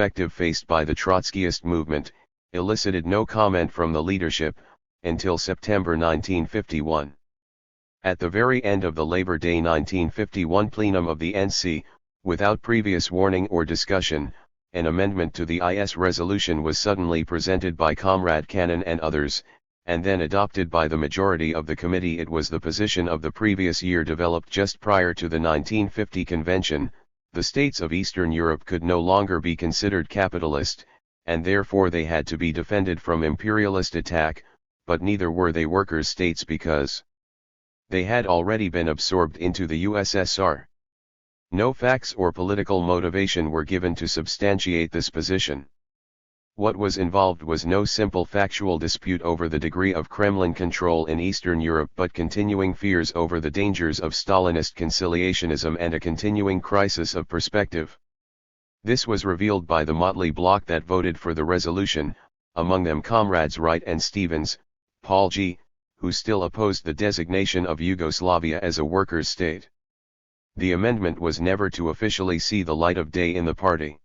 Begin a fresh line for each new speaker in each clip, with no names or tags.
perspective faced by the Trotskyist movement, elicited no comment from the leadership, until September 1951. At the very end of the Labor Day 1951 plenum of the NC, without previous warning or discussion, an amendment to the IS resolution was suddenly presented by Comrade Cannon and others, and then adopted by the majority of the committee. It was the position of the previous year developed just prior to the 1950 convention. The states of Eastern Europe could no longer be considered capitalist, and therefore they had to be defended from imperialist attack, but neither were they workers' states because they had already been absorbed into the USSR. No facts or political motivation were given to substantiate this position. What was involved was no simple factual dispute over the degree of Kremlin control in Eastern Europe, but continuing fears over the dangers of Stalinist conciliationism and a continuing crisis of perspective. This was revealed by the motley bloc that voted for the resolution, among them Comrades Wright and Stevens, Paul G., who still opposed the designation of Yugoslavia as a workers' state. The amendment was never to officially see the light of day in the party.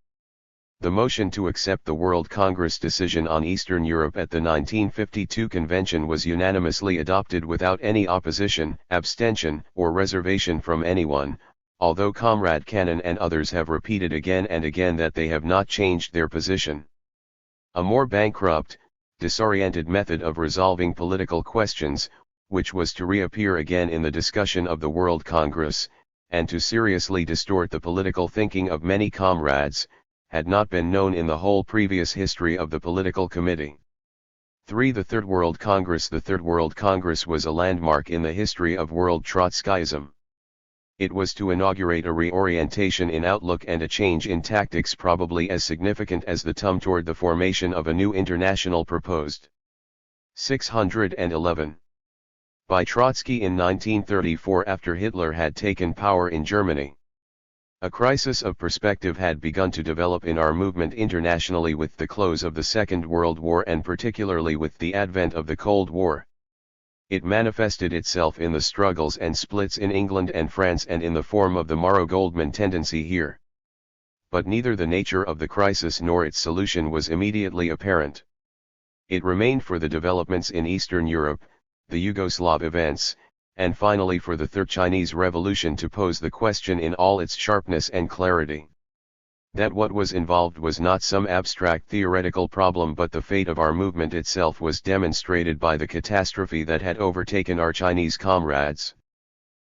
The motion to accept the World Congress decision on Eastern Europe at the 1952 convention was unanimously adopted without any opposition, abstention, or reservation from anyone, although Comrade Cannon and others have repeated again and again that they have not changed their position. A more bankrupt, disoriented method of resolving political questions, which was to reappear again in the discussion of the World Congress, and to seriously distort the political thinking of many comrades, had not been known in the whole previous history of the political committee. 3. The Third World Congress. The Third World Congress was a landmark in the history of world Trotskyism. It was to inaugurate a reorientation in outlook and a change in tactics probably as significant as the tum toward the formation of a new international proposed. 611. By Trotsky in 1934 after Hitler had taken power in Germany. A crisis of perspective had begun to develop in our movement internationally with the close of the Second World War and particularly with the advent of the Cold War. It manifested itself in the struggles and splits in England and France and in the form of the Morrow-Goldman tendency here. But neither the nature of the crisis nor its solution was immediately apparent. It remained for the developments in Eastern Europe, the Yugoslav events, and finally for the Third Chinese Revolution to pose the question in all its sharpness and clarity. That what was involved was not some abstract theoretical problem but the fate of our movement itself was demonstrated by the catastrophe that had overtaken our Chinese comrades.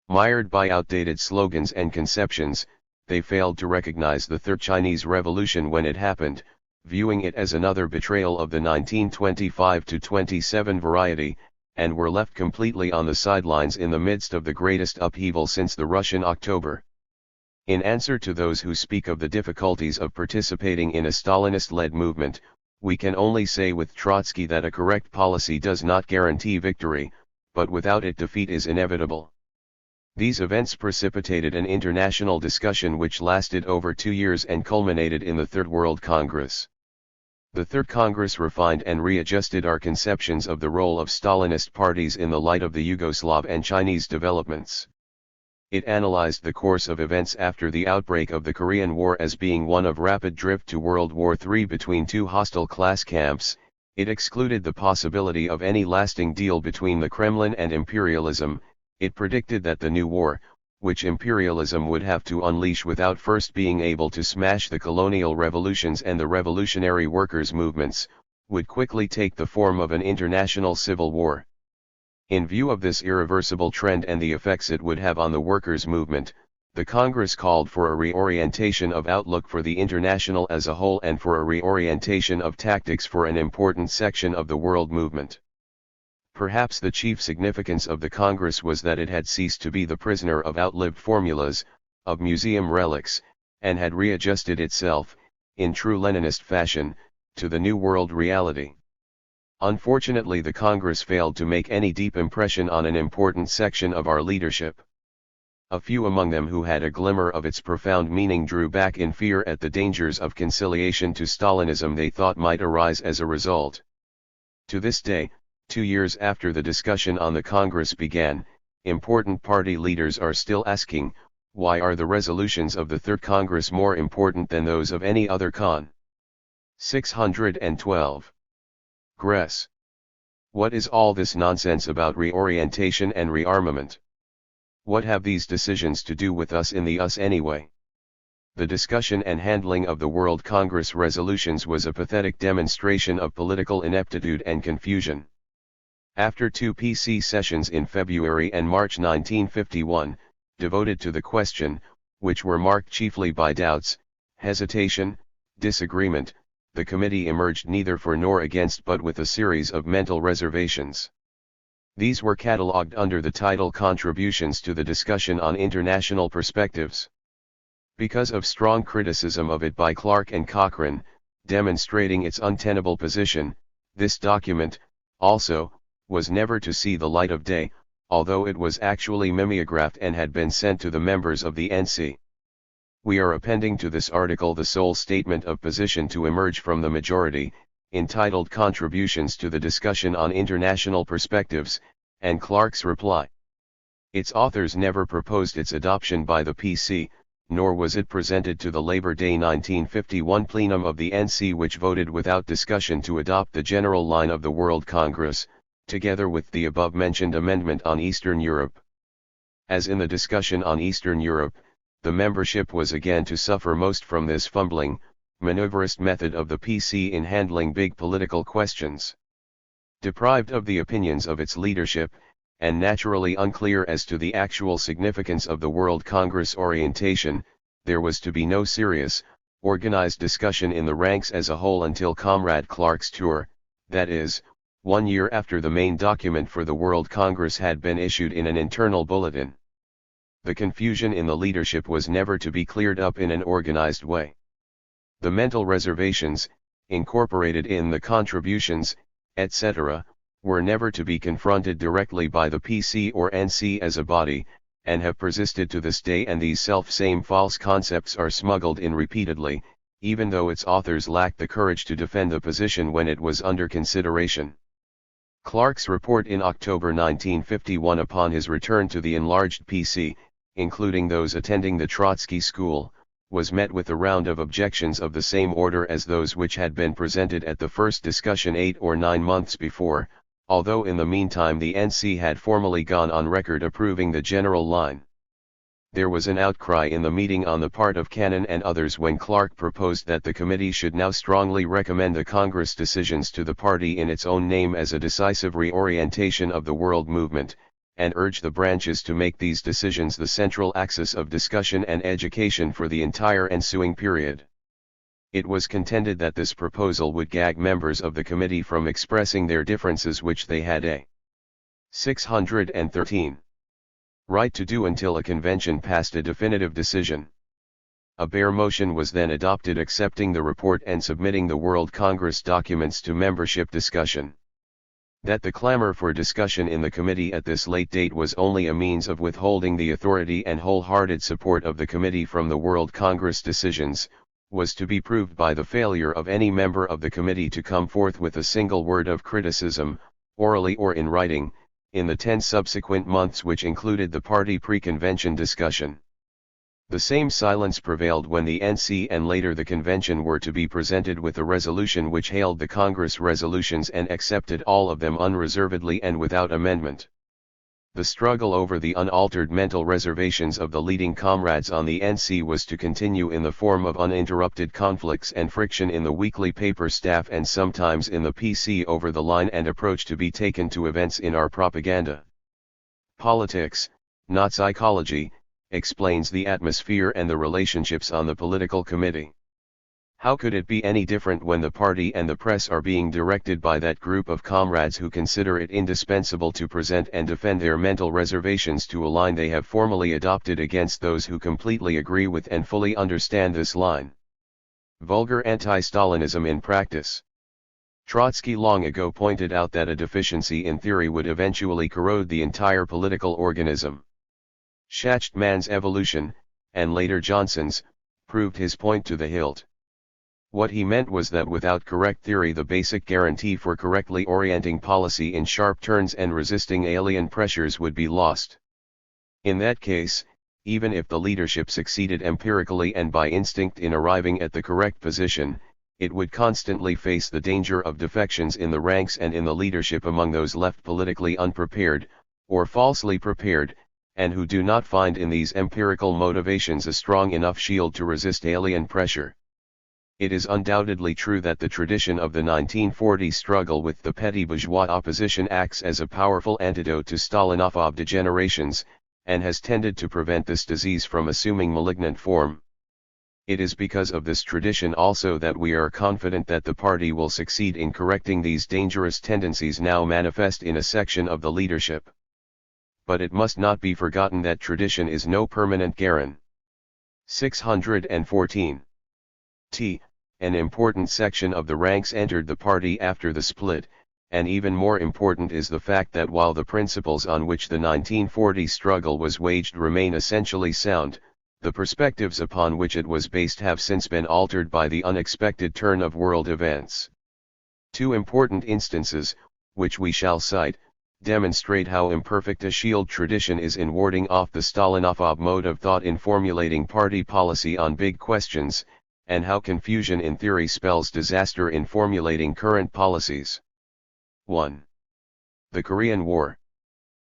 Mired by outdated slogans and conceptions, they failed to recognize the Third Chinese Revolution when it happened, viewing it as another betrayal of the 1925-27 variety, and were left completely on the sidelines in the midst of the greatest upheaval since the Russian October. In answer to those who speak of the difficulties of participating in a Stalinist-led movement, we can only say with Trotsky that a correct policy does not guarantee victory, but without it defeat is inevitable. These events precipitated an international discussion which lasted over 2 years and culminated in the Third World Congress. The Third Congress refined and readjusted our conceptions of the role of Stalinist parties in the light of the Yugoslav and Chinese developments. It analyzed the course of events after the outbreak of the Korean War as being one of rapid drift to World War III between two hostile class camps. It excluded the possibility of any lasting deal between the Kremlin and imperialism. It predicted that the new war, which imperialism would have to unleash without first being able to smash the colonial revolutions and the revolutionary workers' movements, would quickly take the form of an international civil war. In view of this irreversible trend and the effects it would have on the workers' movement, the Congress called for a reorientation of outlook for the international as a whole and for a reorientation of tactics for an important section of the world movement. Perhaps the chief significance of the Congress was that it had ceased to be the prisoner of outlived formulas, of museum relics, and had readjusted itself, in true Leninist fashion, to the new world reality. Unfortunately, the Congress failed to make any deep impression on an important section of our leadership. A few among them who had a glimmer of its profound meaning drew back in fear at the dangers of conciliation to Stalinism they thought might arise as a result. To this day, 2 years after the discussion on the Congress began, important party leaders are still asking, why are the resolutions of the Third Congress more important than those of any other con? 612. Gress. What is all this nonsense about reorientation and rearmament? What have these decisions to do with us in the US anyway? The discussion and handling of the World Congress resolutions was a pathetic demonstration of political ineptitude and confusion. After two PC sessions in February and March 1951, devoted to the question, which were marked chiefly by doubts, hesitation, disagreement, the committee emerged neither for nor against but with a series of mental reservations. These were catalogued under the title Contributions to the Discussion on International Perspectives. Because of strong criticism of it by Clark and Cochrane, demonstrating its untenable position, this document, also, was never to see the light of day, although it was actually mimeographed and had been sent to the members of the NC. We are appending to this article the sole statement of position to emerge from the majority, entitled Contributions to the Discussion on International Perspectives, and Clark's reply. Its authors never proposed its adoption by the PC, nor was it presented to the Labor Day 1951 plenum of the NC, which voted without discussion to adopt the general line of the World Congress, together with the above-mentioned amendment on Eastern Europe. As in the discussion on Eastern Europe, the membership was again to suffer most from this fumbling, maneuverist method of the PC in handling big political questions. Deprived of the opinions of its leadership, and naturally unclear as to the actual significance of the World Congress orientation, there was to be no serious, organized discussion in the ranks as a whole until Comrade Clark's tour, that is, 1 year after the main document for the World Congress had been issued in an internal bulletin. The confusion in the leadership was never to be cleared up in an organized way. The mental reservations, incorporated in the contributions, etc., were never to be confronted directly by the PC or NC as a body, and have persisted to this day, and these self-same false concepts are smuggled in repeatedly, even though its authors lacked the courage to defend the position when it was under consideration. Clark's report in October 1951 upon his return to the enlarged PC, including those attending the Trotsky School, was met with a round of objections of the same order as those which had been presented at the first discussion 8 or 9 months before, although in the meantime the NC had formally gone on record approving the general line. There was an outcry in the meeting on the part of Cannon and others when Clark proposed that the committee should now strongly recommend the Congress decisions to the party in its own name as a decisive reorientation of the world movement, and urge the branches to make these decisions the central axis of discussion and education for the entire ensuing period. It was contended that this proposal would gag members of the committee from expressing their differences, which they had a 613 right to do until a convention passed a definitive decision. A bare motion was then adopted accepting the report and submitting the World Congress documents to membership discussion. That the clamor for discussion in the committee at this late date was only a means of withholding the authority and wholehearted support of the committee from the World Congress decisions, was to be proved by the failure of any member of the committee to come forth with a single word of criticism, orally or in writing, in the 10 subsequent months which included the party pre-convention discussion. The same silence prevailed when the NC and later the convention were to be presented with a resolution which hailed the Congress resolutions and accepted all of them unreservedly and without amendment. The struggle over the unaltered mental reservations of the leading comrades on the NC was to continue in the form of uninterrupted conflicts and friction in the weekly paper staff and sometimes in the PC over the line and approach to be taken to events in our propaganda. Politics, not psychology, explains the atmosphere and the relationships on the political committee. How could it be any different when the party and the press are being directed by that group of comrades who consider it indispensable to present and defend their mental reservations to a line they have formally adopted against those who completely agree with and fully understand this line? Vulgar anti-Stalinism in practice. Trotsky long ago pointed out that a deficiency in theory would eventually corrode the entire political organism. Schachtman's evolution, and later Johnson's, proved his point to the hilt. What he meant was that without correct theory the basic guarantee for correctly orienting policy in sharp turns and resisting alien pressures would be lost. In that case, even if the leadership succeeded empirically and by instinct in arriving at the correct position, it would constantly face the danger of defections in the ranks and in the leadership among those left politically unprepared, or falsely prepared, and who do not find in these empirical motivations a strong enough shield to resist alien pressure. It is undoubtedly true that the tradition of the 1940 struggle with the petty bourgeois opposition acts as a powerful antidote to Stalinophob degenerations, and has tended to prevent this disease from assuming malignant form. It is because of this tradition also that we are confident that the party will succeed in correcting these dangerous tendencies now manifest in a section of the leadership. But it must not be forgotten that tradition is no permanent guerin. 614. An important section of the ranks entered the party after the split, and even more important is the fact that while the principles on which the 1940 struggle was waged remain essentially sound, the perspectives upon which it was based have since been altered by the unexpected turn of world events. Two important instances, which we shall cite, demonstrate how imperfect a shield tradition is in warding off the Stalinophob mode of thought in formulating party policy on big questions, and how confusion in theory spells disaster in formulating current policies. 1. The Korean War.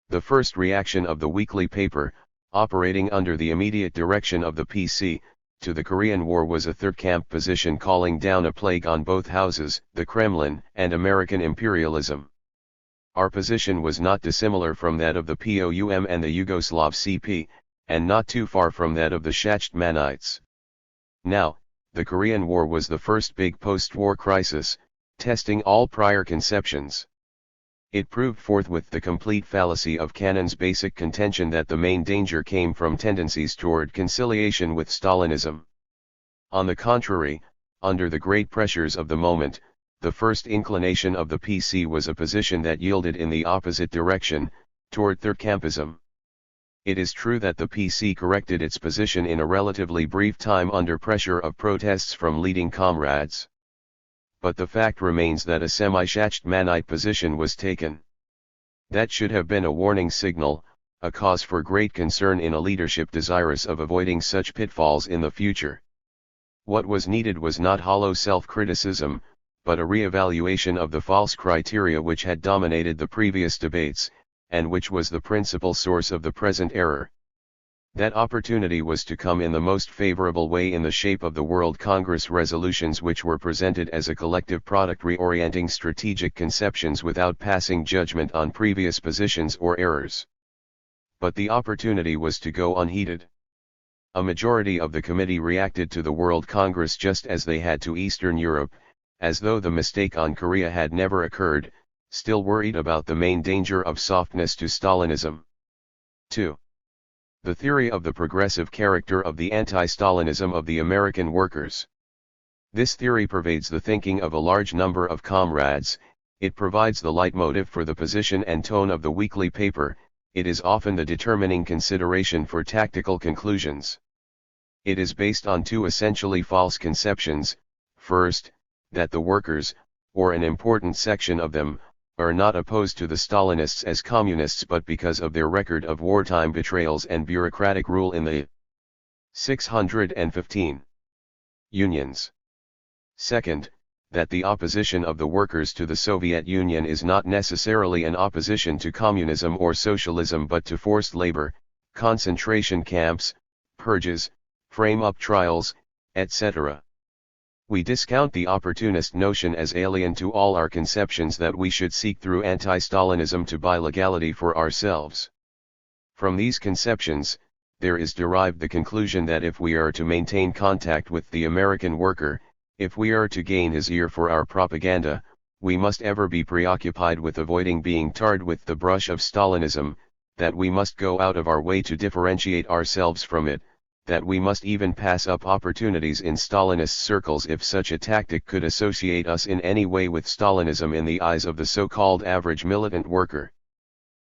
The first reaction of the weekly paper, operating under the immediate direction of the PC, to the Korean War was a third camp position calling down a plague on both houses, the Kremlin and American imperialism. Our position was not dissimilar from that of the POUM and the Yugoslav CP, and not too far from that of the Shachtmanites. Now, the Korean War was the first big post-war crisis, testing all prior conceptions. It proved forthwith the complete fallacy of Cannon's basic contention that the main danger came from tendencies toward conciliation with Stalinism. On the contrary, under the great pressures of the moment, the first inclination of the PC was a position that yielded in the opposite direction, toward third-campism. It is true that the PC corrected its position in a relatively brief time under pressure of protests from leading comrades. But the fact remains that a semi-Shachtmanite position was taken. That should have been a warning signal, a cause for great concern in a leadership desirous of avoiding such pitfalls in the future. What was needed was not hollow self-criticism, but a re-evaluation of the false criteria which had dominated the previous debates, and which was the principal source of the present error. That opportunity was to come in the most favorable way in the shape of the World Congress resolutions, which were presented as a collective product reorienting strategic conceptions without passing judgment on previous positions or errors. But the opportunity was to go unheeded. A majority of the committee reacted to the World Congress just as they had to Eastern Europe, as though the mistake on Korea had never occurred, still worried about the main danger of softness to Stalinism. 2. The theory of the progressive character of the anti-Stalinism of the American workers. This theory pervades the thinking of a large number of comrades, it provides the leitmotif for the position and tone of the weekly paper, it is often the determining consideration for tactical conclusions. It is based on two essentially false conceptions: first, that the workers, or an important section of them, are not opposed to the Stalinists as communists but because of their record of wartime betrayals and bureaucratic rule in the 615 unions. Second, that the opposition of the workers to the Soviet Union is not necessarily an opposition to communism or socialism but to forced labor, concentration camps, purges, frame-up trials, etc. We discount the opportunist notion as alien to all our conceptions that we should seek through anti-Stalinism to buy legality for ourselves. From these conceptions, there is derived the conclusion that if we are to maintain contact with the American worker, if we are to gain his ear for our propaganda, we must ever be preoccupied with avoiding being tarred with the brush of Stalinism, that we must go out of our way to differentiate ourselves from it, that we must even pass up opportunities in Stalinist circles if such a tactic could associate us in any way with Stalinism in the eyes of the so-called average militant worker.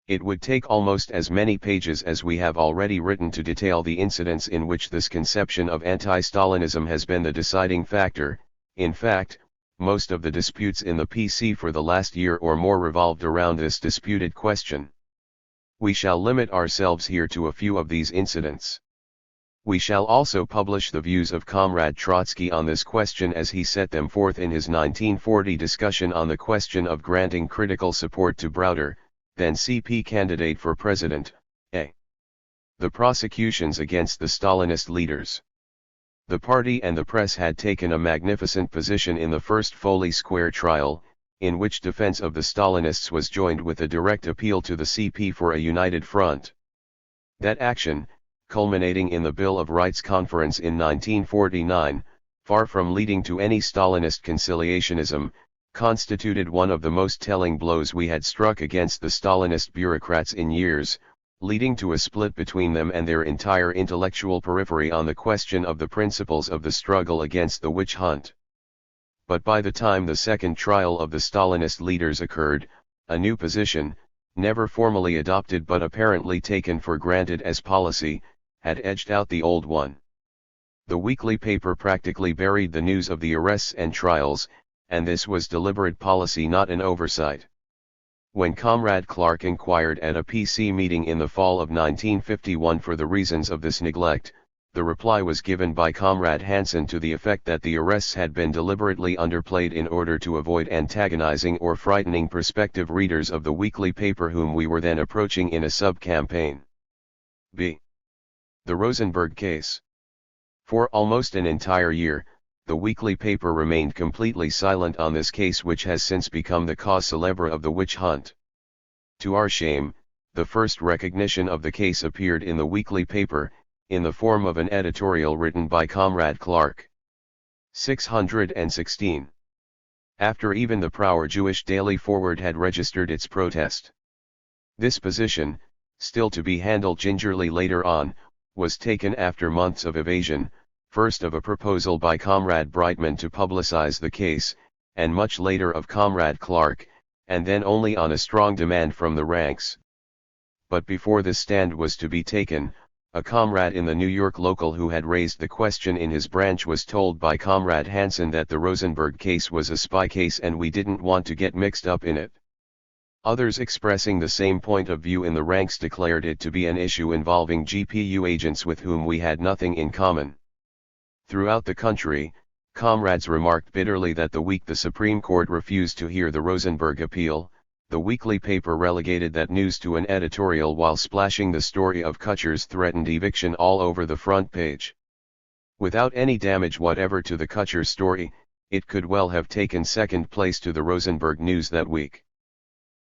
It would take almost as many pages as we have already written to detail the incidents in which this conception of anti-Stalinism has been the deciding factor. In fact, most of the disputes in the PC for the last year or more revolved around this disputed question. We shall limit ourselves here to a few of these incidents. We shall also publish the views of Comrade Trotsky on this question as he set them forth in his 1940 discussion on the question of granting critical support to Browder, then CP candidate for president. A. The prosecutions against the Stalinist leaders. The party and the press had taken a magnificent position in the first Foley Square trial, in which defense of the Stalinists was joined with a direct appeal to the CP for a united front. That action, culminating in the Bill of Rights Conference in 1949, far from leading to any Stalinist conciliationism, constituted one of the most telling blows we had struck against the Stalinist bureaucrats in years, leading to a split between them and their entire intellectual periphery on the question of the principles of the struggle against the witch hunt. But by the time the second trial of the Stalinist leaders occurred, a new position, never formally adopted but apparently taken for granted as policy, had edged out the old one. The weekly paper practically buried the news of the arrests and trials, and this was deliberate policy, not an oversight. When Comrade Clark inquired at a PC meeting in the fall of 1951 for the reasons of this neglect, the reply was given by Comrade Hansen to the effect that the arrests had been deliberately underplayed in order to avoid antagonizing or frightening prospective readers of the weekly paper whom we were then approaching in a sub-campaign. B. The Rosenberg case. For almost an entire year, the weekly paper remained completely silent on this case, which has since become the cause célèbre of the witch hunt. To our shame, the first recognition of the case appeared in the weekly paper, in the form of an editorial written by Comrade Clark. 616. After even the Prower Jewish Daily Forward had registered its protest. This position, still to be handled gingerly later on, was taken after months of evasion, first of a proposal by Comrade Brightman to publicize the case, and much later of Comrade Clark, and then only on a strong demand from the ranks. But before this stand was to be taken, a comrade in the New York local who had raised the question in his branch was told by Comrade Hansen that the Rosenberg case was a spy case and we didn't want to get mixed up in it. Others expressing the same point of view in the ranks declared it to be an issue involving GPU agents with whom we had nothing in common. Throughout the country, comrades remarked bitterly that the week the Supreme Court refused to hear the Rosenberg appeal, the weekly paper relegated that news to an editorial while splashing the story of Kutcher's threatened eviction all over the front page. Without any damage whatever to the Kutcher story, it could well have taken second place to the Rosenberg news that week.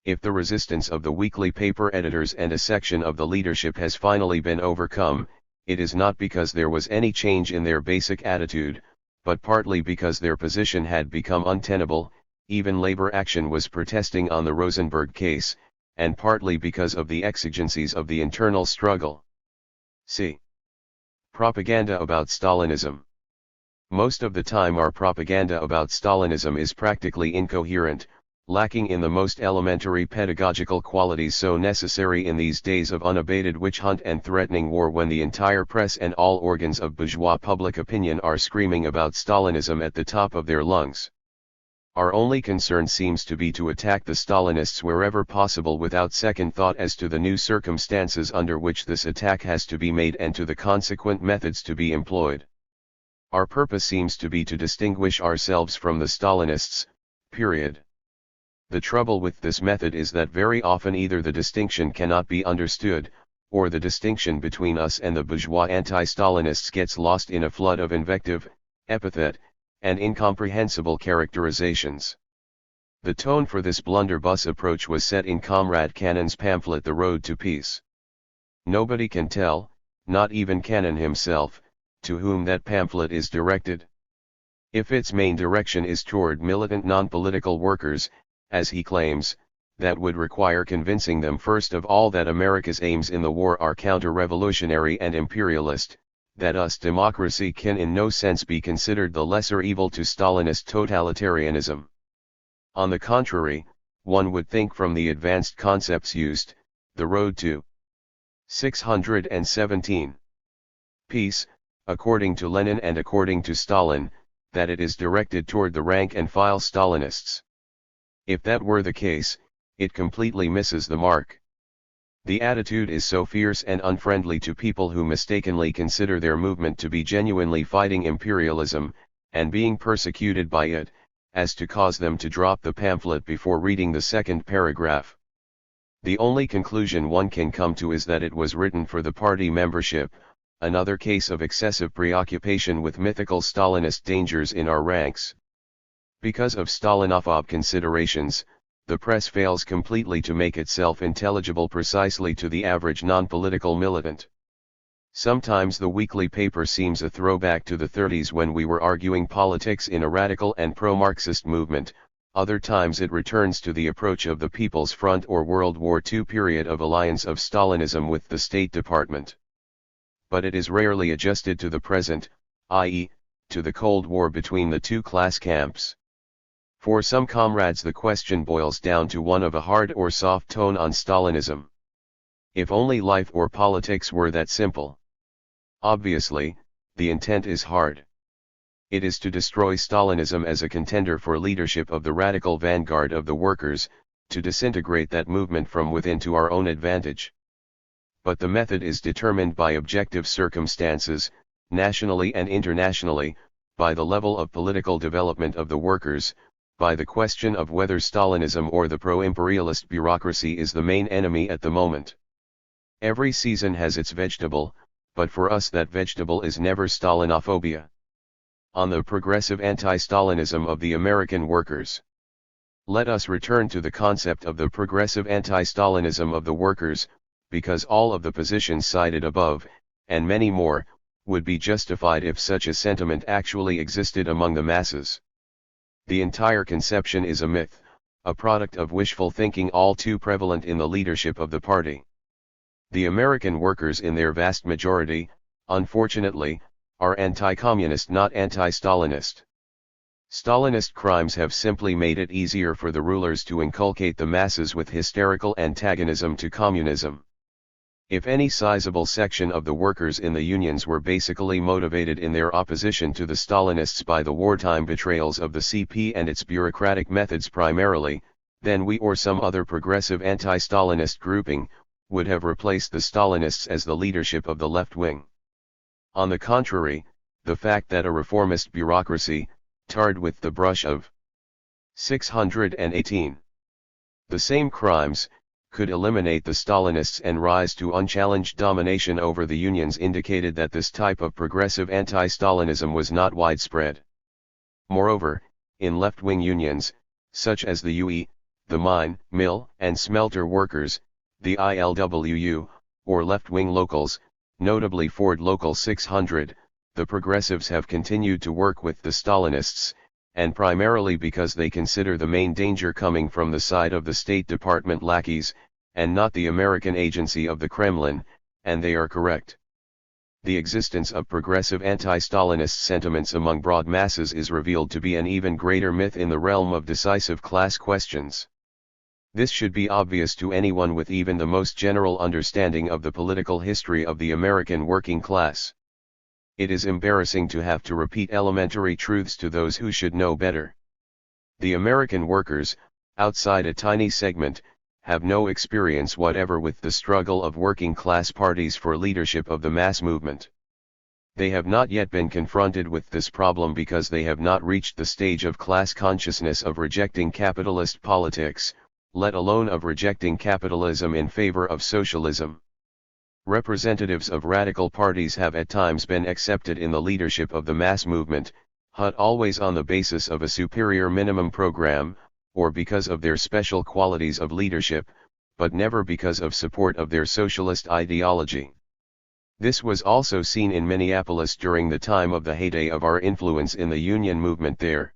If the resistance of the weekly paper editors and a section of the leadership has finally been overcome, it is not because there was any change in their basic attitude, but partly because their position had become untenable. Even labor action was protesting on the Rosenberg case, and partly because of the exigencies of the internal struggle. C. Propaganda about Stalinism. Most of the time our propaganda about Stalinism is practically incoherent, lacking in the most elementary pedagogical qualities so necessary in these days of unabated witch hunt and threatening war, when the entire press and all organs of bourgeois public opinion are screaming about Stalinism at the top of their lungs. Our only concern seems to be to attack the Stalinists wherever possible without second thought as to the new circumstances under which this attack has to be made and to the consequent methods to be employed. Our purpose seems to be to distinguish ourselves from the Stalinists, period. The trouble with this method is that very often either the distinction cannot be understood, or the distinction between us and the bourgeois anti-Stalinists gets lost in a flood of invective, epithet, and incomprehensible characterizations. The tone for this blunderbuss approach was set in Comrade Cannon's pamphlet The Road to Peace. Nobody can tell, not even Cannon himself, to whom that pamphlet is directed. If its main direction is toward militant non-political workers, as he claims, that would require convincing them first of all that America's aims in the war are counter-revolutionary and imperialist, that us democracy can in no sense be considered the lesser evil to Stalinist totalitarianism. On the contrary, one would think from the advanced concepts used, the road to 617. Peace, according to Lenin and according to Stalin, that it is directed toward the rank-and-file Stalinists. If that were the case, it completely misses the mark. The attitude is so fierce and unfriendly to people who mistakenly consider their movement to be genuinely fighting imperialism, and being persecuted by it, as to cause them to drop the pamphlet before reading the second paragraph. The only conclusion one can come to is that it was written for the party membership, another case of excessive preoccupation with mythical Stalinist dangers in our ranks. Because of Stalinophobe considerations, the press fails completely to make itself intelligible precisely to the average non-political militant. Sometimes the weekly paper seems a throwback to the 30s when we were arguing politics in a radical and pro-Marxist movement, other times it returns to the approach of the People's Front or World War II period of alliance of Stalinism with the State Department. But it is rarely adjusted to the present, i.e., to the Cold War between the two class camps. For some comrades the question boils down to one of a hard or soft tone on Stalinism. If only life or politics were that simple. Obviously, the intent is hard. It is to destroy Stalinism as a contender for leadership of the radical vanguard of the workers, to disintegrate that movement from within to our own advantage. But the method is determined by objective circumstances, nationally and internationally, by the level of political development of the workers, by the question of whether Stalinism or the pro-imperialist bureaucracy is the main enemy at the moment. Every season has its vegetable, but for us that vegetable is never Stalinophobia. On the progressive anti-Stalinism of the American workers. Let us return to the concept of the progressive anti-Stalinism of the workers, because all of the positions cited above, and many more, would be justified if such a sentiment actually existed among the masses. The entire conception is a myth, a product of wishful thinking all too prevalent in the leadership of the party. The American workers in their vast majority, unfortunately, are anti-communist not anti-Stalinist. Stalinist crimes have simply made it easier for the rulers to inculcate the masses with hysterical antagonism to communism. If any sizable section of the workers in the unions were basically motivated in their opposition to the Stalinists by the wartime betrayals of the CP and its bureaucratic methods primarily, then we or some other progressive anti-Stalinist grouping, would have replaced the Stalinists as the leadership of the left wing. On the contrary, the fact that a reformist bureaucracy, tarred with the brush of 618, the same crimes, could eliminate the Stalinists and rise to unchallenged domination over the unions indicated that this type of progressive anti-Stalinism was not widespread. Moreover, in left-wing unions, such as the UE, the mine, mill, and smelter workers, the ILWU, or left-wing locals, notably Ford Local 600, the progressives have continued to work with the Stalinists, and primarily because they consider the main danger coming from the side of the State Department lackeys, and not the American agency of the Kremlin, and they are correct. The existence of progressive anti-Stalinist sentiments among broad masses is revealed to be an even greater myth in the realm of decisive class questions. This should be obvious to anyone with even the most general understanding of the political history of the American working class. It is embarrassing to have to repeat elementary truths to those who should know better. The American workers, outside a tiny segment, have no experience whatever with the struggle of working class parties for leadership of the mass movement. They have not yet been confronted with this problem because they have not reached the stage of class consciousness of rejecting capitalist politics, let alone of rejecting capitalism in favor of socialism. Representatives of radical parties have at times been accepted in the leadership of the mass movement, but always on the basis of a superior minimum program, or because of their special qualities of leadership, but never because of support of their socialist ideology. This was also seen in Minneapolis during the time of the heyday of our influence in the union movement there.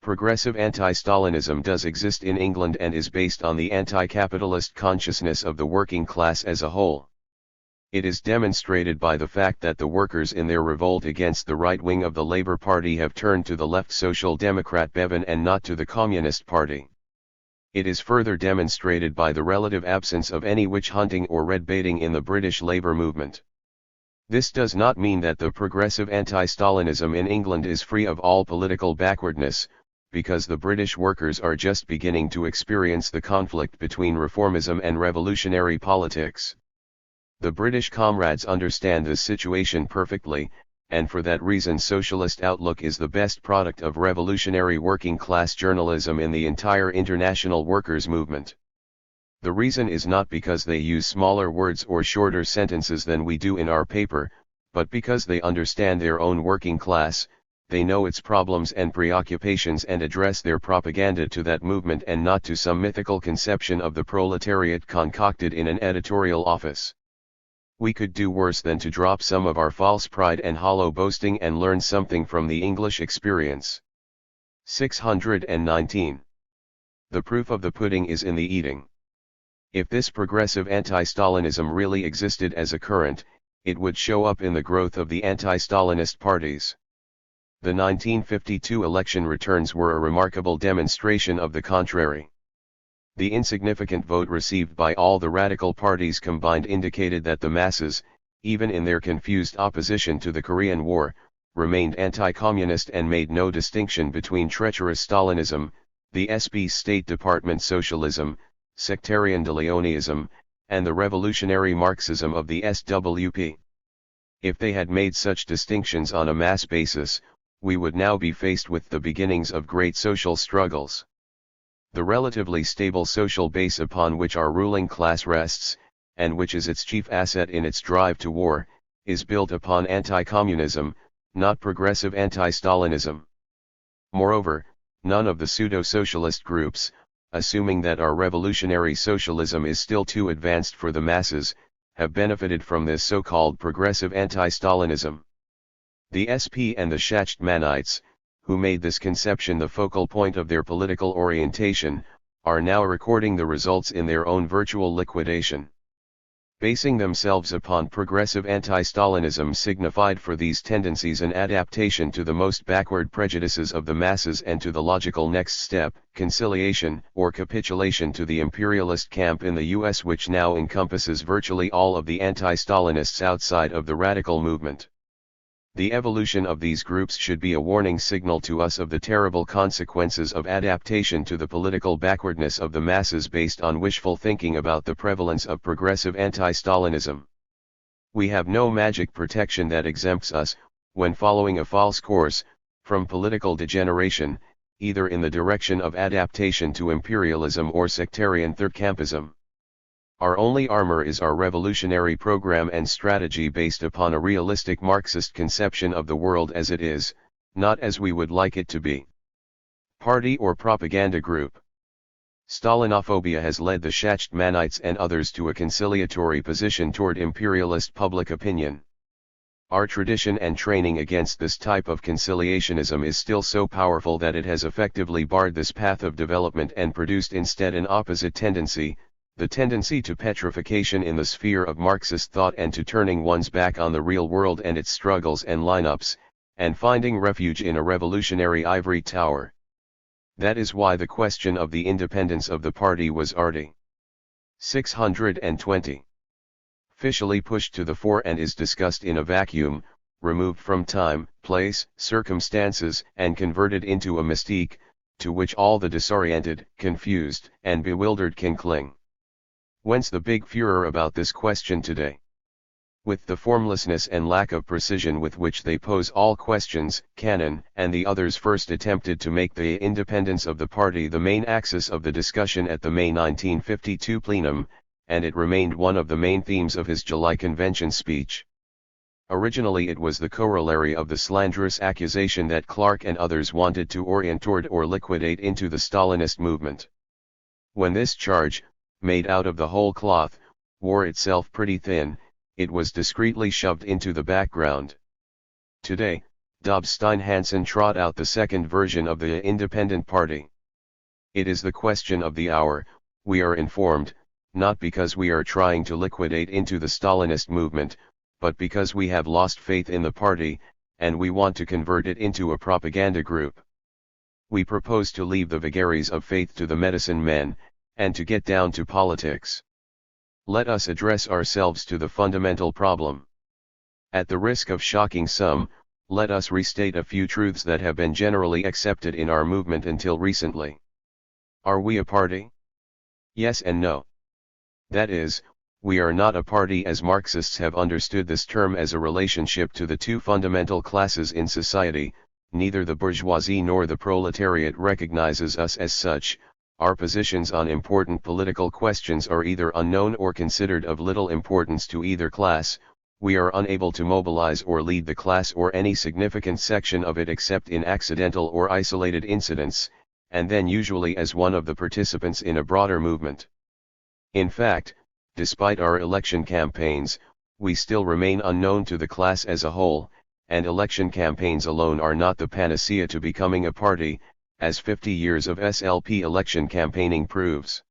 Progressive anti-Stalinism does exist in England and is based on the anti-capitalist consciousness of the working class as a whole. It is demonstrated by the fact that the workers in their revolt against the right wing of the Labour Party have turned to the left Social Democrat Bevan and not to the Communist Party. It is further demonstrated by the relative absence of any witch hunting or red baiting in the British Labour movement. This does not mean that the progressive anti-Stalinism in England is free of all political backwardness, because the British workers are just beginning to experience the conflict between reformism and revolutionary politics. The British comrades understand this situation perfectly, and for that reason Socialist Outlook is the best product of revolutionary working class journalism in the entire international workers' movement. The reason is not because they use smaller words or shorter sentences than we do in our paper, but because they understand their own working class, they know its problems and preoccupations and address their propaganda to that movement and not to some mythical conception of the proletariat concocted in an editorial office. We could do worse than to drop some of our false pride and hollow boasting and learn something from the English experience. 619. The proof of the pudding is in the eating. If this progressive anti-Stalinism really existed as a current, it would show up in the growth of the anti-Stalinist parties. The 1952 election returns were a remarkable demonstration of the contrary. The insignificant vote received by all the radical parties combined indicated that the masses, even in their confused opposition to the Korean War, remained anti-communist and made no distinction between treacherous Stalinism, the SP's State Department socialism, sectarian de Leonism, and the revolutionary Marxism of the SWP. If they had made such distinctions on a mass basis, we would now be faced with the beginnings of great social struggles. The relatively stable social base upon which our ruling class rests, and which is its chief asset in its drive to war, is built upon anti-communism, not progressive anti-Stalinism. Moreover, none of the pseudo-socialist groups, assuming that our revolutionary socialism is still too advanced for the masses, have benefited from this so-called progressive anti-Stalinism. The SP and the Schachtmanites, who made this conception the focal point of their political orientation, are now recording the results in their own virtual liquidation. Basing themselves upon progressive anti-Stalinism signified for these tendencies an adaptation to the most backward prejudices of the masses and to the logical next step, conciliation or capitulation to the imperialist camp in the US, which now encompasses virtually all of the anti-Stalinists outside of the radical movement. The evolution of these groups should be a warning signal to us of the terrible consequences of adaptation to the political backwardness of the masses based on wishful thinking about the prevalence of progressive anti-Stalinism. We have no magic protection that exempts us, when following a false course, from political degeneration, either in the direction of adaptation to imperialism or sectarian third-campism. Our only armor is our revolutionary program and strategy based upon a realistic Marxist conception of the world as it is, not as we would like it to be. Party or propaganda group. Stalinophobia has led the Schachtmanites and others to a conciliatory position toward imperialist public opinion. Our tradition and training against this type of conciliationism is still so powerful that it has effectively barred this path of development and produced instead an opposite tendency, the tendency to petrification in the sphere of Marxist thought and to turning one's back on the real world and its struggles and lineups, and finding refuge in a revolutionary ivory tower. That is why the question of the independence of the party was arty. 620. Officially pushed to the fore and is discussed in a vacuum, removed from time, place, circumstances, and converted into a mystique, to which all the disoriented, confused, and bewildered can cling. Whence the big furor about this question today? With the formlessness and lack of precision with which they pose all questions, Cannon and the others first attempted to make the independence of the party the main axis of the discussion at the May 1952 plenum, and it remained one of the main themes of his July convention speech. Originally it was the corollary of the slanderous accusation that Clark and others wanted to orient toward or liquidate into the Stalinist movement. When this charge, made out of the whole cloth, wore itself pretty thin, it was discreetly shoved into the background. Today, Dobbs-Stein-Hansen trot out the second version of the independent party. It is the question of the hour, we are informed, not because we are trying to liquidate into the Stalinist movement, but because we have lost faith in the party, and we want to convert it into a propaganda group. We propose to leave the vagaries of faith to the medicine men, and to get down to politics. Let us address ourselves to the fundamental problem. At the risk of shocking some, Let us restate a few truths that have been generally accepted in our movement until recently. Are we a party? Yes and no. That is, we are not a party as Marxists have understood this term as a relationship to the two fundamental classes in society. Neither the bourgeoisie nor the proletariat recognizes us as such. Our positions on important political questions are either unknown or considered of little importance to either class. We are unable to mobilize or lead the class or any significant section of it except in accidental or isolated incidents, and then usually as one of the participants in a broader movement. In fact, despite our election campaigns, we still remain unknown to the class as a whole, and election campaigns alone are not the panacea to becoming a party, as 50 years of SLP election campaigning proves.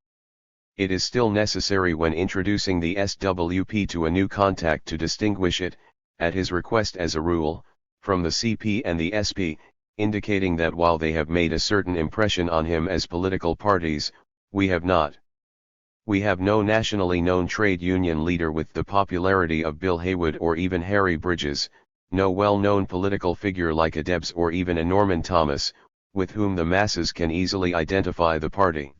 It is still necessary when introducing the SWP to a new contact to distinguish it, at his request as a rule, from the CP and the SP, indicating that while they have made a certain impression on him as political parties, we have not. We have no nationally known trade union leader with the popularity of Bill Haywood or even Harry Bridges, no well-known political figure like a Debs or even a Norman Thomas, with whom the masses can easily identify the party.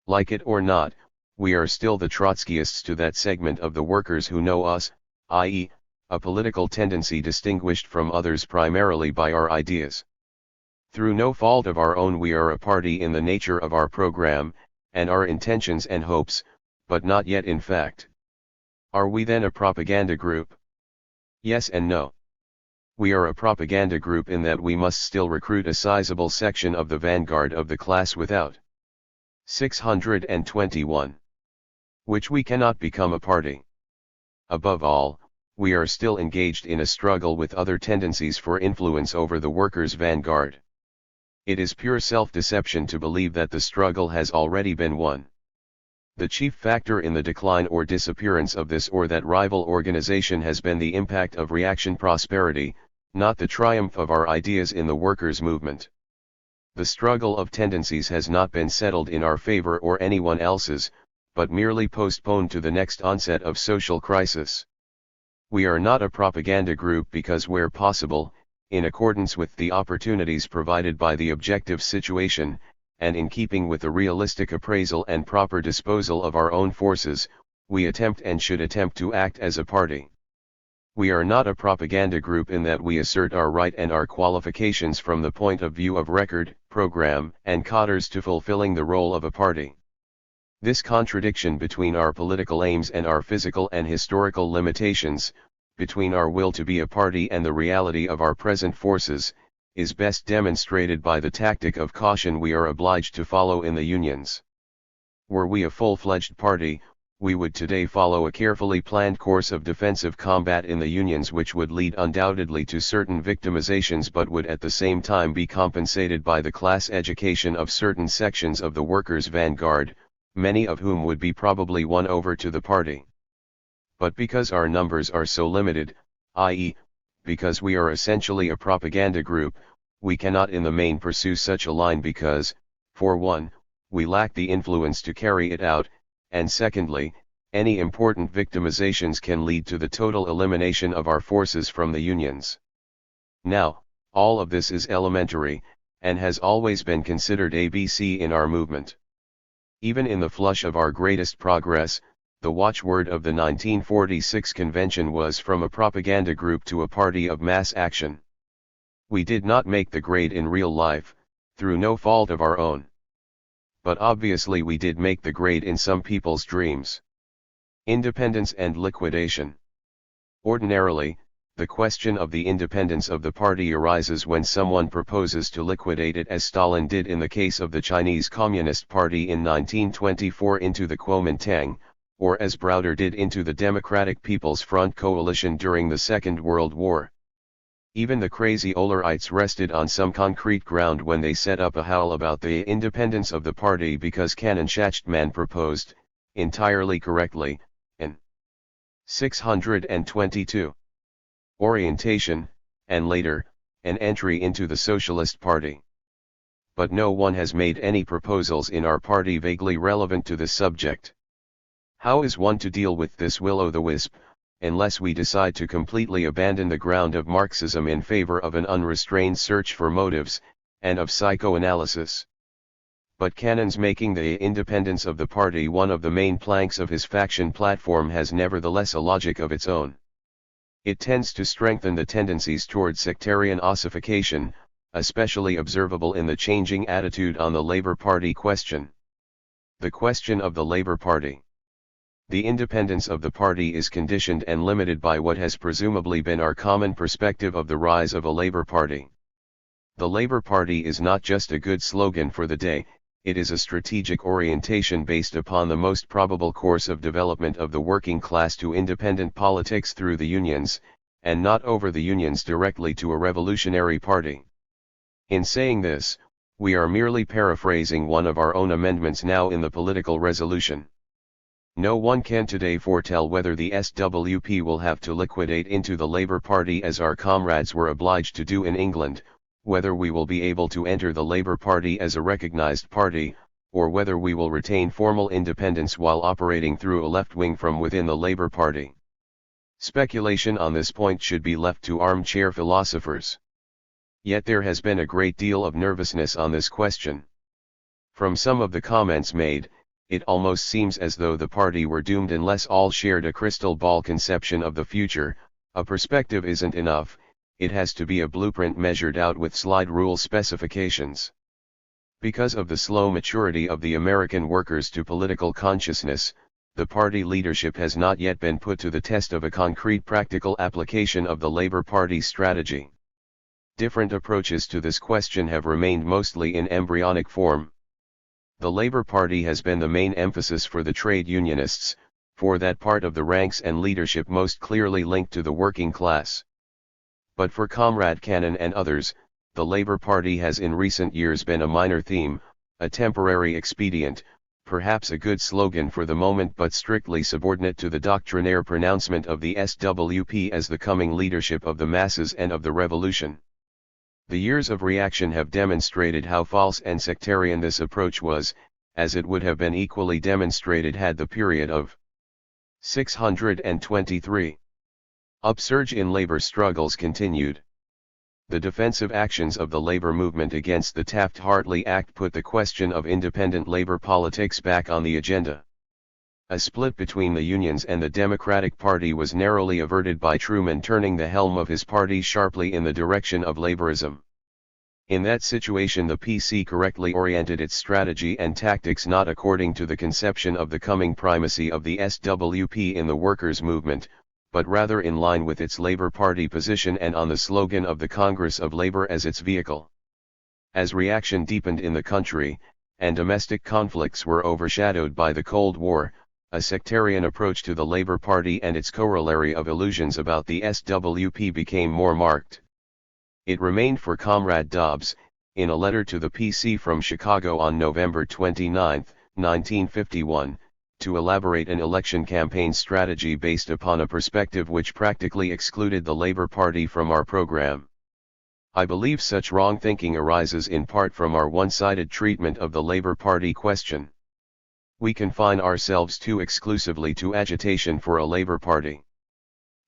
Like it or not, we are still the Trotskyists to that segment of the workers who know us, i.e., a political tendency distinguished from others primarily by our ideas. Through no fault of our own we are a party in the nature of our program, and our intentions and hopes, but not yet in fact. Are we then a propaganda group? Yes and no. We are a propaganda group in that we must still recruit a sizable section of the vanguard of the class without 621. Which we cannot become a party. Above all, we are still engaged in a struggle with other tendencies for influence over the workers' vanguard. It is pure self-deception to believe that the struggle has already been won. The chief factor in the decline or disappearance of this or that rival organization has been the impact of reaction prosperity, not the triumph of our ideas in the workers' movement. The struggle of tendencies has not been settled in our favor or anyone else's, but merely postponed to the next onset of social crisis. We are not a propaganda group because where possible, in accordance with the opportunities provided by the objective situation, and in keeping with the realistic appraisal and proper disposal of our own forces, we attempt and should attempt to act as a party. We are not a propaganda group in that we assert our right and our qualifications from the point of view of record, program, and cadres to fulfilling the role of a party. This contradiction between our political aims and our physical and historical limitations, between our will to be a party and the reality of our present forces, is best demonstrated by the tactic of caution we are obliged to follow in the unions. Were we a full-fledged party, we would today follow a carefully planned course of defensive combat in the unions which would lead undoubtedly to certain victimizations but would at the same time be compensated by the class education of certain sections of the workers' vanguard, many of whom would be probably won over to the party. But because our numbers are so limited, i.e., because we are essentially a propaganda group, we cannot in the main pursue such a line because, for one, we lack the influence to carry it out, and secondly, any important victimizations can lead to the total elimination of our forces from the unions. Now, all of this is elementary, and has always been considered ABC in our movement. Even in the flush of our greatest progress, the watchword of the 1946 convention was from a propaganda group to a party of mass action. We did not make the grade in real life, through no fault of our own. But obviously we did make the grade in some people's dreams. Independence and liquidation. Ordinarily, the question of the independence of the party arises when someone proposes to liquidate it as Stalin did in the case of the Chinese Communist Party in 1924 into the Kuomintang, or as Browder did into the Democratic People's Front coalition during the Second World War. Even the crazy Ohlerites rested on some concrete ground when they set up a howl about the independence of the party because Canon Schachtman proposed, entirely correctly, an 622 orientation, and later, an entry into the Socialist Party. But no one has made any proposals in our party vaguely relevant to this subject. How is one to deal with this will-o'-the-wisp, unless we decide to completely abandon the ground of Marxism in favor of an unrestrained search for motives, and of psychoanalysis. But Cannon's making the independence of the party one of the main planks of his faction platform has nevertheless a logic of its own. It tends to strengthen the tendencies toward sectarian ossification, especially observable in the changing attitude on the Labour Party question. The question of the Labour Party. The independence of the party is conditioned and limited by what has presumably been our common perspective of the rise of a Labour Party. The Labour Party is not just a good slogan for the day, it is a strategic orientation based upon the most probable course of development of the working class to independent politics through the unions, and not over the unions directly to a revolutionary party. In saying this, we are merely paraphrasing one of our own amendments now in the political resolution. No one can today foretell whether the SWP will have to liquidate into the Labour Party as our comrades were obliged to do in England, whether we will be able to enter the Labour Party as a recognised party, or whether we will retain formal independence while operating through a left wing from within the Labour Party. Speculation on this point should be left to armchair philosophers. Yet there has been a great deal of nervousness on this question. From some of the comments made, it almost seems as though the party were doomed unless all shared a crystal ball conception of the future. A perspective isn't enough, it has to be a blueprint measured out with slide rule specifications. Because of the slow maturity of the American workers to political consciousness, the party leadership has not yet been put to the test of a concrete practical application of the Labour Party's strategy. Different approaches to this question have remained mostly in embryonic form. The Labour Party has been the main emphasis for the trade unionists, for that part of the ranks and leadership most clearly linked to the working class. But for Comrade Cannon and others, the Labour Party has in recent years been a minor theme, a temporary expedient, perhaps a good slogan for the moment but strictly subordinate to the doctrinaire pronouncement of the SWP as the coming leadership of the masses and of the revolution. The years of reaction have demonstrated how false and sectarian this approach was, as it would have been equally demonstrated had the period of 623 upsurge in labor struggles continued. The defensive actions of the labor movement against the Taft-Hartley Act put the question of independent labor politics back on the agenda. A split between the unions and the Democratic Party was narrowly averted by Truman turning the helm of his party sharply in the direction of laborism. In that situation the PC correctly oriented its strategy and tactics not according to the conception of the coming primacy of the SWP in the workers' movement, but rather in line with its Labour Party position and on the slogan of the Congress of Labour as its vehicle. As reaction deepened in the country, and domestic conflicts were overshadowed by the Cold War, a sectarian approach to the Labour Party and its corollary of illusions about the SWP became more marked. It remained for Comrade Dobbs, in a letter to the PC from Chicago on November 29, 1951, to elaborate an election campaign strategy based upon a perspective which practically excluded the Labour Party from our program. I believe such wrong thinking arises in part from our one-sided treatment of the Labour Party question. We confine ourselves too exclusively to agitation for a Labour Party.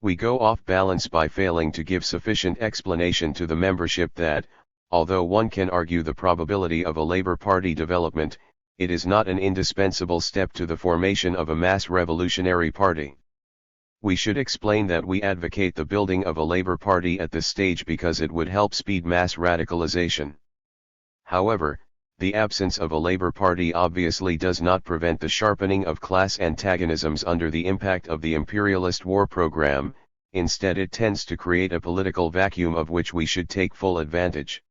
We go off balance by failing to give sufficient explanation to the membership that, although one can argue the probability of a Labour Party development, it is not an indispensable step to the formation of a mass revolutionary party. We should explain that we advocate the building of a Labour Party at this stage because it would help speed mass radicalization. However, the absence of a Labour Party obviously does not prevent the sharpening of class antagonisms under the impact of the imperialist war program. Instead it tends to create a political vacuum of which we should take full advantage.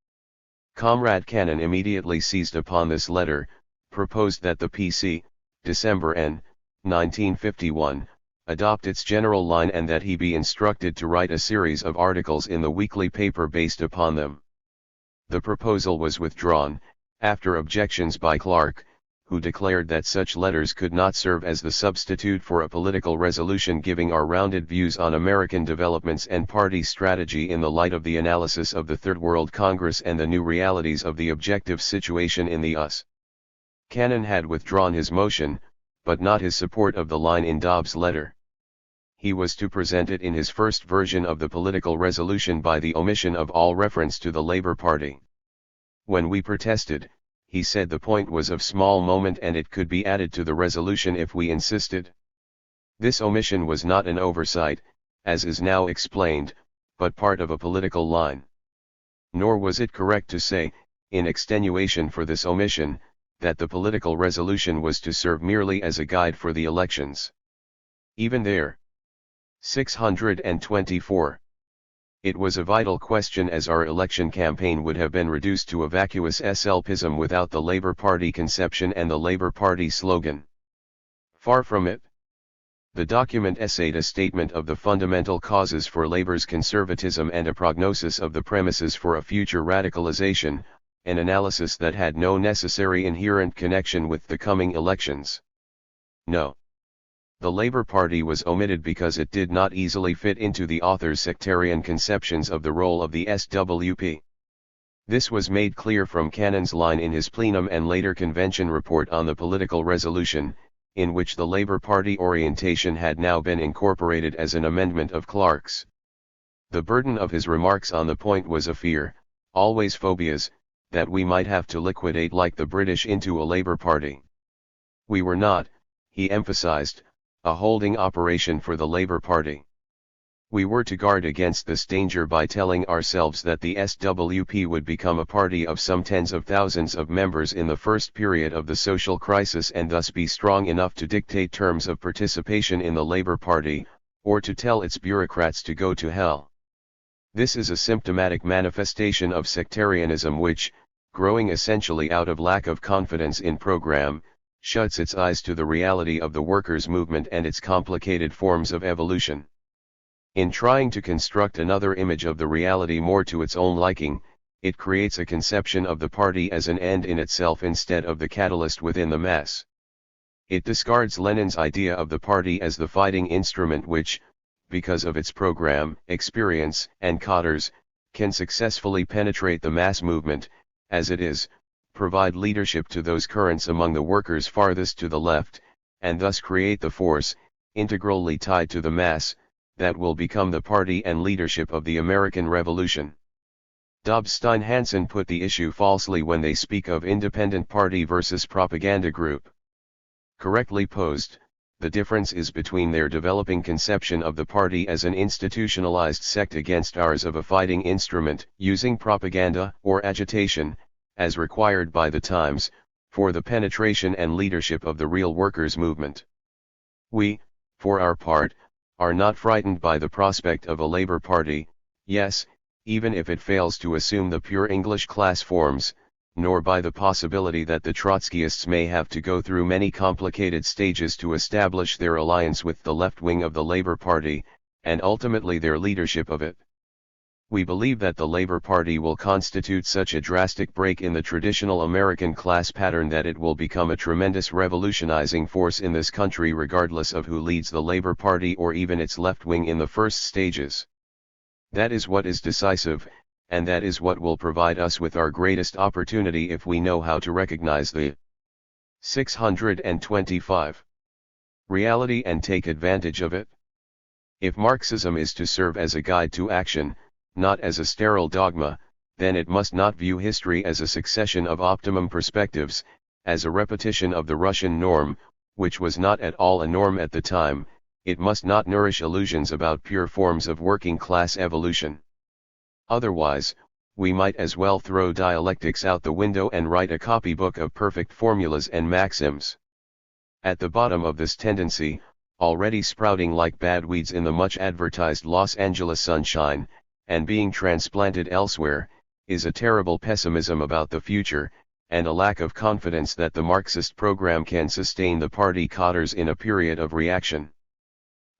Comrade Cannon immediately seized upon this letter, proposed that the PC, December N. 1951, adopt its general line and that he be instructed to write a series of articles in the weekly paper based upon them. The proposal was withdrawn, after objections by Clark, who declared that such letters could not serve as the substitute for a political resolution giving our rounded views on American developments and party strategy in the light of the analysis of the Third World Congress and the new realities of the objective situation in the US. Cannon had withdrawn his motion, but not his support of the line in Dobbs' letter. he was to present it in his first version of the political resolution by the omission of all reference to the Labour Party. When we protested, he said the point was of small moment and it could be added to the resolution if we insisted. This omission was not an oversight, as is now explained, but part of a political line. Nor was it correct to say, in extenuation for this omission, that the political resolution was to serve merely as a guide for the elections. Even there. 624. It was a vital question, as our election campaign would have been reduced to a vacuous escapism without the Labour Party conception and the Labour Party slogan. Far from it. The document essayed a statement of the fundamental causes for Labour's conservatism and a prognosis of the premises for a future radicalization, an analysis that had no necessary inherent connection with the coming elections. No. The Labour Party was omitted because it did not easily fit into the author's sectarian conceptions of the role of the SWP. This was made clear from Cannon's line in his plenum and later convention report on the political resolution, in which the Labour Party orientation had now been incorporated as an amendment of Clark's. The burden of his remarks on the point was a fear, always phobias, that we might have to liquidate like the British into a Labour Party. We were not, he emphasized, a holding operation for the Labour Party. We were to guard against this danger by telling ourselves that the SWP would become a party of some tens of thousands of members in the first period of the social crisis and thus be strong enough to dictate terms of participation in the Labour Party, or to tell its bureaucrats to go to hell. This is a symptomatic manifestation of sectarianism which, growing essentially out of lack of confidence in program, shuts its eyes to the reality of the workers' movement and its complicated forms of evolution. In trying to construct another image of the reality more to its own liking, it creates a conception of the party as an end in itself instead of the catalyst within the mass. It discards Lenin's idea of the party as the fighting instrument which, because of its program, experience, and cadres, can successfully penetrate the mass movement, as it is, provide leadership to those currents among the workers farthest to the left, and thus create the force, integrally tied to the mass, that will become the party and leadership of the American Revolution. Dobbs-Stein-Hansen put the issue falsely when they speak of independent party versus propaganda group. Correctly posed, the difference is between their developing conception of the party as an institutionalized sect against ours of a fighting instrument, using propaganda or agitation, as required by the times, for the penetration and leadership of the real workers' movement. We, for our part, are not frightened by the prospect of a Labour Party, yes, even if it fails to assume the pure English class forms, nor by the possibility that the Trotskyists may have to go through many complicated stages to establish their alliance with the left wing of the Labour Party, and ultimately their leadership of it. We believe that the Labour Party will constitute such a drastic break in the traditional American class pattern that it will become a tremendous revolutionizing force in this country regardless of who leads the Labour Party or even its left wing in the first stages. That is what is decisive, and that is what will provide us with our greatest opportunity if we know how to recognize the 625 reality and take advantage of it. If Marxism is to serve as a guide to action, not as a sterile dogma, then it must not view history as a succession of optimum perspectives, as a repetition of the Russian norm, which was not at all a norm at the time. It must not nourish illusions about pure forms of working class evolution. Otherwise, we might as well throw dialectics out the window and write a copybook of perfect formulas and maxims. At the bottom of this tendency, already sprouting like bad weeds in the much advertised Los Angeles sunshine, and being transplanted elsewhere, is a terrible pessimism about the future, and a lack of confidence that the Marxist program can sustain the party cadres in a period of reaction.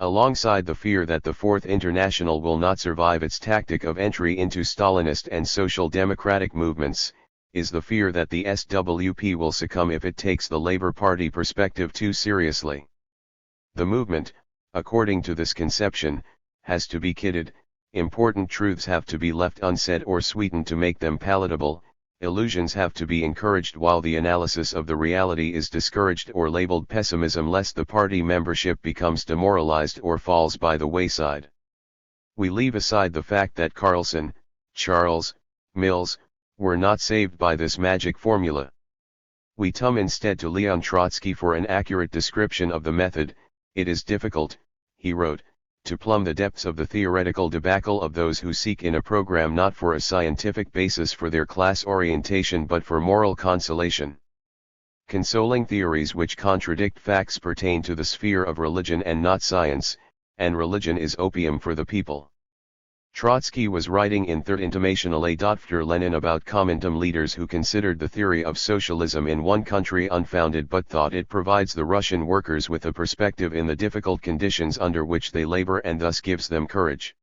Alongside the fear that the Fourth International will not survive its tactic of entry into Stalinist and social democratic movements, is the fear that the SWP will succumb if it takes the Labour Party perspective too seriously. The movement, according to this conception, has to be kidded. Important truths have to be left unsaid or sweetened to make them palatable, illusions have to be encouraged while the analysis of the reality is discouraged or labeled pessimism lest the party membership becomes demoralized or falls by the wayside. We leave aside the fact that Carlson, Charles, Mills, were not saved by this magic formula. We come instead to Leon Trotsky for an accurate description of the method. It is difficult, he wrote, to plumb the depths of the theoretical debacle of those who seek in a program not for a scientific basis for their class orientation but for moral consolation. Consoling theories which contradict facts pertain to the sphere of religion and not science, and religion is opium for the people. Trotsky was writing in Third Internationale für Lenin about Comintern leaders who considered the theory of socialism in one country unfounded but thought it provides the Russian workers with a perspective in the difficult conditions under which they labor and thus gives them courage.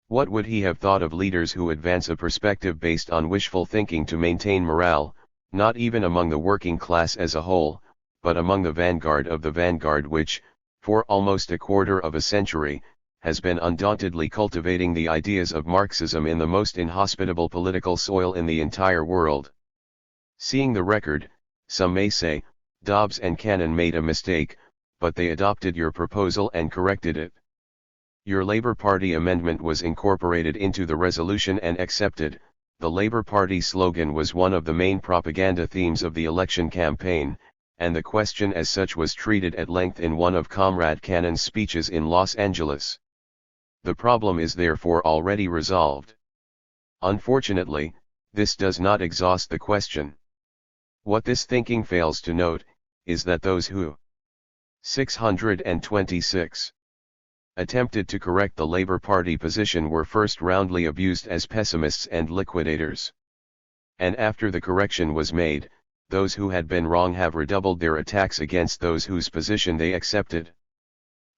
What would he have thought of leaders who advance a perspective based on wishful thinking to maintain morale, not even among the working class as a whole, but among the vanguard of the vanguard which, for almost a quarter of a century, has been undauntedly cultivating the ideas of Marxism in the most inhospitable political soil in the entire world? Seeing the record, some may say, Dobbs and Cannon made a mistake, but they adopted your proposal and corrected it. Your Labour Party amendment was incorporated into the resolution and accepted. The Labour Party slogan was one of the main propaganda themes of the election campaign, and the question as such was treated at length in one of Comrade Cannon's speeches in Los Angeles. The problem is therefore already resolved. Unfortunately, this does not exhaust the question. What this thinking fails to note, is that those who 626 attempted to correct the Labour Party position were first roundly abused as pessimists and liquidators. And after the correction was made, those who had been wrong have redoubled their attacks against those whose position they accepted.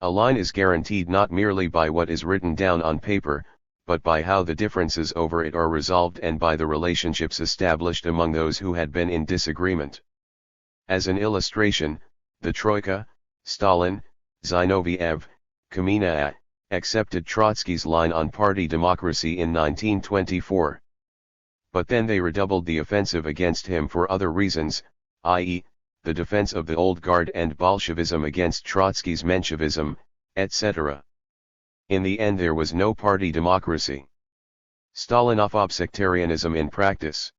A line is guaranteed not merely by what is written down on paper, but by how the differences over it are resolved and by the relationships established among those who had been in disagreement. As an illustration, the Troika, Stalin, Zinoviev, Kamina, accepted Trotsky's line on party democracy in 1924. But then they redoubled the offensive against him for other reasons, i.e., the defense of the old guard and Bolshevism against Trotsky's Menshevism, etc. In the end there was no party democracy. Stalinophob sectarianism in practice.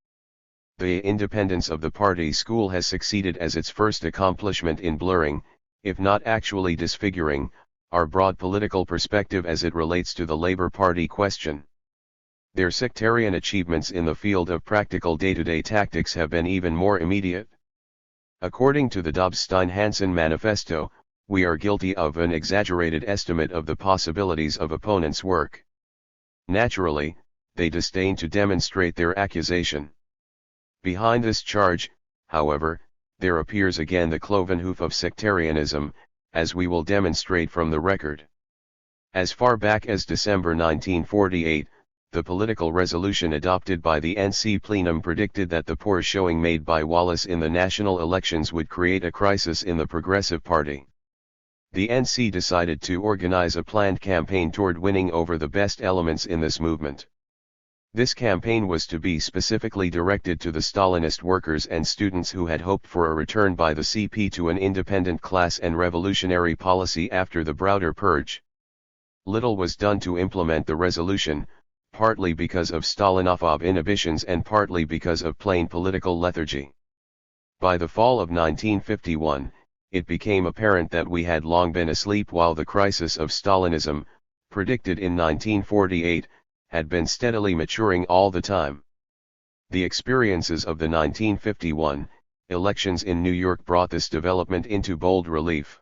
The independence of the party school has succeeded as its first accomplishment in blurring, if not actually disfiguring, our broad political perspective as it relates to the Labour Party question. Their sectarian achievements in the field of practical day-to-day tactics have been even more immediate. According to the Dobbs-Stein-Hansen Manifesto, we are guilty of an exaggerated estimate of the possibilities of opponents' work. Naturally, they disdain to demonstrate their accusation. Behind this charge, however, there appears again the cloven hoof of sectarianism, as we will demonstrate from the record. As far back as December 1948, the political resolution adopted by the NC plenum predicted that the poor showing made by Wallace in the national elections would create a crisis in the Progressive Party. The NC decided to organize a planned campaign toward winning over the best elements in this movement. This campaign was to be specifically directed to the Stalinist workers and students who had hoped for a return by the CP to an independent class and revolutionary policy after the Browder Purge. Little was done to implement the resolution, partly because of Stalinophob inhibitions and partly because of plain political lethargy. By the fall of 1951, it became apparent that we had long been asleep while the crisis of Stalinism, predicted in 1948, had been steadily maturing all the time. The experiences of the 1951 elections in New York brought this development into bold relief.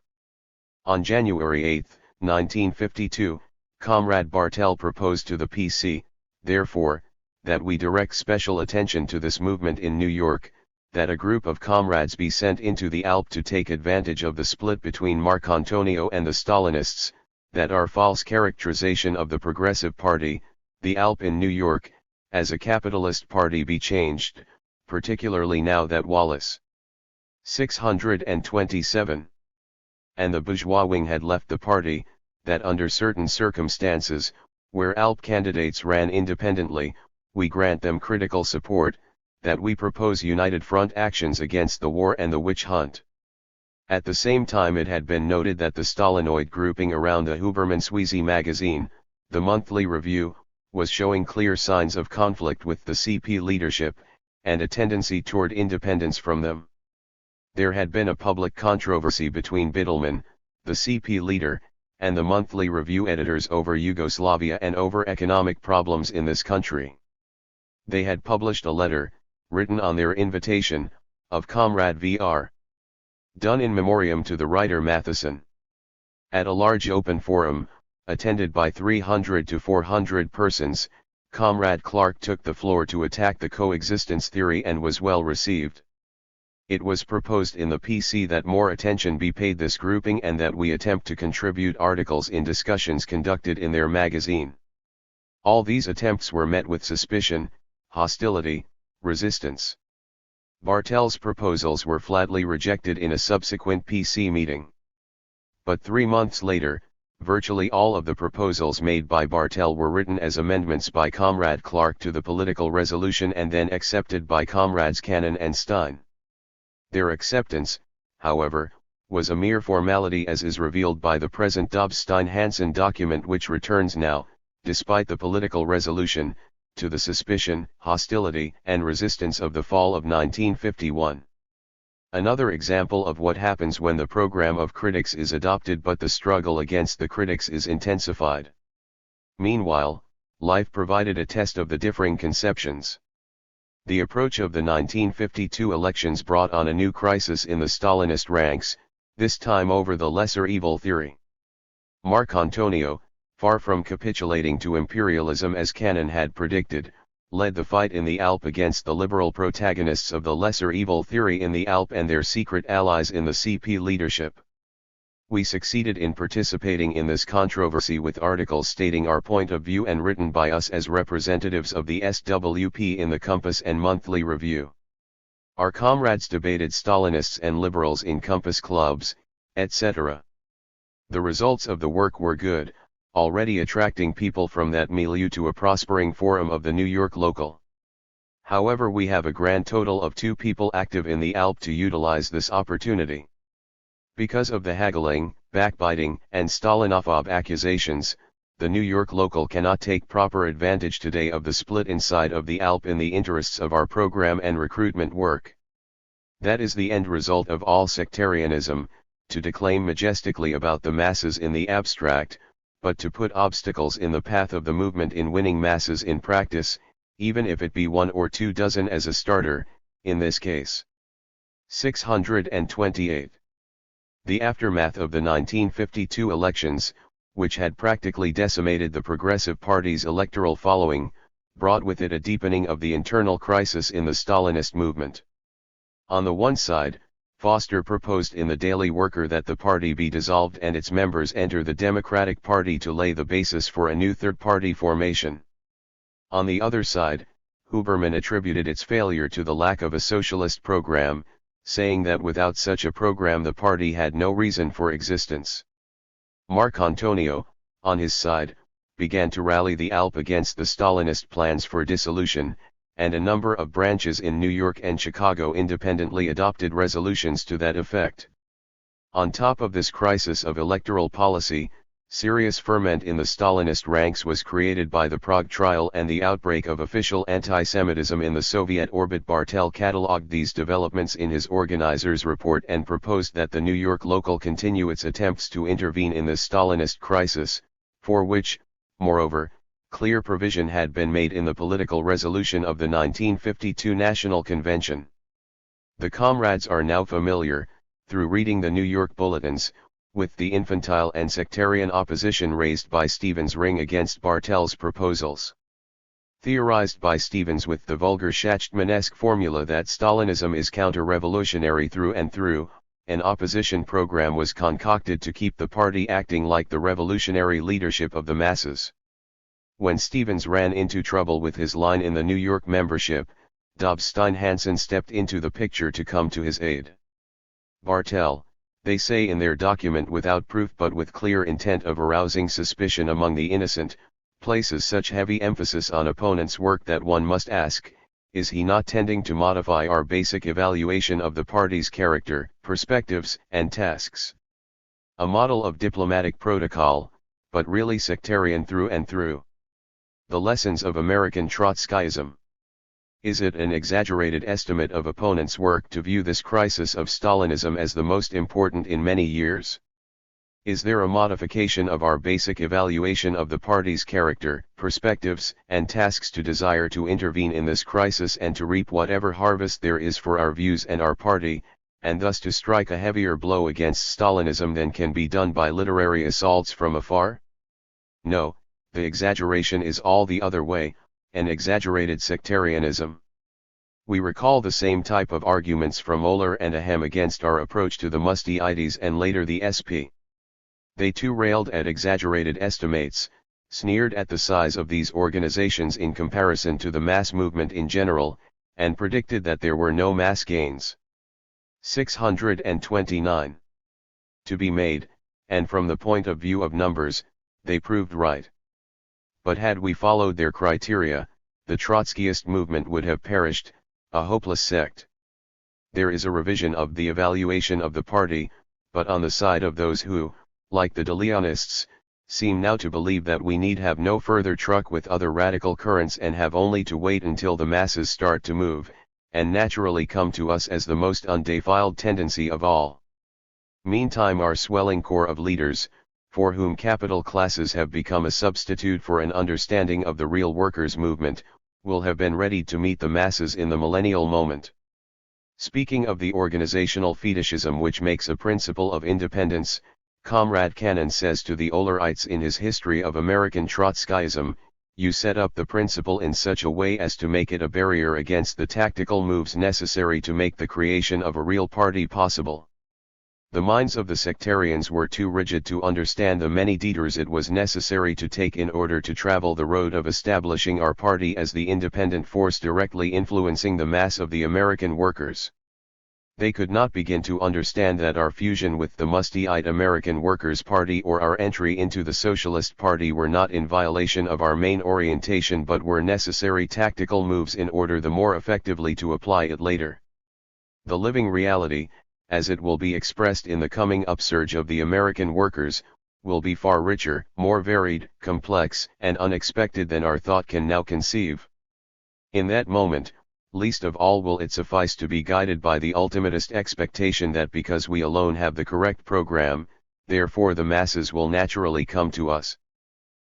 On January 8, 1952, Comrade Bartel proposed to the PC, therefore, that we direct special attention to this movement in New York, that a group of comrades be sent into the Alp to take advantage of the split between Marcantonio and the Stalinists, that our false characterization of the Progressive Party, the Alp in New York, as a capitalist party be changed, particularly now that Wallace 627 and the bourgeois wing had left the party, that under certain circumstances, where Alp candidates ran independently, we grant them critical support, that we propose united front actions against the war and the witch hunt. At the same time it had been noted that the Stalinoid grouping around the Huberman-Sweezy magazine, the monthly review, was showing clear signs of conflict with the CP leadership, and a tendency toward independence from them. There had been a public controversy between Biddleman, the CP leader, and the monthly review editors over Yugoslavia and over economic problems in this country. They had published a letter, written on their invitation, of Comrade V.R. done in memoriam to the writer Matheson. At a large open forum, attended by 300 to 400 persons, Comrade Clark took the floor to attack the coexistence theory and was well received. It was proposed in the PC that more attention be paid this grouping and that we attempt to contribute articles in discussions conducted in their magazine. All these attempts were met with suspicion, hostility, resistance. Bartel's proposals were flatly rejected in a subsequent PC meeting. But 3 months later, virtually all of the proposals made by Bartel were written as amendments by Comrade Clark to the political resolution and then accepted by Comrades Cannon and Stein. Their acceptance, however, was a mere formality as is revealed by the present Dobbs-Stein-Hansen document which returns now, despite the political resolution, to the suspicion, hostility, and resistance of the fall of 1951. Another example of what happens when the program of critics is adopted but the struggle against the critics is intensified. Meanwhile, life provided a test of the differing conceptions. The approach of the 1952 elections brought on a new crisis in the Stalinist ranks, this time over the lesser evil theory. Marcantonio, far from capitulating to imperialism as Cannon had predicted, led the fight in the Alp against the liberal protagonists of the lesser evil theory in the Alp and their secret allies in the CP leadership. We succeeded in participating in this controversy with articles stating our point of view and written by us as representatives of the SWP in the Compass and Monthly Review. Our comrades debated Stalinists and liberals in Compass clubs, etc. The results of the work were good, already attracting people from that milieu to a prospering forum of the New York local. However, we have a grand total of 2 people active in the Alp to utilize this opportunity. Because of the haggling, backbiting, and Stalinophobe accusations, the New York local cannot take proper advantage today of the split inside of the Alp in the interests of our program and recruitment work. That is the end result of all sectarianism, to declaim majestically about the masses in the abstract, but to put obstacles in the path of the movement in winning masses in practice, even if it be 1 or 2 dozen as a starter, in this case. 628. The aftermath of the 1952 elections, which had practically decimated the Progressive Party's electoral following, brought with it a deepening of the internal crisis in the Stalinist movement. On the one side, Foster proposed in the Daily Worker that the party be dissolved and its members enter the Democratic Party to lay the basis for a new third party formation. On the other side, Huberman attributed its failure to the lack of a socialist program, saying that without such a program the party had no reason for existence. Marcantonio, on his side, began to rally the Alp against the Stalinist plans for dissolution, and a number of branches in New York and Chicago independently adopted resolutions to that effect. On top of this crisis of electoral policy, serious ferment in the Stalinist ranks was created by the Prague trial and the outbreak of official anti-Semitism in the Soviet orbit. Bartel catalogued these developments in his organizer's report and proposed that the New York local continue its attempts to intervene in this Stalinist crisis, for which, moreover, clear provision had been made in the political resolution of the 1952 National Convention. The comrades are now familiar, through reading the New York bulletins, with the infantile and sectarian opposition raised by Stevens' ring against Bartel's proposals. Theorized by Stevens with the vulgar Schachtmanesque formula that Stalinism is counter-revolutionary through and through, an opposition program was concocted to keep the party acting like the revolutionary leadership of the masses. When Stevens ran into trouble with his line in the New York membership, Dobbs-Stein-Hansen stepped into the picture to come to his aid. Bartel, they say in their document without proof but with clear intent of arousing suspicion among the innocent, places such heavy emphasis on opponents' work that one must ask, is he not tending to modify our basic evaluation of the party's character, perspectives, and tasks? A model of diplomatic protocol, but really sectarian through and through. The lessons of American Trotskyism. Is it an exaggerated estimate of opponents' work to view this crisis of Stalinism as the most important in many years? Is there a modification of our basic evaluation of the party's character, perspectives, and tasks to desire to intervene in this crisis and to reap whatever harvest there is for our views and our party, and thus to strike a heavier blow against Stalinism than can be done by literary assaults from afar? No, the exaggeration is all the other way, an exaggerated sectarianism. We recall the same type of arguments from Oehler and Ahem against our approach to the Musteades and later the SP. They too railed at exaggerated estimates, sneered at the size of these organizations in comparison to the mass movement in general, and predicted that there were no mass gains. 629. To be made, and from the point of view of numbers, they proved right. But had we followed their criteria, the Trotskyist movement would have perished, a hopeless sect. There is a revision of the evaluation of the party, but on the side of those who, like the De Leonists, seem now to believe that we need have no further truck with other radical currents and have only to wait until the masses start to move, and naturally come to us as the most undefiled tendency of all. Meantime our swelling core of leaders, for whom capital classes have become a substitute for an understanding of the real workers' movement, will have been ready to meet the masses in the millennial moment. Speaking of the organizational fetishism which makes a principle of independence, Comrade Cannon says to the Oehlerites in his History of American Trotskyism, you set up the principle in such a way as to make it a barrier against the tactical moves necessary to make the creation of a real party possible. The minds of the sectarians were too rigid to understand the many detours it was necessary to take in order to travel the road of establishing our party as the independent force directly influencing the mass of the American workers. They could not begin to understand that our fusion with the Musteade American Workers' Party or our entry into the Socialist Party were not in violation of our main orientation but were necessary tactical moves in order the more effectively to apply it later. The living reality, as it will be expressed in the coming upsurge of the American workers, will be far richer, more varied, complex, and unexpected than our thought can now conceive. In that moment, least of all will it suffice to be guided by the ultimatist expectation that because we alone have the correct program, therefore the masses will naturally come to us.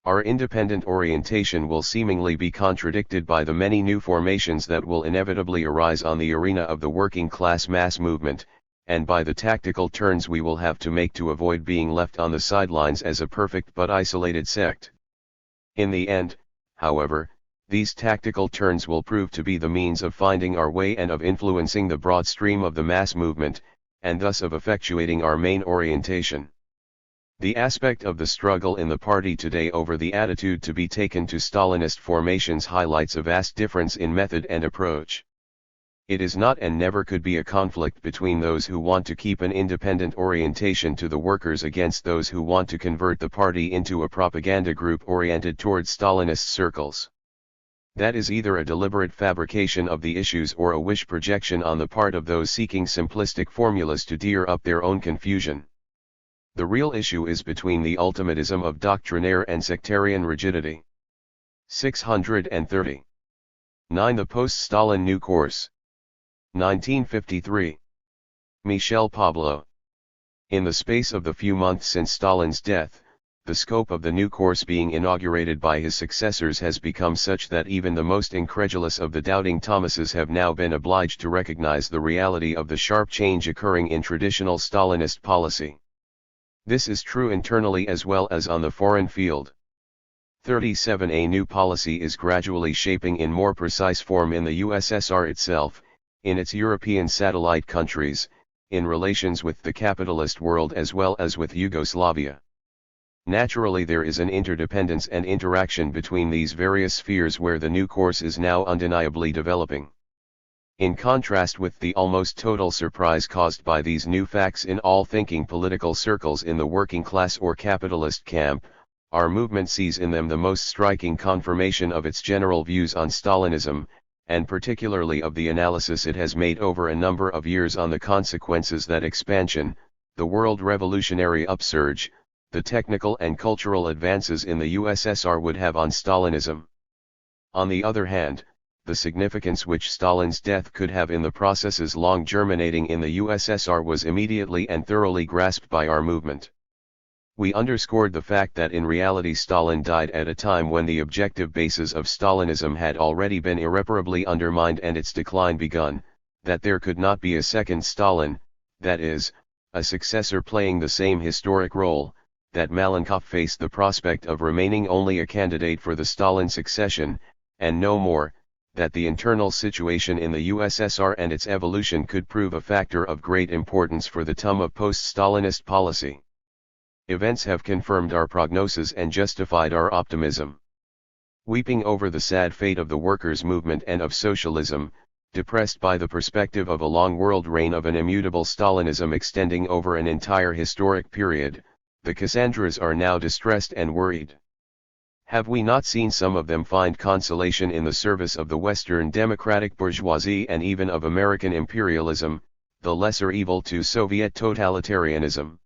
Our independent orientation will seemingly be contradicted by the many new formations that will inevitably arise on the arena of the working class mass movement, and by the tactical turns we will have to make to avoid being left on the sidelines as a perfect but isolated sect. In the end, however, these tactical turns will prove to be the means of finding our way and of influencing the broad stream of the mass movement, and thus of effectuating our main orientation. The aspect of the struggle in the party today over the attitude to be taken to Stalinist formations highlights a vast difference in method and approach. It is not and never could be a conflict between those who want to keep an independent orientation to the workers against those who want to convert the party into a propaganda group oriented towards Stalinist circles. That is either a deliberate fabrication of the issues or a wish projection on the part of those seeking simplistic formulas to dear up their own confusion. The real issue is between the ultimatism of doctrinaire and sectarian rigidity. 630. 9. The post-Stalin new course. 1953. Michel Pablo. In the space of the few months since Stalin's death, the scope of the new course being inaugurated by his successors has become such that even the most incredulous of the doubting Thomases have now been obliged to recognize the reality of the sharp change occurring in traditional Stalinist policy. This is true internally as well as on the foreign field. 37. A new policy is gradually shaping in more precise form in the USSR itself, in its European satellite countries, in relations with the capitalist world as well as with Yugoslavia. Naturally there is an interdependence and interaction between these various spheres where the new course is now undeniably developing. In contrast with the almost total surprise caused by these new facts in all thinking political circles in the working class or capitalist camp, our movement sees in them the most striking confirmation of its general views on Stalinism, and particularly of the analysis it has made over a number of years on the consequences that expansion, the world revolutionary upsurge, the technical and cultural advances in the USSR would have on Stalinism. On the other hand, the significance which Stalin's death could have in the processes long germinating in the USSR was immediately and thoroughly grasped by our movement. We underscored the fact that in reality Stalin died at a time when the objective basis of Stalinism had already been irreparably undermined and its decline begun, that there could not be a second Stalin, that is, a successor playing the same historic role, that Malenkov faced the prospect of remaining only a candidate for the Stalin succession, and no more, that the internal situation in the USSR and its evolution could prove a factor of great importance for the TUM of post-Stalinist policy. Events have confirmed our prognosis and justified our optimism. Weeping over the sad fate of the workers' movement and of socialism, depressed by the perspective of a long world reign of an immutable Stalinism extending over an entire historic period, the Cassandras are now distressed and worried. Have we not seen some of them find consolation in the service of the Western democratic bourgeoisie and even of American imperialism, the lesser evil to Soviet totalitarianism?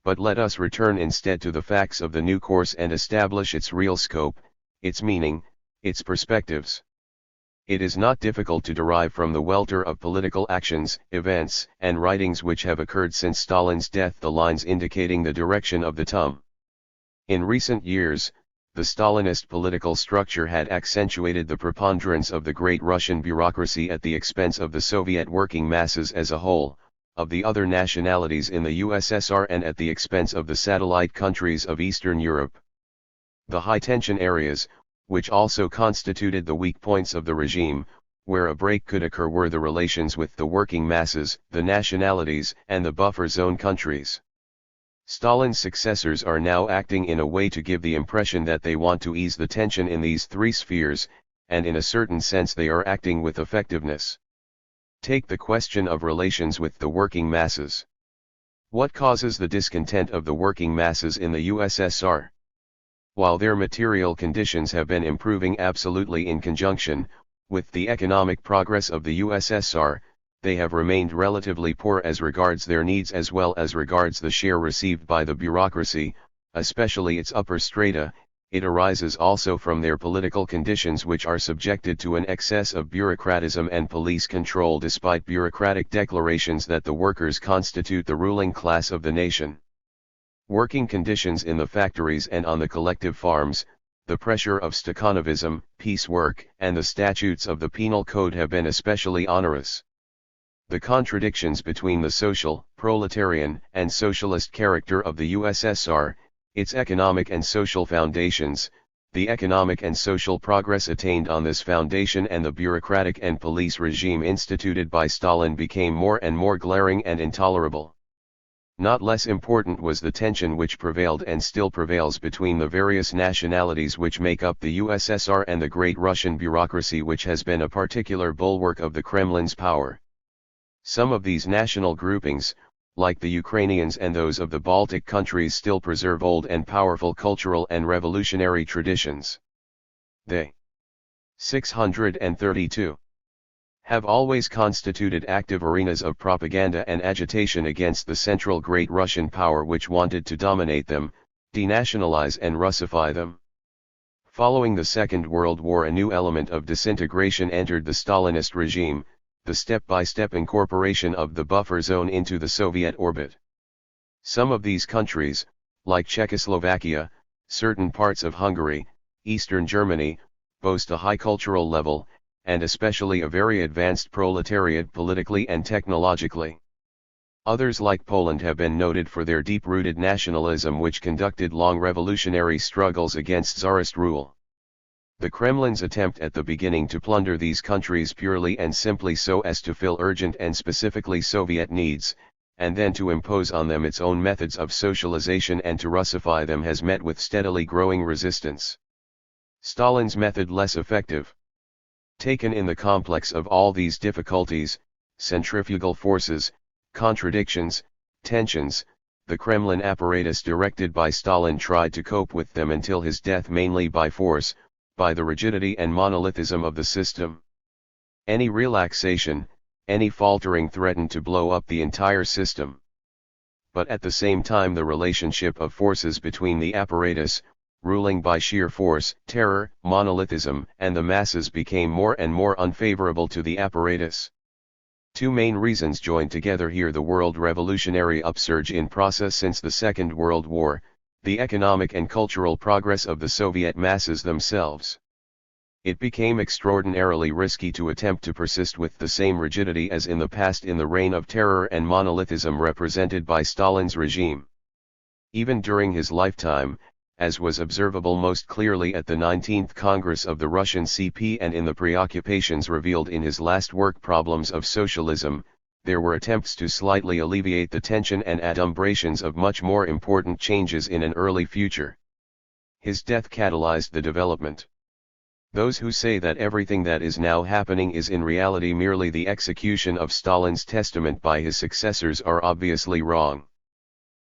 But let us return instead to the facts of the new course and establish its real scope, its meaning, its perspectives. It is not difficult to derive from the welter of political actions, events, and writings which have occurred since Stalin's death the lines indicating the direction of the TUM. In recent years, the Stalinist political structure had accentuated the preponderance of the great Russian bureaucracy at the expense of the Soviet working masses as a whole, of the other nationalities in the USSR and at the expense of the satellite countries of Eastern Europe. The high-tension areas, which also constituted the weak points of the regime, where a break could occur were the relations with the working masses, the nationalities, and the buffer zone countries. Stalin's successors are now acting in a way to give the impression that they want to ease the tension in these three spheres, and in a certain sense they are acting with effectiveness. Take the question of relations with the working masses. What causes the discontent of the working masses in the USSR? While their material conditions have been improving absolutely in conjunction with the economic progress of the USSR, they have remained relatively poor as regards their needs as well as regards the share received by the bureaucracy, especially its upper strata. It arises also from their political conditions which are subjected to an excess of bureaucratism and police control despite bureaucratic declarations that the workers constitute the ruling class of the nation. Working conditions in the factories and on the collective farms, the pressure of Stakhanovism, piecework, and the statutes of the penal code have been especially onerous. The contradictions between the social, proletarian, and socialist character of the USSR, its economic and social foundations, the economic and social progress attained on this foundation and the bureaucratic and police regime instituted by Stalin became more and more glaring and intolerable. Not less important was the tension which prevailed and still prevails between the various nationalities which make up the USSR and the great Russian bureaucracy which has been a particular bulwark of the Kremlin's power. Some of these national groupings, like the Ukrainians and those of the Baltic countries, still preserve old and powerful cultural and revolutionary traditions. They 632 have always constituted active arenas of propaganda and agitation against the central great Russian power which wanted to dominate them, denationalize and Russify them. Following the Second World War, a new element of disintegration entered the Stalinist regime, the step-by-step incorporation of the buffer zone into the Soviet orbit. Some of these countries, like Czechoslovakia, certain parts of Hungary, Eastern Germany, boast a high cultural level, and especially a very advanced proletariat politically and technologically. Others like Poland have been noted for their deep-rooted nationalism which conducted long revolutionary struggles against Tsarist rule. The Kremlin's attempt at the beginning to plunder these countries purely and simply so as to fill urgent and specifically Soviet needs, and then to impose on them its own methods of socialization and to Russify them has met with steadily growing resistance. Stalin's method less effective. Taken in the complex of all these difficulties, centrifugal forces, contradictions, tensions, the Kremlin apparatus directed by Stalin tried to cope with them until his death mainly by force, by the rigidity and monolithism of the system. Any relaxation, any faltering threatened to blow up the entire system. But at the same time the relationship of forces between the apparatus, ruling by sheer force, terror, monolithism, and the masses became more and more unfavorable to the apparatus. Two main reasons joined together here: the world revolutionary upsurge in process since the Second World War, the economic and cultural progress of the Soviet masses themselves. It became extraordinarily risky to attempt to persist with the same rigidity as in the past in the reign of terror and monolithism represented by Stalin's regime. Even during his lifetime, as was observable most clearly at the 19th Congress of the Russian CP and in the preoccupations revealed in his last work Problems of Socialism, there were attempts to slightly alleviate the tension and adumbrations of much more important changes in an early future. His death catalyzed the development. Those who say that everything that is now happening is in reality merely the execution of Stalin's testament by his successors are obviously wrong.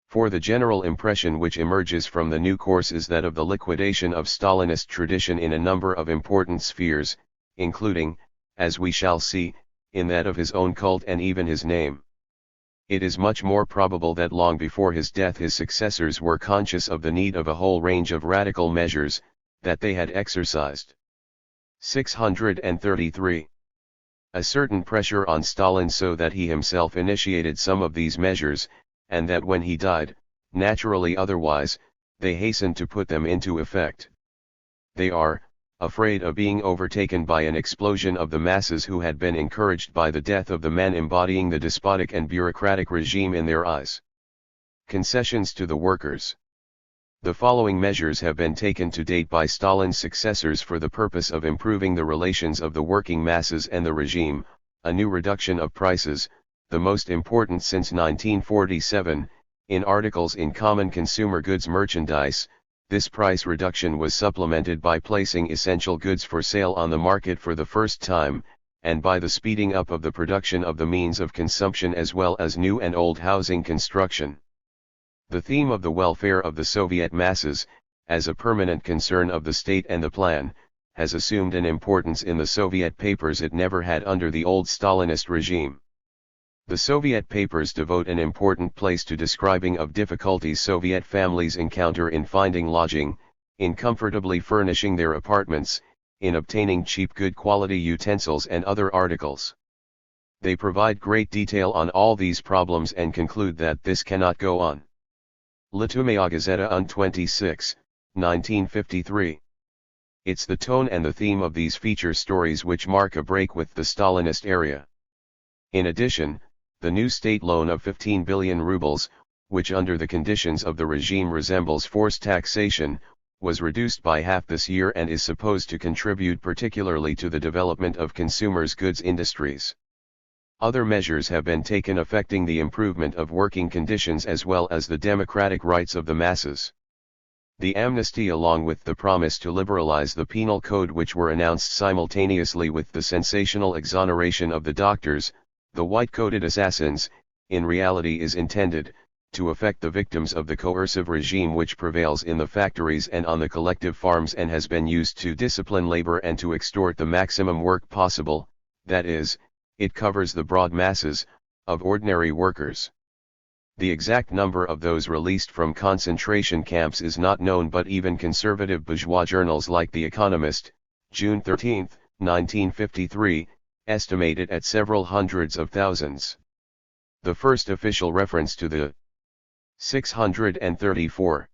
For the general impression which emerges from the new course is that of the liquidation of Stalinist tradition in a number of important spheres, including, as we shall see, in that of his own cult and even his name. It is much more probable that long before his death his successors were conscious of the need of a whole range of radical measures, that they had exercised. 633. A certain pressure on Stalin so that he himself initiated some of these measures, and that when he died, naturally otherwise, they hastened to put them into effect. They are, afraid of being overtaken by an explosion of the masses who had been encouraged by the death of the man embodying the despotic and bureaucratic regime in their eyes. Concessions to the workers. The following measures have been taken to date by Stalin's successors for the purpose of improving the relations of the working masses and the regime: a new reduction of prices, the most important since 1947, in articles in common consumer goods merchandise. This price reduction was supplemented by placing essential goods for sale on the market for the first time, and by the speeding up of the production of the means of consumption as well as new and old housing construction. The theme of the welfare of the Soviet masses, as a permanent concern of the state and the plan, has assumed an importance in the Soviet papers it never had under the old Stalinist regime. The Soviet papers devote an important place to describing of difficulties Soviet families encounter in finding lodging, in comfortably furnishing their apartments, in obtaining cheap good quality utensils and other articles. They provide great detail on all these problems and conclude that this cannot go on. Litumaya Gazeta un 26, 1953. It's the tone and the theme of these feature stories which mark a break with the Stalinist era. In addition, the new state loan of 15 billion rubles, which under the conditions of the regime resembles forced taxation, was reduced by half this year and is supposed to contribute particularly to the development of consumers' goods industries. Other measures have been taken affecting the improvement of working conditions as well as the democratic rights of the masses. The amnesty along with the promise to liberalize the penal code which were announced simultaneously with the sensational exoneration of the doctors, the white-coated assassins, in reality is intended, to affect the victims of the coercive regime which prevails in the factories and on the collective farms and has been used to discipline labor and to extort the maximum work possible, that is, it covers the broad masses, of ordinary workers. The exact number of those released from concentration camps is not known, but even conservative bourgeois journals like The Economist, June 13, 1953, estimate it at several hundreds of thousands. The first official reference to the 634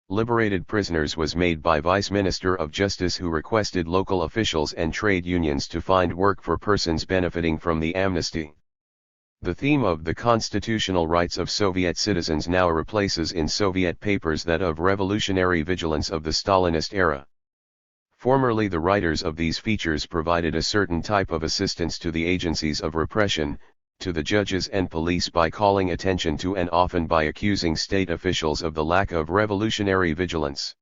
liberated prisoners was made by Vice Minister of Justice, who requested local officials and trade unions to find work for persons benefiting from the amnesty. The theme of the constitutional rights of Soviet citizens now replaces in Soviet papers that of revolutionary vigilance of the Stalinist era. Formerly the writers of these features provided a certain type of assistance to the agencies of repression, to the judges and police by calling attention to and often by accusing state officials of the lack of revolutionary vigilance.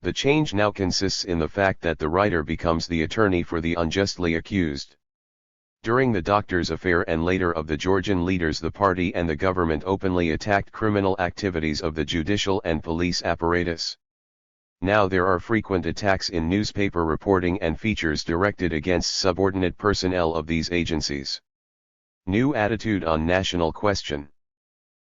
The change now consists in the fact that the writer becomes the attorney for the unjustly accused. During the doctors' affair and later of the Georgian leaders, the party and the government openly attacked criminal activities of the judicial and police apparatus. Now there are frequent attacks in newspaper reporting and features directed against subordinate personnel of these agencies. New attitude on national question.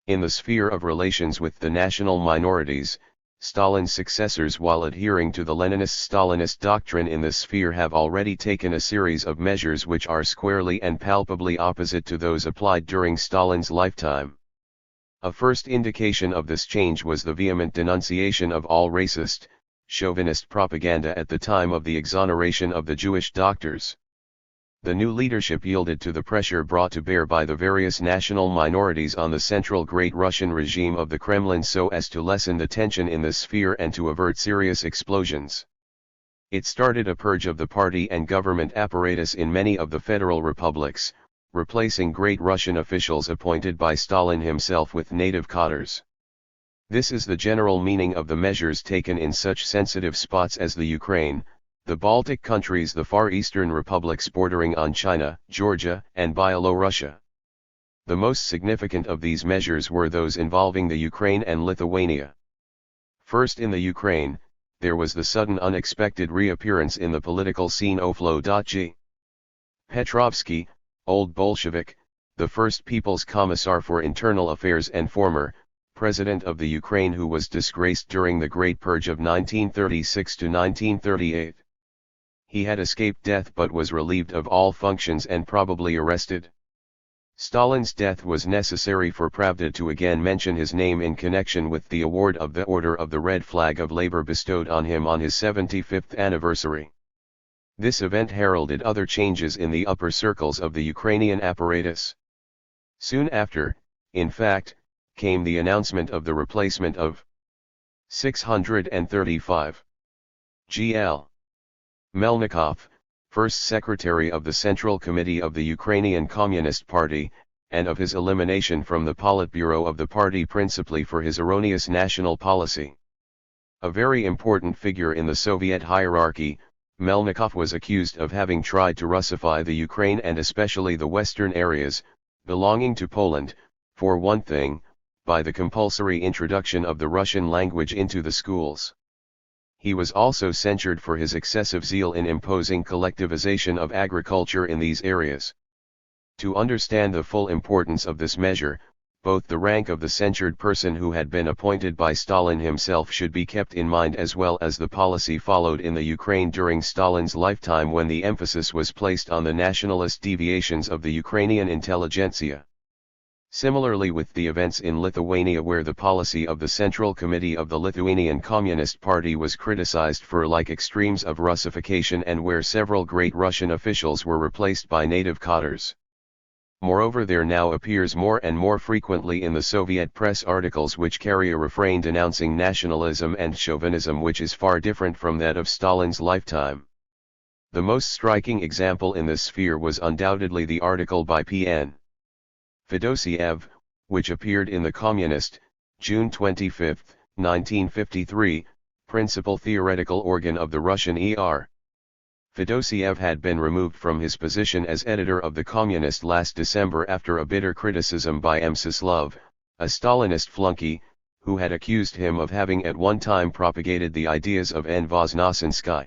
In the sphere of relations with the national minorities, Stalin's successors, while adhering to the Leninist-Stalinist doctrine in this sphere, have already taken a series of measures which are squarely and palpably opposite to those applied during Stalin's lifetime. A first indication of this change was the vehement denunciation of all racist, chauvinist propaganda at the time of the exoneration of the Jewish doctors. The new leadership yielded to the pressure brought to bear by the various national minorities on the central Great Russian regime of the Kremlin so as to lessen the tension in this sphere and to avert serious explosions. It started a purge of the party and government apparatus in many of the federal republics, replacing Great Russian officials appointed by Stalin himself with native cadres. This is the general meaning of the measures taken in such sensitive spots as the Ukraine, the Baltic countries, the Far Eastern republics bordering on China, Georgia, and Byelorussia. The most significant of these measures were those involving the Ukraine and Lithuania. First, in the Ukraine, there was the sudden unexpected reappearance in the political scene of G. Petrovsky, Old Bolshevik, the first People's Commissar for Internal Affairs and former President of the Ukraine, who was disgraced during the Great Purge of 1936 to 1938. He had escaped death but was relieved of all functions and probably arrested. Stalin's death was necessary for Pravda to again mention his name in connection with the award of the Order of the Red Flag of Labor bestowed on him on his 75th anniversary. This event heralded other changes in the upper circles of the Ukrainian apparatus. Soon after, in fact, came the announcement of the replacement of 635 Gl. Melnikov, first secretary of the Central Committee of the Ukrainian Communist Party, and of his elimination from the Politburo of the party principally for his erroneous national policy. A very important figure in the Soviet hierarchy, Melnikov was accused of having tried to Russify the Ukraine and especially the western areas, belonging to Poland, for one thing, by the compulsory introduction of the Russian language into the schools. He was also censured for his excessive zeal in imposing collectivization of agriculture in these areas. To understand the full importance of this measure, both the rank of the censured person who had been appointed by Stalin himself should be kept in mind, as well as the policy followed in the Ukraine during Stalin's lifetime, when the emphasis was placed on the nationalist deviations of the Ukrainian intelligentsia. Similarly with the events in Lithuania, where the policy of the Central Committee of the Lithuanian Communist Party was criticized for like extremes of Russification, and where several great Russian officials were replaced by native cadres. Moreover, there now appears more and more frequently in the Soviet press articles which carry a refrain denouncing nationalism and chauvinism which is far different from that of Stalin's lifetime. The most striking example in this sphere was undoubtedly the article by P.N. Fedosiev, which appeared in the Communist, June 25, 1953, principal theoretical organ of the Russian ER. Fedosiev had been removed from his position as editor of the Communist last December after a bitter criticism by Mstislav, a Stalinist flunky, who had accused him of having at one time propagated the ideas of N. Voznesensky.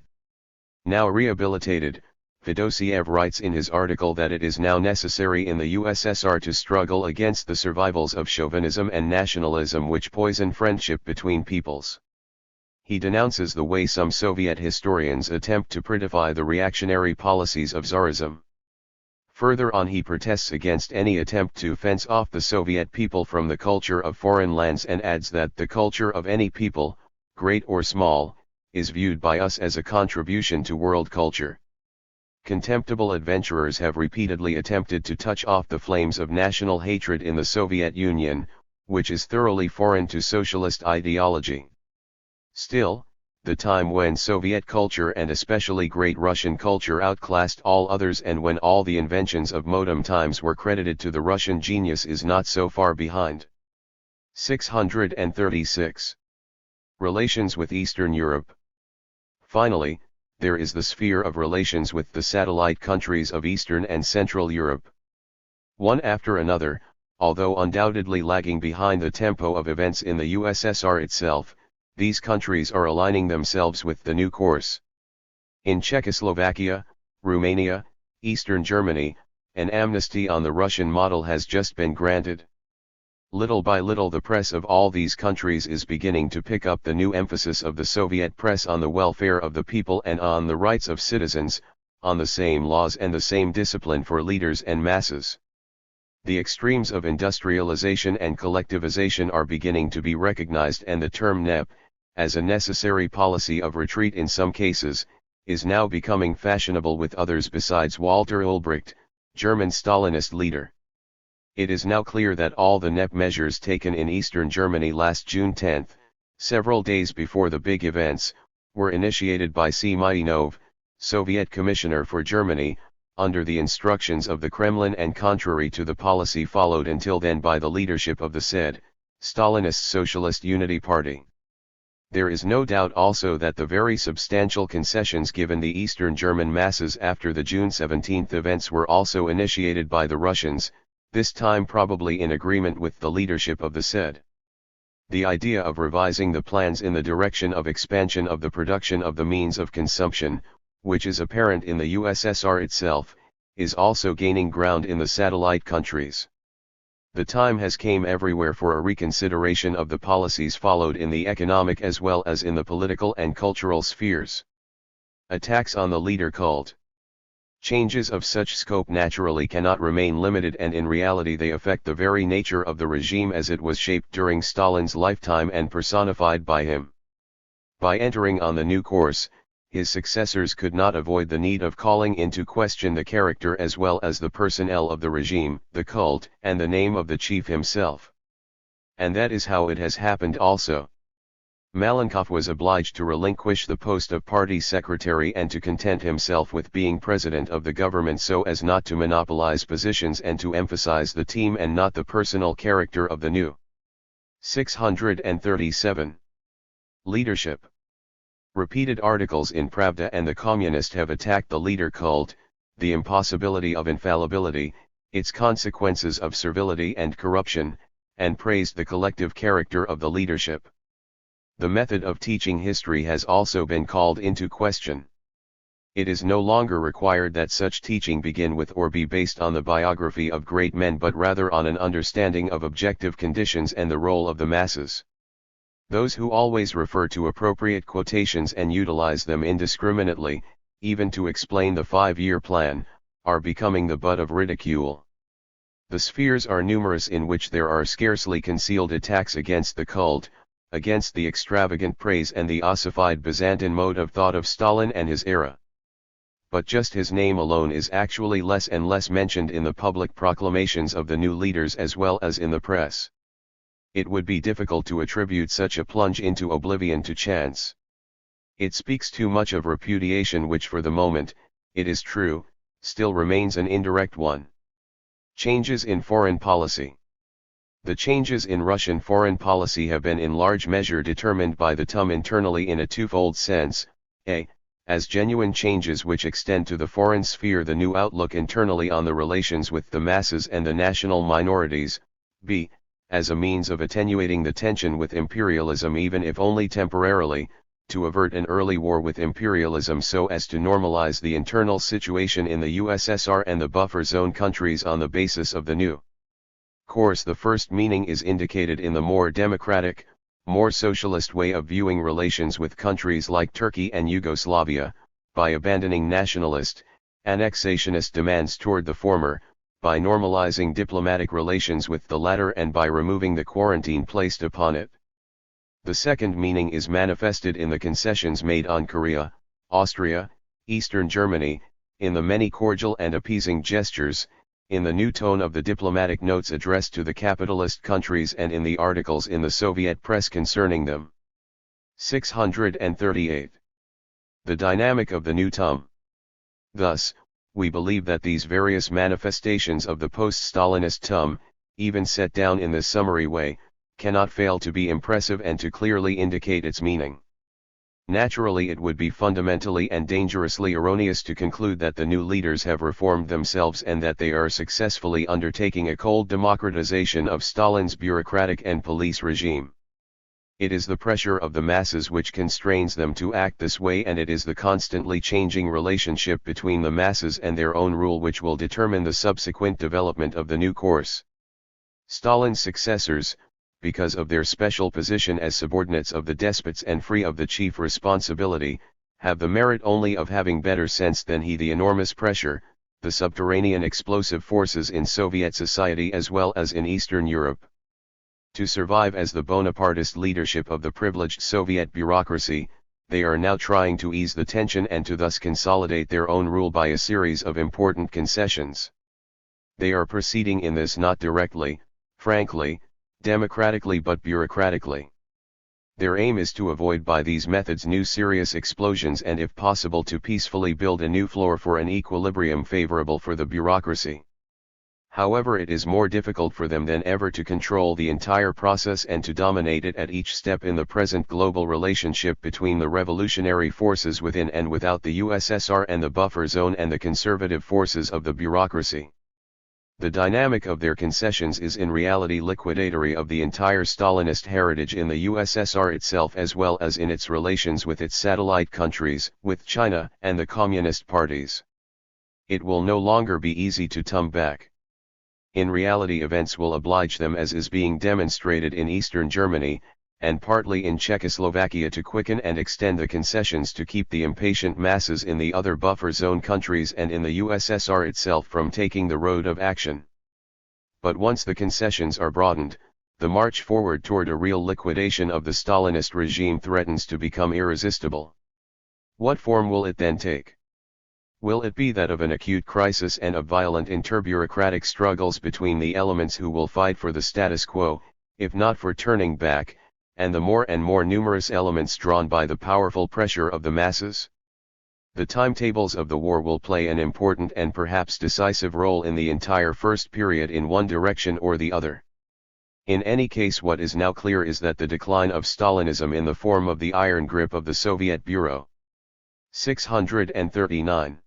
Now rehabilitated, Fedosiev writes in his article that it is now necessary in the USSR to struggle against the survivals of chauvinism and nationalism which poison friendship between peoples. He denounces the way some Soviet historians attempt to prettify the reactionary policies of Tsarism. Further on, he protests against any attempt to fence off the Soviet people from the culture of foreign lands, and adds that the culture of any people, great or small, is viewed by us as a contribution to world culture. Contemptible adventurers have repeatedly attempted to touch off the flames of national hatred in the Soviet Union, which is thoroughly foreign to socialist ideology. Still, the time when Soviet culture and especially Great Russian culture outclassed all others, and when all the inventions of modern times were credited to the Russian genius, is not so far behind. 636. Relations with Eastern Europe. Finally, there is the sphere of relations with the satellite countries of Eastern and Central Europe. One after another, although undoubtedly lagging behind the tempo of events in the USSR itself, these countries are aligning themselves with the new course. In Czechoslovakia, Romania, Eastern Germany, an amnesty on the Russian model has just been granted. Little by little the press of all these countries is beginning to pick up the new emphasis of the Soviet press on the welfare of the people and on the rights of citizens, on the same laws and the same discipline for leaders and masses. The extremes of industrialization and collectivization are beginning to be recognized, and the term NEP, as a necessary policy of retreat in some cases, is now becoming fashionable with others besides Walter Ulbricht, German Stalinist leader. It is now clear that all the NEP measures taken in Eastern Germany last June 10, several days before the big events, were initiated by Semyonov, Soviet Commissioner for Germany, under the instructions of the Kremlin and contrary to the policy followed until then by the leadership of the said Stalinist Socialist Unity Party. There is no doubt also that the very substantial concessions given the Eastern German masses after the June 17 events were also initiated by the Russians, this time probably in agreement with the leadership of the said. The idea of revising the plans in the direction of expansion of the production of the means of consumption, which is apparent in the USSR itself, is also gaining ground in the satellite countries. The time has come everywhere for a reconsideration of the policies followed in the economic as well as in the political and cultural spheres. Attacks on the leader cult. Changes of such scope naturally cannot remain limited, and in reality they affect the very nature of the regime as it was shaped during Stalin's lifetime and personified by him. By entering on the new course, his successors could not avoid the need of calling into question the character as well as the personnel of the regime, the cult, and the name of the chief himself. And that is how it has happened also. Malenkov was obliged to relinquish the post of party secretary and to content himself with being president of the government so as not to monopolize positions and to emphasize the team and not the personal character of the new. 637. Leadership. Repeated articles in Pravda and the Communist have attacked the leader cult, the impossibility of infallibility, its consequences of servility and corruption, and praised the collective character of the leadership. The method of teaching history has also been called into question. It is no longer required that such teaching begin with or be based on the biography of great men but rather on an understanding of objective conditions and the role of the masses. Those who always refer to appropriate quotations and utilize them indiscriminately, even to explain the 5-year plan, are becoming the butt of ridicule. The spheres are numerous in which there are scarcely concealed attacks against the cult, against the extravagant praise and the ossified Byzantine mode of thought of Stalin and his era. But just his name alone is actually less and less mentioned in the public proclamations of the new leaders as well as in the press. It would be difficult to attribute such a plunge into oblivion to chance. It speaks too much of repudiation which for the moment, it is true, still remains an indirect one. Changes in foreign policy. The changes in Russian foreign policy have been in large measure determined by the TUM internally in a twofold sense, a. As genuine changes which extend to the foreign sphere, the new outlook internally on the relations with the masses and the national minorities, b. As a means of attenuating the tension with imperialism even if only temporarily, to avert an early war with imperialism so as to normalize the internal situation in the USSR and the buffer zone countries on the basis of the new course. The first meaning is indicated in the more democratic, more socialist way of viewing relations with countries like Turkey and Yugoslavia, by abandoning nationalist, annexationist demands toward the former, by normalizing diplomatic relations with the latter and by removing the quarantine placed upon it. The second meaning is manifested in the concessions made on Korea, Austria, Eastern Germany, in the many cordial and appeasing gestures, in the new tone of the diplomatic notes addressed to the capitalist countries and in the articles in the Soviet press concerning them. 638. The dynamic of the new TUM. Thus, we believe that these various manifestations of the post-Stalinist TUM, even set down in this summary way, cannot fail to be impressive and to clearly indicate its meaning. Naturally, it would be fundamentally and dangerously erroneous to conclude that the new leaders have reformed themselves and that they are successfully undertaking a cold democratization of Stalin's bureaucratic and police regime. It is the pressure of the masses which constrains them to act this way, and it is the constantly changing relationship between the masses and their own rule which will determine the subsequent development of the new course. Stalin's successors, because of their special position as subordinates of the despots and free of the chief responsibility, have the merit only of having better sense than he the enormous pressure, the subterranean explosive forces in Soviet society as well as in Eastern Europe. To survive as the Bonapartist leadership of the privileged Soviet bureaucracy, they are now trying to ease the tension and to thus consolidate their own rule by a series of important concessions. They are proceeding in this not directly, frankly, democratically but bureaucratically. Their aim is to avoid by these methods new serious explosions and if possible to peacefully build a new floor for an equilibrium favorable for the bureaucracy. However, it is more difficult for them than ever to control the entire process and to dominate it at each step in the present global relationship between the revolutionary forces within and without the USSR and the buffer zone and the conservative forces of the bureaucracy. The dynamic of their concessions is in reality liquidatory of the entire Stalinist heritage in the USSR itself as well as in its relations with its satellite countries, with China and the communist parties. It will no longer be easy to turn back. In reality, events will oblige them, as is being demonstrated in Eastern Germany, and partly in Czechoslovakia, to quicken and extend the concessions to keep the impatient masses in the other buffer zone countries and in the USSR itself from taking the road of action. But once the concessions are broadened, the march forward toward a real liquidation of the Stalinist regime threatens to become irresistible. What form will it then take? Will it be that of an acute crisis and of violent interbureaucratic struggles between the elements who will fight for the status quo, if not for turning back, and the more and more numerous elements drawn by the powerful pressure of the masses? The timetables of the war will play an important and perhaps decisive role in the entire first period in one direction or the other. In any case, what is now clear is that the decline of Stalinism in the form of the iron grip of the Soviet Bureau 639.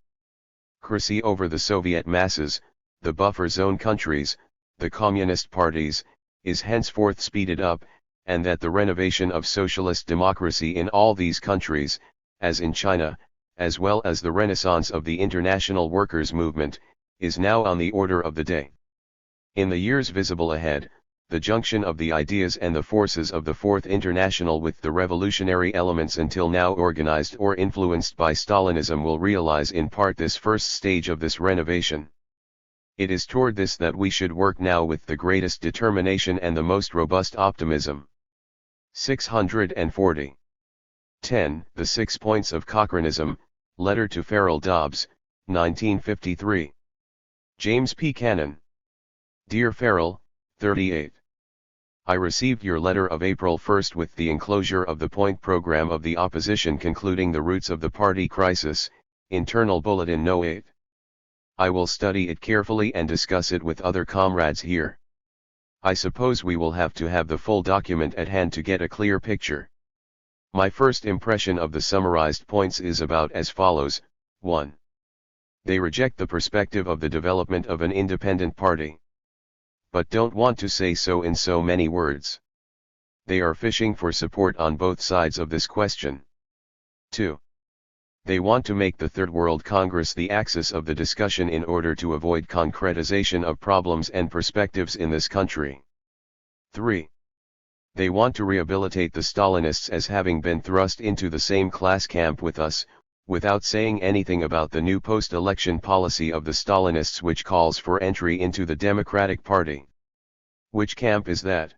Cracy over the Soviet masses, the buffer zone countries, the communist parties, is henceforth speeded up, and that the renovation of socialist democracy in all these countries, as in China, as well as the renaissance of the international workers' movement, is now on the order of the day. In the years visible ahead, the junction of the ideas and the forces of the Fourth International with the revolutionary elements until now organized or influenced by Stalinism will realize in part this first stage of this renovation. It is toward this that we should work now with the greatest determination and the most robust optimism. 640. 10. The 6 Points of Cochranism, Letter to Farrell Dobbs, 1953. James P. Cannon. Dear Farrell, 38. I received your letter of April 1 with the enclosure of the point program of the opposition concluding the roots of the party crisis, Internal Bulletin No. 8. I will study it carefully and discuss it with other comrades here. I suppose we will have to have the full document at hand to get a clear picture. My first impression of the summarized points is about as follows. 1. They reject the perspective of the development of an independent party, but don't want to say so in so many words. They are fishing for support on both sides of this question. 2. They want to make the Third World Congress the axis of the discussion in order to avoid concretization of problems and perspectives in this country. 3. They want to rehabilitate the Stalinists as having been thrust into the same class camp with us, without saying anything about the new post-election policy of the Stalinists which calls for entry into the Democratic Party. Which camp is that?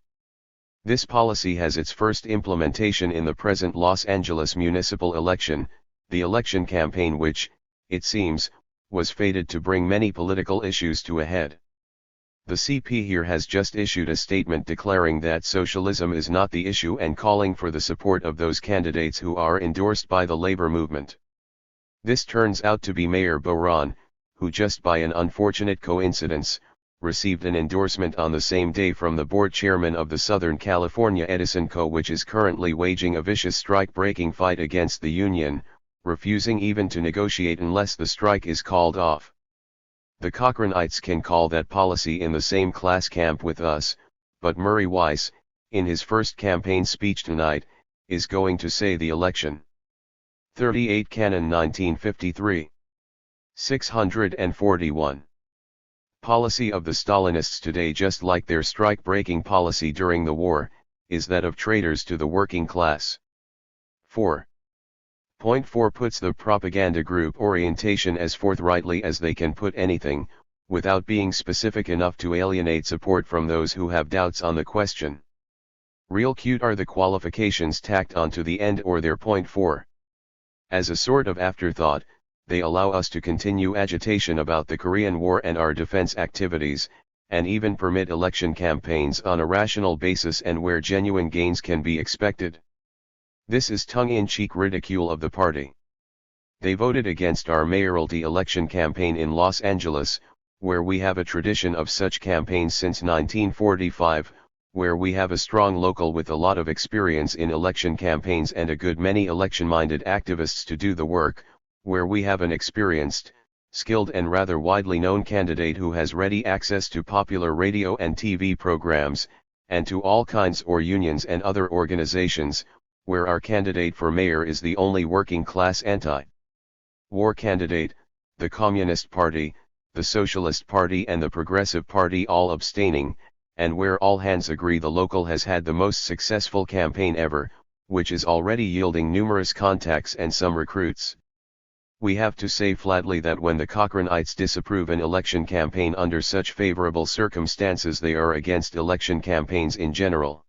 This policy has its first implementation in the present Los Angeles municipal election, the election campaign which, it seems, was fated to bring many political issues to a head. The CP here has just issued a statement declaring that socialism is not the issue and calling for the support of those candidates who are endorsed by the labor movement. This turns out to be Mayor Boran, who just by an unfortunate coincidence, received an endorsement on the same day from the board chairman of the Southern California Edison Co., which is currently waging a vicious strike-breaking fight against the union, refusing even to negotiate unless the strike is called off. The Cochranites can call that policy in the same class camp with us, but Murray Weiss, in his first campaign speech tonight, is going to say the election. 38 Canon 1953. 641. Policy of the Stalinists today, just like their strike-breaking policy during the war, is that of traitors to the working class. 4.4 puts the propaganda group orientation as forthrightly as they can put anything, without being specific enough to alienate support from those who have doubts on the question. Real cute are the qualifications tacked onto the end or their point 4. As a sort of afterthought, they allow us to continue agitation about the Korean War and our defense activities, and even permit election campaigns on a rational basis and where genuine gains can be expected. This is tongue-in-cheek ridicule of the party. They voted against our mayoralty election campaign in Los Angeles, where we have a tradition of such campaigns since 1945, where we have a strong local with a lot of experience in election campaigns and a good many election-minded activists to do the work, where we have an experienced, skilled and rather widely known candidate who has ready access to popular radio and TV programs, and to all kinds or unions and other organizations, where our candidate for mayor is the only working-class anti-war candidate, the Communist Party, the Socialist Party and the Progressive Party all abstaining, and where all hands agree the local has had the most successful campaign ever, which is already yielding numerous contacts and some recruits. We have to say flatly that when the Cochranites disapprove an election campaign under such favorable circumstances, they are against election campaigns in general.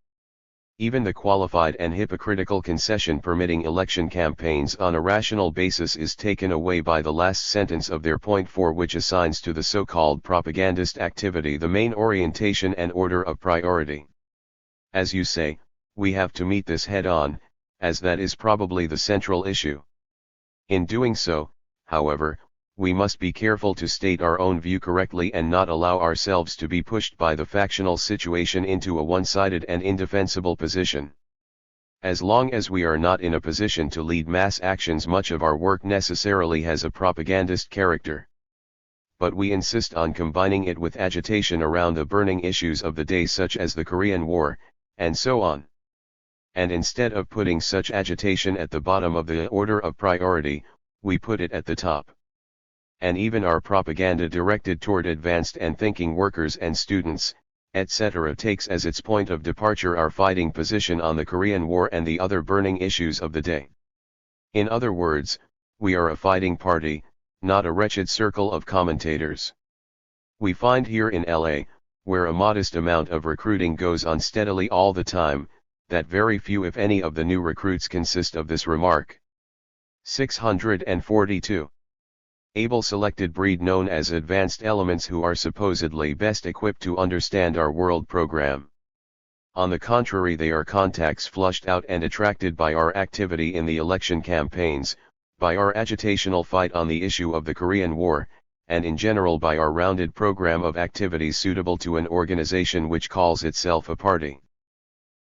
Even the qualified and hypocritical concession permitting election campaigns on a rational basis is taken away by the last sentence of their point 4, which assigns to the so-called propagandist activity the main orientation and order of priority. As you say, we have to meet this head-on, as that is probably the central issue. In doing so, however, we must be careful to state our own view correctly and not allow ourselves to be pushed by the factional situation into a one-sided and indefensible position. As long as we are not in a position to lead mass actions, much of our work necessarily has a propagandist character. But we insist on combining it with agitation around the burning issues of the day, such as the Korean War, and so on. And instead of putting such agitation at the bottom of the order of priority, we put it at the top. And even our propaganda directed toward advanced and thinking workers and students, etc., takes as its point of departure our fighting position on the Korean War and the other burning issues of the day. In other words, we are a fighting party, not a wretched circle of commentators. We find here in LA, where a modest amount of recruiting goes on steadily all the time, that very few if any of the new recruits consist of this remark. 642. Able selected breed known as advanced elements who are supposedly best equipped to understand our world program. On the contrary, they are contacts flushed out and attracted by our activity in the election campaigns, by our agitational fight on the issue of the Korean War, and in general by our rounded program of activities suitable to an organization which calls itself a party.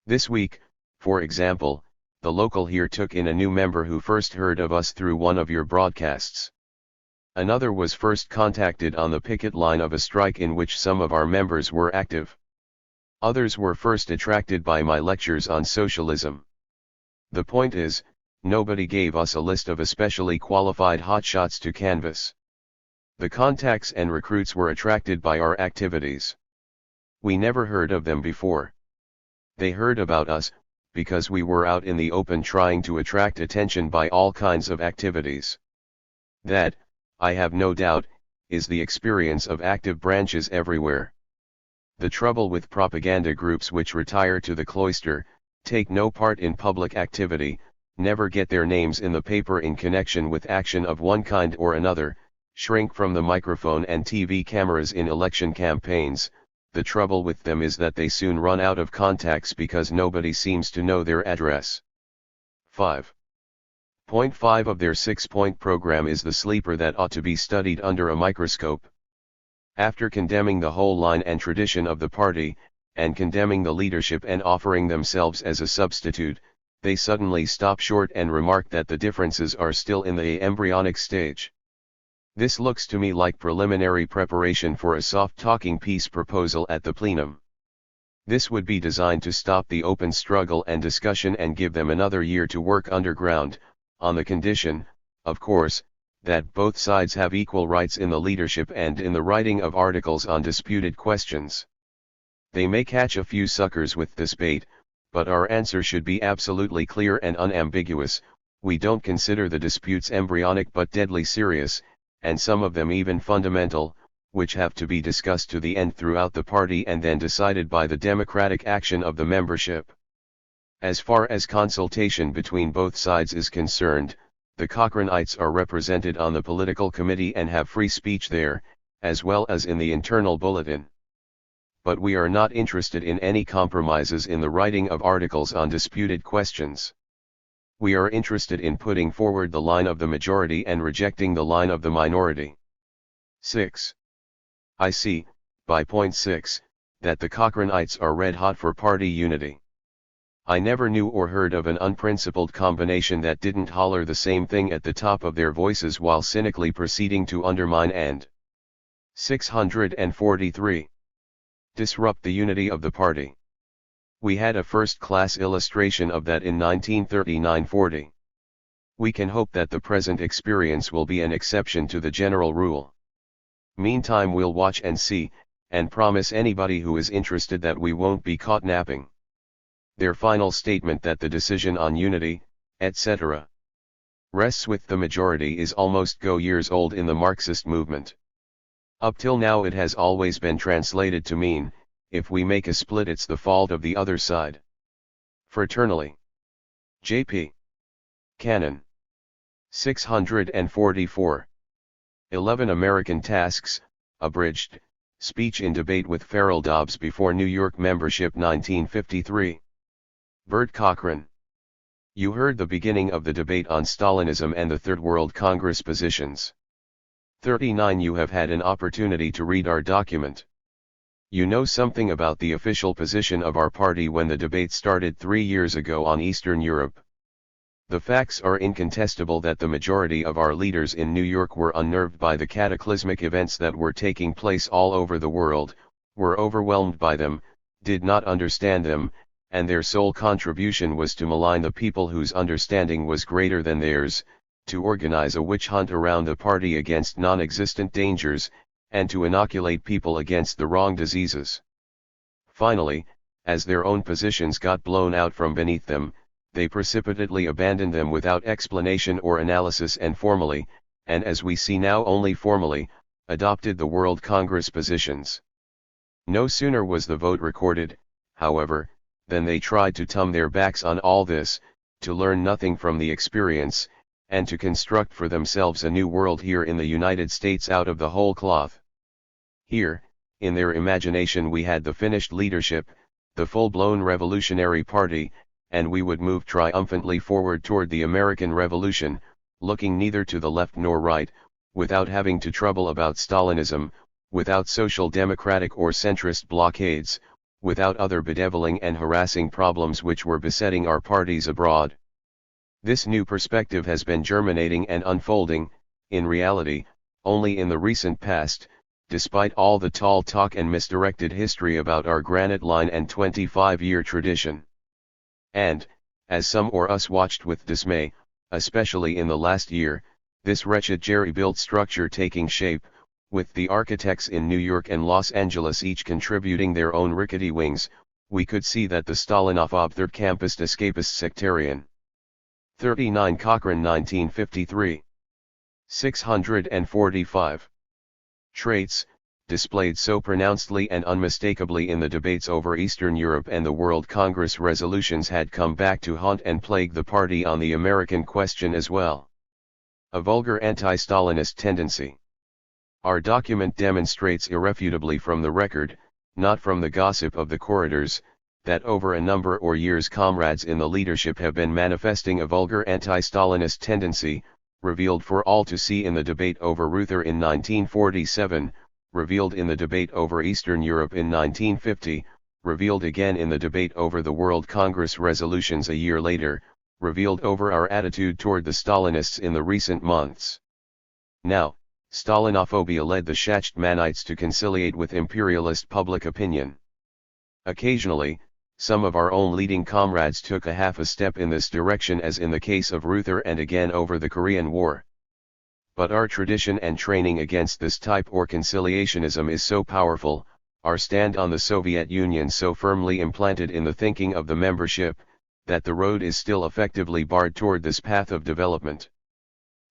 This week, for example, the local here took in a new member who first heard of us through one of your broadcasts. Another was first contacted on the picket line of a strike in which some of our members were active. Others were first attracted by my lectures on socialism. The point is, nobody gave us a list of especially qualified hotshots to canvass. The contacts and recruits were attracted by our activities. We never heard of them before. They heard about us, because we were out in the open trying to attract attention by all kinds of activities. That, I have no doubt, is the experience of active branches everywhere. The trouble with propaganda groups which retire to the cloister, take no part in public activity, never get their names in the paper in connection with action of one kind or another, shrink from the microphone and TV cameras in election campaigns. The trouble with them is that they soon run out of contacts because nobody seems to know their address. 5.5 of their 6-point program is the sleeper that ought to be studied under a microscope. After condemning the whole line and tradition of the party, and condemning the leadership and offering themselves as a substitute, they suddenly stop short and remark that the differences are still in the embryonic stage. This looks to me like preliminary preparation for a soft talking peace proposal at the plenum. This would be designed to stop the open struggle and discussion and give them another year to work underground, on the condition, of course, that both sides have equal rights in the leadership and in the writing of articles on disputed questions. They may catch a few suckers with this bait, but our answer should be absolutely clear and unambiguous. We don't consider the disputes embryonic but deadly serious, and some of them even fundamental, which have to be discussed to the end throughout the party and then decided by the democratic action of the membership. As far as consultation between both sides is concerned, the Cochranites are represented on the political committee and have free speech there, as well as in the internal bulletin. But we are not interested in any compromises in the writing of articles on disputed questions. We are interested in putting forward the line of the majority and rejecting the line of the minority. 6. I see, by point 6, that the Cochranites are red hot for party unity. I never knew or heard of an unprincipled combination that didn't holler the same thing at the top of their voices while cynically proceeding to undermine and 643. Disrupt the unity of the party. We had a first-class illustration of that in 1939-40. We can hope that the present experience will be an exception to the general rule. Meantime we'll watch and see, and promise anybody who is interested that we won't be caught napping. Their final statement that the decision on unity, etc., rests with the majority is almost years old in the Marxist movement. Up till now it has always been translated to mean, if we make a split it's the fault of the other side. Fraternally. J.P. Cannon. 644. 11 American Tasks, abridged, speech in debate with Farrell Dobbs before New York membership 1953. Bert Cochran. You heard the beginning of the debate on Stalinism and the Third World Congress positions. 39 You have had an opportunity to read our document. You know something about the official position of our party when the debate started 3 years ago on Eastern Europe. The facts are incontestable that the majority of our leaders in New York were unnerved by the cataclysmic events that were taking place all over the world, were overwhelmed by them, did not understand them, and their sole contribution was to malign the people whose understanding was greater than theirs, to organize a witch hunt around the party against non-existent dangers, and to inoculate people against the wrong diseases. Finally, as their own positions got blown out from beneath them, they precipitately abandoned them without explanation or analysis and formally, and as we see now only formally, adopted the World Congress positions. No sooner was the vote recorded, however, than they tried to turn their backs on all this, to learn nothing from the experience, and to construct for themselves a new world here in the United States out of the whole cloth. Here, in their imagination we had the finished leadership, the full-blown revolutionary party, and we would move triumphantly forward toward the American Revolution, looking neither to the left nor right, without having to trouble about Stalinism, without social democratic or centrist blockades, without other bedeviling and harassing problems which were besetting our parties abroad. This new perspective has been germinating and unfolding, in reality, only in the recent past, despite all the tall talk and misdirected history about our granite line and 25-year tradition. And, as some or us watched with dismay, especially in the last year, this wretched jerry-built structure taking shape, with the architects in New York and Los Angeles each contributing their own rickety wings, we could see that the Stalinophobe third campus escapist sectarian. 39 Cochrane 1953. 645. Traits, displayed so pronouncedly and unmistakably in the debates over Eastern Europe and the World Congress resolutions had come back to haunt and plague the party on the American question as well. A vulgar anti-Stalinist tendency. Our document demonstrates irrefutably from the record, not from the gossip of the corridors, that over a number of years comrades in the leadership have been manifesting a vulgar anti-Stalinist tendency, revealed for all to see in the debate over Reuther in 1947, revealed in the debate over Eastern Europe in 1950, revealed again in the debate over the World Congress resolutions a year later, revealed over our attitude toward the Stalinists in the recent months. Now, Stalinophobia led the Schachtmanites to conciliate with imperialist public opinion. Occasionally, some of our own leading comrades took a half a step in this direction, as in the case of Ruther and again over the Korean War. But our tradition and training against this type or conciliationism is so powerful, our stand on the Soviet Union so firmly implanted in the thinking of the membership, that the road is still effectively barred toward this path of development.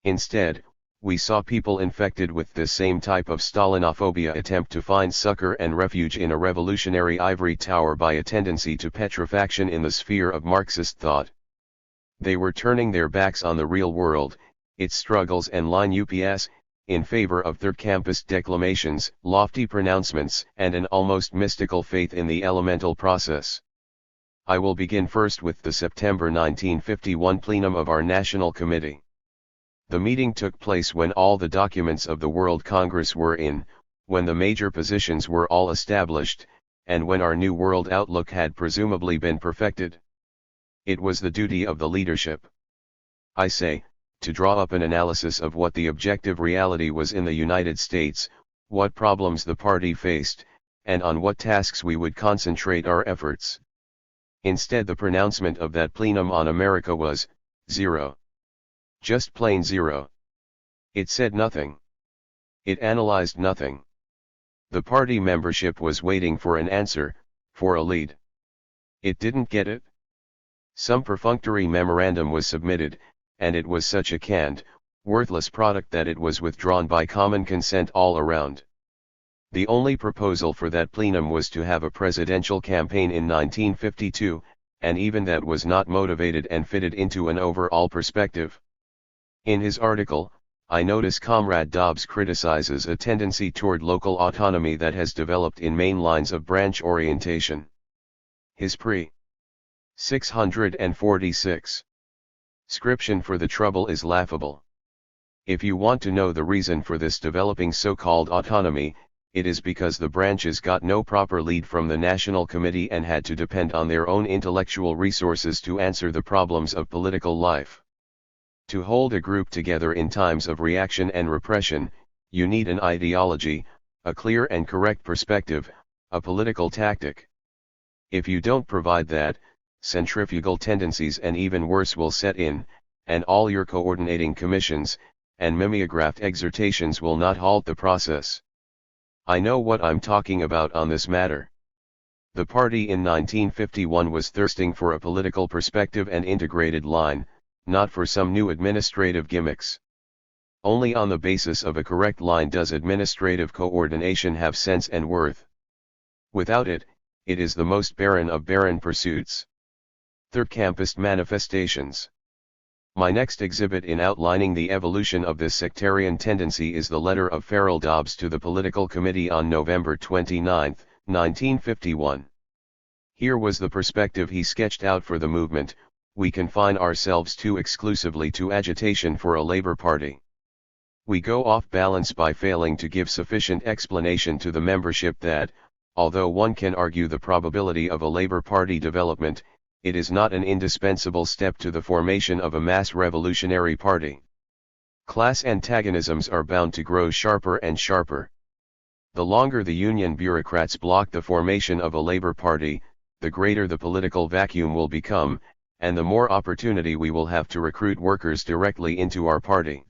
Instead, we saw people infected with this same type of Stalinophobia attempt to find succor and refuge in a revolutionary ivory tower by a tendency to petrifaction in the sphere of Marxist thought. They were turning their backs on the real world, its struggles and line UPS, in favor of third campist declamations, lofty pronouncements, and an almost mystical faith in the elemental process. I will begin first with the September 1951 plenum of our National Committee. The meeting took place when all the documents of the World Congress were in, when the major positions were all established, and when our new world outlook had presumably been perfected. It was the duty of the leadership, I say, to draw up an analysis of what the objective reality was in the United States, what problems the party faced, and on what tasks we would concentrate our efforts. Instead, the pronouncement of that plenum on America was, zero. Just plain zero. It said nothing. It analyzed nothing. The party membership was waiting for an answer, for a lead. It didn't get it. Some perfunctory memorandum was submitted, and it was such a canned, worthless product that it was withdrawn by common consent all around. The only proposal for that plenum was to have a presidential campaign in 1952, and even that was not motivated and fitted into an overall perspective. In his article, I notice Comrade Dobbs criticizes a tendency toward local autonomy that has developed in main lines of branch orientation. His pre. 646. Scription for the trouble is laughable. If you want to know the reason for this developing so-called autonomy, it is because the branches got no proper lead from the National Committee and had to depend on their own intellectual resources to answer the problems of political life. To hold a group together in times of reaction and repression, you need an ideology, a clear and correct perspective, a political tactic. If you don't provide that, centrifugal tendencies and even worse will set in, and all your coordinating commissions, and mimeographed exhortations will not halt the process. I know what I'm talking about on this matter. The party in 1951 was thirsting for a political perspective and integrated line, not for some new administrative gimmicks. Only on the basis of a correct line does administrative coordination have sense and worth. Without it, it is the most barren of barren pursuits. Third campist manifestations. My next exhibit in outlining the evolution of this sectarian tendency is the letter of Farrell Dobbs to the Political Committee on November 29, 1951. Here was the perspective he sketched out for the movement: we confine ourselves too exclusively to agitation for a Labour Party. We go off balance by failing to give sufficient explanation to the membership that, although one can argue the probability of a Labour Party development, it is not an indispensable step to the formation of a mass revolutionary party. Class antagonisms are bound to grow sharper and sharper. The longer the union bureaucrats block the formation of a Labour Party, the greater the political vacuum will become, and the more opportunity we will have to recruit workers directly into our party.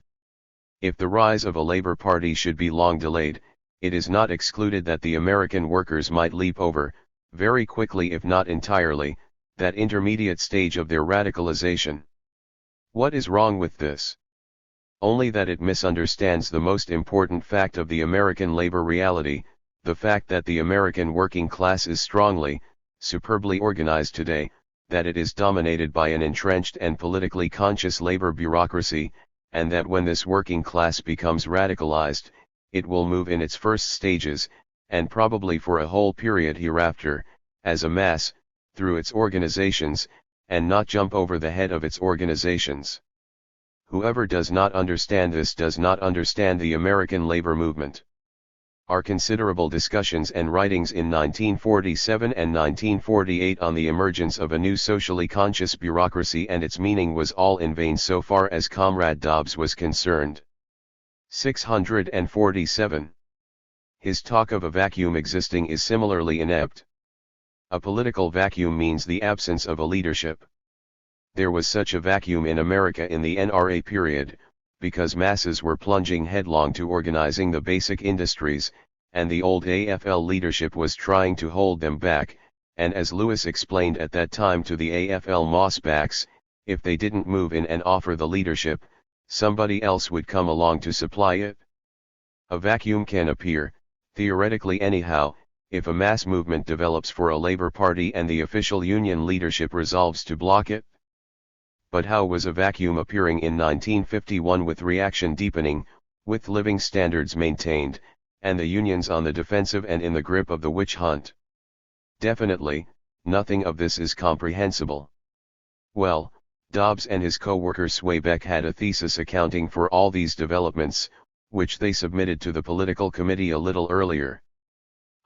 If the rise of a Labour Party should be long delayed, it is not excluded that the American workers might leap over, very quickly if not entirely, that intermediate stage of their radicalization. What is wrong with this? Only that it misunderstands the most important fact of the American labor reality, the fact that the American working class is strongly, superbly organized today, that it is dominated by an entrenched and politically conscious labor bureaucracy, and that when this working class becomes radicalized, it will move in its first stages, and probably for a whole period hereafter, as a mass, through its organizations, and not jump over the head of its organizations. Whoever does not understand this does not understand the American labor movement. Our considerable discussions and writings in 1947 and 1948 on the emergence of a new socially conscious bureaucracy and its meaning was all in vain so far as Comrade Dobbs was concerned. 647. His talk of a vacuum existing is similarly inept. A political vacuum means the absence of a leadership. There was such a vacuum in America in the NRA period, because masses were plunging headlong to organizing the basic industries, and the old AFL leadership was trying to hold them back, and as Lewis explained at that time to the AFL mossbacks, if they didn't move in and offer the leadership, somebody else would come along to supply it. A vacuum can appear, theoretically anyhow, if a mass movement develops for a labor party and the official union leadership resolves to block it. But how was a vacuum appearing in 1951 with reaction deepening, with living standards maintained, and the unions on the defensive and in the grip of the witch hunt? Definitely, nothing of this is comprehensible. Well, Dobbs and his co-worker Swaybeck had a thesis accounting for all these developments, which they submitted to the political committee a little earlier.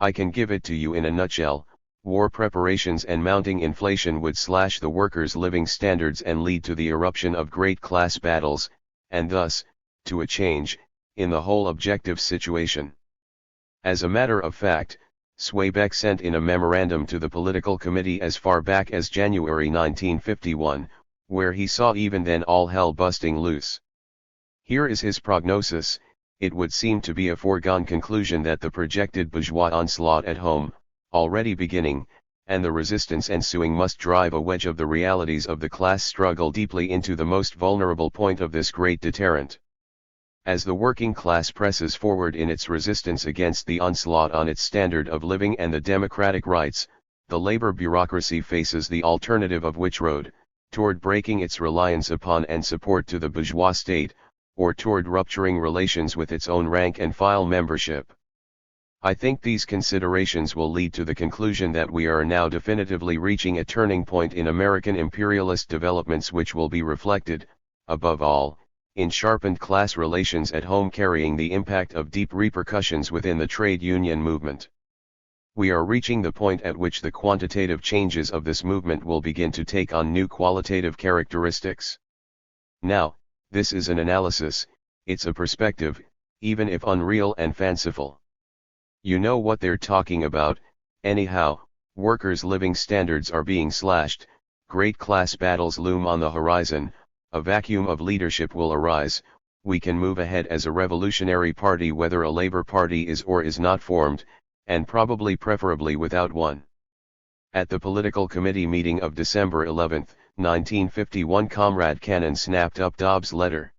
I can give it to you in a nutshell. War preparations and mounting inflation would slash the workers' living standards and lead to the eruption of great class battles, and thus, to a change, in the whole objective situation. As a matter of fact, Swaybeck sent in a memorandum to the political committee as far back as January 1951, where he saw even then all hell busting loose. Here is his prognosis: it would seem to be a foregone conclusion that the projected bourgeois onslaught at home, already beginning, and the resistance ensuing must drive a wedge of the realities of the class struggle deeply into the most vulnerable point of this great deterrent. As the working class presses forward in its resistance against the onslaught on its standard of living and the democratic rights, the labor bureaucracy faces the alternative of which road, toward breaking its reliance upon and support to the bourgeois state, or toward rupturing relations with its own rank and file membership. I think these considerations will lead to the conclusion that we are now definitively reaching a turning point in American imperialist developments which will be reflected, above all, in sharpened class relations at home, carrying the impact of deep repercussions within the trade union movement. We are reaching the point at which the quantitative changes of this movement will begin to take on new qualitative characteristics. Now, this is an analysis, it's a perspective, even if unreal and fanciful. You know what they're talking about, anyhow. Workers' living standards are being slashed, great class battles loom on the horizon, a vacuum of leadership will arise, we can move ahead as a revolutionary party whether a labor party is or is not formed, and probably preferably without one. At the political committee meeting of December 11, 1951, Comrade Cannon snapped up Dobbs' letter.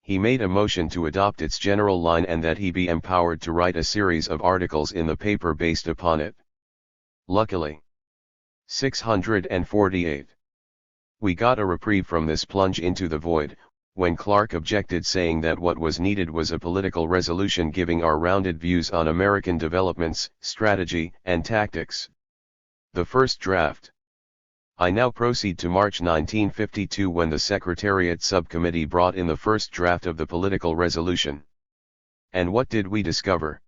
He made a motion to adopt its general line and that he be empowered to write a series of articles in the paper based upon it. Luckily. 648. We got a reprieve from this plunge into the void, when Clark objected, saying that what was needed was a political resolution giving our rounded views on American developments, strategy, and tactics. The first draft. I now proceed to March 1952, when the Secretariat Subcommittee brought in the first draft of the political resolution. And what did we discover?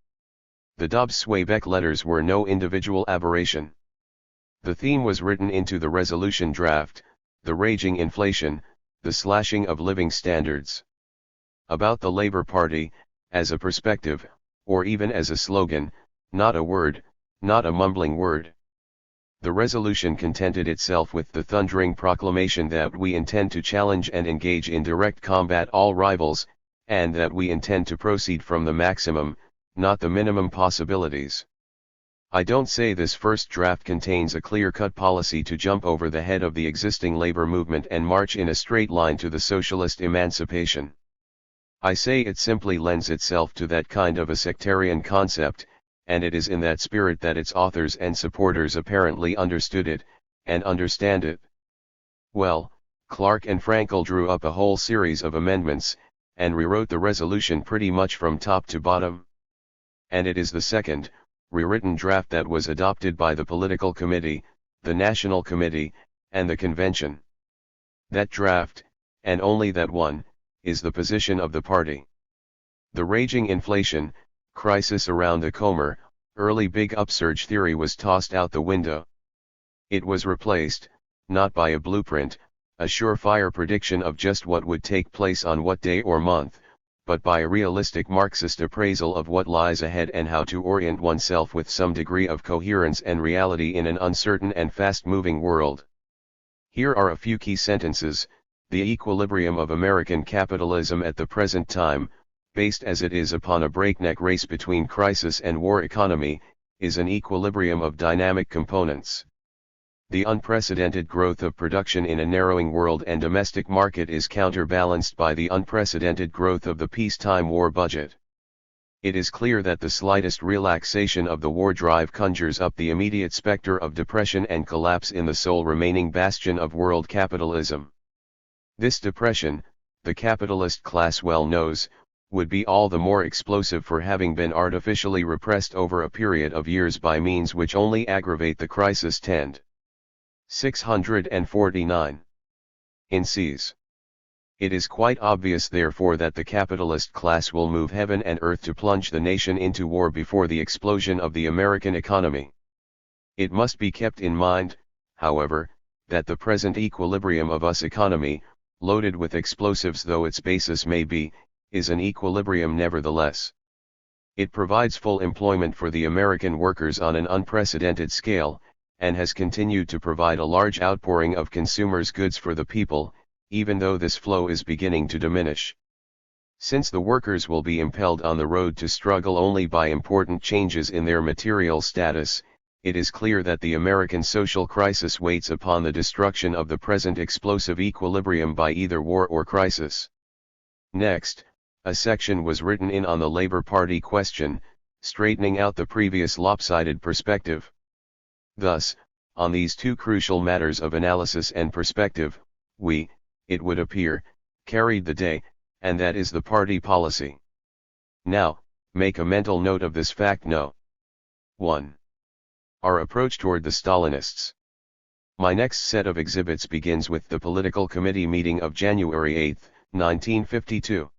The Dobbs-Swaybeck letters were no individual aberration. The theme was written into the resolution draft: the raging inflation, the slashing of living standards. About the Labor Party, as a perspective, or even as a slogan, not a word, not a mumbling word. The resolution contented itself with the thundering proclamation that we intend to challenge and engage in direct combat all rivals, and that we intend to proceed from the maximum, not the minimum possibilities. I don't say this first draft contains a clear-cut policy to jump over the head of the existing labor movement and march in a straight line to the socialist emancipation. I say it simply lends itself to that kind of a sectarian concept, and it is in that spirit that its authors and supporters apparently understood it, and understand it. Well, Clark and Frankel drew up a whole series of amendments, and rewrote the resolution pretty much from top to bottom. And it is the second, rewritten draft that was adopted by the political committee, the National Committee, and the Convention. That draft, and only that one, is the position of the party. The raging inflation, crisis around the Comer, early big upsurge theory was tossed out the window. It was replaced, not by a blueprint, a surefire prediction of just what would take place on what day or month, but by a realistic Marxist appraisal of what lies ahead and how to orient oneself with some degree of coherence and reality in an uncertain and fast-moving world. Here are a few key sentences. The equilibrium of American capitalism at the present time, based as it is upon a breakneck race between crisis and war economy, is an equilibrium of dynamic components. The unprecedented growth of production in a narrowing world and domestic market is counterbalanced by the unprecedented growth of the peacetime war budget. It is clear that the slightest relaxation of the war drive conjures up the immediate specter of depression and collapse in the sole remaining bastion of world capitalism. This depression, the capitalist class well knows, would be all the more explosive for having been artificially repressed over a period of years by means which only aggravate the crisis. 649. In Cs. It is quite obvious therefore that the capitalist class will move heaven and earth to plunge the nation into war before the explosion of the American economy. It must be kept in mind, however, that the present equilibrium of US economy, loaded with explosives though its basis may be, is an equilibrium nevertheless. It provides full employment for the American workers on an unprecedented scale, and has continued to provide a large outpouring of consumers' goods for the people, even though this flow is beginning to diminish. Since the workers will be impelled on the road to struggle only by important changes in their material status, it is clear that the American social crisis waits upon the destruction of the present explosive equilibrium by either war or crisis. Next, a section was written in on the Labor Party question, straightening out the previous lopsided perspective. Thus, on these two crucial matters of analysis and perspective, we, it would appear, carried the day, and that is the party policy. Now, make a mental note of this fact. No. 1. Our approach toward the Stalinists. My next set of exhibits begins with the Political Committee meeting of January 8, 1952.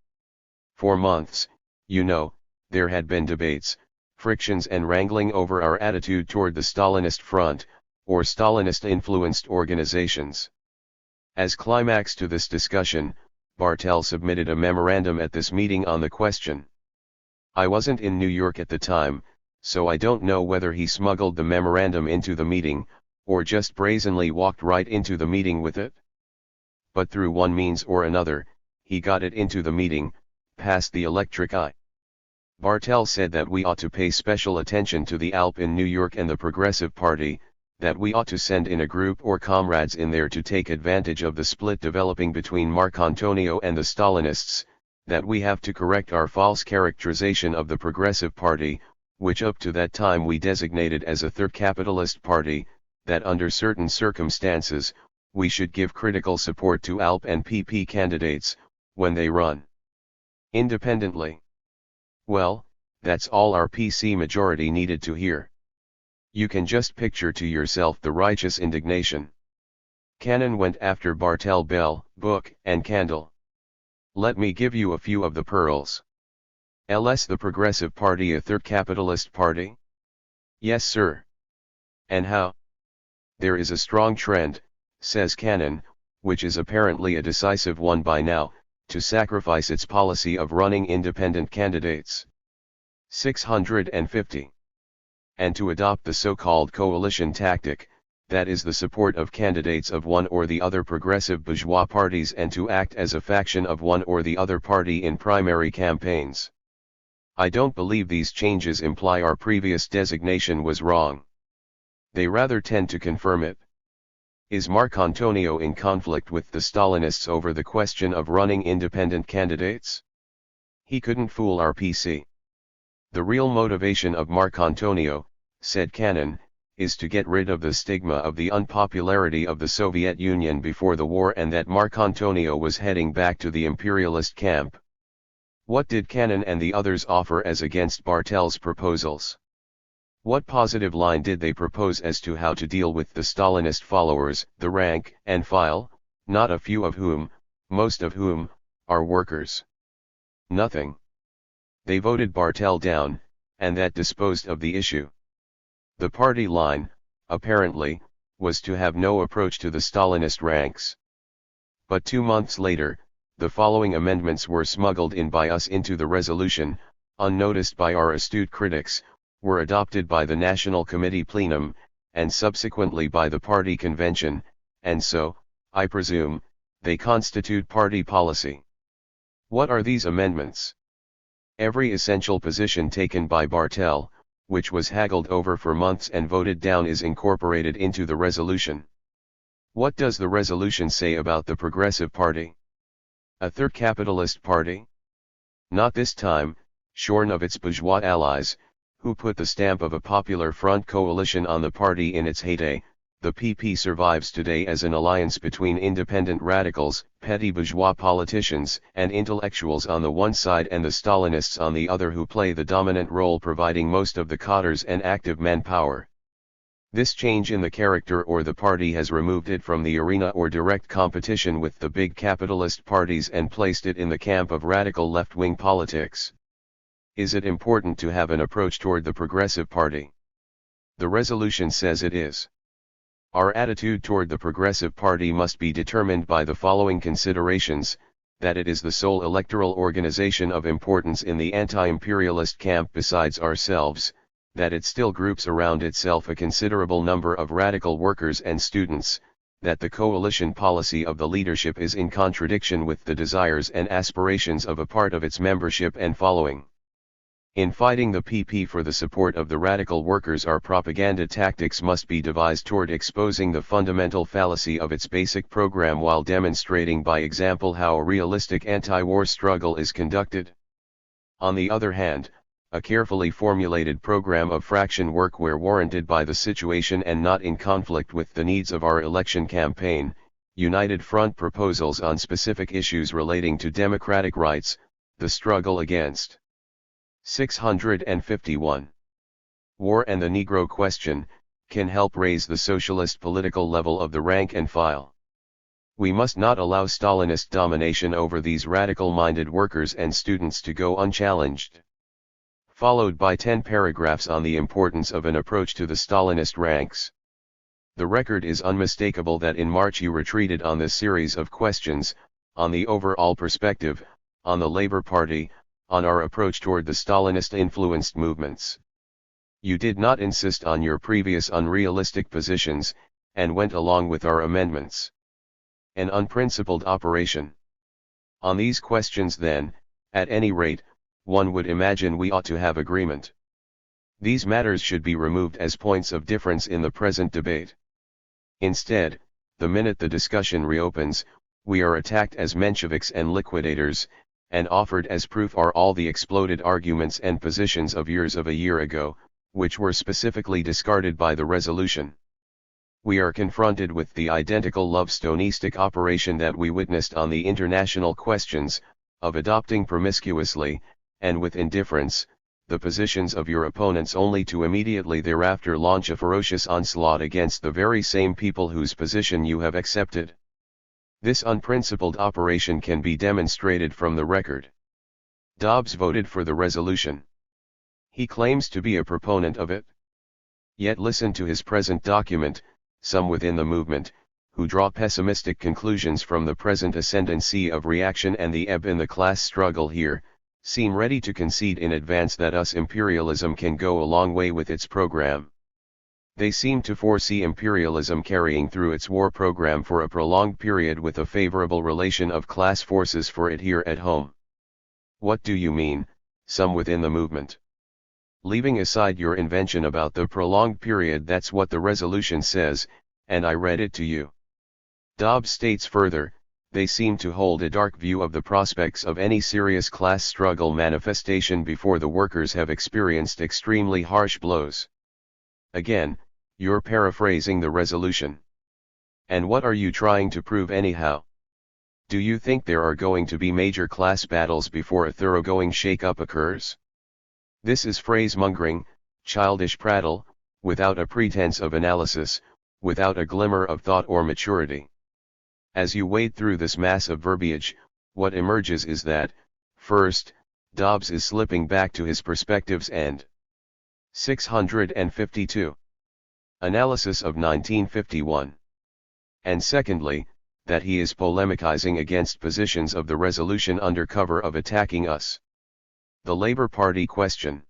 For months, you know, there had been debates, frictions and wrangling over our attitude toward the Stalinist front, or Stalinist-influenced organizations. As climax to this discussion, Bartel submitted a memorandum at this meeting on the question. I wasn't in New York at the time, so I don't know whether he smuggled the memorandum into the meeting, or just brazenly walked right into the meeting with it. But through one means or another, he got it into the meeting, past the electric eye. Bartel said that we ought to pay special attention to the ALP in New York and the Progressive Party, that we ought to send in a group or comrades in there to take advantage of the split developing between Marcantonio and the Stalinists, that we have to correct our false characterization of the Progressive Party, which up to that time we designated as a third capitalist party, that under certain circumstances, we should give critical support to ALP and PP candidates, when they run independently. Well, that's all our PC majority needed to hear. You can just picture to yourself the righteous indignation. Cannon went after Bartel bell, book, and candle. Let me give you a few of the pearls. LS the Progressive Party a third capitalist party? Yes sir. And how? There is a strong trend, says Cannon, which is apparently a decisive one by now, to sacrifice its policy of running independent candidates. 650. And to adopt the so-called coalition tactic, that is the support of candidates of one or the other progressive bourgeois parties and to act as a faction of one or the other party in primary campaigns. I don't believe these changes imply our previous designation was wrong. They rather tend to confirm it. Is Marcantonio in conflict with the Stalinists over the question of running independent candidates? He couldn't fool our PC. The real motivation of Marcantonio, said Cannon, is to get rid of the stigma of the unpopularity of the Soviet Union before the war and that Marcantonio was heading back to the imperialist camp. What did Cannon and the others offer as against Bartel's proposals? What positive line did they propose as to how to deal with the Stalinist followers, the rank and file, not a few of whom, most of whom, are workers? Nothing. They voted Bartel down, and that disposed of the issue. The party line, apparently, was to have no approach to the Stalinist ranks. But 2 months later, the following amendments were smuggled in by us into the resolution, unnoticed by our astute critics, were adopted by the National Committee plenum, and subsequently by the party convention, and so, I presume, they constitute party policy. What are these amendments? Every essential position taken by Bartel, which was haggled over for months and voted down, is incorporated into the resolution. What does the resolution say about the Progressive Party? A third capitalist party? Not this time, shorn of its bourgeois allies, who put the stamp of a popular front coalition on the party in its heyday. The PP survives today as an alliance between independent radicals, petty bourgeois politicians, and intellectuals on the one side and the Stalinists on the other, who play the dominant role providing most of the cadres and active manpower. This change in the character or the party has removed it from the arena or direct competition with the big capitalist parties and placed it in the camp of radical left-wing politics. Is it important to have an approach toward the Progressive Party? The resolution says it is. Our attitude toward the Progressive Party must be determined by the following considerations: that it is the sole electoral organization of importance in the anti-imperialist camp besides ourselves, that it still groups around itself a considerable number of radical workers and students, that the coalition policy of the leadership is in contradiction with the desires and aspirations of a part of its membership and following. In fighting the PP for the support of the radical workers, our propaganda tactics must be devised toward exposing the fundamental fallacy of its basic program while demonstrating by example how a realistic anti-war struggle is conducted. On the other hand, a carefully formulated program of fraction work where warranted by the situation and not in conflict with the needs of our election campaign, united front proposals on specific issues relating to democratic rights, the struggle against 651. War and the Negro question, can help raise the socialist political level of the rank and file. We must not allow Stalinist domination over these radical-minded workers and students to go unchallenged. Followed by 10 paragraphs on the importance of an approach to the Stalinist ranks. The record is unmistakable that in March you retreated on this series of questions, on the overall perspective, on the Labour Party, on our approach toward the Stalinist-influenced movements. You did not insist on your previous unrealistic positions, and went along with our amendments. An unprincipled operation. On these questions then, at any rate, one would imagine we ought to have agreement. These matters should be removed as points of difference in the present debate. Instead, the minute the discussion reopens, we are attacked as Mensheviks and liquidators, and offered as proof are all the exploded arguments and positions of years of a year ago, which were specifically discarded by the resolution. We are confronted with the identical love-stonistic operation that we witnessed on the international questions, of adopting promiscuously, and with indifference, the positions of your opponents only to immediately thereafter launch a ferocious onslaught against the very same people whose position you have accepted. This unprincipled operation can be demonstrated from the record. Dobbs voted for the resolution. He claims to be a proponent of it. Yet listen to his present document. Some within the movement, who draw pessimistic conclusions from the present ascendancy of reaction and the ebb in the class struggle here, seem ready to concede in advance that US imperialism can go a long way with its program. They seem to foresee imperialism carrying through its war program for a prolonged period with a favorable relation of class forces for it here at home. What do you mean, some within the movement? Leaving aside your invention about the prolonged period, that's what the resolution says, and I read it to you. Dobbs states further, they seem to hold a dark view of the prospects of any serious class struggle manifestation before the workers have experienced extremely harsh blows. Again, you're paraphrasing the resolution. And what are you trying to prove anyhow? Do you think there are going to be major class battles before a thoroughgoing shake-up occurs? This is phrase-mongering, childish prattle, without a pretense of analysis, without a glimmer of thought or maturity. As you wade through this mass of verbiage, what emerges is that, first, Dobbs is slipping back to his perspectives and 652. Analysis of 1951. And secondly, that he is polemicizing against positions of the resolution under cover of attacking us. The Labour Party question.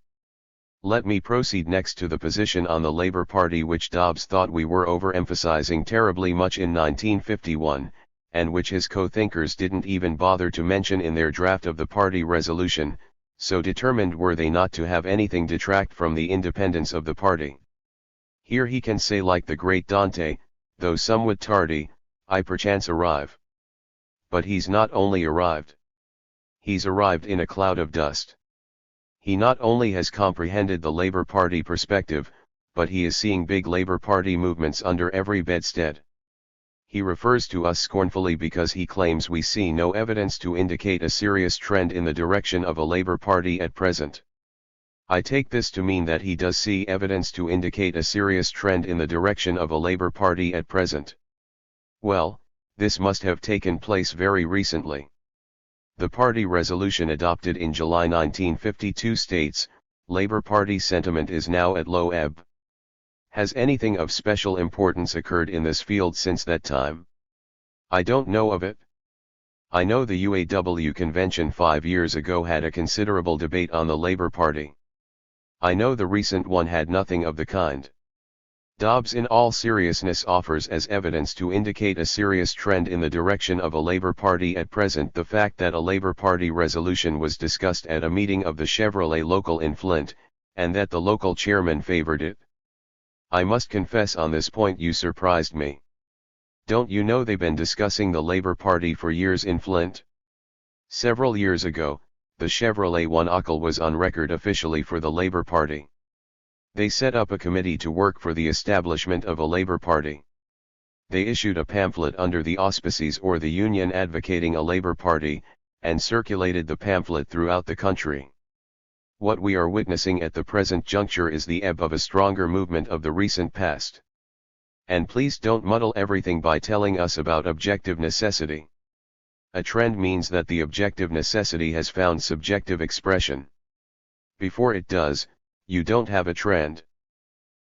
Let me proceed next to the position on the Labour Party which Dobbs thought we were overemphasizing terribly much in 1951, and which his co-thinkers didn't even bother to mention in their draft of the party resolution, so determined were they not to have anything detract from the independence of the party. Here he can say like the great Dante, though somewhat tardy, I perchance arrive. But he's not only arrived. He's arrived in a cloud of dust. He not only has comprehended the Labour Party perspective, but he is seeing big Labour Party movements under every bedstead. He refers to us scornfully because he claims we see no evidence to indicate a serious trend in the direction of a Labour Party at present. I take this to mean that he does see evidence to indicate a serious trend in the direction of a Labour Party at present. Well, this must have taken place very recently. The party resolution adopted in July 1952 states, Labour Party sentiment is now at low ebb. Has anything of special importance occurred in this field since that time? I don't know of it. I know the UAW convention 5 years ago had a considerable debate on the Labour Party. I know the recent one had nothing of the kind. Dobbs in all seriousness offers as evidence to indicate a serious trend in the direction of a Labour Party at present the fact that a Labour Party resolution was discussed at a meeting of the Chevrolet local in Flint, and that the local chairman favoured it. I must confess on this point you surprised me. Don't you know they've been discussing the Labour Party for years in Flint? Several years ago, the Chevrolet One was on record officially for the Labour Party. They set up a committee to work for the establishment of a Labour Party. They issued a pamphlet under the auspices or the Union advocating a Labour Party, and circulated the pamphlet throughout the country. What we are witnessing at the present juncture is the ebb of a stronger movement of the recent past. And please don't muddle everything by telling us about objective necessity. A trend means that the objective necessity has found subjective expression. Before it does, you don't have a trend.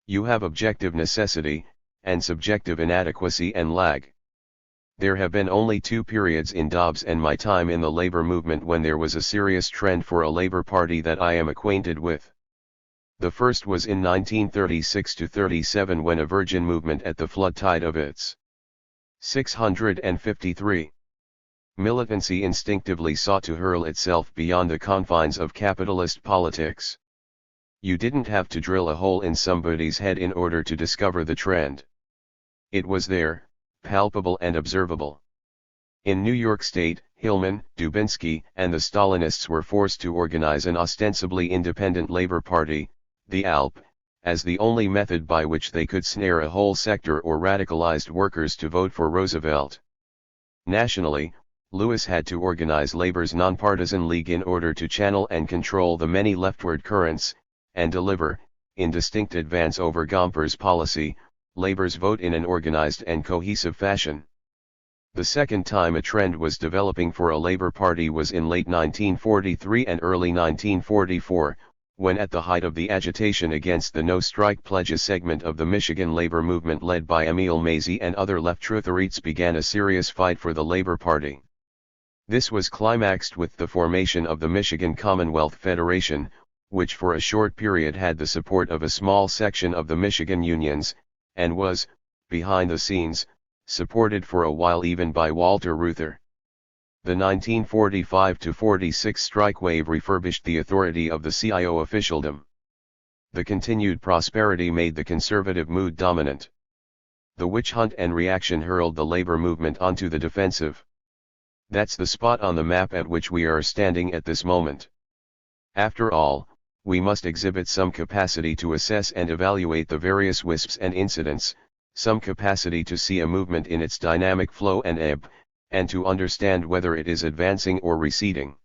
You have objective necessity, and subjective inadequacy and lag. There have been only 2 periods in Dobbs and my time in the labor movement when there was a serious trend for a Labour Party that I am acquainted with. The first was in 1936-37 when a virgin movement at the flood tide of its 653 militancy instinctively sought to hurl itself beyond the confines of capitalist politics. You didn't have to drill a hole in somebody's head in order to discover the trend. It was there, palpable and observable. In New York State, Hillman, Dubinsky, and the Stalinists were forced to organize an ostensibly independent labor party, the ALP, as the only method by which they could snare a whole sector or radicalized workers to vote for Roosevelt. Nationally, Lewis had to organize labor's nonpartisan league in order to channel and control the many leftward currents, and deliver, in distinct advance over Gomper's policy, labor's vote in an organized and cohesive fashion. The second time a trend was developing for a Labour Party was in late 1943 and early 1944, when at the height of the agitation against the no-strike pledges segment of the Michigan labor movement led by Emil Mazie and other left trutherites began a serious fight for the Labour Party. This was climaxed with the formation of the Michigan Commonwealth Federation, which for a short period had the support of a small section of the Michigan unions, and was, behind the scenes, supported for a while even by Walter Reuther. The 1945-46 strike wave refurbished the authority of the CIO officialdom. The continued prosperity made the conservative mood dominant. The witch hunt and reaction hurled the labor movement onto the defensive. That's the spot on the map at which we are standing at this moment. After all, we must exhibit some capacity to assess and evaluate the various wisps and incidents, some capacity to see a movement in its dynamic flow and ebb, and to understand whether it is advancing or receding.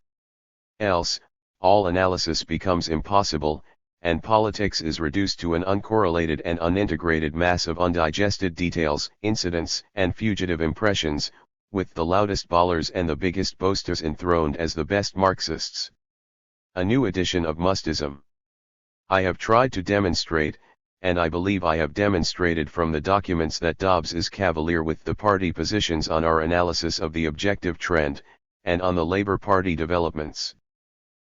Else, all analysis becomes impossible, and politics is reduced to an uncorrelated and unintegrated mass of undigested details, incidents, and fugitive impressions, with the loudest bawlers and the biggest boasters enthroned as the best Marxists. A new edition of Mustism. I have tried to demonstrate, and I believe I have demonstrated from the documents that Dobbs is cavalier with the party positions on our analysis of the objective trend, and on the Labour Party developments.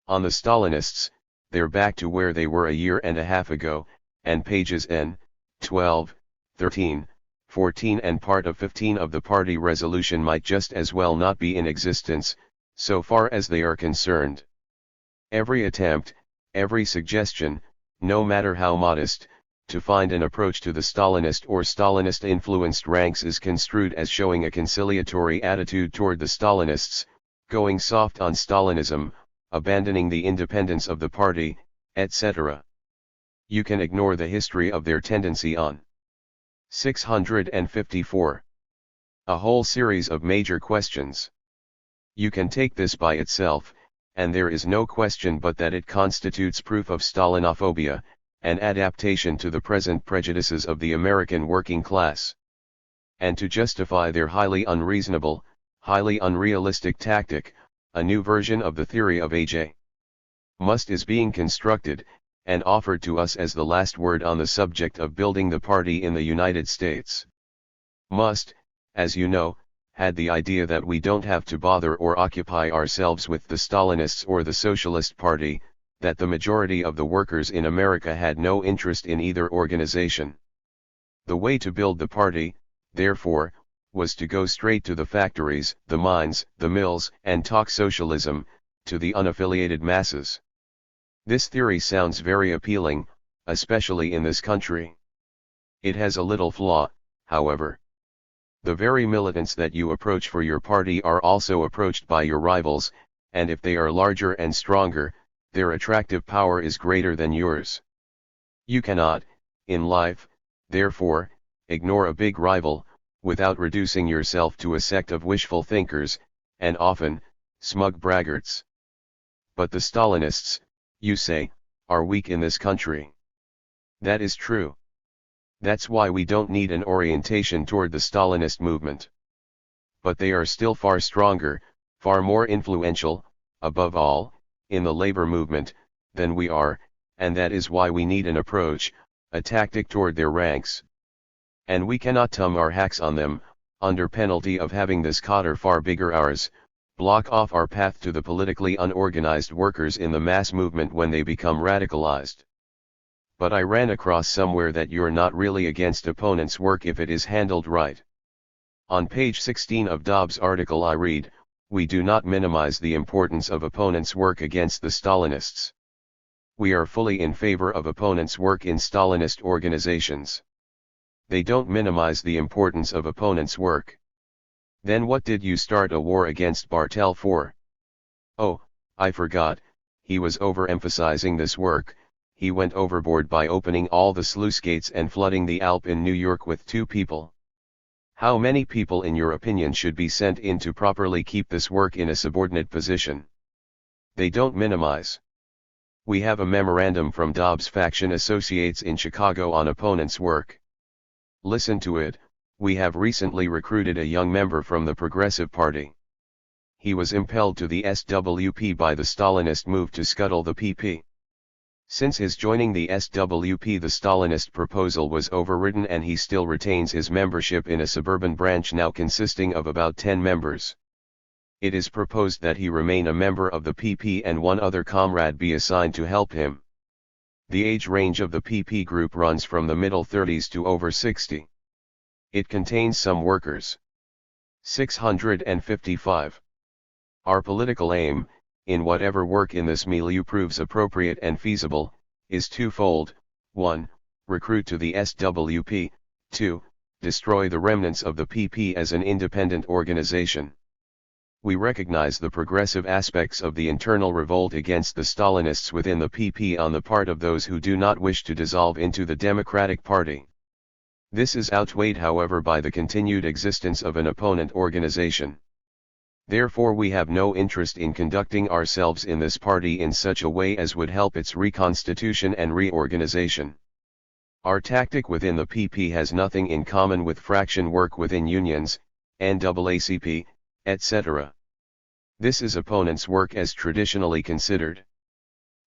On the Stalinists, they're back to where they were a year and a half ago, and pages N, 12, 13, 14 and part of 15 of the party resolution might just as well not be in existence, so far as they are concerned. Every attempt, every suggestion, no matter how modest, to find an approach to the Stalinist or Stalinist-influenced ranks is construed as showing a conciliatory attitude toward the Stalinists, going soft on Stalinism, abandoning the independence of the party, etc. You can ignore the history of their tendency on 654. A whole series of major questions. You can take this by itself, and there is no question but that it constitutes proof of Stalinophobia, an adaptation to the present prejudices of the American working class. And to justify their highly unreasonable, highly unrealistic tactic, a new version of the theory of A.J. Must is being constructed, and offered to us as the last word on the subject of building the party in the United States. Must, as you know, had the idea that we don't have to bother or occupy ourselves with the Stalinists or the Socialist Party, that the majority of the workers in America had no interest in either organization. The way to build the party, therefore, was to go straight to the factories, the mines, the mills, and talk socialism, to the unaffiliated masses. This theory sounds very appealing, especially in this country. It has a little flaw, however. The very militants that you approach for your party are also approached by your rivals, and if they are larger and stronger, their attractive power is greater than yours. You cannot, in life, therefore, ignore a big rival, without reducing yourself to a sect of wishful thinkers, and often, smug braggarts. But the Stalinists, you say, are weak in this country. That is true. That's why we don't need an orientation toward the Stalinist movement. But they are still far stronger, far more influential, above all, in the labor movement, than we are, and that is why we need an approach, a tactic toward their ranks. And we cannot tum our hacks on them, under penalty of having this cotter far bigger ours, block off our path to the politically unorganized workers in the mass movement when they become radicalized. But I ran across somewhere that you're not really against opponents' work if it is handled right. On page 16 of Dobbs' article I read, "We do not minimize the importance of opponents' work against the Stalinists. We are fully in favor of opponents' work in Stalinist organizations. They don't minimize the importance of opponents' work. Then what did you start a war against Bartel for? Oh, I forgot, he was overemphasizing this work. He went overboard by opening all the sluice gates and flooding the Alp in New York with 2 people. How many people in your opinion should be sent in to properly keep this work in a subordinate position? They don't minimize. We have a memorandum from Dobbs' faction associates in Chicago on opponents' work. Listen to it. We have recently recruited a young member from the Progressive Party. He was impelled to the SWP by the Stalinist move to scuttle the PP. Since his joining the SWP, the Stalinist proposal was overridden and he still retains his membership in a suburban branch now consisting of about 10 members. It is proposed that he remain a member of the PP and one other comrade be assigned to help him. The age range of the PP group runs from the middle 30s to over 60. It contains some workers. 655. Our political aim, in whatever work in this milieu proves appropriate and feasible, is twofold: 1. Recruit to the SWP, 2. Destroy the remnants of the PP as an independent organization. We recognize the progressive aspects of the internal revolt against the Stalinists within the PP on the part of those who do not wish to dissolve into the Democratic Party. This is outweighed, however, by the continued existence of an opponent organization. Therefore we have no interest in conducting ourselves in this party in such a way as would help its reconstitution and reorganization. Our tactic within the PP has nothing in common with fraction work within unions, NAACP, etc. This is opponents' work as traditionally considered.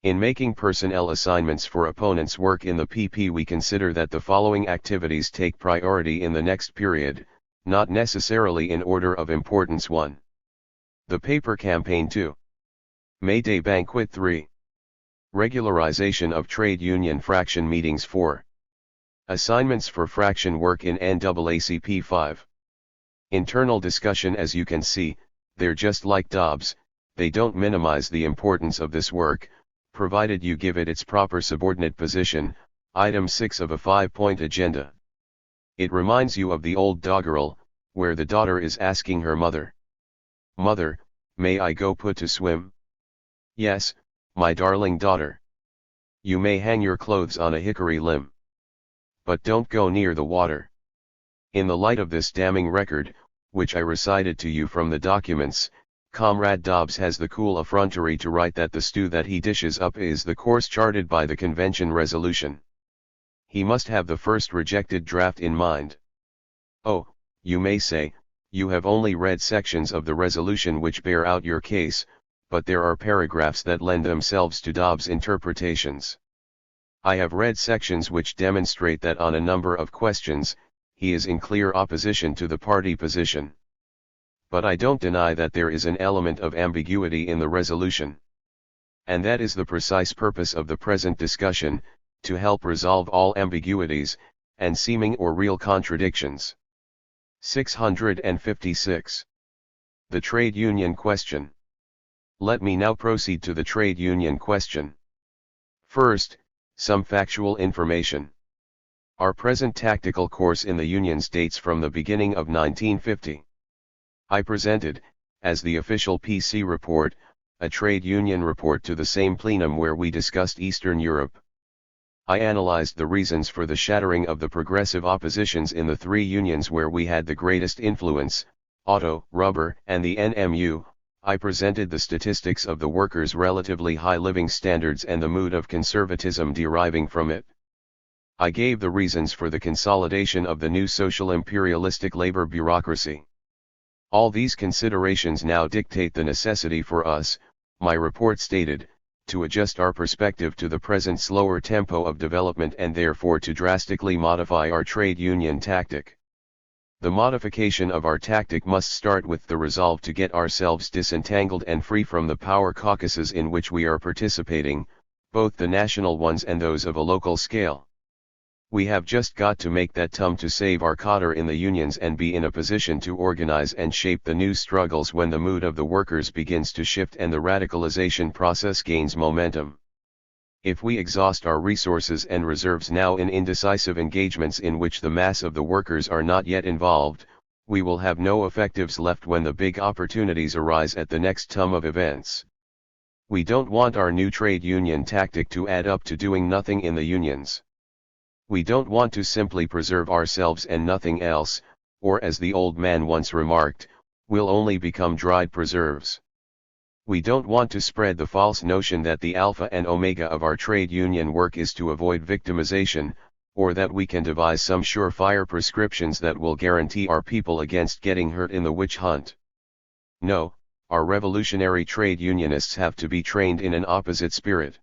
In making personnel assignments for opponents' work in the PP, we consider that the following activities take priority in the next period, not necessarily in order of importance. 1. The paper campaign. 2. May Day banquet. 3. Regularization of trade union fraction meetings. 4. Assignments for fraction work in NAACP. 5. Internal discussion. As you can see, they're just like Dobbs, they don't minimize the importance of this work, provided you give it its proper subordinate position. Item 6 of a 5-point agenda. It reminds you of the old doggerel, where the daughter is asking her mother, "Mother, may I go put to swim?" "Yes, my darling daughter. You may hang your clothes on a hickory limb, but don't go near the water." In the light of this damning record, which I recited to you from the documents, Comrade Dobbs has the cool effrontery to write that the stew that he dishes up is the course charted by the convention resolution. He must have the first rejected draft in mind. Oh, you may say, you have only read sections of the resolution which bear out your case, but there are paragraphs that lend themselves to Dobbs' interpretations. I have read sections which demonstrate that on a number of questions, he is in clear opposition to the party position. But I don't deny that there is an element of ambiguity in the resolution. And that is the precise purpose of the present discussion, to help resolve all ambiguities, and seeming or real contradictions. 656. The trade union question. Let me now proceed to the trade union question. First, some factual information. Our present tactical course in the unions dates from the beginning of 1950. I presented, as the official PC report, a trade union report to the same plenum where we discussed Eastern Europe. I analyzed the reasons for the shattering of the progressive oppositions in the three unions where we had the greatest influence, auto, rubber, and the NMU. I presented the statistics of the workers' relatively high living standards and the mood of conservatism deriving from it. I gave the reasons for the consolidation of the new social imperialistic labor bureaucracy. All these considerations now dictate the necessity for us, my report stated, to adjust our perspective to the present slower tempo of development and therefore to drastically modify our trade union tactic. The modification of our tactic must start with the resolve to get ourselves disentangled and free from the power caucuses in which we are participating, both the national ones and those of a local scale. We have just got to make that to save our cotter in the unions and be in a position to organize and shape the new struggles when the mood of the workers begins to shift and the radicalization process gains momentum. If we exhaust our resources and reserves now in indecisive engagements in which the mass of the workers are not yet involved, we will have no effectives left when the big opportunities arise at the next of events. We don't want our new trade union tactic to add up to doing nothing in the unions. We don't want to simply preserve ourselves and nothing else, or as the old man once remarked, we'll only become dried preserves. We don't want to spread the false notion that the alpha and omega of our trade union work is to avoid victimization, or that we can devise some surefire prescriptions that will guarantee our people against getting hurt in the witch hunt. No, our revolutionary trade unionists have to be trained in an opposite spirit.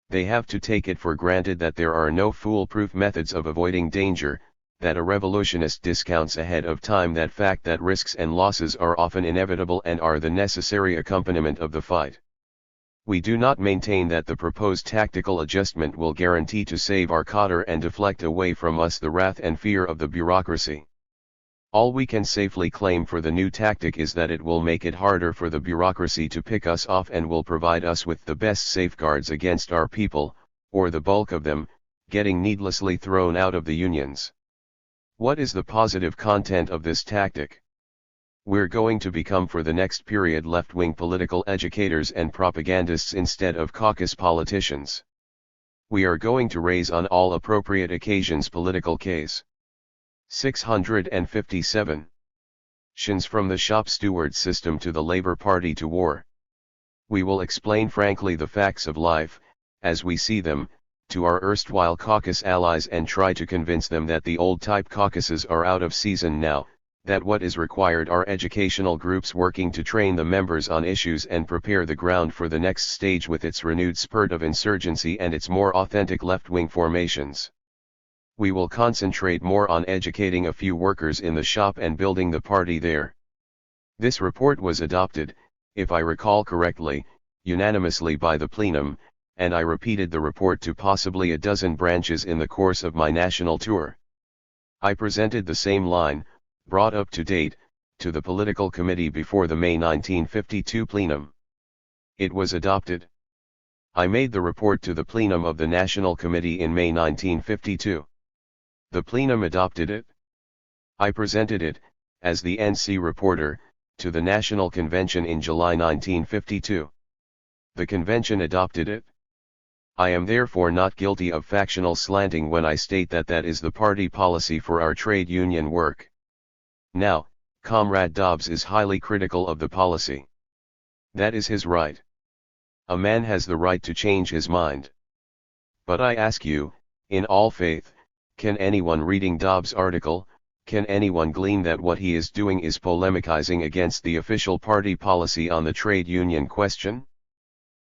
They have to take it for granted that there are no foolproof methods of avoiding danger, that a revolutionist discounts ahead of time that fact that risks and losses are often inevitable and are the necessary accompaniment of the fight. We do not maintain that the proposed tactical adjustment will guarantee to save our cotter and deflect away from us the wrath and fear of the bureaucracy. All we can safely claim for the new tactic is that it will make it harder for the bureaucracy to pick us off and will provide us with the best safeguards against our people, or the bulk of them, getting needlessly thrown out of the unions. What is the positive content of this tactic? We're going to become for the next period left-wing political educators and propagandists instead of caucus politicians. We are going to raise on all appropriate occasions political case. 657. Shins from the shop steward system to the Labour Party to war. We will explain frankly the facts of life, as we see them, to our erstwhile caucus allies and try to convince them that the old-type caucuses are out of season now, that what is required are educational groups working to train the members on issues and prepare the ground for the next stage with its renewed spurt of insurgency and its more authentic left-wing formations. We will concentrate more on educating a few workers in the shop and building the party there. This report was adopted, if I recall correctly, unanimously by the plenum, and I repeated the report to possibly a dozen branches in the course of my national tour. I presented the same line, brought up to date, to the political committee before the May 1952 plenum. It was adopted. I made the report to the plenum of the National Committee in May 1952. The plenum adopted it. I presented it, as the NC reporter, to the National Convention in July 1952. The convention adopted it. I am therefore not guilty of factional slanting when I state that that is the party policy for our trade union work. Now, Comrade Dobbs is highly critical of the policy. That is his right. A man has the right to change his mind. But I ask you, in all faith, can anyone reading Dobbs' article, can anyone glean that what he is doing is polemicizing against the official party policy on the trade union question?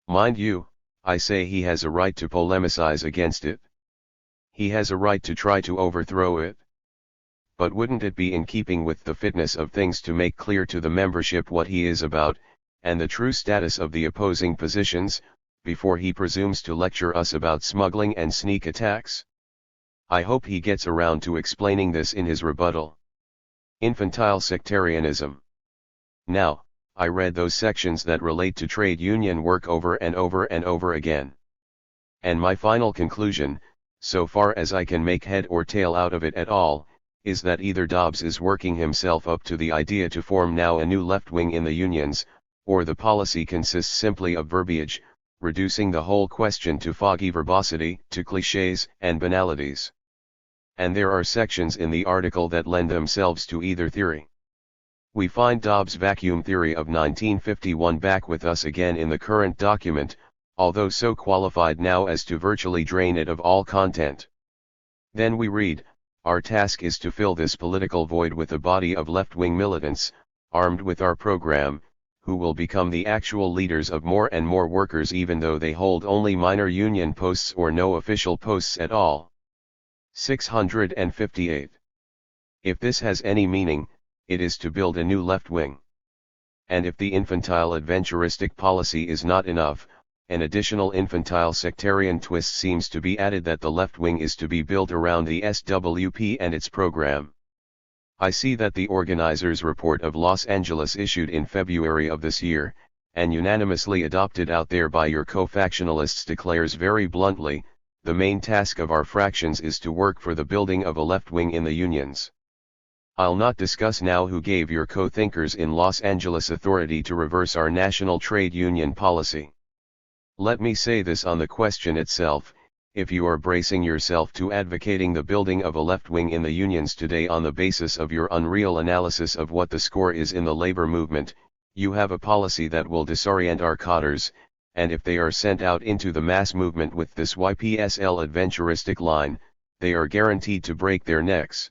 Mind you, I say he has a right to polemicize against it. He has a right to try to overthrow it. But wouldn't it be in keeping with the fitness of things to make clear to the membership what he is about, and the true status of the opposing positions, before he presumes to lecture us about smuggling and sneak attacks? I hope he gets around to explaining this in his rebuttal. Infantile sectarianism. Now, I read those sections that relate to trade union work over and over and over again. And my final conclusion, so far as I can make head or tail out of it at all, is that either Dobbs is working himself up to the idea to form now a new left wing in the unions, or the policy consists simply of verbiage, reducing the whole question to foggy verbosity, to clichés and banalities. And there are sections in the article that lend themselves to either theory. We find Dobbs' vacuum theory of 1951 back with us again in the current document, although so qualified now as to virtually drain it of all content. Then we read, our task is to fill this political void with a body of left-wing militants, armed with our program, who will become the actual leaders of more and more workers even though they hold only minor union posts or no official posts at all. 658. If this has any meaning, it is to build a new left wing. And if the infantile adventuristic policy is not enough, an additional infantile sectarian twist seems to be added that the left wing is to be built around the SWP and its program. I see that the organizers' report of Los Angeles issued in February of this year, and unanimously adopted out there by your co-factionalists declares very bluntly, the main task of our fractions is to work for the building of a left wing in the unions. I'll not discuss now who gave your co-thinkers in Los Angeles authority to reverse our national trade union policy. Let me say this on the question itself, if you are bracing yourself to advocating the building of a left wing in the unions today on the basis of your unreal analysis of what the score is in the labor movement, you have a policy that will disorient our codders, and if they are sent out into the mass movement with this YPSL adventuristic line, they are guaranteed to break their necks.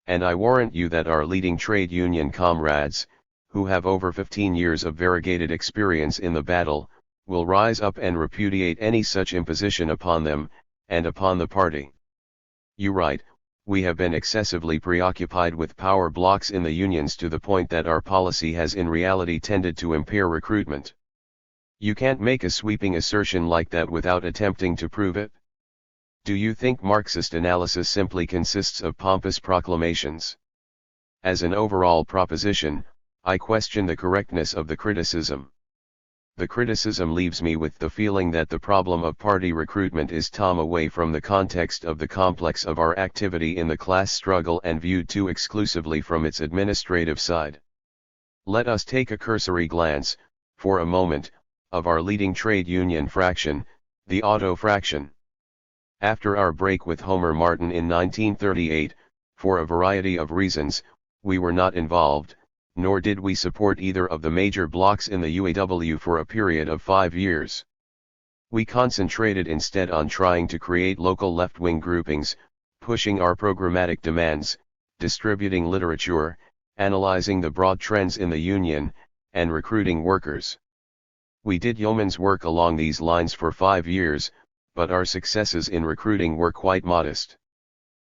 And I warrant you that our leading trade union comrades, who have over 15 years of variegated experience in the battle, will rise up and repudiate any such imposition upon them, and upon the party. You write, we have been excessively preoccupied with power blocks in the unions to the point that our policy has in reality tended to impair recruitment. You can't make a sweeping assertion like that without attempting to prove it. Do you think Marxist analysis simply consists of pompous proclamations? As an overall proposition, I question the correctness of the criticism. The criticism leaves me with the feeling that the problem of party recruitment is torn away from the context of the complex of our activity in the class struggle and viewed too exclusively from its administrative side. Let us take a cursory glance, for a moment, of our leading trade union fraction, the auto fraction. After our break with Homer Martin in 1938, for a variety of reasons, we were not involved, nor did we support either of the major blocks in the UAW for a period of 5 years. We concentrated instead on trying to create local left-wing groupings, pushing our programmatic demands, distributing literature, analyzing the broad trends in the Union, and recruiting workers. We did yeoman's work along these lines for 5 years, but our successes in recruiting were quite modest.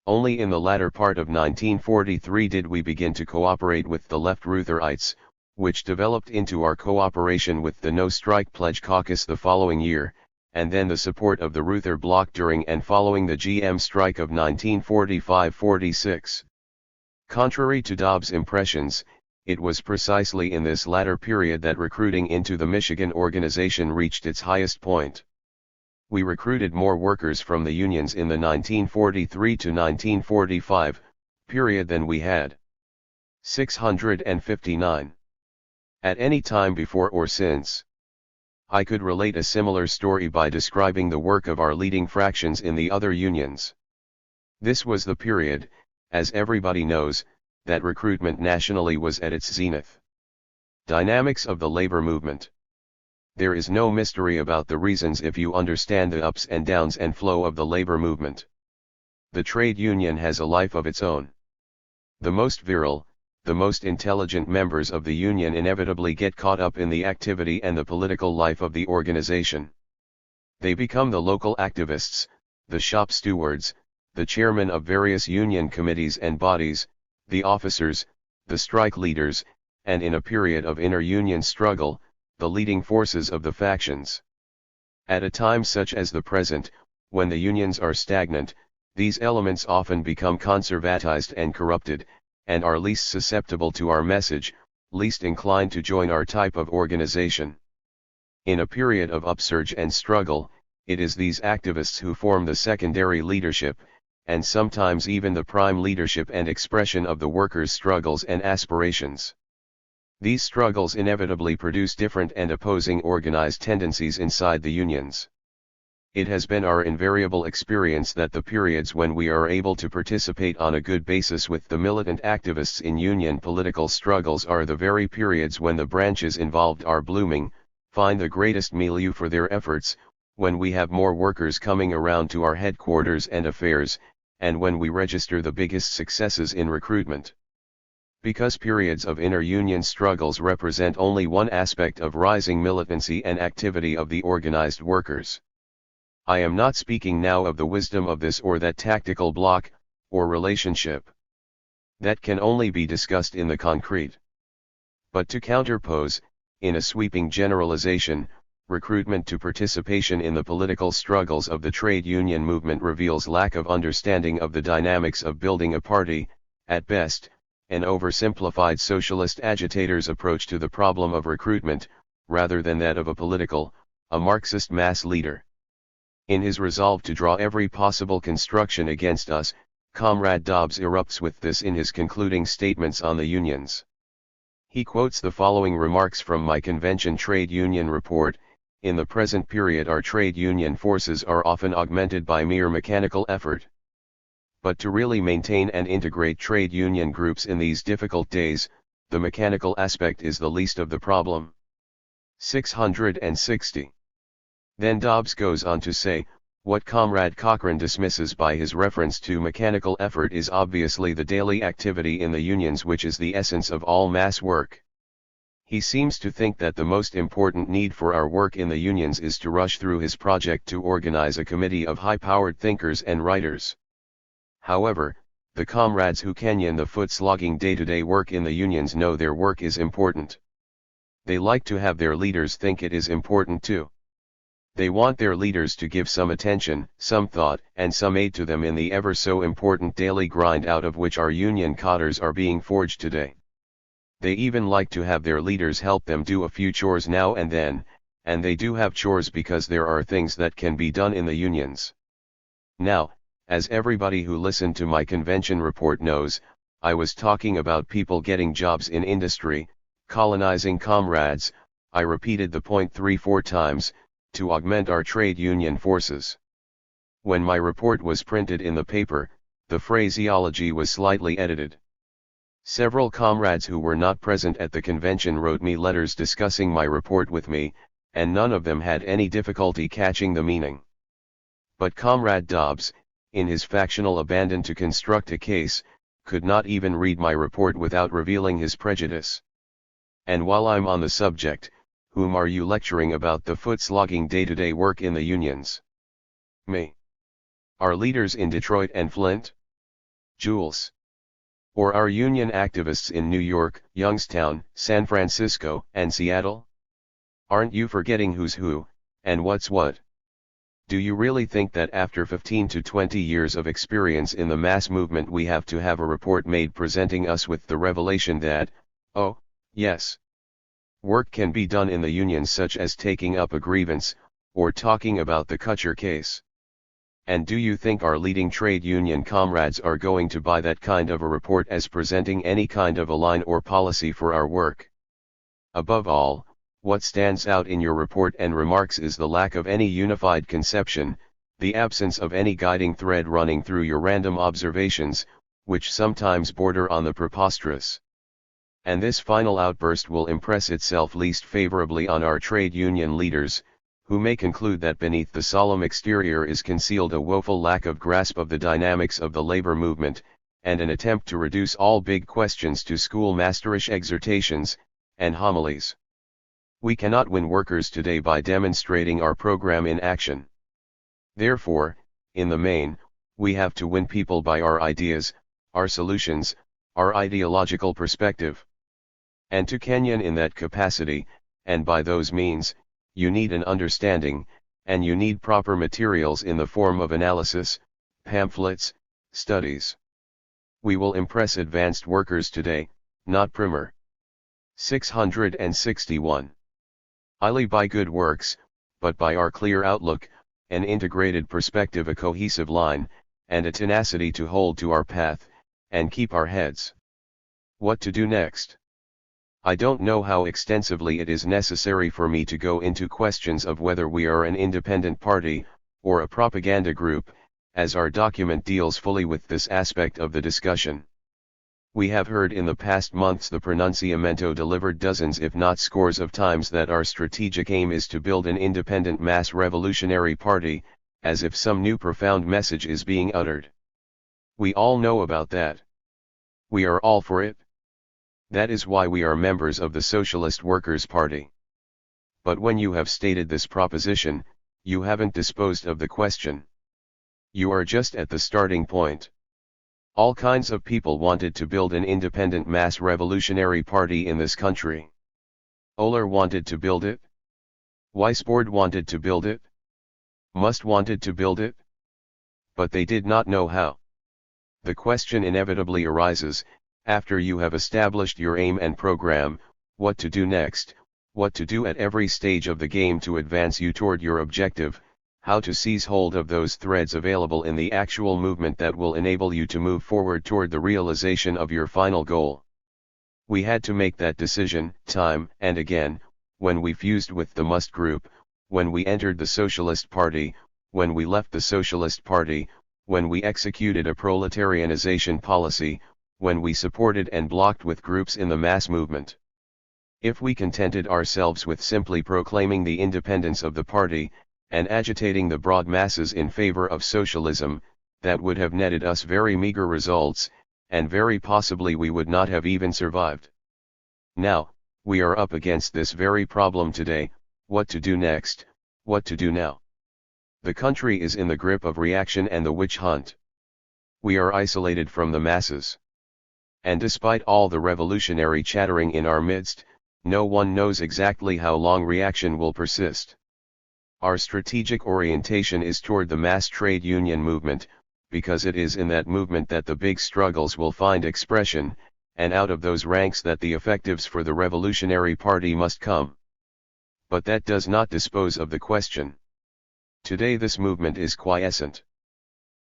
Only in the latter part of 1943 did we begin to cooperate with the left Rutherites, which developed into our cooperation with the No Strike Pledge Caucus the following year, and then the support of the Ruther Bloc during and following the GM strike of 1945-46. Contrary to Dobbs' impressions, it was precisely in this latter period that recruiting into the Michigan organization reached its highest point. We recruited more workers from the unions in the 1943 to 1945 period than we had 659 at any time before or since. I could relate a similar story by describing the work of our leading fractions in the other unions. This was the period, as everybody knows, that recruitment nationally was at its zenith. Dynamics of the labor movement. There is no mystery about the reasons if you understand the ups and downs and flow of the labor movement. The trade union has a life of its own. The most virile, the most intelligent members of the union inevitably get caught up in the activity and the political life of the organization. They become the local activists, the shop stewards, the chairmen of various union committees and bodies, the officers, the strike leaders, and in a period of inter-union struggle, the leading forces of the factions. At a time such as the present, when the unions are stagnant, these elements often become conservatized and corrupted, and are least susceptible to our message, least inclined to join our type of organization. In a period of upsurge and struggle, it is these activists who form the secondary leadership, and sometimes even the prime leadership and expression of the workers' struggles and aspirations. These struggles inevitably produce different and opposing organized tendencies inside the unions. It has been our invariable experience that the periods when we are able to participate on a good basis with the militant activists in union political struggles are the very periods when the branches involved are blooming, find the greatest milieu for their efforts, when we have more workers coming around to our headquarters and affairs, and when we register the biggest successes in recruitment. Because periods of inter-union struggles represent only one aspect of rising militancy and activity of the organized workers. I am not speaking now of the wisdom of this or that tactical block, or relationship. That can only be discussed in the concrete. But to counterpose, in a sweeping generalization, recruitment to participation in the political struggles of the trade union movement reveals lack of understanding of the dynamics of building a party, at best, an oversimplified socialist agitator's approach to the problem of recruitment, rather than that of a Marxist mass leader. In his resolve to draw every possible construction against us, Comrade Dobbs erupts with this in his concluding statements on the unions. He quotes the following remarks from my convention trade union report: "In the present period our trade union forces are often augmented by mere mechanical effort. But to really maintain and integrate trade union groups in these difficult days, the mechanical aspect is the least of the problem." 660. Then Dobbs goes on to say, what Comrade Cochrane dismisses by his reference to mechanical effort is obviously the daily activity in the unions, which is the essence of all mass work. He seems to think that the most important need for our work in the unions is to rush through his project to organize a committee of high-powered thinkers and writers. However, the comrades who canyon the foot-slogging day-to-day work in the unions know their work is important. They like to have their leaders think it is important too. They want their leaders to give some attention, some thought, and some aid to them in the ever so important daily grind out of which our union cadres are being forged today. They even like to have their leaders help them do a few chores now and then, and they do have chores because there are things that can be done in the unions. Now, as everybody who listened to my convention report knows, I was talking about people getting jobs in industry, colonizing comrades. I repeated the point 3-4 times, to augment our trade union forces. When my report was printed in the paper, the phraseology was slightly edited. Several comrades who were not present at the convention wrote me letters discussing my report with me, and none of them had any difficulty catching the meaning. But Comrade Dobbs, in his factional abandon to construct a case, could not even read my report without revealing his prejudice. And while I'm on the subject, whom are you lecturing about the foot-slogging day-to-day work in the unions? Me. Our leaders in Detroit and Flint? Jules. Or our union activists in New York, Youngstown, San Francisco, and Seattle? Aren't you forgetting who's who, and what's what? Do you really think that after 15 to 20 years of experience in the mass movement we have to have a report made presenting us with the revelation that, oh, yes, work can be done in the unions, such as taking up a grievance, or talking about the Kutcher case? And do you think our leading trade union comrades are going to buy that kind of a report as presenting any kind of a line or policy for our work? Above all, what stands out in your report and remarks is the lack of any unified conception, the absence of any guiding thread running through your random observations, which sometimes border on the preposterous. And this final outburst will impress itself least favorably on our trade union leaders, who may conclude that beneath the solemn exterior is concealed a woeful lack of grasp of the dynamics of the labor movement, and an attempt to reduce all big questions to schoolmasterish exhortations and homilies. We cannot win workers today by demonstrating our program in action. Therefore, in the main, we have to win people by our ideas, our solutions, our ideological perspective. And to Kenyon in that capacity, and by those means, you need an understanding, and you need proper materials in the form of analysis, pamphlets, studies. We will impress advanced workers today, not primer. 661. Highly by good works, but by our clear outlook, an integrated perspective, a cohesive line, and a tenacity to hold to our path, and keep our heads. What to do next? I don't know how extensively it is necessary for me to go into questions of whether we are an independent party, or a propaganda group, as our document deals fully with this aspect of the discussion. We have heard in the past months the pronunciamento delivered dozens if not scores of times that our strategic aim is to build an independent mass revolutionary party, as if some new profound message is being uttered. We all know about that. We are all for it. That is why we are members of the Socialist Workers' Party. But when you have stated this proposition, you haven't disposed of the question. You are just at the starting point. All kinds of people wanted to build an independent mass revolutionary party in this country. Oehler wanted to build it. Weisbord wanted to build it. Must wanted to build it. But they did not know how. The question inevitably arises, after you have established your aim and program, what to do next, what to do at every stage of the game to advance you toward your objective, how to seize hold of those threads available in the actual movement that will enable you to move forward toward the realization of your final goal. We had to make that decision, time and again, when we fused with the Must Group, when we entered the Socialist Party, when we left the Socialist Party, when we executed a proletarianization policy, when we supported and blocked with groups in the mass movement. If we contented ourselves with simply proclaiming the independence of the party, and agitating the broad masses in favor of socialism, that would have netted us very meager results, and very possibly we would not have even survived. Now, we are up against this very problem today: what to do next, what to do now. The country is in the grip of reaction and the witch hunt. We are isolated from the masses. And despite all the revolutionary chattering in our midst, no one knows exactly how long reaction will persist. Our strategic orientation is toward the mass trade union movement, because it is in that movement that the big struggles will find expression, and out of those ranks that the effectives for the Revolutionary Party must come. But that does not dispose of the question. Today this movement is quiescent.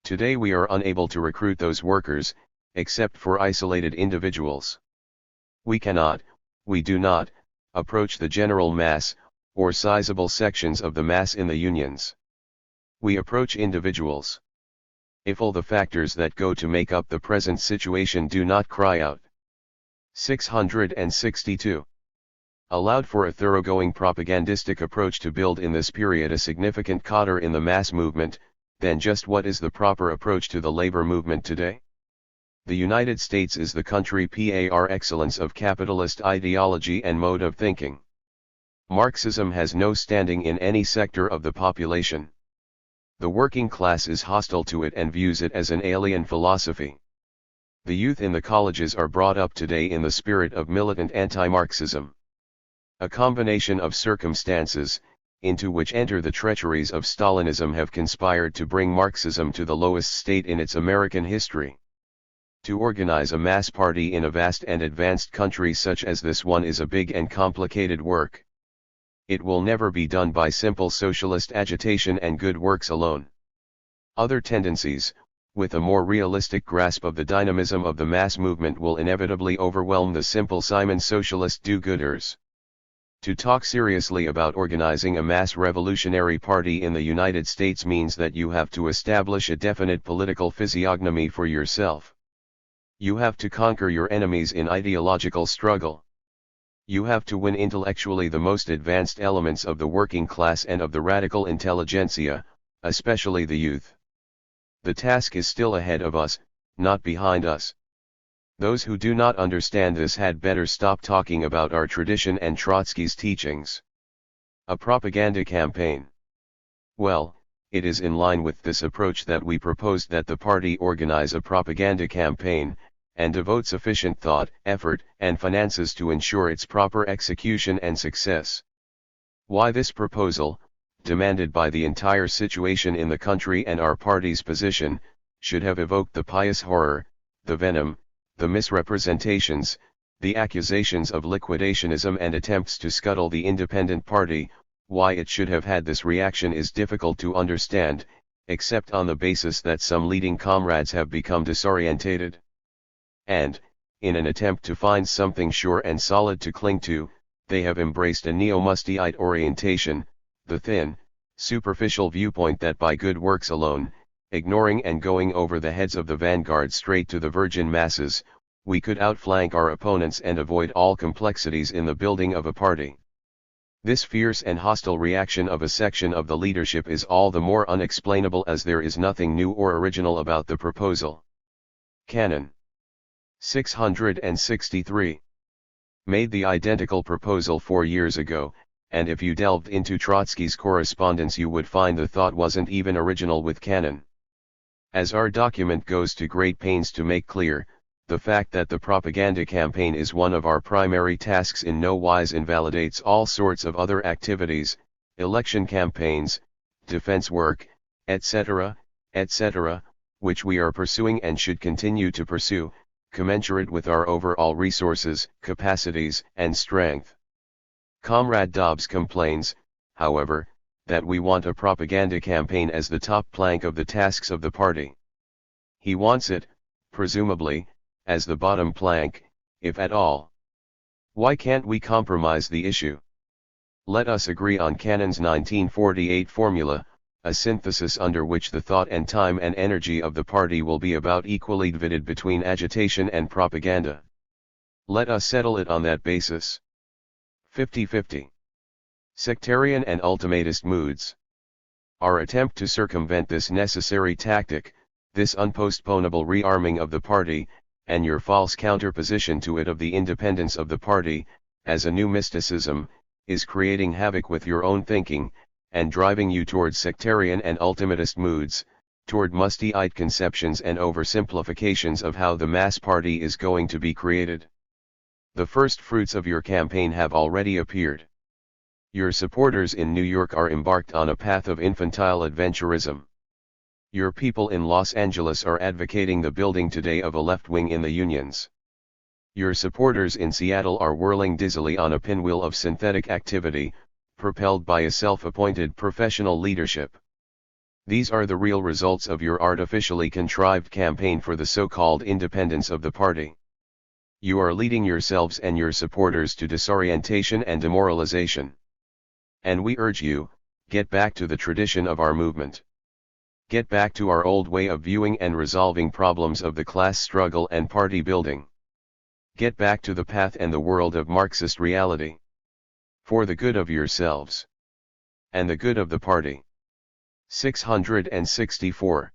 Today we are unable to recruit those workers, except for isolated individuals. We cannot, we do not, approach the general mass, or sizable sections of the mass in the unions. We approach individuals. If all the factors that go to make up the present situation do not cry out. 662. Allowed for a thoroughgoing propagandistic approach to build in this period a significant cadre in the mass movement, then just what is the proper approach to the labor movement today? The United States is the country par excellence of capitalist ideology and mode of thinking. Marxism has no standing in any sector of the population. The working class is hostile to it and views it as an alien philosophy. The youth in the colleges are brought up today in the spirit of militant anti-Marxism. A combination of circumstances, into which enter the treacheries of Stalinism, have conspired to bring Marxism to the lowest state in its American history. To organize a mass party in a vast and advanced country such as this one is a big and complicated work. It will never be done by simple socialist agitation and good works alone. Other tendencies, with a more realistic grasp of the dynamism of the mass movement, will inevitably overwhelm the simple Simon socialist do-gooders. To talk seriously about organizing a mass revolutionary party in the United States means that you have to establish a definite political physiognomy for yourself. You have to conquer your enemies in ideological struggle. You have to win intellectually the most advanced elements of the working class and of the radical intelligentsia, especially the youth. The task is still ahead of us, not behind us. Those who do not understand this had better stop talking about our tradition and Trotsky's teachings. A propaganda campaign. Well, it is in line with this approach that we proposed that the party organize a propaganda campaign, and devote sufficient thought, effort, and finances to ensure its proper execution and success. Why this proposal, demanded by the entire situation in the country and our party's position, should have evoked the pious horror, the venom, the misrepresentations, the accusations of liquidationism and attempts to scuttle the independent party, why it should have had this reaction is difficult to understand, except on the basis that some leading comrades have become disorientated. And, in an attempt to find something sure and solid to cling to, they have embraced a neo-Musteite orientation, the thin, superficial viewpoint that by good works alone, ignoring and going over the heads of the vanguard straight to the virgin masses, we could outflank our opponents and avoid all complexities in the building of a party. This fierce and hostile reaction of a section of the leadership is all the more unexplainable as there is nothing new or original about the proposal. Canon 663 made the identical proposal 4 years ago, and if you delved into Trotsky's correspondence you would find the thought wasn't even original with Canon. As our document goes to great pains to make clear, the fact that the propaganda campaign is one of our primary tasks in no wise invalidates all sorts of other activities, election campaigns, defense work, etc., which we are pursuing and should continue to pursue, commensurate with our overall resources, capacities, and strength. Comrade Dobbs complains, however, that we want a propaganda campaign as the top plank of the tasks of the party. He wants it, presumably, as the bottom plank, if at all. Why can't we compromise the issue? Let us agree on Canon's 1948 formula, a synthesis under which the thought and time and energy of the party will be about equally divided between agitation and propaganda. Let us settle it on that basis. 50-50. Sectarian and ultimatist moods. Our attempt to circumvent this necessary tactic, this unpostponable rearming of the party, and your false counterposition to it of the independence of the party, as a new mysticism, is creating havoc with your own thinking, and driving you towards sectarian and ultimatist moods, toward Musteite conceptions and oversimplifications of how the mass party is going to be created. The first fruits of your campaign have already appeared. Your supporters in New York are embarked on a path of infantile adventurism. Your people in Los Angeles are advocating the building today of a left wing in the unions. Your supporters in Seattle are whirling dizzily on a pinwheel of synthetic activity, propelled by a self-appointed professional leadership. These are the real results of your artificially contrived campaign for the so-called independence of the party. You are leading yourselves and your supporters to disorientation and demoralization. And we urge you, get back to the tradition of our movement. Get back to our old way of viewing and resolving problems of the class struggle and party building. Get back to the path and the world of Marxist reality. For the good of yourselves. And the good of the party. 664.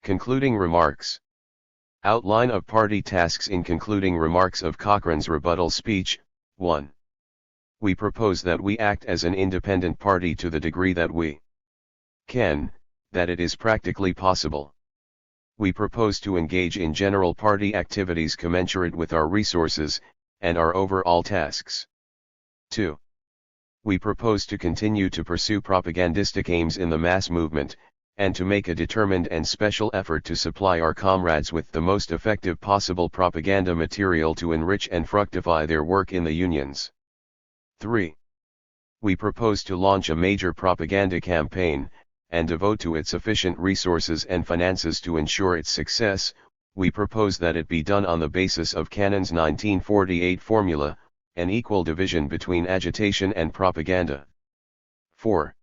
Concluding remarks. Outline of party tasks in concluding remarks of Cochrane's rebuttal speech. 1. We propose that we act as an independent party to the degree that we can, that it is practically possible. We propose to engage in general party activities commensurate with our resources, and our overall tasks. 2. We propose to continue to pursue propagandistic aims in the mass movement, and to make a determined and special effort to supply our comrades with the most effective possible propaganda material to enrich and fructify their work in the unions. 3. We propose to launch a major propaganda campaign, and devote to it sufficient resources and finances to ensure its success. We propose that it be done on the basis of Cannon's 1948 formula, an equal division between agitation and propaganda. 4.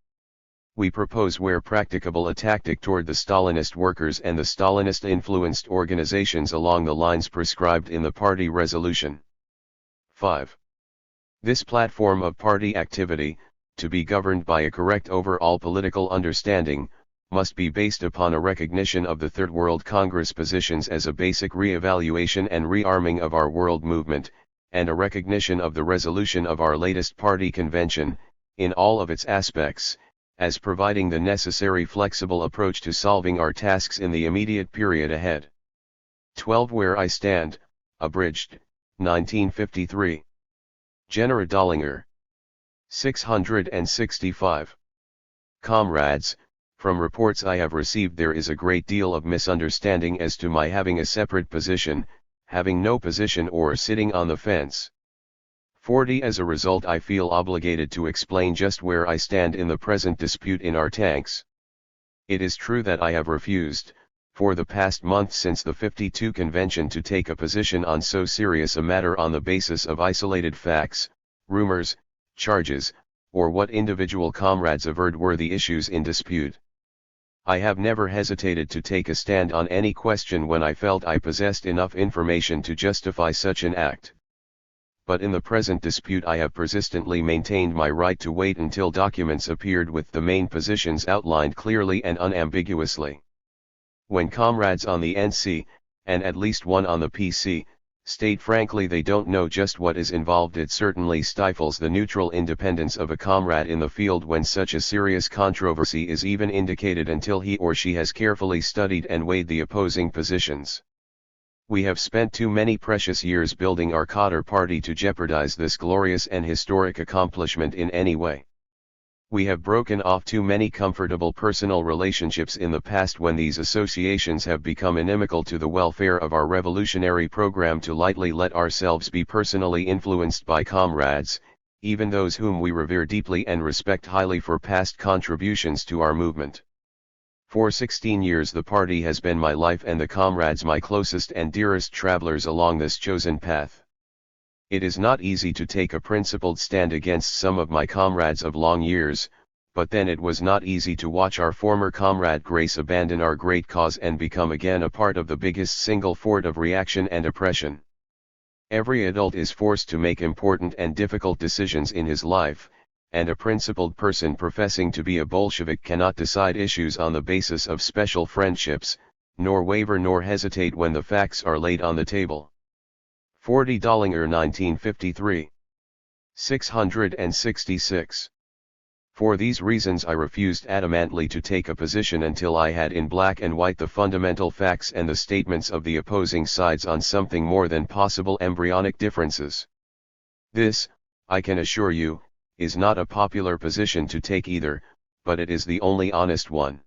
We propose where practicable a tactic toward the Stalinist workers and the Stalinist-influenced organizations along the lines prescribed in the party resolution. 5. This platform of party activity, to be governed by a correct overall political understanding, must be based upon a recognition of the Third World Congress positions as a basic re-evaluation and rearming of our world movement, and a recognition of the resolution of our latest party convention, in all of its aspects, as providing the necessary flexible approach to solving our tasks in the immediate period ahead. 12. Where I stand, abridged, 1953. Genera Dollinger. 665. Comrades, from reports I have received there is a great deal of misunderstanding as to my having a separate position, having no position or sitting on the fence. 40. As a result I feel obligated to explain just where I stand in the present dispute in our tanks. It is true that I have refused, for the past month since the 52 convention to take a position on so serious a matter on the basis of isolated facts, rumors, charges, or what individual comrades averred were the issues in dispute. I have never hesitated to take a stand on any question when I felt I possessed enough information to justify such an act. But in the present dispute I have persistently maintained my right to wait until documents appeared with the main positions outlined clearly and unambiguously. When comrades on the NC, and at least one on the PC, state frankly they don't know just what is involved, it certainly stifles the neutral independence of a comrade in the field when such a serious controversy is even indicated until he or she has carefully studied and weighed the opposing positions. We have spent too many precious years building our Cotter party to jeopardize this glorious and historic accomplishment in any way. We have broken off too many comfortable personal relationships in the past when these associations have become inimical to the welfare of our revolutionary program to lightly let ourselves be personally influenced by comrades, even those whom we revere deeply and respect highly for past contributions to our movement. For 16 years the party has been my life and the comrades my closest and dearest travelers along this chosen path. It is not easy to take a principled stand against some of my comrades of long years, but then it was not easy to watch our former comrade Grace abandon our great cause and become again a part of the biggest single fort of reaction and oppression. Every adult is forced to make important and difficult decisions in his life, and a principled person professing to be a Bolshevik cannot decide issues on the basis of special friendships, nor waver nor hesitate when the facts are laid on the table. 40 Dollinger 1953. 666. For these reasons I refused adamantly to take a position until I had in black and white the fundamental facts and the statements of the opposing sides on something more than possible embryonic differences. This, I can assure you, is not a popular position to take either, but it is the only honest one.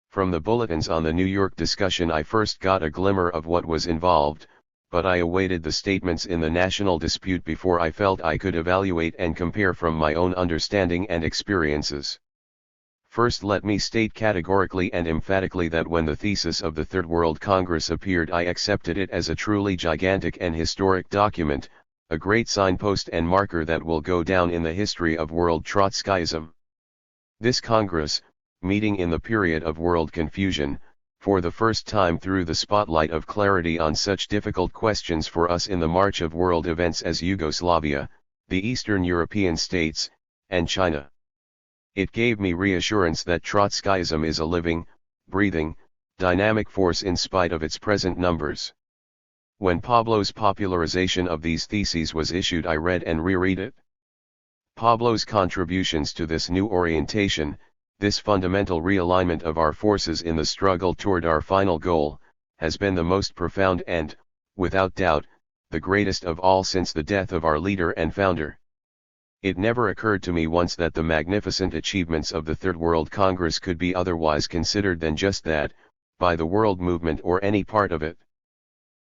From the bulletins on the New York discussion I first got a glimmer of what was involved, but I awaited the statements in the national dispute before I felt I could evaluate and compare from my own understanding and experiences. First let me state categorically and emphatically that when the thesis of the Third World Congress appeared I accepted it as a truly gigantic and historic document, a great signpost and marker that will go down in the history of world Trotskyism. This Congress, meeting in the period of world confusion, for the first time threw the spotlight of clarity on such difficult questions for us in the march of world events as Yugoslavia, the Eastern European states, and China. It gave me reassurance that Trotskyism is a living, breathing, dynamic force in spite of its present numbers. When Pablo's popularization of these theses was issued, I read and reread it. Pablo's contributions to this new orientation, this fundamental realignment of our forces in the struggle toward our final goal, has been the most profound and, without doubt, the greatest of all since the death of our leader and founder. It never occurred to me once that the magnificent achievements of the Third World Congress could be otherwise considered than just that, by the world movement or any part of it.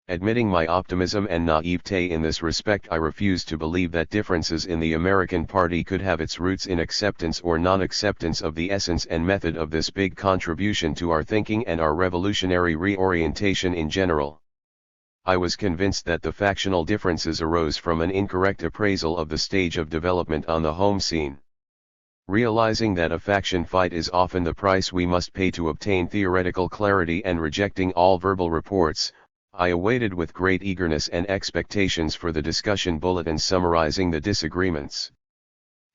Admitting my optimism and naivete in this respect, I refuse to believe that differences in the American Party could have its roots in acceptance or non-acceptance of the essence and method of this big contribution to our thinking and our revolutionary reorientation in general. I was convinced that the factional differences arose from an incorrect appraisal of the stage of development on the home scene. Realizing that a faction fight is often the price we must pay to obtain theoretical clarity and rejecting all verbal reports, I awaited with great eagerness and expectations for the discussion bulletin summarizing the disagreements.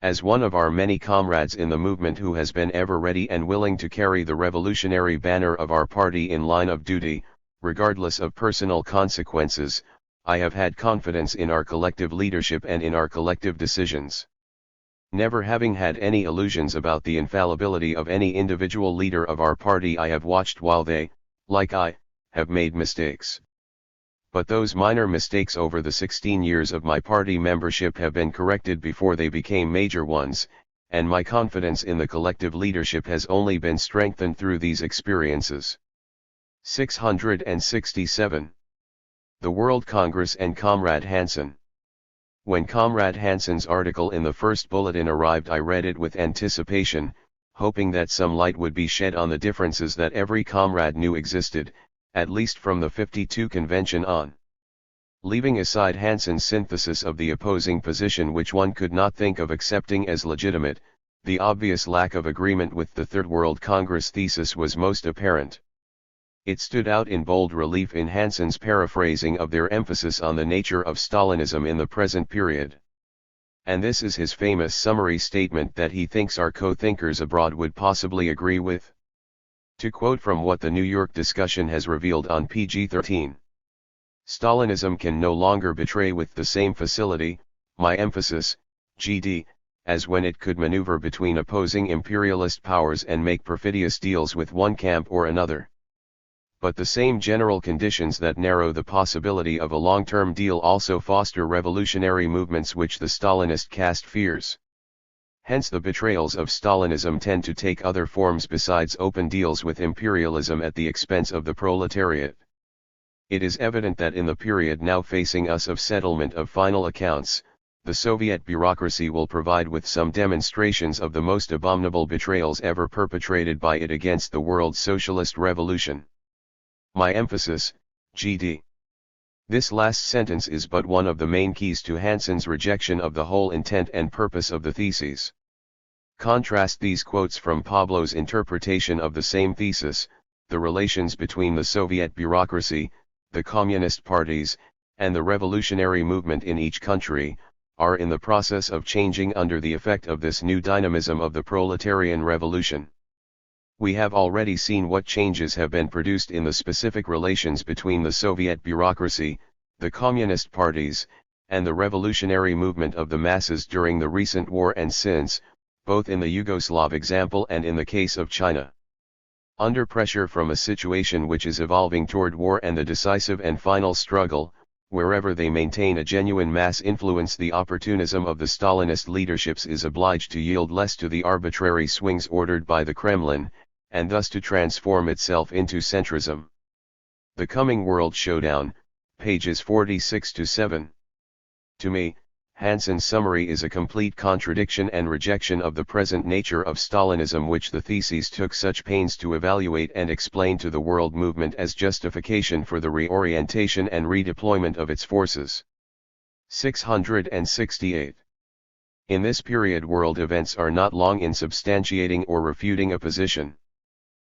As one of our many comrades in the movement who has been ever ready and willing to carry the revolutionary banner of our party in line of duty, regardless of personal consequences, I have had confidence in our collective leadership and in our collective decisions. Never having had any illusions about the infallibility of any individual leader of our party, I have watched while they, like I, have made mistakes. But those minor mistakes over the 16 years of my party membership have been corrected before they became major ones, and my confidence in the collective leadership has only been strengthened through these experiences. 667. The World Congress and Comrade Hansen. When Comrade Hansen's article in the first bulletin arrived, I read it with anticipation, hoping that some light would be shed on the differences that every comrade knew existed, at least from the 52 convention on. Leaving aside Hansen's synthesis of the opposing position, which one could not think of accepting as legitimate, the obvious lack of agreement with the Third World Congress thesis was most apparent. It stood out in bold relief in Hansen's paraphrasing of their emphasis on the nature of Stalinism in the present period. And this is his famous summary statement that he thinks our co-thinkers abroad would possibly agree with. To quote from what the New York discussion has revealed on PG-13. Stalinism can no longer betray with the same facility, my emphasis, GD, as when it could maneuver between opposing imperialist powers and make perfidious deals with one camp or another. But the same general conditions that narrow the possibility of a long-term deal also foster revolutionary movements which the Stalinist caste fears. Hence the betrayals of Stalinism tend to take other forms besides open deals with imperialism at the expense of the proletariat. It is evident that in the period now facing us of settlement of final accounts, the Soviet bureaucracy will provide with some demonstrations of the most abominable betrayals ever perpetrated by it against the world socialist revolution. My emphasis, GD. This last sentence is but one of the main keys to Hansen's rejection of the whole intent and purpose of the theses. Contrast these quotes from Pablo's interpretation of the same thesis: the relations between the Soviet bureaucracy, the communist parties, and the revolutionary movement in each country, are in the process of changing under the effect of this new dynamism of the proletarian revolution. We have already seen what changes have been produced in the specific relations between the Soviet bureaucracy, the communist parties, and the revolutionary movement of the masses during the recent war and since, both in the Yugoslav example and in the case of China. Under pressure from a situation which is evolving toward war and the decisive and final struggle, wherever they maintain a genuine mass influence, the opportunism of the Stalinist leaderships is obliged to yield less to the arbitrary swings ordered by the Kremlin, and thus to transform itself into centrism. The Coming World Showdown, pages 46-7. To me, Hansen's summary is a complete contradiction and rejection of the present nature of Stalinism, which the theses took such pains to evaluate and explain to the world movement as justification for the reorientation and redeployment of its forces. 668. In this period, world events are not long in substantiating or refuting a position.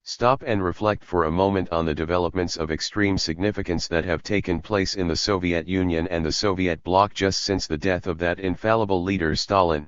Stop and reflect for a moment on the developments of extreme significance that have taken place in the Soviet Union and the Soviet bloc just since the death of that infallible leader Stalin.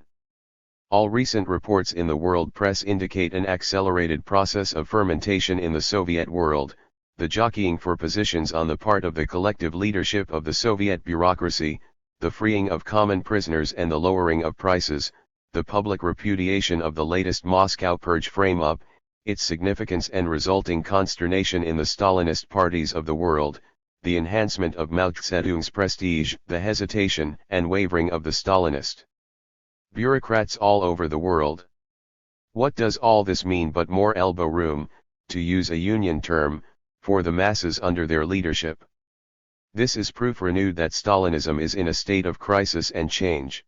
All recent reports in the world press indicate an accelerated process of fermentation in the Soviet world, the jockeying for positions on the part of the collective leadership of the Soviet bureaucracy, the freeing of common prisoners and the lowering of prices, the public repudiation of the latest Moscow Purge frame-up, its significance and resulting consternation in the Stalinist parties of the world, the enhancement of Mao Zedong's prestige, the hesitation and wavering of the Stalinist bureaucrats all over the world. What does all this mean but more elbow room, to use a union term, for the masses under their leadership? This is proof renewed that Stalinism is in a state of crisis and change.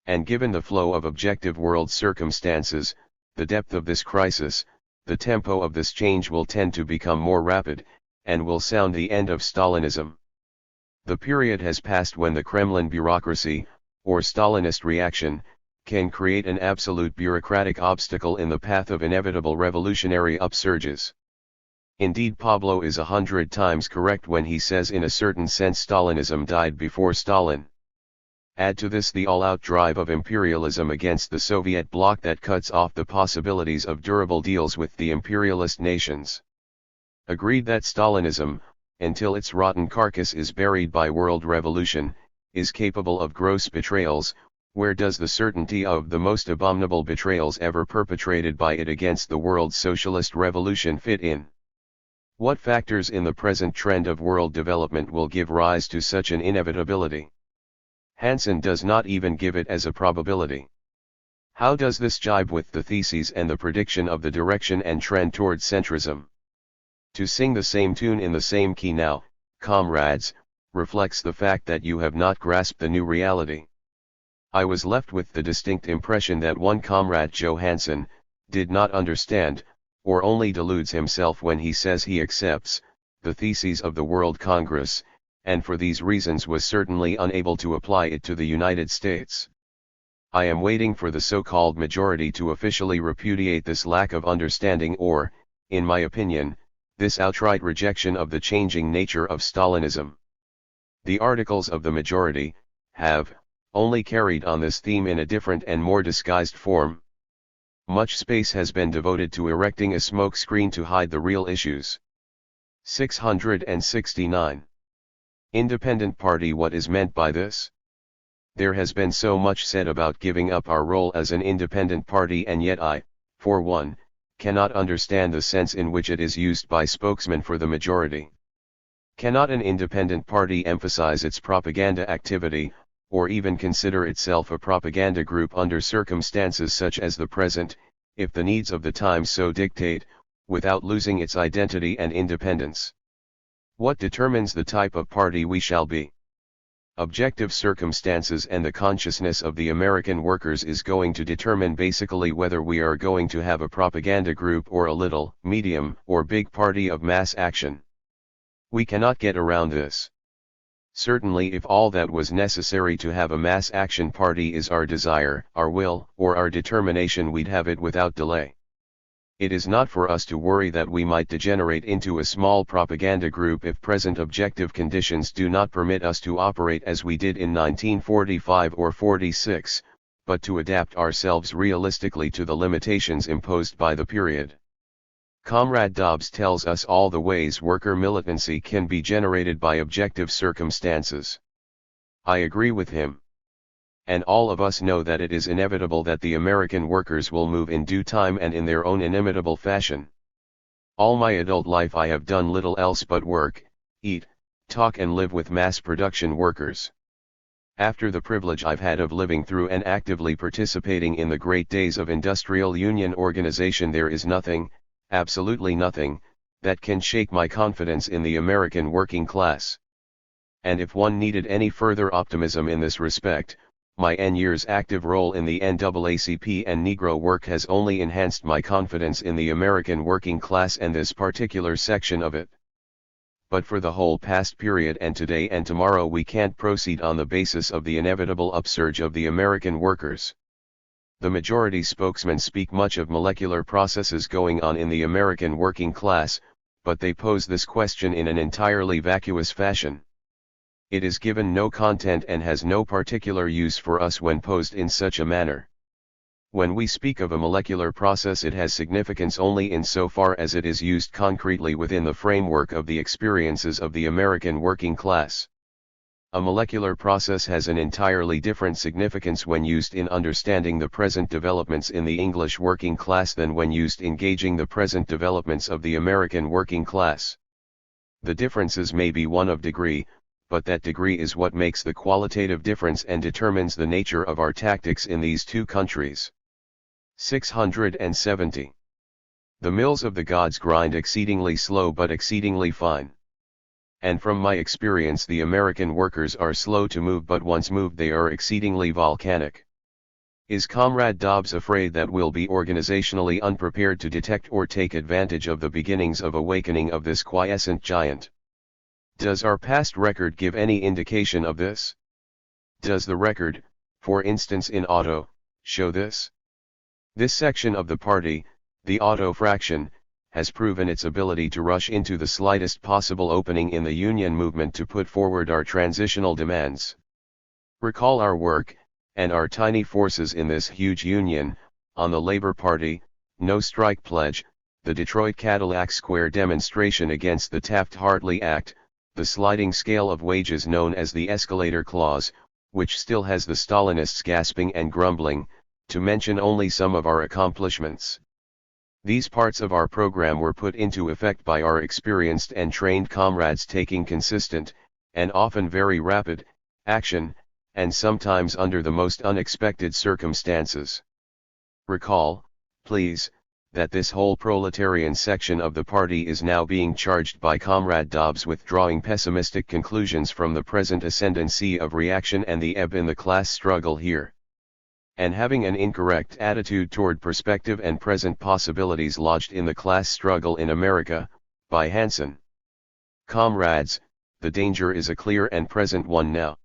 And given the flow of objective world circumstances, the depth of this crisis, the tempo of this change will tend to become more rapid, and will sound the end of Stalinism. The period has passed when the Kremlin bureaucracy, or Stalinist reaction, can create an absolute bureaucratic obstacle in the path of inevitable revolutionary upsurges. Indeed, Pablo is 100 times correct when he says in a certain sense Stalinism died before Stalin. Add to this the all-out drive of imperialism against the Soviet bloc that cuts off the possibilities of durable deals with the imperialist nations. Agreed that Stalinism, until its rotten carcass is buried by world revolution, is capable of gross betrayals. Where does the certainty of the most abominable betrayals ever perpetrated by it against the world's socialist revolution fit in? What factors in the present trend of world development will give rise to such an inevitability? Hansen does not even give it as a probability. How does this jibe with the theses and the prediction of the direction and trend toward centrism? To sing the same tune in the same key now, comrades, reflects the fact that you have not grasped the new reality. I was left with the distinct impression that one comrade, Joe Hansen, did not understand, or only deludes himself when he says he accepts the theses of the World Congress, and for these reasons was certainly unable to apply it to the United States. I am waiting for the so-called majority to officially repudiate this lack of understanding or, in my opinion, this outright rejection of the changing nature of Stalinism. The articles of the majority have only carried on this theme in a different and more disguised form. Much space has been devoted to erecting a smoke screen to hide the real issues. 669. Independent party. What is meant by this? There has been so much said about giving up our role as an independent party, and yet I, for one, cannot understand the sense in which it is used by spokesmen for the majority. Cannot an independent party emphasize its propaganda activity, or even consider itself a propaganda group under circumstances such as the present, if the needs of the time so dictate, without losing its identity and independence? What determines the type of party we shall be? Objective circumstances and the consciousness of the American workers is going to determine basically whether we are going to have a propaganda group or a little, medium, or big party of mass action. We cannot get around this. Certainly, if all that was necessary to have a mass action party is our desire, our will, or our determination, we'd have it without delay. It is not for us to worry that we might degenerate into a small propaganda group if present objective conditions do not permit us to operate as we did in 1945 or 46, but to adapt ourselves realistically to the limitations imposed by the period. Comrade Dobbs tells us all the ways worker militancy can be generated by objective circumstances. I agree with him. And all of us know that it is inevitable that the American workers will move in due time and in their own inimitable fashion. All my adult life I have done little else but work, eat, talk and live with mass production workers. After the privilege I've had of living through and actively participating in the great days of industrial union organization, there is nothing, absolutely nothing, that can shake my confidence in the American working class. And if one needed any further optimism in this respect, my years active role in the NAACP and Negro work has only enhanced my confidence in the American working class and this particular section of it. But for the whole past period and today and tomorrow we can't proceed on the basis of the inevitable upsurge of the American workers. The majority spokesmen speak much of molecular processes going on in the American working class, but they pose this question in an entirely vacuous fashion. It is given no content and has no particular use for us when posed in such a manner. When we speak of a molecular process, it has significance only insofar as it is used concretely within the framework of the experiences of the American working class. A molecular process has an entirely different significance when used in understanding the present developments in the English working class than when used in gauging the present developments of the American working class. The differences may be one of degree, but that degree is what makes the qualitative difference and determines the nature of our tactics in these two countries. 670. The mills of the gods grind exceedingly slow but exceedingly fine. And from my experience, the American workers are slow to move, but once moved they are exceedingly volcanic. Is Comrade Dobbs afraid that we'll be organizationally unprepared to detect or take advantage of the beginnings of awakening of this quiescent giant? Does our past record give any indication of this? Does the record, for instance in auto, show this? This section of the party, the auto fraction, has proven its ability to rush into the slightest possible opening in the union movement to put forward our transitional demands. Recall our work, and our tiny forces in this huge union, on the Labor Party, no strike pledge, the Detroit Cadillac Square demonstration against the Taft-Hartley Act, the sliding scale of wages known as the escalator clause, which still has the Stalinists gasping and grumbling, to mention only some of our accomplishments. These parts of our program were put into effect by our experienced and trained comrades taking consistent, and often very rapid, action, and sometimes under the most unexpected circumstances. Recall, please, that this whole proletarian section of the party is now being charged by Comrade Dobbs with drawing pessimistic conclusions from the present ascendancy of reaction and the ebb in the class struggle here, and having an incorrect attitude toward perspective and present possibilities lodged in the class struggle in America, by Hansen. Comrades, the danger is a clear and present one now.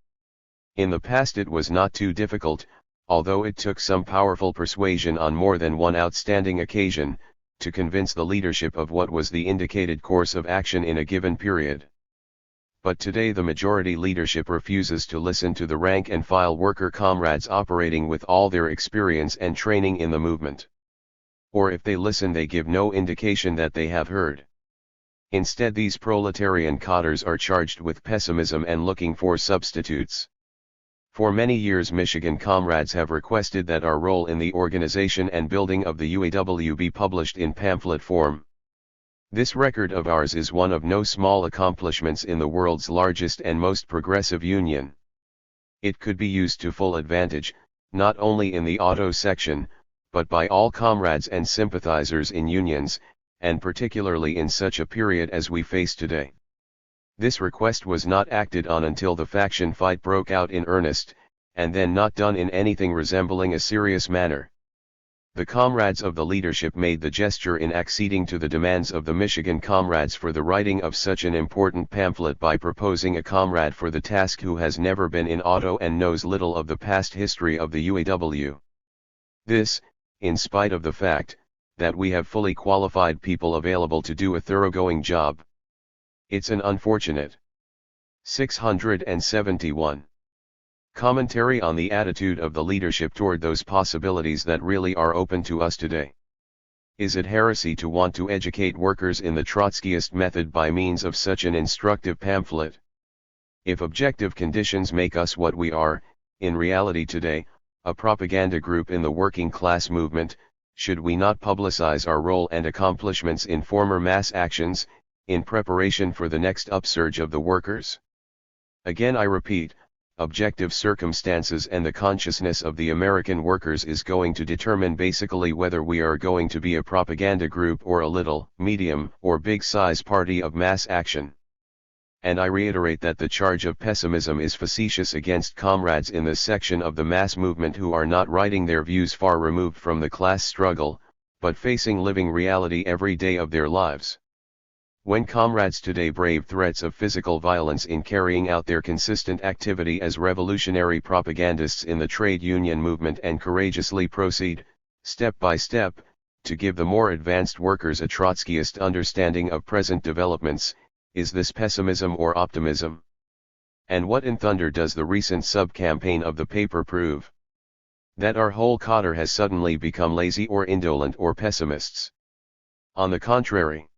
In the past it was not too difficult, although it took some powerful persuasion on more than one outstanding occasion, to convince the leadership of what was the indicated course of action in a given period. But today the majority leadership refuses to listen to the rank and file worker comrades operating with all their experience and training in the movement. Or if they listen, they give no indication that they have heard. Instead, these proletarian codders are charged with pessimism and looking for substitutes. For many years Michigan comrades have requested that our role in the organization and building of the UAW be published in pamphlet form. This record of ours is one of no small accomplishments in the world's largest and most progressive union. It could be used to full advantage, not only in the auto section, but by all comrades and sympathizers in unions, and particularly in such a period as we face today. This request was not acted on until the faction fight broke out in earnest, and then not done in anything resembling a serious manner. The comrades of the leadership made the gesture in acceding to the demands of the Michigan comrades for the writing of such an important pamphlet by proposing a comrade for the task who has never been in auto and knows little of the past history of the UAW. This, in spite of the fact that we have fully qualified people available to do a thoroughgoing job. It's an unfortunate. 671. Commentary on the attitude of the leadership toward those possibilities that really are open to us today. Is it heresy to want to educate workers in the Trotskyist method by means of such an instructive pamphlet? If objective conditions make us what we are, in reality today, a propaganda group in the working class movement, should we not publicize our role and accomplishments in former mass actions, in preparation for the next upsurge of the workers? Again I repeat, objective circumstances and the consciousness of the American workers is going to determine basically whether we are going to be a propaganda group or a little, medium, or big-size party of mass action. And I reiterate that the charge of pessimism is facetious against comrades in this section of the mass movement who are not writing their views far removed from the class struggle, but facing living reality every day of their lives. When comrades today brave threats of physical violence in carrying out their consistent activity as revolutionary propagandists in the trade union movement and courageously proceed, step by step, to give the more advanced workers a Trotskyist understanding of present developments, is this pessimism or optimism? And what in thunder does the recent sub-campaign of the paper prove? that our whole cadre has suddenly become lazy or indolent or pessimists. On the contrary,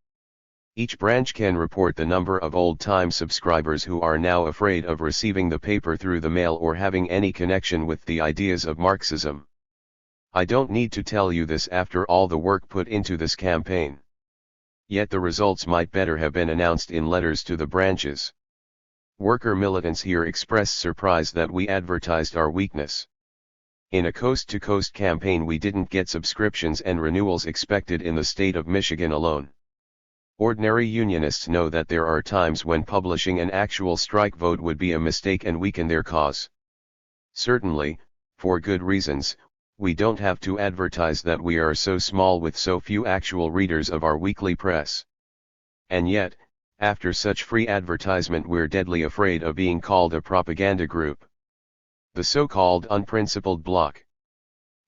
each branch can report the number of old-time subscribers who are now afraid of receiving the paper through the mail or having any connection with the ideas of Marxism. I don't need to tell you this after all the work put into this campaign. Yet the results might better have been announced in letters to the branches. Worker militants here express surprise that we advertised our weakness. In a coast-to-coast campaign we didn't get subscriptions and renewals expected in the state of Michigan alone. Ordinary unionists know that there are times when publishing an actual strike vote would be a mistake and weaken their cause. Certainly, for good reasons, we don't have to advertise that we are so small with so few actual readers of our weekly press. And yet, after such free advertisement we're deadly afraid of being called a propaganda group. The so-called unprincipled bloc.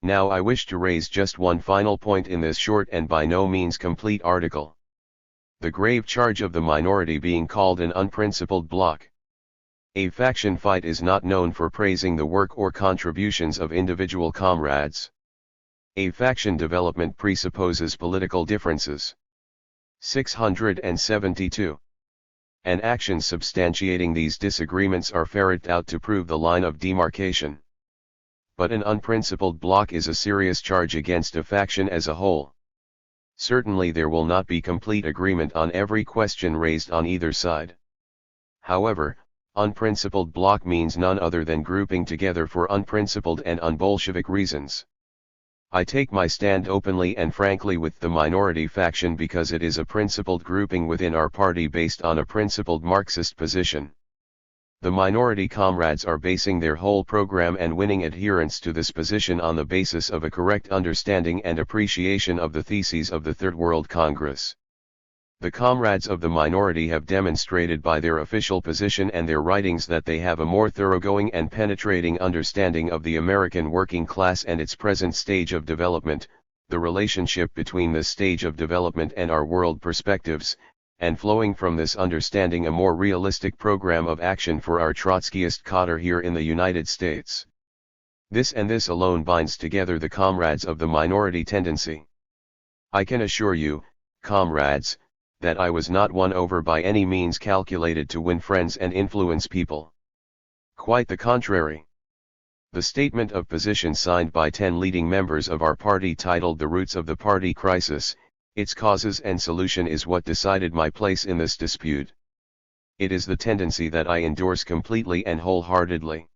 Now I wish to raise just one final point in this short and by no means complete article. The grave charge of the minority being called an unprincipled bloc. A faction fight is not known for praising the work or contributions of individual comrades. A faction development presupposes political differences. 672. And actions substantiating these disagreements are ferreted out to prove the line of demarcation. But an unprincipled bloc is a serious charge against a faction as a whole. Certainly there will not be complete agreement on every question raised on either side. However, unprincipled bloc means none other than grouping together for unprincipled and un-Bolshevik reasons. I take my stand openly and frankly with the minority faction because it is a principled grouping within our party based on a principled Marxist position. The minority comrades are basing their whole program and winning adherence to this position on the basis of a correct understanding and appreciation of the theses of the Third World Congress. The comrades of the minority have demonstrated by their official position and their writings that they have a more thoroughgoing and penetrating understanding of the American working class and its present stage of development, the relationship between this stage of development and our world perspectives, and flowing from this understanding a more realistic program of action for our Trotskyist cadre here in the United States. This and this alone binds together the comrades of the minority tendency. I can assure you, comrades, that I was not won over by any means calculated to win friends and influence people. Quite the contrary. The statement of position signed by 10 leading members of our party titled The Roots of the Party Crisis, Its Causes and Solution is what decided my place in this dispute. It is the tendency that I endorse completely and wholeheartedly.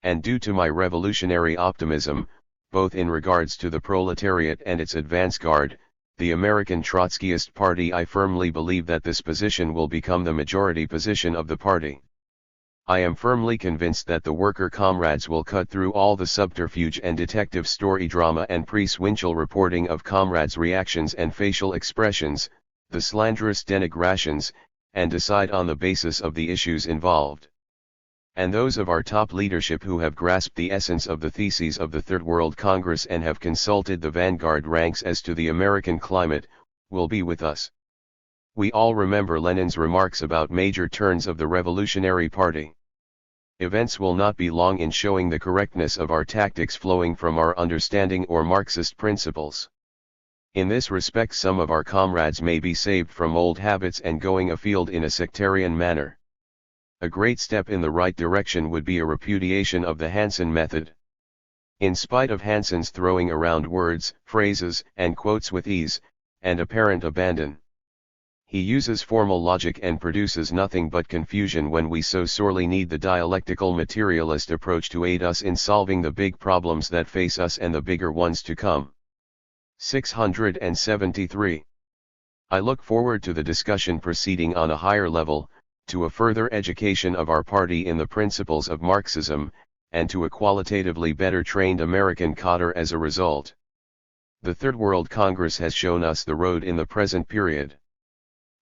And due to my revolutionary optimism, both in regards to the proletariat and its advance guard, the American Trotskyist Party, I firmly believe that this position will become the majority position of the party. I am firmly convinced that the worker comrades will cut through all the subterfuge and detective story drama and pre-swinchel reporting of comrades' reactions and facial expressions, the slanderous denigrations, and decide on the basis of the issues involved. And those of our top leadership who have grasped the essence of the theses of the Third World Congress and have consulted the vanguard ranks as to the American climate, will be with us. We all remember Lenin's remarks about major turns of the Revolutionary Party. Events will not be long in showing the correctness of our tactics flowing from our understanding or Marxist principles. In this respect some of our comrades may be saved from old habits and going afield in a sectarian manner. A great step in the right direction would be a repudiation of the Hansen method. In spite of Hansen's throwing around words, phrases, and quotes with ease, and apparent abandon, he uses formal logic and produces nothing but confusion when we so sorely need the dialectical materialist approach to aid us in solving the big problems that face us and the bigger ones to come. 673. I look forward to the discussion proceeding on a higher level, to a further education of our party in the principles of Marxism, and to a qualitatively better trained American cadre as a result. The Third World Congress has shown us the road in the present period.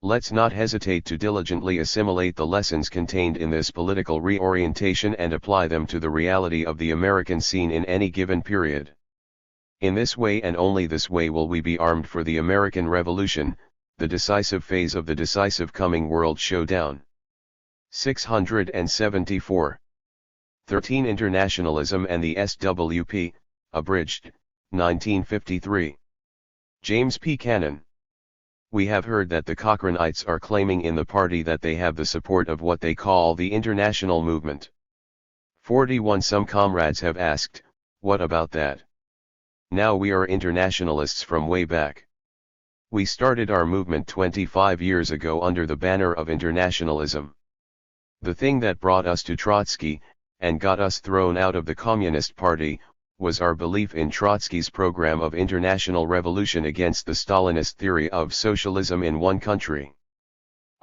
Let's not hesitate to diligently assimilate the lessons contained in this political reorientation and apply them to the reality of the American scene in any given period. In this way and only this way will we be armed for the American Revolution, the decisive phase of the decisive coming world showdown. 674. 13. Internationalism and the SWP, Abridged, 1953. James P. Cannon. We have heard that the Cochranites are claiming in the party that they have the support of what they call the international movement. 41. Some comrades have asked, what about that? Now we are internationalists from way back. We started our movement 25 years ago under the banner of internationalism. The thing that brought us to Trotsky, and got us thrown out of the Communist Party, was our belief in Trotsky's program of international revolution against the Stalinist theory of socialism in one country.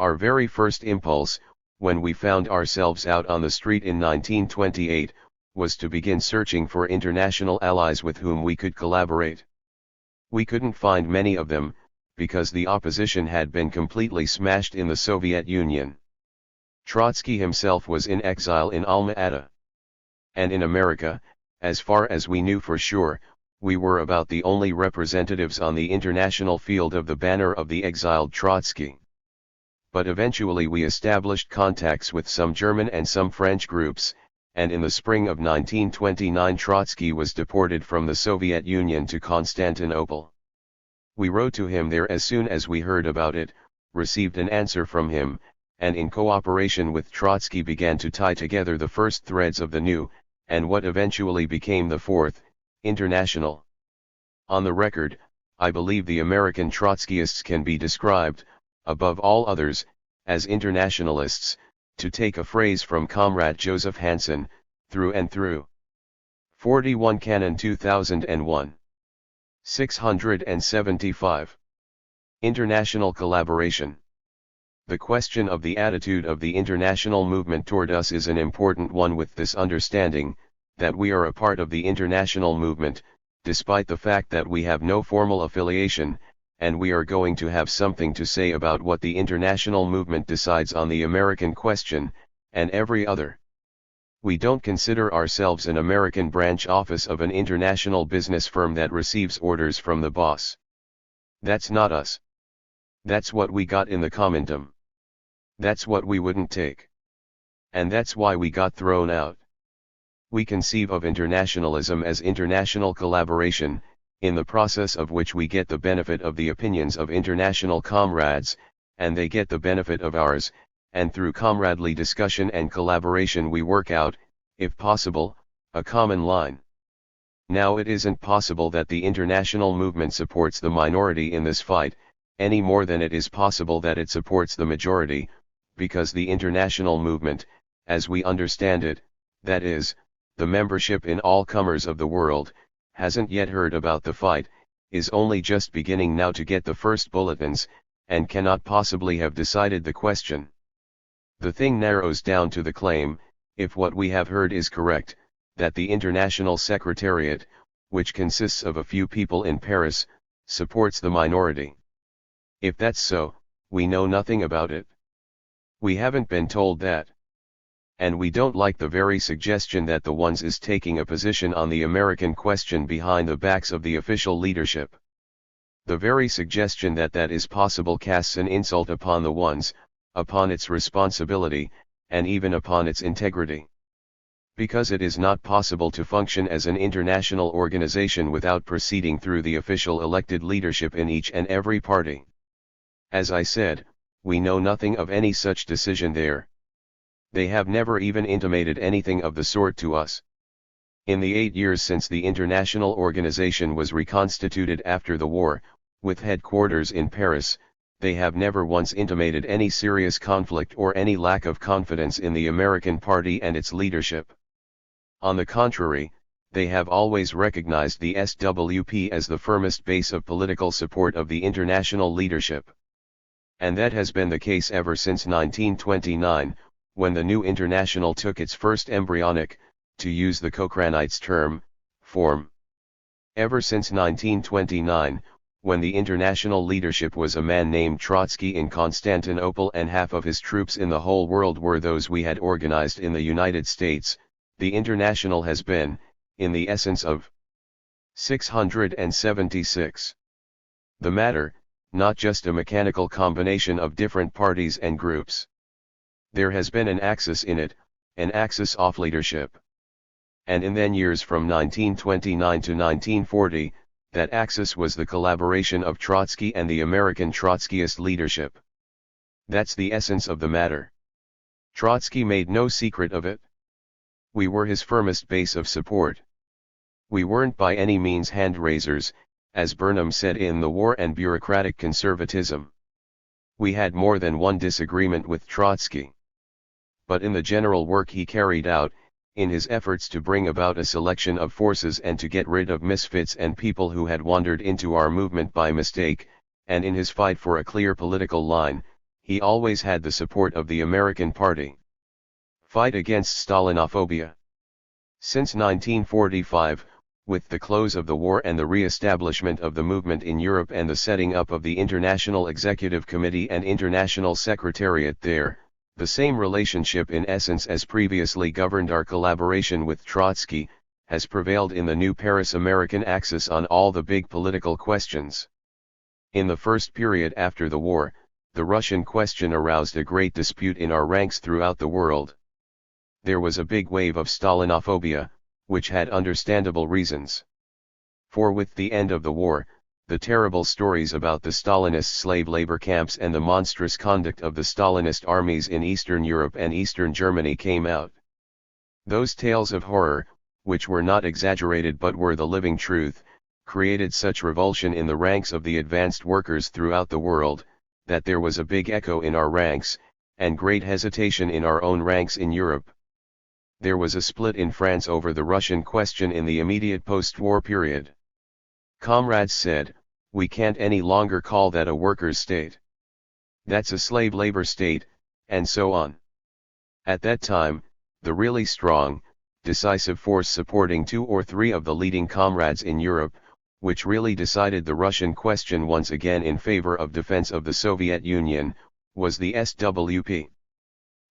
Our very first impulse, when we found ourselves out on the street in 1928, was to begin searching for international allies with whom we could collaborate. We couldn't find many of them, because the opposition had been completely smashed in the Soviet Union. Trotsky himself was in exile in Alma-Ata. And in America, as far as we knew for sure, we were about the only representatives on the international field of the banner of the exiled Trotsky. But eventually we established contacts with some German and some French groups, and in the spring of 1929 Trotsky was deported from the Soviet Union to Constantinople. We wrote to him there as soon as we heard about it, received an answer from him, and in cooperation with Trotsky began to tie together the first threads of the new, and what eventually became the fourth, International. On the record, I believe the American Trotskyists can be described, above all others, as internationalists, to take a phrase from Comrade Joseph Hansen, through and through. 41 Canon 2001. 675. International collaboration. The question of the attitude of the international movement toward us is an important one, with this understanding, that we are a part of the international movement, despite the fact that we have no formal affiliation, and we are going to have something to say about what the international movement decides on the American question, and every other. We don't consider ourselves an American branch office of an international business firm that receives orders from the boss. That's not us. That's what we got in the Comintern. That's what we wouldn't take. And that's why we got thrown out. We conceive of internationalism as international collaboration, in the process of which we get the benefit of the opinions of international comrades, and they get the benefit of ours, and through comradely discussion and collaboration we work out, if possible, a common line. Now it isn't possible that the international movement supports the minority in this fight, any more than it is possible that it supports the majority, because the international movement, as we understand it, that is, the membership in all comers of the world, hasn't yet heard about the fight, is only just beginning now to get the first bulletins, and cannot possibly have decided the question. The thing narrows down to the claim, if what we have heard is correct, that the International Secretariat, which consists of a few people in Paris, supports the minority. If that's so, we know nothing about it. We haven't been told that. And we don't like the very suggestion that the ones is taking a position on the American question behind the backs of the official leadership. The very suggestion that that is possible casts an insult upon the ones, upon its responsibility, and even upon its integrity. Because it is not possible to function as an international organization without proceeding through the official elected leadership in each and every party. As I said, we know nothing of any such decision there. They have never even intimated anything of the sort to us. In the 8 years since the international organization was reconstituted after the war, with headquarters in Paris, they have never once intimated any serious conflict or any lack of confidence in the American Party and its leadership. On the contrary, they have always recognized the SWP as the firmest base of political support of the international leadership. And that has been the case ever since 1929, when the new international took its first embryonic, to use the Cochranites' term, form. Ever since 1929, when the international leadership was a man named Trotsky in Constantinople and half of his troops in the whole world were those we had organized in the United States, the international has been, in the essence of 676. The matter, not just a mechanical combination of different parties and groups. There has been an axis in it, an axis of leadership. and in then years from 1929 to 1940, that axis was the collaboration of Trotsky and the American Trotskyist leadership. That's the essence of the matter. Trotsky made no secret of it. We were his firmest base of support. We weren't by any means hand-raisers, as Burnham said in The War and Bureaucratic Conservatism. We had more than one disagreement with Trotsky. But in the general work he carried out, in his efforts to bring about a selection of forces and to get rid of misfits and people who had wandered into our movement by mistake, and in his fight for a clear political line, he always had the support of the American Party. Fight against Stalinophobia. Since 1945, with the close of the war and the re-establishment of the movement in Europe and the setting up of the International Executive Committee and International Secretariat there, the same relationship in essence as previously governed our collaboration with Trotsky, has prevailed in the new Paris-American axis on all the big political questions. In the first period after the war, the Russian question aroused a great dispute in our ranks throughout the world. There was a big wave of Stalinophobia, which had understandable reasons. For with the end of the war, the terrible stories about the Stalinist slave labor camps and the monstrous conduct of the Stalinist armies in Eastern Europe and Eastern Germany came out. Those tales of horror, which were not exaggerated but were the living truth, created such revulsion in the ranks of the advanced workers throughout the world, that there was a big echo in our ranks, and great hesitation in our own ranks in Europe. There was a split in France over the Russian question in the immediate post-war period. Comrades said, "We can't any longer call that a workers' state. That's a slave labor state," and so on. At that time, the really strong, decisive force supporting 2 or 3 of the leading comrades in Europe, which really decided the Russian question once again in favor of defense of the Soviet Union, was the SWP.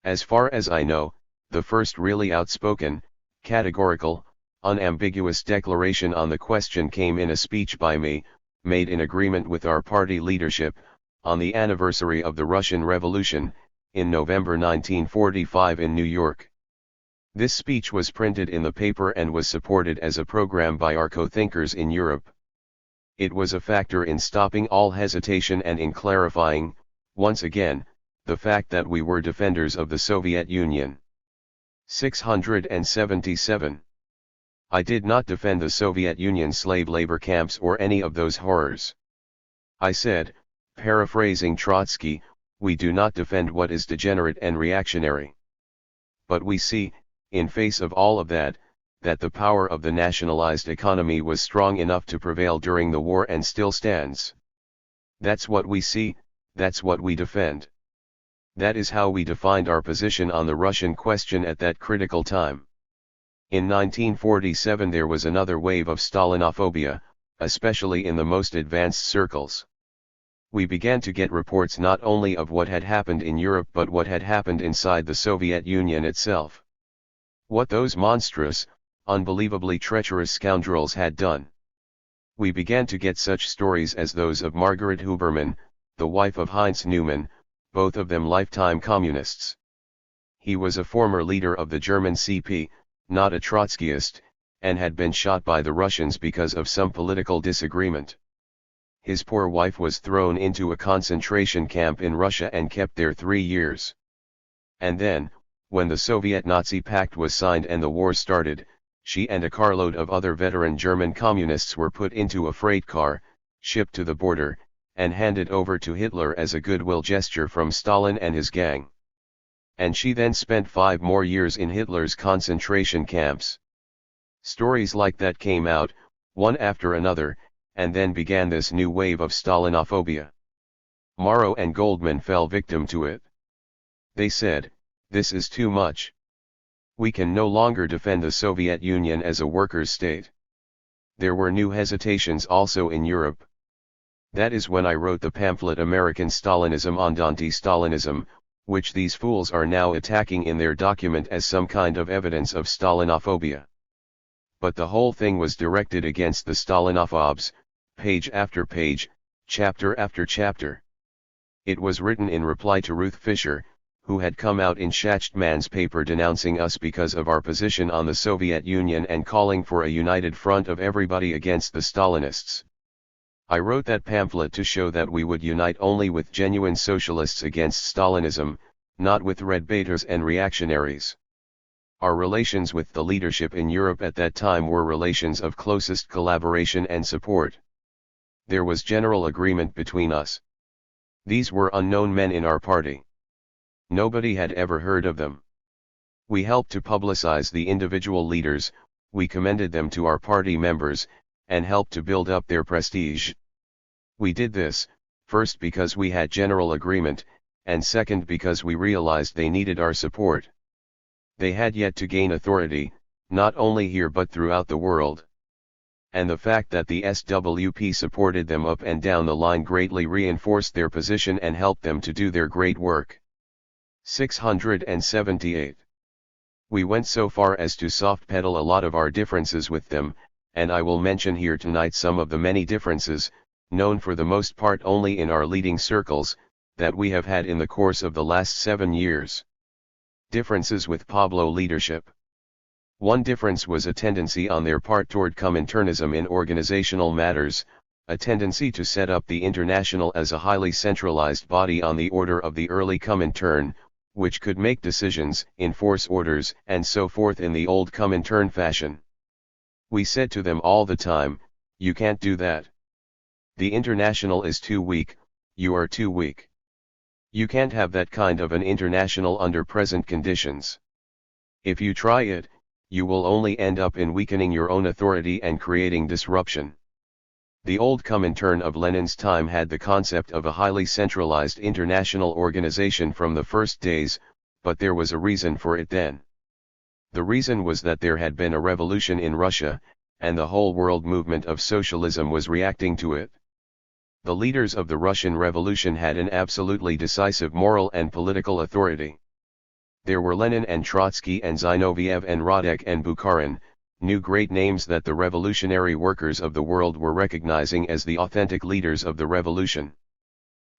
As far as I know, the first really outspoken, categorical, unambiguous declaration on the question came in a speech by me, made in agreement with our party leadership, on the anniversary of the Russian Revolution, in November 1945 in New York. This speech was printed in the paper and was supported as a program by our co-thinkers in Europe. It was a factor in stopping all hesitation and in clarifying, once again, the fact that we were defenders of the Soviet Union. 677. I did not defend the Soviet Union slave labor camps or any of those horrors. I said, paraphrasing Trotsky, we do not defend what is degenerate and reactionary. But we see, in face of all of that the power of the nationalized economy was strong enough to prevail during the war and still stands. That's what we see, that's what we defend. That is how we defined our position on the Russian question at that critical time. In 1947 there was another wave of Stalinophobia, especially in the most advanced circles. We began to get reports not only of what had happened in Europe but what had happened inside the Soviet Union itself. What those monstrous, unbelievably treacherous scoundrels had done. We began to get such stories as those of Margaret Huberman, the wife of Heinz Neumann, both of them lifetime communists. He was a former leader of the German CP, not a Trotskyist, and had been shot by the Russians because of some political disagreement. His poor wife was thrown into a concentration camp in Russia and kept there 3 years. And then, when the Soviet-Nazi pact was signed and the war started, she and a carload of other veteran German communists were put into a freight car, shipped to the border, and handed over to Hitler as a goodwill gesture from Stalin and his gang. And she then spent 5 more years in Hitler's concentration camps. Stories like that came out, one after another, and then began this new wave of Stalinophobia. Morrow and Goldman fell victim to it. They said, "This is too much. We can no longer defend the Soviet Union as a workers' state." There were new hesitations also in Europe. That is when I wrote the pamphlet American Stalinism Andante Stalinism, which these fools are now attacking in their document as some kind of evidence of Stalinophobia. But the whole thing was directed against the Stalinophobes, page after page, chapter after chapter. It was written in reply to Ruth Fisher, who had come out in Shachtman's paper denouncing us because of our position on the Soviet Union and calling for a united front of everybody against the Stalinists. I wrote that pamphlet to show that we would unite only with genuine socialists against Stalinism, not with red baiters and reactionaries. Our relations with the leadership in Europe at that time were relations of closest collaboration and support. There was general agreement between us. These were unknown men in our party. Nobody had ever heard of them. We helped to publicize the individual leaders, we commended them to our party members, and helped to build up their prestige. We did this, first because we had general agreement, and second because we realized they needed our support. They had yet to gain authority, not only here but throughout the world. And the fact that the SWP supported them up and down the line greatly reinforced their position and helped them to do their great work. 678. We went so far as to soft-pedal a lot of our differences with them, and I will mention here tonight some of the many differences, known for the most part only in our leading circles, that we have had in the course of the last 7 years. Differences with Pablo leadership. One difference was a tendency on their part toward Cominternism in organizational matters, a tendency to set up the International as a highly centralized body on the order of the early Comintern, which could make decisions, enforce orders, and so forth in the old Comintern fashion. We said to them all the time, you can't do that. The International is too weak, you are too weak. You can't have that kind of an international under present conditions. If you try it, you will only end up in weakening your own authority and creating disruption. The old Comintern of Lenin's time had the concept of a highly centralized international organization from the first days, but there was a reason for it then. The reason was that there had been a revolution in Russia, and the whole world movement of socialism was reacting to it. The leaders of the Russian Revolution had an absolutely decisive moral and political authority. There were Lenin and Trotsky and Zinoviev and Radek and Bukharin, new great names that the revolutionary workers of the world were recognizing as the authentic leaders of the revolution.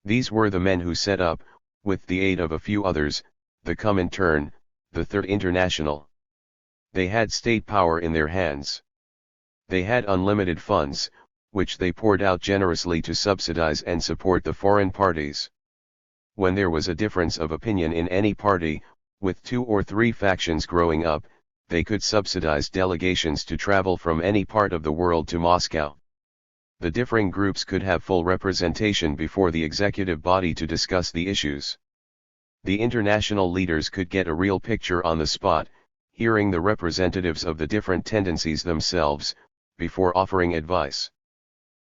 These were the men who set up, with the aid of a few others, the Comintern, the Third International. They had state power in their hands. They had unlimited funds, which they poured out generously to subsidize and support the foreign parties. When there was a difference of opinion in any party, with 2 or 3 factions growing up, they could subsidize delegations to travel from any part of the world to Moscow. The differing groups could have full representation before the executive body to discuss the issues. The international leaders could get a real picture on the spot, hearing the representatives of the different tendencies themselves, before offering advice.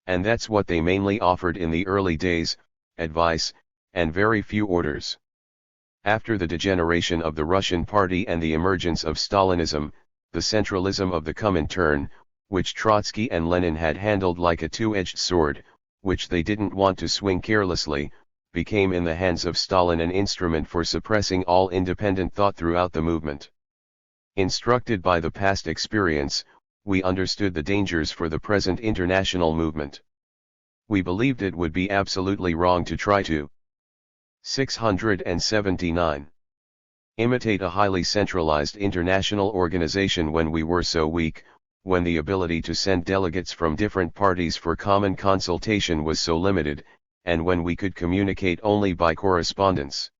And that's what they mainly offered in the early days, advice, and very few orders. After the degeneration of the Russian party and the emergence of Stalinism, the centralism of the Comintern, which Trotsky and Lenin had handled like a two-edged sword, which they didn't want to swing carelessly, became in the hands of Stalin an instrument for suppressing all independent thought throughout the movement. Instructed by the past experience, we understood the dangers for the present international movement. We believed it would be absolutely wrong to try to 679. Imitate a highly centralized international organization when we were so weak, when the ability to send delegates from different parties for common consultation was so limited, and when we could communicate only by correspondence.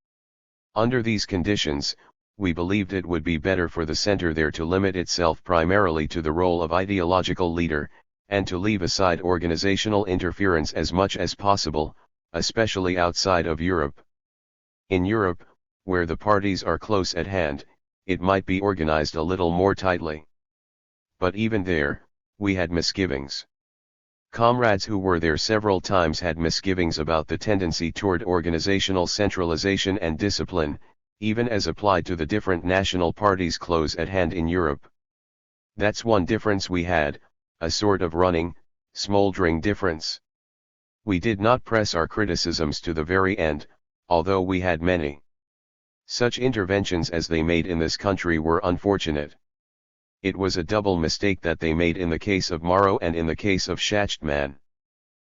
Under these conditions, we believed it would be better for the center there to limit itself primarily to the role of ideological leader, and to leave aside organizational interference as much as possible, especially outside of Europe. In Europe, where the parties are close at hand, it might be organized a little more tightly. But even there, we had misgivings. Comrades who were there several times had misgivings about the tendency toward organizational centralization and discipline, even as applied to the different national parties close at hand in Europe. That's one difference we had, a sort of running, smoldering difference. We did not press our criticisms to the very end, although we had many. Such interventions as they made in this country were unfortunate. It was a double mistake that they made in the case of Morrow and in the case of Shachtman.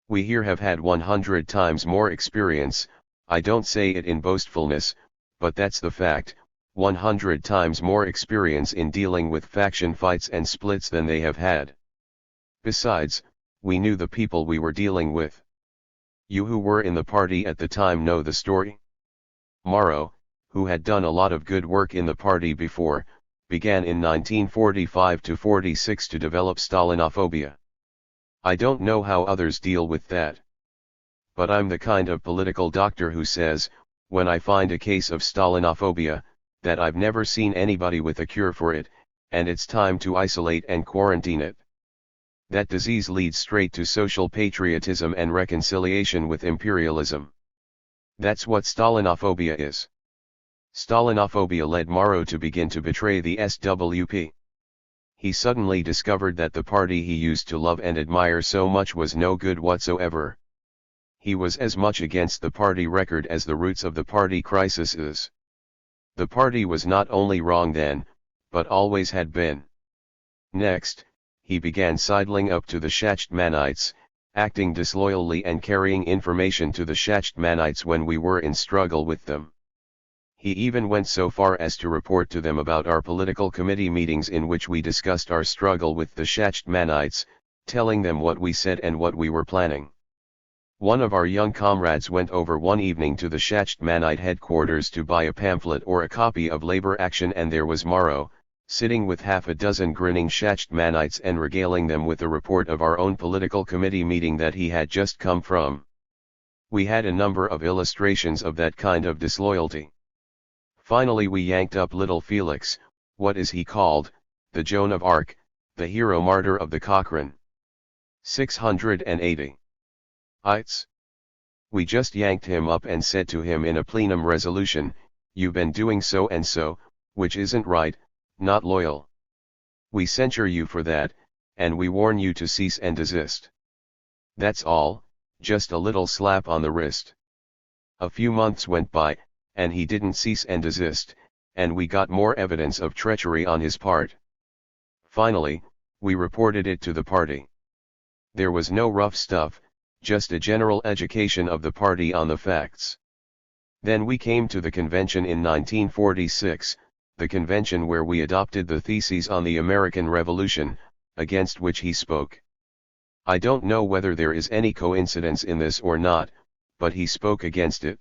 We here have had 100 times more experience, I don't say it in boastfulness, but that's the fact, 100 times more experience in dealing with faction fights and splits than they have had. Besides, we knew the people we were dealing with. You who were in the party at the time know the story. Morrow, who had done a lot of good work in the party before, began in 1945-46 to develop Stalinophobia. I don't know how others deal with that. But I'm the kind of political doctor who says, when I find a case of Stalinophobia, that I've never seen anybody with a cure for it, and it's time to isolate and quarantine it. That disease leads straight to social patriotism and reconciliation with imperialism. That's what Stalinophobia is. Stalinophobia led Morrow to begin to betray the SWP. He suddenly discovered that the party he used to love and admire so much was no good whatsoever. He was as much against the party record as the roots of the party crisis is. The party was not only wrong then, but always had been. Next, he began sidling up to the Shachtmanites, acting disloyally and carrying information to the Shachtmanites when we were in struggle with them. He even went so far as to report to them about our political committee meetings in which we discussed our struggle with the Shachtmanites, telling them what we said and what we were planning. One of our young comrades went over one evening to the Shachtmanite headquarters to buy a pamphlet or a copy of Labor Action, and there was Morrow, sitting with half a dozen grinning Shachtmanites and regaling them with a report of our own political committee meeting that he had just come from. We had a number of illustrations of that kind of disloyalty. Finally we yanked up little Felix, what is he called, the Joan of Arc, the hero martyr of the Cochrane. 680. Ites. We just yanked him up and said to him in a plenum resolution, you've been doing so and so, which isn't right, not loyal. We censure you for that, and we warn you to cease and desist. That's all, just a little slap on the wrist. A few months went by, and he didn't cease and desist, and we got more evidence of treachery on his part. Finally, we reported it to the party. There was no rough stuff, just a general education of the party on the facts. Then we came to the convention in 1946, the convention where we adopted the theses on the American Revolution, against which he spoke. I don't know whether there is any coincidence in this or not, but he spoke against it.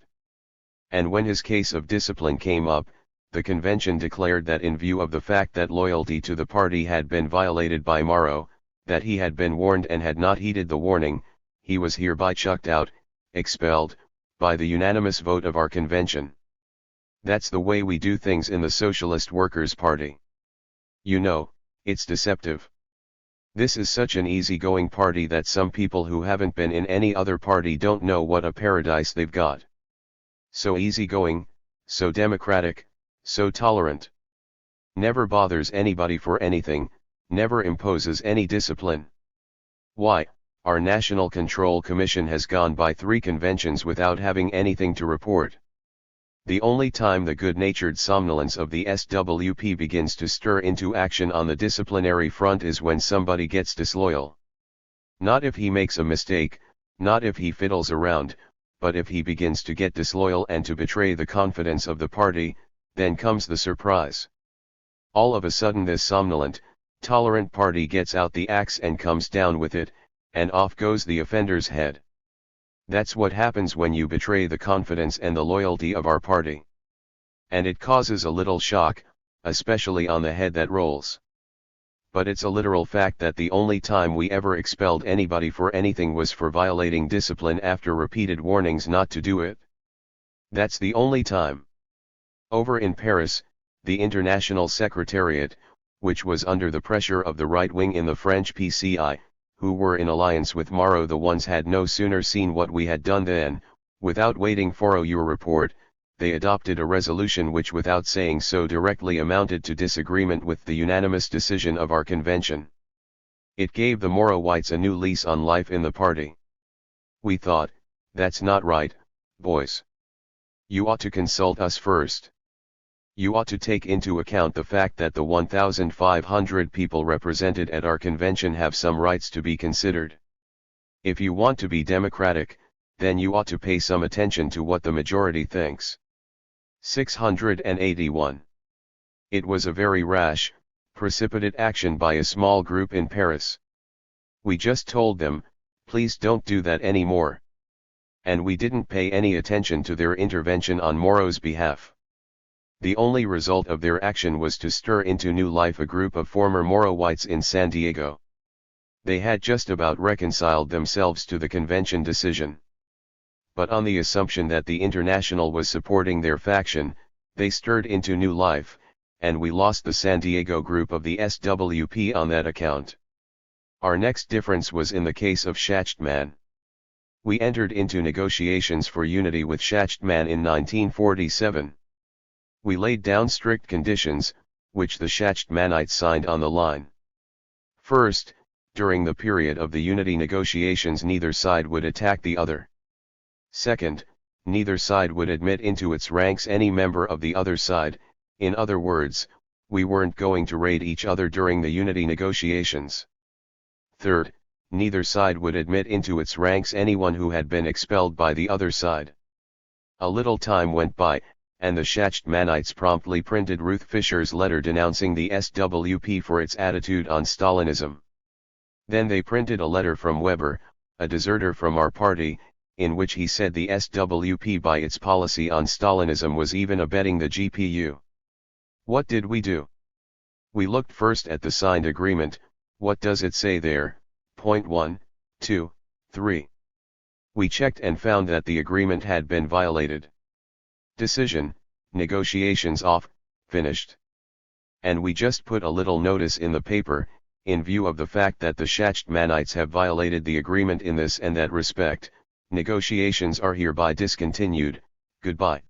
And when his case of discipline came up, the convention declared that in view of the fact that loyalty to the party had been violated by Morrow, that he had been warned and had not heeded the warning, he was hereby chucked out, expelled, by the unanimous vote of our convention. That's the way we do things in the Socialist Workers' Party. You know, it's deceptive. This is such an easygoing party that some people who haven't been in any other party don't know what a paradise they've got. So easygoing, so democratic, so tolerant. Never bothers anybody for anything, never imposes any discipline. Why, our National Control Commission has gone by 3 conventions without having anything to report. The only time the good-natured somnolence of the SWP begins to stir into action on the disciplinary front is when somebody gets disloyal. Not if he makes a mistake, not if he fiddles around, but if he begins to get disloyal and to betray the confidence of the party, then comes the surprise. All of a sudden this somnolent, tolerant party gets out the axe and comes down with it, and off goes the offender's head. That's what happens when you betray the confidence and the loyalty of our party. And it causes a little shock, especially on the head that rolls. But it's a literal fact that the only time we ever expelled anybody for anything was for violating discipline after repeated warnings not to do it. That's the only time. Over in Paris, the International Secretariat, which was under the pressure of the right wing in the French PCI, who were in alliance with Morrow, the ones had no sooner seen what we had done than, without waiting for your report, they adopted a resolution which without saying so directly amounted to disagreement with the unanimous decision of our convention. It gave the Morrowites a new lease on life in the party. We thought, that's not right, boys. You ought to consult us first. You ought to take into account the fact that the 1,500 people represented at our convention have some rights to be considered. If you want to be democratic, then you ought to pay some attention to what the majority thinks. 681. It was a very rash, precipitate action by a small group in Paris. We just told them, please don't do that anymore. And we didn't pay any attention to their intervention on Moro's behalf. The only result of their action was to stir into new life a group of former Moro whites in San Diego. They had just about reconciled themselves to the convention decision. But on the assumption that the International was supporting their faction, they stirred into new life, and we lost the San Diego group of the SWP on that account. Our next difference was in the case of Schachtman. We entered into negotiations for unity with Schachtman in 1947. We laid down strict conditions, which the Schachtmanites signed on the line. First, during the period of the unity negotiations neither side would attack the other. Second, neither side would admit into its ranks any member of the other side. In other words, we weren't going to raid each other during the unity negotiations. Third, neither side would admit into its ranks anyone who had been expelled by the other side. A little time went by, and the Schachtmanites promptly printed Ruth Fisher's letter denouncing the SWP for its attitude on Stalinism. Then they printed a letter from Weber, a deserter from our party, in which he said the SWP by its policy on Stalinism was even abetting the GPU. What did we do? We looked first at the signed agreement. What does it say there? Point 1, 2, 3. We checked and found that the agreement had been violated. Decision, negotiations off, finished. And we just put a little notice in the paper, in view of the fact that the Schachtmanites have violated the agreement in this and that respect, negotiations are hereby discontinued, goodbye.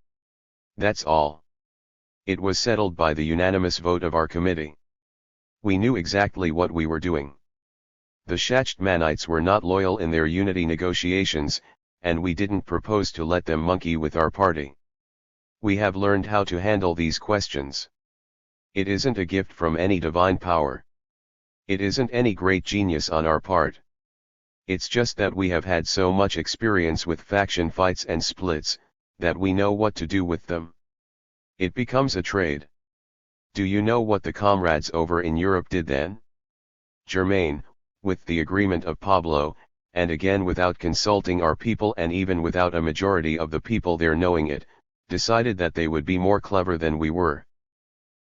That's all. It was settled by the unanimous vote of our committee. We knew exactly what we were doing. The Schachtmanites were not loyal in their unity negotiations, and we didn't propose to let them monkey with our party. We have learned how to handle these questions. It isn't a gift from any divine power. It isn't any great genius on our part. It's just that we have had so much experience with faction fights and splits, that we know what to do with them. It becomes a trade. Do you know what the comrades over in Europe did then? Germain, with the agreement of Pablo, and again without consulting our people and even without a majority of the people there knowing it, decided that they would be more clever than we were.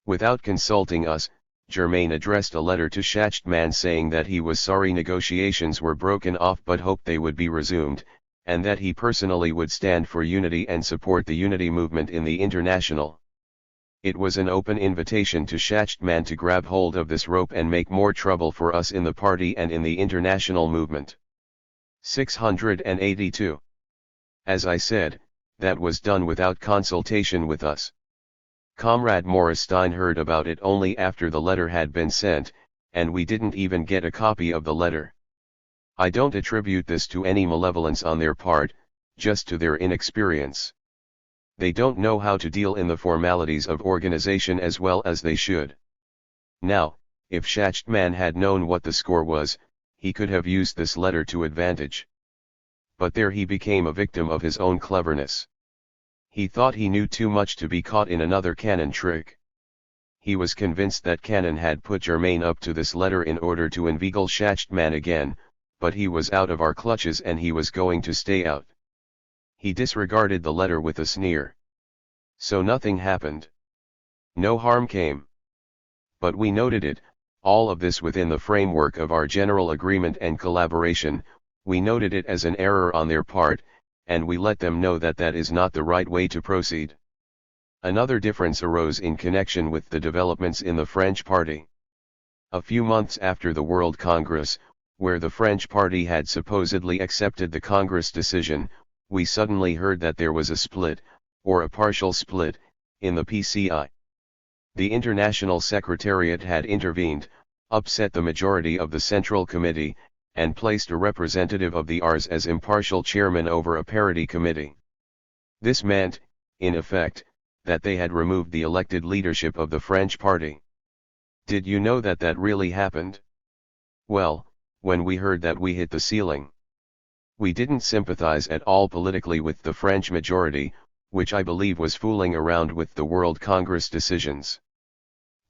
Without consulting us, Germain addressed a letter to Schachtman saying that he was sorry negotiations were broken off but hoped they would be resumed, and that he personally would stand for unity and support the unity movement in the International. It was an open invitation to Schachtman to grab hold of this rope and make more trouble for us in the party and in the international movement. 682. As I said, that was done without consultation with us. Comrade Morris Stein heard about it only after the letter had been sent, and we didn't even get a copy of the letter. I don't attribute this to any malevolence on their part, just to their inexperience. They don't know how to deal in the formalities of organization as well as they should. Now, if Schachtman had known what the score was, he could have used this letter to advantage. But there he became a victim of his own cleverness. He thought he knew too much to be caught in another Cannon trick. He was convinced that Cannon had put Germain up to this letter in order to inveigle Schachtman again, but he was out of our clutches and he was going to stay out. He disregarded the letter with a sneer. So nothing happened. No harm came. But we noted it, all of this within the framework of our general agreement and collaboration. We noted it as an error on their part, and we let them know that that is not the right way to proceed. Another difference arose in connection with the developments in the French party. A few months after the World Congress, where the French party had supposedly accepted the Congress decision, we suddenly heard that there was a split, or a partial split, in the PCI. The International Secretariat had intervened, upset the majority of the Central Committee, and placed a representative of the Rs as impartial chairman over a parity committee. This meant, in effect, that they had removed the elected leadership of the French party. Did you know that that really happened? Well, when we heard that we hit the ceiling. We didn't sympathize at all politically with the French majority, which I believe was fooling around with the World Congress decisions.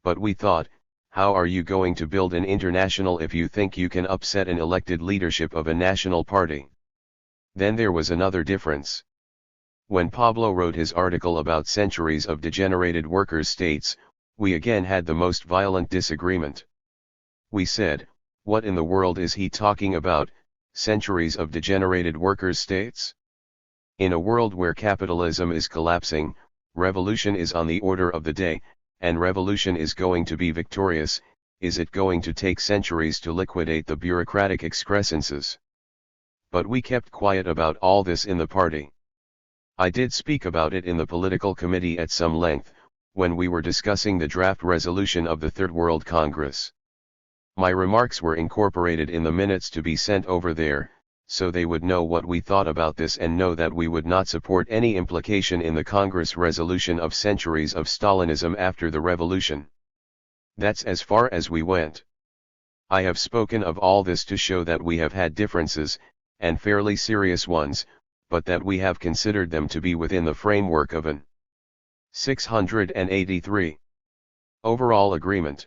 But we thought, how are you going to build an international if you think you can upset an elected leadership of a national party? Then there was another difference. When Pablo wrote his article about centuries of degenerated workers' states, we again had the most violent disagreement. We said, what in the world is he talking about, centuries of degenerated workers' states? In a world where capitalism is collapsing, revolution is on the order of the day, and revolution is going to be victorious. Is it going to take centuries to liquidate the bureaucratic excrescences? But we kept quiet about all this in the party. I did speak about it in the political committee at some length, when we were discussing the draft resolution of the Third World Congress. My remarks were incorporated in the minutes to be sent over there, so they would know what we thought about this and know that we would not support any implication in the Congress resolution of centuries of Stalinism after the revolution. That's as far as we went. I have spoken of all this to show that we have had differences, and fairly serious ones, but that we have considered them to be within the framework of an 683 overall agreement.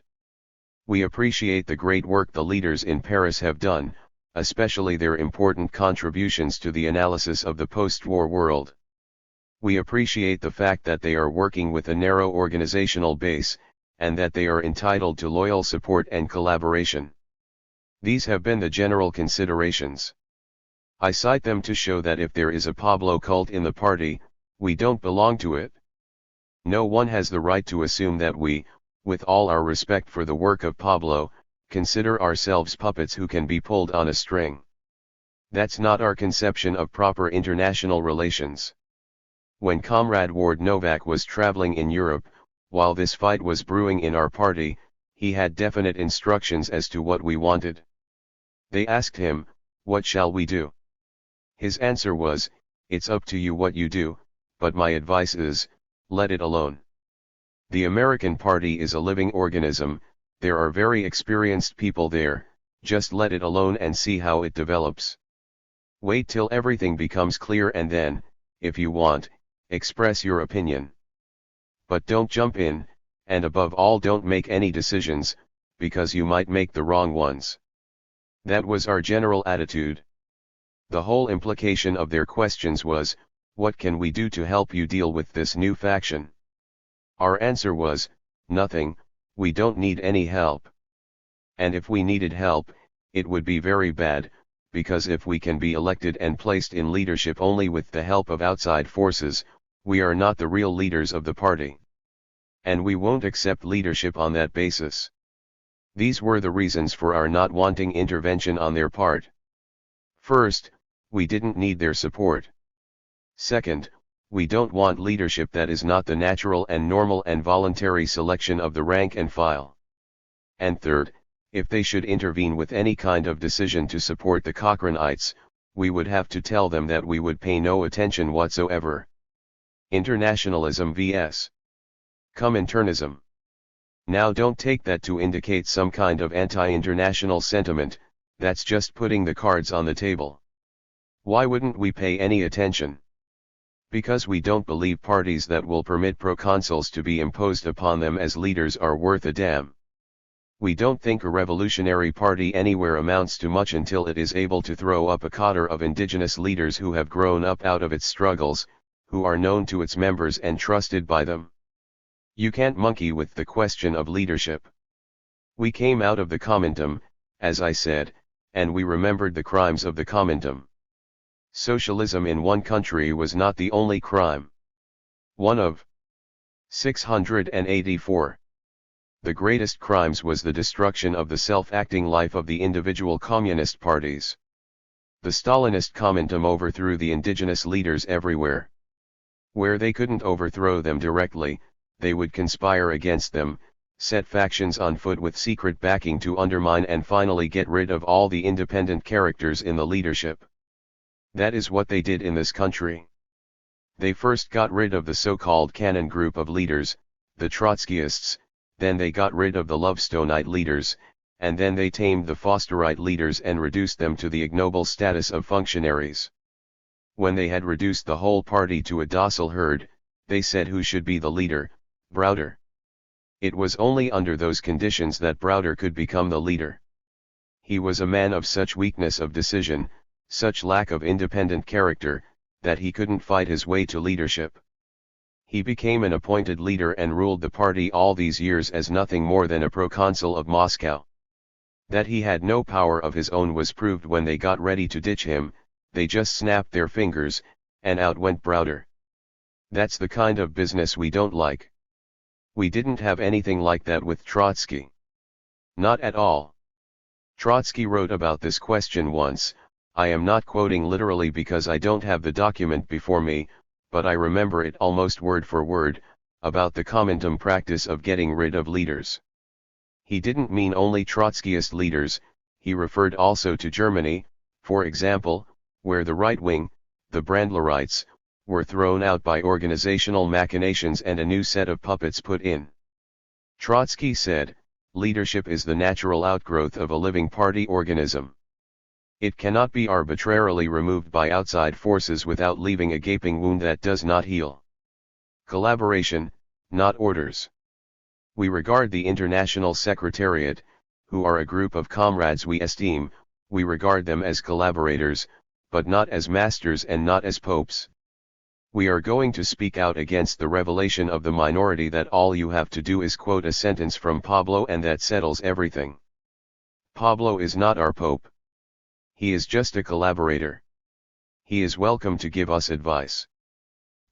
We appreciate the great work the leaders in Paris have done, especially their important contributions to the analysis of the post-war world. We appreciate the fact that they are working with a narrow organizational base, and that they are entitled to loyal support and collaboration. These have been the general considerations. I cite them to show that if there is a Pablo cult in the party, we don't belong to it. No one has the right to assume that we, with all our respect for the work of Pablo, consider ourselves puppets who can be pulled on a string. That's not our conception of proper international relations. When Comrade Ward Novak was traveling in Europe, while this fight was brewing in our party, he had definite instructions as to what we wanted. They asked him, "What shall we do?" His answer was, "It's up to you what you do, but my advice is, let it alone." The American Party is a living organism, there are very experienced people there, just let it alone and see how it develops. Wait till everything becomes clear and then, if you want, express your opinion. But don't jump in, and above all don't make any decisions, because you might make the wrong ones. That was our general attitude. The whole implication of their questions was, what can we do to help you deal with this new faction? Our answer was, nothing, we don't need any help. And if we needed help, it would be very bad, because if we can be elected and placed in leadership only with the help of outside forces, we are not the real leaders of the party. And we won't accept leadership on that basis. These were the reasons for our not wanting intervention on their part. First, we didn't need their support. Second, we don't want leadership that is not the natural and normal and voluntary selection of the rank and file. And third, if they should intervene with any kind of decision to support the Cochranites, we would have to tell them that we would pay no attention whatsoever. Internationalism vs. Cominternism. Now don't take that to indicate some kind of anti-international sentiment, that's just putting the cards on the table. Why wouldn't we pay any attention? Because we don't believe parties that will permit proconsuls to be imposed upon them as leaders are worth a damn. We don't think a revolutionary party anywhere amounts to much until it is able to throw up a cadre of indigenous leaders who have grown up out of its struggles, who are known to its members and trusted by them. You can't monkey with the question of leadership. We came out of the Comintern, as I said, and we remembered the crimes of the Comintern. Socialism in one country was not the only crime. One of 684. The greatest crimes was the destruction of the self-acting life of the individual communist parties. The Stalinist Comintern overthrew the indigenous leaders everywhere. Where they couldn't overthrow them directly, they would conspire against them, set factions on foot with secret backing to undermine and finally get rid of all the independent characters in the leadership. That is what they did in this country. They first got rid of the so-called canon group of leaders, the Trotskyists, then they got rid of the Lovestonite leaders, and then they tamed the Fosterite leaders and reduced them to the ignoble status of functionaries. When they had reduced the whole party to a docile herd, they said who should be the leader, Browder. It was only under those conditions that Browder could become the leader. He was a man of such weakness of decision, such lack of independent character, that he couldn't fight his way to leadership. He became an appointed leader and ruled the party all these years as nothing more than a proconsul of Moscow. That he had no power of his own was proved when they got ready to ditch him. They just snapped their fingers, and out went Browder. That's the kind of business we don't like. We didn't have anything like that with Trotsky. Not at all. Trotsky wrote about this question once. I am not quoting literally because I don't have the document before me, but I remember it almost word for word, about the Comintern practice of getting rid of leaders. He didn't mean only Trotskyist leaders, he referred also to Germany, for example, where the right wing, the Brandlerites, were thrown out by organizational machinations and a new set of puppets put in. Trotsky said, leadership is the natural outgrowth of a living party organism. It cannot be arbitrarily removed by outside forces without leaving a gaping wound that does not heal. Collaboration, not orders. We regard the International Secretariat, who are a group of comrades we esteem, we regard them as collaborators, but not as masters and not as popes. We are going to speak out against the revelation of the minority that all you have to do is quote a sentence from Pablo and that settles everything. Pablo is not our pope. He is just a collaborator. He is welcome to give us advice.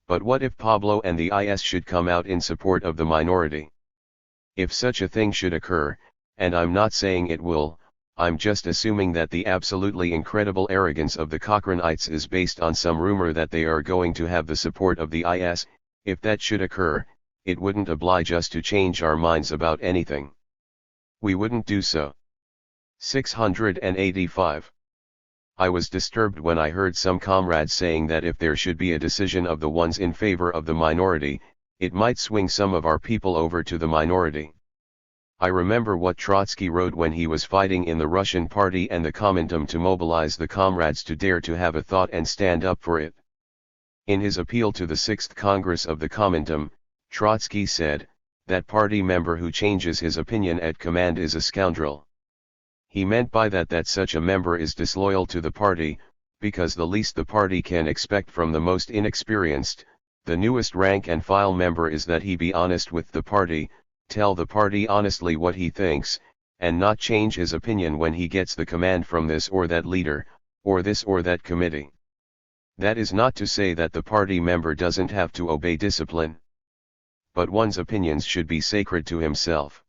But what if Pablo and the IS should come out in support of the minority? If such a thing should occur, and I'm not saying it will, I'm just assuming that the absolutely incredible arrogance of the Cochranites is based on some rumor that they are going to have the support of the IS. If that should occur, it wouldn't oblige us to change our minds about anything. We wouldn't do so. 685. I was disturbed when I heard some comrades saying that if there should be a decision of the ones in favor of the minority, it might swing some of our people over to the minority. I remember what Trotsky wrote when he was fighting in the Russian party and the Comintern to mobilize the comrades to dare to have a thought and stand up for it. In his appeal to the 6th Congress of the Comintern, Trotsky said, that party member who changes his opinion at command is a scoundrel. He meant by that such a member is disloyal to the party, because the least the party can expect from the most inexperienced, the newest rank and file member is that he be honest with the party, tell the party honestly what he thinks, and not change his opinion when he gets the command from this or that leader, or this or that committee. That is not to say that the party member doesn't have to obey discipline. But one's opinions should be sacred to himself.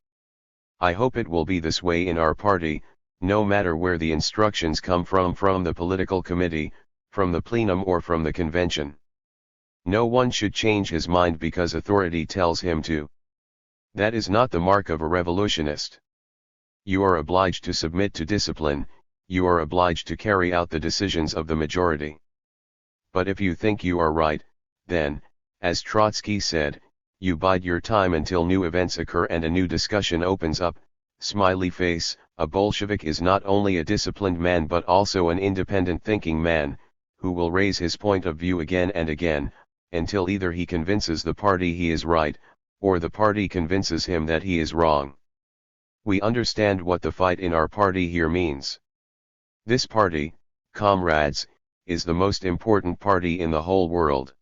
I hope it will be this way in our party, no matter where the instructions come from the political committee, from the plenum or from the convention. No one should change his mind because authority tells him to. That is not the mark of a revolutionist. You are obliged to submit to discipline, you are obliged to carry out the decisions of the majority. But if you think you are right, then, as Trotsky said, you bide your time until new events occur and a new discussion opens up. Smiley face. A Bolshevik is not only a disciplined man but also an independent thinking man, who will raise his point of view again and again, until either he convinces the party he is right, or the party convinces him that he is wrong. We understand what the fight in our party here means. This party, comrades, is the most important party in the whole world.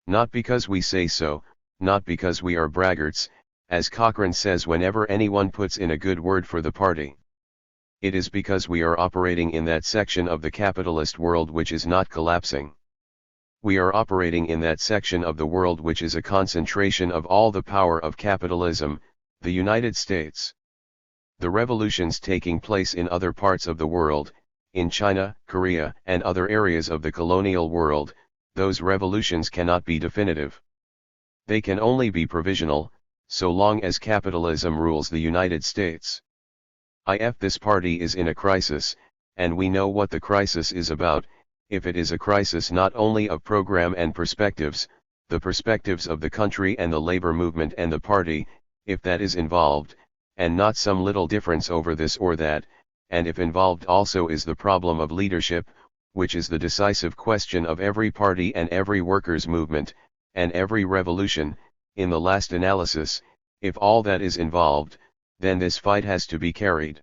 Not because we say so, not because we are braggarts, as Cochrane says whenever anyone puts in a good word for the party. It is because we are operating in that section of the capitalist world which is not collapsing. We are operating in that section of the world which is a concentration of all the power of capitalism, the United States. The revolutions taking place in other parts of the world, in China, Korea, and other areas of the colonial world, those revolutions cannot be definitive. They can only be provisional, so long as capitalism rules the United States. If this party is in a crisis, and we know what the crisis is about, if it is a crisis not only of program and perspectives, the perspectives of the country and the labor movement and the party, if that is involved, and not some little difference over this or that, and if involved also is the problem of leadership, which is the decisive question of every party and every workers' movement, and every revolution. In the last analysis, if all that is involved, then this fight has to be carried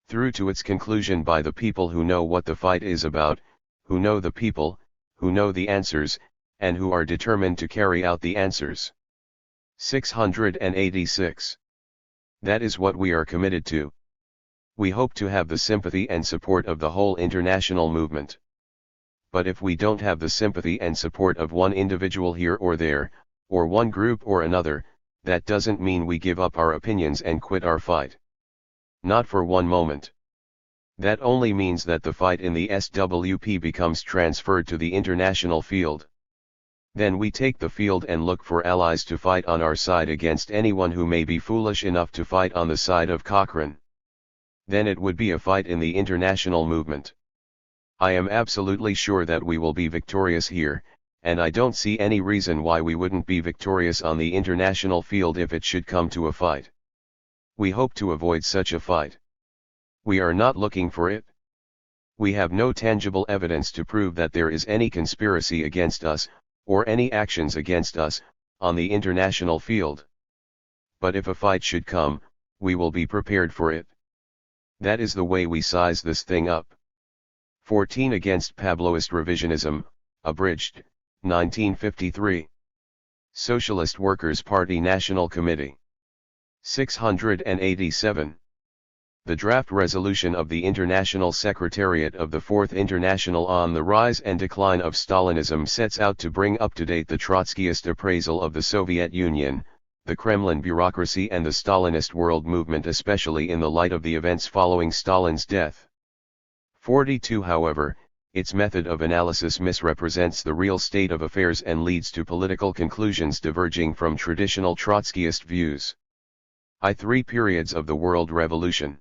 through to its conclusion by the people who know what the fight is about, who know the people, who know the answers, and who are determined to carry out the answers. 686. That is what we are committed to. We hope to have the sympathy and support of the whole international movement. But if we don't have the sympathy and support of one individual here or there, or one group or another, that doesn't mean we give up our opinions and quit our fight. Not for one moment. That only means that the fight in the SWP becomes transferred to the international field. Then we take the field and look for allies to fight on our side against anyone who may be foolish enough to fight on the side of Cochrane. Then it would be a fight in the international movement. I am absolutely sure that we will be victorious here, and I don't see any reason why we wouldn't be victorious on the international field if it should come to a fight. We hope to avoid such a fight. We are not looking for it. We have no tangible evidence to prove that there is any conspiracy against us, or any actions against us, on the international field. But if a fight should come, we will be prepared for it. That is the way we size this thing up. 14 Against Pabloist Revisionism, abridged, 1953. Socialist Workers' Party National Committee. 687. The draft resolution of the International Secretariat of the Fourth International on the Rise and Decline of Stalinism sets out to bring up to date the Trotskyist appraisal of the Soviet Union, the Kremlin bureaucracy and the Stalinist world movement, especially in the light of the events following Stalin's death. 42 However, its method of analysis misrepresents the real state of affairs and leads to political conclusions diverging from traditional Trotskyist views. I3 Periods of the World Revolution.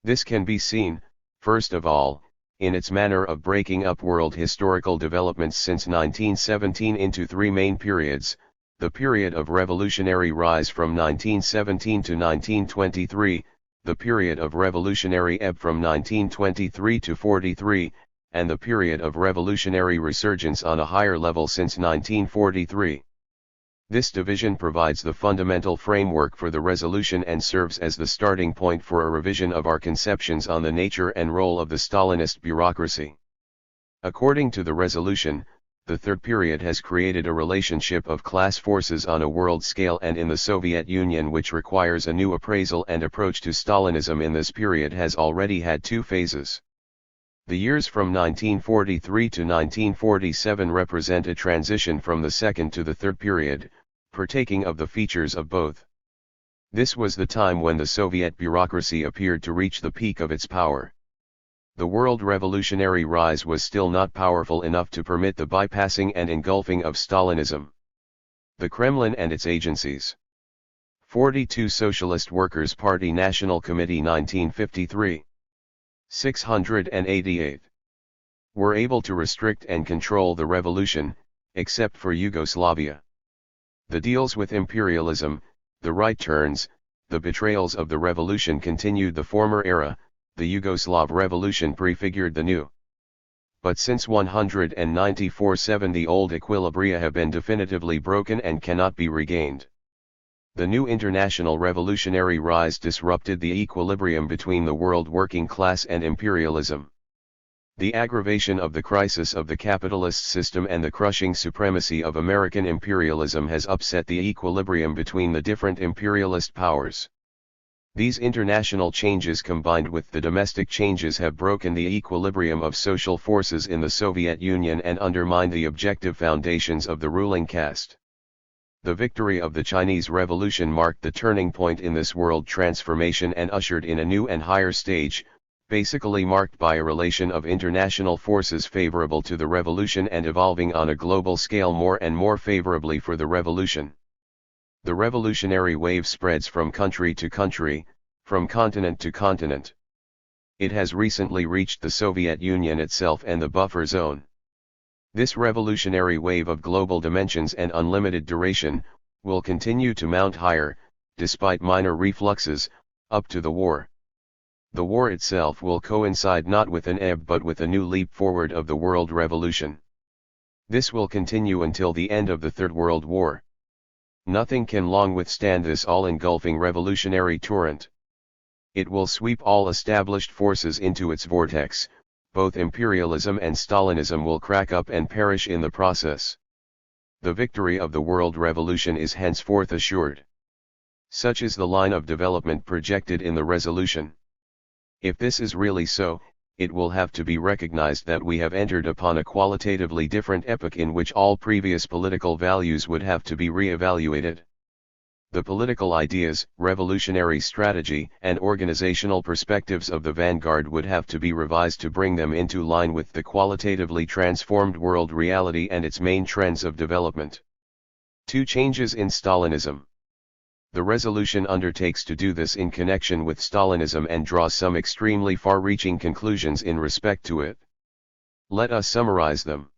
This can be seen, first of all, in its manner of breaking up world historical developments since 1917 into three main periods: the period of revolutionary rise from 1917 to 1923, the period of revolutionary ebb from 1923 to 43, and the period of revolutionary resurgence on a higher level since 1943. This division provides the fundamental framework for the resolution and serves as the starting point for a revision of our conceptions on the nature and role of the Stalinist bureaucracy. According to the resolution, the third period has created a relationship of class forces on a world scale and in the Soviet Union which requires a new appraisal and approach to Stalinism. In this period has already had two phases. The years from 1943 to 1947 represent a transition from the second to the third period, partaking of the features of both. This was the time when the Soviet bureaucracy appeared to reach the peak of its power. The world revolutionary rise was still not powerful enough to permit the bypassing and engulfing of Stalinism. The Kremlin and its agencies. 42 Socialist Workers' Party National Committee 1953. 688. Were able to restrict and control the revolution, except for Yugoslavia. The deals with imperialism, the right turns, the betrayals of the revolution continued the former era. The Yugoslav revolution prefigured the new. But since 194/7 the old equilibria have been definitively broken and cannot be regained. The new international revolutionary rise disrupted the equilibrium between the world working class and imperialism. The aggravation of the crisis of the capitalist system and the crushing supremacy of American imperialism has upset the equilibrium between the different imperialist powers. These international changes combined with the domestic changes have broken the equilibrium of social forces in the Soviet Union and undermined the objective foundations of the ruling caste. The victory of the Chinese Revolution marked the turning point in this world transformation and ushered in a new and higher stage, basically marked by a relation of international forces favorable to the revolution and evolving on a global scale more and more favorably for the revolution. The revolutionary wave spreads from country to country, from continent to continent. It has recently reached the Soviet Union itself and the buffer zone. This revolutionary wave of global dimensions and unlimited duration, will continue to mount higher, despite minor refluxes, up to the war. The war itself will coincide not with an ebb but with a new leap forward of the world revolution. This will continue until the end of the Third World War. Nothing can long withstand this all-engulfing revolutionary torrent. It will sweep all established forces into its vortex. Both imperialism and Stalinism will crack up and perish in the process. The victory of the world revolution is henceforth assured. Such is the line of development projected in the resolution. If this is really so, it will have to be recognized that we have entered upon a qualitatively different epoch in which all previous political values would have to be re-evaluated. The political ideas, revolutionary strategy, and organizational perspectives of the vanguard would have to be revised to bring them into line with the qualitatively transformed world reality and its main trends of development. 2. Changes in Stalinism. The resolution undertakes to do this in connection with Stalinism and draws some extremely far-reaching conclusions in respect to it. Let us summarize them.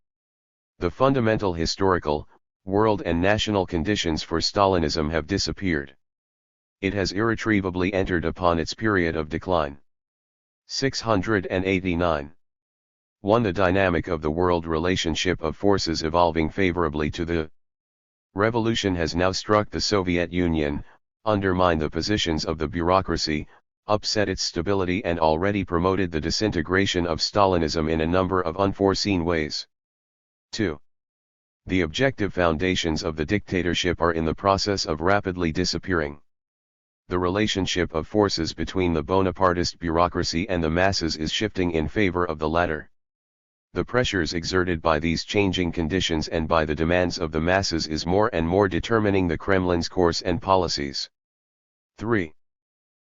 The fundamental historical, world and national conditions for Stalinism have disappeared. It has irretrievably entered upon its period of decline. 689. 1. The dynamic of the world relationship of forces evolving favorably to the revolution has now struck the Soviet Union, undermined the positions of the bureaucracy, upset its stability and already promoted the disintegration of Stalinism in a number of unforeseen ways. 2. The objective foundations of the dictatorship are in the process of rapidly disappearing. The relationship of forces between the Bonapartist bureaucracy and the masses is shifting in favor of the latter. The pressures exerted by these changing conditions and by the demands of the masses is more and more determining the Kremlin's course and policies. 3.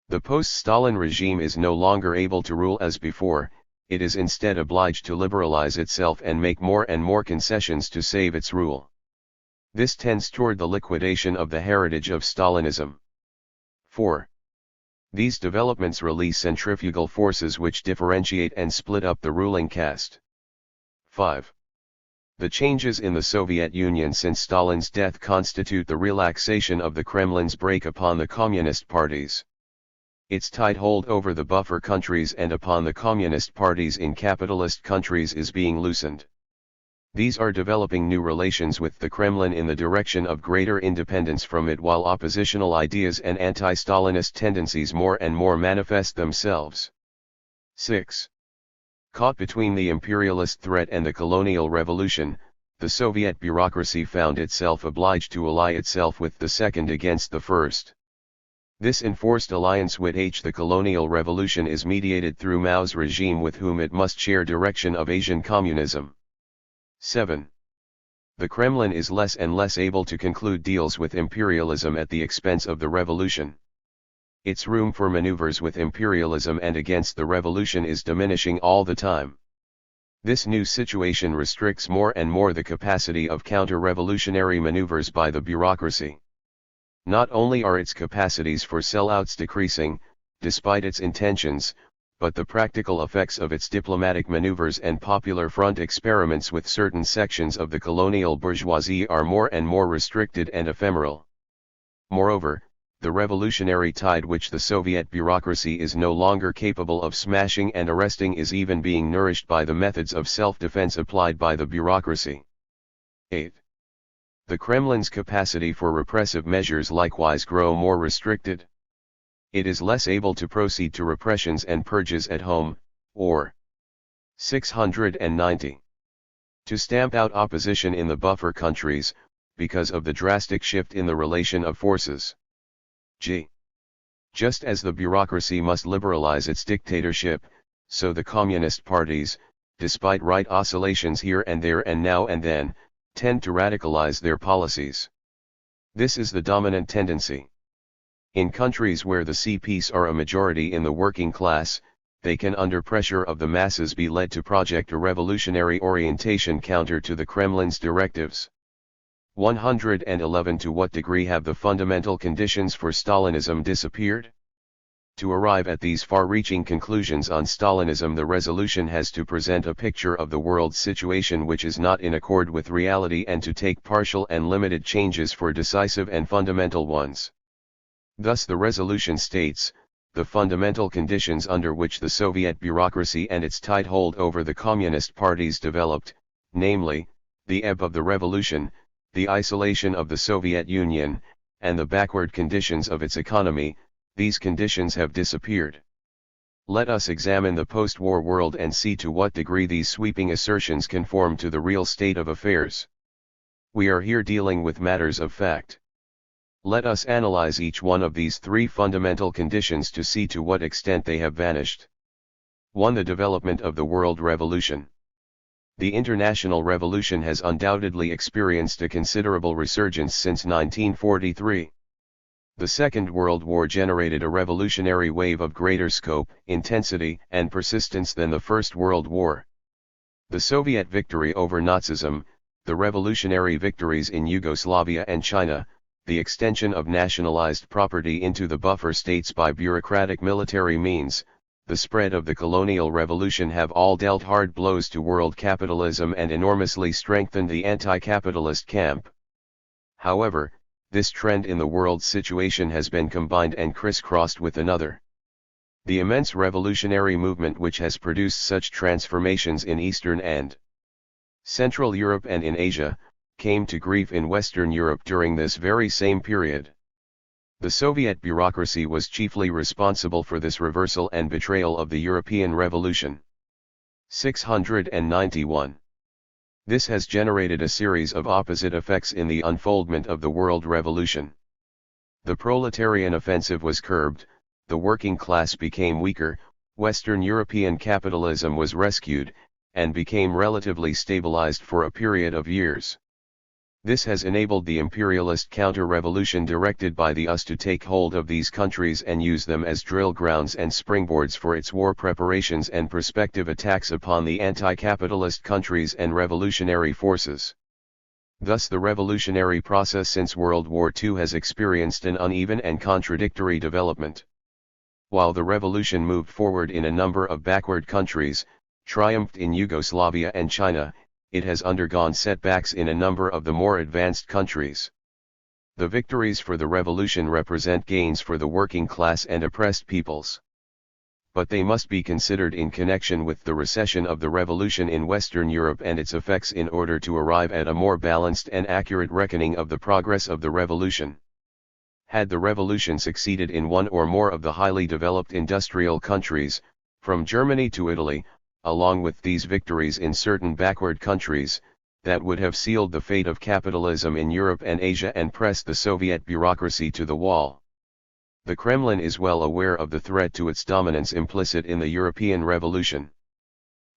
The post-Stalin regime is no longer able to rule as before. It is instead obliged to liberalize itself and make more and more concessions to save its rule. This tends toward the liquidation of the heritage of Stalinism. 4. These developments release centrifugal forces which differentiate and split up the ruling caste. 5. The changes in the Soviet Union since Stalin's death constitute the relaxation of the Kremlin's brake upon the communist parties. Its tight hold over the buffer countries and upon the communist parties in capitalist countries is being loosened. These are developing new relations with the Kremlin in the direction of greater independence from it, while oppositional ideas and anti-Stalinist tendencies more and more manifest themselves. 6. Caught between the imperialist threat and the colonial revolution, the Soviet bureaucracy found itself obliged to ally itself with the second against the first. This enforced alliance with the colonial revolution is mediated through Mao's regime, with whom it must share direction of Asian communism. 7. The Kremlin is less and less able to conclude deals with imperialism at the expense of the revolution. Its room for maneuvers with imperialism and against the revolution is diminishing all the time. This new situation restricts more and more the capacity of counter-revolutionary maneuvers by the bureaucracy. Not only are its capacities for sellouts decreasing, despite its intentions, but the practical effects of its diplomatic maneuvers and popular front experiments with certain sections of the colonial bourgeoisie are more and more restricted and ephemeral. Moreover, the revolutionary tide which the Soviet bureaucracy is no longer capable of smashing and arresting is even being nourished by the methods of self-defense applied by the bureaucracy. 8. The Kremlin's capacity for repressive measures likewise grow more restricted. It is less able to proceed to repressions and purges at home, or 690. To stamp out opposition in the buffer countries, because of the drastic shift in the relation of forces. G. Just as the bureaucracy must liberalize its dictatorship, so the communist parties, despite right oscillations here and there and now and then, tend to radicalize their policies. This is the dominant tendency. In countries where the CPs are a majority in the working class, they can under pressure of the masses be led to project a revolutionary orientation counter to the Kremlin's directives. 111. To what degree have the fundamental conditions for Stalinism disappeared? To arrive at these far-reaching conclusions on Stalinism, the resolution has to present a picture of the world's situation which is not in accord with reality and to take partial and limited changes for decisive and fundamental ones. Thus the resolution states, the fundamental conditions under which the Soviet bureaucracy and its tight hold over the communist parties developed, namely, the ebb of the revolution, the isolation of the Soviet Union, and the backward conditions of its economy, these conditions have disappeared. Let us examine the post-war world and see to what degree these sweeping assertions conform to the real state of affairs. We are here dealing with matters of fact. Let us analyze each one of these three fundamental conditions to see to what extent they have vanished. 1. The development of the world revolution. The international revolution has undoubtedly experienced a considerable resurgence since 1943. The Second World War generated a revolutionary wave of greater scope, intensity, and persistence than the First World War. The Soviet victory over Nazism, the revolutionary victories in Yugoslavia and China, the extension of nationalized property into the buffer states by bureaucratic military means, the spread of the colonial revolution have all dealt hard blows to world capitalism and enormously strengthened the anti-capitalist camp. However, this trend in the world's situation has been combined and crisscrossed with another. The immense revolutionary movement which has produced such transformations in Eastern and Central Europe and in Asia, came to grief in Western Europe during this very same period. The Soviet bureaucracy was chiefly responsible for this reversal and betrayal of the European Revolution. 691. This has generated a series of opposite effects in the unfoldment of the world revolution. The proletarian offensive was curbed, the working class became weaker, Western European capitalism was rescued, and became relatively stabilized for a period of years. This has enabled the imperialist counter-revolution directed by the US to take hold of these countries and use them as drill grounds and springboards for its war preparations and prospective attacks upon the anti-capitalist countries and revolutionary forces. Thus the revolutionary process since World War II has experienced an uneven and contradictory development. While the revolution moved forward in a number of backward countries, triumphed in Yugoslavia and China, it has undergone setbacks in a number of the more advanced countries. The victories for the revolution represent gains for the working class and oppressed peoples. But they must be considered in connection with the recession of the revolution in Western Europe and its effects in order to arrive at a more balanced and accurate reckoning of the progress of the revolution. Had the revolution succeeded in one or more of the highly developed industrial countries, from Germany to Italy, along with these victories in certain backward countries, that would have sealed the fate of capitalism in Europe and Asia and pressed the Soviet bureaucracy to the wall. The Kremlin is well aware of the threat to its dominance implicit in the European Revolution.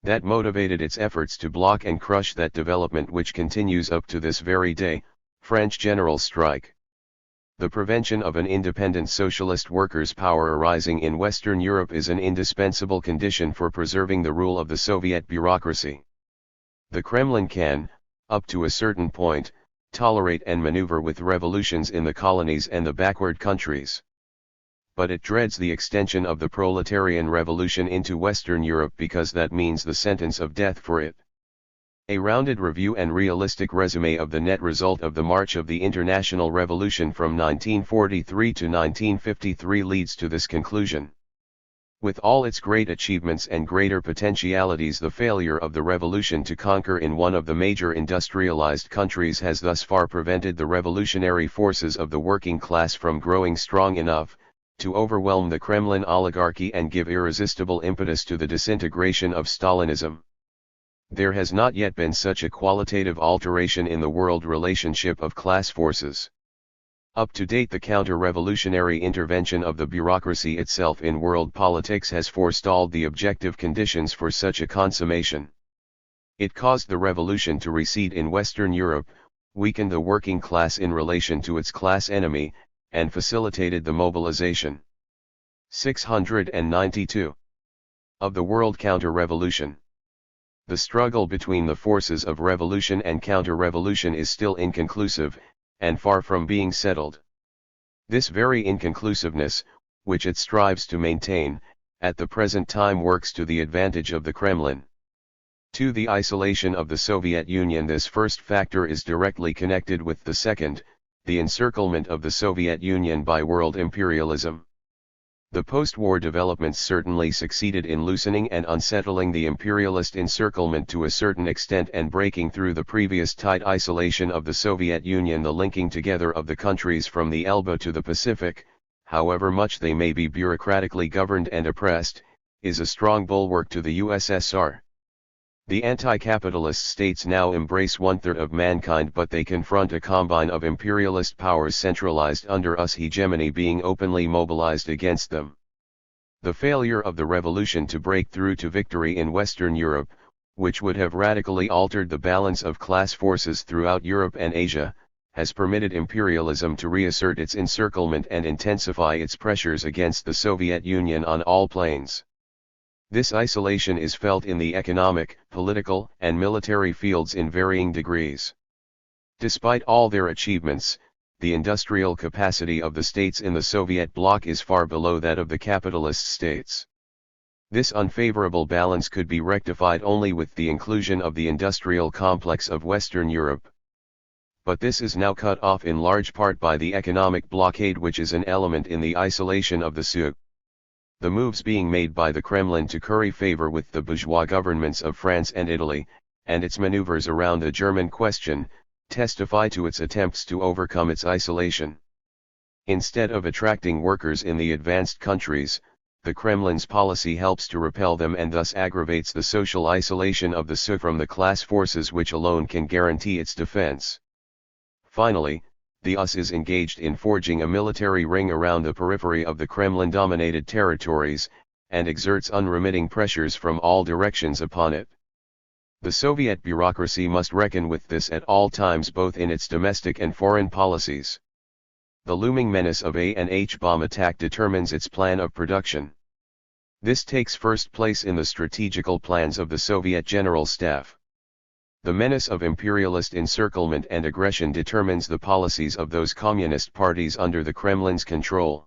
That motivated its efforts to block and crush that development which continues up to this very day, French general strike. The prevention of an independent socialist workers' power arising in Western Europe is an indispensable condition for preserving the rule of the Soviet bureaucracy. The Kremlin can, up to a certain point, tolerate and maneuver with revolutions in the colonies and the backward countries. But it dreads the extension of the proletarian revolution into Western Europe because that means the sentence of death for it. A rounded review and realistic resume of the net result of the march of the international revolution from 1943 to 1953 leads to this conclusion. With all its great achievements and greater potentialities, the failure of the revolution to conquer in one of the major industrialized countries has thus far prevented the revolutionary forces of the working class from growing strong enough to overwhelm the Kremlin oligarchy and give irresistible impetus to the disintegration of Stalinism. There has not yet been such a qualitative alteration in the world relationship of class forces. Up to date, the counter-revolutionary intervention of the bureaucracy itself in world politics has forestalled the objective conditions for such a consummation. It caused the revolution to recede in Western Europe, weakened the working class in relation to its class enemy, and facilitated the mobilization. 692. Of the world counter-revolution. The struggle between the forces of revolution and counter-revolution is still inconclusive, and far from being settled. This very inconclusiveness, which it strives to maintain, at the present time works to the advantage of the Kremlin. To the isolation of the Soviet Union, this first factor is directly connected with the second, the encirclement of the Soviet Union by world imperialism. The post-war developments certainly succeeded in loosening and unsettling the imperialist encirclement to a certain extent and breaking through the previous tight isolation of the Soviet Union, the linking together of the countries from the Elbe to the Pacific, however much they may be bureaucratically governed and oppressed, is a strong bulwark to the USSR. The anti-capitalist states now embrace one-third of mankind, but they confront a combine of imperialist powers centralized under US hegemony being openly mobilized against them. The failure of the revolution to break through to victory in Western Europe, which would have radically altered the balance of class forces throughout Europe and Asia, has permitted imperialism to reassert its encirclement and intensify its pressures against the Soviet Union on all planes. This isolation is felt in the economic, political, and military fields in varying degrees. Despite all their achievements, the industrial capacity of the states in the Soviet bloc is far below that of the capitalist states. This unfavorable balance could be rectified only with the inclusion of the industrial complex of Western Europe. But this is now cut off in large part by the economic blockade, which is an element in the isolation of the SUG. The moves being made by the Kremlin to curry favor with the bourgeois governments of France and Italy, and its maneuvers around the German question, testify to its attempts to overcome its isolation. Instead of attracting workers in the advanced countries, the Kremlin's policy helps to repel them and thus aggravates the social isolation of the SUG from the class forces which alone can guarantee its defense. Finally, the US is engaged in forging a military ring around the periphery of the Kremlin-dominated territories, and exerts unremitting pressures from all directions upon it. The Soviet bureaucracy must reckon with this at all times, both in its domestic and foreign policies. The looming menace of a and H bomb attack determines its plan of production. This takes first place in the strategical plans of the Soviet General Staff. The menace of imperialist encirclement and aggression determines the policies of those communist parties under the Kremlin's control.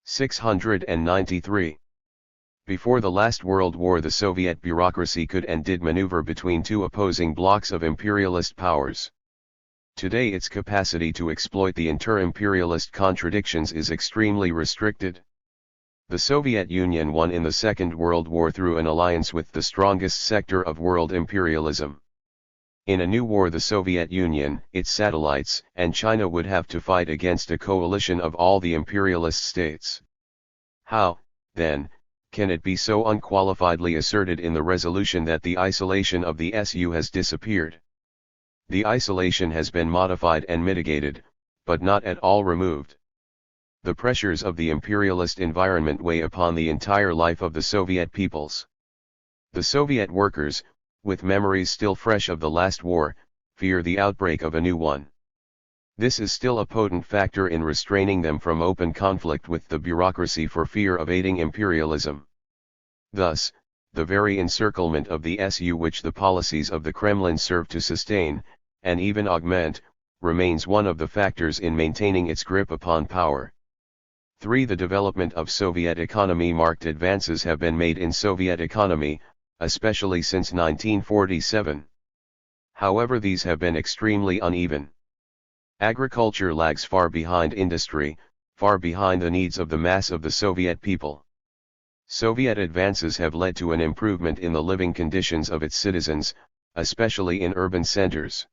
693. Before the last World War, the Soviet bureaucracy could and did maneuver between two opposing blocs of imperialist powers. Today its capacity to exploit the inter-imperialist contradictions is extremely restricted. The Soviet Union won in the Second World War through an alliance with the strongest sector of world imperialism. In a new war, the Soviet Union, its satellites, and China would have to fight against a coalition of all the imperialist states. How, then, can it be so unqualifiedly asserted in the resolution that the isolation of the SU has disappeared? The isolation has been modified and mitigated, but not at all removed. The pressures of the imperialist environment weigh upon the entire life of the Soviet peoples. The Soviet workers, with memories still fresh of the last war, fear the outbreak of a new one. This is still a potent factor in restraining them from open conflict with the bureaucracy for fear of aiding imperialism. Thus, the very encirclement of the SU, which the policies of the Kremlin serve to sustain, and even augment, remains one of the factors in maintaining its grip upon power. 3. The development of Soviet economy. Marked advances have been made in Soviet economy, especially since 1947. However, these have been extremely uneven. Agriculture lags far behind industry, far behind the needs of the mass of the Soviet people. Soviet advances have led to an improvement in the living conditions of its citizens, especially in urban centers.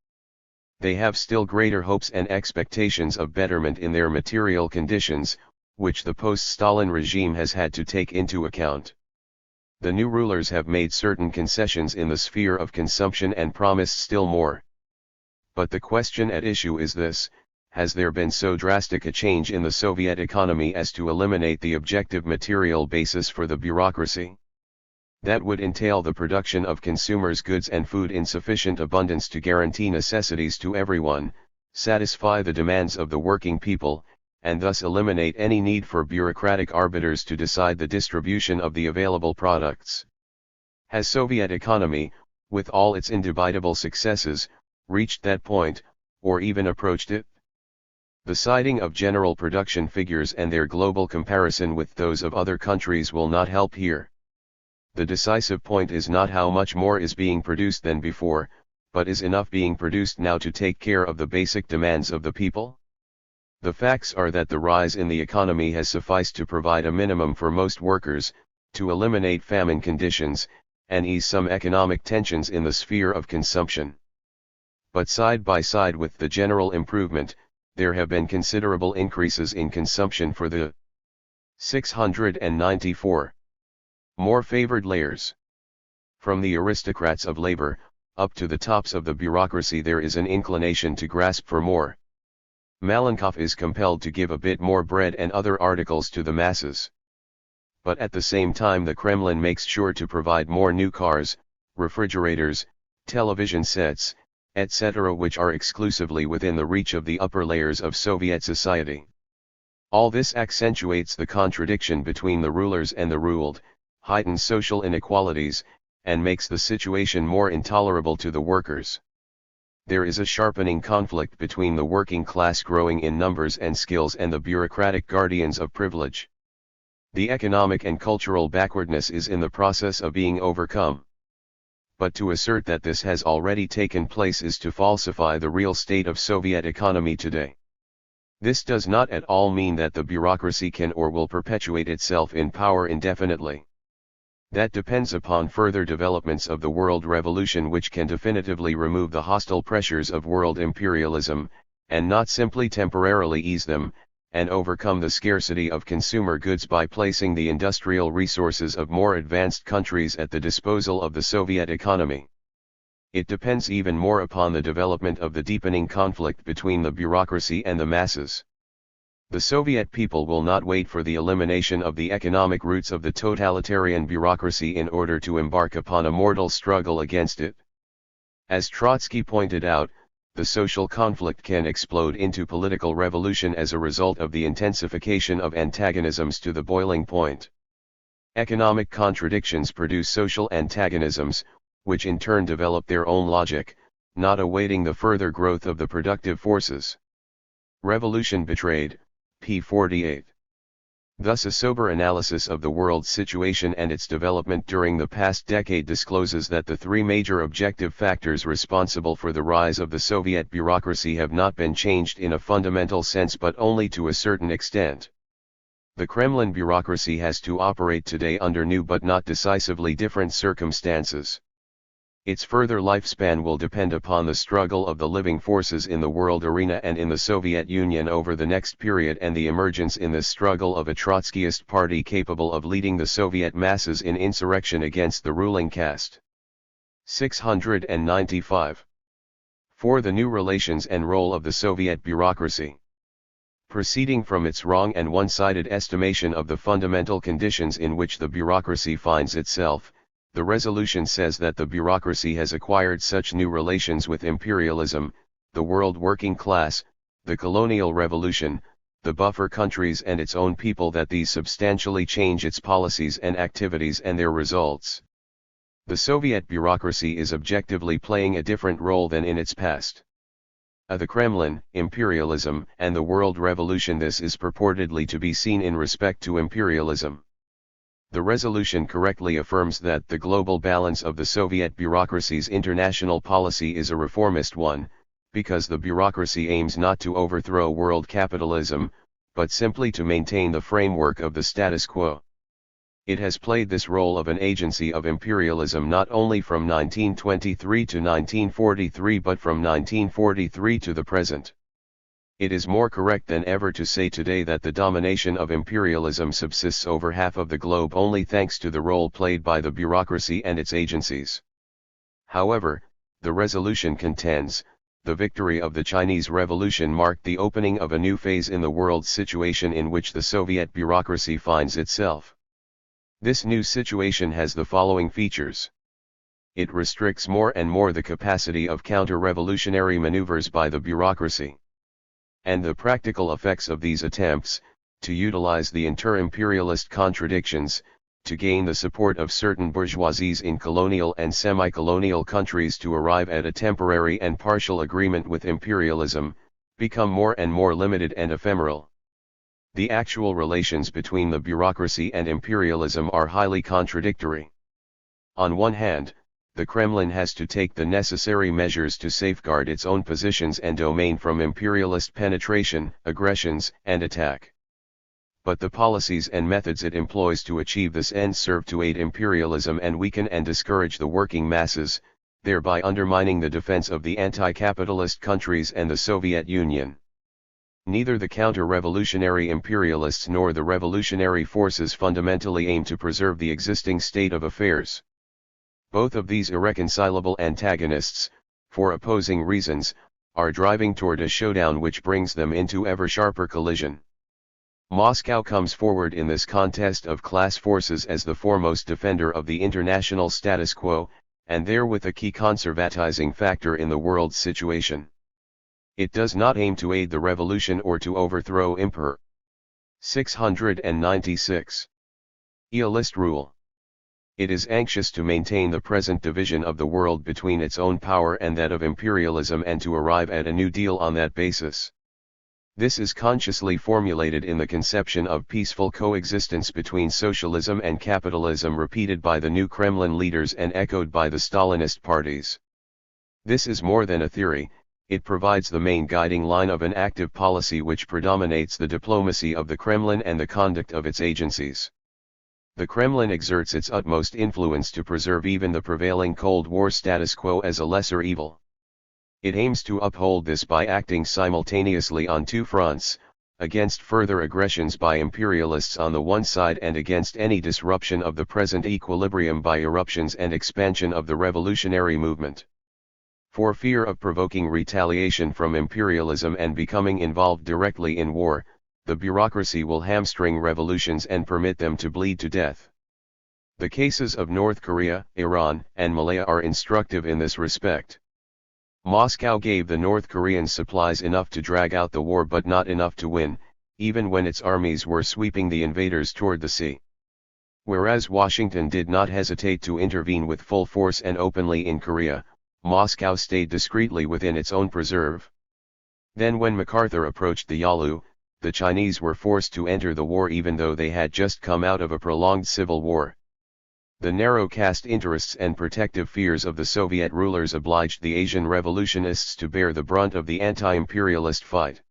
They have still greater hopes and expectations of betterment in their material conditions, which the post-Stalin regime has had to take into account. The new rulers have made certain concessions in the sphere of consumption and promised still more. But the question at issue is this: has there been so drastic a change in the Soviet economy as to eliminate the objective material basis for the bureaucracy? That would entail the production of consumers' goods and food in sufficient abundance to guarantee necessities to everyone, satisfy the demands of the working people, and thus eliminate any need for bureaucratic arbiters to decide the distribution of the available products. Has Soviet economy, with all its indubitable successes, reached that point, or even approached it? The citing of general production figures and their global comparison with those of other countries will not help here. The decisive point is not how much more is being produced than before, but is enough being produced now to take care of the basic demands of the people? The facts are that the rise in the economy has sufficed to provide a minimum for most workers, to eliminate famine conditions, and ease some economic tensions in the sphere of consumption. But side by side with the general improvement, there have been considerable increases in consumption for the 694 more favored layers. From the aristocrats of labor, up to the tops of the bureaucracy, there is an inclination to grasp for more. Malenkov is compelled to give a bit more bread and other articles to the masses. But at the same time the Kremlin makes sure to provide more new cars, refrigerators, television sets, etc., which are exclusively within the reach of the upper layers of Soviet society. All this accentuates the contradiction between the rulers and the ruled, heightens social inequalities, and makes the situation more intolerable to the workers. There is a sharpening conflict between the working class growing in numbers and skills and the bureaucratic guardians of privilege. The economic and cultural backwardness is in the process of being overcome. But to assert that this has already taken place is to falsify the real state of Soviet economy today. This does not at all mean that the bureaucracy can or will perpetuate itself in power indefinitely. That depends upon further developments of the world revolution, which can definitively remove the hostile pressures of world imperialism, and not simply temporarily ease them, and overcome the scarcity of consumer goods by placing the industrial resources of more advanced countries at the disposal of the Soviet economy. It depends even more upon the development of the deepening conflict between the bureaucracy and the masses. The Soviet people will not wait for the elimination of the economic roots of the totalitarian bureaucracy in order to embark upon a mortal struggle against it. As Trotsky pointed out, the social conflict can explode into political revolution as a result of the intensification of antagonisms to the boiling point. Economic contradictions produce social antagonisms, which in turn develop their own logic, not awaiting the further growth of the productive forces. Revolution Betrayed, p. 48. Thus a sober analysis of the world's situation and its development during the past decade discloses that the three major objective factors responsible for the rise of the Soviet bureaucracy have not been changed in a fundamental sense but only to a certain extent. The Kremlin bureaucracy has to operate today under new but not decisively different circumstances. Its further lifespan will depend upon the struggle of the living forces in the world arena and in the Soviet Union over the next period, and the emergence in this struggle of a Trotskyist party capable of leading the Soviet masses in insurrection against the ruling caste. 695. 4. The new relations and role of the Soviet bureaucracy. Proceeding from its wrong and one-sided estimation of the fundamental conditions in which the bureaucracy finds itself, the resolution says that the bureaucracy has acquired such new relations with imperialism, the world working class, the colonial revolution, the buffer countries and its own people that these substantially change its policies and activities and their results. The Soviet bureaucracy is objectively playing a different role than in its past. The Kremlin, imperialism, and the world revolution. This is purportedly to be seen in respect to imperialism. The resolution correctly affirms that the global balance of the Soviet bureaucracy's international policy is a reformist one, because the bureaucracy aims not to overthrow world capitalism, but simply to maintain the framework of the status quo. It has played this role of an agency of imperialism not only from 1923 to 1943 but from 1943 to the present. It is more correct than ever to say today that the domination of imperialism subsists over half of the globe only thanks to the role played by the bureaucracy and its agencies. However, the resolution contends, the victory of the Chinese Revolution marked the opening of a new phase in the world situation in which the Soviet bureaucracy finds itself. This new situation has the following features. It restricts more and more the capacity of counter-revolutionary maneuvers by the bureaucracy. And the practical effects of these attempts, to utilize the inter-imperialist contradictions, to gain the support of certain bourgeoisies in colonial and semi-colonial countries to arrive at a temporary and partial agreement with imperialism, become more and more limited and ephemeral. The actual relations between the bureaucracy and imperialism are highly contradictory. On one hand, the Kremlin has to take the necessary measures to safeguard its own positions and domain from imperialist penetration, aggressions, and attack. But the policies and methods it employs to achieve this end serve to aid imperialism and weaken and discourage the working masses, thereby undermining the defense of the anti-capitalist countries and the Soviet Union. Neither the counter-revolutionary imperialists nor the revolutionary forces fundamentally aim to preserve the existing state of affairs. Both of these irreconcilable antagonists, for opposing reasons, are driving toward a showdown which brings them into ever sharper collision. Moscow comes forward in this contest of class forces as the foremost defender of the international status quo, and therewith a key conservatizing factor in the world's situation. It does not aim to aid the revolution or to overthrow Emperor. 696. Realist rule. It is anxious to maintain the present division of the world between its own power and that of imperialism and to arrive at a new deal on that basis. This is consciously formulated in the conception of peaceful coexistence between socialism and capitalism repeated by the new Kremlin leaders and echoed by the Stalinist parties. This is more than a theory, it provides the main guiding line of an active policy which predominates the diplomacy of the Kremlin and the conduct of its agencies. The Kremlin exerts its utmost influence to preserve even the prevailing Cold War status quo as a lesser evil. It aims to uphold this by acting simultaneously on two fronts, against further aggressions by imperialists on the one side and against any disruption of the present equilibrium by eruptions and expansion of the revolutionary movement. For fear of provoking retaliation from imperialism and becoming involved directly in war, the bureaucracy will hamstring revolutions and permit them to bleed to death. The cases of North Korea, Iran, and Malaya are instructive in this respect. Moscow gave the North Koreans supplies enough to drag out the war but not enough to win, even when its armies were sweeping the invaders toward the sea. Whereas Washington did not hesitate to intervene with full force and openly in Korea, Moscow stayed discreetly within its own preserve. Then when MacArthur approached the Yalu, the Chinese were forced to enter the war even though they had just come out of a prolonged civil war. The narrow caste interests and protective fears of the Soviet rulers obliged the Asian revolutionists to bear the brunt of the anti-imperialist fight.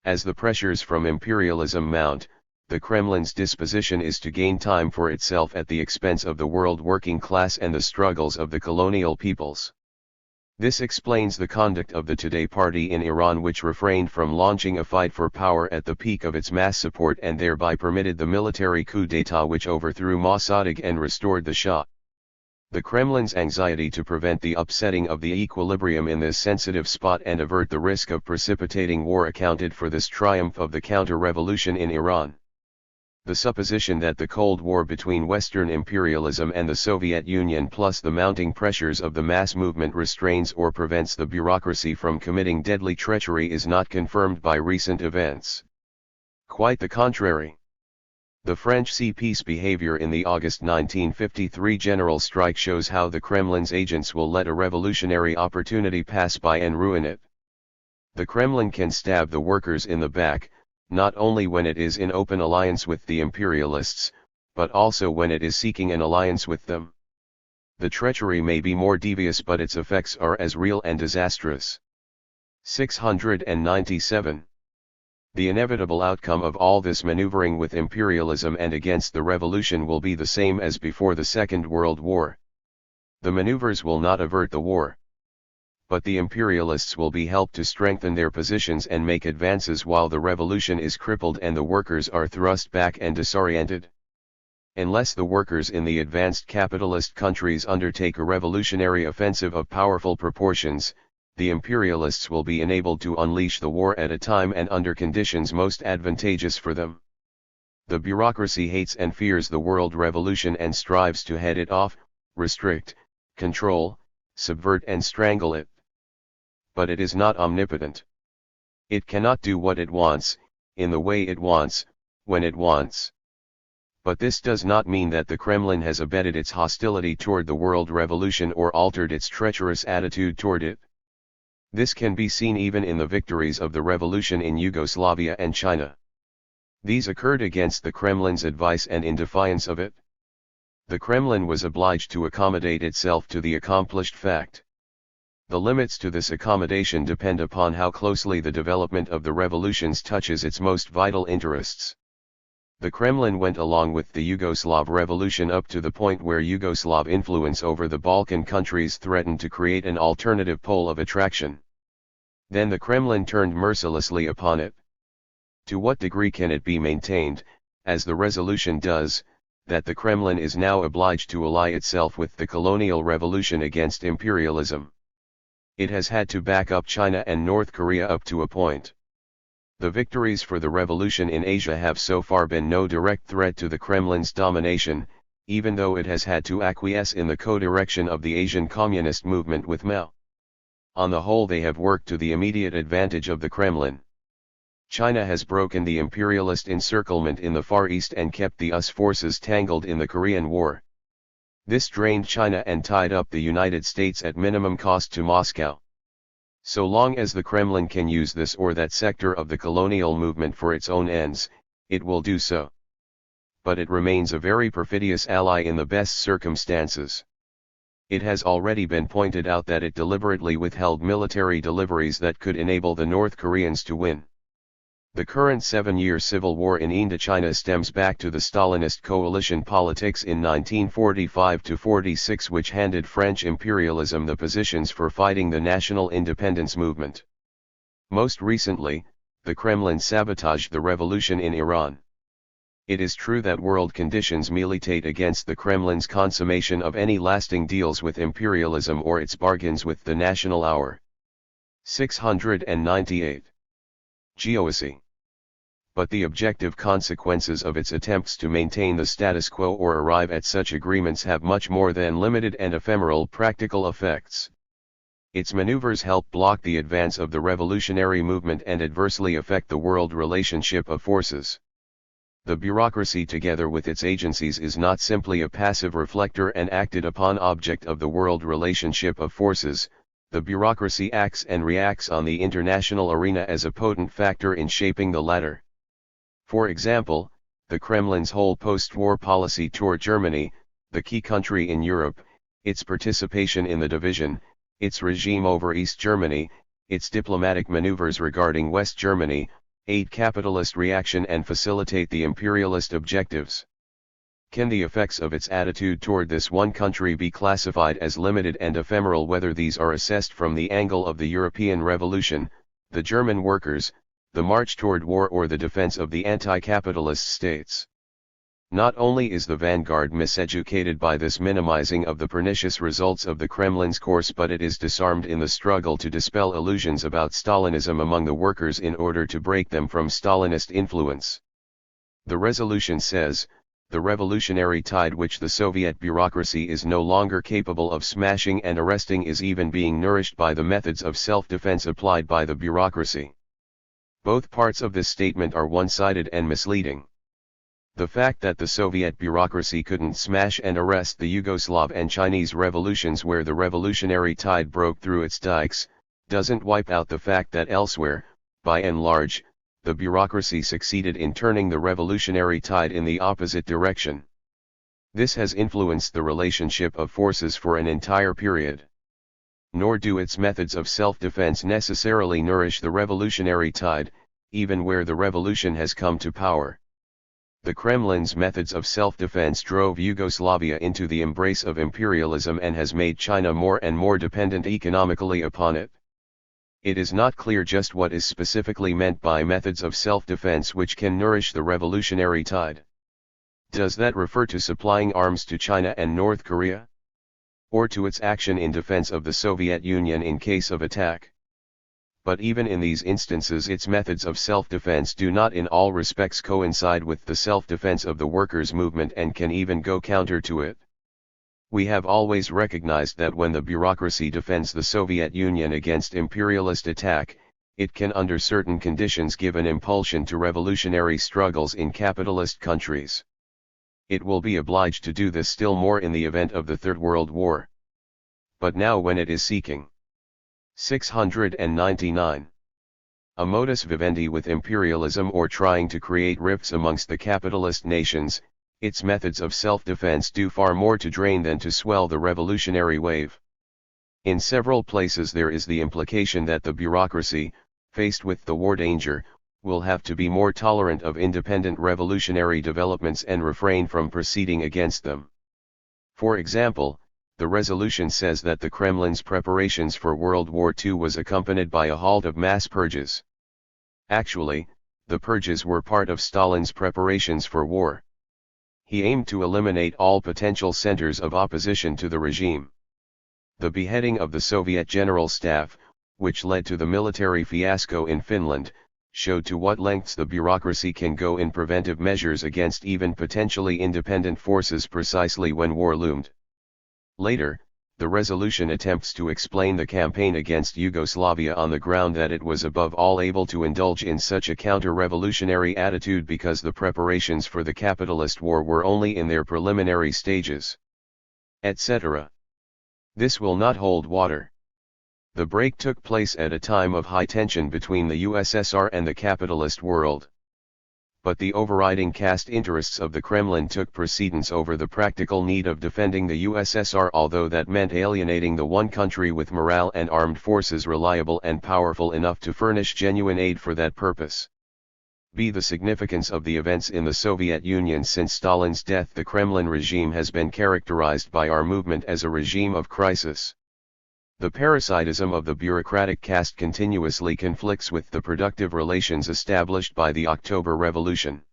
As the pressures from imperialism mount, the Kremlin's disposition is to gain time for itself at the expense of the world working class and the struggles of the colonial peoples. This explains the conduct of the Today party in Iran, which refrained from launching a fight for power at the peak of its mass support and thereby permitted the military coup d'état which overthrew Mossadegh and restored the Shah. The Kremlin's anxiety to prevent the upsetting of the equilibrium in this sensitive spot and avert the risk of precipitating war accounted for this triumph of the counter-revolution in Iran. The supposition that the Cold War between Western imperialism and the Soviet Union plus the mounting pressures of the mass movement restrains or prevents the bureaucracy from committing deadly treachery is not confirmed by recent events. Quite the contrary. The French peace behavior in the August 1953 general strike shows how the Kremlin's agents will let a revolutionary opportunity pass by and ruin it. The Kremlin can stab the workers in the back, not only when it is in open alliance with the imperialists, but also when it is seeking an alliance with them. The treachery may be more devious but its effects are as real and disastrous. 697. The inevitable outcome of all this maneuvering with imperialism and against the revolution will be the same as before the Second World War. The maneuvers will not avert the war. But the imperialists will be helped to strengthen their positions and make advances while the revolution is crippled and the workers are thrust back and disoriented. Unless the workers in the advanced capitalist countries undertake a revolutionary offensive of powerful proportions, the imperialists will be enabled to unleash the war at a time and under conditions most advantageous for them. The bureaucracy hates and fears the world revolution and strives to head it off, restrict, control, subvert and strangle it. But it is not omnipotent. It cannot do what it wants, in the way it wants, when it wants. But this does not mean that the Kremlin has abated its hostility toward the world revolution or altered its treacherous attitude toward it. This can be seen even in the victories of the revolution in Yugoslavia and China. These occurred against the Kremlin's advice and in defiance of it. The Kremlin was obliged to accommodate itself to the accomplished fact. The limits to this accommodation depend upon how closely the development of the revolutions touches its most vital interests. The Kremlin went along with the Yugoslav revolution up to the point where Yugoslav influence over the Balkan countries threatened to create an alternative pole of attraction. Then the Kremlin turned mercilessly upon it. To what degree can it be maintained, as the resolution does, that the Kremlin is now obliged to ally itself with the colonial revolution against imperialism? It has had to back up China and North Korea up to a point. The victories for the revolution in Asia have so far been no direct threat to the Kremlin's domination, even though it has had to acquiesce in the co-direction of the Asian communist movement with Mao. On the whole, they have worked to the immediate advantage of the Kremlin. China has broken the imperialist encirclement in the Far East and kept the US forces tangled in the Korean War. This drained China and tied up the United States at minimum cost to Moscow. So long as the Kremlin can use this or that sector of the colonial movement for its own ends, it will do so. But it remains a very perfidious ally in the best circumstances. It has already been pointed out that it deliberately withheld military deliveries that could enable the North Koreans to win. The current 7-year civil war in Indochina stems back to the Stalinist coalition politics in 1945-46, which handed French imperialism the positions for fighting the national independence movement. Most recently, the Kremlin sabotaged the revolution in Iran. It is true that world conditions militate against the Kremlin's consummation of any lasting deals with imperialism or its bargains with the national hour. 698. Geoacy. But the objective consequences of its attempts to maintain the status quo or arrive at such agreements have much more than limited and ephemeral practical effects. Its maneuvers help block the advance of the revolutionary movement and adversely affect the world relationship of forces. The bureaucracy, together with its agencies, is not simply a passive reflector and acted upon object of the world relationship of forces. The bureaucracy acts and reacts on the international arena as a potent factor in shaping the latter. For example, the Kremlin's whole post-war policy toward Germany, the key country in Europe, its participation in the division, its regime over East Germany, its diplomatic maneuvers regarding West Germany, aid capitalist reaction and facilitate the imperialist objectives. Can the effects of its attitude toward this one country be classified as limited and ephemeral, whether these are assessed from the angle of the European Revolution, the German workers, the march toward war, or the defense of the anti-capitalist states? Not only is the vanguard miseducated by this minimizing of the pernicious results of the Kremlin's course, but it is disarmed in the struggle to dispel illusions about Stalinism among the workers in order to break them from Stalinist influence. The resolution says, the revolutionary tide which the Soviet bureaucracy is no longer capable of smashing and arresting is even being nourished by the methods of self-defense applied by the bureaucracy. Both parts of this statement are one-sided and misleading. The fact that the Soviet bureaucracy couldn't smash and arrest the Yugoslav and Chinese revolutions where the revolutionary tide broke through its dikes, doesn't wipe out the fact that elsewhere, by and large, the bureaucracy succeeded in turning the revolutionary tide in the opposite direction. This has influenced the relationship of forces for an entire period. Nor do its methods of self-defense necessarily nourish the revolutionary tide, even where the revolution has come to power. The Kremlin's methods of self-defense drove Yugoslavia into the embrace of imperialism and has made China more and more dependent economically upon it. It is not clear just what is specifically meant by methods of self-defense which can nourish the revolutionary tide. Does that refer to supplying arms to China and North Korea? Or to its action in defense of the Soviet Union in case of attack? But even in these instances, its methods of self-defense do not in all respects coincide with the self-defense of the workers' movement and can even go counter to it. We have always recognized that when the bureaucracy defends the Soviet Union against imperialist attack, it can under certain conditions give an impulsion to revolutionary struggles in capitalist countries. It will be obliged to do this still more in the event of the Third World War. But now when it is seeking 699. A modus vivendi with imperialism or trying to create rifts amongst the capitalist nations, Its methods of self-defense do far more to drain than to swell the revolutionary wave. In several places there is the implication that the bureaucracy, faced with the war danger, will have to be more tolerant of independent revolutionary developments and refrain from proceeding against them. For example, the resolution says that the Kremlin's preparations for World War II was accompanied by a halt of mass purges. Actually, the purges were part of Stalin's preparations for war. He aimed to eliminate all potential centers of opposition to the regime. The beheading of the Soviet General Staff, which led to the military fiasco in Finland, showed to what lengths the bureaucracy can go in preventive measures against even potentially independent forces precisely when war loomed. Later, the resolution attempts to explain the campaign against Yugoslavia on the ground that it was above all able to indulge in such a counter-revolutionary attitude because the preparations for the capitalist war were only in their preliminary stages, etc. This will not hold water. The break took place at a time of high tension between the USSR and the capitalist world. But the overriding caste interests of the Kremlin took precedence over the practical need of defending the USSR, although that meant alienating the one country with morale and armed forces reliable and powerful enough to furnish genuine aid for that purpose. The significance of the events in the Soviet Union since Stalin's death. The Kremlin regime has been characterized by our movement as a regime of crisis. The parasitism of the bureaucratic caste continuously conflicts with the productive relations established by the October Revolution.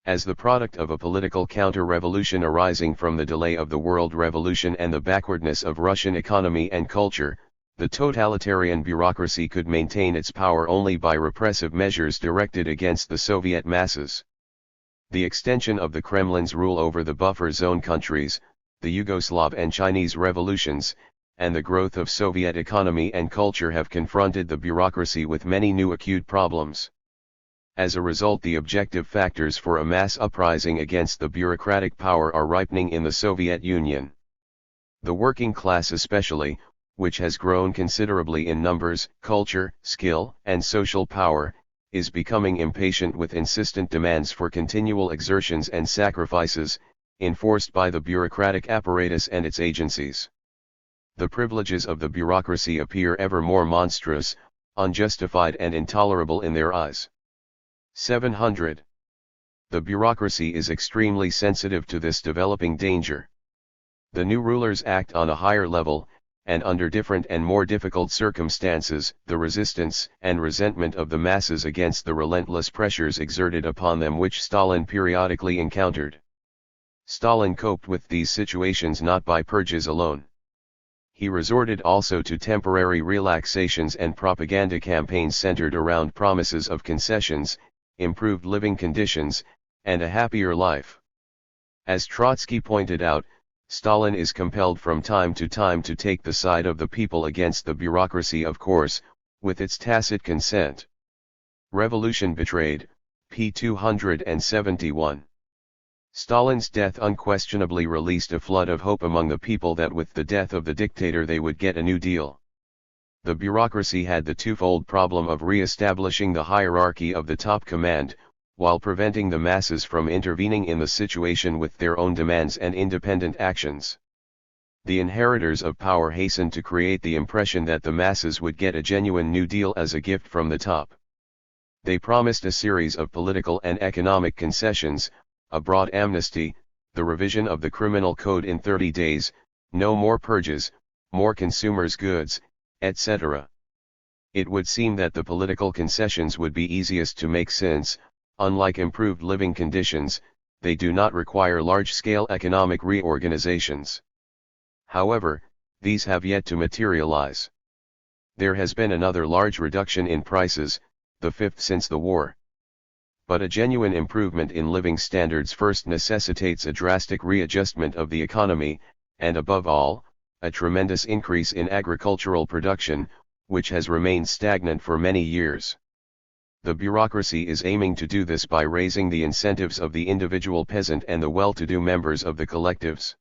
As the product of a political counter-revolution arising from the delay of the World Revolution and the backwardness of Russian economy and culture, the totalitarian bureaucracy could maintain its power only by repressive measures directed against the Soviet masses. The extension of the Kremlin's rule over the buffer zone countries, the Yugoslav and Chinese revolutions, and the growth of Soviet economy and culture have confronted the bureaucracy with many new acute problems. As a result, the objective factors for a mass uprising against the bureaucratic power are ripening in the Soviet Union. The working class especially, which has grown considerably in numbers, culture, skill, and social power, is becoming impatient with insistent demands for continual exertions and sacrifices, enforced by the bureaucratic apparatus and its agencies. The privileges of the bureaucracy appear ever more monstrous, unjustified and intolerable in their eyes. 700. The bureaucracy is extremely sensitive to this developing danger. The new rulers act on a higher level, and under different and more difficult circumstances. The resistance and resentment of the masses against the relentless pressures exerted upon them which Stalin periodically encountered. Stalin coped with these situations not by purges alone. He resorted also to temporary relaxations and propaganda campaigns centered around promises of concessions, improved living conditions, and a happier life. As Trotsky pointed out, Stalin is compelled from time to take the side of the people against the bureaucracy, of course, with its tacit consent. Revolution Betrayed, p. 271. Stalin's death unquestionably released a flood of hope among the people that with the death of the dictator they would get a new deal. The bureaucracy had the twofold problem of re-establishing the hierarchy of the top command, while preventing the masses from intervening in the situation with their own demands and independent actions. The inheritors of power hastened to create the impression that the masses would get a genuine New Deal as a gift from the top. They promised a series of political and economic concessions, a broad amnesty, the revision of the criminal code in 30 days, no more purges, more consumers' goods, etc. It would seem that the political concessions would be easiest to make since, unlike improved living conditions, they do not require large-scale economic reorganizations. However, these have yet to materialize. There has been another large reduction in prices, the fifth since the war. But a genuine improvement in living standards first necessitates a drastic readjustment of the economy, and above all, a tremendous increase in agricultural production, which has remained stagnant for many years. The bureaucracy is aiming to do this by raising the incentives of the individual peasant and the well-to-do members of the collectives.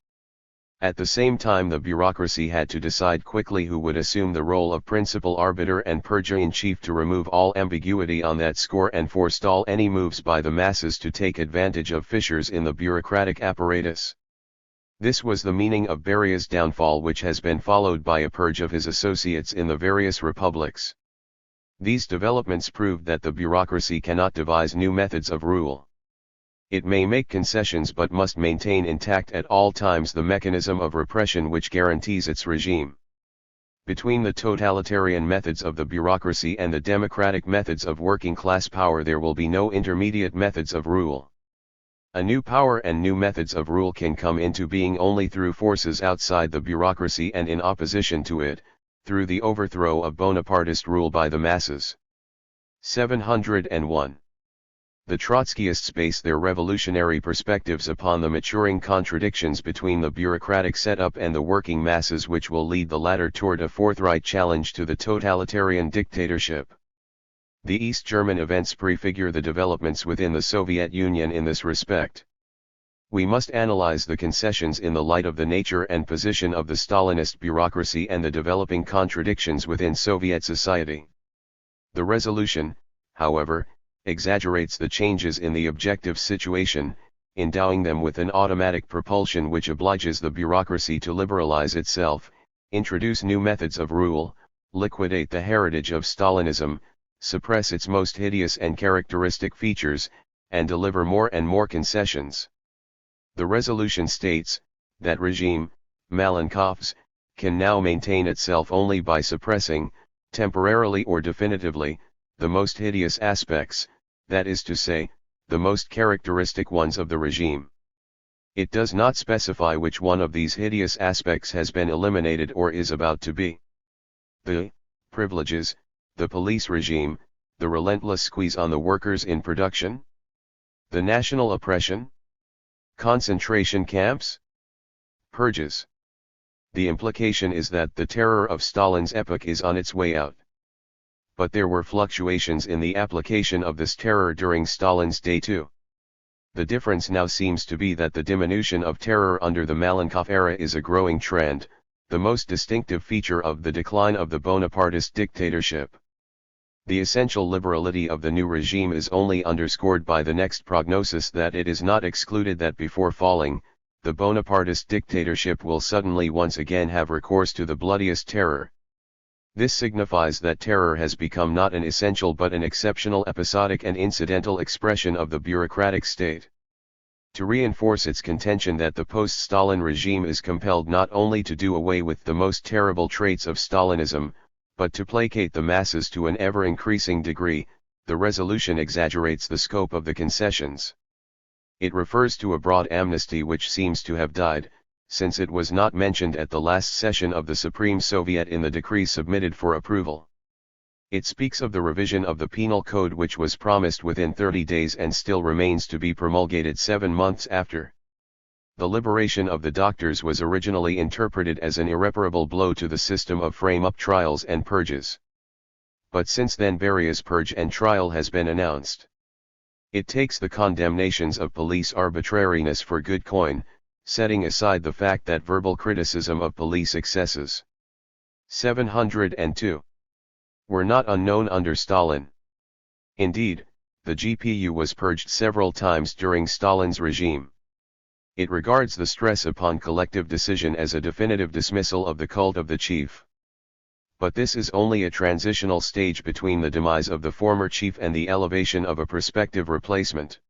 At the same time, the bureaucracy had to decide quickly who would assume the role of principal arbiter and purger-in-chief to remove all ambiguity on that score and forestall any moves by the masses to take advantage of fissures in the bureaucratic apparatus. This was the meaning of Beria's downfall, which has been followed by a purge of his associates in the various republics. These developments proved that the bureaucracy cannot devise new methods of rule. It may make concessions but must maintain intact at all times the mechanism of repression which guarantees its regime. Between the totalitarian methods of the bureaucracy and the democratic methods of working-class power there will be no intermediate methods of rule. A new power and new methods of rule can come into being only through forces outside the bureaucracy and in opposition to it, through the overthrow of Bonapartist rule by the masses. 701. The Trotskyists base their revolutionary perspectives upon the maturing contradictions between the bureaucratic setup and the working masses, which will lead the latter toward a forthright challenge to the totalitarian dictatorship. The East German events prefigure the developments within the Soviet Union in this respect. We must analyze the concessions in the light of the nature and position of the Stalinist bureaucracy and the developing contradictions within Soviet society. The resolution, however, exaggerates the changes in the objective situation, endowing them with an automatic propulsion which obliges the bureaucracy to liberalize itself, introduce new methods of rule, liquidate the heritage of Stalinism, suppress its most hideous and characteristic features, and deliver more and more concessions. The resolution states, that regime, Malenkov's, can now maintain itself only by suppressing, temporarily or definitively, the most hideous aspects, that is to say, the most characteristic ones of the regime. It does not specify which one of these hideous aspects has been eliminated or is about to be. The privileges, the police regime, the relentless squeeze on the workers in production, the national oppression, concentration camps, purges. The implication is that the terror of Stalin's epoch is on its way out. But there were fluctuations in the application of this terror during Stalin's day too. The difference now seems to be that the diminution of terror under the Malenkov era is a growing trend, the most distinctive feature of the decline of the Bonapartist dictatorship. The essential liberality of the new regime is only underscored by the next prognosis that it is not excluded that before falling, the Bonapartist dictatorship will suddenly once again have recourse to the bloodiest terror. This signifies that terror has become not an essential but an exceptional, episodic and incidental expression of the bureaucratic state. To reinforce its contention that the post-Stalin regime is compelled not only to do away with the most terrible traits of Stalinism, but to placate the masses to an ever-increasing degree, the resolution exaggerates the scope of the concessions. It refers to a broad amnesty which seems to have died, since it was not mentioned at the last session of the Supreme Soviet in the decree submitted for approval. It speaks of the revision of the penal code which was promised within 30 days and still remains to be promulgated 7 months after. The liberation of the doctors was originally interpreted as an irreparable blow to the system of frame-up trials and purges. But since then Beria's purge and trial has been announced. It takes the condemnations of police arbitrariness for good coin, setting aside the fact that verbal criticism of police excesses 702 were not unknown under Stalin. Indeed, the GPU was purged several times during Stalin's regime. It regards the stress upon collective decision as a definitive dismissal of the cult of the chief. But this is only a transitional stage between the demise of the former chief and the elevation of a prospective replacement.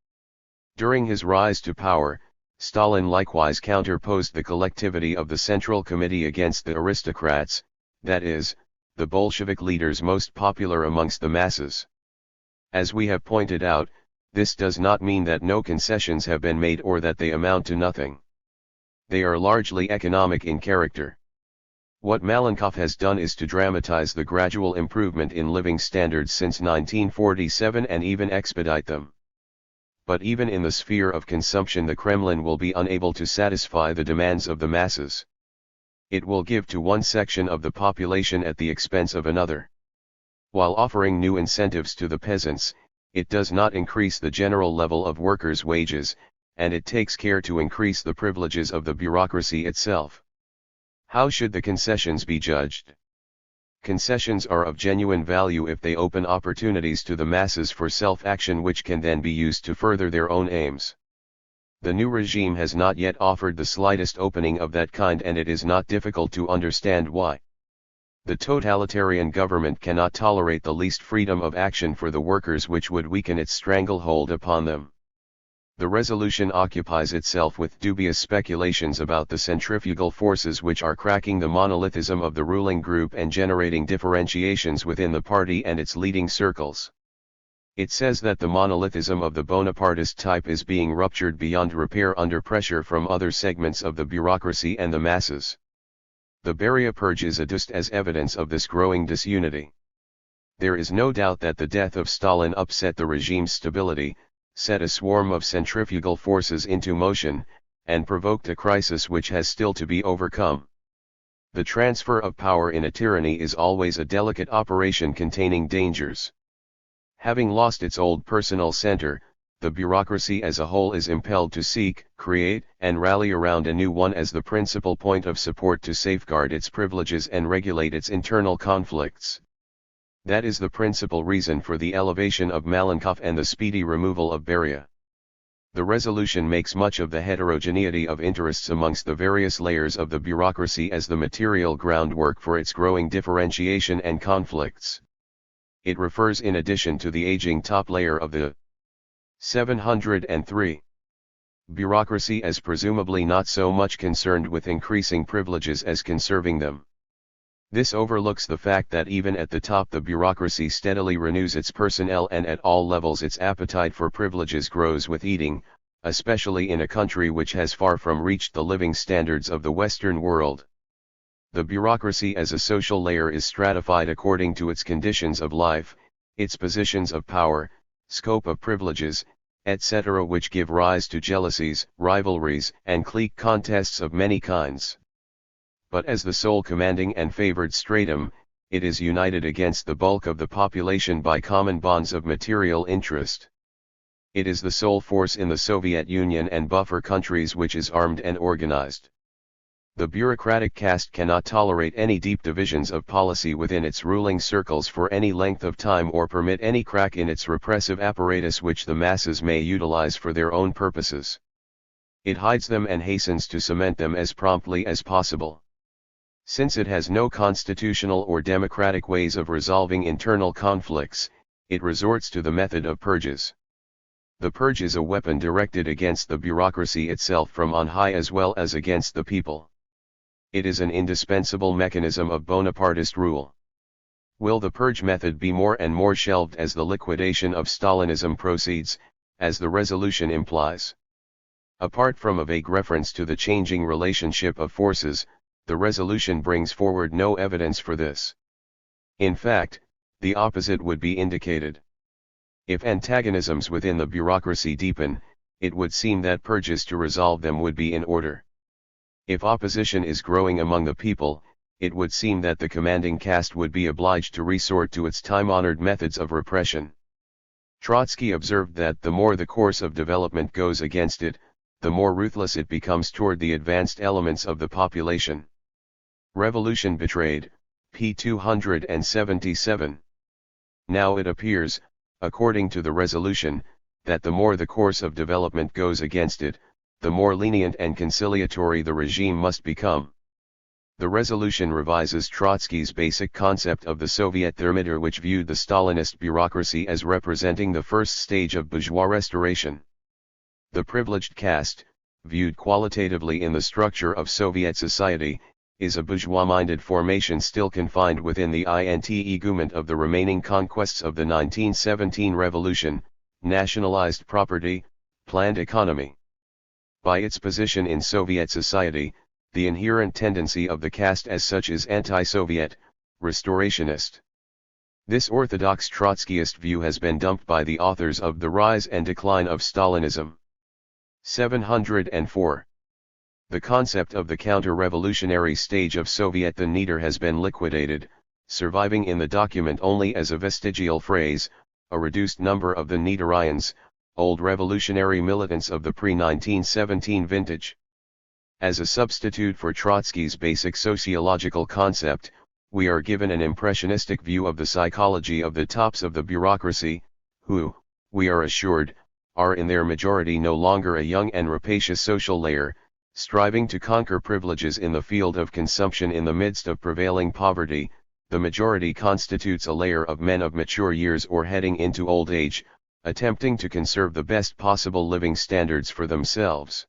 During his rise to power, Stalin likewise counterposed the collectivity of the Central Committee against the aristocrats, that is, the Bolshevik leaders most popular amongst the masses. As we have pointed out, this does not mean that no concessions have been made or that they amount to nothing. They are largely economic in character. What Malenkov has done is to dramatize the gradual improvement in living standards since 1947 and even expedite them. But even in the sphere of consumption the Kremlin will be unable to satisfy the demands of the masses. It will give to one section of the population at the expense of another. While offering new incentives to the peasants, it does not increase the general level of workers' wages, and it takes care to increase the privileges of the bureaucracy itself. How should the concessions be judged? Concessions are of genuine value if they open opportunities to the masses for self-action which can then be used to further their own aims. The new regime has not yet offered the slightest opening of that kind, and it is not difficult to understand why. The totalitarian government cannot tolerate the least freedom of action for the workers which would weaken its stranglehold upon them. The resolution occupies itself with dubious speculations about the centrifugal forces which are cracking the monolithism of the ruling group and generating differentiations within the party and its leading circles. It says that the monolithism of the Bonapartist type is being ruptured beyond repair under pressure from other segments of the bureaucracy and the masses. The Beria purge is adduced as evidence of this growing disunity. There is no doubt that the death of Stalin upset the regime's stability, set a swarm of centrifugal forces into motion, and provoked a crisis which has still to be overcome. The transfer of power in a tyranny is always a delicate operation containing dangers. Having lost its old personal center, the bureaucracy as a whole is impelled to seek, create, and rally around a new one as the principal point of support to safeguard its privileges and regulate its internal conflicts. That is the principal reason for the elevation of Malenkov and the speedy removal of Beria. The resolution makes much of the heterogeneity of interests amongst the various layers of the bureaucracy as the material groundwork for its growing differentiation and conflicts. It refers in addition to the aging top layer of the 703 bureaucracy as presumably not so much concerned with increasing privileges as conserving them. This overlooks the fact that even at the top the bureaucracy steadily renews its personnel, and at all levels its appetite for privileges grows with eating, especially in a country which has far from reached the living standards of the Western world. The bureaucracy as a social layer is stratified according to its conditions of life, its positions of power, scope of privileges, etc., which give rise to jealousies, rivalries, and clique contests of many kinds. But as the sole commanding and favored stratum, it is united against the bulk of the population by common bonds of material interest. It is the sole force in the Soviet Union and buffer countries which is armed and organized. The bureaucratic caste cannot tolerate any deep divisions of policy within its ruling circles for any length of time, or permit any crack in its repressive apparatus which the masses may utilize for their own purposes. It hides them and hastens to cement them as promptly as possible. Since it has no constitutional or democratic ways of resolving internal conflicts, it resorts to the method of purges. The purge is a weapon directed against the bureaucracy itself from on high as well as against the people. It is an indispensable mechanism of Bonapartist rule. Will the purge method be more and more shelved as the liquidation of Stalinism proceeds, as the resolution implies? Apart from a vague reference to the changing relationship of forces, the resolution brings forward no evidence for this. In fact, the opposite would be indicated. If antagonisms within the bureaucracy deepen, it would seem that purges to resolve them would be in order. If opposition is growing among the people, it would seem that the commanding caste would be obliged to resort to its time-honored methods of repression. Trotsky observed that the more the course of development goes against it, the more ruthless it becomes toward the advanced elements of the population. Revolution Betrayed, p. 277. Now it appears, according to the resolution, that the more the course of development goes against it, the more lenient and conciliatory the regime must become. The resolution revises Trotsky's basic concept of the Soviet thermometer, which viewed the Stalinist bureaucracy as representing the first stage of bourgeois restoration. The privileged caste, viewed qualitatively in the structure of Soviet society, is a bourgeois-minded formation still confined within the integument of the remaining conquests of the 1917 revolution, nationalized property, planned economy. By its position in Soviet society, the inherent tendency of the caste as such is anti-Soviet, restorationist. This orthodox Trotskyist view has been dumped by the authors of The Rise and Decline of Stalinism. 704. The concept of the counter-revolutionary stage of Soviet the Nieder has been liquidated, surviving in the document only as a vestigial phrase, a reduced number of the Niederians, old revolutionary militants of the pre-1917 vintage. As a substitute for Trotsky's basic sociological concept, we are given an impressionistic view of the psychology of the tops of the bureaucracy, who, we are assured, are in their majority no longer a young and rapacious social layer, striving to conquer privileges in the field of consumption in the midst of prevailing poverty. The majority constitutes a layer of men of mature years or heading into old age, attempting to conserve the best possible living standards for themselves.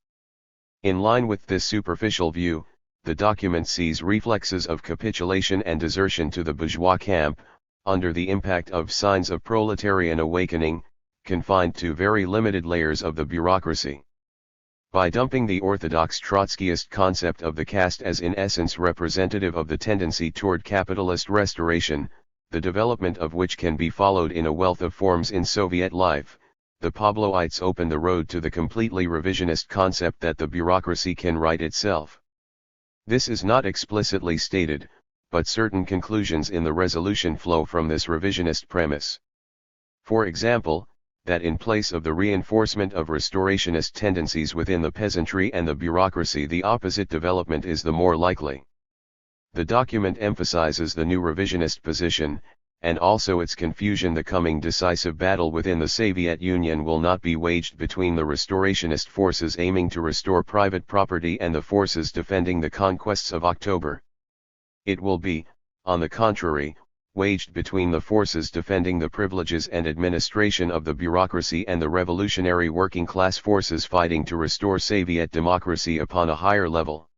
In line with this superficial view, the document sees reflexes of capitulation and desertion to the bourgeois camp, under the impact of signs of proletarian awakening, confined to very limited layers of the bureaucracy. By dumping the orthodox Trotskyist concept of the caste as in essence representative of the tendency toward capitalist restoration, the development of which can be followed in a wealth of forms in Soviet life, the Pavlovites open the road to the completely revisionist concept that the bureaucracy can right itself. This is not explicitly stated, but certain conclusions in the resolution flow from this revisionist premise. For example, that in place of the reinforcement of restorationist tendencies within the peasantry and the bureaucracy, the opposite development is the more likely. The document emphasizes the new revisionist position, and also its confusion. The coming decisive battle within the Soviet Union will not be waged between the restorationist forces aiming to restore private property and the forces defending the conquests of October. It will be, on the contrary, waged between the forces defending the privileges and administration of the bureaucracy and the revolutionary working class forces fighting to restore Soviet democracy upon a higher level.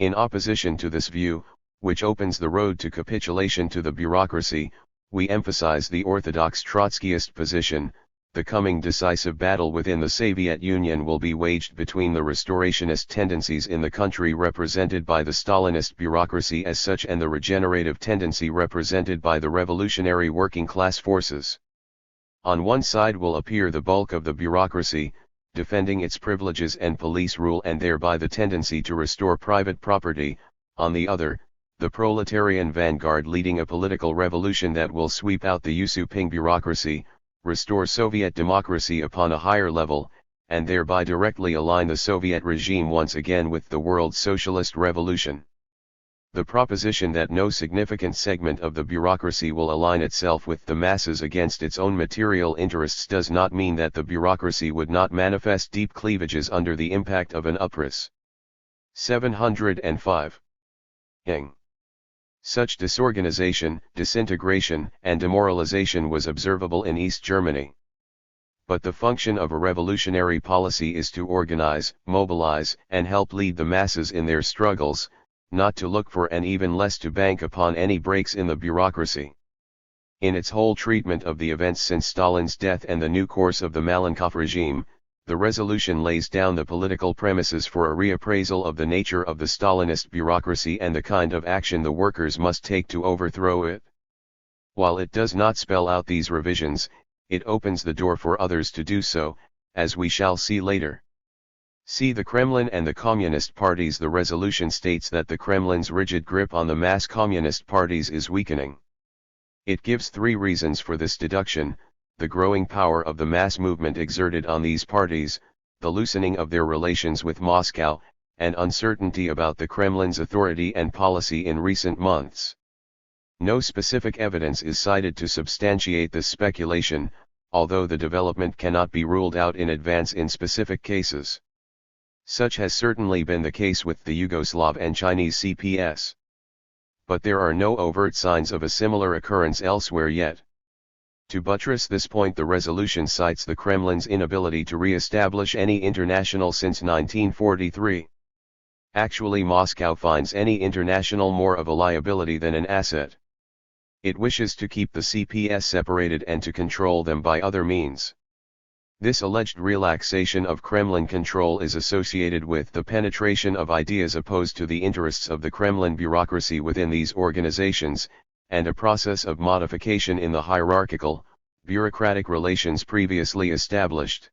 In opposition to this view, which opens the road to capitulation to the bureaucracy, we emphasize the orthodox Trotskyist position. The coming decisive battle within the Soviet Union will be waged between the restorationist tendencies in the country represented by the Stalinist bureaucracy as such and the regenerative tendency represented by the revolutionary working class forces. On one side will appear the bulk of the bureaucracy, defending its privileges and police rule and thereby the tendency to restore private property. On the other, the proletarian vanguard leading a political revolution that will sweep out the usurping bureaucracy, restore Soviet democracy upon a higher level, and thereby directly align the Soviet regime once again with the world's socialist revolution. The proposition that no significant segment of the bureaucracy will align itself with the masses against its own material interests does not mean that the bureaucracy would not manifest deep cleavages under the impact of an upris. 705. Ing. Such disorganization, disintegration, and demoralization was observable in East Germany. But the function of a revolutionary policy is to organize, mobilize, and help lead the masses in their struggles, not to look for and even less to bank upon any breaks in the bureaucracy. In its whole treatment of the events since Stalin's death and the new course of the Malenkov regime, the resolution lays down the political premises for a reappraisal of the nature of the Stalinist bureaucracy and the kind of action the workers must take to overthrow it. While it does not spell out these revisions, it opens the door for others to do so, as we shall see later. See the Kremlin and the Communist parties. The resolution states that the Kremlin's rigid grip on the mass communist parties is weakening. It gives three reasons for this deduction: the growing power of the mass movement exerted on these parties, the loosening of their relations with Moscow, and uncertainty about the Kremlin's authority and policy in recent months. No specific evidence is cited to substantiate this speculation, although the development cannot be ruled out in advance in specific cases. Such has certainly been the case with the Yugoslav and Chinese CPS. But there are no overt signs of a similar occurrence elsewhere yet. To buttress this point, the resolution cites the Kremlin's inability to re-establish any international since 1943. Actually, Moscow finds any international more of a liability than an asset. It wishes to keep the CPS separated and to control them by other means. This alleged relaxation of Kremlin control is associated with the penetration of ideas opposed to the interests of the Kremlin bureaucracy within these organizations, and a process of modification in the hierarchical, bureaucratic relations previously established.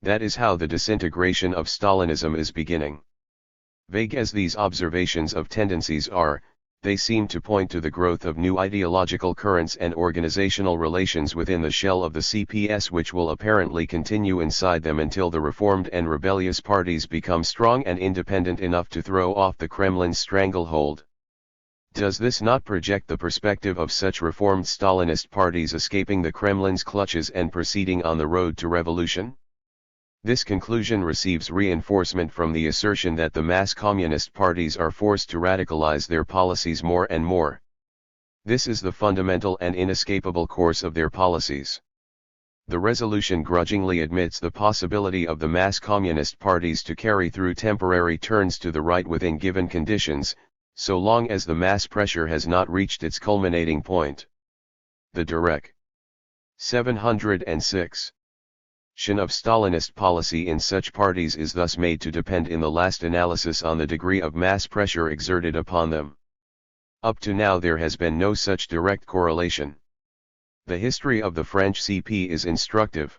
That is how the disintegration of Stalinism is beginning. Vague as these observations of tendencies are, they seem to point to the growth of new ideological currents and organizational relations within the shell of the CPS, which will apparently continue inside them until the reformed and rebellious parties become strong and independent enough to throw off the Kremlin's stranglehold. Does this not project the perspective of such reformed Stalinist parties escaping the Kremlin's clutches and proceeding on the road to revolution? This conclusion receives reinforcement from the assertion that the mass communist parties are forced to radicalize their policies more and more. This is the fundamental and inescapable course of their policies. The resolution grudgingly admits the possibility of the mass communist parties to carry through temporary turns to the right within given conditions, so long as the mass pressure has not reached its culminating point. The direct 706 of Stalinist policy in such parties is thus made to depend in the last analysis on the degree of mass pressure exerted upon them. Up to now there has been no such direct correlation. The history of the French CP is instructive.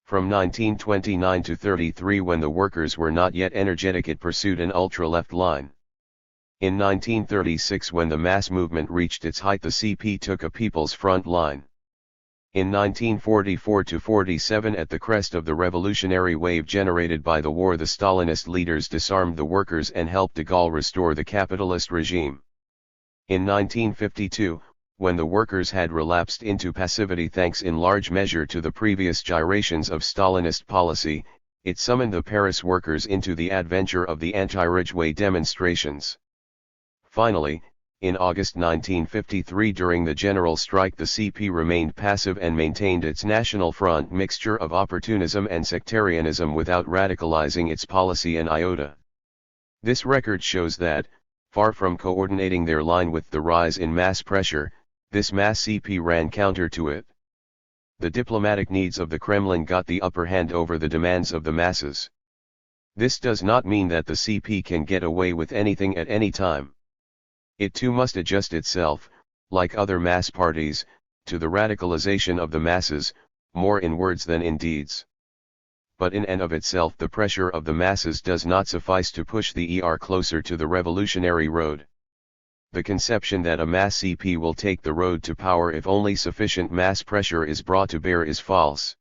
From 1929 to 33, when the workers were not yet energetic, it pursued an ultra-left line. In 1936, when the mass movement reached its height, the CP took a people's front line. In 1944–47, at the crest of the revolutionary wave generated by the war, the Stalinist leaders disarmed the workers and helped de Gaulle restore the capitalist regime. In 1952, when the workers had relapsed into passivity thanks in large measure to the previous gyrations of Stalinist policy, it summoned the Paris workers into the adventure of the anti-Ridgeway demonstrations. Finally, in August 1953, during the general strike, the CP remained passive and maintained its National Front mixture of opportunism and sectarianism without radicalizing its policy an iota. This record shows that, far from coordinating their line with the rise in mass pressure, this mass CP ran counter to it. The diplomatic needs of the Kremlin got the upper hand over the demands of the masses. This does not mean that the CP can get away with anything at any time. It too must adjust itself, like other mass parties, to the radicalization of the masses, more in words than in deeds. But in and of itself, the pressure of the masses does not suffice to push the ER closer to the revolutionary road. The conception that a mass CP will take the road to power if only sufficient mass pressure is brought to bear is false.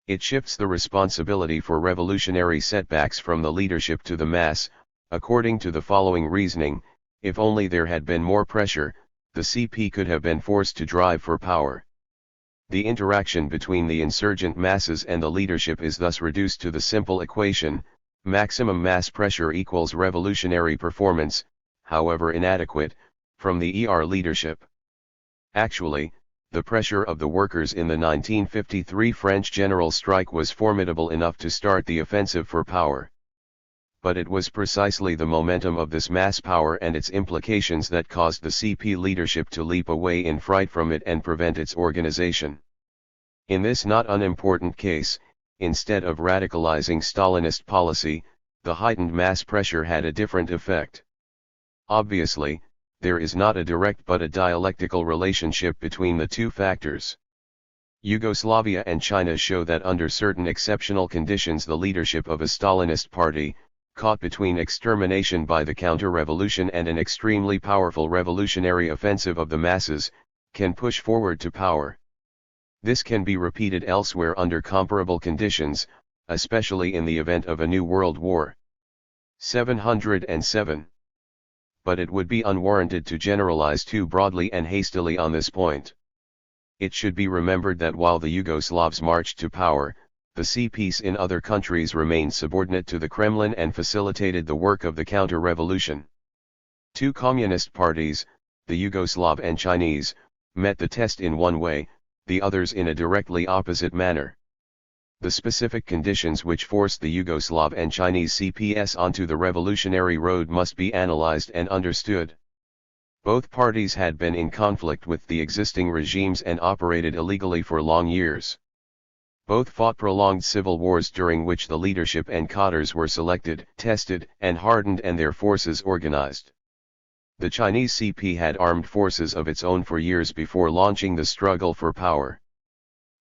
It shifts the responsibility for revolutionary setbacks from the leadership to the mass, according to the following reasoning: if only there had been more pressure, the CP could have been forced to drive for power. The interaction between the insurgent masses and the leadership is thus reduced to the simple equation: maximum mass pressure equals revolutionary performance, however inadequate, from the ER leadership. Actually, the pressure of the workers in the 1953 French general strike was formidable enough to start the offensive for power. But it was precisely the momentum of this mass power and its implications that caused the CP leadership to leap away in fright from it and prevent its organization. In this not unimportant case, instead of radicalizing Stalinist policy, the heightened mass pressure had a different effect. Obviously, there is not a direct but a dialectical relationship between the two factors. Yugoslavia and China show that under certain exceptional conditions the leadership of a Stalinist party, caught between extermination by the counter-revolution and an extremely powerful revolutionary offensive of the masses, can push forward to power. This can be repeated elsewhere under comparable conditions, especially in the event of a new world war. 707. But it would be unwarranted to generalize too broadly and hastily on this point. It should be remembered that while the Yugoslavs marched to power, the CPs in other countries remained subordinate to the Kremlin and facilitated the work of the counter-revolution. Two communist parties, the Yugoslav and Chinese, met the test in one way, the others in a directly opposite manner. The specific conditions which forced the Yugoslav and Chinese CPS onto the revolutionary road must be analyzed and understood. Both parties had been in conflict with the existing regimes and operated illegally for long years. Both fought prolonged civil wars during which the leadership and cadres were selected, tested, and hardened and their forces organized. The Chinese CP had armed forces of its own for years before launching the struggle for power.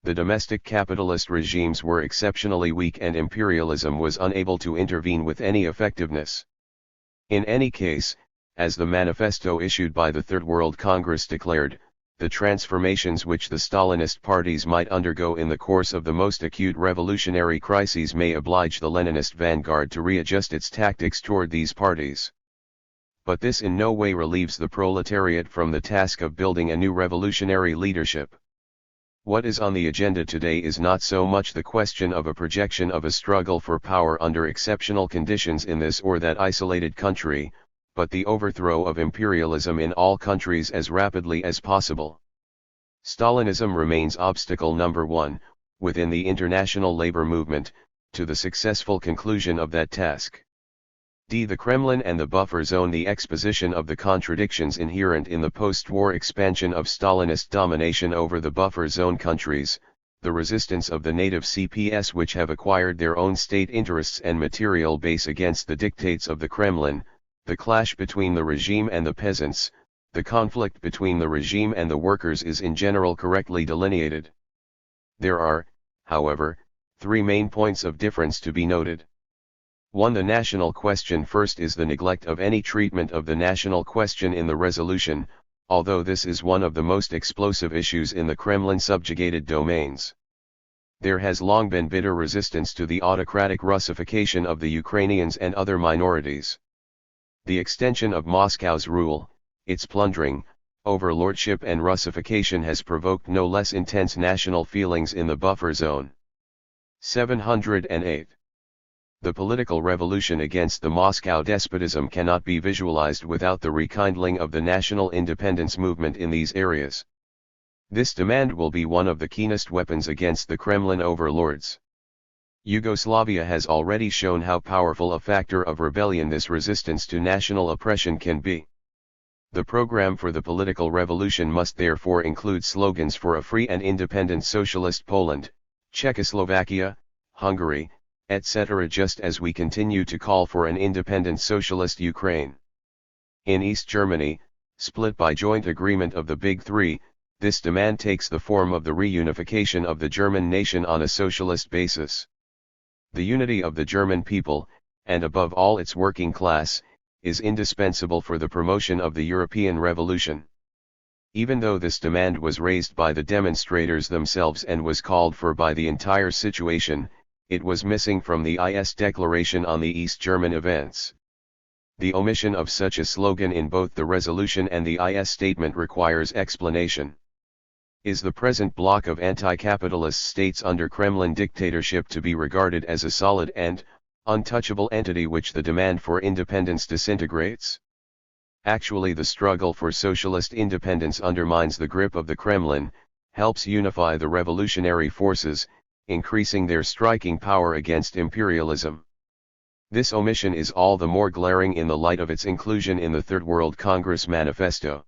The domestic capitalist regimes were exceptionally weak and imperialism was unable to intervene with any effectiveness. In any case, As the manifesto issued by the Third World Congress declared, the transformations which the Stalinist parties might undergo in the course of the most acute revolutionary crises may oblige the Leninist vanguard to readjust its tactics toward these parties. But this in no way relieves the proletariat from the task of building a new revolutionary leadership. What is on the agenda today is not so much the question of a projection of a struggle for power under exceptional conditions in this or that isolated country, but the overthrow of imperialism in all countries as rapidly as possible. Stalinism remains obstacle number one, within the international labor movement, to the successful conclusion of that task. The Kremlin and the buffer zone. The exposition of the contradictions inherent in the post-war expansion of Stalinist domination over the buffer zone countries, the resistance of the native CPS which have acquired their own state interests and material base against the dictates of the Kremlin, the clash between the regime and the peasants, the conflict between the regime and the workers is in general correctly delineated. There are, however, three main points of difference to be noted. 1. The national question. First is the neglect of any treatment of the national question in the resolution, although this is one of the most explosive issues in the Kremlin subjugated domains. There has long been bitter resistance to the autocratic Russification of the Ukrainians and other minorities. The extension of Moscow's rule, its plundering, overlordship and Russification has provoked no less intense national feelings in the buffer zone. 708. The political revolution against the Moscow despotism cannot be visualized without the rekindling of the national independence movement in these areas. This demand will be one of the keenest weapons against the Kremlin overlords. Yugoslavia has already shown how powerful a factor of rebellion this resistance to national oppression can be. The program for the political revolution must therefore include slogans for a free and independent socialist Poland, Czechoslovakia, Hungary, etc., just as we continue to call for an independent socialist Ukraine. In East Germany, split by joint agreement of the Big Three, this demand takes the form of the reunification of the German nation on a socialist basis. The unity of the German people, and above all its working class, is indispensable for the promotion of the European Revolution. Even though this demand was raised by the demonstrators themselves and was called for by the entire situation, it was missing from the IS declaration on the East German events. The omission of such a slogan in both the resolution and the IS statement requires explanation. Is the present bloc of anti-capitalist states under Kremlin dictatorship to be regarded as a solid and untouchable entity which the demand for independence disintegrates? Actually, the struggle for socialist independence undermines the grip of the Kremlin, helps unify the revolutionary forces, increasing their striking power against imperialism. This omission is all the more glaring in the light of its inclusion in the Third World Congress Manifesto.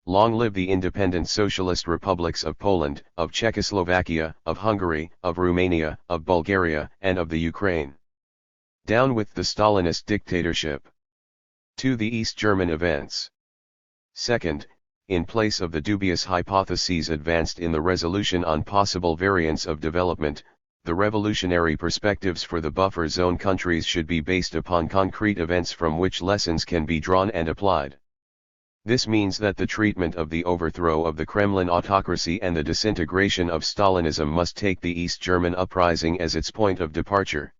Long live the independent socialist republics of Poland, of Czechoslovakia, of Hungary, of Romania, of Bulgaria, and of the Ukraine. Down with the Stalinist dictatorship. 2. The East German events. Second, in place of the dubious hypotheses advanced in the resolution on possible variants of development, the revolutionary perspectives for the buffer zone countries should be based upon concrete events from which lessons can be drawn and applied. This means that the treatment of the overthrow of the Kremlin autocracy and the disintegration of Stalinism must take the East German uprising as its point of departure.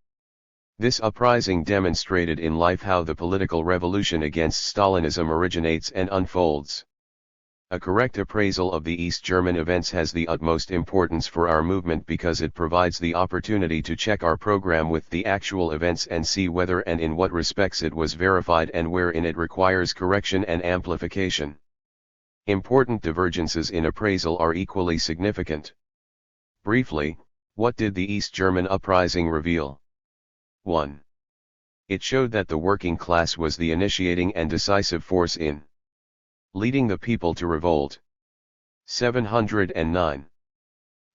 This uprising demonstrated in life how the political revolution against Stalinism originates and unfolds. A correct appraisal of the East German events has the utmost importance for our movement because it provides the opportunity to check our program with the actual events and see whether and in what respects it was verified and wherein it requires correction and amplification. Important divergences in appraisal are equally significant. Briefly, what did the East German uprising reveal? 1. It showed that the working class was the initiating and decisive force in leading the people to revolt. 709.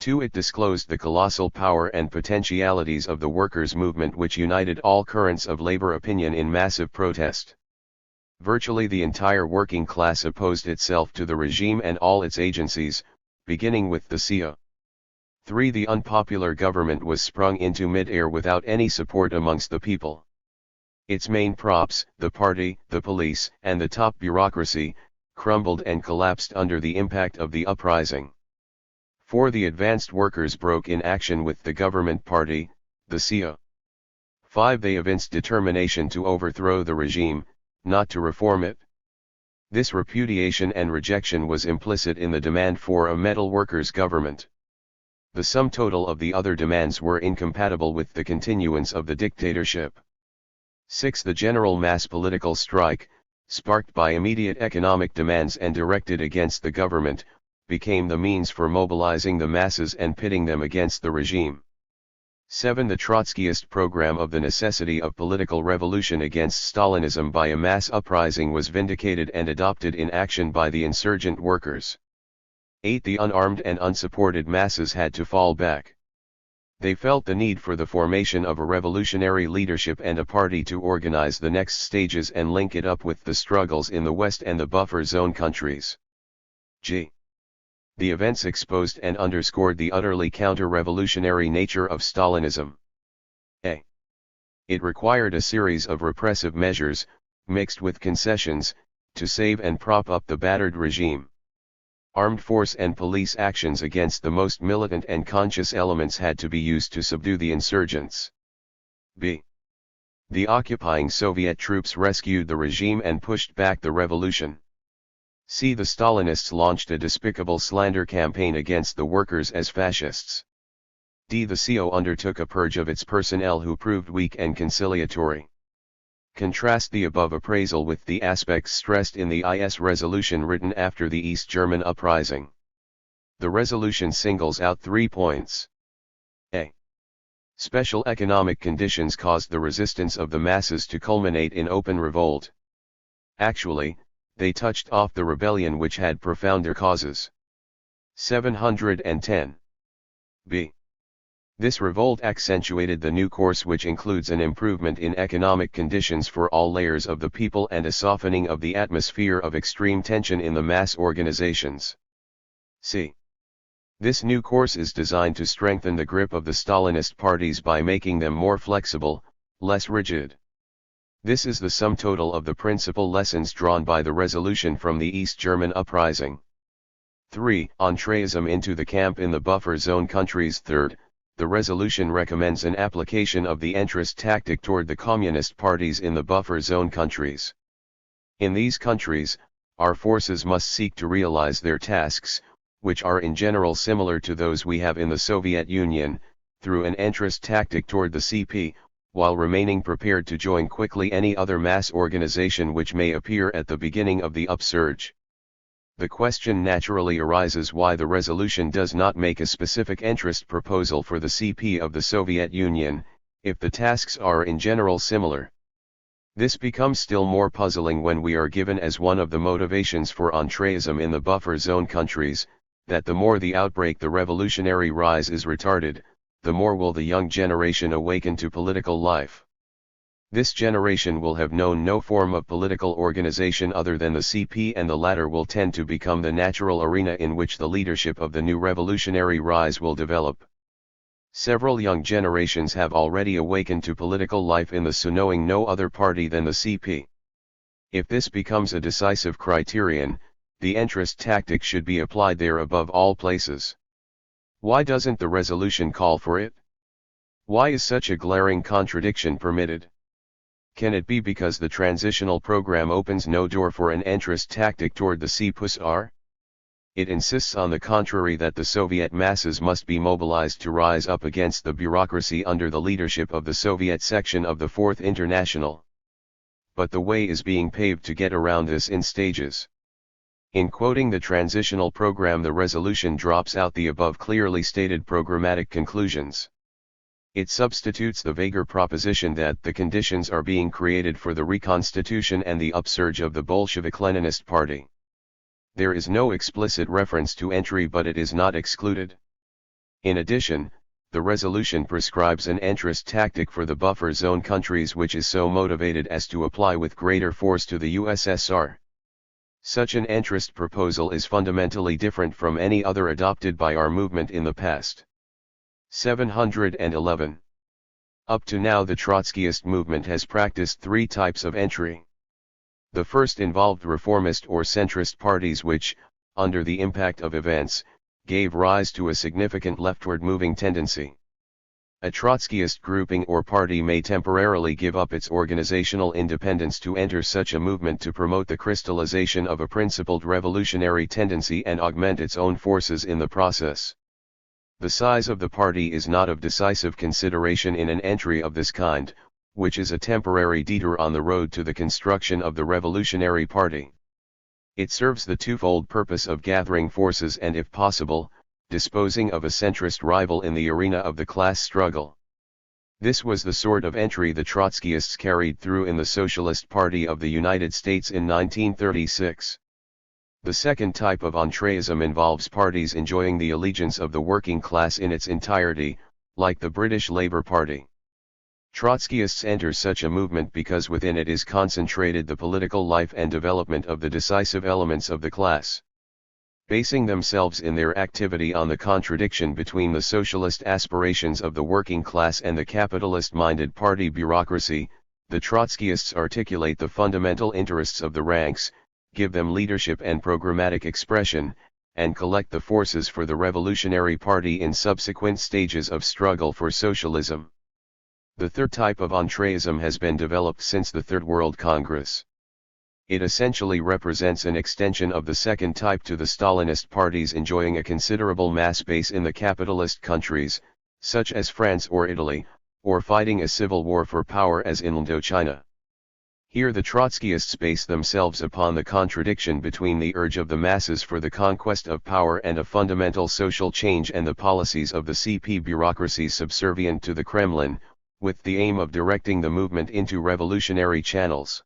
2. It disclosed the colossal power and potentialities of the workers' movement which united all currents of labor opinion in massive protest. Virtually the entire working class opposed itself to the regime and all its agencies, beginning with the CIA. 3. The unpopular government was sprung into mid-air without any support amongst the people. Its main props, the party, the police, and the top bureaucracy, crumbled and collapsed under the impact of the uprising. 4. The advanced workers broke in action with the government party, the CO. 5. They evinced determination to overthrow the regime, not to reform it. This repudiation and rejection was implicit in the demand for a metal workers' government. The sum total of the other demands were incompatible with the continuance of the dictatorship. 6. The general mass political strike, sparked by immediate economic demands and directed against the government, became the means for mobilizing the masses and pitting them against the regime. 7. The Trotskyist program of the necessity of political revolution against Stalinism by a mass uprising was vindicated and adopted in action by the insurgent workers. 8. The unarmed and unsupported masses had to fall back. They felt the need for the formation of a revolutionary leadership and a party to organize the next stages and link it up with the struggles in the West and the buffer zone countries. G. The events exposed and underscored the utterly counter-revolutionary nature of Stalinism. A. It required a series of repressive measures, mixed with concessions, to save and prop up the battered regime. Armed force and police actions against the most militant and conscious elements had to be used to subdue the insurgents. B. The occupying Soviet troops rescued the regime and pushed back the revolution. C. The Stalinists launched a despicable slander campaign against the workers as fascists. D. The CO undertook a purge of its personnel who proved weak and conciliatory. Contrast the above appraisal with the aspects stressed in the IS resolution written after the East German uprising. The resolution singles out 3 points. A. Special economic conditions caused the resistance of the masses to culminate in open revolt. Actually, they touched off the rebellion which had profounder causes. 710. B. This revolt accentuated the new course which includes an improvement in economic conditions for all layers of the people and a softening of the atmosphere of extreme tension in the mass organizations. C. This new course is designed to strengthen the grip of the Stalinist parties by making them more flexible, less rigid. This is the sum total of the principal lessons drawn by the resolution from the East German uprising. 3. Entreism into the camp in the buffer zone countries. 3rd, the resolution recommends an application of the entryst tactic toward the communist parties in the buffer zone countries. In these countries, our forces must seek to realize their tasks, which are in general similar to those we have in the Soviet Union, through an entryst tactic toward the CP, while remaining prepared to join quickly any other mass organization which may appear at the beginning of the upsurge. The question naturally arises why the resolution does not make a specific entryst proposal for the CP of the Soviet Union, if the tasks are in general similar. This becomes still more puzzling when we are given as one of the motivations for entreism in the buffer zone countries, that the more the outbreak the revolutionary rise is retarded, the more will the young generation awaken to political life. This generation will have known no form of political organization other than the CP, and the latter will tend to become the natural arena in which the leadership of the new revolutionary rise will develop. Several young generations have already awakened to political life in the SU, knowing no other party than the CP. If this becomes a decisive criterion, the entryst tactic should be applied there above all places. Why doesn't the resolution call for it? Why is such a glaring contradiction permitted? Can it be because the transitional program opens no door for an entryst tactic toward the CPUSR? It insists on the contrary that the Soviet masses must be mobilized to rise up against the bureaucracy under the leadership of the Soviet section of the Fourth International. But the way is being paved to get around this in stages. In quoting the transitional program, the resolution drops out the above clearly stated programmatic conclusions. It substitutes the vaguer proposition that the conditions are being created for the reconstitution and the upsurge of the Bolshevik-Leninist Party. There is no explicit reference to entry, but it is not excluded. In addition, the resolution prescribes an entryst tactic for the buffer zone countries which is so motivated as to apply with greater force to the USSR. Such an entryst proposal is fundamentally different from any other adopted by our movement in the past. 711. Up to now the Trotskyist movement has practiced three types of entry. The first involved reformist or centrist parties which, under the impact of events, gave rise to a significant leftward moving tendency. A Trotskyist grouping or party may temporarily give up its organizational independence to enter such a movement to promote the crystallization of a principled revolutionary tendency and augment its own forces in the process. The size of the party is not of decisive consideration in an entry of this kind, which is a temporary detour on the road to the construction of the revolutionary party. It serves the twofold purpose of gathering forces and, if possible, disposing of a centrist rival in the arena of the class struggle. This was the sort of entry the Trotskyists carried through in the Socialist Party of the United States in 1936. The second type of entreism involves parties enjoying the allegiance of the working class in its entirety, like the British Labour Party. Trotskyists enter such a movement because within it is concentrated the political life and development of the decisive elements of the class. Basing themselves in their activity on the contradiction between the socialist aspirations of the working class and the capitalist-minded party bureaucracy, the Trotskyists articulate the fundamental interests of the ranks, give them leadership and programmatic expression, and collect the forces for the revolutionary party in subsequent stages of struggle for socialism. The third type of entreism has been developed since the Third World Congress. It essentially represents an extension of the second type to the Stalinist parties enjoying a considerable mass base in the capitalist countries, such as France or Italy, or fighting a civil war for power as in Indochina. Here the Trotskyists base themselves upon the contradiction between the urge of the masses for the conquest of power and a fundamental social change and the policies of the CP bureaucracy subservient to the Kremlin, with the aim of directing the movement into revolutionary channels.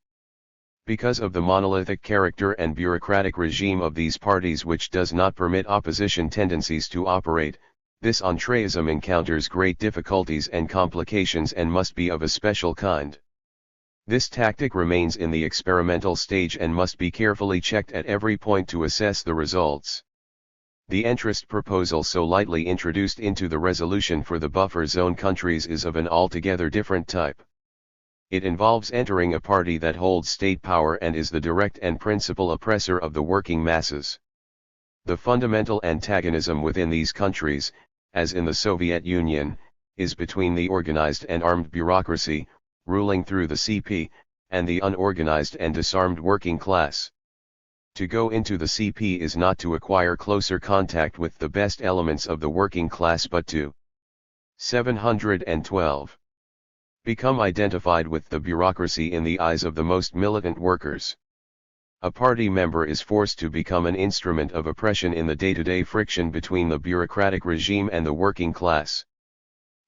Because of the monolithic character and bureaucratic regime of these parties which does not permit opposition tendencies to operate, this entreism encounters great difficulties and complications and must be of a special kind. This tactic remains in the experimental stage and must be carefully checked at every point to assess the results. The entrist proposal so lightly introduced into the resolution for the buffer zone countries is of an altogether different type. It involves entering a party that holds state power and is the direct and principal oppressor of the working masses. The fundamental antagonism within these countries, as in the Soviet Union, is between the organized and armed bureaucracy, ruling through the CP, and the unorganized and disarmed working class. To go into the CP is not to acquire closer contact with the best elements of the working class but to 712. Become identified with the bureaucracy in the eyes of the most militant workers. A party member is forced to become an instrument of oppression in the day-to-day friction between the bureaucratic regime and the working class.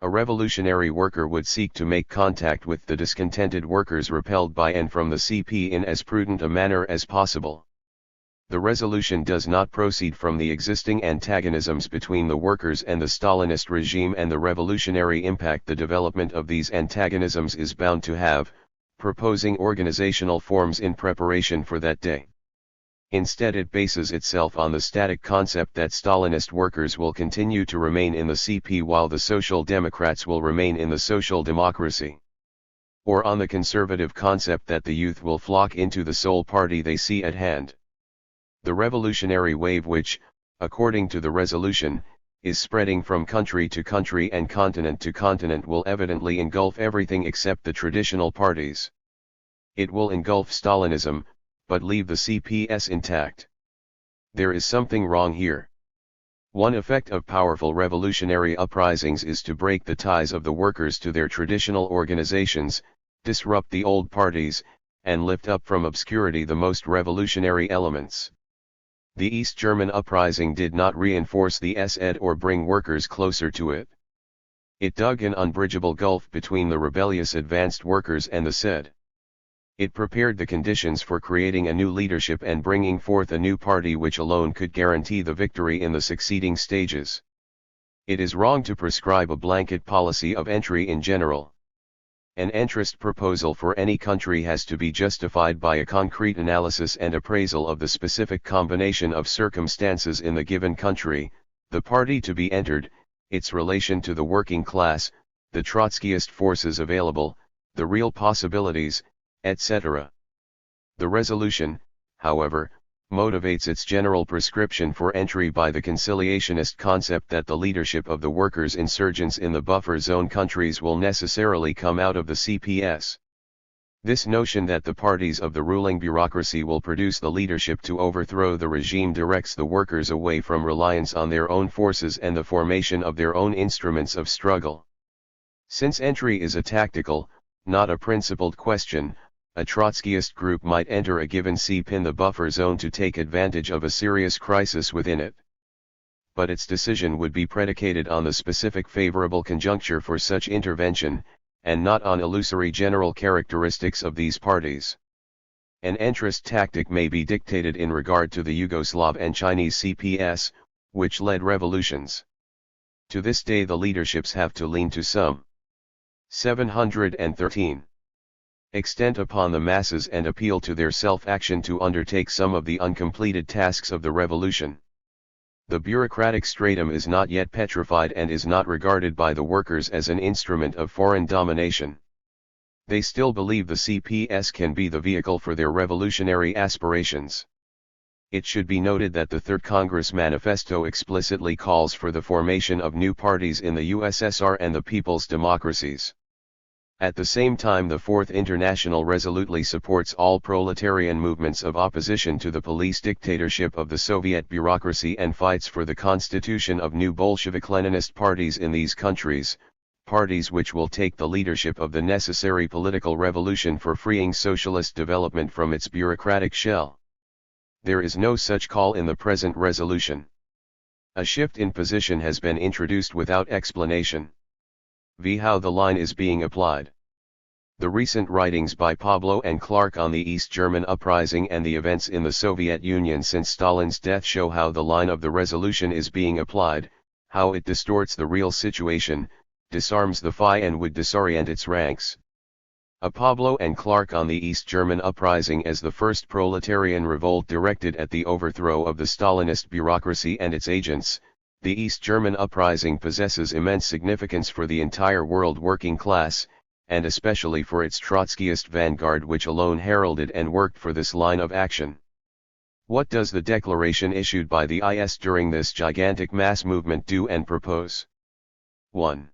A revolutionary worker would seek to make contact with the discontented workers repelled by and from the CP in as prudent a manner as possible. The resolution does not proceed from the existing antagonisms between the workers and the Stalinist regime and the revolutionary impact the development of these antagonisms is bound to have, proposing organizational forms in preparation for that day. Instead it bases itself on the static concept that Stalinist workers will continue to remain in the CP while the Social Democrats will remain in the social democracy. Or on the conservative concept that the youth will flock into the sole party they see at hand. The revolutionary wave which, according to the resolution, is spreading from country to country and continent to continent will evidently engulf everything except the traditional parties. It will engulf Stalinism, but leave the CPS intact. There is something wrong here. One effect of powerful revolutionary uprisings is to break the ties of the workers to their traditional organizations, disrupt the old parties, and lift up from obscurity the most revolutionary elements. The East German uprising did not reinforce the SED or bring workers closer to it. It dug an unbridgeable gulf between the rebellious advanced workers and the SED. It prepared the conditions for creating a new leadership and bringing forth a new party which alone could guarantee the victory in the succeeding stages. It is wrong to prescribe a blanket policy of entry in general. An entrist proposal for any country has to be justified by a concrete analysis and appraisal of the specific combination of circumstances in the given country, the party to be entered, its relation to the working class, the Trotskyist forces available, the real possibilities, etc. The resolution, however, motivates its general prescription for entry by the conciliationist concept that the leadership of the workers' insurgents in the buffer zone countries will necessarily come out of the CPS. This notion that the parties of the ruling bureaucracy will produce the leadership to overthrow the regime directs the workers away from reliance on their own forces and the formation of their own instruments of struggle. Since entry is a tactical, not a principled question, a Trotskyist group might enter a given CP in the buffer zone to take advantage of a serious crisis within it. But its decision would be predicated on the specific favorable conjuncture for such intervention, and not on illusory general characteristics of these parties. An entrist tactic may be dictated in regard to the Yugoslav and Chinese CPS, which led revolutions. To this day the leaderships have to lean to some 713 extent upon the masses and appeal to their self-action to undertake some of the uncompleted tasks of the revolution. The bureaucratic stratum is not yet petrified and is not regarded by the workers as an instrument of foreign domination. They still believe the CPS can be the vehicle for their revolutionary aspirations. It should be noted that the Third Congress Manifesto explicitly calls for the formation of new parties in the USSR and the people's democracies. At the same time, the Fourth International resolutely supports all proletarian movements of opposition to the police dictatorship of the Soviet bureaucracy and fights for the constitution of new Bolshevik-Leninist parties in these countries, parties which will take the leadership of the necessary political revolution for freeing socialist development from its bureaucratic shell. There is no such call in the present resolution. A shift in position has been introduced without explanation. How the line is being applied. The recent writings by Pablo and Clark on the East German uprising and the events in the Soviet Union since Stalin's death show how the line of the resolution is being applied, how it distorts the real situation, disarms the FI and would disorient its ranks. A Pablo and Clark on the East German uprising as the first proletarian revolt directed at the overthrow of the Stalinist bureaucracy and its agents. The East German uprising possesses immense significance for the entire world working class, and especially for its Trotskyist vanguard which alone heralded and worked for this line of action. What does the declaration issued by the IS during this gigantic mass movement do and propose? 1.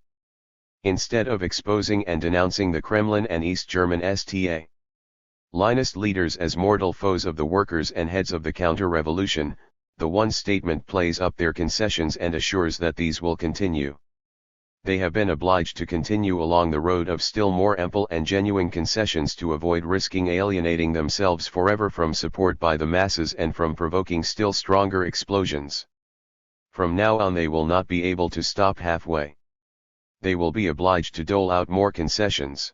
Instead of exposing and denouncing the Kremlin and East German Stalinist leaders as mortal foes of the workers and heads of the counter-revolution, the one statement plays up their concessions and assures that these will continue. They have been obliged to continue along the road of still more ample and genuine concessions to avoid risking alienating themselves forever from support by the masses and from provoking still stronger explosions. From now on they will not be able to stop halfway. They will be obliged to dole out more concessions.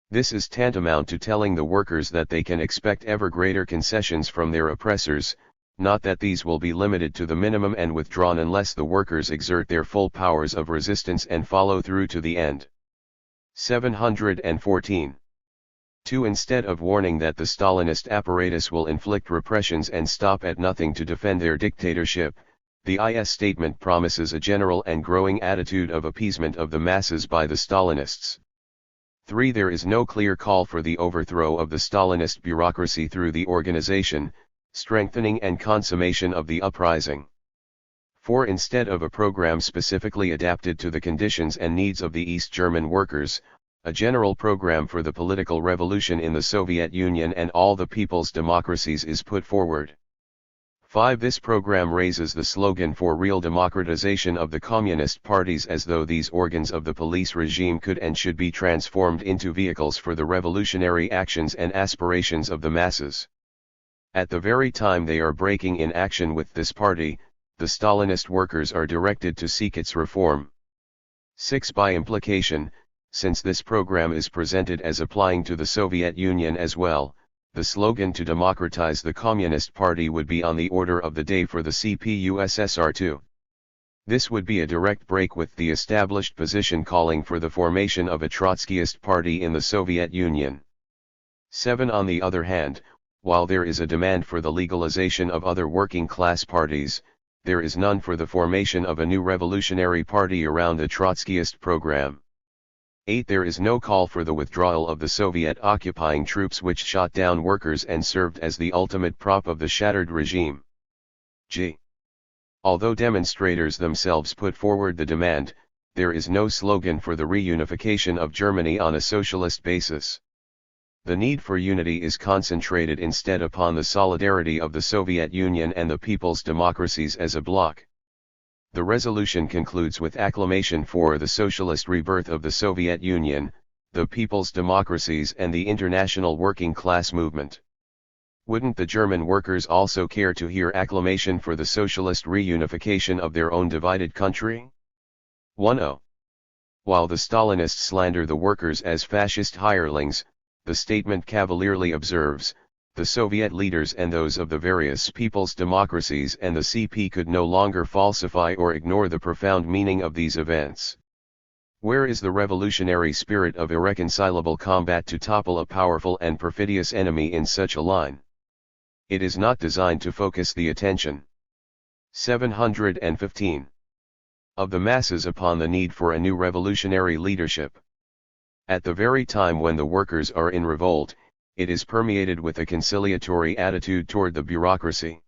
This is tantamount to telling the workers that they can expect ever greater concessions from their oppressors, not that these will be limited to the minimum and withdrawn unless the workers exert their full powers of resistance and follow through to the end. 714. 2. Instead of warning that the Stalinist apparatus will inflict repressions and stop at nothing to defend their dictatorship, the IS statement promises a general and growing attitude of appeasement of the masses by the Stalinists. 3. There is no clear call for the overthrow of the Stalinist bureaucracy through the organization, strengthening and consummation of the uprising. 4. Instead of a program specifically adapted to the conditions and needs of the East German workers, a general program for the political revolution in the Soviet Union and all the people's democracies is put forward. 5. This program raises the slogan for real democratization of the communist parties as though these organs of the police regime could and should be transformed into vehicles for the revolutionary actions and aspirations of the masses. At the very time they are breaking in action with this party, the Stalinist workers are directed to seek its reform. 6. By implication, since this program is presented as applying to the Soviet Union as well, the slogan to democratize the Communist Party would be on the order of the day for the CPUSSR too. This would be a direct break with the established position calling for the formation of a Trotskyist party in the Soviet Union. 7. On the other hand, while there is a demand for the legalization of other working class parties, there is none for the formation of a new revolutionary party around the Trotskyist program. 8. There is no call for the withdrawal of the Soviet occupying troops which shot down workers and served as the ultimate prop of the shattered regime. G. Although demonstrators themselves put forward the demand, there is no slogan for the reunification of Germany on a socialist basis. The need for unity is concentrated instead upon the solidarity of the Soviet Union and the people's democracies as a bloc. The resolution concludes with acclamation for the socialist rebirth of the Soviet Union, the people's democracies and the international working class movement. Wouldn't the German workers also care to hear acclamation for the socialist reunification of their own divided country? 10. While the Stalinists slander the workers as fascist hirelings, the statement cavalierly observes, the Soviet leaders and those of the various people's democracies and the CP could no longer falsify or ignore the profound meaning of these events. Where is the revolutionary spirit of irreconcilable combat to topple a powerful and perfidious enemy in such a line? It is not designed to focus the attention. 715. Of the masses upon the need for a new revolutionary leadership. At the very time when the workers are in revolt, it is permeated with a conciliatory attitude toward the bureaucracy.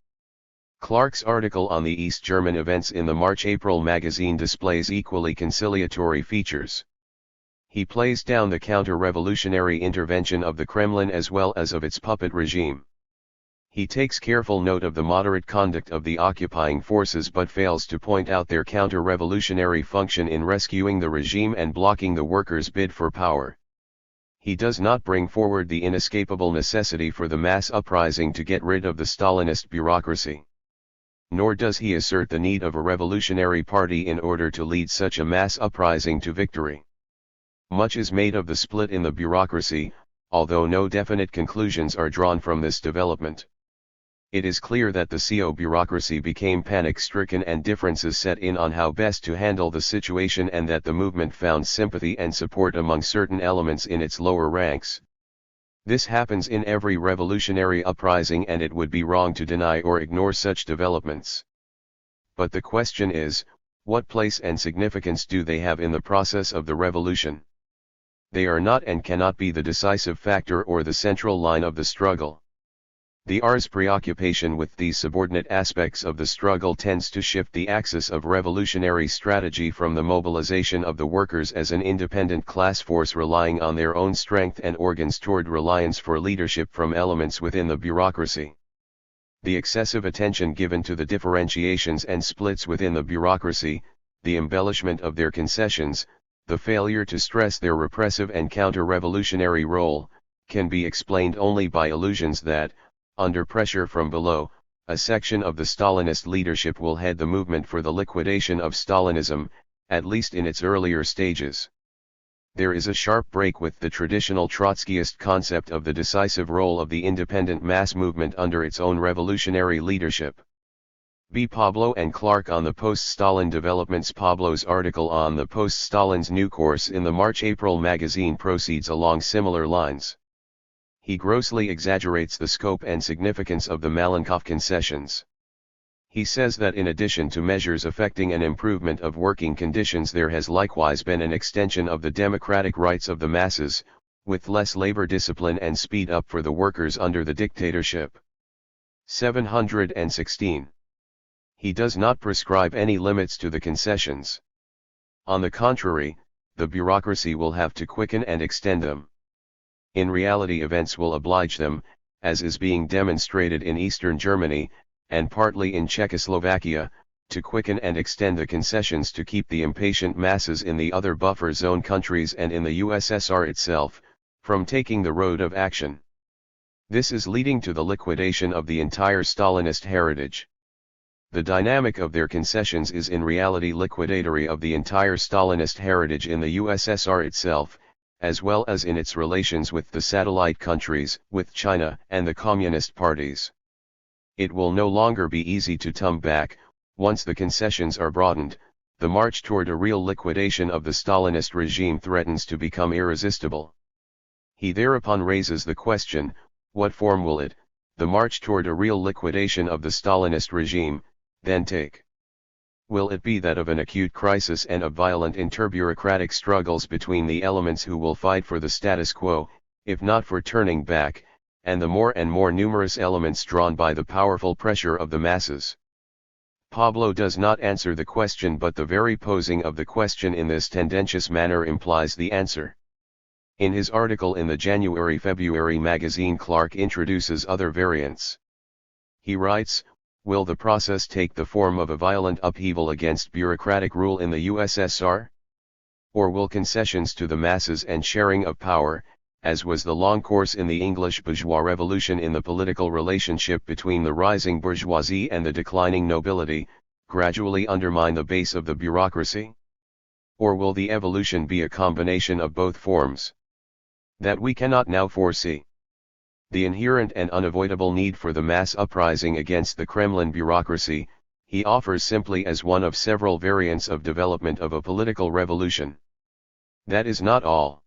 Clark's article on the East German events in the March-April magazine displays equally conciliatory features. He plays down the counter-revolutionary intervention of the Kremlin as well as of its puppet regime. He takes careful note of the moderate conduct of the occupying forces but fails to point out their counter-revolutionary function in rescuing the regime and blocking the workers' bid for power. He does not bring forward the inescapable necessity for the mass uprising to get rid of the Stalinist bureaucracy. Nor does he assert the need of a revolutionary party in order to lead such a mass uprising to victory. Much is made of the split in the bureaucracy, although no definite conclusions are drawn from this development. It is clear that the CO bureaucracy became panic-stricken and differences set in on how best to handle the situation and that the movement found sympathy and support among certain elements in its lower ranks. This happens in every revolutionary uprising and it would be wrong to deny or ignore such developments. But the question is, what place and significance do they have in the process of the revolution? They are not and cannot be the decisive factor or the central line of the struggle. The R's preoccupation with these subordinate aspects of the struggle tends to shift the axis of revolutionary strategy from the mobilization of the workers as an independent class force relying on their own strength and organs toward reliance for leadership from elements within the bureaucracy. The excessive attention given to the differentiations and splits within the bureaucracy, the embellishment of their concessions, the failure to stress their repressive and counter-revolutionary role, can be explained only by illusions that, under pressure from below, a section of the Stalinist leadership will head the movement for the liquidation of Stalinism, at least in its earlier stages. There is a sharp break with the traditional Trotskyist concept of the decisive role of the independent mass movement under its own revolutionary leadership. B. Pablo and Clark on the Post-Stalin Developments. Pablo's article on the Post-Stalin's New Course in the March-April magazine proceeds along similar lines. He grossly exaggerates the scope and significance of the Malenkov concessions. He says that in addition to measures affecting an improvement of working conditions, there has likewise been an extension of the democratic rights of the masses, with less labor discipline and speed up for the workers under the dictatorship. 716. He does not prescribe any limits to the concessions. On the contrary, the bureaucracy will have to quicken and extend them. In reality, events will oblige them, as is being demonstrated in Eastern Germany, and partly in Czechoslovakia, to quicken and extend the concessions to keep the impatient masses in the other buffer zone countries and in the USSR itself, from taking the road of action. This is leading to the liquidation of the entire Stalinist heritage. The dynamic of their concessions is in reality liquidatory of the entire Stalinist heritage in the USSR itself, as well as in its relations with the satellite countries, with China and the communist parties. It will no longer be easy to turn back. Once the concessions are broadened, the march toward a real liquidation of the Stalinist regime threatens to become irresistible. He thereupon raises the question, what form will it, the march toward a real liquidation of the Stalinist regime, then take? will it be that of an acute crisis and of violent interbureaucratic struggles between the elements who will fight for the status quo, if not for turning back, and the more and more numerous elements drawn by the powerful pressure of the masses? Pablo does not answer the question, but the very posing of the question in this tendentious manner implies the answer. In his article in the January-February magazine, Clark introduces other variants. He writes, "Will the process take the form of a violent upheaval against bureaucratic rule in the USSR? Or will concessions to the masses and sharing of power, as was the long course in the English bourgeois revolution in the political relationship between the rising bourgeoisie and the declining nobility, gradually undermine the base of the bureaucracy? Or will the evolution be a combination of both forms? That we cannot now foresee. The inherent and unavoidable need for the mass uprising against the Kremlin bureaucracy, he offers simply as one of several variants of development of a political revolution. That is not all.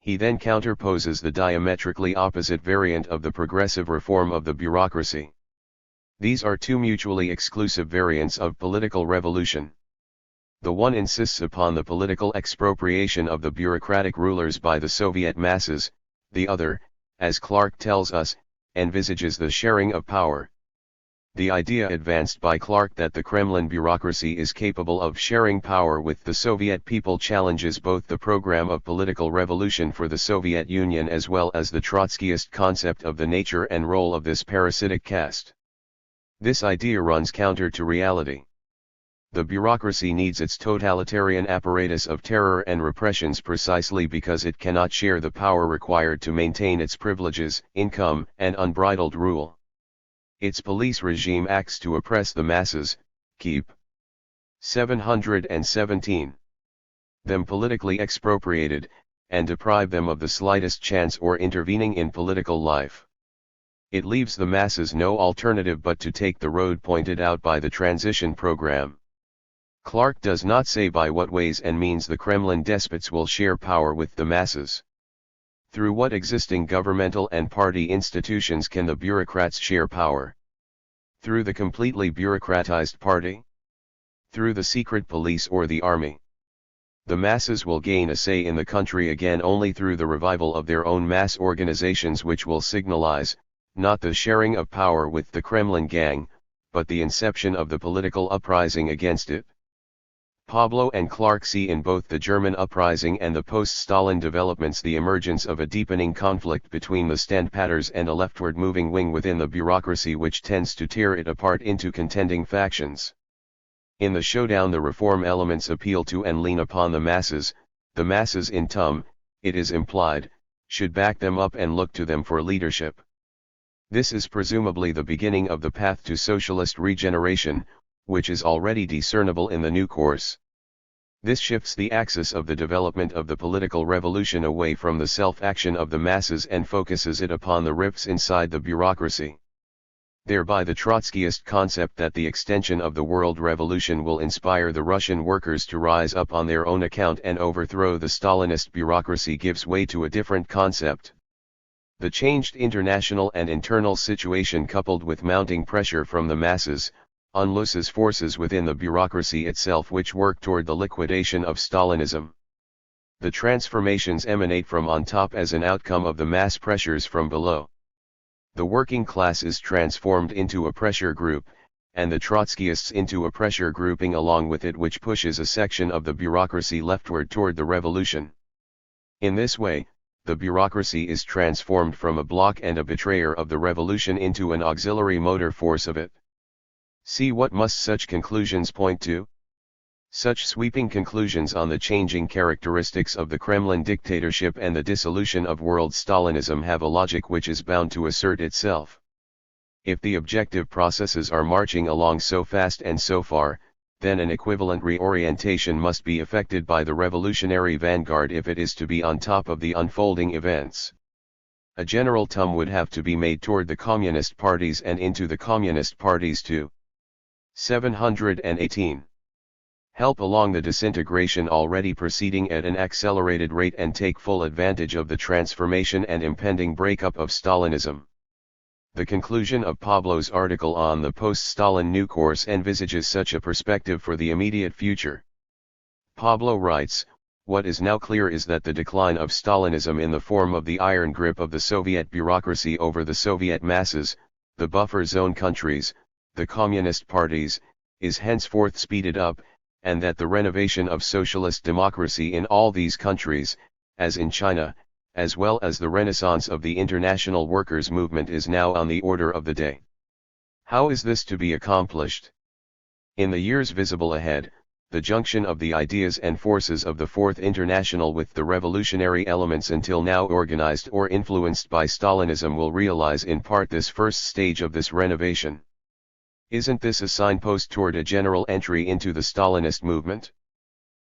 He then counterposes the diametrically opposite variant of the progressive reform of the bureaucracy. These are two mutually exclusive variants of political revolution. The one insists upon the political expropriation of the bureaucratic rulers by the Soviet masses, the other, as Clark tells us, envisages the sharing of power. The idea advanced by Clark that the Kremlin bureaucracy is capable of sharing power with the Soviet people challenges both the program of political revolution for the Soviet Union as well as the Trotskyist concept of the nature and role of this parasitic caste. This idea runs counter to reality. The bureaucracy needs its totalitarian apparatus of terror and repressions precisely because it cannot share the power required to maintain its privileges, income, and unbridled rule. Its police regime acts to oppress the masses, keep 717 them politically expropriated, and deprive them of the slightest chance or intervening in political life. It leaves the masses no alternative but to take the road pointed out by the transition program. Clark does not say by what ways and means the Kremlin despots will share power with the masses. Through what existing governmental and party institutions can the bureaucrats share power? Through the completely bureaucratized party? Through the secret police or the army? The masses will gain a say in the country again only through the revival of their own mass organizations, which will signalize, not the sharing of power with the Kremlin gang, but the inception of the political uprising against it. Pablo and Clark see in both the German uprising and the post-Stalin developments the emergence of a deepening conflict between the Standpatters and a leftward-moving wing within the bureaucracy which tends to tear it apart into contending factions. In the showdown the reform elements appeal to and lean upon the masses in turn, it is implied, should back them up and look to them for leadership. This is presumably the beginning of the path to socialist regeneration, which is already discernible in the new course. This shifts the axis of the development of the political revolution away from the self-action of the masses and focuses it upon the rifts inside the bureaucracy. Thereby the Trotskyist concept that the extension of the world revolution will inspire the Russian workers to rise up on their own account and overthrow the Stalinist bureaucracy gives way to a different concept. The changed international and internal situation coupled with mounting pressure from the masses, unlooses forces within the bureaucracy itself which work toward the liquidation of Stalinism. The transformations emanate from on top as an outcome of the mass pressures from below. The working class is transformed into a pressure group, and the Trotskyists into a pressure grouping along with it which pushes a section of the bureaucracy leftward toward the revolution. In this way, the bureaucracy is transformed from a block and a betrayer of the revolution into an auxiliary motor force of it. See what must such conclusions point to? Such sweeping conclusions on the changing characteristics of the Kremlin dictatorship and the dissolution of world Stalinism have a logic which is bound to assert itself. If the objective processes are marching along so fast and so far, then an equivalent reorientation must be effected by the revolutionary vanguard if it is to be on top of the unfolding events. A general tum would have to be made toward the communist parties and into the communist parties too. 718. Help along the disintegration already proceeding at an accelerated rate and take full advantage of the transformation and impending breakup of Stalinism. The conclusion of Pablo's article on the post-Stalin new course envisages such a perspective for the immediate future. Pablo writes, "What is now clear is that the decline of Stalinism in the form of the iron grip of the Soviet bureaucracy over the Soviet masses, the buffer zone countries, the communist parties, is henceforth speeded up, and that the renovation of socialist democracy in all these countries, as in China, as well as the renaissance of the international workers' movement is now on the order of the day." How is this to be accomplished? In the years visible ahead, the junction of the ideas and forces of the Fourth International with the revolutionary elements until now organized or influenced by Stalinism will realize in part this first stage of this renovation. Isn't this a signpost toward a general entry into the Stalinist movement?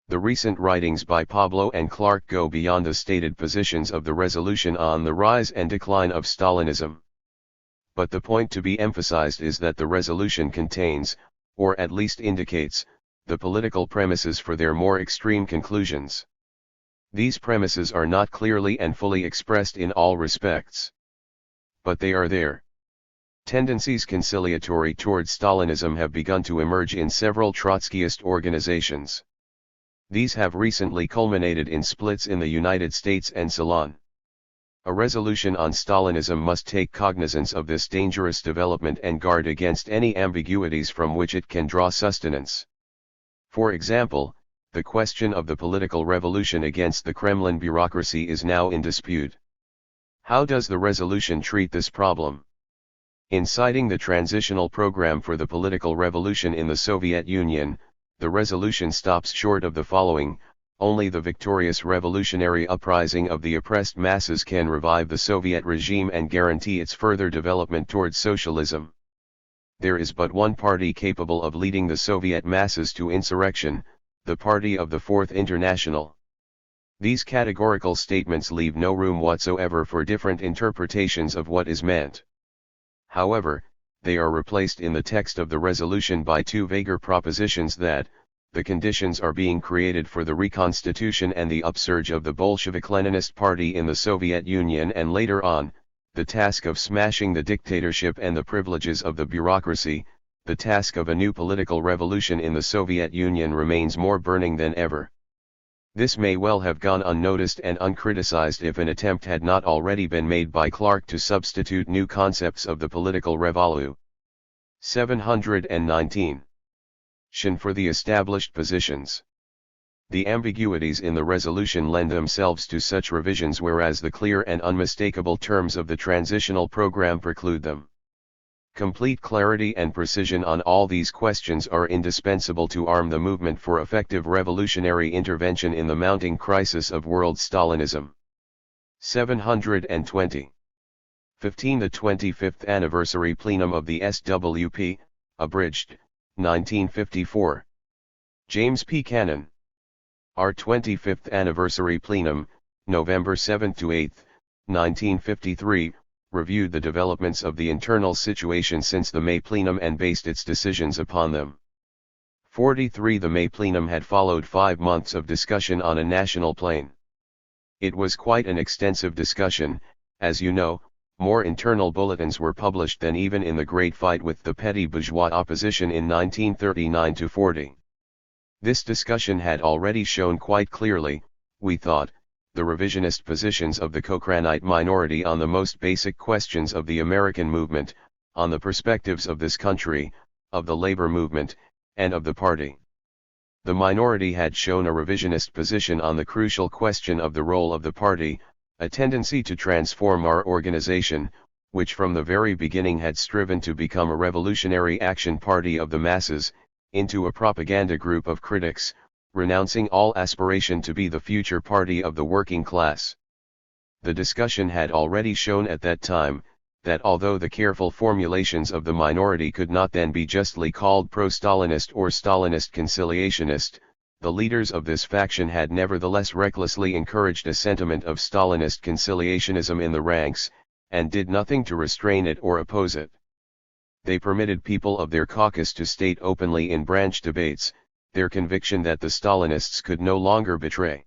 The recent writings by Pablo and Clark go beyond the stated positions of the resolution on the rise and decline of Stalinism. But the point to be emphasized is that the resolution contains, or at least indicates, the political premises for their more extreme conclusions. These premises are not clearly and fully expressed in all respects. But they are there. Tendencies conciliatory towards Stalinism have begun to emerge in several Trotskyist organizations. These have recently culminated in splits in the United States and Ceylon. A resolution on Stalinism must take cognizance of this dangerous development and guard against any ambiguities from which it can draw sustenance. For example, the question of the political revolution against the Kremlin bureaucracy is now in dispute. How does the resolution treat this problem? In citing the transitional program for the political revolution in the Soviet Union, the resolution stops short of the following: only the victorious revolutionary uprising of the oppressed masses can revive the Soviet regime and guarantee its further development towards socialism. There is but one party capable of leading the Soviet masses to insurrection, the party of the Fourth International. These categorical statements leave no room whatsoever for different interpretations of what is meant. However, they are replaced in the text of the resolution by two vaguer propositions that, the conditions are being created for the reconstitution and the upsurge of the Bolshevik-Leninist party in the Soviet Union, and later on, the task of smashing the dictatorship and the privileges of the bureaucracy, the task of a new political revolution in the Soviet Union remains more burning than ever. This may well have gone unnoticed and uncriticized if an attempt had not already been made by Clark to substitute new concepts of the political revolution. 719. For the established positions. The ambiguities in the resolution lend themselves to such revisions, whereas the clear and unmistakable terms of the transitional program preclude them. Complete clarity and precision on all these questions are indispensable to arm the movement for effective revolutionary intervention in the mounting crisis of world Stalinism. 720. 15. The 25th Anniversary Plenum of the SWP, abridged, 1954. James P. Cannon. Our 25th Anniversary Plenum, November 7–8, 1953, reviewed the developments of the internal situation since the May Plenum and based its decisions upon them. 43. The May Plenum had followed 5 months of discussion on a national plane. It was quite an extensive discussion. As you know, more internal bulletins were published than even in the great fight with the petty bourgeois opposition in 1939–40. This discussion had already shown quite clearly, we thought, the revisionist positions of the Cochranites minority on the most basic questions of the American movement, on the perspectives of this country, of the labor movement, and of the party. The minority had shown a revisionist position on the crucial question of the role of the party, a tendency to transform our organization, which from the very beginning had striven to become a revolutionary action party of the masses, into a propaganda group of critics, renouncing all aspiration to be the future party of the working class. The discussion had already shown at that time, that although the careful formulations of the minority could not then be justly called pro-Stalinist or Stalinist conciliationist, the leaders of this faction had nevertheless recklessly encouraged a sentiment of Stalinist conciliationism in the ranks, and did nothing to restrain it or oppose it. They permitted people of their caucus to state openly in branch debates, their conviction that the Stalinists could no longer betray.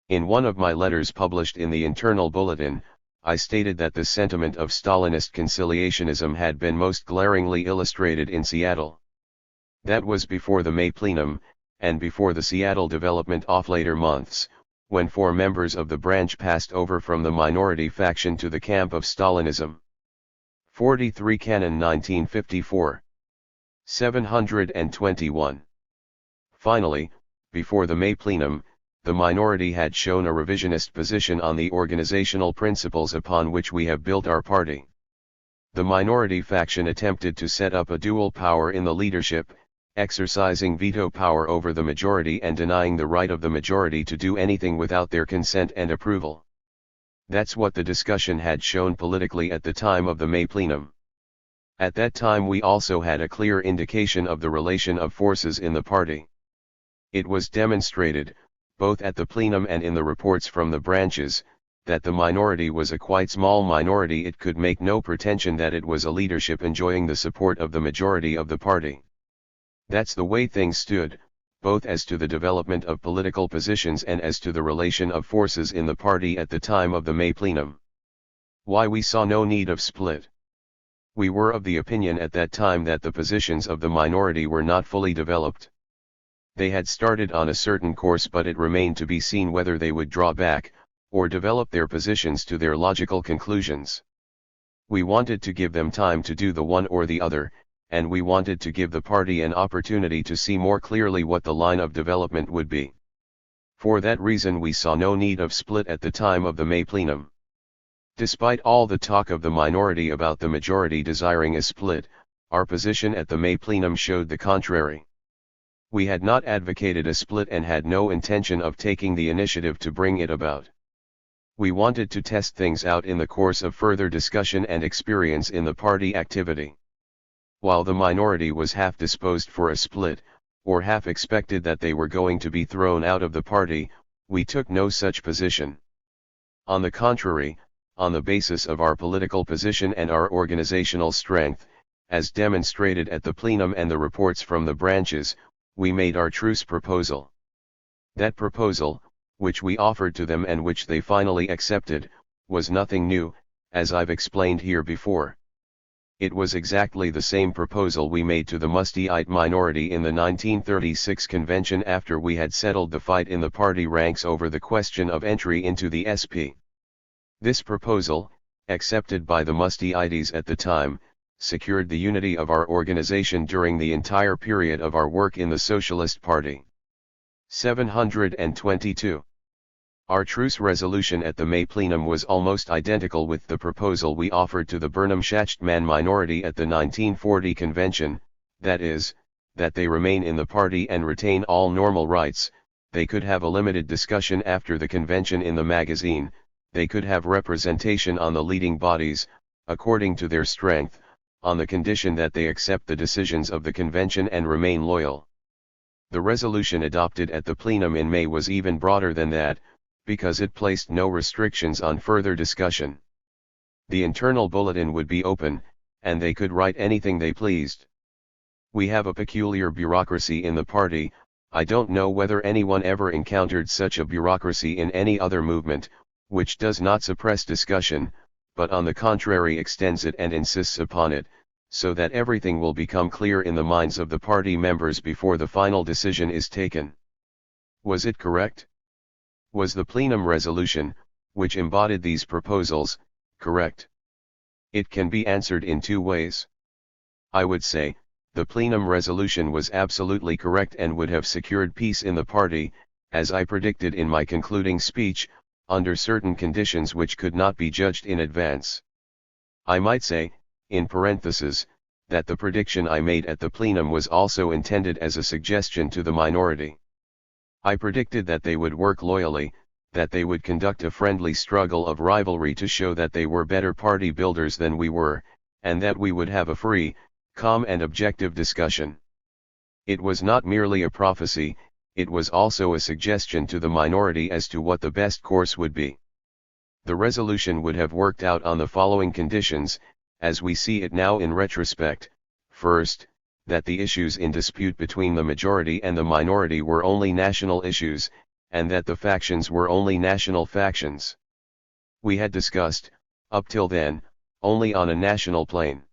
In one of my letters published in the Internal Bulletin, I stated that the sentiment of Stalinist conciliationism had been most glaringly illustrated in Seattle. That was before the May plenum, and before the Seattle development of later months, when 4 members of the branch passed over from the minority faction to the camp of Stalinism. 43 Canon 1954. 721. Finally, before the May plenum, the minority had shown a revisionist position on the organizational principles upon which we have built our party. The minority faction attempted to set up a dual power in the leadership, exercising veto power over the majority and denying the right of the majority to do anything without their consent and approval. That's what the discussion had shown politically at the time of the May plenum. At that time we also had a clear indication of the relation of forces in the party. It was demonstrated, both at the plenum and in the reports from the branches, that the minority was a quite small minority. It could make no pretension that it was a leadership enjoying the support of the majority of the party. That's the way things stood, both as to the development of political positions and as to the relation of forces in the party at the time of the May plenum. Why we saw no need of split. We were of the opinion at that time that the positions of the minority were not fully developed. They had started on a certain course, but it remained to be seen whether they would draw back, or develop their positions to their logical conclusions. We wanted to give them time to do the one or the other, and we wanted to give the party an opportunity to see more clearly what the line of development would be. For that reason we saw no need of split at the time of the May plenum. Despite all the talk of the minority about the majority desiring a split, our position at the May plenum showed the contrary. We had not advocated a split and had no intention of taking the initiative to bring it about. We wanted to test things out in the course of further discussion and experience in the party activity. While the minority was half disposed for a split, or half expected that they were going to be thrown out of the party, we took no such position. On the contrary, on the basis of our political position and our organizational strength, as demonstrated at the plenum and the reports from the branches, we made our truce proposal. That proposal, which we offered to them and which they finally accepted, was nothing new, as I've explained here before. It was exactly the same proposal we made to the Mustiite minority in the 1936 convention after we had settled the fight in the party ranks over the question of entry into the SP. This proposal, accepted by the Mustaites at the time, secured the unity of our organization during the entire period of our work in the Socialist Party. 722. Our truce resolution at the May plenum was almost identical with the proposal we offered to the Burnham Schachtman minority at the 1940 convention, that is, that they remain in the party and retain all normal rights. They could have a limited discussion after the convention in the magazine, they could have representation on the leading bodies, according to their strength, on the condition that they accept the decisions of the convention and remain loyal. The resolution adopted at the plenum in May was even broader than that, because it placed no restrictions on further discussion. The internal bulletin would be open, and they could write anything they pleased. We have a peculiar bureaucracy in the party. I don't know whether anyone ever encountered such a bureaucracy in any other movement, which does not suppress discussion, but on the contrary extends it and insists upon it, so that everything will become clear in the minds of the party members before the final decision is taken. Was it correct? Was the plenum resolution, which embodied these proposals, correct? It can be answered in 2 ways. I would say, the plenum resolution was absolutely correct and would have secured peace in the party, as I predicted in my concluding speech, under certain conditions which could not be judged in advance. I might say, in parenthesis, that the prediction I made at the plenum was also intended as a suggestion to the minority. I predicted that they would work loyally, that they would conduct a friendly struggle of rivalry to show that they were better party builders than we were, and that we would have a free, calm and objective discussion. It was not merely a prophecy, it was also a suggestion to the minority as to what the best course would be. The resolution would have worked out on the following conditions, as we see it now in retrospect. First, that the issues in dispute between the majority and the minority were only national issues, and that the factions were only national factions. We had discussed, up till then, only on a national plane.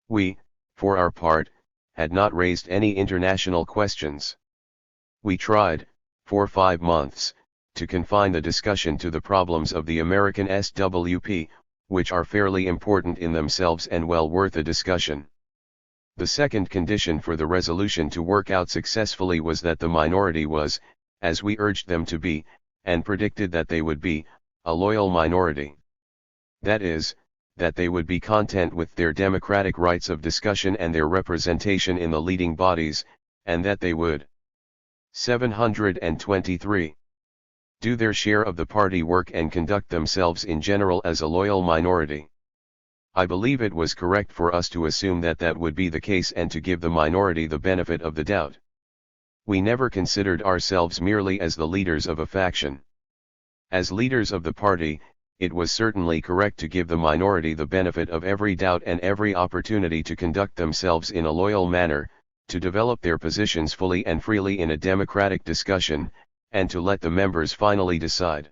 We, for our part, had not raised any international questions. We tried, for 5 months, to confine the discussion to the problems of the American SWP, which are fairly important in themselves and well worth a discussion. The second condition for the resolution to work out successfully was that the minority was, as we urged them to be, and predicted that they would be, a loyal minority. That is, that they would be content with their democratic rights of discussion and their representation in the leading bodies, and that they would 723. Do their share of the party work and conduct themselves in general as a loyal minority. I believe it was correct for us to assume that that would be the case and to give the minority the benefit of the doubt. We never considered ourselves merely as the leaders of a faction. As leaders of the party, it was certainly correct to give the minority the benefit of every doubt and every opportunity to conduct themselves in a loyal manner, to develop their positions fully and freely in a democratic discussion, and to let the members finally decide.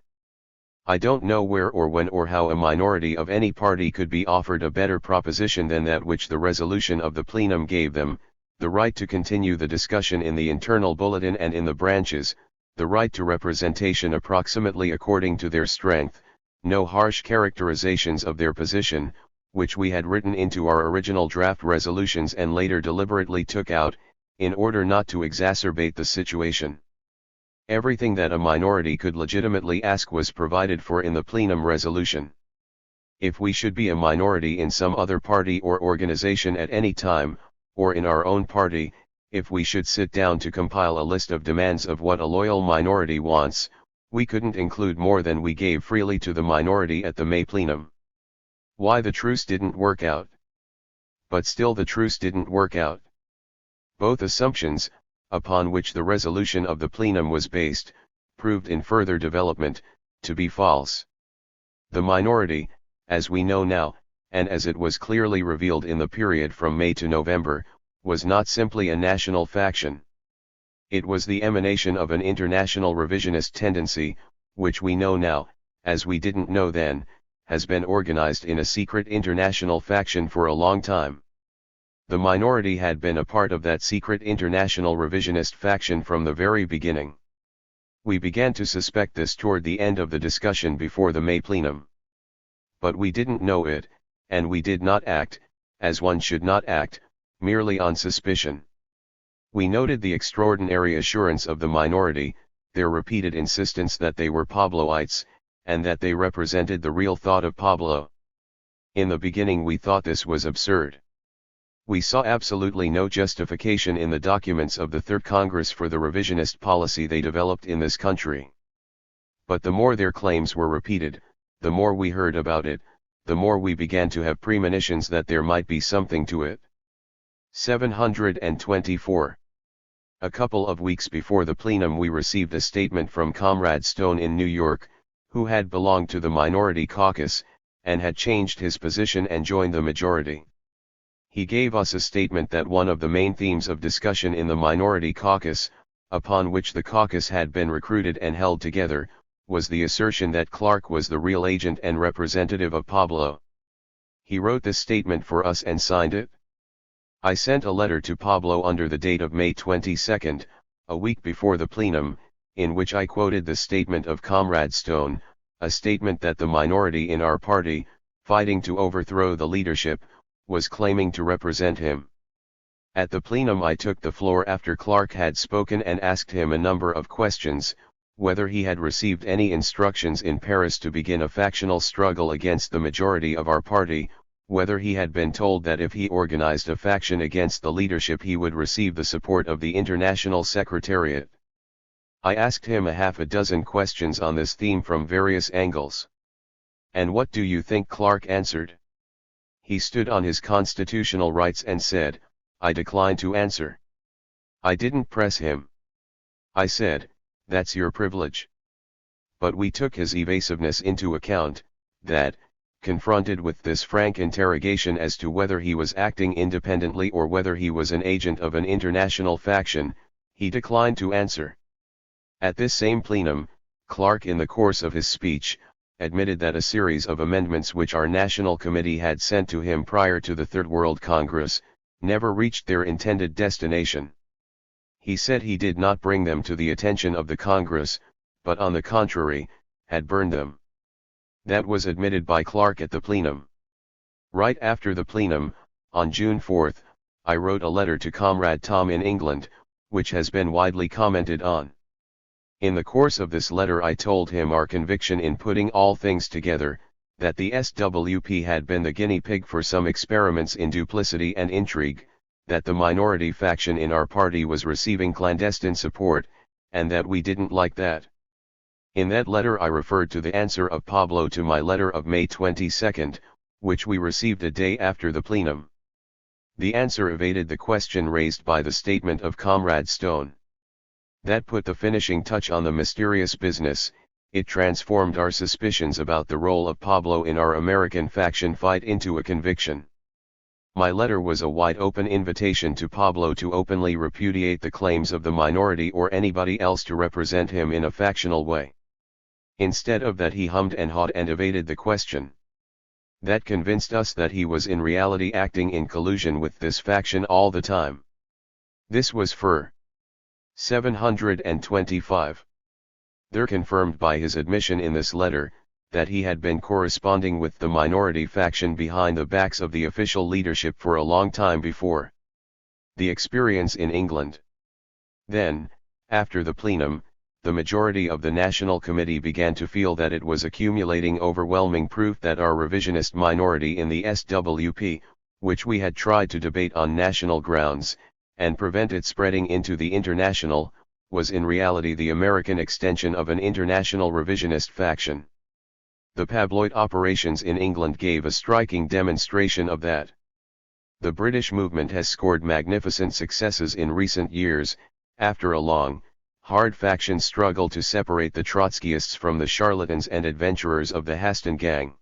I don't know where or when or how a minority of any party could be offered a better proposition than that which the resolution of the plenum gave them, the right to continue the discussion in the internal bulletin and in the branches, the right to representation approximately according to their strength, no harsh characterizations of their position, which we had written into our original draft resolutions and later deliberately took out, in order not to exacerbate the situation. Everything that a minority could legitimately ask was provided for in the plenum resolution. If we should be a minority in some other party or organization at any time, or in our own party, if we should sit down to compile a list of demands of what a loyal minority wants, we couldn't include more than we gave freely to the minority at the May plenum. Why the truce didn't work out. But still the truce didn't work out. Both assumptions, upon which the resolution of the plenum was based, proved in further development, to be false. The minority, as we know now, and as it was clearly revealed in the period from May to November, was not simply a national faction. It was the emanation of an international revisionist tendency, which we know now, as we didn't know then, has been organized in a secret international faction for a long time. The minority had been a part of that secret international revisionist faction from the very beginning. We began to suspect this toward the end of the discussion before the May plenum. But we didn't know it, and we did not act, as one should not act, merely on suspicion. We noted the extraordinary assurance of the minority, their repeated insistence that they were Pabloites, and that they represented the real thought of Pablo. In the beginning we thought this was absurd. We saw absolutely no justification in the documents of the Third Congress for the revisionist policy they developed in this country. But the more their claims were repeated, the more we heard about it, the more we began to have premonitions that there might be something to it. 724. A couple of weeks before the plenum we received a statement from Comrade Stone in New York, who had belonged to the minority caucus, and had changed his position and joined the majority. He gave us a statement that one of the main themes of discussion in the minority caucus, upon which the caucus had been recruited and held together, was the assertion that Clark was the real agent and representative of Pablo. He wrote this statement for us and signed it. I sent a letter to Pablo under the date of May 22, a week before the plenum, in which I quoted the statement of Comrade Stone, a statement that the minority in our party, fighting to overthrow the leadership, was claiming to represent him. At the plenum I took the floor after Clark had spoken and asked him a number of questions, whether he had received any instructions in Paris to begin a factional struggle against the majority of our party, whether he had been told that if he organized a faction against the leadership he would receive the support of the International Secretariat. I asked him a half a dozen questions on this theme from various angles. And what do you think Clark answered? He stood on his constitutional rights and said, I decline to answer. I didn't press him. I said, that's your privilege. But we took his evasiveness into account, that, confronted with this frank interrogation as to whether he was acting independently or whether he was an agent of an international faction, he declined to answer. At this same plenum, Clark in the course of his speech, admitted that a series of amendments which our National Committee had sent to him prior to the Third World Congress, never reached their intended destination. He said he did not bring them to the attention of the Congress, but on the contrary, had burned them. That was admitted by Clark at the plenum. Right after the plenum, on June 4, I wrote a letter to Comrade Tom in England, which has been widely commented on. In the course of this letter I told him our conviction in putting all things together, that the SWP had been the guinea pig for some experiments in duplicity and intrigue, that the minority faction in our party was receiving clandestine support, and that we didn't like that. In that letter I referred to the answer of Pablo to my letter of May 22, which we received a day after the plenum. The answer evaded the question raised by the statement of Comrade Stone. That put the finishing touch on the mysterious business. It transformed our suspicions about the role of Pablo in our American faction fight into a conviction. My letter was a wide-open invitation to Pablo to openly repudiate the claims of the minority or anybody else to represent him in a factional way. Instead of that he hummed and hawed and evaded the question. That convinced us that he was in reality acting in collusion with this faction all the time. This was Fur. 725. They're confirmed by his admission in this letter, that he had been corresponding with the minority faction behind the backs of the official leadership for a long time before. The experience in England. Then, after the plenum, the majority of the National Committee began to feel that it was accumulating overwhelming proof that our revisionist minority in the SWP, which we had tried to debate on national grounds, and prevent it spreading into the international, was in reality the American extension of an international revisionist faction. The Pabloid operations in England gave a striking demonstration of that. The British movement has scored magnificent successes in recent years, after a long, hard faction struggle to separate the Trotskyists from the charlatans and adventurers of the Haston Gang.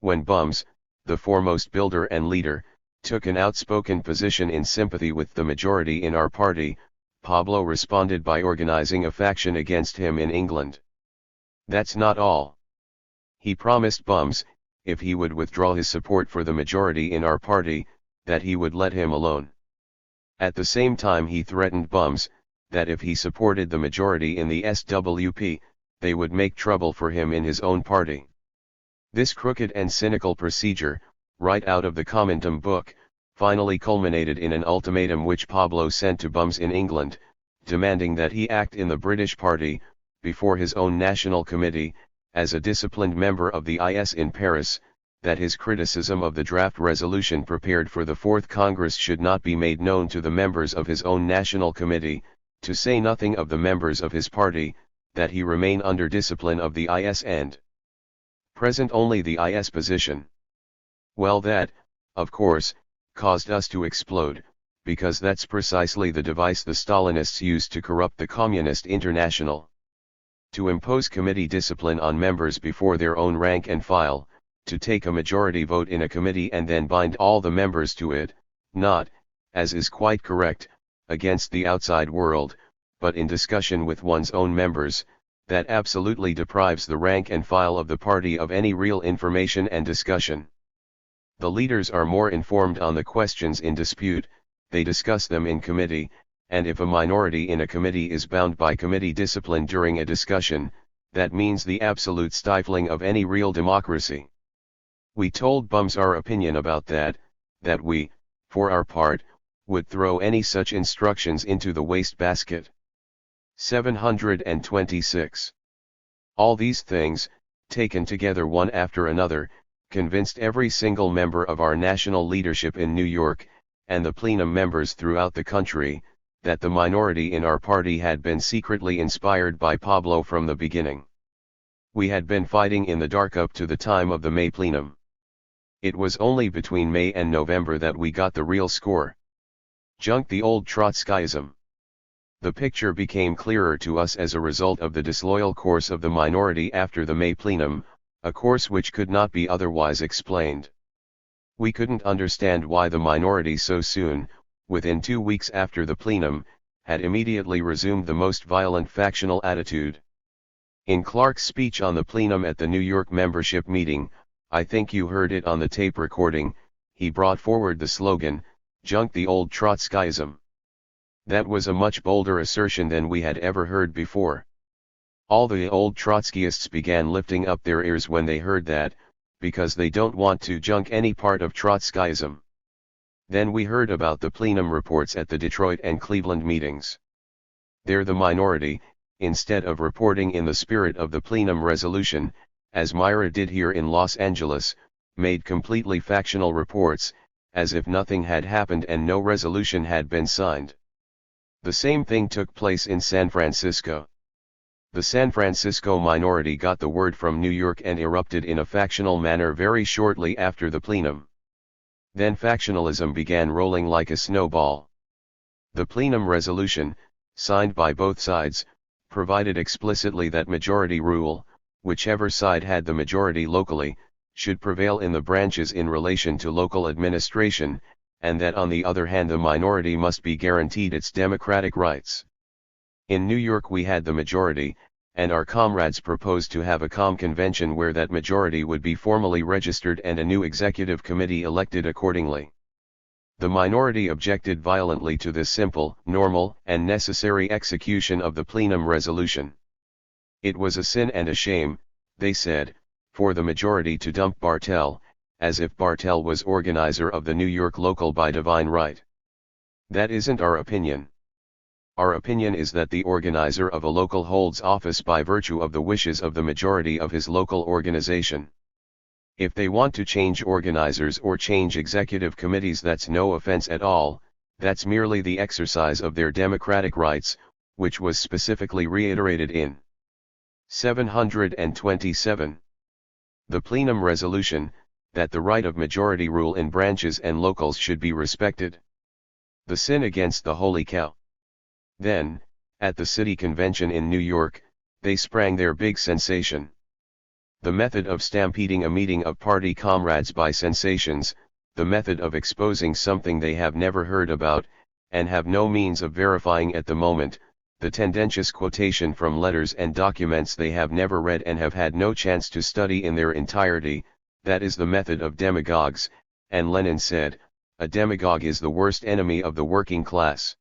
When Bums, the foremost builder and leader, took an outspoken position in sympathy with the majority in our party, Pablo responded by organizing a faction against him in England. That's not all. He promised Bums, if he would withdraw his support for the majority in our party, that he would let him alone. At the same time he threatened Bums, that if he supported the majority in the SWP, they would make trouble for him in his own party. This crooked and cynical procedure, right out of the Commentum book, finally culminated in an ultimatum which Pablo sent to Bums in England, demanding that he act in the British party, before his own National Committee, as a disciplined member of the IS in Paris, that his criticism of the draft resolution prepared for the Fourth Congress should not be made known to the members of his own National Committee, to say nothing of the members of his party, that he remain under discipline of the IS and present only the IS position. Well, that, of course, caused us to explode, because that's precisely the device the Stalinists used to corrupt the Communist International. To impose committee discipline on members before their own rank and file, to take a majority vote in a committee and then bind all the members to it, not, as is quite correct, against the outside world, but in discussion with one's own members, that absolutely deprives the rank and file of the party of any real information and discussion. The leaders are more informed on the questions in dispute, they discuss them in committee, and if a minority in a committee is bound by committee discipline during a discussion, that means the absolute stifling of any real democracy. We told Bums our opinion about that we, for our part, would throw any such instructions into the wastebasket. 726. All these things, taken together one after another, convinced every single member of our national leadership in New York, and the plenum members throughout the country, that the minority in our party had been secretly inspired by Pablo from the beginning. We had been fighting in the dark up to the time of the May plenum. It was only between May and November that we got the real score. Junk the old Trotskyism. The picture became clearer to us as a result of the disloyal course of the minority after the May plenum, a course which could not be otherwise explained. We couldn't understand why the minority so soon, within 2 weeks after the plenum, had immediately resumed the most violent factional attitude. In Clark's speech on the plenum at the New York membership meeting, I think you heard it on the tape recording, he brought forward the slogan, "Junk the old Trotskyism." That was a much bolder assertion than we had ever heard before. All the old Trotskyists began lifting up their ears when they heard that, because they don't want to junk any part of Trotskyism. Then we heard about the plenum reports at the Detroit and Cleveland meetings. They're the minority, instead of reporting in the spirit of the plenum resolution, as Myra did here in Los Angeles, made completely factional reports, as if nothing had happened and no resolution had been signed. The same thing took place in San Francisco. The San Francisco minority got the word from New York and erupted in a factional manner very shortly after the plenum. Then factionalism began rolling like a snowball. The plenum resolution, signed by both sides, provided explicitly that majority rule, whichever side had the majority locally, should prevail in the branches in relation to local administration, and that on the other hand the minority must be guaranteed its democratic rights. In New York we had the majority, and our comrades proposed to have a convention where that majority would be formally registered and a new executive committee elected accordingly. The minority objected violently to this simple, normal, and necessary execution of the plenum resolution. It was a sin and a shame, they said, for the majority to dump Bartell, as if Bartell was organizer of the New York local by divine right. That isn't our opinion. Our opinion is that the organizer of a local holds office by virtue of the wishes of the majority of his local organization. If they want to change organizers or change executive committees, that's no offense at all, that's merely the exercise of their democratic rights, which was specifically reiterated in 727. The plenum resolution, that the right of majority rule in branches and locals should be respected. The sin against the holy cow. Then, at the city convention in New York, they sprang their big sensation. The method of stampeding a meeting of party comrades by sensations, the method of exposing something they have never heard about, and have no means of verifying at the moment, the tendentious quotation from letters and documents they have never read and have had no chance to study in their entirety, that is the method of demagogues, and Lenin said, a demagogue is the worst enemy of the working class.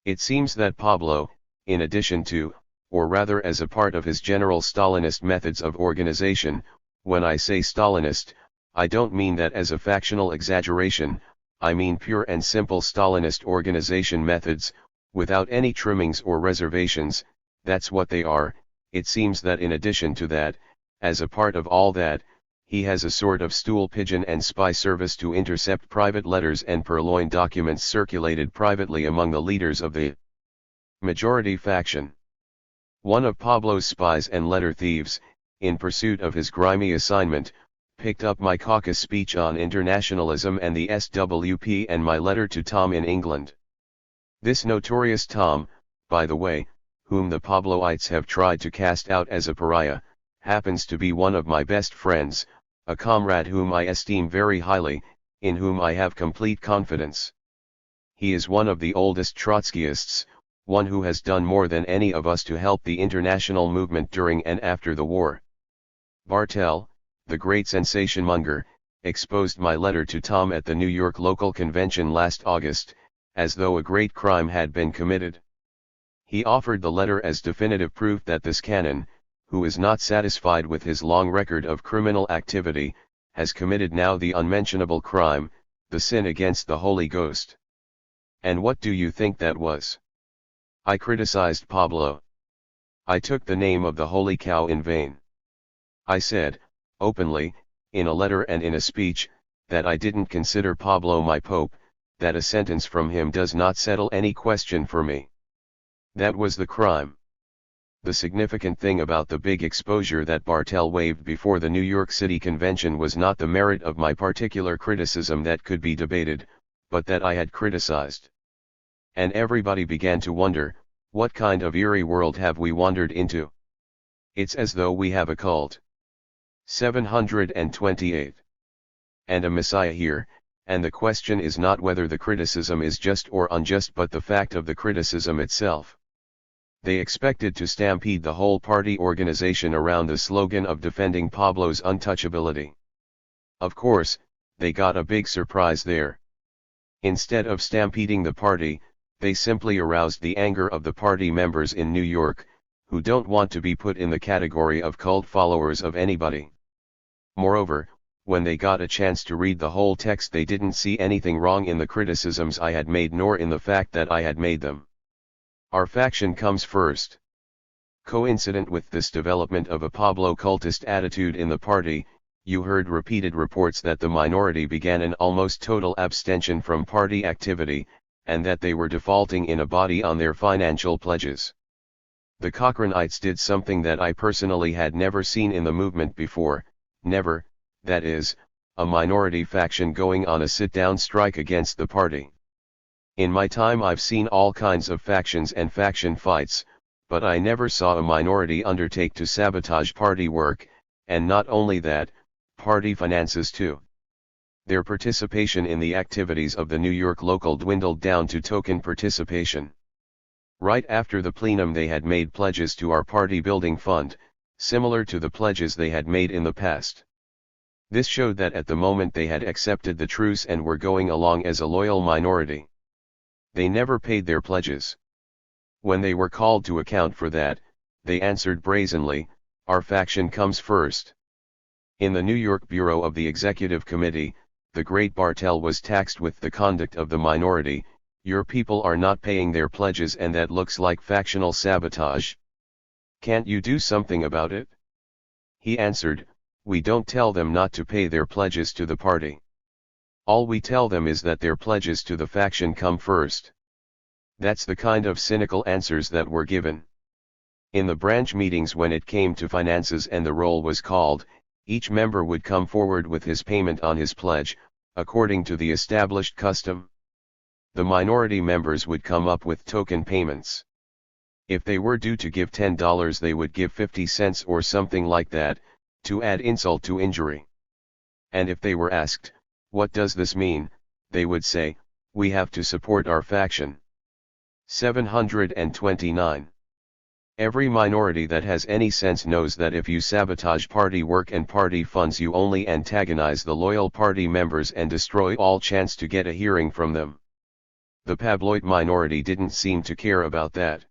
It seems that Pablo, in addition to, or rather as a part of his general Stalinist methods of organization, when I say Stalinist, I don't mean that as a factional exaggeration, I mean pure and simple Stalinist organization methods, without any trimmings or reservations, that's what they are. It seems that in addition to that, as a part of all that, he has a sort of stool pigeon and spy service to intercept private letters and purloin documents circulated privately among the leaders of the majority faction. One of Pablo's spies and letter thieves, in pursuit of his grimy assignment, picked up my caucus speech on internationalism and the SWP and my letter to Tom in England. This notorious Tom, by the way, whom the Pabloites have tried to cast out as a pariah, happens to be one of my best friends, a comrade whom I esteem very highly, in whom I have complete confidence. He is one of the oldest Trotskyists, one who has done more than any of us to help the international movement during and after the war. Bartell, the great sensation monger, exposed my letter to Tom at the New York local convention last August, as though a great crime had been committed. He offered the letter as definitive proof that this canon, who is not satisfied with his long record of criminal activity, has committed now the unmentionable crime, the sin against the Holy Ghost. And what do you think that was? I criticized Pablo. I took the name of the Holy Cow in vain. I said, openly, in a letter and in a speech, that I didn't consider Pablo my Pope, that a sentence from him does not settle any question for me. That was the crime. The significant thing about the big exposure that Bartell waved before the New York City Convention was not the merit of my particular criticism that could be debated, but that I had criticized. And everybody began to wonder, what kind of eerie world have we wandered into? It's as though we have a cult. 728. And a Messiah here, and the question is not whether the criticism is just or unjust but the fact of the criticism itself. They expected to stampede the whole party organization around the slogan of defending Pablo's untouchability. Of course, they got a big surprise there. Instead of stampeding the party, they simply aroused the anger of the party members in New York, who don't want to be put in the category of cult followers of anybody. Moreover, when they got a chance to read the whole text, they didn't see anything wrong in the criticisms I had made, nor in the fact that I had made them. Our faction comes first. Coincident with this development of a Pablo cultist attitude in the party, you heard repeated reports that the minority began an almost total abstention from party activity, and that they were defaulting in a body on their financial pledges. The Cochranites did something that I personally had never seen in the movement before, never, that is, a minority faction going on a sit-down strike against the party. In my time I've seen all kinds of factions and faction fights, but I never saw a minority undertake to sabotage party work, and not only that, party finances too. Their participation in the activities of the New York local dwindled down to token participation. Right after the plenum they had made pledges to our party building fund, similar to the pledges they had made in the past. This showed that at the moment they had accepted the truce and were going along as a loyal minority. They never paid their pledges. When they were called to account for that, they answered brazenly, "Our faction comes first." In the New York Bureau of the Executive Committee, the great Bartell was taxed with the conduct of the minority. "Your people are not paying their pledges and that looks like factional sabotage. Can't you do something about it?" He answered, "We don't tell them not to pay their pledges to the party. All we tell them is that their pledges to the faction come first." That's the kind of cynical answers that were given. In the branch meetings when it came to finances and the roll was called, each member would come forward with his payment on his pledge, according to the established custom. The minority members would come up with token payments. If they were due to give $10 they would give 50 cents or something like that, to add insult to injury. And if they were asked, "What does this mean?" they would say, "We have to support our faction." 729. Every minority that has any sense knows that if you sabotage party work and party funds you only antagonize the loyal party members and destroy all chance to get a hearing from them. The Pabloid minority didn't seem to care about that.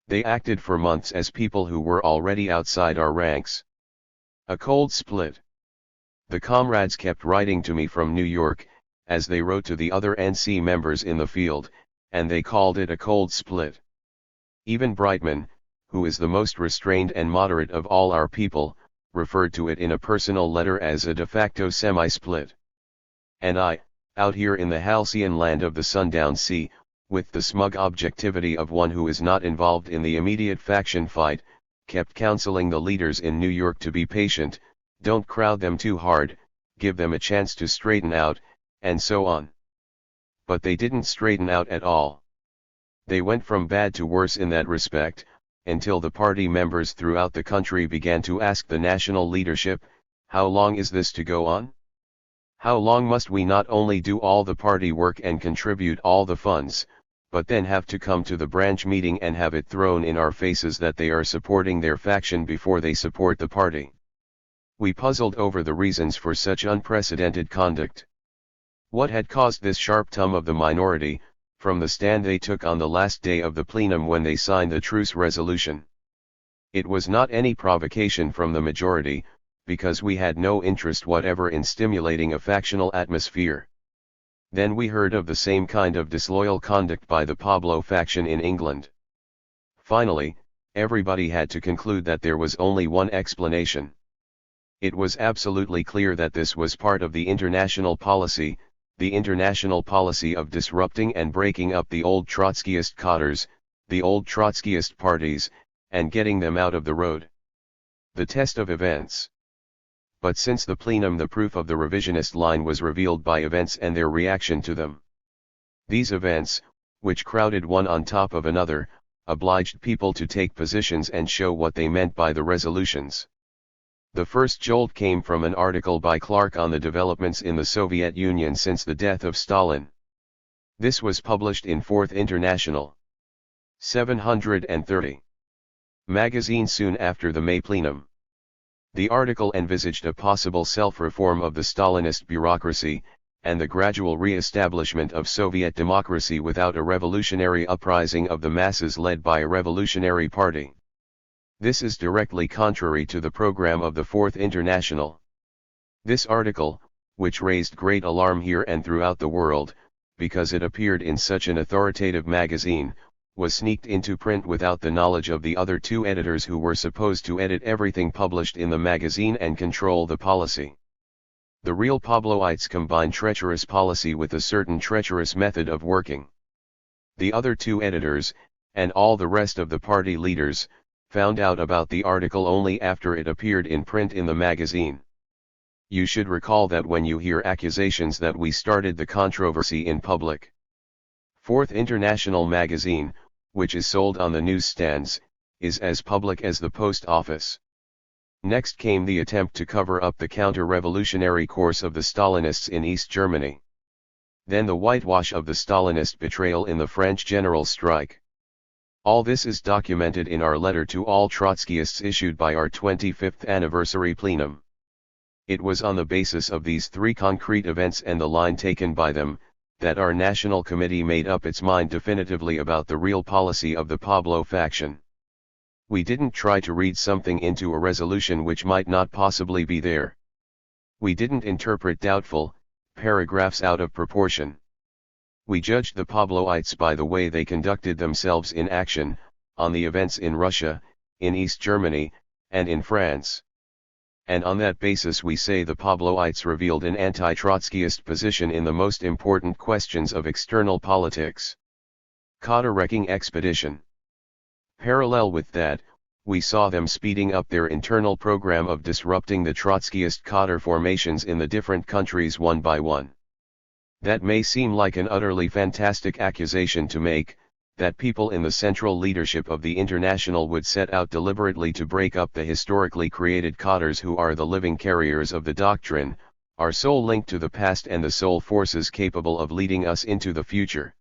They acted for months as people who were already outside our ranks. A cold split. The comrades kept writing to me from New York, as they wrote to the other NC members in the field, and they called it a cold split. Even Brightman, who is the most restrained and moderate of all our people, referred to it in a personal letter as a de facto semi-split. And I, out here in the halcyon land of the Sundown Sea, with the smug objectivity of one who is not involved in the immediate faction fight, kept counseling the leaders in New York to be patient, don't crowd them too hard, give them a chance to straighten out, and so on. But they didn't straighten out at all. They went from bad to worse in that respect, until the party members throughout the country began to ask the national leadership, "How long is this to go on? How long must we not only do all the party work and contribute all the funds, but then have to come to the branch meeting and have it thrown in our faces that they are supporting their faction before they support the party?" We puzzled over the reasons for such unprecedented conduct. What had caused this sharp tum of the minority, from the stand they took on the last day of the plenum when they signed the truce resolution? It was not any provocation from the majority, because we had no interest whatever in stimulating a factional atmosphere. Then we heard of the same kind of disloyal conduct by the Pablo faction in England. Finally, everybody had to conclude that there was only one explanation. It was absolutely clear that this was part of the international policy of disrupting and breaking up the old Trotskyist cotters, the old Trotskyist parties, and getting them out of the road. The test of events. But since the plenum the proof of the revisionist line was revealed by events and their reaction to them. These events, which crowded one on top of another, obliged people to take positions and show what they meant by the resolutions. The first jolt came from an article by Clark on the developments in the Soviet Union since the death of Stalin. This was published in Fourth International. 730. Magazine soon after the May plenum. The article envisaged a possible self-reform of the Stalinist bureaucracy, and the gradual re-establishment of Soviet democracy without a revolutionary uprising of the masses led by a revolutionary party. This is directly contrary to the program of the Fourth International. This article, which raised great alarm here and throughout the world, because it appeared in such an authoritative magazine, was sneaked into print without the knowledge of the other two editors who were supposed to edit everything published in the magazine and control the policy. The real Pabloites combine treacherous policy with a certain treacherous method of working. The other two editors, and all the rest of the party leaders, found out about the article only after it appeared in print in the magazine. You should recall that when you hear accusations that we started the controversy in public. Fourth International magazine, which is sold on the newsstands, is as public as the post office. Next came the attempt to cover up the counter-revolutionary course of the Stalinists in East Germany. Then the whitewash of the Stalinist betrayal in the French general strike. All this is documented in our letter to all Trotskyists issued by our 25th anniversary plenum. It was on the basis of these three concrete events and the line taken by them, that our national committee made up its mind definitively about the real policy of the Pablo faction. We didn't try to read something into a resolution which might not possibly be there. We didn't interpret doubtful paragraphs out of proportion. We judged the Pabloites by the way they conducted themselves in action, on the events in Russia, in East Germany, and in France. And on that basis we say the Pabloites revealed an anti-Trotskyist position in the most important questions of external politics. Cotter-wrecking expedition. Parallel with that, we saw them speeding up their internal program of disrupting the Trotskyist Cotter formations in the different countries one by one. That may seem like an utterly fantastic accusation to make, that people in the central leadership of the International would set out deliberately to break up the historically created Cotters who are the living carriers of the doctrine, our sole link to the past and the sole forces capable of leading us into the future.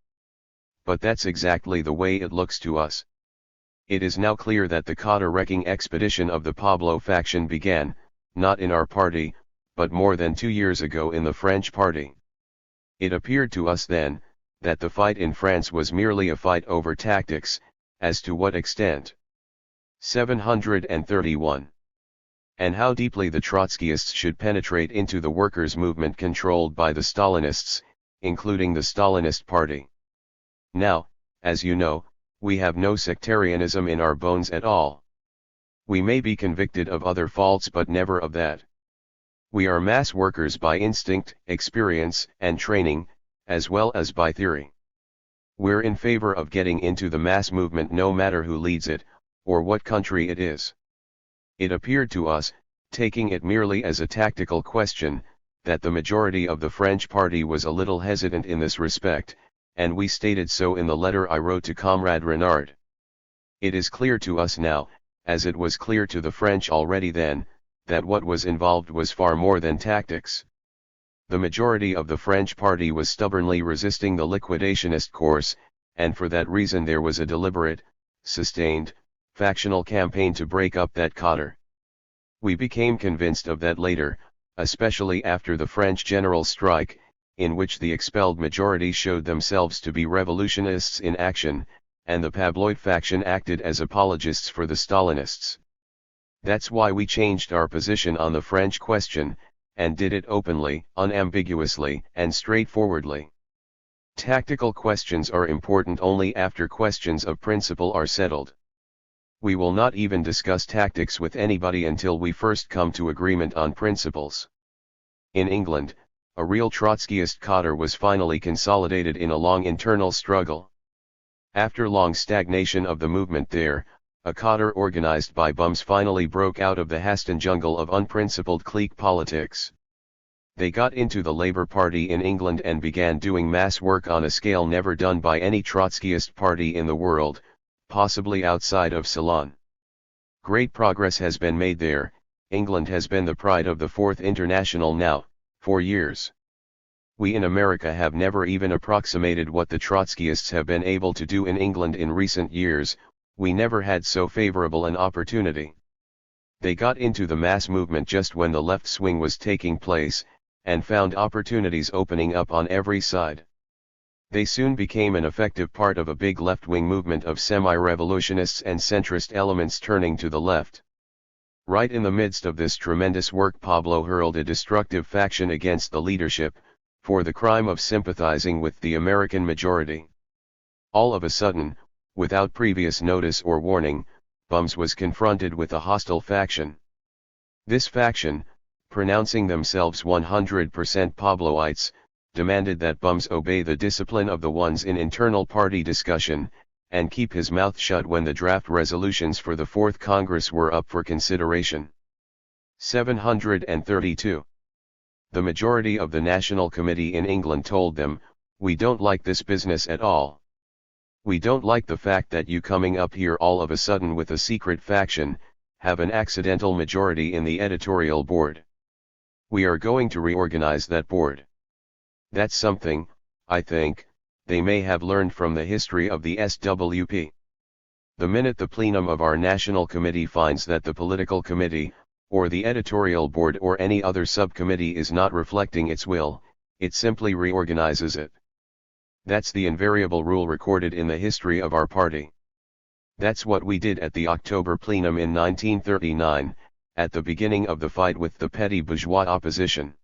But that's exactly the way it looks to us. It is now clear that the Cotter-wrecking expedition of the Pablo faction began, not in our party, but more than 2 years ago in the French party. It appeared to us then, that the fight in France was merely a fight over tactics, as to what extent. 731. And how deeply the Trotskyists should penetrate into the workers' movement controlled by the Stalinists, including the Stalinist party. Now, as you know, we have no sectarianism in our bones at all. We may be convicted of other faults but never of that. We are mass workers by instinct, experience, and training, as well as by theory. We're in favor of getting into the mass movement no matter who leads it, or what country it is. It appeared to us, taking it merely as a tactical question, that the majority of the French party was a little hesitant in this respect, and we stated so in the letter I wrote to Comrade Renard. It is clear to us now, as it was clear to the French already then, that what was involved was far more than tactics. The majority of the French party was stubbornly resisting the liquidationist course, and for that reason there was a deliberate, sustained, factional campaign to break up that Cotter. We became convinced of that later, especially after the French general strike, in which the expelled majority showed themselves to be revolutionists in action, and the Pabloid faction acted as apologists for the Stalinists. That's why we changed our position on the French question, and did it openly, unambiguously, and straightforwardly. Tactical questions are important only after questions of principle are settled. We will not even discuss tactics with anybody until we first come to agreement on principles. In England, a real Trotskyist Cotter was finally consolidated in a long internal struggle. After long stagnation of the movement there, a Cotter organized by bums finally broke out of the Haston jungle of unprincipled clique politics. They got into the Labour Party in England and began doing mass work on a scale never done by any Trotskyist party in the world, possibly outside of Ceylon. Great progress has been made there. England has been the pride of the Fourth International now, 4 years. We in America have never even approximated what the Trotskyists have been able to do in England in recent years. We never had so favorable an opportunity. They got into the mass movement just when the left swing was taking place, and found opportunities opening up on every side. They soon became an effective part of a big left-wing movement of semi-revolutionists and centrist elements turning to the left. Right in the midst of this tremendous work, Pablo hurled a destructive faction against the leadership, for the crime of sympathizing with the American majority. All of a sudden, without previous notice or warning, Bums was confronted with a hostile faction. This faction, pronouncing themselves 100% Pabloites, demanded that Bums obey the discipline of the ones in internal party discussion, and keep his mouth shut when the draft resolutions for the Fourth Congress were up for consideration. 732. The majority of the National Committee in England told them, "We don't like this business at all. We don't like the fact that you coming up here all of a sudden with a secret faction, have an accidental majority in the editorial board. We are going to reorganize that board." That's something, I think, they may have learned from the history of the SWP. The minute the plenum of our National Committee finds that the political committee, or the editorial board or any other subcommittee is not reflecting its will, it simply reorganizes it. That's the invariable rule recorded in the history of our party. That's what we did at the October plenum in 1939, at the beginning of the fight with the petty bourgeois opposition.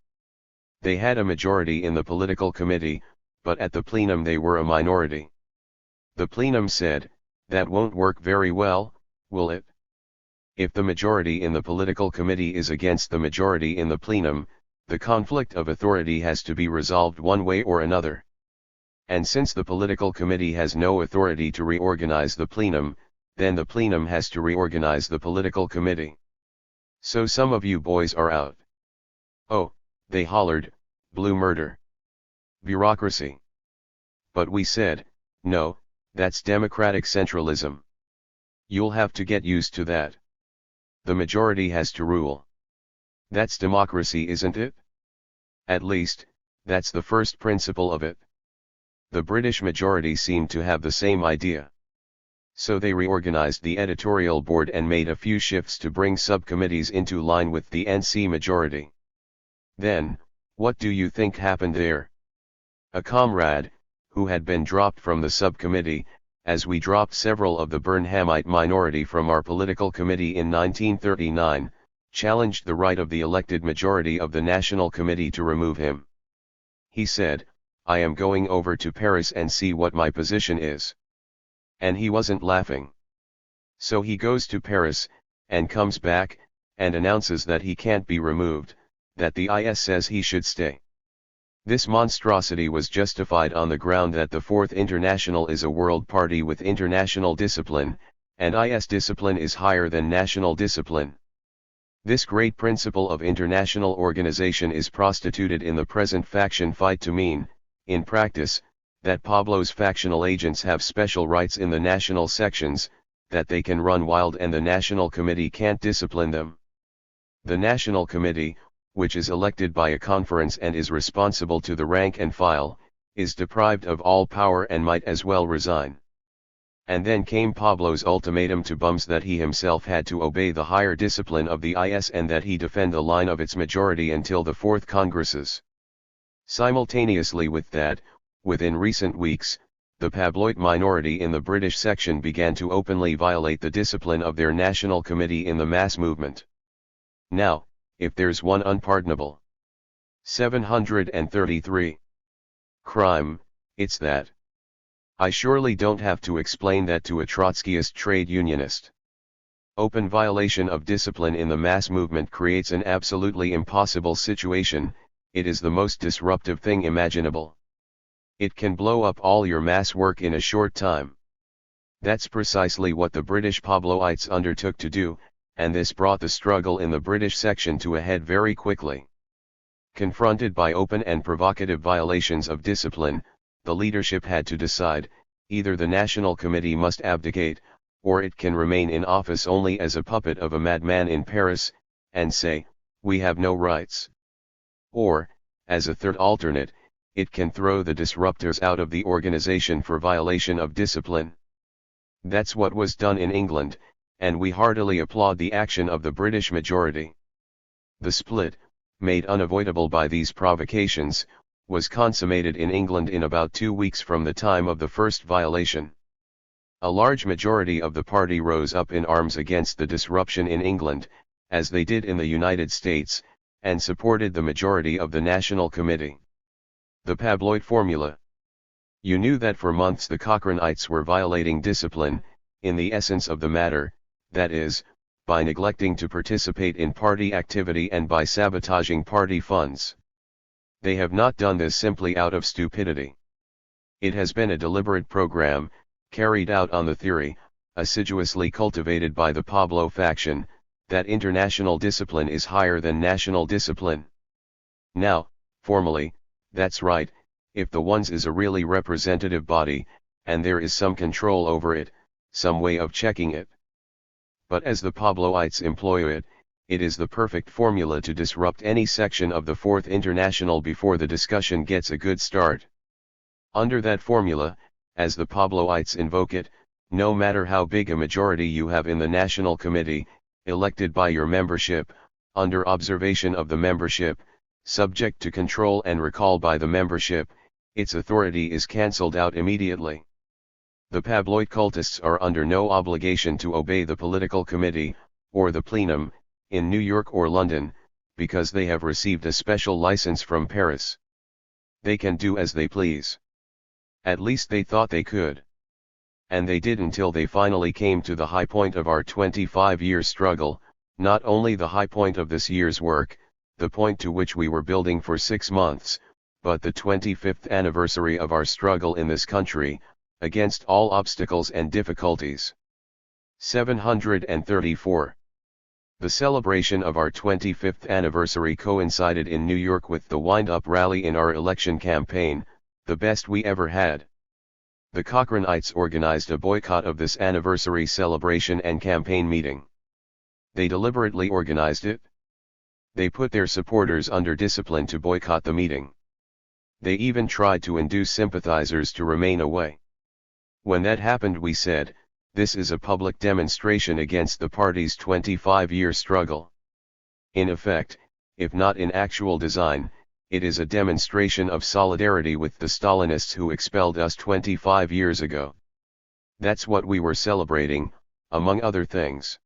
They had a majority in the political committee, but at the plenum they were a minority. The plenum said, "That won't work very well, will it? If the majority in the political committee is against the majority in the plenum, the conflict of authority has to be resolved one way or another. And since the political committee has no authority to reorganize the plenum, then the plenum has to reorganize the political committee. So some of you boys are out." "Oh," they hollered, "blue murder. Bureaucracy." But we said, "No, that's democratic centralism. You'll have to get used to that. The majority has to rule. That's democracy, isn't it? At least, that's the first principle of it." The British majority seemed to have the same idea. So they reorganized the editorial board and made a few shifts to bring subcommittees into line with the NC majority. Then, what do you think happened there? A comrade, who had been dropped from the subcommittee, as we dropped several of the Burnhamite minority from our political committee in 1939, challenged the right of the elected majority of the National Committee to remove him. He said, "I am going over to Paris and see what my position is." And he wasn't laughing. So he goes to Paris, and comes back, and announces that he can't be removed, that the IS says he should stay. This monstrosity was justified on the ground that the Fourth International is a world party with international discipline, and IS discipline is higher than national discipline. This great principle of international organization is prostituted in the present faction fight to mean, in practice, that Pablo's factional agents have special rights in the national sections, that they can run wild and the National Committee can't discipline them. The National Committee, which is elected by a conference and is responsible to the rank and file, is deprived of all power and might as well resign. And then came Pablo's ultimatum to Bums that he himself had to obey the higher discipline of the IS and that he defend the line of its majority until the Fourth Congresses. Simultaneously with that, within recent weeks, the Pabloid minority in the British section began to openly violate the discipline of their National Committee in the mass movement. Now, if there's one unpardonable 733 crime, it's that. I surely don't have to explain that to a Trotskyist trade unionist. Open violation of discipline in the mass movement creates an absolutely impossible situation. It is the most disruptive thing imaginable. It can blow up all your mass work in a short time. That's precisely what the British Pabloites undertook to do, and this brought the struggle in the British section to a head very quickly. Confronted by open and provocative violations of discipline, the leadership had to decide, either the National Committee must abdicate, or it can remain in office only as a puppet of a madman in Paris, and say, "We have no rights." Or, as a third alternate, it can throw the disruptors out of the organization for violation of discipline. That's what was done in England, and we heartily applaud the action of the British majority. The split, made unavoidable by these provocations, was consummated in England in about 2 weeks from the time of the first violation. A large majority of the party rose up in arms against the disruption in England, as they did in the United States, and supported the majority of the National Committee. The Pabloid formula. You knew that for months the Cochranites were violating discipline, in the essence of the matter, that is, by neglecting to participate in party activity and by sabotaging party funds. They have not done this simply out of stupidity. It has been a deliberate program, carried out on the theory, assiduously cultivated by the Pablo faction, that international discipline is higher than national discipline. Now, formally, that's right, if the ones is a really representative body, and there is some control over it, some way of checking it. But as the Pabloites employ it, it is the perfect formula to disrupt any section of the Fourth International before the discussion gets a good start. Under that formula, as the Pabloites invoke it, no matter how big a majority you have in the National Committee, elected by your membership, under observation of the membership, subject to control and recall by the membership, its authority is cancelled out immediately. The Pabloid cultists are under no obligation to obey the political committee, or the plenum, in New York or London, because they have received a special license from Paris. They can do as they please. At least they thought they could. And they did until they finally came to the high point of our 25-year struggle, not only the high point of this year's work, the point to which we were building for 6 months, but the 25th anniversary of our struggle in this country, against all obstacles and difficulties. 734. The celebration of our 25th anniversary coincided in New York with the wind-up rally in our election campaign, the best we ever had. The Cochranites organized a boycott of this anniversary celebration and campaign meeting. They deliberately organized it. They put their supporters under discipline to boycott the meeting. They even tried to induce sympathizers to remain away. When that happened, we said, this is a public demonstration against the party's 25-year struggle. In effect, if not in actual design, it is a demonstration of solidarity with the Stalinists who expelled us 25 years ago. That's what we were celebrating, among other things.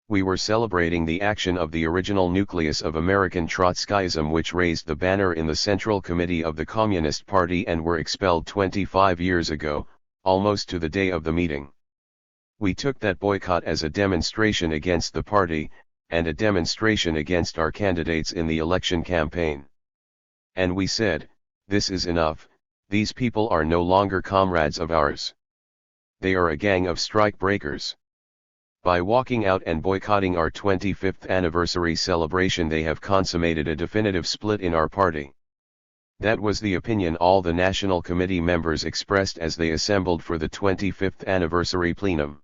We were celebrating the action of the original nucleus of American Trotskyism, which raised the banner in the Central Committee of the Communist Party and were expelled 25 years ago, almost to the day of the meeting. We took that boycott as a demonstration against the party, and a demonstration against our candidates in the election campaign. And we said, this is enough, these people are no longer comrades of ours. They are a gang of strike breakers. By walking out and boycotting our 25th anniversary celebration, they have consummated a definitive split in our party. That was the opinion all the National Committee members expressed as they assembled for the 25th anniversary plenum.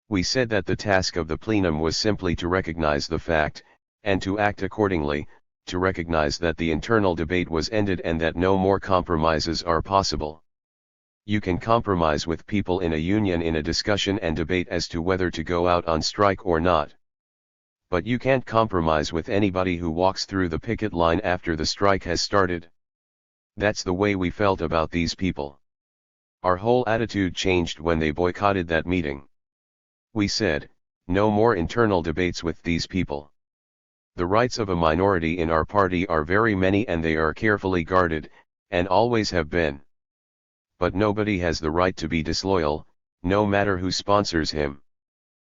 We said that the task of the plenum was simply to recognize the fact, and to act accordingly, to recognize that the internal debate was ended and that no more compromises are possible. You can compromise with people in a union in a discussion and debate as to whether to go out on strike or not. But you can't compromise with anybody who walks through the picket line after the strike has started. That's the way we felt about these people. Our whole attitude changed when they boycotted that meeting. We said, no more internal debates with these people. The rights of a minority in our party are very many and they are carefully guarded, and always have been. But nobody has the right to be disloyal, no matter who sponsors him.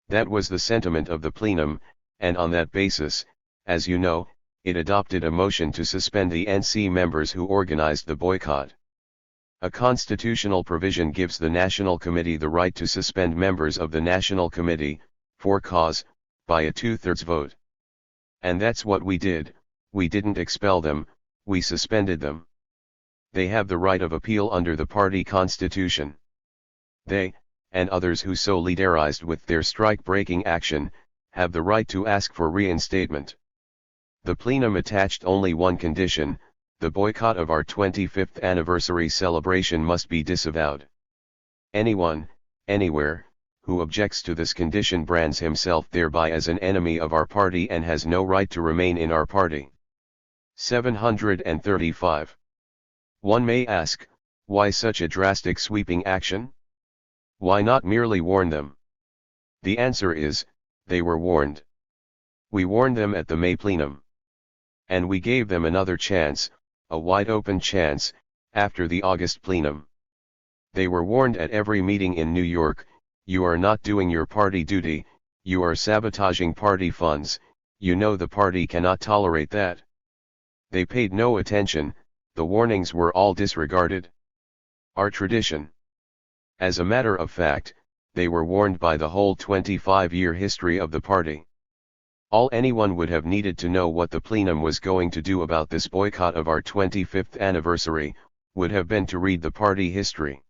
That was the sentiment of the plenum, and on that basis, as you know, it adopted a motion to suspend the NC members who organized the boycott. A constitutional provision gives the National Committee the right to suspend members of the National Committee, for cause, by a 2/3 vote. And that's what we did. We didn't expel them, we suspended them. They have the right of appeal under the party constitution. They, and others who solidarized with their strike-breaking action, have the right to ask for reinstatement. The plenum attached only one condition, the boycott of our 25th anniversary celebration must be disavowed. Anyone, anywhere, who objects to this condition brands himself thereby as an enemy of our party and has no right to remain in our party. 735. One may ask, why such a drastic sweeping action? Why not merely warn them? The answer is, they were warned. We warned them at the May plenum. And we gave them another chance, a wide-open chance, after the August plenum. They were warned at every meeting in New York, you are not doing your party duty, you are sabotaging party funds, you know the party cannot tolerate that. They paid no attention, the warnings were all disregarded. Our tradition. As a matter of fact, they were warned by the whole 25-year history of the party. All anyone would have needed to know what the plenum was going to do about this boycott of our 25th anniversary, would have been to read the party history.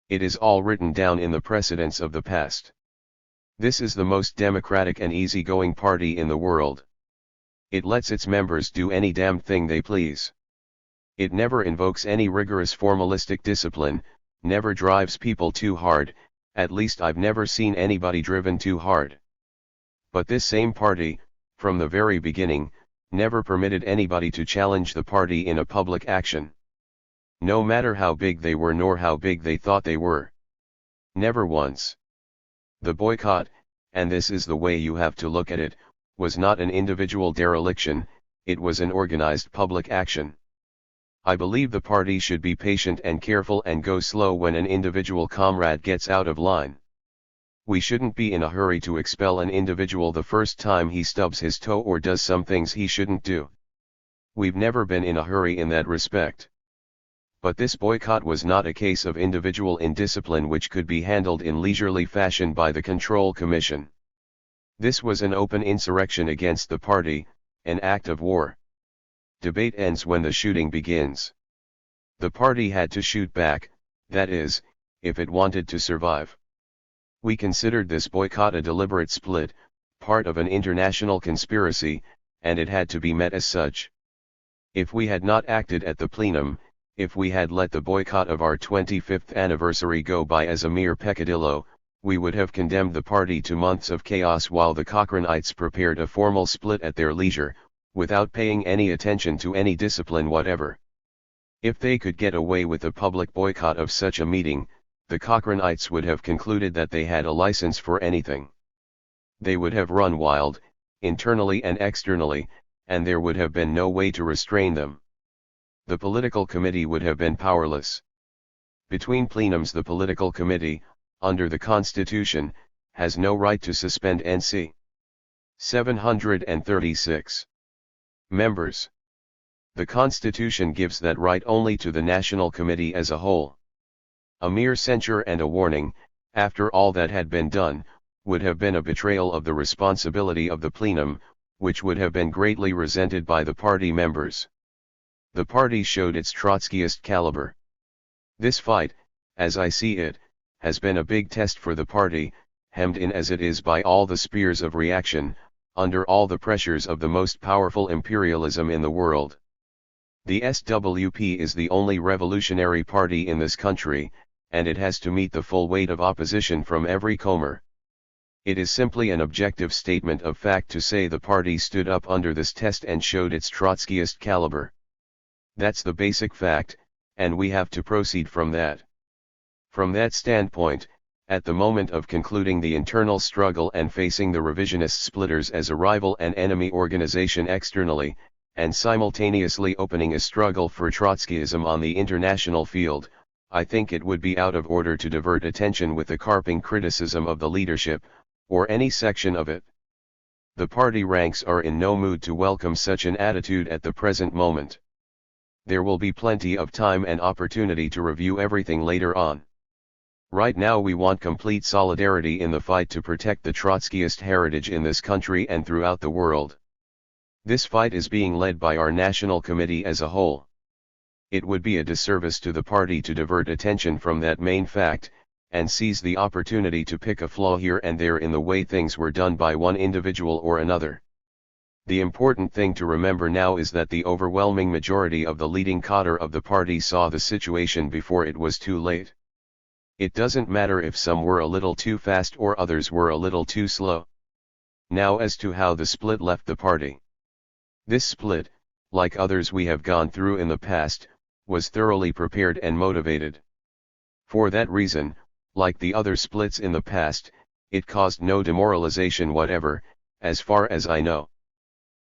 It is all written down in the precedents of the past. This is the most democratic and easygoing party in the world. It lets its members do any damned thing they please. It never invokes any rigorous formalistic discipline, never drives people too hard, at least I've never seen anybody driven too hard. But this same party, from the very beginning, never permitted anybody to challenge the party in a public action. No matter how big they were nor how big they thought they were. Never once. The boycott, and this is the way you have to look at it, was not an individual dereliction, it was an organized public action. I believe the party should be patient and careful and go slow when an individual comrade gets out of line. We shouldn't be in a hurry to expel an individual the first time he stubs his toe or does some things he shouldn't do. We've never been in a hurry in that respect. But this boycott was not a case of individual indiscipline which could be handled in leisurely fashion by the Control Commission. This was an open insurrection against the party, an act of war. Debate ends when the shooting begins. The party had to shoot back, that is, if it wanted to survive. We considered this boycott a deliberate split, part of an international conspiracy, and it had to be met as such. If we had not acted at the plenum, if we had let the boycott of our 25th anniversary go by as a mere peccadillo, we would have condemned the party to months of chaos while the Cochranites prepared a formal split at their leisure, without paying any attention to any discipline whatever. If they could get away with a public boycott of such a meeting, the Cochranites would have concluded that they had a license for anything. They would have run wild, internally and externally, and there would have been no way to restrain them. The political committee would have been powerless. Between plenums the political committee, under the Constitution, has no right to suspend NC. 736. Members. The Constitution gives that right only to the National Committee as a whole. A mere censure and a warning, after all that had been done, would have been a betrayal of the responsibility of the plenum, which would have been greatly resented by the party members. The party showed its Trotskyist caliber. This fight, as I see it, has been a big test for the party, hemmed in as it is by all the spears of reaction, under all the pressures of the most powerful imperialism in the world. The SWP is the only revolutionary party in this country, and it has to meet the full weight of opposition from every comer. It is simply an objective statement of fact to say the party stood up under this test and showed its Trotskyist caliber. That's the basic fact, and we have to proceed from that. From that standpoint, at the moment of concluding the internal struggle and facing the revisionist splitters as a rival and enemy organization externally, and simultaneously opening a struggle for Trotskyism on the international field, I think it would be out of order to divert attention with a carping criticism of the leadership, or any section of it. The party ranks are in no mood to welcome such an attitude at the present moment. There will be plenty of time and opportunity to review everything later on. Right now we want complete solidarity in the fight to protect the Trotskyist heritage in this country and throughout the world. This fight is being led by our national committee as a whole. It would be a disservice to the party to divert attention from that main fact, and seize the opportunity to pick a flaw here and there in the way things were done by one individual or another. The important thing to remember now is that the overwhelming majority of the leading cadre of the party saw the situation before it was too late. It doesn't matter if some were a little too fast or others were a little too slow. Now as to how the split left the party. This split, like others we have gone through in the past, was thoroughly prepared and motivated. For that reason, like the other splits in the past, it caused no demoralization whatever, as far as I know.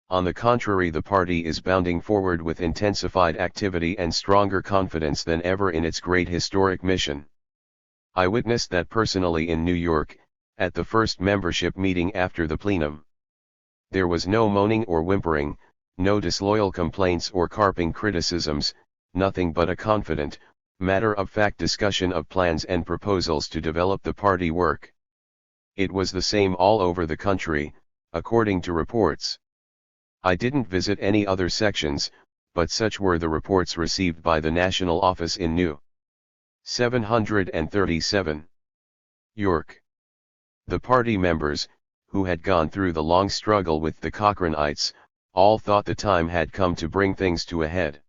On the contrary, the party is bounding forward with intensified activity and stronger confidence than ever in its great historic mission. I witnessed that personally in New York, at the first membership meeting after the plenum. There was no moaning or whimpering, no disloyal complaints or carping criticisms, nothing but a confident, matter-of-fact discussion of plans and proposals to develop the party work. It was the same all over the country, according to reports. I didn't visit any other sections, but such were the reports received by the national office in New 737. York. The party members, who had gone through the long struggle with the Cochranites, all thought the time had come to bring things to a head.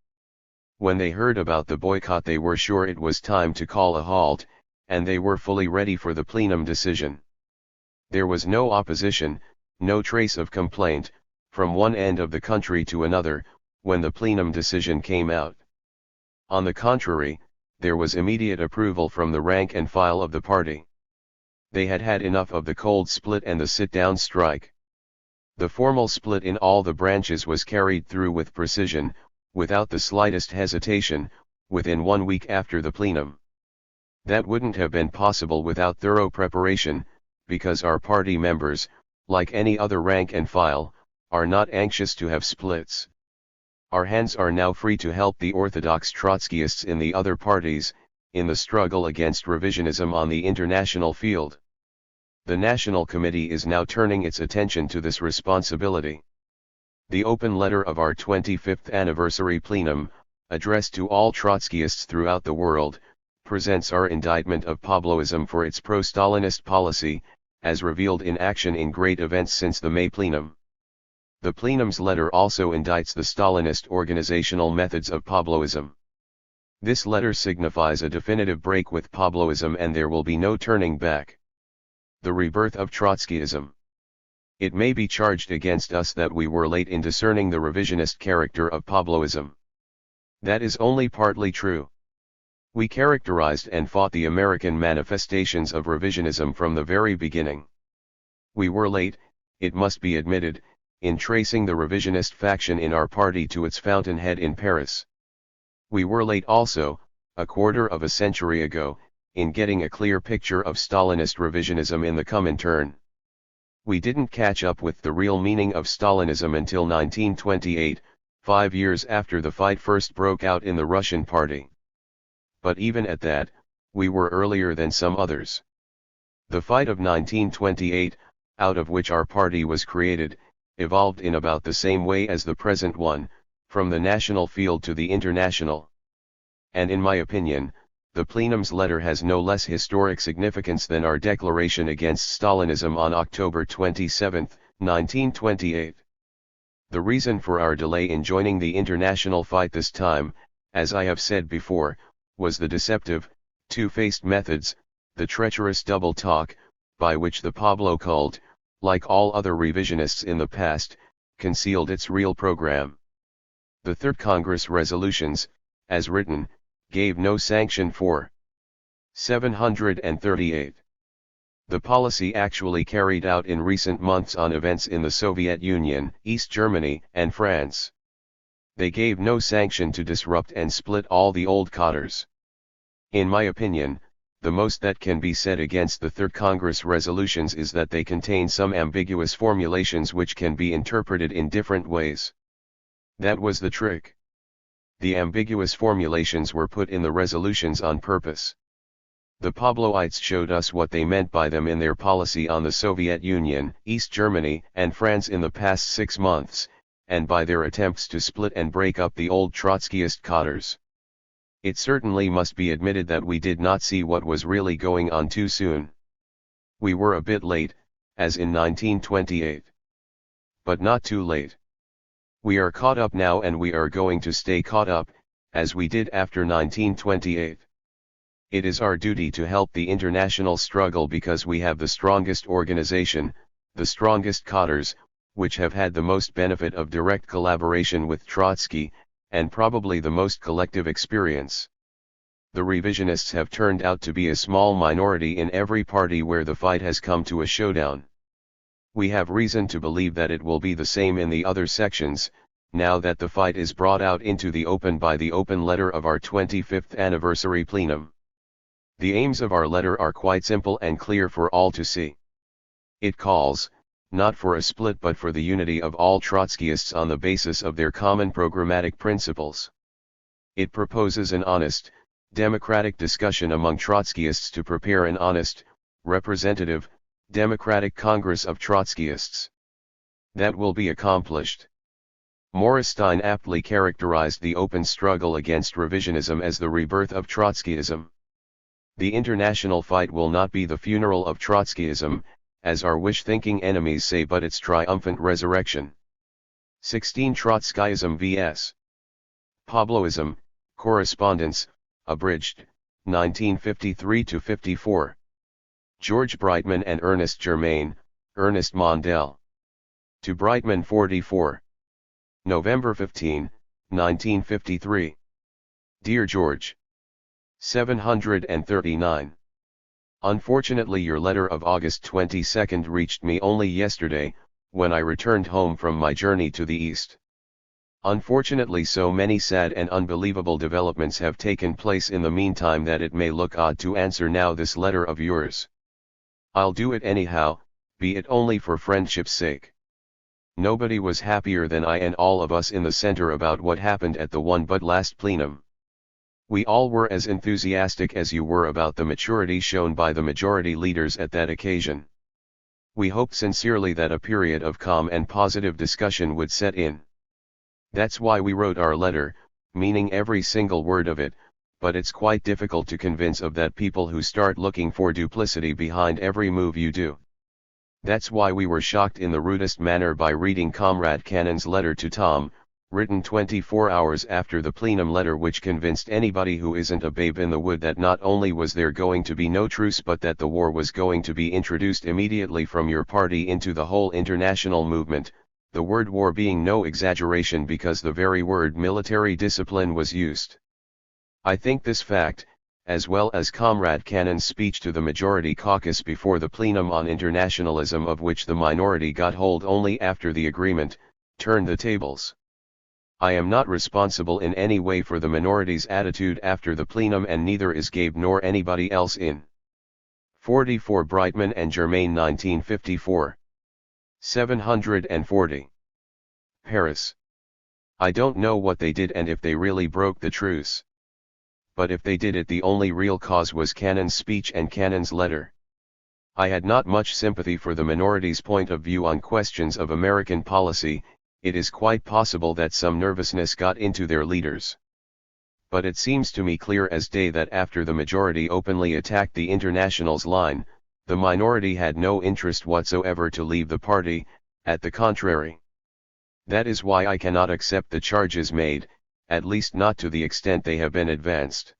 When they heard about the boycott, they were sure it was time to call a halt, and they were fully ready for the plenum decision. There was no opposition, no trace of complaint, from one end of the country to another, when the plenum decision came out. On the contrary, there was immediate approval from the rank and file of the party. They had had enough of the cold split and the sit-down strike. The formal split in all the branches was carried through with precision, without the slightest hesitation, within 1 week after the plenum. That wouldn't have been possible without thorough preparation, because our party members, like any other rank and file, are not anxious to have splits. Our hands are now free to help the orthodox Trotskyists in the other parties, in the struggle against revisionism on the international field. The National Committee is now turning its attention to this responsibility. The open letter of our 25th anniversary plenum, addressed to all Trotskyists throughout the world, presents our indictment of Pabloism for its pro-Stalinist policy, as revealed in action in great events since the May plenum. The plenum's letter also indicts the Stalinist organizational methods of Pabloism. This letter signifies a definitive break with Pabloism, and there will be no turning back. The rebirth of Trotskyism. It may be charged against us that we were late in discerning the revisionist character of Pabloism. That is only partly true. We characterized and fought the American manifestations of revisionism from the very beginning. We were late, it must be admitted, in tracing the revisionist faction in our party to its fountainhead in Paris. We were late also, a quarter of a century ago, in getting a clear picture of Stalinist revisionism in the Comintern. We didn't catch up with the real meaning of Stalinism until 1928, 5 years after the fight first broke out in the Russian party. But even at that, we were earlier than some others. The fight of 1928, out of which our party was created, evolved in about the same way as the present one, from the national field to the international. And in my opinion, the plenum's letter has no less historic significance than our declaration against Stalinism on October 27, 1928. The reason for our delay in joining the international fight this time, as I have said before, was the deceptive, two-faced methods, the treacherous double talk, by which the Pablo cult, like all other revisionists in the past, concealed its real program. The Third Congress resolutions, as written, gave no sanction for 738. The policy actually carried out in recent months on events in the Soviet Union, East Germany, and France. They gave no sanction to disrupt and split all the old cadres. In my opinion, the most that can be said against the Third Congress resolutions is that they contain some ambiguous formulations which can be interpreted in different ways. That was the trick. The ambiguous formulations were put in the resolutions on purpose. The Pabloites showed us what they meant by them in their policy on the Soviet Union, East Germany, and France in the past 6 months, and by their attempts to split and break up the old Trotskyist cadres. It certainly must be admitted that we did not see what was really going on too soon. We were a bit late, as in 1928. But not too late. We are caught up now and we are going to stay caught up, as we did after 1928. It is our duty to help the international struggle because we have the strongest organization, the strongest cadres, which have had the most benefit of direct collaboration with Trotsky, and probably the most collective experience. The revisionists have turned out to be a small minority in every party where the fight has come to a showdown. We have reason to believe that it will be the same in the other sections, now that the fight is brought out into the open by the open letter of our 25th anniversary plenum. The aims of our letter are quite simple and clear for all to see. It calls, not for a split but for the unity of all Trotskyists on the basis of their common programmatic principles. It proposes an honest, democratic discussion among Trotskyists to prepare an honest, representative, democratic Congress of Trotskyists. That will be accomplished. Morris Stein aptly characterized the open struggle against revisionism as the rebirth of Trotskyism. The international fight will not be the funeral of Trotskyism, as our wish-thinking enemies say, but its triumphant resurrection. 16 Trotskyism vs. Pabloism, Correspondence, Abridged, 1953-54. George Brightman and Ernest Germain, Ernest Mondale. To Brightman 44. November 15, 1953. Dear George. 739. Unfortunately your letter of August 22 reached me only yesterday, when I returned home from my journey to the East. Unfortunately so many sad and unbelievable developments have taken place in the meantime that it may look odd to answer now this letter of yours. I'll do it anyhow, be it only for friendship's sake. Nobody was happier than I and all of us in the center about what happened at the one but last plenum. We all were as enthusiastic as you were about the maturity shown by the majority leaders at that occasion. We hoped sincerely that a period of calm and positive discussion would set in. That's why we wrote our letter, meaning every single word of it, but it's quite difficult to convince of that people who start looking for duplicity behind every move you do. That's why we were shocked in the rudest manner by reading Comrade Cannon's letter to Tom, written 24 hours after the plenum letter, which convinced anybody who isn't a babe in the wood that not only was there going to be no truce but that the war was going to be introduced immediately from your party into the whole international movement, the word war being no exaggeration because the very word military discipline was used. I think this fact, as well as Comrade Cannon's speech to the majority caucus before the plenum on internationalism, of which the minority got hold only after the agreement, turned the tables. I am not responsible in any way for the minority's attitude after the plenum, and neither is Gabe nor anybody else in 44 Brightman and Germain 1954. 740. Paris. I don't know what they did and if they really broke the truce. But if they did it, the only real cause was Cannon's speech and Cannon's letter. I had not much sympathy for the minority's point of view on questions of American policy. It is quite possible that some nervousness got into their leaders. But it seems to me clear as day that after the majority openly attacked the International's line, the minority had no interest whatsoever to leave the party, at the contrary. That is why I cannot accept the charges made, at least not to the extent they have been advanced.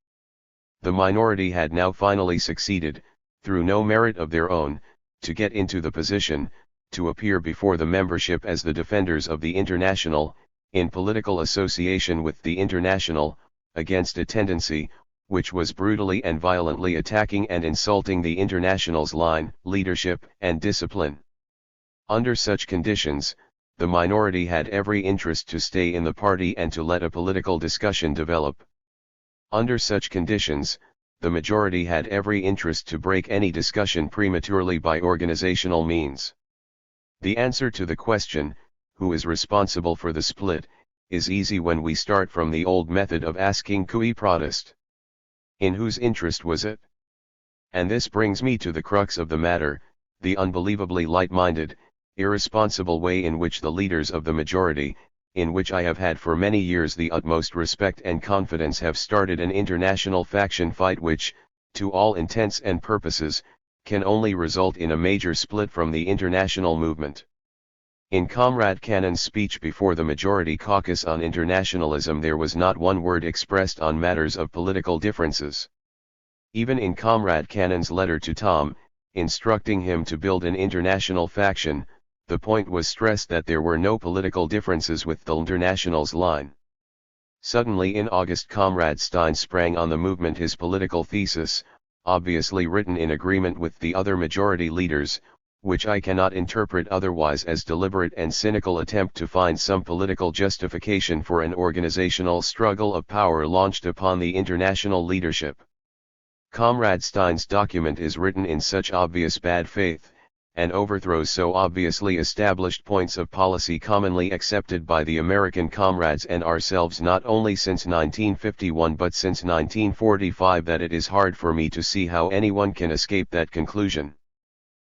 The minority had now finally succeeded, through no merit of their own, to get into the position, to appear before the membership as the defenders of the International, in political association with the International, against a tendency, which was brutally and violently attacking and insulting the International's line, leadership, and discipline. Under such conditions, the minority had every interest to stay in the party and to let a political discussion develop. Under such conditions, the majority had every interest to break any discussion prematurely by organizational means. The answer to the question, who is responsible for the split, is easy when we start from the old method of asking cui prodest. In whose interest was it? And this brings me to the crux of the matter, the unbelievably light-minded, irresponsible way in which the leaders of the majority, in which I have had for many years the utmost respect and confidence, have started an international faction fight which, to all intents and purposes, can only result in a major split from the international movement. In Comrade Cannon's speech before the Majority Caucus on Internationalism there was not one word expressed on matters of political differences. Even in Comrade Cannon's letter to Tom, instructing him to build an international faction, the point was stressed that there were no political differences with the International's line. Suddenly in August Comrade Stein sprang on the movement his political thesis, obviously written in agreement with the other majority leaders, which I cannot interpret otherwise as deliberate and cynical attempt to find some political justification for an organizational struggle of power launched upon the international leadership. Comrade Stein's document is written in such obvious bad faith, and overthrows so obviously established points of policy commonly accepted by the American comrades and ourselves not only since 1951 but since 1945 that it is hard for me to see how anyone can escape that conclusion.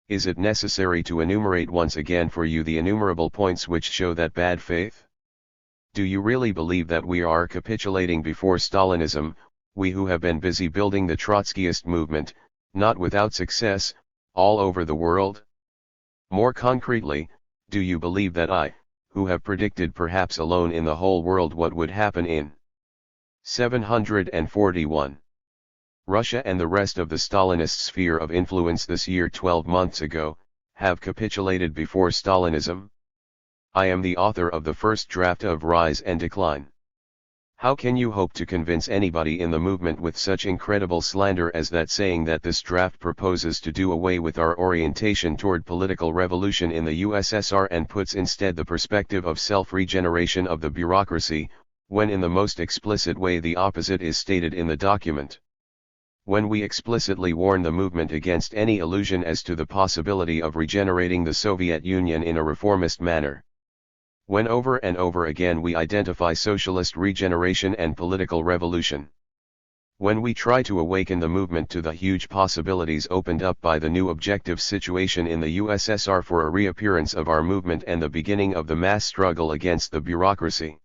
Is it necessary to enumerate once again for you the innumerable points which show that bad faith? Do you really believe that we are capitulating before Stalinism, we who have been busy building the Trotskyist movement, not without success, all over the world? More concretely, do you believe that I, who have predicted perhaps alone in the whole world what would happen in 741, Russia and the rest of the Stalinist sphere of influence this year 12 months ago, have capitulated before Stalinism? I am the author of the first draft of Rise and Decline. How can you hope to convince anybody in the movement with such incredible slander as that, saying that this draft proposes to do away with our orientation toward political revolution in the USSR and puts instead the perspective of self-regeneration of the bureaucracy, when in the most explicit way the opposite is stated in the document? When we explicitly warn the movement against any illusion as to the possibility of regenerating the Soviet Union in a reformist manner. When over and over again we identify socialist regeneration and political revolution. When we try to awaken the movement to the huge possibilities opened up by the new objective situation in the USSR for a reappearance of our movement and the beginning of the mass struggle against the bureaucracy.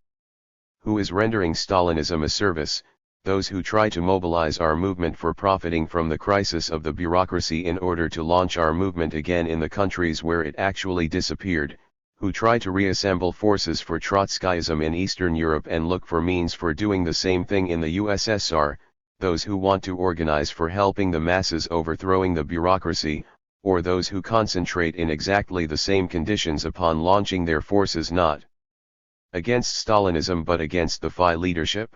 Who is rendering Stalinism a service? Those who try to mobilize our movement for profiting from the crisis of the bureaucracy in order to launch our movement again in the countries where it actually disappeared, who try to reassemble forces for Trotskyism in Eastern Europe and look for means for doing the same thing in the USSR, those who want to organize for helping the masses overthrowing the bureaucracy, or those who concentrate in exactly the same conditions upon launching their forces not against Stalinism but against the Phi leadership?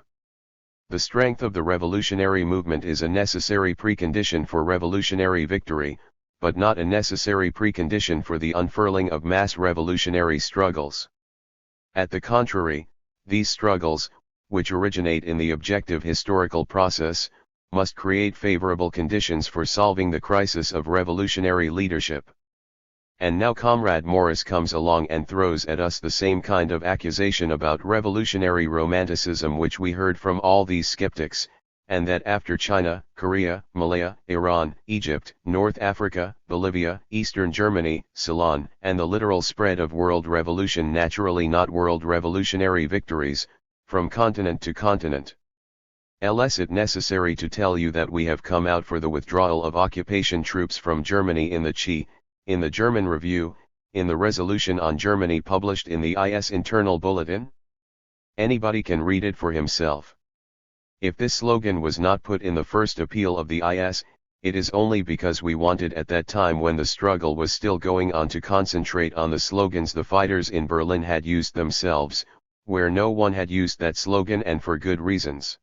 The strength of the revolutionary movement is a necessary precondition for revolutionary victory, but not a necessary precondition for the unfurling of mass revolutionary struggles. At the contrary, these struggles, which originate in the objective historical process, must create favorable conditions for solving the crisis of revolutionary leadership. And now Comrade Morris comes along and throws at us the same kind of accusation about revolutionary romanticism which we heard from all these skeptics, and that after China, Korea, Malaya, Iran, Egypt, North Africa, Bolivia, Eastern Germany, Ceylon, and the literal spread of world revolution, naturally not world revolutionary victories, from continent to continent. Ls it necessary to tell you that we have come out for the withdrawal of occupation troops from Germany in the CHI, in the German Review, in the resolution on Germany published in the IS Internal Bulletin? Anybody can read it for himself. If this slogan was not put in the first appeal of the IS, it is only because we wanted at that time when the struggle was still going on to concentrate on the slogans the fighters in Berlin had used themselves, where no one had used that slogan and for good reasons.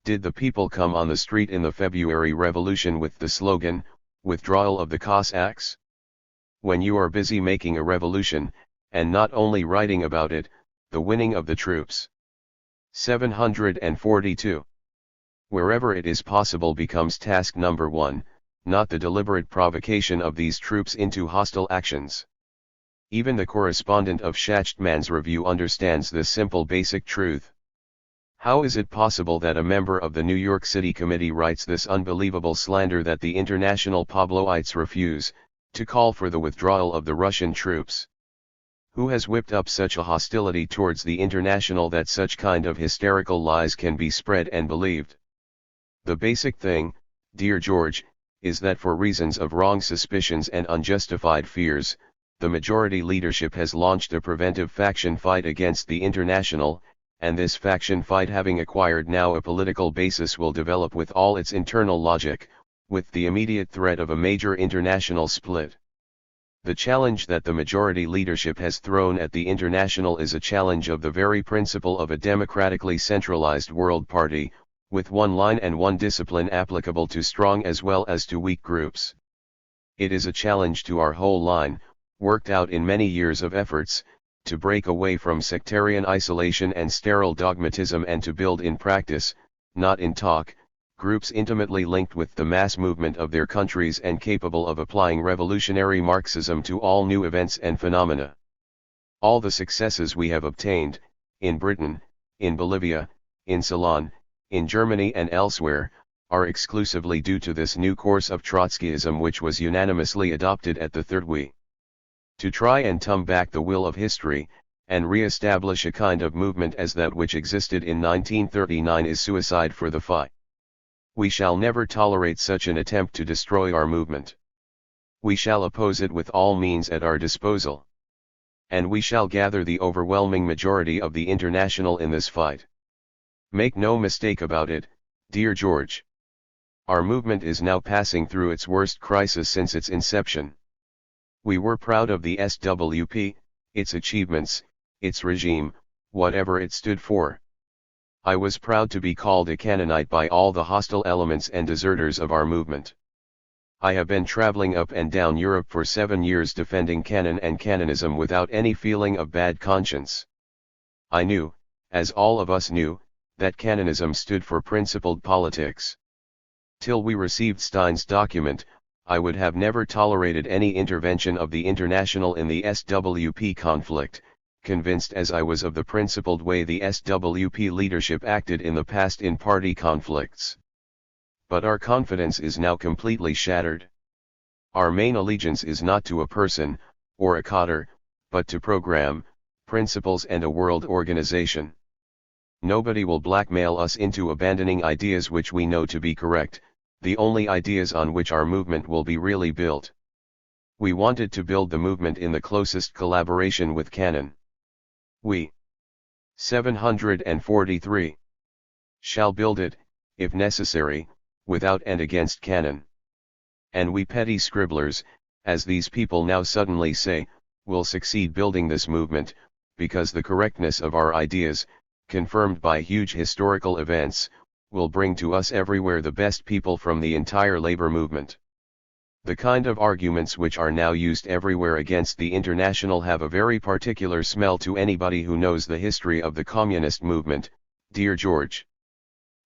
Did the people come on the street in the February Revolution with the slogan, "Withdrawal of the Cossacks"? When you are busy making a revolution, and not only writing about it, the winning of the troops. 742. Wherever it is possible becomes task number one, not the deliberate provocation of these troops into hostile actions. Even the correspondent of Schachtman's review understands this simple basic truth. How is it possible that a member of the New York City Committee writes this unbelievable slander that the international Pabloites refuse to call for the withdrawal of the Russian troops? Who has whipped up such a hostility towards the international that such kind of hysterical lies can be spread and believed? The basic thing, dear George, is that for reasons of wrong suspicions and unjustified fears, the majority leadership has launched a preventive faction fight against the International, and this faction fight, having acquired now a political basis, will develop with all its internal logic, with the immediate threat of a major international split. The challenge that the majority leadership has thrown at the International is a challenge of the very principle of a democratically centralized world party, with one line and one discipline applicable to strong as well as to weak groups. It is a challenge to our whole line, worked out in many years of efforts, to break away from sectarian isolation and sterile dogmatism and to build in practice, not in talk, groups intimately linked with the mass movement of their countries and capable of applying revolutionary Marxism to all new events and phenomena. All the successes we have obtained, in Britain, in Bolivia, in Ceylon, in Germany and elsewhere, are exclusively due to this new course of Trotskyism which was unanimously adopted at the Third We. To try and turn back the will of history, and re-establish a kind of movement as that which existed in 1939 is suicide for the fight. We shall never tolerate such an attempt to destroy our movement. We shall oppose it with all means at our disposal. And we shall gather the overwhelming majority of the International in this fight. Make no mistake about it, dear George. Our movement is now passing through its worst crisis since its inception. We were proud of the SWP, its achievements, its regime, whatever it stood for. I was proud to be called a Cannonite by all the hostile elements and deserters of our movement. I have been traveling up and down Europe for 7 years defending Cannon and Cannonism without any feeling of bad conscience. I knew, as all of us knew, that Cannonism stood for principled politics. Till we received Stein's document, I would have never tolerated any intervention of the International in the SWP conflict, convinced as I was of the principled way the SWP leadership acted in the past in party conflicts. But our confidence is now completely shattered. Our main allegiance is not to a person, or a cadre, but to program, principles and a world organization. Nobody will blackmail us into abandoning ideas which we know to be correct, the only ideas on which our movement will be really built. We wanted to build the movement in the closest collaboration with Cannon. We 743 shall build it, if necessary, without and against Cannon. And we petty scribblers, as these people now suddenly say, will succeed building this movement, because the correctness of our ideas, confirmed by huge historical events, will bring to us everywhere the best people from the entire labor movement. The kind of arguments which are now used everywhere against the International have a very particular smell to anybody who knows the history of the communist movement, dear George.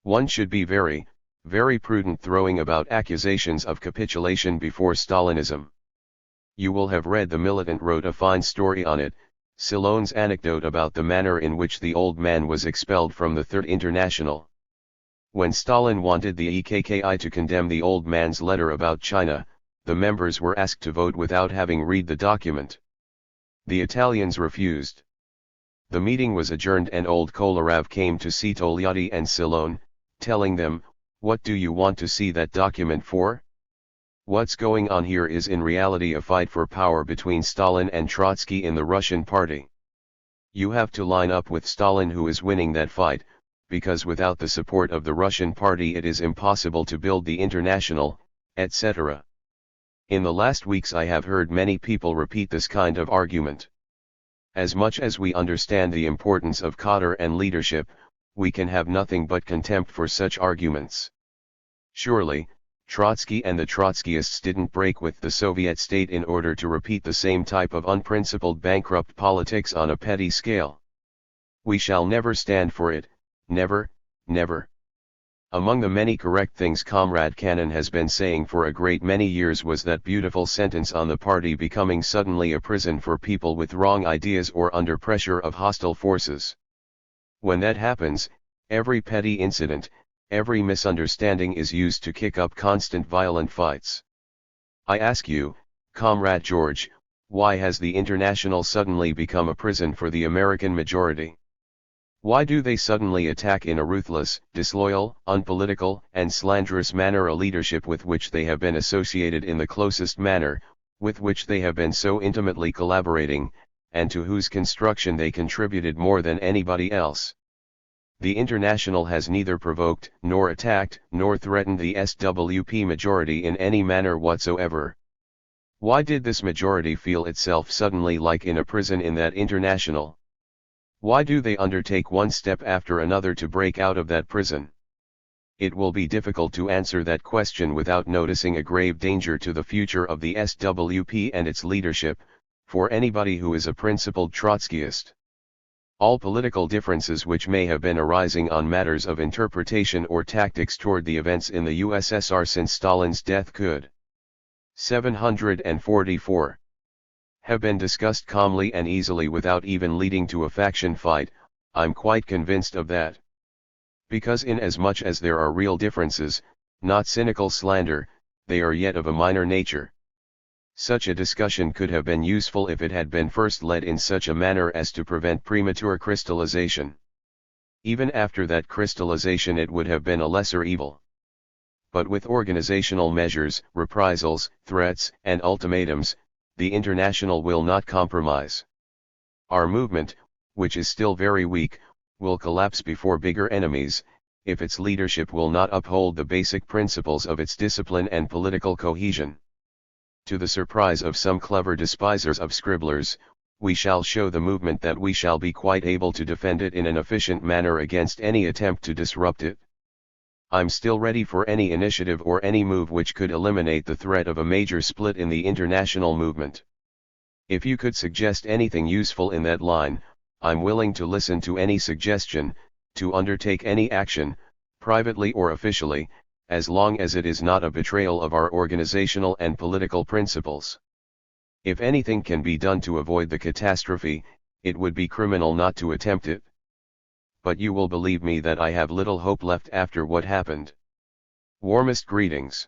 One should be very, very prudent throwing about accusations of capitulation before Stalinism. You will have read the Militant wrote a fine story on it, Ceylon's anecdote about the manner in which the old man was expelled from the Third International. When Stalin wanted the EKKI to condemn the old man's letter about China, the members were asked to vote without having read the document. The Italians refused. The meeting was adjourned and old Kolarov came to see Togliatti and Ceylon, telling them, "What do you want to see that document for? What's going on here is in reality a fight for power between Stalin and Trotsky in the Russian party. You have to line up with Stalin, who is winning that fight, because without the support of the Russian party it is impossible to build the International, etc." In the last weeks I have heard many people repeat this kind of argument. As much as we understand the importance of cadre and leadership, we can have nothing but contempt for such arguments. Surely, Trotsky and the Trotskyists didn't break with the Soviet state in order to repeat the same type of unprincipled bankrupt politics on a petty scale. We shall never stand for it, never, never. Among the many correct things Comrade Cannon has been saying for a great many years was that beautiful sentence on the party becoming suddenly a prison for people with wrong ideas or under pressure of hostile forces. When that happens, every petty incident, every misunderstanding is used to kick up constant violent fights. I ask you, Comrade George, why has the International suddenly become a prison for the American majority? Why do they suddenly attack in a ruthless, disloyal, unpolitical, and slanderous manner a leadership with which they have been associated in the closest manner, with which they have been so intimately collaborating, and to whose construction they contributed more than anybody else. The International has neither provoked, nor attacked, nor threatened the SWP majority in any manner whatsoever. Why did this majority feel itself suddenly like in a prison in that International? Why do they undertake one step after another to break out of that prison? It will be difficult to answer that question without noticing a grave danger to the future of the SWP and its leadership, for anybody who is a principled Trotskyist. All political differences which may have been arising on matters of interpretation or tactics toward the events in the USSR since Stalin's death could 744 have been discussed calmly and easily without even leading to a faction fight. I'm quite convinced of that. Because inasmuch as there are real differences, not cynical slander, they are yet of a minor nature. Such a discussion could have been useful if it had been first led in such a manner as to prevent premature crystallization. Even after that crystallization it would have been a lesser evil. But with organizational measures, reprisals, threats, and ultimatums, the International will not compromise. Our movement, which is still very weak, will collapse before bigger enemies, if its leadership will not uphold the basic principles of its discipline and political cohesion. To the surprise of some clever despisers of scribblers, we shall show the movement that we shall be quite able to defend it in an efficient manner against any attempt to disrupt it. I'm still ready for any initiative or any move which could eliminate the threat of a major split in the international movement. If you could suggest anything useful in that line, I'm willing to listen to any suggestion, to undertake any action, privately or officially, as long as it is not a betrayal of our organizational and political principles. If anything can be done to avoid the catastrophe, it would be criminal not to attempt it. But you will believe me that I have little hope left after what happened. Warmest greetings.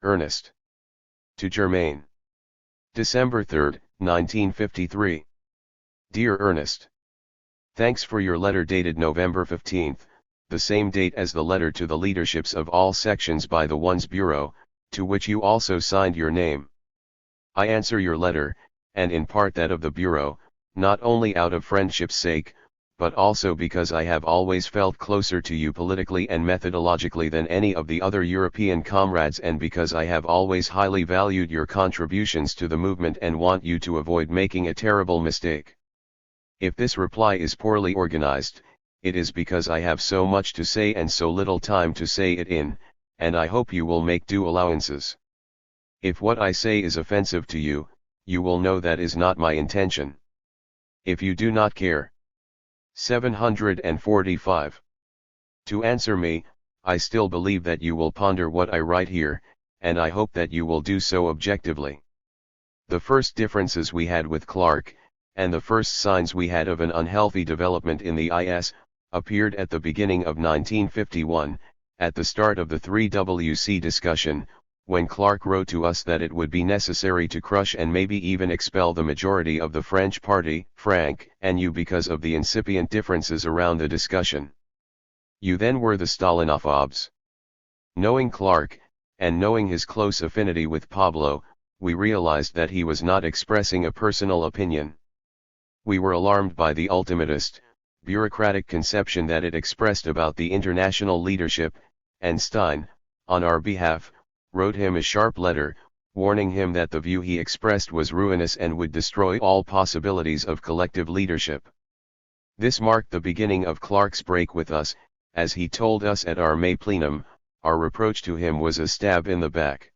Ernest. To Germain. December 3, 1953. Dear Ernest. Thanks for your letter dated November 15, the same date as the letter to the leaderships of all sections by the Ones Bureau, to which you also signed your name. I answer your letter, and in part that of the Bureau, not only out of friendship's sake, but also because I have always felt closer to you politically and methodologically than any of the other European comrades, and because I have always highly valued your contributions to the movement and want you to avoid making a terrible mistake. If this reply is poorly organized, it is because I have so much to say and so little time to say it in, and I hope you will make due allowances. If what I say is offensive to you, you will know that is not my intention. If you do not care. 745. To answer me, I still believe that you will ponder what I write here, and I hope that you will do so objectively. The first differences we had with Clark, and the first signs we had of an unhealthy development in the IS, appeared at the beginning of 1951, at the start of the 3WC discussion, when Clark wrote to us that it would be necessary to crush and maybe even expel the majority of the French party, Frank and you, because of the incipient differences around the discussion. You then were the Stalinophobes. Knowing Clark, and knowing his close affinity with Pablo, we realized that he was not expressing a personal opinion. We were alarmed by the ultimatist, bureaucratic conception that it expressed about the international leadership, and Stein, on our behalf, wrote him a sharp letter, warning him that the view he expressed was ruinous and would destroy all possibilities of collective leadership. This marked the beginning of Clark's break with us. As he told us at our May plenum, our reproach to him was a stab in the back.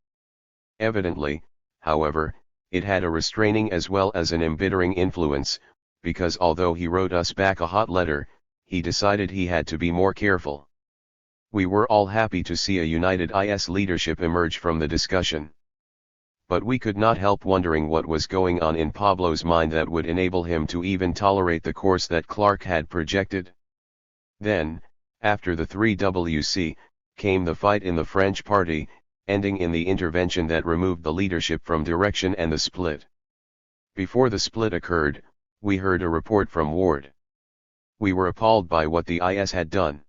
Evidently, however, it had a restraining as well as an embittering influence, because although he wrote us back a hot letter, he decided he had to be more careful. We were all happy to see a united IS leadership emerge from the discussion. But we could not help wondering what was going on in Pablo's mind that would enable him to even tolerate the course that Clark had projected. Then, after the 3WC, came the fight in the French party, ending in the intervention that removed the leadership from direction and the split. Before the split occurred, we heard a report from Ward. We were appalled by what the IS had done.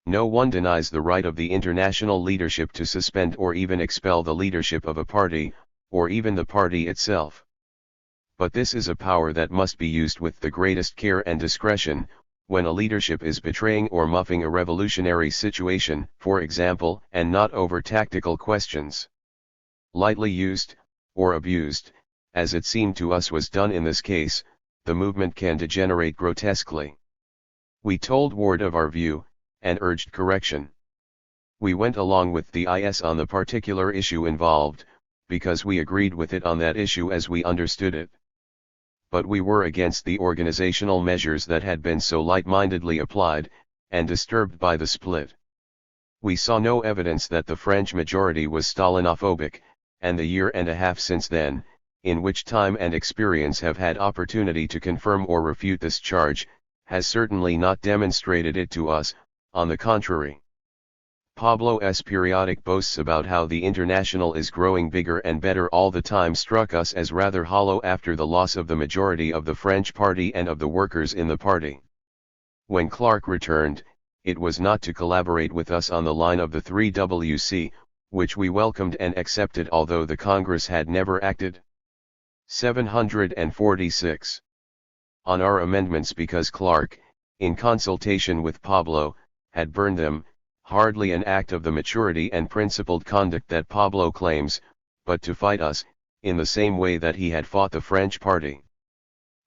No one denies the right of the international leadership to suspend or even expel the leadership of a party, or even the party itself. But this is a power that must be used with the greatest care and discretion, when a leadership is betraying or muffing a revolutionary situation, for example, and not over tactical questions. Lightly used, or abused, as it seemed to us was done in this case, the movement can degenerate grotesquely. We told Ward of our view, and urged correction. We went along with the IS on the particular issue involved, because we agreed with it on that issue as we understood it. But we were against the organizational measures that had been so light-mindedly applied, and disturbed by the split. We saw no evidence that the French majority was Stalinophobic, and the year and a half since then, in which time and experience have had opportunity to confirm or refute this charge, has certainly not demonstrated it to us. On the contrary. Pablo's periodic boasts about how the International is growing bigger and better all the time struck us as rather hollow after the loss of the majority of the French party and of the workers in the party. When Clark returned, it was not to collaborate with us on the line of the 3WC, which we welcomed and accepted although the Congress had never acted. 746. On our amendments because Clark, in consultation with Pablo, had burned them, hardly an act of the maturity and principled conduct that Pablo claims, but to fight us, in the same way that he had fought the French party.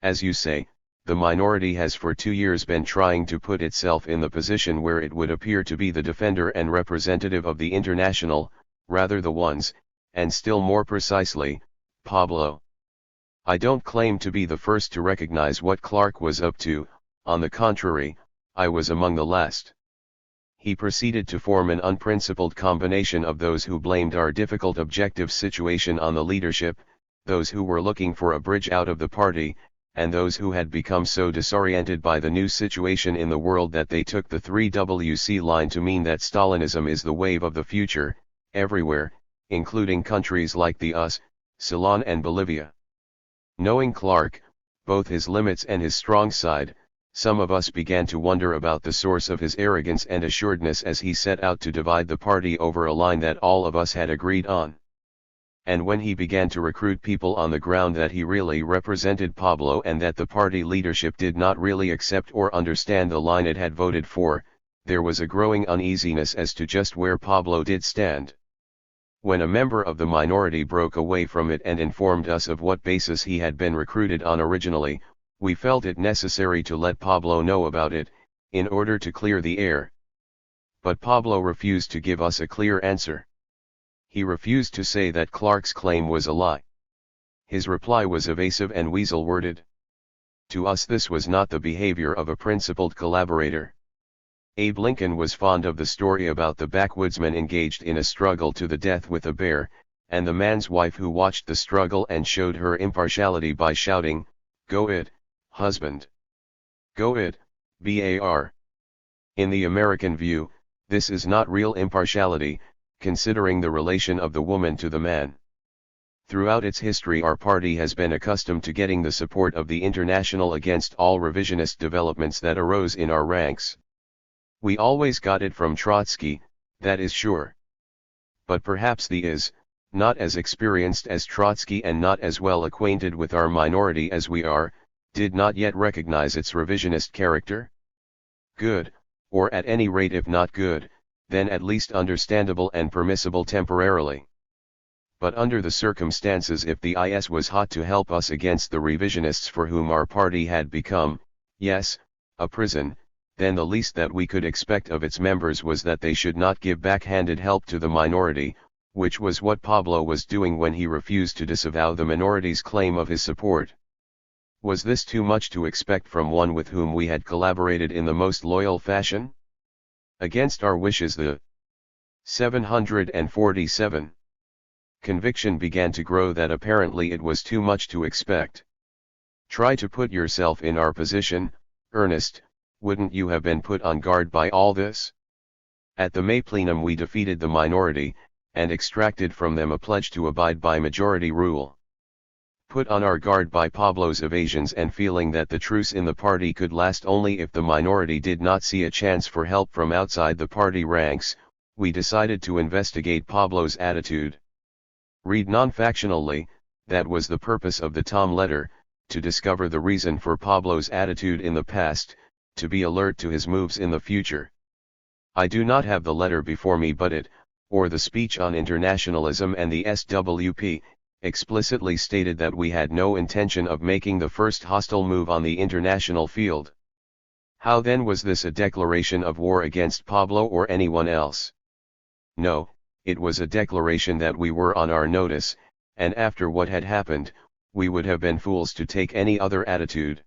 As you say, the minority has for 2 years been trying to put itself in the position where it would appear to be the defender and representative of the International, rather the ones, and still more precisely, Pablo. I don't claim to be the first to recognize what Clark was up to, on the contrary, I was among the last. He proceeded to form an unprincipled combination of those who blamed our difficult objective situation on the leadership, those who were looking for a bridge out of the party, and those who had become so disoriented by the new situation in the world that they took the 3WC line to mean that Stalinism is the wave of the future, everywhere, including countries like the US, Ceylon and Bolivia. Knowing Clark, both his limits and his strong side, some of us began to wonder about the source of his arrogance and assuredness as he set out to divide the party over a line that all of us had agreed on. And when he began to recruit people on the ground that he really represented Pablo and that the party leadership did not really accept or understand the line it had voted for, there was a growing uneasiness as to just where Pablo did stand. When a member of the minority broke away from it and informed us of what basis he had been recruited on originally, we felt it necessary to let Pablo know about it, in order to clear the air. But Pablo refused to give us a clear answer. He refused to say that Clark's claim was a lie. His reply was evasive and weasel-worded. To us this was not the behavior of a principled collaborator. Abe Lincoln was fond of the story about the backwoodsman engaged in a struggle to the death with a bear, and the man's wife who watched the struggle and showed her impartiality by shouting, "Go it, husband! Go it, bar!" In the American view, this is not real impartiality, considering the relation of the woman to the man. Throughout its history our party has been accustomed to getting the support of the International against all revisionist developments that arose in our ranks. We always got it from Trotsky, that is sure. But perhaps the is, not as experienced as Trotsky and not as well acquainted with our minority as we are, did not yet recognize its revisionist character. Good, or at any rate if not good, then at least understandable and permissible temporarily. But under the circumstances, if the IS was hot to help us against the revisionists for whom our party had become, yes, a prison, then the least that we could expect of its members was that they should not give backhanded help to the minority, which was what Pablo was doing when he refused to disavow the minority's claim of his support. Was this too much to expect from one with whom we had collaborated in the most loyal fashion? Against our wishes the 747. Conviction began to grow that apparently it was too much to expect. Try to put yourself in our position, Ernest, wouldn't you have been put on guard by all this? At the May plenum we defeated the minority, and extracted from them a pledge to abide by majority rule. Put on our guard by Pablo's evasions and feeling that the truce in the party could last only if the minority did not see a chance for help from outside the party ranks, we decided to investigate Pablo's attitude. Read non-factionally, that was the purpose of the Tom letter, to discover the reason for Pablo's attitude in the past, to be alert to his moves in the future. I do not have the letter before me, but it, or the speech on internationalism and the SWP, explicitly stated that we had no intention of making the first hostile move on the international field. How then was this a declaration of war against Pablo or anyone else? No, it was a declaration that we were on our notice, and after what had happened, we would have been fools to take any other attitude.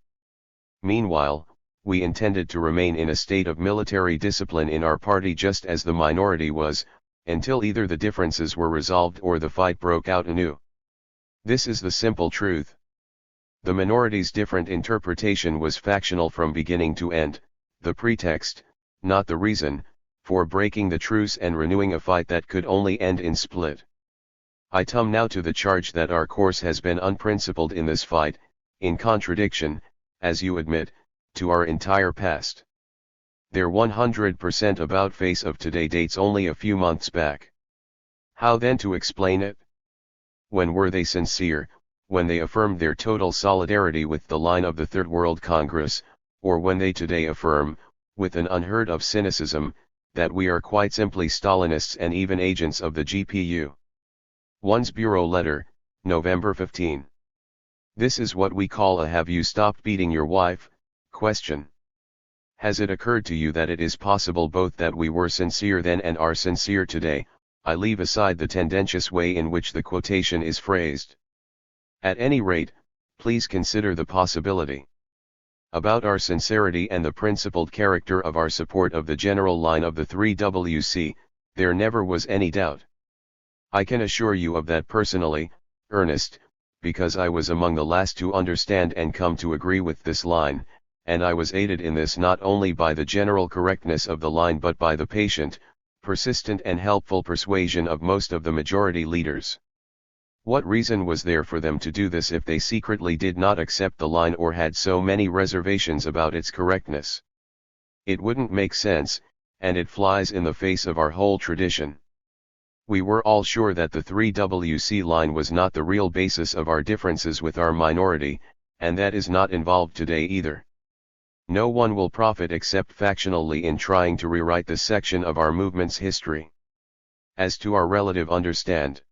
Meanwhile, we intended to remain in a state of military discipline in our party just as the minority was, until either the differences were resolved or the fight broke out anew. This is the simple truth. The minority's different interpretation was factional from beginning to end, the pretext, not the reason, for breaking the truce and renewing a fight that could only end in split. I come now to the charge that our course has been unprincipled in this fight, in contradiction, as you admit, to our entire past. Their 100% about face of today dates only a few months back. How then to explain it? When were they sincere, when they affirmed their total solidarity with the line of the Third World Congress, or when they today affirm, with an unheard of cynicism, that we are quite simply Stalinists and even agents of the GPU? One's Bureau Letter, November 15. This is what we call a "have you stopped beating your wife?" question. Has it occurred to you that it is possible both that we were sincere then and are sincere today? I leave aside the tendentious way in which the quotation is phrased. At any rate, please consider the possibility. About our sincerity and the principled character of our support of the general line of the 3WC, there never was any doubt. I can assure you of that personally, Ernest, because I was among the last to understand and come to agree with this line, and I was aided in this not only by the general correctness of the line but by the patient, persistent and helpful persuasion of most of the majority leaders. What reason was there for them to do this if they secretly did not accept the line or had so many reservations about its correctness? It wouldn't make sense, and it flies in the face of our whole tradition. We were all sure that the 3WC line was not the real basis of our differences with our minority, and that is not involved today either. No one will profit except factionally in trying to rewrite this section of our movement's history. As to our relative understand.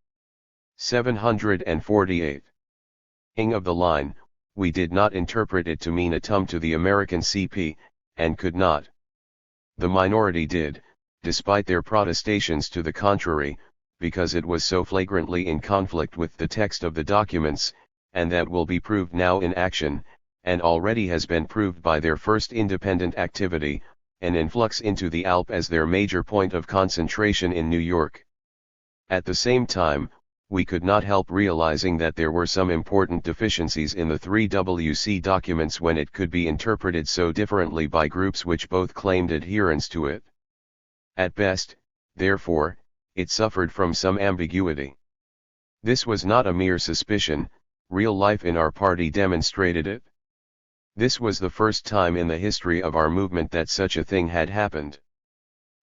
748. Ing of the line, we did not interpret it to mean a tum to the American CP, and could not. The minority did, despite their protestations to the contrary, because it was so flagrantly in conflict with the text of the documents, and that will be proved now in action, and already has been proved by their first independent activity, an influx into the Alp as their major point of concentration in New York. At the same time, we could not help realizing that there were some important deficiencies in the 3WC documents when it could be interpreted so differently by groups which both claimed adherence to it. At best, therefore, it suffered from some ambiguity. This was not a mere suspicion, real life in our party demonstrated it. This was the first time in the history of our movement that such a thing had happened.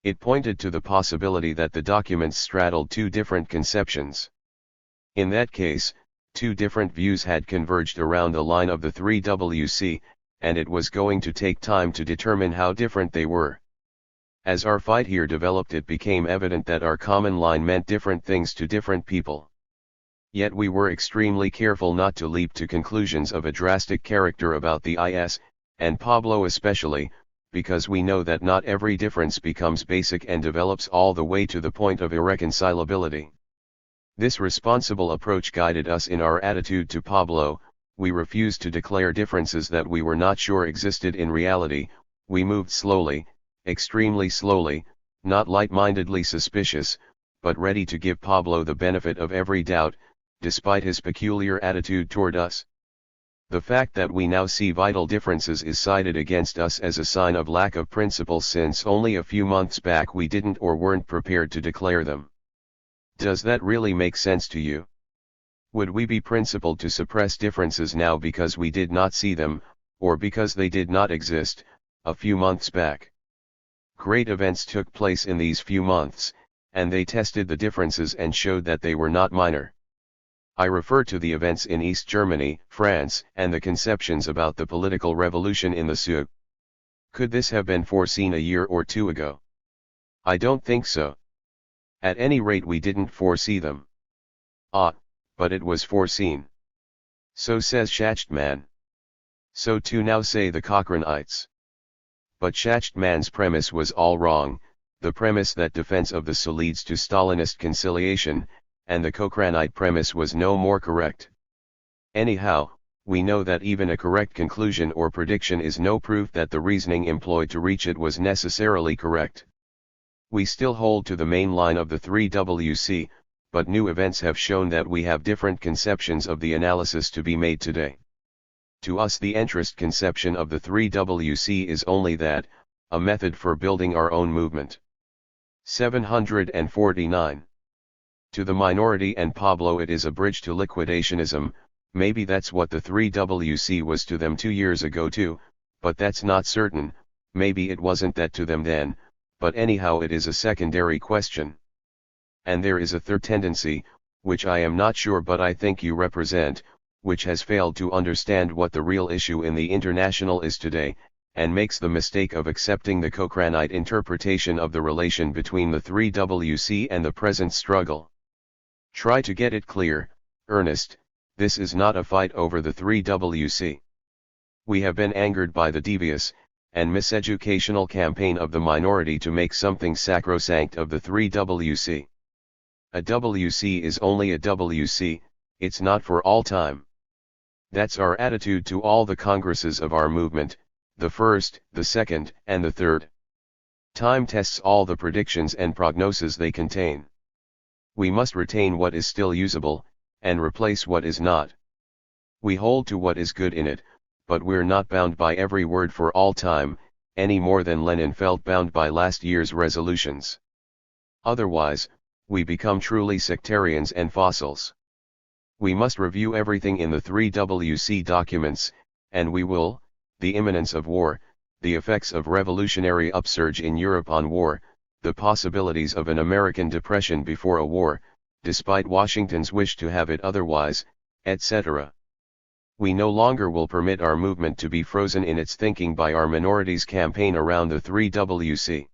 It pointed to the possibility that the documents straddled two different conceptions. In that case, two different views had converged around the line of the 3WC, and it was going to take time to determine how different they were. As our fight here developed, it became evident that our common line meant different things to different people. Yet we were extremely careful not to leap to conclusions of a drastic character about the IS, and Pablo especially, because we know that not every difference becomes basic and develops all the way to the point of irreconcilability. This responsible approach guided us in our attitude to Pablo. We refused to declare differences that we were not sure existed in reality. We moved slowly, extremely slowly, not light-mindedly suspicious, but ready to give Pablo the benefit of every doubt, despite his peculiar attitude toward us. The fact that we now see vital differences is cited against us as a sign of lack of principle, since only a few months back we didn't or weren't prepared to declare them. Does that really make sense to you? Would we be principled to suppress differences now because we did not see them, or because they did not exist, a few months back? Great events took place in these few months, and they tested the differences and showed that they were not minor. I refer to the events in East Germany, France, and the conceptions about the political revolution in the Sud. Could this have been foreseen a year or two ago? I don't think so. At any rate, we didn't foresee them. But it was foreseen. So says Schachtman. So too now say the Cochranites. But Schachtman's premise was all wrong, the premise that defense of the Sud leads to Stalinist conciliation, and the Cochranite premise was no more correct. Anyhow, we know that even a correct conclusion or prediction is no proof that the reasoning employed to reach it was necessarily correct. We still hold to the main line of the 3WC, but new events have shown that we have different conceptions of the analysis to be made today. To us, the entrist conception of the 3WC is only that, a method for building our own movement. 749. To the minority and Pablo it is a bridge to liquidationism. Maybe that's what the 3WC was to them 2 years ago too, but that's not certain. Maybe it wasn't that to them then, but anyhow it is a secondary question. And there is a third tendency, which I am not sure but I think you represent, which has failed to understand what the real issue in the International is today, and makes the mistake of accepting the Cochranite interpretation of the relation between the 3WC and the present struggle. Try to get it clear, Ernest, this is not a fight over the 3WC. We have been angered by the devious, and miseducational campaign of the minority to make something sacrosanct of the 3WC. A WC is only a WC, it's not for all time. That's our attitude to all the congresses of our movement, the first, the second, and the third. Time tests all the predictions and prognoses they contain. We must retain what is still usable, and replace what is not. We hold to what is good in it, but we're not bound by every word for all time, any more than Lenin felt bound by last year's resolutions. Otherwise, we become truly sectarians and fossils. We must review everything in the 3WC documents, and we will, the imminence of war, the effects of revolutionary upsurge in Europe on war, the possibilities of an American depression before a war, despite Washington's wish to have it otherwise, etc. We no longer will permit our movement to be frozen in its thinking by our minority's campaign around the 3WC.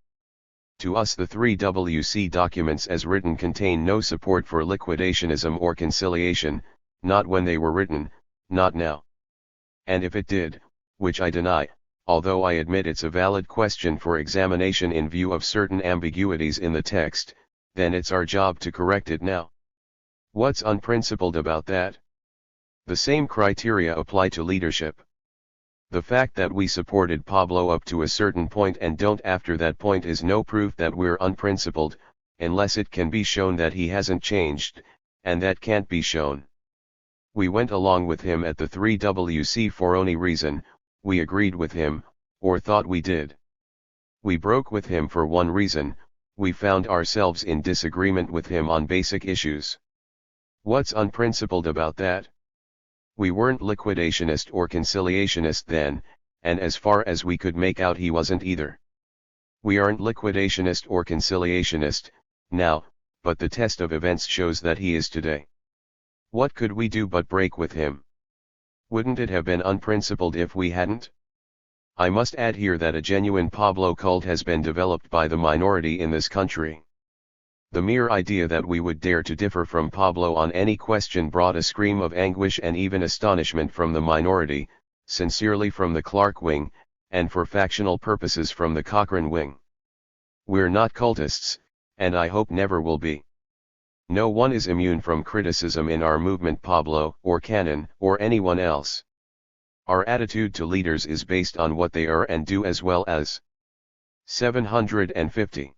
To us the 3WC documents as written contain no support for liquidationism or conciliation, not when they were written, not now. And if it did, which I deny, although I admit it's a valid question for examination in view of certain ambiguities in the text, then it's our job to correct it now. What's unprincipled about that? The same criteria apply to leadership. The fact that we supported Pablo up to a certain point and don't after that point is no proof that we're unprincipled, unless it can be shown that he hasn't changed, and that can't be shown. We went along with him at the 3WC for any reason, we agreed with him, or thought we did. We broke with him for one reason, we found ourselves in disagreement with him on basic issues. What's unprincipled about that? We weren't liquidationist or conciliationist then, and as far as we could make out he wasn't either. We aren't liquidationist or conciliationist, now, but the test of events shows that he is today. What could we do but break with him? Wouldn't it have been unprincipled if we hadn't? I must add here that a genuine Pablo cult has been developed by the minority in this country. The mere idea that we would dare to differ from Pablo on any question brought a scream of anguish and even astonishment from the minority, sincerely from the Clark wing, and for factional purposes from the Cochrane wing. We're not cultists, and I hope never will be. No one is immune from criticism in our movement, Pablo, or Cannon, or anyone else. Our attitude to leaders is based on what they are and do as well as 750.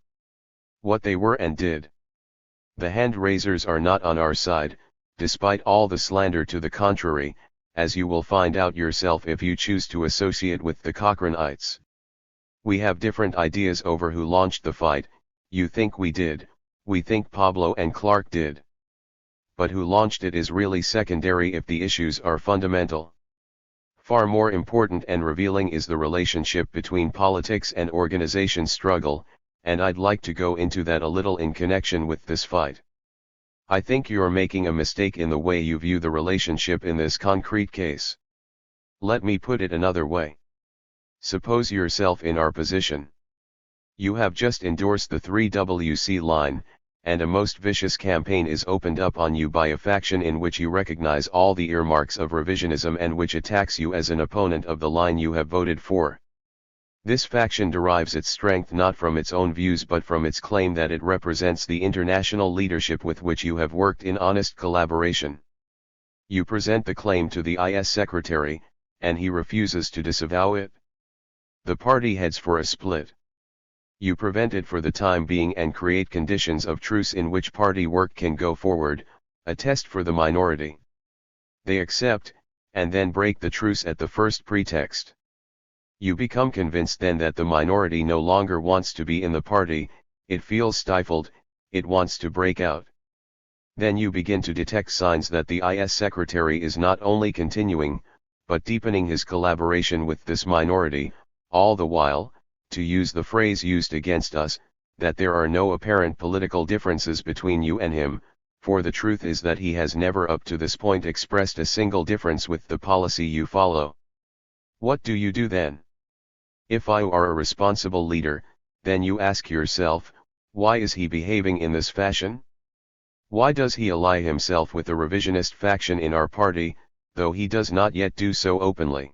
What they were and did. The hand-raisers are not on our side, despite all the slander to the contrary, as you will find out yourself if you choose to associate with the Cochranites. We have different ideas over who launched the fight. You think we did, we think Pablo and Clark did. But who launched it is really secondary if the issues are fundamental. Far more important and revealing is the relationship between politics and organization struggle, and I'd like to go into that a little in connection with this fight. I think you're making a mistake in the way you view the relationship in this concrete case. Let me put it another way. Suppose yourself in our position. You have just endorsed the 3WC line, and a most vicious campaign is opened up on you by a faction in which you recognize all the earmarks of revisionism and which attacks you as an opponent of the line you have voted for. This faction derives its strength not from its own views but from its claim that it represents the international leadership with which you have worked in honest collaboration. You present the claim to the IS secretary, and he refuses to disavow it. The party heads for a split. You prevent it for the time being and create conditions of truce in which party work can go forward, a test for the minority. They accept, and then break the truce at the first pretext. You become convinced then that the minority no longer wants to be in the party, it feels stifled, it wants to break out. Then you begin to detect signs that the IS secretary is not only continuing, but deepening his collaboration with this minority, all the while, to use the phrase used against us, that there are no apparent political differences between you and him, for the truth is that he has never up to this point expressed a single difference with the policy you follow. What do you do then? If I are a responsible leader, then you ask yourself, why is he behaving in this fashion? Why does he ally himself with the revisionist faction in our party, though he does not yet do so openly?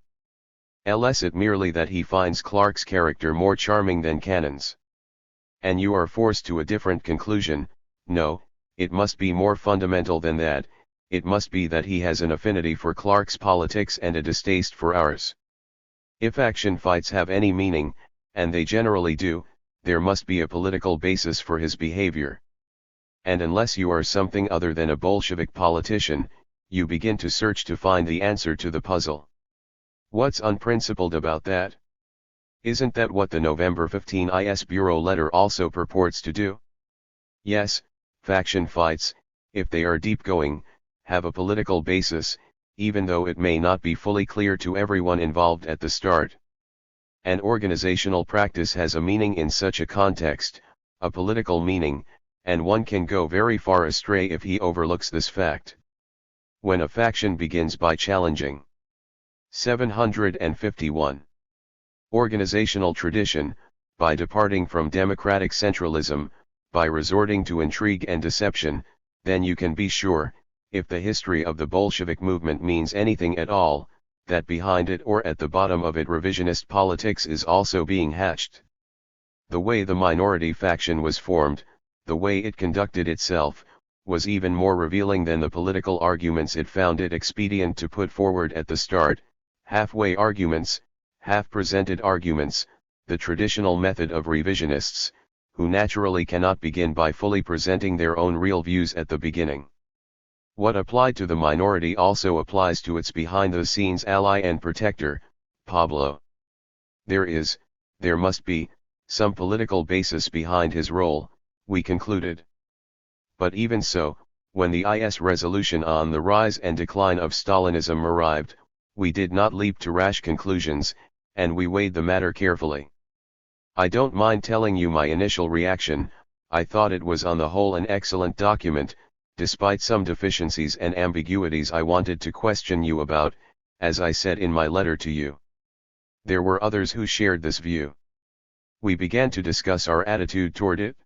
Is it merely that he finds Clark's character more charming than Cannon's? And you are forced to a different conclusion. No, it must be more fundamental than that, it must be that he has an affinity for Clark's politics and a distaste for ours. If action fights have any meaning, and they generally do, there must be a political basis for his behavior. And unless you are something other than a Bolshevik politician, you begin to search to find the answer to the puzzle. What's unprincipled about that? Isn't that what the November 15 IS Bureau letter also purports to do? Yes, faction fights, if they are deep-going, have a political basis, even though it may not be fully clear to everyone involved at the start. An organizational practice has a meaning in such a context, a political meaning, and one can go very far astray if he overlooks this fact. When a faction begins by challenging 751. Organizational tradition, by departing from democratic centralism, by resorting to intrigue and deception, then you can be sure, if the history of the Bolshevik movement means anything at all, that behind it or at the bottom of it revisionist politics is also being hatched. The way the minority faction was formed, the way it conducted itself, was even more revealing than the political arguments it found it expedient to put forward at the start, halfway arguments, half-presented arguments, the traditional method of revisionists, who naturally cannot begin by fully presenting their own real views at the beginning. What applied to the minority also applies to its behind-the-scenes ally and protector, Pablo. There must be, some political basis behind his role, we concluded. But even so, when the IS resolution on the rise and decline of Stalinism arrived, we did not leap to rash conclusions, and we weighed the matter carefully. I don't mind telling you my initial reaction. I thought it was on the whole an excellent document, despite some deficiencies and ambiguities I wanted to question you about, as I said in my letter to you. There were others who shared this view. We began to discuss our attitude toward it.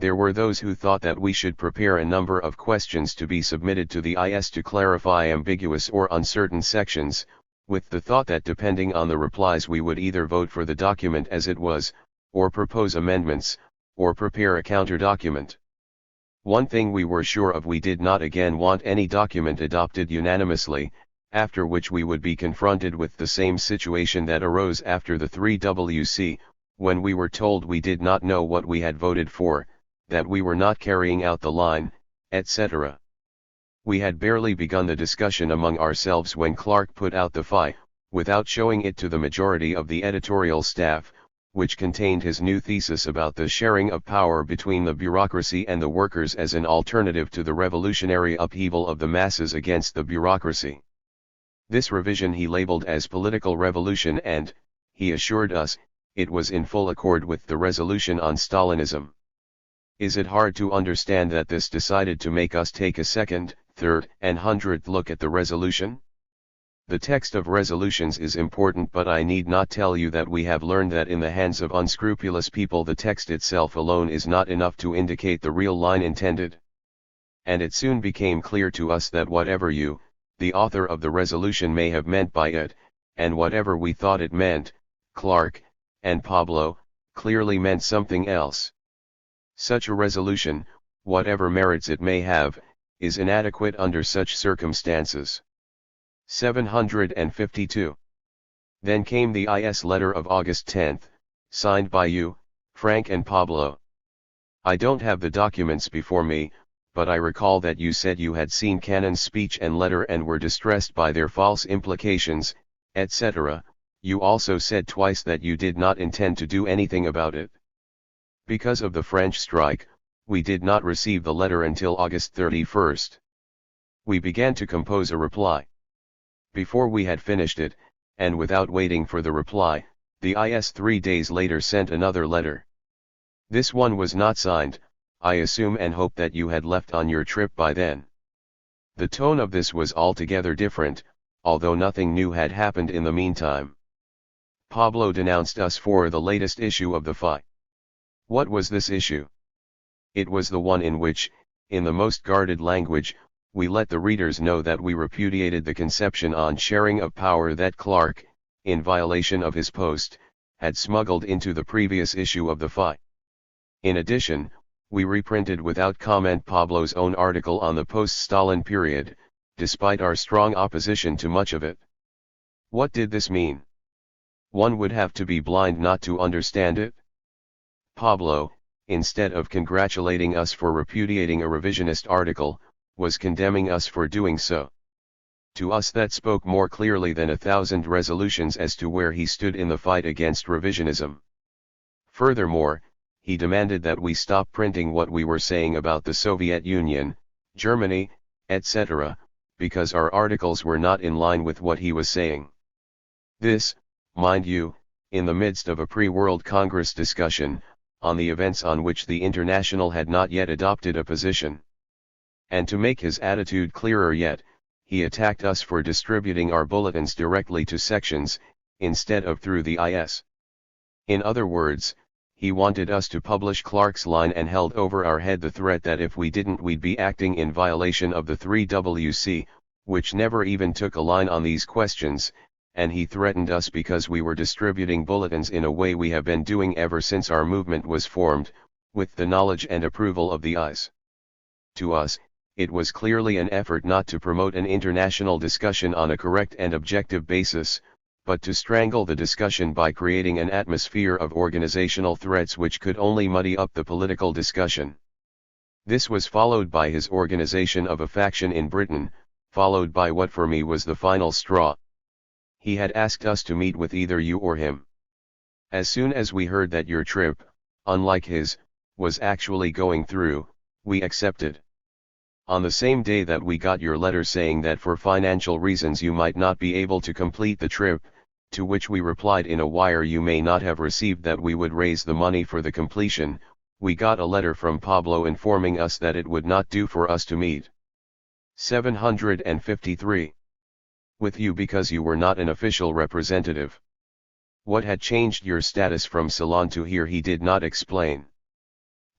There were those who thought that we should prepare a number of questions to be submitted to the IS to clarify ambiguous or uncertain sections, with the thought that depending on the replies we would either vote for the document as it was, or propose amendments, or prepare a counter-document. One thing we were sure of: we did not again want any document adopted unanimously, after which we would be confronted with the same situation that arose after the 3WC, when we were told we did not know what we had voted for, that we were not carrying out the line, etc. We had barely begun the discussion among ourselves when Clark put out the FI, without showing it to the majority of the editorial staff, which contained his new thesis about the sharing of power between the bureaucracy and the workers as an alternative to the revolutionary upheaval of the masses against the bureaucracy. This revision he labeled as political revolution, and, he assured us, it was in full accord with the resolution on Stalinism. Is it hard to understand that this decided to make us take a second, third, and 100th look at the resolution? The text of resolutions is important, but I need not tell you that we have learned that in the hands of unscrupulous people the text itself alone is not enough to indicate the real line intended. And it soon became clear to us that whatever you, the author of the resolution, may have meant by it, and whatever we thought it meant, Clark, and Pablo, clearly meant something else. Such a resolution, whatever merits it may have, is inadequate under such circumstances. 752. Then came the IS letter of August 10, signed by you, Frank and Pablo. I don't have the documents before me, but I recall that you said you had seen Cannon's speech and letter and were distressed by their false implications, etc. You also said twice that you did not intend to do anything about it. Because of the French strike, we did not receive the letter until August 31. We began to compose a reply. Before we had finished it, and without waiting for the reply, the IS 3 days later sent another letter. This one was not signed, I assume, and hope that you had left on your trip by then. The tone of this was altogether different, although nothing new had happened in the meantime. Pablo denounced us for the latest issue of the FI. What was this issue? It was the one in which, in the most guarded language, we let the readers know that we repudiated the conception on sharing of power that Clark, in violation of his post, had smuggled into the previous issue of the FI. In addition, we reprinted without comment Pablo's own article on the post-Stalin period, despite our strong opposition to much of it. What did this mean? One would have to be blind not to understand it. Pablo, instead of congratulating us for repudiating a revisionist article, was condemning us for doing so. To us that spoke more clearly than 1,000 resolutions as to where he stood in the fight against revisionism. Furthermore, he demanded that we stop printing what we were saying about the Soviet Union, Germany, etc., because our articles were not in line with what he was saying. This, mind you, in the midst of a pre-World Congress discussion, on the events on which the International had not yet adopted a position. And to make his attitude clearer yet, he attacked us for distributing our bulletins directly to sections, instead of through the IS. In other words, he wanted us to publish Clark's line and held over our head the threat that if we didn't we'd be acting in violation of the 3WC, which never even took a line on these questions, and he threatened us because we were distributing bulletins in a way we have been doing ever since our movement was formed, with the knowledge and approval of the IS. To us, it was clearly an effort not to promote an international discussion on a correct and objective basis, but to strangle the discussion by creating an atmosphere of organizational threats which could only muddy up the political discussion. This was followed by his organization of a faction in Britain, followed by what for me was the final straw. He had asked us to meet with either you or him. As soon as we heard that your trip, unlike his, was actually going through, we accepted. On the same day that we got your letter saying that for financial reasons you might not be able to complete the trip, to which we replied in a wire you may not have received that we would raise the money for the completion, we got a letter from Pablo informing us that it would not do for us to meet. 753. With you because you were not an official representative. What had changed your status from Ceylon to here he did not explain.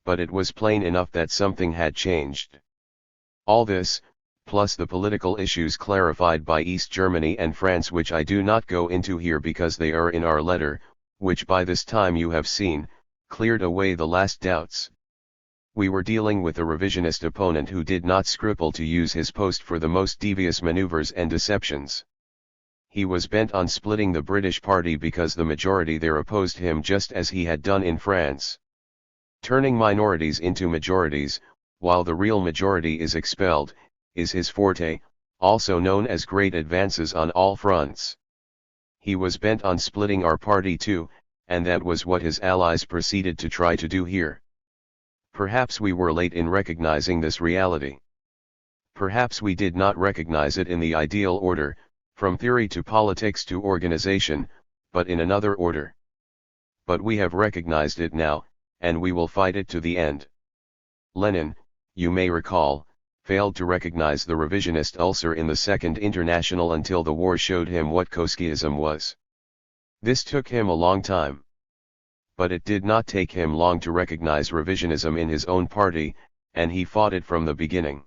But it was plain enough that something had changed. All this, plus the political issues clarified by East Germany and France which I do not go into here because they are in our letter, which by this time you have seen, cleared away the last doubts. We were dealing with a revisionist opponent who did not scruple to use his post for the most devious maneuvers and deceptions. He was bent on splitting the British party because the majority there opposed him just as he had done in France. Turning minorities into majorities, while the real majority is expelled, is his forte, also known as great advances on all fronts. He was bent on splitting our party too, and that was what his allies proceeded to try to do here. Perhaps we were late in recognizing this reality. Perhaps we did not recognize it in the ideal order, from theory to politics to organization, but in another order. But we have recognized it now, and we will fight it to the end. Lenin, you may recall, failed to recognize the revisionist ulcer in the Second International until the war showed him what Trotskyism was. This took him a long time. But it did not take him long to recognize revisionism in his own party, and he fought it from the beginning.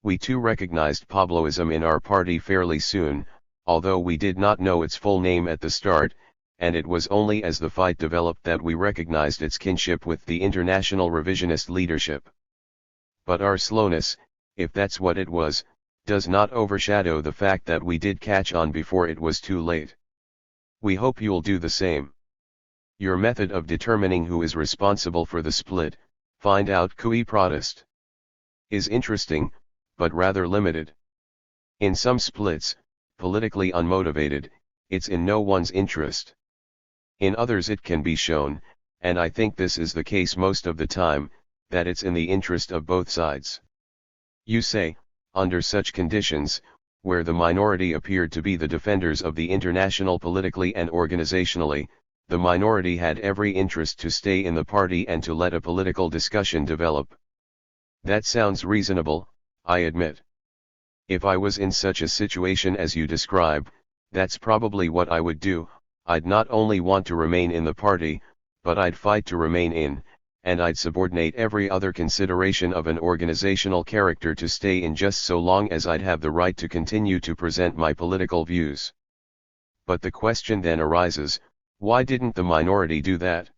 We too recognized Pabloism in our party fairly soon, although we did not know its full name at the start, and it was only as the fight developed that we recognized its kinship with the international revisionist leadership. But our slowness, if that's what it was, does not overshadow the fact that we did catch on before it was too late. We hope you'll do the same. Your method of determining who is responsible for the split, find out qui protest, is interesting, but rather limited. In some splits, politically unmotivated, it's in no one's interest. In others it can be shown, and I think this is the case most of the time, that it's in the interest of both sides. You say, under such conditions, where the minority appeared to be the defenders of the international politically and organizationally, the minority had every interest to stay in the party and to let a political discussion develop. That sounds reasonable, I admit. If I was in such a situation as you describe, that's probably what I would do. I'd not only want to remain in the party, but I'd fight to remain in, and I'd subordinate every other consideration of an organizational character to stay in just so long as I'd have the right to continue to present my political views. But the question then arises, why didn't the minority do that?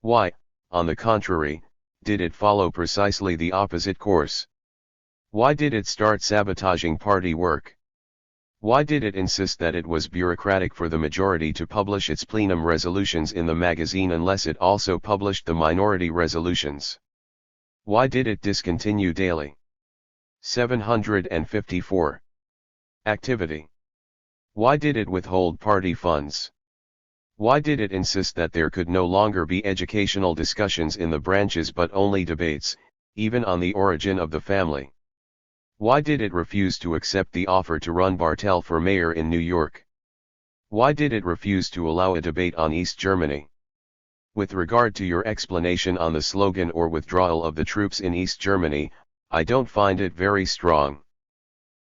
Why, on the contrary, did it follow precisely the opposite course? Why did it start sabotaging party work? Why did it insist that it was bureaucratic for the majority to publish its plenum resolutions in the magazine unless it also published the minority resolutions? Why did it discontinue daily 754 activity? Why did it withhold party funds? Why did it insist that there could no longer be educational discussions in the branches but only debates, even on the origin of the family? Why did it refuse to accept the offer to run Bartel for mayor in New York? Why did it refuse to allow a debate on East Germany? With regard to your explanation on the slogan or withdrawal of the troops in East Germany, I don't find it very strong.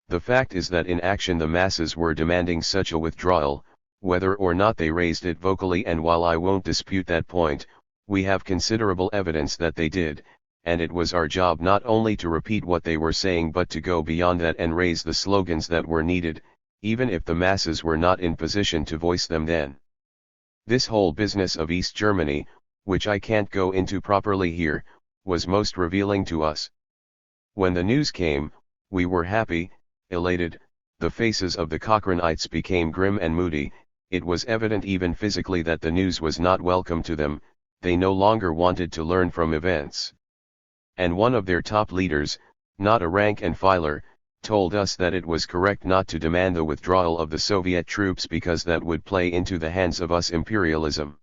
The fact is that in action the masses were demanding such a withdrawal, whether or not they raised it vocally, and while I won't dispute that point, we have considerable evidence that they did, and it was our job not only to repeat what they were saying but to go beyond that and raise the slogans that were needed, even if the masses were not in position to voice them then. This whole business of East Germany, which I can't go into properly here, was most revealing to us. When the news came, we were happy, elated, the faces of the Cochranites became grim and moody. It was evident even physically that the news was not welcome to them. They no longer wanted to learn from events. And one of their top leaders, not a rank and filer, told us that it was correct not to demand the withdrawal of the Soviet troops because that would play into the hands of us imperialism.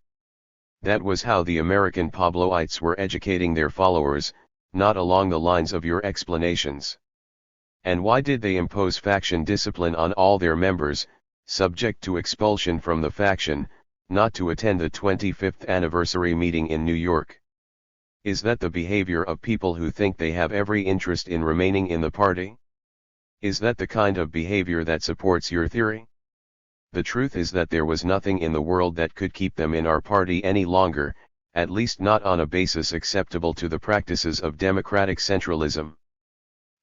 That was how the American Pabloites were educating their followers, not along the lines of your explanations. And why did they impose faction discipline on all their members, subject to expulsion from the faction, not to attend the 25th anniversary meeting in New York? Is that the behavior of people who think they have every interest in remaining in the party? Is that the kind of behavior that supports your theory? The truth is that there was nothing in the world that could keep them in our party any longer, at least not on a basis acceptable to the practices of democratic centralism.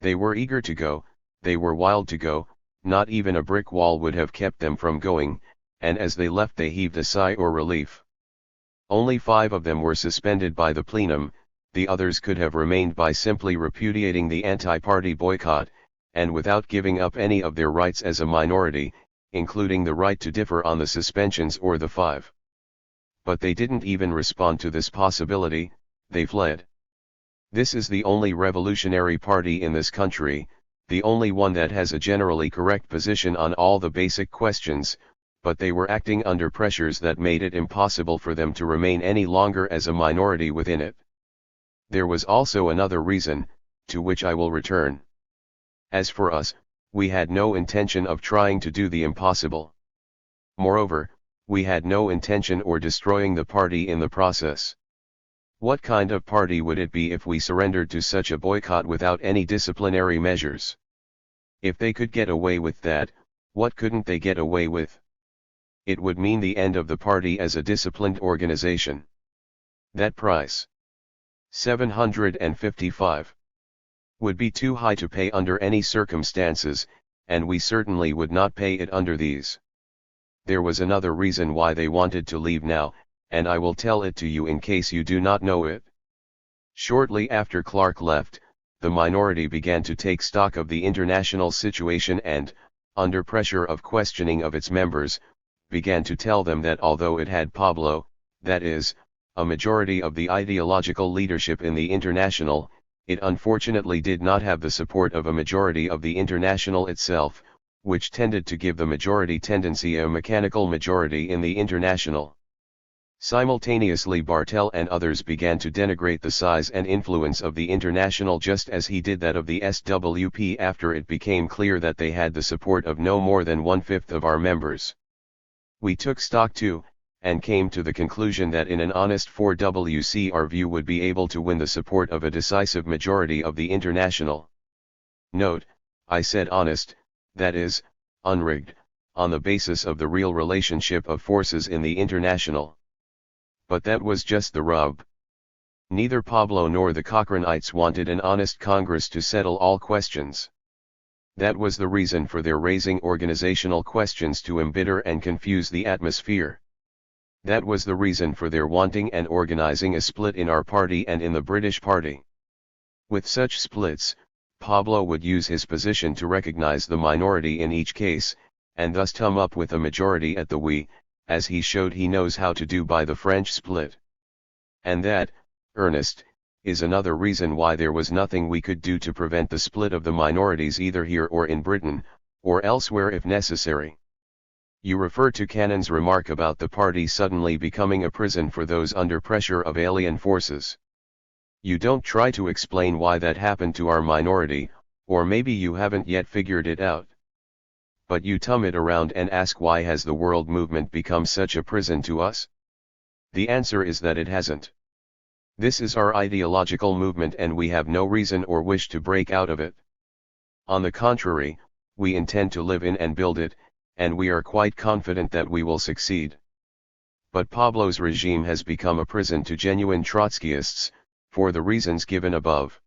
They were eager to go, they were wild to go, not even a brick wall would have kept them from going, and as they left they heaved a sigh of relief. Only 5 of them were suspended by the plenum, the others could have remained by simply repudiating the anti-party boycott, and without giving up any of their rights as a minority, including the right to differ on the suspensions or the 5. But they didn't even respond to this possibility, they fled. This is the only revolutionary party in this country, the only one that has a generally correct position on all the basic questions, but they were acting under pressures that made it impossible for them to remain any longer as a minority within it. There was also another reason, to which I will return. As for us, we had no intention of trying to do the impossible. Moreover, we had no intention of destroying the party in the process. What kind of party would it be if we surrendered to such a boycott without any disciplinary measures? If they could get away with that, what couldn't they get away with? It would mean the end of the party as a disciplined organization. That price, 755, would be too high to pay under any circumstances, and we certainly would not pay it under these. There was another reason why they wanted to leave now, and I will tell it to you in case you do not know it. Shortly after Clark left, the minority began to take stock of the international situation and, under pressure of questioning of its members, began to tell them that although it had Pablo, that is, a majority of the ideological leadership in the International, it unfortunately did not have the support of a majority of the International itself, which tended to give the majority tendency a mechanical majority in the International. Simultaneously Bartel and others began to denigrate the size and influence of the International just as he did that of the SWP after it became clear that they had the support of no more than 1/5 of our members. We took stock too, and came to the conclusion that in an honest 4WC our view would be able to win the support of a decisive majority of the International. Note, I said honest, that is, unrigged, on the basis of the real relationship of forces in the International. But that was just the rub. Neither Pablo nor the Cochranites wanted an honest Congress to settle all questions. That was the reason for their raising organizational questions to embitter and confuse the atmosphere. That was the reason for their wanting and organizing a split in our party and in the British party. With such splits, Pablo would use his position to recognize the minority in each case, and thus come up with a majority at the we, as he showed he knows how to do by the French split. And that, Ernest, is another reason why there was nothing we could do to prevent the split of the minorities either here or in Britain, or elsewhere if necessary. You refer to Cannon's remark about the party suddenly becoming a prison for those under pressure of alien forces. You don't try to explain why that happened to our minority, or maybe you haven't yet figured it out. But you tum it around and ask why has the world movement become such a prison to us? The answer is that it hasn't. This is our ideological movement and we have no reason or wish to break out of it. On the contrary, we intend to live in and build it, and we are quite confident that we will succeed. But Pablo's regime has become a prison to genuine Trotskyists, for the reasons given above.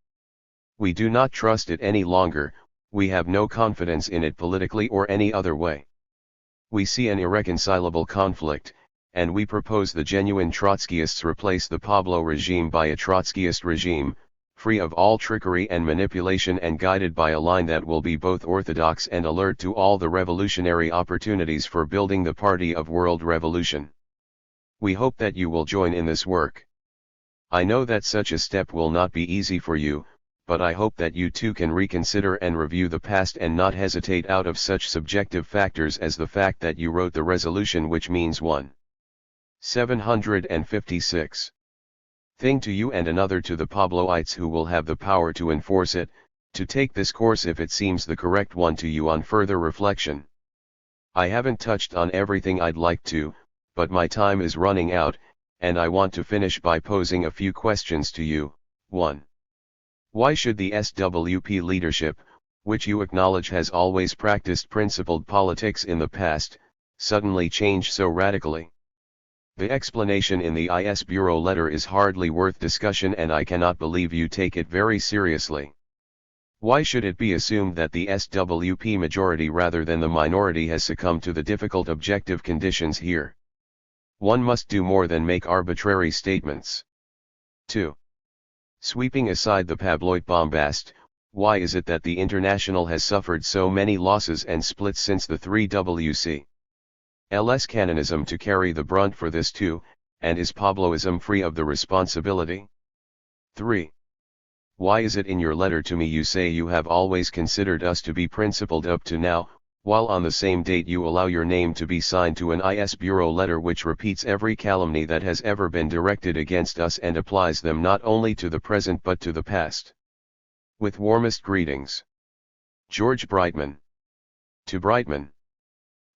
We do not trust it any longer, we have no confidence in it politically or any other way. We see an irreconcilable conflict, and we propose the genuine Trotskyists replace the Pablo regime by a Trotskyist regime, free of all trickery and manipulation and guided by a line that will be both orthodox and alert to all the revolutionary opportunities for building the party of world revolution. We hope that you will join in this work. I know that such a step will not be easy for you, but I hope that you too can reconsider and review the past and not hesitate out of such subjective factors as the fact that you wrote the resolution which means 756 thing to you and another to the Pabloites who will have the power to enforce it, to take this course if it seems the correct one to you on further reflection. I haven't touched on everything I'd like to, but my time is running out, and I want to finish by posing a few questions to you. 1. Why should the SWP leadership, which you acknowledge has always practiced principled politics in the past, suddenly change so radically? The explanation in the IS Bureau letter is hardly worth discussion and I cannot believe you take it very seriously. Why should it be assumed that the SWP majority rather than the minority has succumbed to the difficult objective conditions here? One must do more than make arbitrary statements. 2. Sweeping aside the Pabloit bombast, why is it that the International has suffered so many losses and splits since the 3WC? LS Cannonism to carry the brunt for this too, and is Pabloism free of the responsibility? 3. Why is it in your letter to me you say you have always considered us to be principled up to now, while on the same date you allow your name to be signed to an IS Bureau letter which repeats every calumny that has ever been directed against us and applies them not only to the present but to the past? With warmest greetings. George Brightman. To Brightman.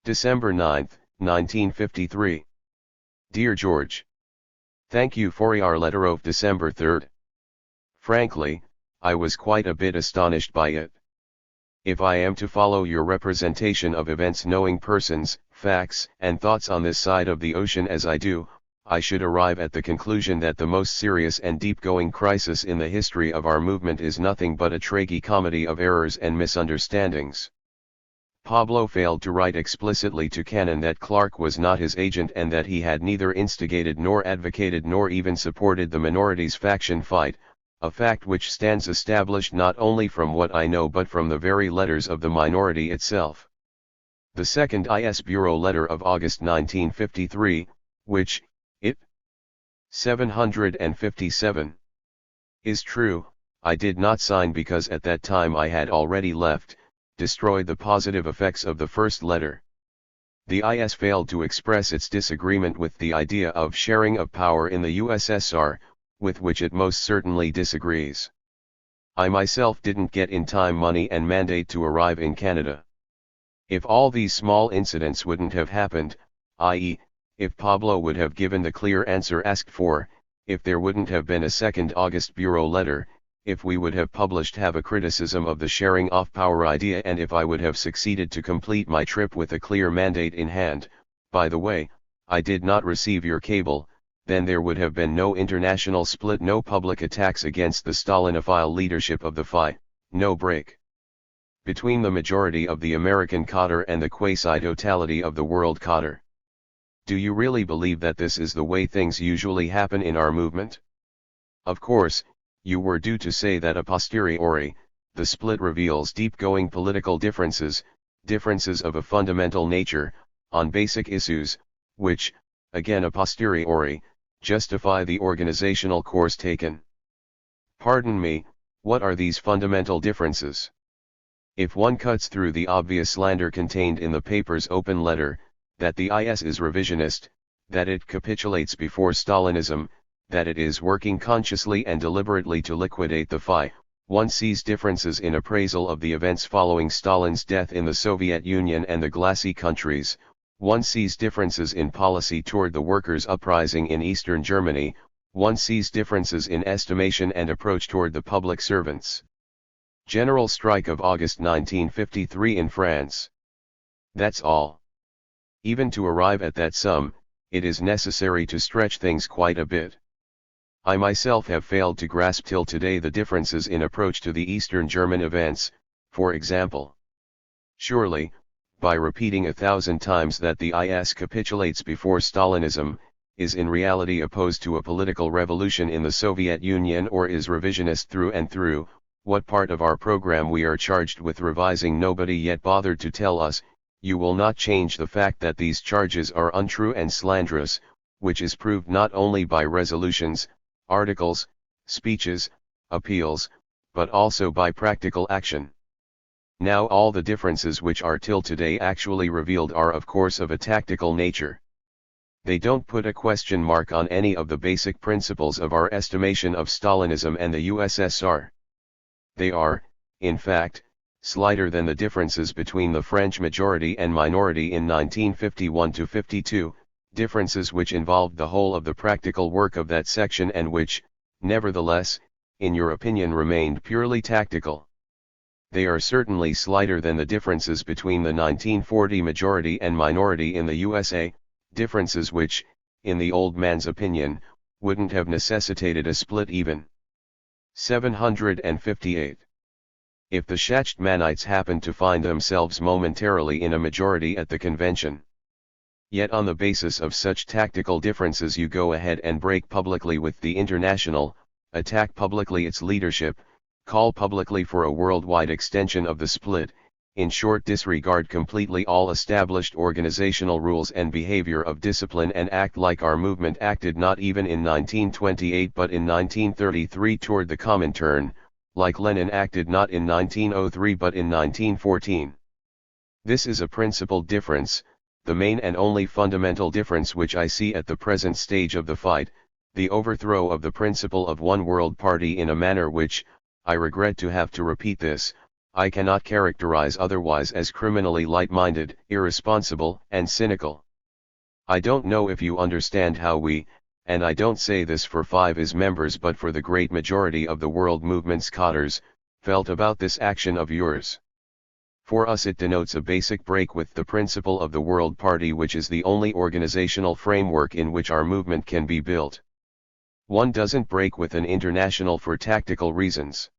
December 9, 1953. Dear George. Thank you for your letter of December 3rd. Frankly, I was quite a bit astonished by it. If I am to follow your representation of events knowing persons, facts, and thoughts on this side of the ocean as I do, I should arrive at the conclusion that the most serious and deep-going crisis in the history of our movement is nothing but a tragi-comedy of errors and misunderstandings. Pablo failed to write explicitly to Cannon that Clark was not his agent and that he had neither instigated nor advocated nor even supported the minorities' faction fight, a fact which stands established not only from what I know but from the very letters of the minority itself. The second IS Bureau letter of August 1953, which, it 757, is true, I did not sign because at that time I had already left, destroyed the positive effects of the first letter. The IS failed to express its disagreement with the idea of sharing of power in the USSR, with which it most certainly disagrees. I myself didn't get in time, money and mandate to arrive in Canada. If all these small incidents wouldn't have happened, i.e., if Pablo would have given the clear answer asked for, if there wouldn't have been a second August Bureau letter, if we would have published have a criticism of the sharing of power idea, and if I would have succeeded to complete my trip with a clear mandate in hand, by the way, I did not receive your cable, then there would have been no international split, no public attacks against the Stalinophile leadership of the FI, no break between the majority of the American cadre and the quasi-totality of the world cadre. Do you really believe that this is the way things usually happen in our movement? Of course, you were due to say that a posteriori, the split reveals deep-going political differences, differences of a fundamental nature, on basic issues, which, again a posteriori, justify the organizational course taken. Pardon me, what are these fundamental differences? If one cuts through the obvious slander contained in the paper's open letter, that the IS is revisionist, that it capitulates before Stalinism, that it is working consciously and deliberately to liquidate the FI, one sees differences in appraisal of the events following Stalin's death in the Soviet Union and the glassy countries, one sees differences in policy toward the workers' uprising in Eastern Germany, one sees differences in estimation and approach toward the public servants. General strike of August 1953 in France. That's all. Even to arrive at that sum, it is necessary to stretch things quite a bit. I myself have failed to grasp till today the differences in approach to the Eastern German events, for example. Surely, by repeating 1,000 times that the IS capitulates before Stalinism, is in reality opposed to a political revolution in the Soviet Union or is revisionist through and through, what part of our program we are charged with revising nobody yet bothered to tell us, you will not change the fact that these charges are untrue and slanderous, which is proved not only by resolutions, articles, speeches, appeals, but also by practical action. Now all the differences which are till today actually revealed are of course of a tactical nature. They don't put a question mark on any of the basic principles of our estimation of Stalinism and the USSR. They are, in fact, slighter than the differences between the French majority and minority in 1951–52, differences which involved the whole of the practical work of that section and which, nevertheless, in your opinion remained purely tactical. They are certainly slighter than the differences between the 1940 majority and minority in the USA, differences which, in the old man's opinion, wouldn't have necessitated a split even. 758. If the Schachtmanites happened to find themselves momentarily in a majority at the convention, yet on the basis of such tactical differences you go ahead and break publicly with the International, attack publicly its leadership, call publicly for a worldwide extension of the split, in short disregard completely all established organizational rules and behavior of discipline and act like our movement acted not even in 1928 but in 1933 toward the Comintern, like Lenin acted not in 1903 but in 1914. This is a principal difference, the main and only fundamental difference which I see at the present stage of the fight, the overthrow of the principle of one world party in a manner which, I regret to have to repeat this, I cannot characterize otherwise as criminally light-minded, irresponsible, and cynical. I don't know if you understand how we, and I don't say this for 5's members but for the great majority of the world movement's cadres, felt about this action of yours. For us it denotes a basic break with the principle of the World Party, which is the only organizational framework in which our movement can be built. One doesn't break with an international for tactical reasons.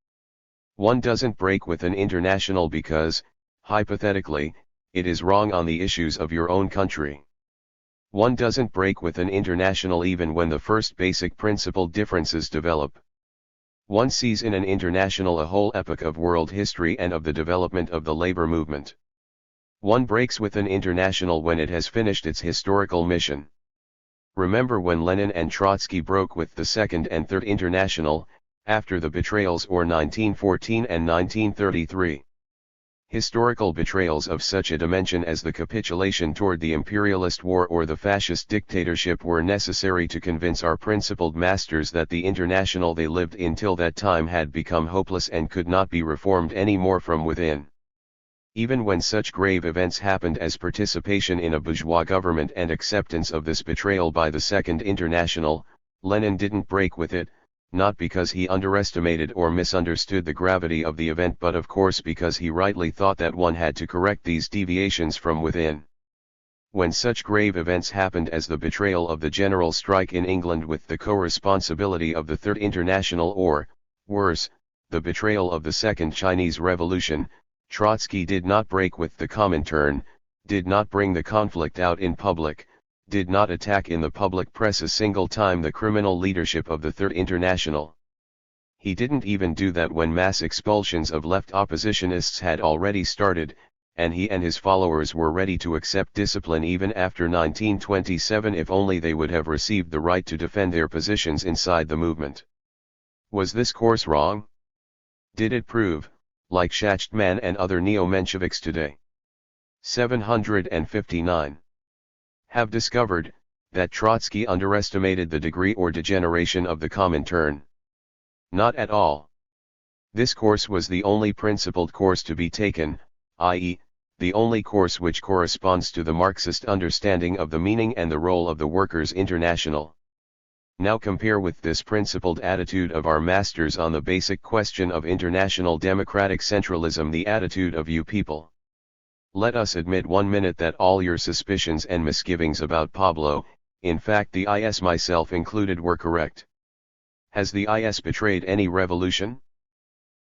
One doesn't break with an international because, hypothetically, it is wrong on the issues of your own country. One doesn't break with an international even when the first basic principle differences develop. One sees in an international a whole epoch of world history and of the development of the labor movement. One breaks with an international when it has finished its historical mission. Remember when Lenin and Trotsky broke with the Second and Third International, after the betrayals or 1914 and 1933. Historical betrayals of such a dimension as the capitulation toward the imperialist war or the fascist dictatorship were necessary to convince our principled masters that the international they lived in till that time had become hopeless and could not be reformed any more from within. Even when such grave events happened as participation in a bourgeois government and acceptance of this betrayal by the Second International, Lenin didn't break with it, not because he underestimated or misunderstood the gravity of the event but of course because he rightly thought that one had to correct these deviations from within. When such grave events happened as the betrayal of the general strike in England with the co-responsibility of the Third International or, worse, the betrayal of the Second Chinese Revolution, Trotsky did not break with the Comintern, did not bring the conflict out in public, did not attack in the public press a single time the criminal leadership of the Third International. He didn't even do that when mass expulsions of left oppositionists had already started, and he and his followers were ready to accept discipline even after 1927 if only they would have received the right to defend their positions inside the movement. Was this course wrong? Did it prove, like Schachtman and other neo-Mensheviks today? 759. Have discovered, that Trotsky underestimated the degree or degeneration of the Comintern? Not at all. This course was the only principled course to be taken, i.e., the only course which corresponds to the Marxist understanding of the meaning and the role of the Workers' International. Now compare with this principled attitude of our masters on the basic question of international democratic centralism the attitude of you people. Let us admit 1 minute that all your suspicions and misgivings about Pablo, in fact the IS myself included, were correct. Has the IS betrayed any revolution?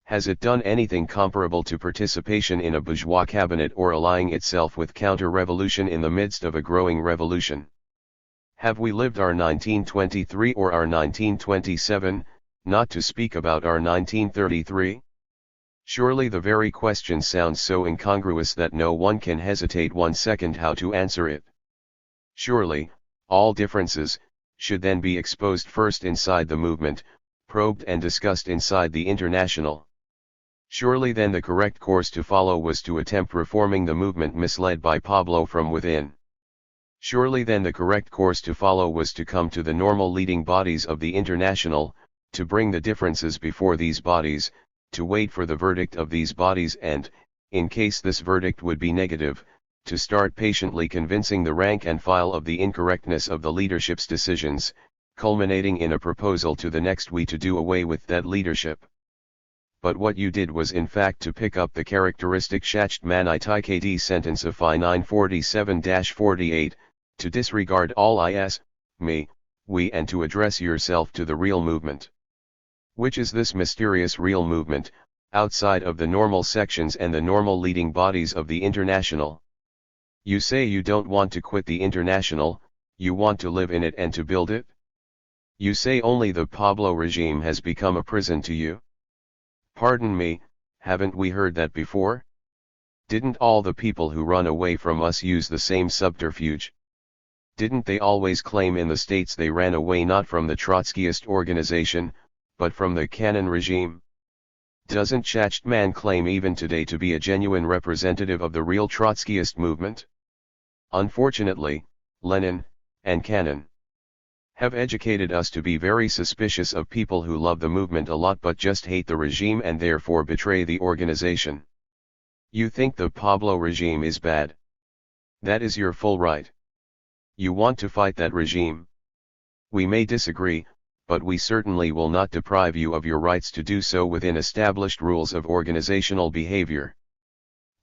Has it done anything comparable to participation in a bourgeois cabinet or allying itself with counter-revolution in the midst of a growing revolution? Have we lived our 1923 or our 1927, not to speak about our 1933? Surely the very question sounds so incongruous that no one can hesitate 1 second how to answer it. Surely, all differences, should then be exposed first inside the movement, probed and discussed inside the International. Surely then the correct course to follow was to attempt reforming the movement misled by Pablo from within. Surely then the correct course to follow was to come to the normal leading bodies of the International, to bring the differences before these bodies, to wait for the verdict of these bodies and, in case this verdict would be negative, to start patiently convincing the rank and file of the incorrectness of the leadership's decisions, culminating in a proposal to the next we to do away with that leadership. But what you did was in fact to pick up the characteristic Schachtmanite IKD sentence of Phi 947-48, to disregard all is, me, we and to address yourself to the real movement. Which is this mysterious real movement, outside of the normal sections and the normal leading bodies of the International? You say you don't want to quit the International, you want to live in it and to build it? You say only the Pablo regime has become a prison to you? Pardon me, haven't we heard that before? Didn't all the people who run away from us use the same subterfuge? Didn't they always claim in the States they ran away not from the Trotskyist organization, but from the Cannon regime? Doesn't Schachtman claim even today to be a genuine representative of the real Trotskyist movement? Unfortunately, Lenin, and Cannon have educated us to be very suspicious of people who love the movement a lot but just hate the regime and therefore betray the organization. You think the Pablo regime is bad. That is your full right. You want to fight that regime. We may disagree, but we certainly will not deprive you of your rights to do so within established rules of organizational behavior.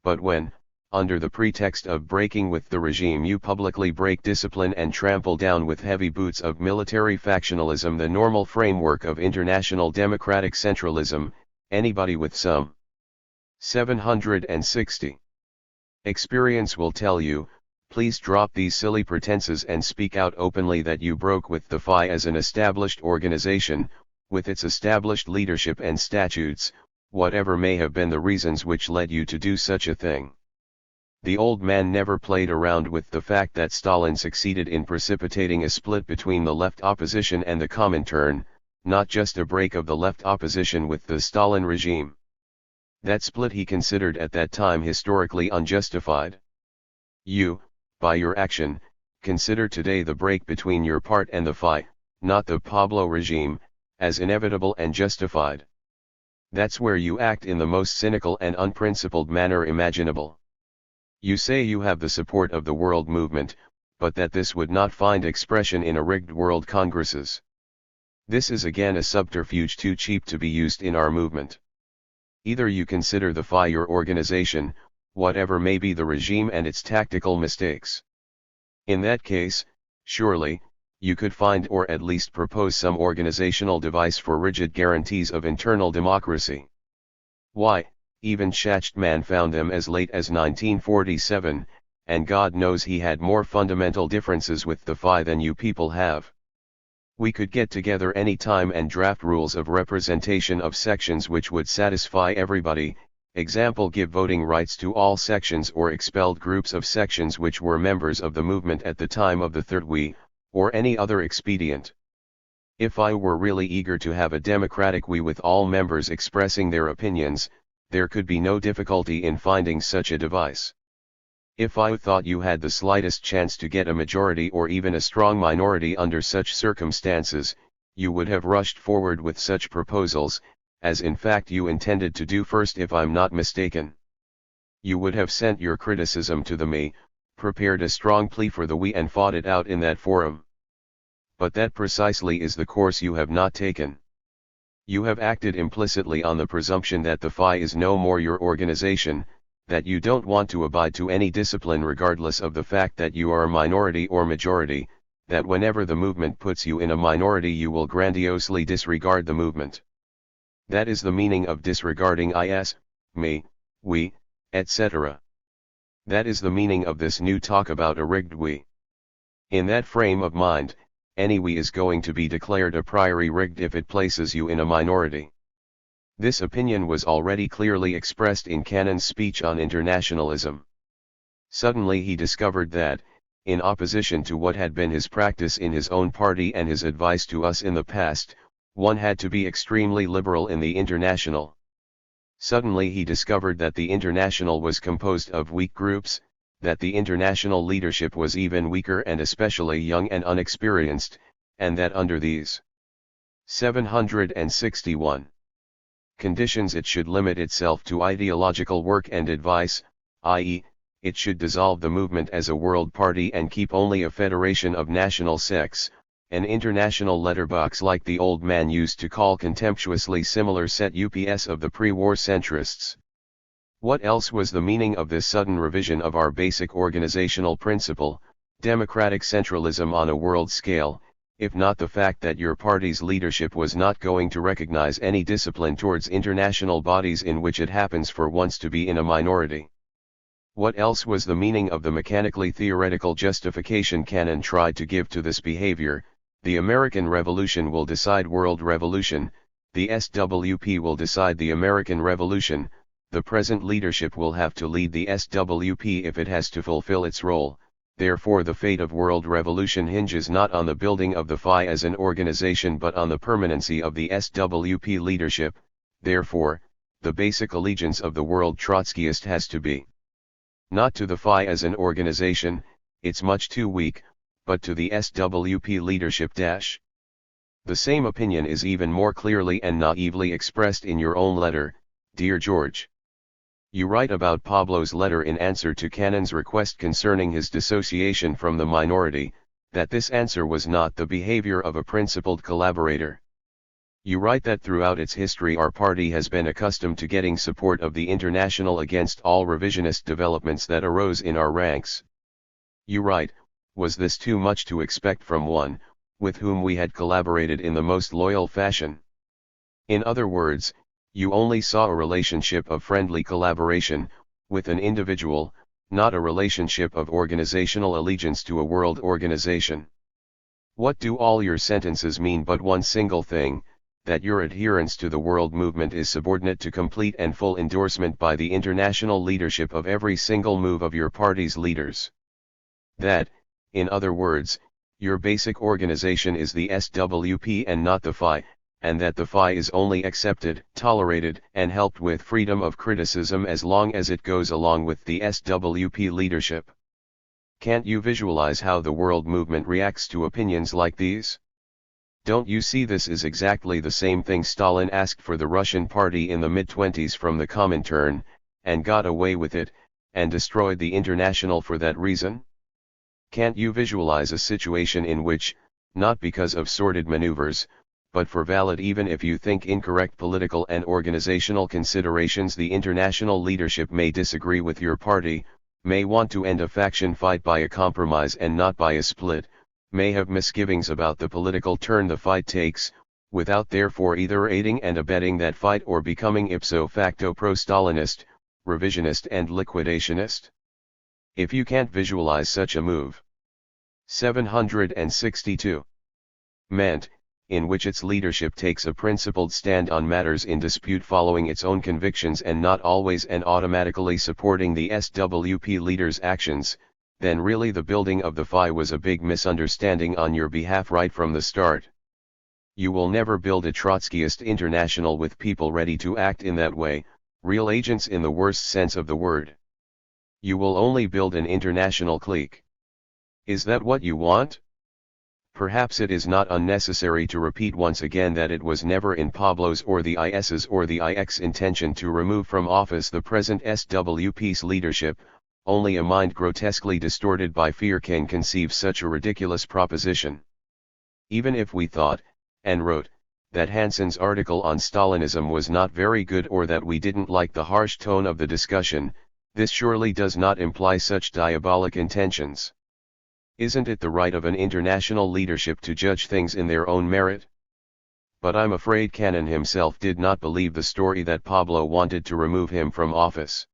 But when, under the pretext of breaking with the regime, you publicly break discipline and trample down with heavy boots of military factionalism the normal framework of international democratic centralism, anybody with some 760 experience will tell you, please drop these silly pretenses and speak out openly that you broke with the FI as an established organization, with its established leadership and statutes, whatever may have been the reasons which led you to do such a thing. The old man never played around with the fact that Stalin succeeded in precipitating a split between the left opposition and the Comintern, not just a break of the left opposition with the Stalin regime. That split he considered at that time historically unjustified. You, by your action, consider today the break between your part and the FI, not the Pablo regime, as inevitable and justified. That's where you act in the most cynical and unprincipled manner imaginable. You say you have the support of the world movement, but that this would not find expression in a rigged world congresses. This is again a subterfuge too cheap to be used in our movement. Either you consider the FI your organization, whatever may be the regime and its tactical mistakes. In that case, surely, you could find or at least propose some organizational device for rigid guarantees of internal democracy. Why, even Schachtman found them as late as 1947, and God knows he had more fundamental differences with the FI than you people have. We could get together any time and draft rules of representation of sections which would satisfy everybody, example give voting rights to all sections or expelled groups of sections which were members of the movement at the time of the Third We, or any other expedient. If I were really eager to have a democratic we with all members expressing their opinions, there could be no difficulty in finding such a device. If I thought you had the slightest chance to get a majority or even a strong minority under such circumstances, you would have rushed forward with such proposals, as in fact you intended to do first if I'm not mistaken. You would have sent your criticism to the me, prepared a strong plea for the we and fought it out in that forum. But that precisely is the course you have not taken. You have acted implicitly on the presumption that the FI is no more your organization, that you don't want to abide to any discipline regardless of the fact that you are a minority or majority, that whenever the movement puts you in a minority you will grandiosely disregard the movement. That is the meaning of disregarding us, me, we, etc. That is the meaning of this new talk about a rigged we. In that frame of mind, any we is going to be declared a priori rigged if it places you in a minority. This opinion was already clearly expressed in Cannon's speech on internationalism. Suddenly he discovered that, in opposition to what had been his practice in his own party and his advice to us in the past, one had to be extremely liberal in the International. Suddenly he discovered that the International was composed of weak groups, that the International leadership was even weaker and especially young and unexperienced, and that under these 761 conditions it should limit itself to ideological work and advice, i.e., it should dissolve the movement as a world party and keep only a federation of national sects, an international letterbox like the old man used to call contemptuously similar set UPS of the pre-war centrists. What else was the meaning of this sudden revision of our basic organizational principle, democratic centralism on a world scale, if not the fact that your party's leadership was not going to recognize any discipline towards international bodies in which it happens for once to be in a minority? What else was the meaning of the mechanically theoretical justification Cannon tried to give to this behavior? The American Revolution will decide world revolution, the SWP will decide the American Revolution, the present leadership will have to lead the SWP if it has to fulfill its role. Therefore the fate of world revolution hinges not on the building of the FI as an organization but on the permanency of the SWP leadership. Therefore, the basic allegiance of the world Trotskyist has to be not to the FI as an organization, it's much too weak, but to the SWP leadership. The same opinion is even more clearly and naively expressed in your own letter, dear George. You write about Pablo's letter in answer to Cannon's request concerning his dissociation from the minority, that this answer was not the behavior of a principled collaborator. You write that throughout its history our party has been accustomed to getting support of the International against all revisionist developments that arose in our ranks. You write, was this too much to expect from one, with whom we had collaborated in the most loyal fashion? In other words, you only saw a relationship of friendly collaboration, with an individual, not a relationship of organizational allegiance to a world organization. What do all your sentences mean but one single thing, that your adherence to the world movement is subordinate to complete and full endorsement by the international leadership of every single move of your party's leaders? That, in other words, your basic organization is the SWP and not the FI, and that the FI is only accepted, tolerated, and helped with freedom of criticism as long as it goes along with the SWP leadership. Can't you visualize how the world movement reacts to opinions like these? Don't you see this is exactly the same thing Stalin asked for the Russian party in the mid-20s from the Comintern, and got away with it, and destroyed the International for that reason? Can't you visualize a situation in which, not because of sordid maneuvers, but for valid even if you think incorrect political and organizational considerations the international leadership may disagree with your party, may want to end a faction fight by a compromise and not by a split, may have misgivings about the political turn the fight takes, without therefore either aiding and abetting that fight or becoming ipso facto pro-Stalinist, revisionist and liquidationist? If you can't visualize such a move. 762. Meant, in which its leadership takes a principled stand on matters in dispute following its own convictions and not always and automatically supporting the SWP leader's actions, then really the building of the FI was a big misunderstanding on your behalf right from the start. You will never build a Trotskyist international with people ready to act in that way, real agents in the worst sense of the word. You will only build an international clique. Is that what you want? Perhaps it is not unnecessary to repeat once again that it was never in Pablo's or the IS's or the IX's intention to remove from office the present SWP's leadership. Only a mind grotesquely distorted by fear can conceive such a ridiculous proposition. Even if we thought, and wrote, that Hansen's article on Stalinism was not very good or that we didn't like the harsh tone of the discussion, this surely does not imply such diabolic intentions. Isn't it the right of an international leadership to judge things in their own merit? But I'm afraid Cannon himself did not believe the story that Pablo wanted to remove him from office.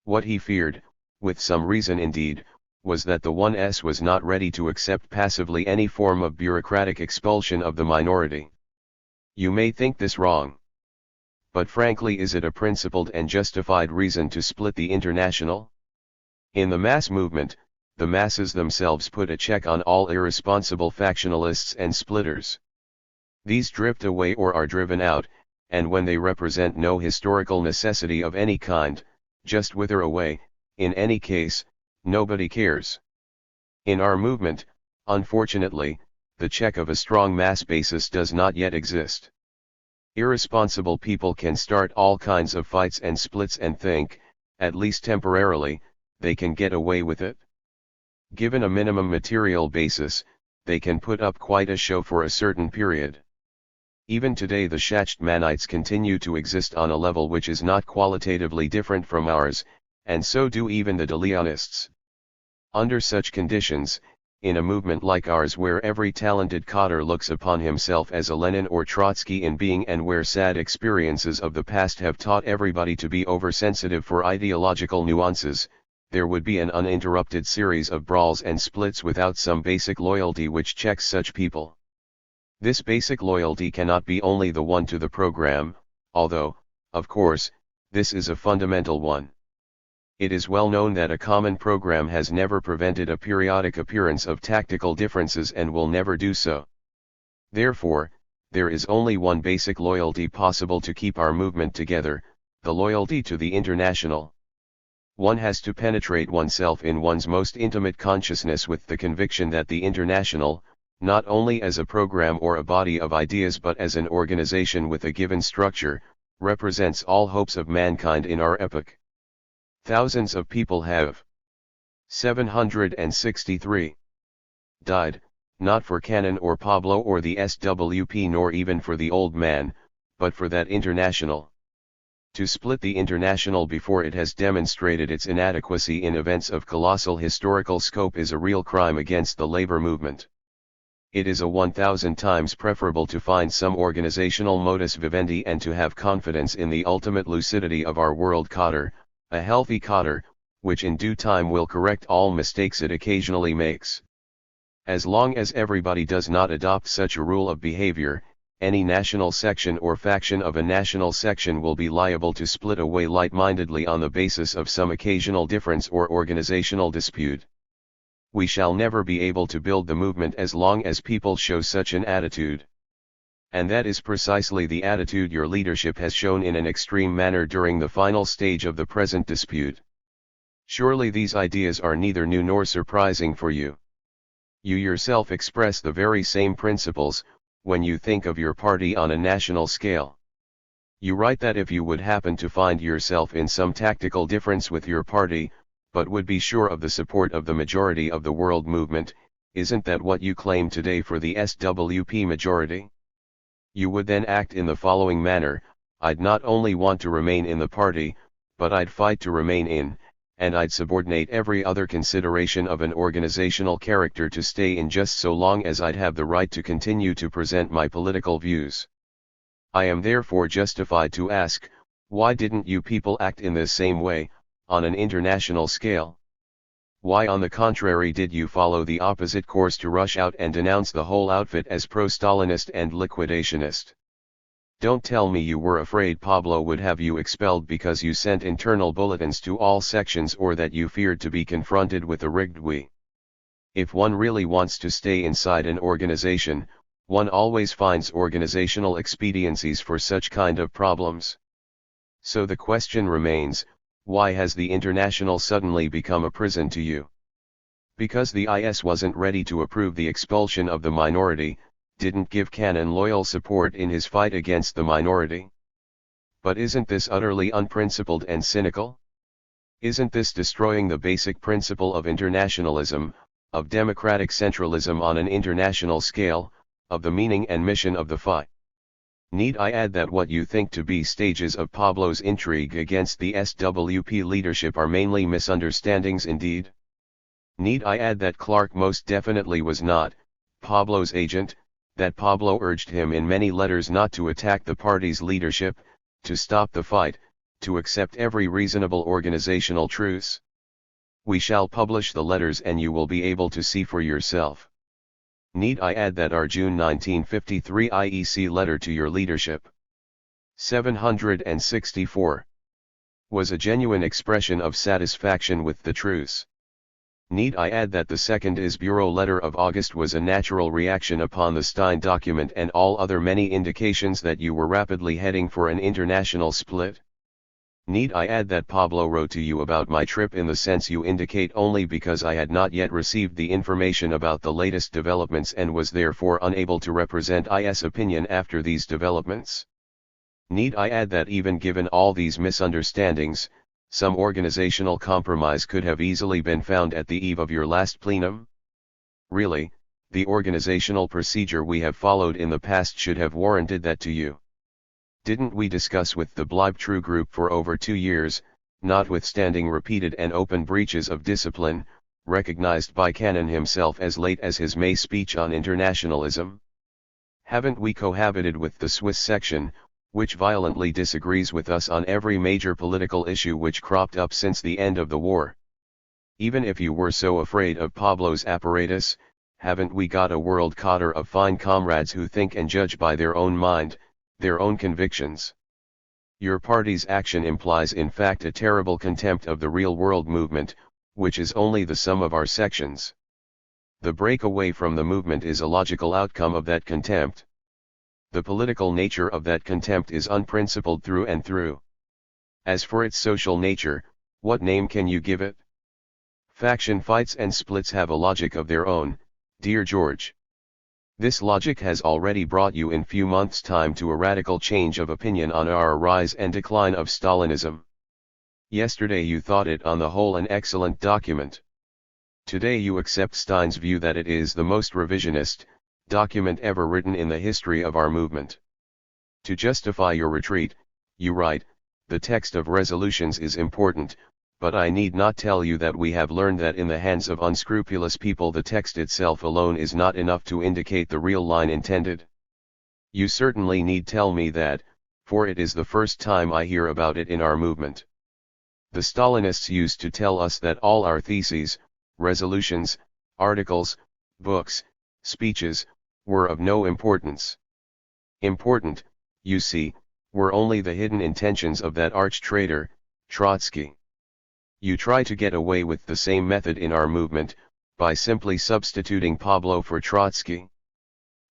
What he feared, with some reason indeed, was that the 1S was not ready to accept passively any form of bureaucratic expulsion of the minority. You may think this wrong. But frankly, is it a principled and justified reason to split the international? In the mass movement, the masses themselves put a check on all irresponsible factionalists and splitters. These drift away or are driven out, and when they represent no historical necessity of any kind, just wither away. In any case, nobody cares. In our movement, unfortunately, the check of a strong mass basis does not yet exist. Irresponsible people can start all kinds of fights and splits and think, at least temporarily, they can get away with it. Given a minimum material basis, they can put up quite a show for a certain period. Even today the Shachtmanites continue to exist on a level which is not qualitatively different from ours, and so do even the DeLeonists. Under such conditions, in a movement like ours where every talented cadre looks upon himself as a Lenin or Trotsky in being and where sad experiences of the past have taught everybody to be oversensitive for ideological nuances, there would be an uninterrupted series of brawls and splits without some basic loyalty which checks such people. This basic loyalty cannot be only the one to the program, although, of course, this is a fundamental one. It is well known that a common program has never prevented a periodic appearance of tactical differences and will never do so. Therefore, there is only one basic loyalty possible to keep our movement together, the loyalty to the international. One has to penetrate oneself in one's most intimate consciousness with the conviction that the international, not only as a program or a body of ideas but as an organization with a given structure, represents all hopes of mankind in our epoch. Thousands of people have. 763. died, not for Cannon or Pablo or the SWP nor even for the old man, but for that international. To split the international before it has demonstrated its inadequacy in events of colossal historical scope is a real crime against the labor movement. It is 1,000 times preferable to find some organizational modus vivendi and to have confidence in the ultimate lucidity of our world cadre, a healthy cadre, which in due time will correct all mistakes it occasionally makes. As long as everybody does not adopt such a rule of behavior, any national section or faction of a national section will be liable to split away light-mindedly on the basis of some occasional difference or organizational dispute. We shall never be able to build the movement as long as people show such an attitude. And that is precisely the attitude your leadership has shown in an extreme manner during the final stage of the present dispute. Surely these ideas are neither new nor surprising for you. You yourself express the very same principles, when you think of your party on a national scale. You write that if you would happen to find yourself in some tactical difference with your party, but would be sure of the support of the majority of the world movement, isn't that what you claim today for the SWP majority? You would then act in the following manner: I'd not only want to remain in the party, but I'd fight to remain in, and I'd subordinate every other consideration of an organizational character to stay in just so long as I'd have the right to continue to present my political views. I am therefore justified to ask, why didn't you people act in this same way, on an international scale? Why on the contrary did you follow the opposite course to rush out and denounce the whole outfit as pro-Stalinist and liquidationist? Don't tell me you were afraid Pablo would have you expelled because you sent internal bulletins to all sections, or that you feared to be confronted with a rigged we. If one really wants to stay inside an organization, one always finds organizational expediencies for such kind of problems. So the question remains, why has the international suddenly become a prison to you? Because the IS wasn't ready to approve the expulsion of the minority, didn't give Cannon loyal support in his fight against the minority? But isn't this utterly unprincipled and cynical? Isn't this destroying the basic principle of internationalism, of democratic centralism on an international scale, of the meaning and mission of the fight? Need I add that what you think to be stages of Pablo's intrigue against the SWP leadership are mainly misunderstandings indeed? Need I add that Clark most definitely was not Pablo's agent, that Pablo urged him in many letters not to attack the party's leadership, to stop the fight, to accept every reasonable organizational truce? We shall publish the letters and you will be able to see for yourself. Need I add that our June 1953 IEC letter to your leadership, 764, was a genuine expression of satisfaction with the truce? Need I add that the second IS Bureau letter of August was a natural reaction upon the Stein document and all other many indications that you were rapidly heading for an international split? Need I add that Pablo wrote to you about my trip in the sense you indicate only because I had not yet received the information about the latest developments and was therefore unable to represent IS opinion after these developments? Need I add that even given all these misunderstandings, some organizational compromise could have easily been found at the eve of your last plenum? Really, the organizational procedure we have followed in the past should have warranted that to you. Didn't we discuss with the Bleib True Group for over 2 years, notwithstanding repeated and open breaches of discipline, recognized by Cannon himself as late as his May speech on internationalism? Haven't we cohabited with the Swiss section, which violently disagrees with us on every major political issue which cropped up since the end of the war? Even if you were so afraid of Pablo's apparatus, haven't we got a world cadre of fine comrades who think and judge by their own mind, their own convictions? Your party's action implies in fact a terrible contempt of the real world movement, which is only the sum of our sections. The break away from the movement is a logical outcome of that contempt. The political nature of that contempt is unprincipled through and through. As for its social nature, what name can you give it? Faction fights and splits have a logic of their own, dear George. This logic has already brought you in few months' time to a radical change of opinion on our rise and decline of Stalinism. Yesterday you thought it on the whole an excellent document. Today you accept Stein's view that it is the most revisionist document ever written in the history of our movement. To justify your retreat, you write, the text of resolutions is important, but I need not tell you that we have learned that in the hands of unscrupulous people the text itself alone is not enough to indicate the real line intended. You certainly need tell me that, for it is the first time I hear about it in our movement. The Stalinists used to tell us that all our theses, resolutions, articles, books, speeches, were of no importance. Important, you see, were only the hidden intentions of that arch-traitor, Trotsky. You try to get away with the same method in our movement, by simply substituting Pablo for Trotsky.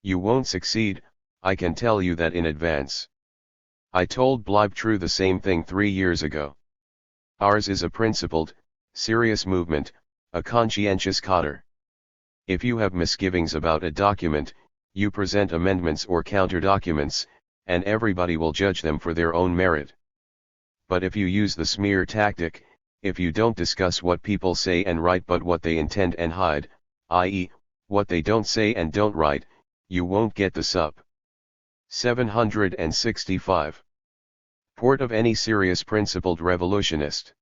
You won't succeed, I can tell you that in advance. I told Bleibtreu the same thing 3 years ago. Ours is a principled, serious movement, a conscientious cotter. If you have misgivings about a document, you present amendments or counter-documents, and everybody will judge them for their own merit. But if you use the smear tactic, if you don't discuss what people say and write but what they intend and hide, i.e., what they don't say and don't write, you won't get the sup. 765. Port of any serious principled revolutionist.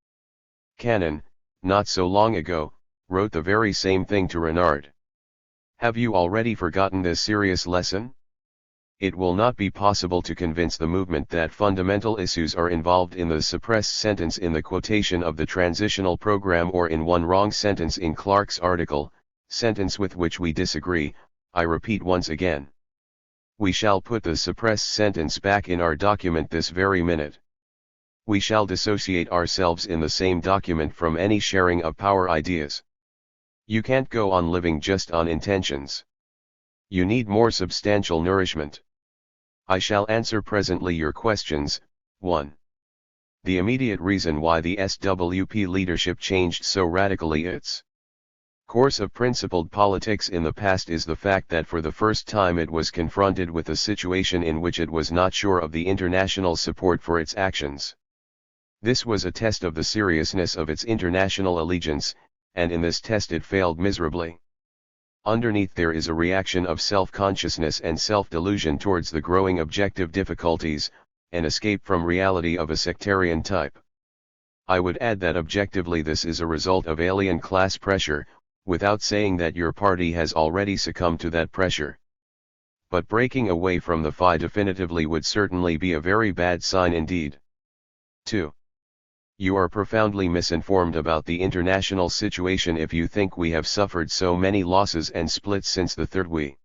Cannon, not so long ago, wrote the very same thing to Renard. Have you already forgotten this serious lesson? It will not be possible to convince the movement that fundamental issues are involved in the suppressed sentence in the quotation of the transitional program or in one wrong sentence in Clark's article, sentence with which we disagree, I repeat once again. We shall put the suppressed sentence back in our document this very minute. We shall dissociate ourselves in the same document from any sharing of power ideas. You can't go on living just on intentions. You need more substantial nourishment. I shall answer presently your questions. 1. The immediate reason why the SWP leadership changed so radically its course of principled politics in the past is the fact that for the first time it was confronted with a situation in which it was not sure of the international support for its actions. This was a test of the seriousness of its international allegiance, and in this test it failed miserably. Underneath there is a reaction of self-consciousness and self-delusion towards the growing objective difficulties, an escape from reality of a sectarian type. I would add that objectively this is a result of alien class pressure, without saying that your party has already succumbed to that pressure. But breaking away from the FI definitively would certainly be a very bad sign indeed. 2. You are profoundly misinformed about the international situation if you think we have suffered so many losses and splits since the Third We.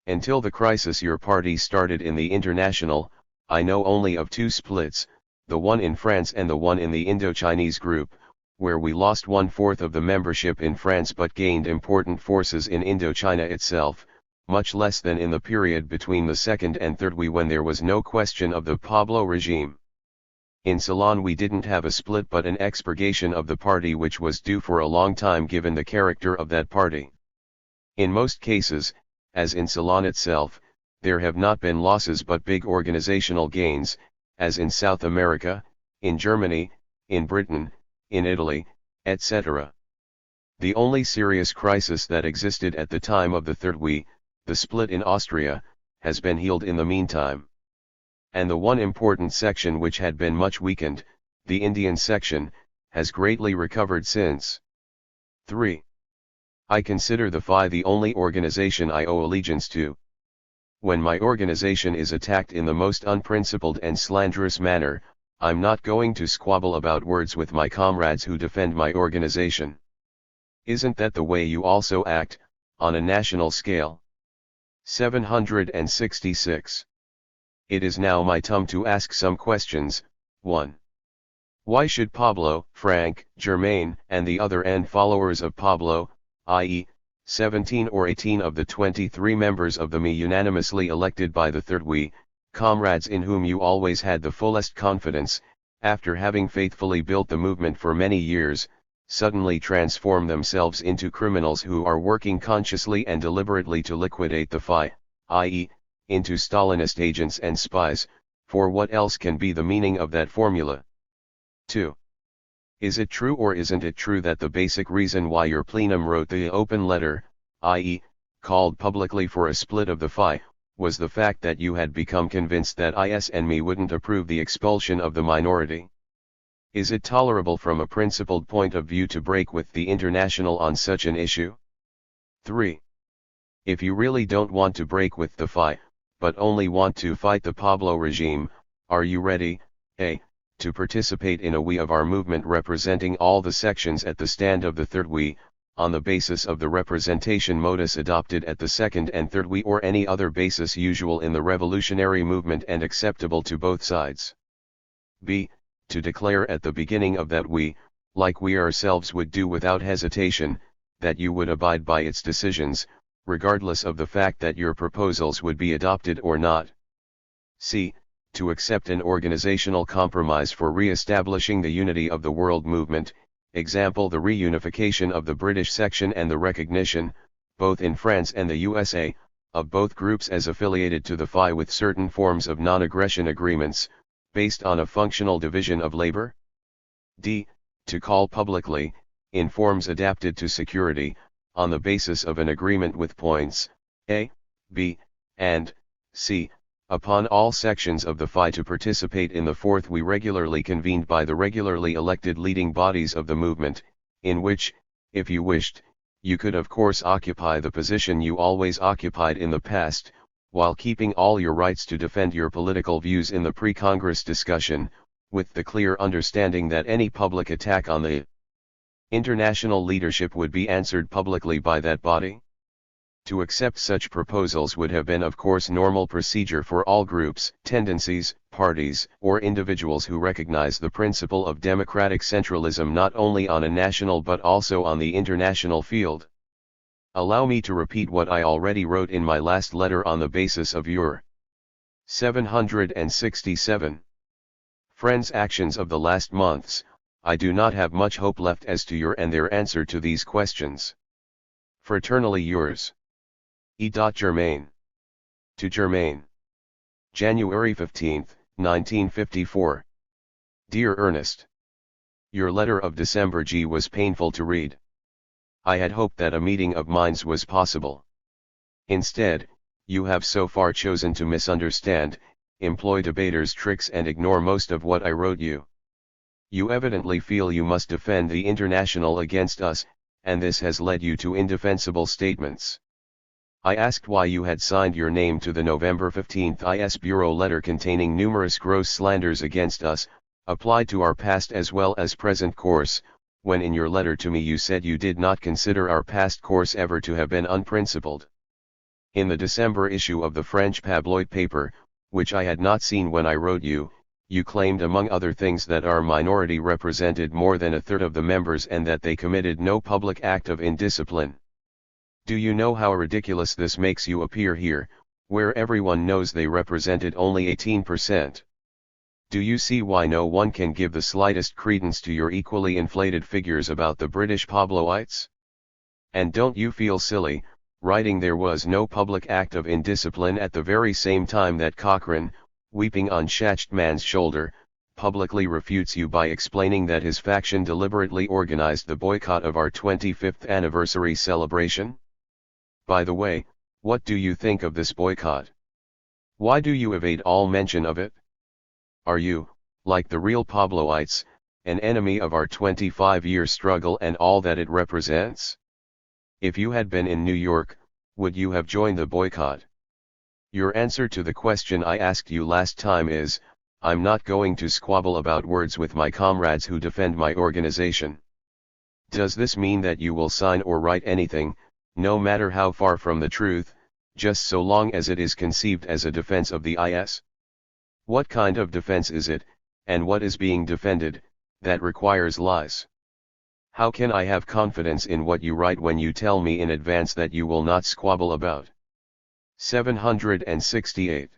Until the crisis your party started in the international, I know only of 2 splits, the one in France and the one in the Indochinese group, where we lost 1/4 of the membership in France but gained important forces in Indochina itself, much less than in the period between the Second and Third We when there was no question of the Pablo regime. In Ceylon we didn't have a split but an expurgation of the party which was due for a long time given the character of that party. In most cases, as in Ceylon itself, there have not been losses but big organizational gains, as in South America, in Germany, in Britain, in Italy, etc. The only serious crisis that existed at the time of the Third We, the split in Austria, has been healed in the meantime. And the one important section which had been much weakened, the Indian section, has greatly recovered since. 3. I consider the FI the only organization I owe allegiance to. When my organization is attacked in the most unprincipled and slanderous manner, I'm not going to squabble about words with my comrades who defend my organization. Isn't that the way you also act, on a national scale? 766. It is now my turn to ask some questions. 1. Why should Pablo, Frank, Germain, and the other N followers of Pablo, i.e., 17 or 18 of the 23 members of the ME unanimously elected by the Third We, comrades in whom you always had the fullest confidence, after having faithfully built the movement for many years, suddenly transform themselves into criminals who are working consciously and deliberately to liquidate the FI, i.e., into Stalinist agents and spies, for what else can be the meaning of that formula? 2. Is it true or isn't it true that the basic reason why your plenum wrote the open letter, i.e., called publicly for a split of the FI, was the fact that you had become convinced that IS and me wouldn't approve the expulsion of the minority? Is it tolerable from a principled point of view to break with the international on such an issue? 3. If you really don't want to break with the FI, but only want to fight the Pablo regime, are you ready, A, to participate in a we of our movement representing all the sections at the stand of the third we, on the basis of the representation modus adopted at the second and third we or any other basis usual in the revolutionary movement and acceptable to both sides? B, to declare at the beginning of that we, like we ourselves would do without hesitation, that you would abide by its decisions, regardless of the fact that your proposals would be adopted or not. C, to accept an organizational compromise for re-establishing the unity of the world movement, example the reunification of the British section and the recognition, both in France and the USA, of both groups as affiliated to the FI with certain forms of non-aggression agreements, based on a functional division of labor. D, to call publicly, in forms adapted to security, on the basis of an agreement with points, A, B, and C, upon all sections of the FI to participate in the fourth we regularly convened by the regularly elected leading bodies of the movement, in which, if you wished, you could of course occupy the position you always occupied in the past, while keeping all your rights to defend your political views in the pre-Congress discussion, with the clear understanding that any public attack on the international leadership would be answered publicly by that body. To accept such proposals would have been of course normal procedure for all groups, tendencies, parties, or individuals who recognize the principle of democratic centralism not only on a national but also on the international field. Allow me to repeat what I already wrote in my last letter on the basis of your 767 friends' actions of the last months. I do not have much hope left as to your and their answer to these questions. Fraternally yours. E. Germain. To Germain. January 15, 1954. Dear Ernest. Your letter of December G was painful to read. I had hoped that a meeting of minds was possible. Instead, you have so far chosen to misunderstand, employ debaters' tricks and ignore most of what I wrote you. You evidently feel you must defend the international against us, and this has led you to indefensible statements. I asked why you had signed your name to the November 15 IS Bureau letter containing numerous gross slanders against us, applied to our past as well as present course, when in your letter to me you said you did not consider our past course ever to have been unprincipled. In the December issue of the French tabloid paper, which I had not seen when I wrote you, you claimed among other things that our minority represented more than a third of the members and that they committed no public act of indiscipline. Do you know how ridiculous this makes you appear here, where everyone knows they represented only 18%? Do you see why no one can give the slightest credence to your equally inflated figures about the British Pabloites? And don't you feel silly, writing there was no public act of indiscipline at the very same time that Cochrane, weeping on Shachtman's shoulder, publicly refutes you by explaining that his faction deliberately organized the boycott of our 25th anniversary celebration? By the way, what do you think of this boycott? Why do you evade all mention of it? Are you, like the real Pabloites, an enemy of our 25-year struggle and all that it represents? If you had been in New York, would you have joined the boycott? Your answer to the question I asked you last time is, I'm not going to squabble about words with my comrades who defend my organization. Does this mean that you will sign or write anything, no matter how far from the truth, just so long as it is conceived as a defense of the IS? What kind of defense is it, and what is being defended, that requires lies? How can I have confidence in what you write when you tell me in advance that you will not squabble about? 768.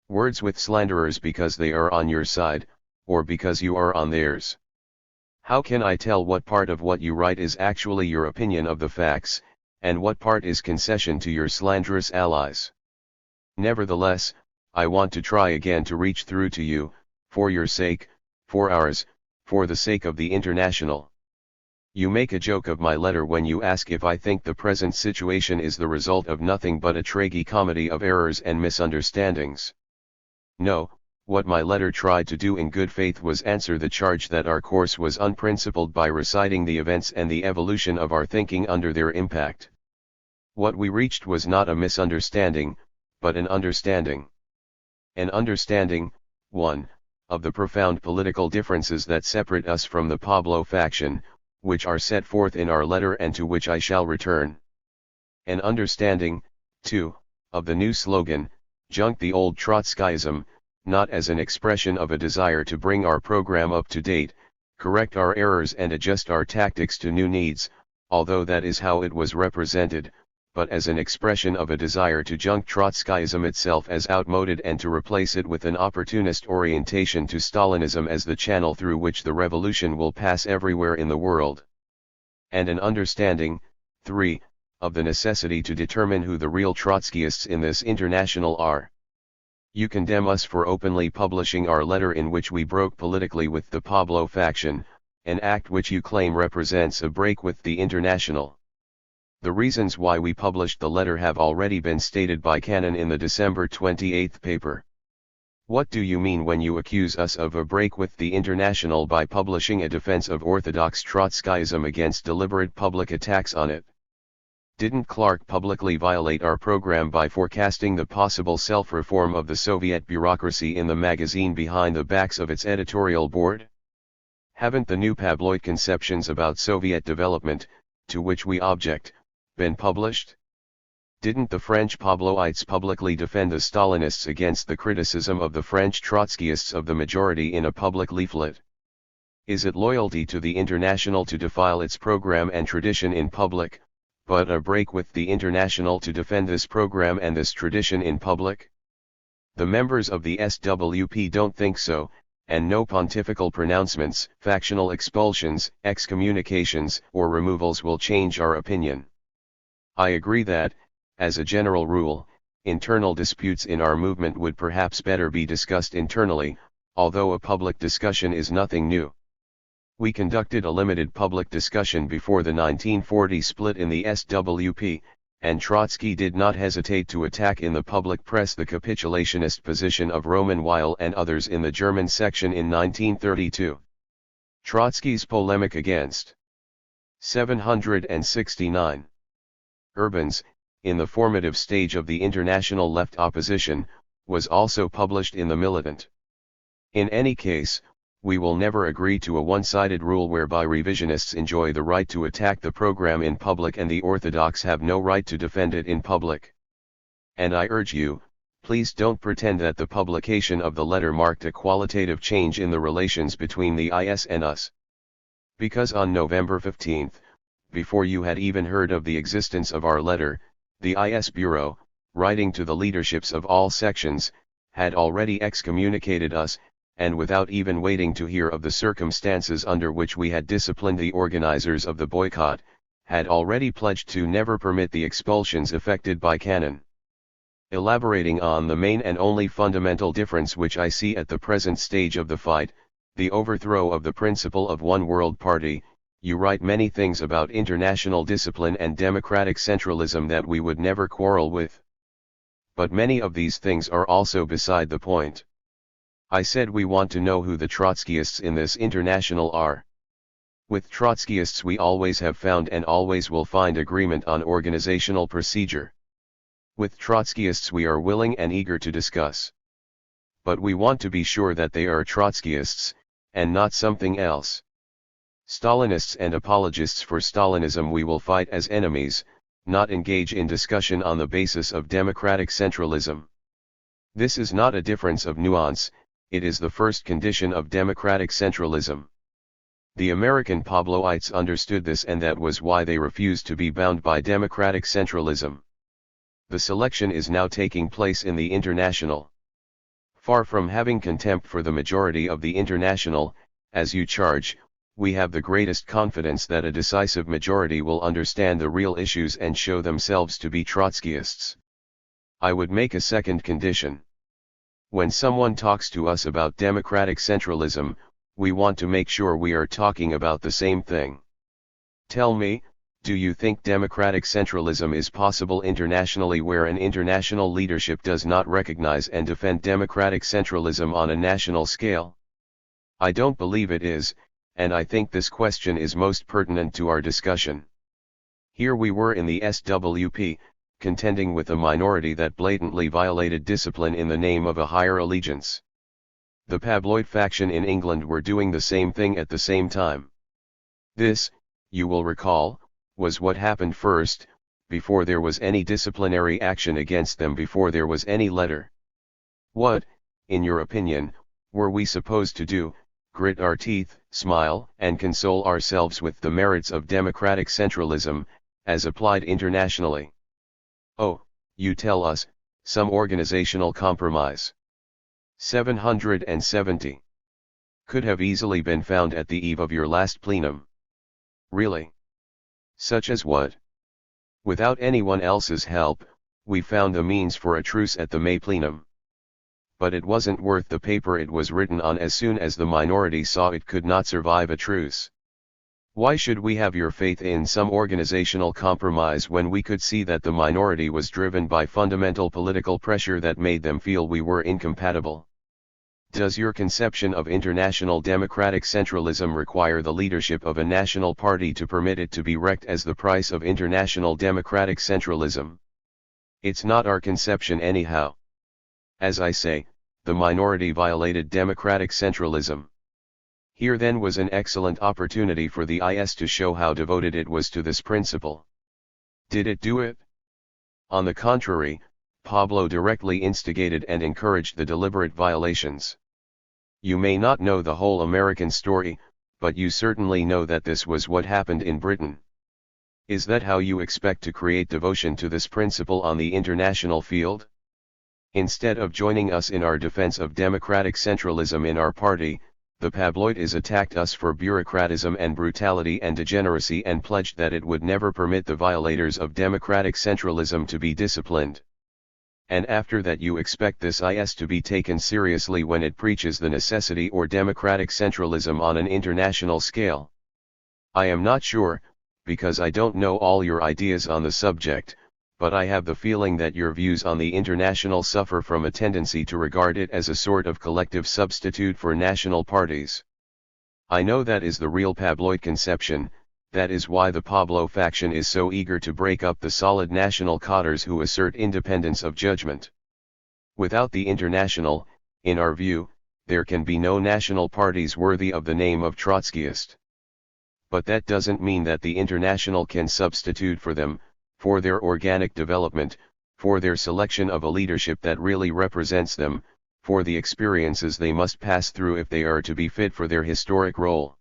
Words with slanderers because they are on your side, or because you are on theirs. How can I tell what part of what you write is actually your opinion of the facts, and what part is concession to your slanderous allies? Nevertheless, I want to try again to reach through to you, for your sake, for ours, for the sake of the International. You make a joke of my letter when you ask if I think the present situation is the result of nothing but a tragi-comedy of errors and misunderstandings. No, what my letter tried to do in good faith was answer the charge that our course was unprincipled by reciting the events and the evolution of our thinking under their impact. What we reached was not a misunderstanding, but an understanding. An understanding, 1, of the profound political differences that separate us from the Pablo faction, which are set forth in our letter and to which I shall return. An understanding, 2, of the new slogan, "Junk the old Trotskyism," not as an expression of a desire to bring our program up to date, correct our errors and adjust our tactics to new needs, although that is how it was represented, but as an expression of a desire to junk Trotskyism itself as outmoded and to replace it with an opportunist orientation to Stalinism as the channel through which the revolution will pass everywhere in the world. And an understanding, 3, of the necessity to determine who the real Trotskyists in this international are. You condemn us for openly publishing our letter in which we broke politically with the Pablo faction, an act which you claim represents a break with the international. The reasons why we published the letter have already been stated by Cannon in the December 28 paper. What do you mean when you accuse us of a break with the international by publishing a defense of orthodox Trotskyism against deliberate public attacks on it? Didn't Clark publicly violate our program by forecasting the possible self-reform of the Soviet bureaucracy in the magazine behind the backs of its editorial board? Haven't the new Pabloid conceptions about Soviet development, to which we object, been published? Didn't the French Pabloites publicly defend the Stalinists against the criticism of the French Trotskyists of the majority in a public leaflet? Is it loyalty to the international to defile its program and tradition in public, but a break with the international to defend this program and this tradition in public? The members of the SWP don't think so, and no pontifical pronouncements, factional expulsions, excommunications, or removals will change our opinion. I agree that, as a general rule, internal disputes in our movement would perhaps better be discussed internally, although a public discussion is nothing new. We conducted a limited public discussion before the 1940 split in the SWP, and Trotsky did not hesitate to attack in the public press the capitulationist position of Roman Weil and others in the German section in 1932. Trotsky's polemic against 769 Urbans, in the formative stage of the international left opposition, was also published in the Militant. In any case, we will never agree to a one-sided rule whereby revisionists enjoy the right to attack the program in public and the orthodox have no right to defend it in public. And I urge you, please don't pretend that the publication of the letter marked a qualitative change in the relations between the IS and us. Because on November 15, before you had even heard of the existence of our letter, the IS Bureau, writing to the leaderships of all sections, had already excommunicated us, and without even waiting to hear of the circumstances under which we had disciplined the organizers of the boycott, had already pledged to never permit the expulsions effected by Cannon. Elaborating on the main and only fundamental difference which I see at the present stage of the fight, the overthrow of the principle of one world party, you write many things about international discipline and democratic centralism that we would never quarrel with. But many of these things are also beside the point. I said we want to know who the Trotskyists in this international are. With Trotskyists we always have found and always will find agreement on organizational procedure. With Trotskyists we are willing and eager to discuss. But we want to be sure that they are Trotskyists, and not something else. Stalinists and apologists for Stalinism we will fight as enemies, not engage in discussion on the basis of democratic centralism. This is not a difference of nuance, it is the first condition of democratic centralism. The American Pabloites understood this, and that was why they refused to be bound by democratic centralism. The selection is now taking place in the international. Far from having contempt for the majority of the international, as you charge, we have the greatest confidence that a decisive majority will understand the real issues and show themselves to be Trotskyists. I would make a second condition. When someone talks to us about democratic centralism, we want to make sure we are talking about the same thing. Tell me, do you think democratic centralism is possible internationally where an international leadership does not recognize and defend democratic centralism on a national scale? I don't believe it is, and I think this question is most pertinent to our discussion. Here we were in the SWP, contending with a minority that blatantly violated discipline in the name of a higher allegiance. The Pabloid faction in England were doing the same thing at the same time. This, you will recall, was what happened first, before there was any disciplinary action against them, before there was any letter. What, in your opinion, were we supposed to do? Grit our teeth, smile, and console ourselves with the merits of democratic centralism, as applied internationally? Oh, you tell us, some organizational compromise. 770. Could have easily been found at the eve of your last plenum. Really? Such as what? Without anyone else's help, we found the means for a truce at the May plenum. But it wasn't worth the paper it was written on as soon as the minority saw it could not survive a truce. Why should we have your faith in some organizational compromise when we could see that the minority was driven by fundamental political pressure that made them feel we were incompatible? Does your conception of international democratic centralism require the leadership of a national party to permit it to be wrecked as the price of international democratic centralism? It's not our conception anyhow. As I say, the minority violated democratic centralism. Here then was an excellent opportunity for the IS to show how devoted it was to this principle. Did it do it? On the contrary, Pablo directly instigated and encouraged the deliberate violations. You may not know the whole American story, but you certainly know that this was what happened in Britain. Is that how you expect to create devotion to this principle on the international field? Instead of joining us in our defense of democratic centralism in our party, the Pabloides attacked us for bureaucratism and brutality and degeneracy and pledged that it would never permit the violators of democratic centralism to be disciplined. And after that you expect this IS to be taken seriously when it preaches the necessity or democratic centralism on an international scale? I am not sure, because I don't know all your ideas on the subject, but I have the feeling that your views on the international suffer from a tendency to regard it as a sort of collective substitute for national parties. I know that is the real Pabloid conception. That is why the Pablo faction is so eager to break up the solid national cotters who assert independence of judgment. Without the international, in our view, there can be no national parties worthy of the name of Trotskyist. But that doesn't mean that the international can substitute for them, for their organic development, for their selection of a leadership that really represents them, for the experiences they must pass through if they are to be fit for their historic role.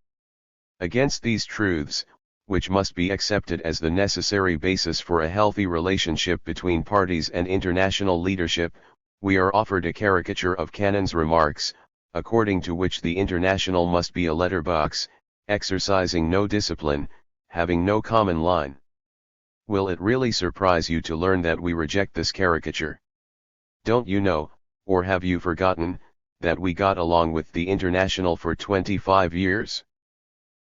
Against these truths, which must be accepted as the necessary basis for a healthy relationship between parties and international leadership, we are offered a caricature of Cannon's remarks, according to which the international must be a letterbox, exercising no discipline, having no common line. Will it really surprise you to learn that we reject this caricature? Don't you know, or have you forgotten, that we got along with the international for 25 years?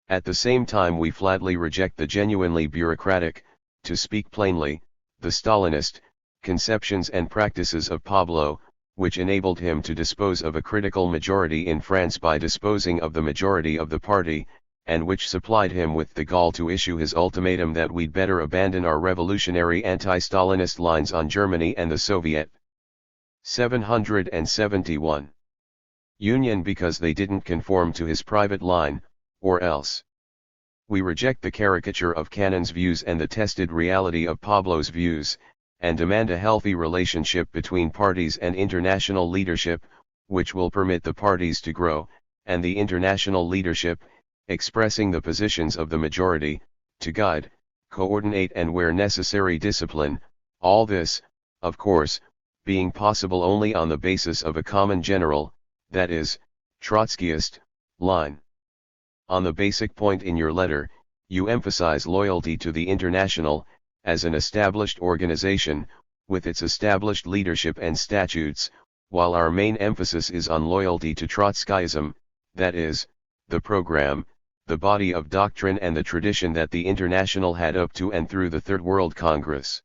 At the same time we flatly reject the genuinely bureaucratic, to speak plainly, the Stalinist, conceptions and practices of Pablo, which enabled him to dispose of a critical majority in France by disposing of the majority of the party, and which supplied him with the gall to issue his ultimatum that we'd better abandon our revolutionary anti-Stalinist lines on Germany and the Soviet 771 Union because they didn't conform to his private line, or else. We reject the caricature of Cannon's views and the tested reality of Pablo's views, and demand a healthy relationship between parties and international leadership, which will permit the parties to grow, and the international leadership, expressing the positions of the majority, to guide, coordinate and where necessary discipline, all this, of course, being possible only on the basis of a common general, that is, Trotskyist, line. On the basic point in your letter, you emphasize loyalty to the international, as an established organization, with its established leadership and statutes, while our main emphasis is on loyalty to Trotskyism, that is, the program, the body of doctrine and the tradition that the International had up to and through the Third World Congress.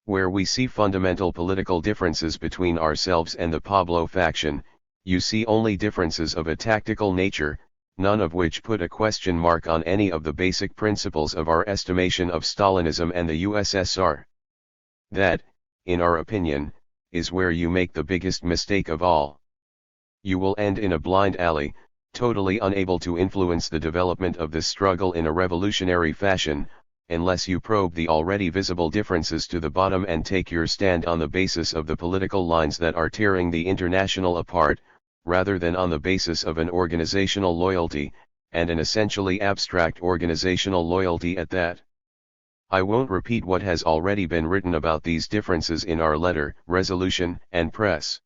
Where we see fundamental political differences between ourselves and the Pablo faction, you see only differences of a tactical nature, none of which put a question mark on any of the basic principles of our estimation of Stalinism and the USSR. That, in our opinion, is where you make the biggest mistake of all. You will end in a blind alley, totally unable to influence the development of this struggle in a revolutionary fashion, unless you probe the already visible differences to the bottom and take your stand on the basis of the political lines that are tearing the International apart, rather than on the basis of an organizational loyalty, and an essentially abstract organizational loyalty at that. I won't repeat what has already been written about these differences in our letter, resolution, and press.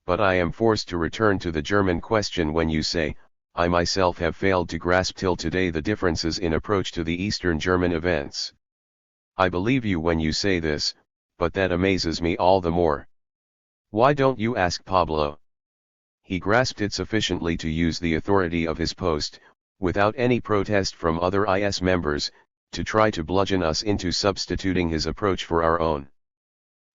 But I am forced to return to the German question when you say, I myself have failed to grasp till today the differences in approach to the Eastern German events. I believe you when you say this, but that amazes me all the more. Why don't you ask Pablo? He grasped it sufficiently to use the authority of his post, without any protest from other IS members, to try to bludgeon us into substituting his approach for our own.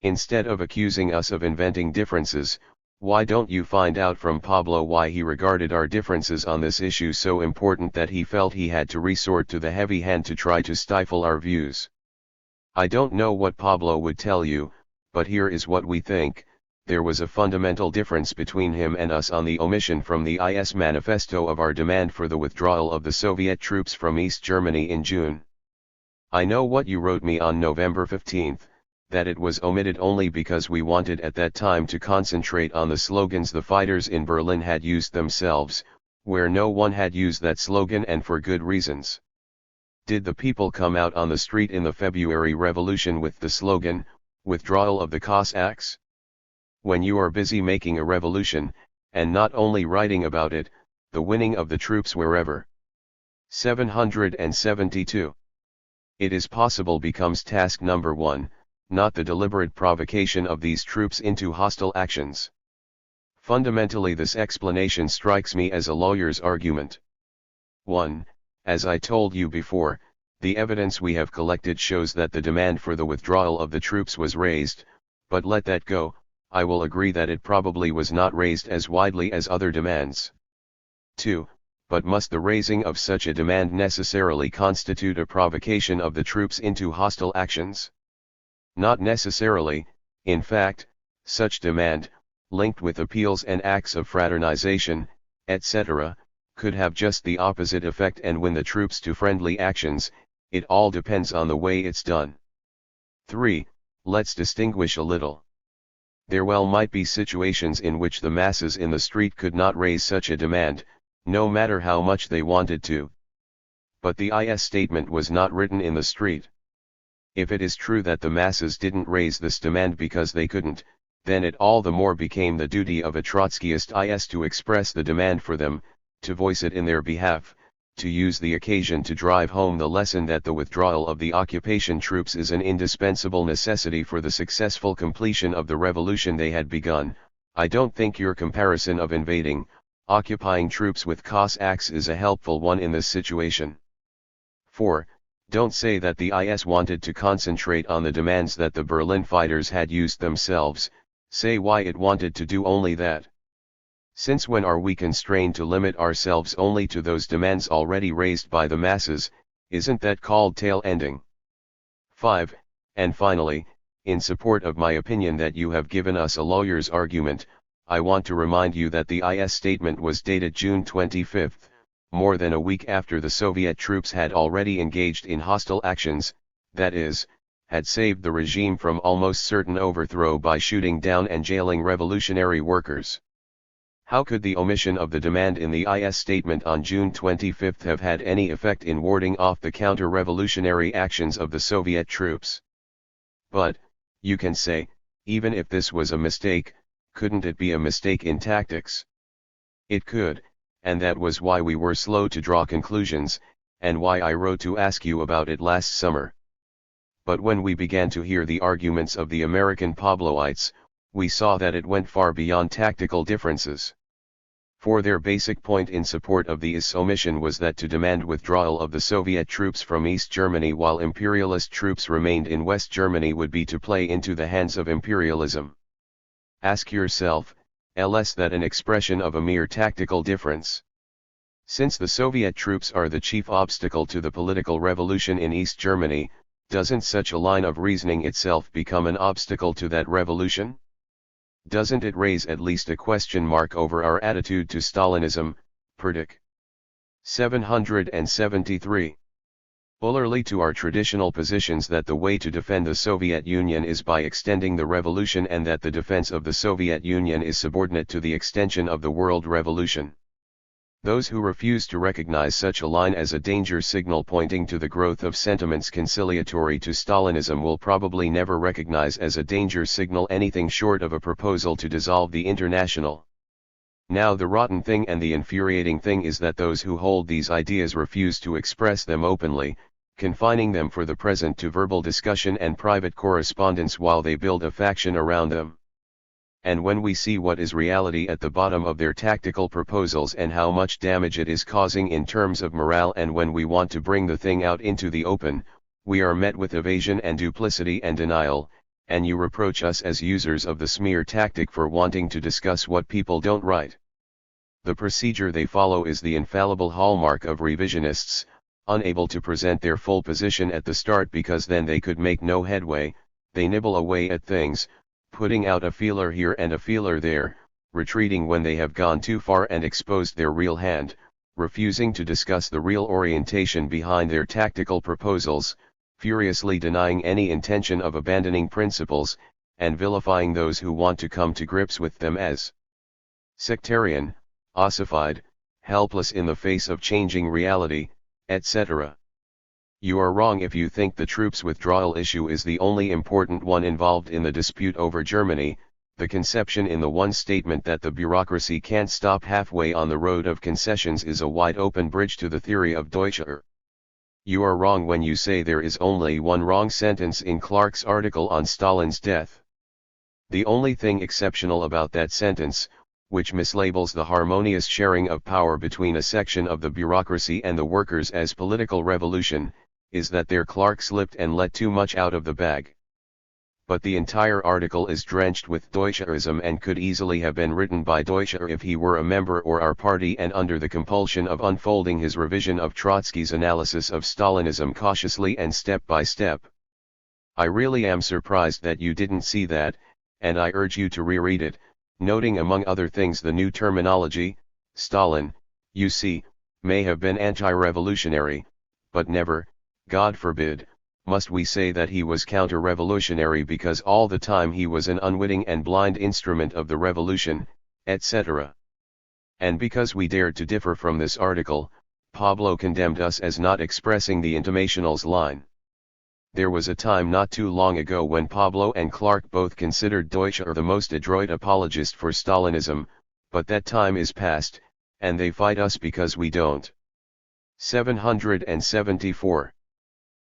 Instead of accusing us of inventing differences, why don't you find out from Pablo why he regarded our differences on this issue so important that he felt he had to resort to the heavy hand to try to stifle our views? I don't know what Pablo would tell you, but here is what we think. There was a fundamental difference between him and us on the omission from the IS manifesto of our demand for the withdrawal of the Soviet troops from East Germany in June. I know what you wrote me on November 15, that it was omitted only because we wanted at that time to concentrate on the slogans the fighters in Berlin had used themselves, where no one had used that slogan and for good reasons. Did the people come out on the street in the February Revolution with the slogan, "Withdrawal of the Cossacks"? When you are busy making a revolution, and not only writing about it, the winning of the troops wherever. 772. It is possible becomes task number 1, not the deliberate provocation of these troops into hostile actions. Fundamentally this explanation strikes me as a lawyer's argument. 1. As I told you before, the evidence we have collected shows that the demand for the withdrawal of the troops was raised, but let that go. I will agree that it probably was not raised as widely as other demands. 2. But must the raising of such a demand necessarily constitute a provocation of the troops into hostile actions? Not necessarily. In fact, such demand, linked with appeals and acts of fraternization, etc., could have just the opposite effect and win the troops to friendly actions. It all depends on the way it's done. 3. Let's distinguish a little. There well might be situations in which the masses in the street could not raise such a demand, no matter how much they wanted to. But the IS statement was not written in the street. If it is true that the masses didn't raise this demand because they couldn't, then it all the more became the duty of a Trotskyist IS to express the demand for them, to voice it in their behalf, to use the occasion to drive home the lesson that the withdrawal of the occupation troops is an indispensable necessity for the successful completion of the revolution they had begun. I don't think your comparison of invading, occupying troops with Cossacks is a helpful one in this situation. 4. Don't say that the IS wanted to concentrate on the demands that the Berlin fighters had used themselves, say why it wanted to do only that. Since when are we constrained to limit ourselves only to those demands already raised by the masses? Isn't that called tail ending? 5. And finally, in support of my opinion that you have given us a lawyer's argument, I want to remind you that the IS statement was dated June 25, more than a week after the Soviet troops had already engaged in hostile actions, that is, had saved the regime from almost certain overthrow by shooting down and jailing revolutionary workers. How could the omission of the demand in the IS statement on June 25 have had any effect in warding off the counter-revolutionary actions of the Soviet troops? But, you can say, even if this was a mistake, couldn't it be a mistake in tactics? It could, and that was why we were slow to draw conclusions, and why I wrote to ask you about it last summer. But when we began to hear the arguments of the American Pabloites, we saw that it went far beyond tactical differences. For their basic point in support of the IS omission was that to demand withdrawal of the Soviet troops from East Germany while imperialist troops remained in West Germany would be to play into the hands of imperialism. Ask yourself, is that an expression of a mere tactical difference? Since the Soviet troops are the chief obstacle to the political revolution in East Germany, doesn't such a line of reasoning itself become an obstacle to that revolution? Doesn't it raise at least a question mark over our attitude to Stalinism, Perdic? 773. Similarly to our traditional positions that the way to defend the Soviet Union is by extending the revolution and that the defense of the Soviet Union is subordinate to the extension of the world revolution. Those who refuse to recognize such a line as a danger signal pointing to the growth of sentiments conciliatory to Stalinism will probably never recognize as a danger signal anything short of a proposal to dissolve the International. Now the rotten thing and the infuriating thing is that those who hold these ideas refuse to express them openly, confining them for the present to verbal discussion and private correspondence while they build a faction around them. And when we see what is reality at the bottom of their tactical proposals and how much damage it is causing in terms of morale, and when we want to bring the thing out into the open, we are met with evasion and duplicity and denial, and you reproach us as users of the smear tactic for wanting to discuss what people don't write. The procedure they follow is the infallible hallmark of revisionists, unable to present their full position at the start because then they could make no headway. They nibble away at things, putting out a feeler here and a feeler there, retreating when they have gone too far and exposed their real hand, refusing to discuss the real orientation behind their tactical proposals, furiously denying any intention of abandoning principles, and vilifying those who want to come to grips with them as sectarian, ossified, helpless in the face of changing reality, etc. You are wrong if you think the troops withdrawal issue is the only important one involved in the dispute over Germany. The conception in the one statement that the bureaucracy can't stop halfway on the road of concessions is a wide open bridge to the theory of Deutscher. You are wrong when you say there is only one wrong sentence in Clark's article on Stalin's death. The only thing exceptional about that sentence, which mislabels the harmonious sharing of power between a section of the bureaucracy and the workers as political revolution, is that there Clark slipped and let too much out of the bag. But the entire article is drenched with Deutscherism and could easily have been written by Deutscher if he were a member or our party and under the compulsion of unfolding his revision of Trotsky's analysis of Stalinism cautiously and step by step. I really am surprised that you didn't see that, and I urge you to reread it, noting among other things the new terminology. Stalin, you see, may have been anti-revolutionary, but never, God forbid, must we say that he was counter-revolutionary because all the time he was an unwitting and blind instrument of the revolution, etc. And because we dared to differ from this article, Pablo condemned us as not expressing the intimational's line. There was a time not too long ago when Pablo and Clark both considered Deutscher the most adroit apologist for Stalinism, but that time is past, and they fight us because we don't. 774.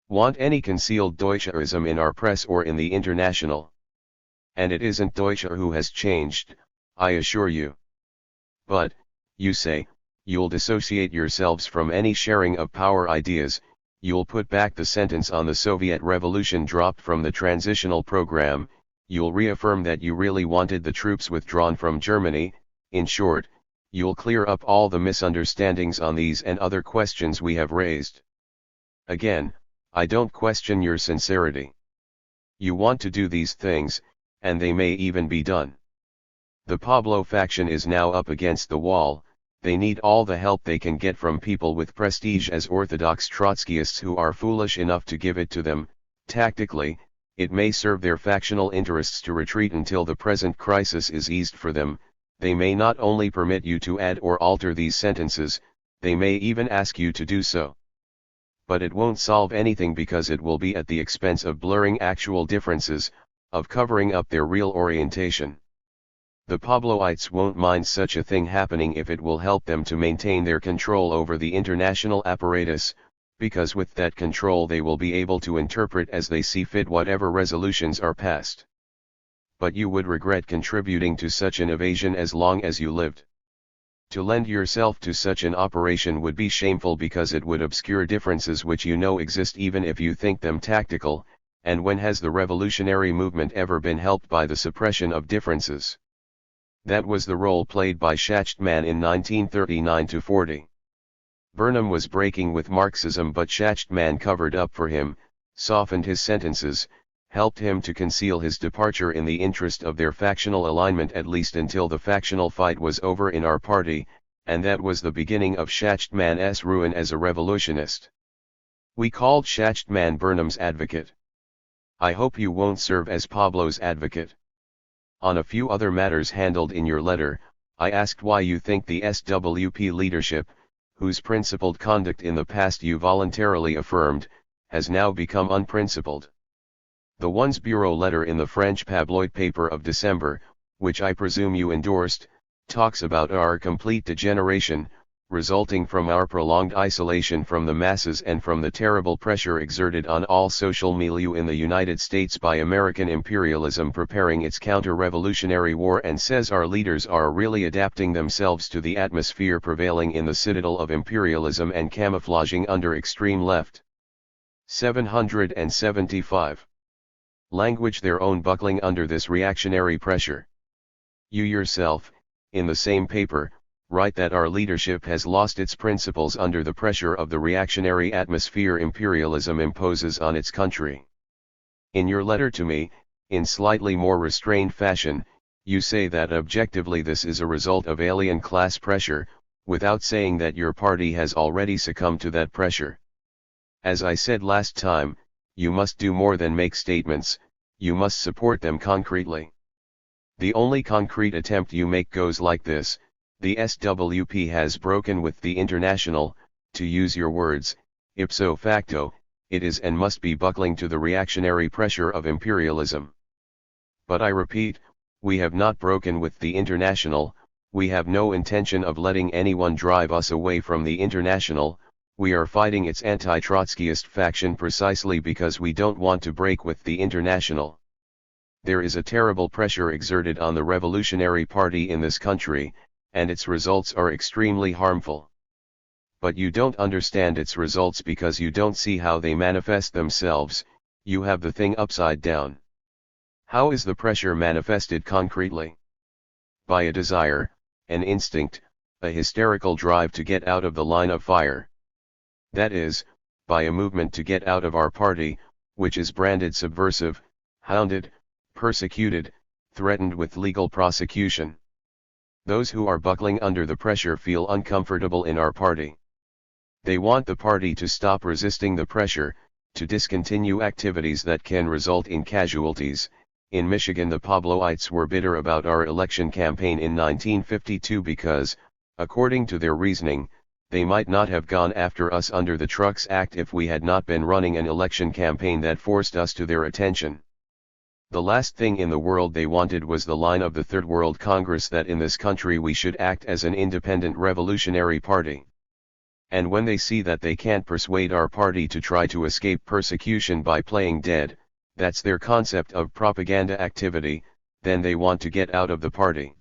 Want any concealed Deutscherism in our press or in the International? And it isn't Deutscher who has changed, I assure you. But, you say, you'll dissociate yourselves from any sharing of power ideas, you'll put back the sentence on the Soviet Revolution dropped from the transitional program, you'll reaffirm that you really wanted the troops withdrawn from Germany. In short, you'll clear up all the misunderstandings on these and other questions we have raised. Again, I don't question your sincerity. You want to do these things, and they may even be done. The Pablo faction is now up against the wall. They need all the help they can get from people with prestige as orthodox Trotskyists who are foolish enough to give it to them. Tactically, it may serve their factional interests to retreat until the present crisis is eased for them. They may not only permit you to add or alter these sentences, they may even ask you to do so. But it won't solve anything because it will be at the expense of blurring actual differences, of covering up their real orientation. The Pabloites won't mind such a thing happening if it will help them to maintain their control over the international apparatus, because with that control they will be able to interpret as they see fit whatever resolutions are passed. But you would regret contributing to such an evasion as long as you lived. To lend yourself to such an operation would be shameful because it would obscure differences which you know exist even if you think them tactical, and when has the revolutionary movement ever been helped by the suppression of differences? That was the role played by Schachtman in 1939–40. Burnham was breaking with Marxism, but Schachtman covered up for him, softened his sentences, helped him to conceal his departure in the interest of their factional alignment, at least until the factional fight was over in our party, and that was the beginning of Schachtman's ruin as a revolutionist. We called Schachtman Burnham's advocate. I hope you won't serve as Pablo's advocate. On a few other matters handled in your letter, I asked why you think the SWP leadership, whose principled conduct in the past you voluntarily affirmed, has now become unprincipled. The One's Bureau letter in the French tabloid paper of December, which I presume you endorsed, talks about our complete degeneration, resulting from our prolonged isolation from the masses and from the terrible pressure exerted on all social milieu in the United States by American imperialism preparing its counter-revolutionary war, and says our leaders are really adapting themselves to the atmosphere prevailing in the citadel of imperialism and camouflaging under extreme left. 775. Language their own buckling under this reactionary pressure. You yourself, in the same paper, write that our leadership has lost its principles under the pressure of the reactionary atmosphere imperialism imposes on its country. In your letter to me, in slightly more restrained fashion, you say that objectively this is a result of alien class pressure, without saying that your party has already succumbed to that pressure. As I said last time, you must do more than make statements, you must support them concretely. The only concrete attempt you make goes like this: the SWP has broken with the International, to use your words, ipso facto, it is and must be buckling to the reactionary pressure of imperialism. But I repeat, we have not broken with the International, we have no intention of letting anyone drive us away from the International. We are fighting its anti-Trotskyist faction precisely because we don't want to break with the International. There is a terrible pressure exerted on the Revolutionary Party in this country, and its results are extremely harmful. But you don't understand its results because you don't see how they manifest themselves, you have the thing upside down. How is the pressure manifested concretely? By a desire, an instinct, a hysterical drive to get out of the line of fire. That is, by a movement to get out of our party, which is branded subversive, hounded, persecuted, threatened with legal prosecution. Those who are buckling under the pressure feel uncomfortable in our party. They want the party to stop resisting the pressure, to discontinue activities that can result in casualties. In Michigan, the Pabloites were bitter about our election campaign in 1952 because, according to their reasoning, they might not have gone after us under the Trucks Act if we had not been running an election campaign that forced us to their attention. The last thing in the world they wanted was the line of the Third World Congress that in this country we should act as an independent revolutionary party. And when they see that they can't persuade our party to try to escape persecution by playing dead, that's their concept of propaganda activity, then they want to get out of the party.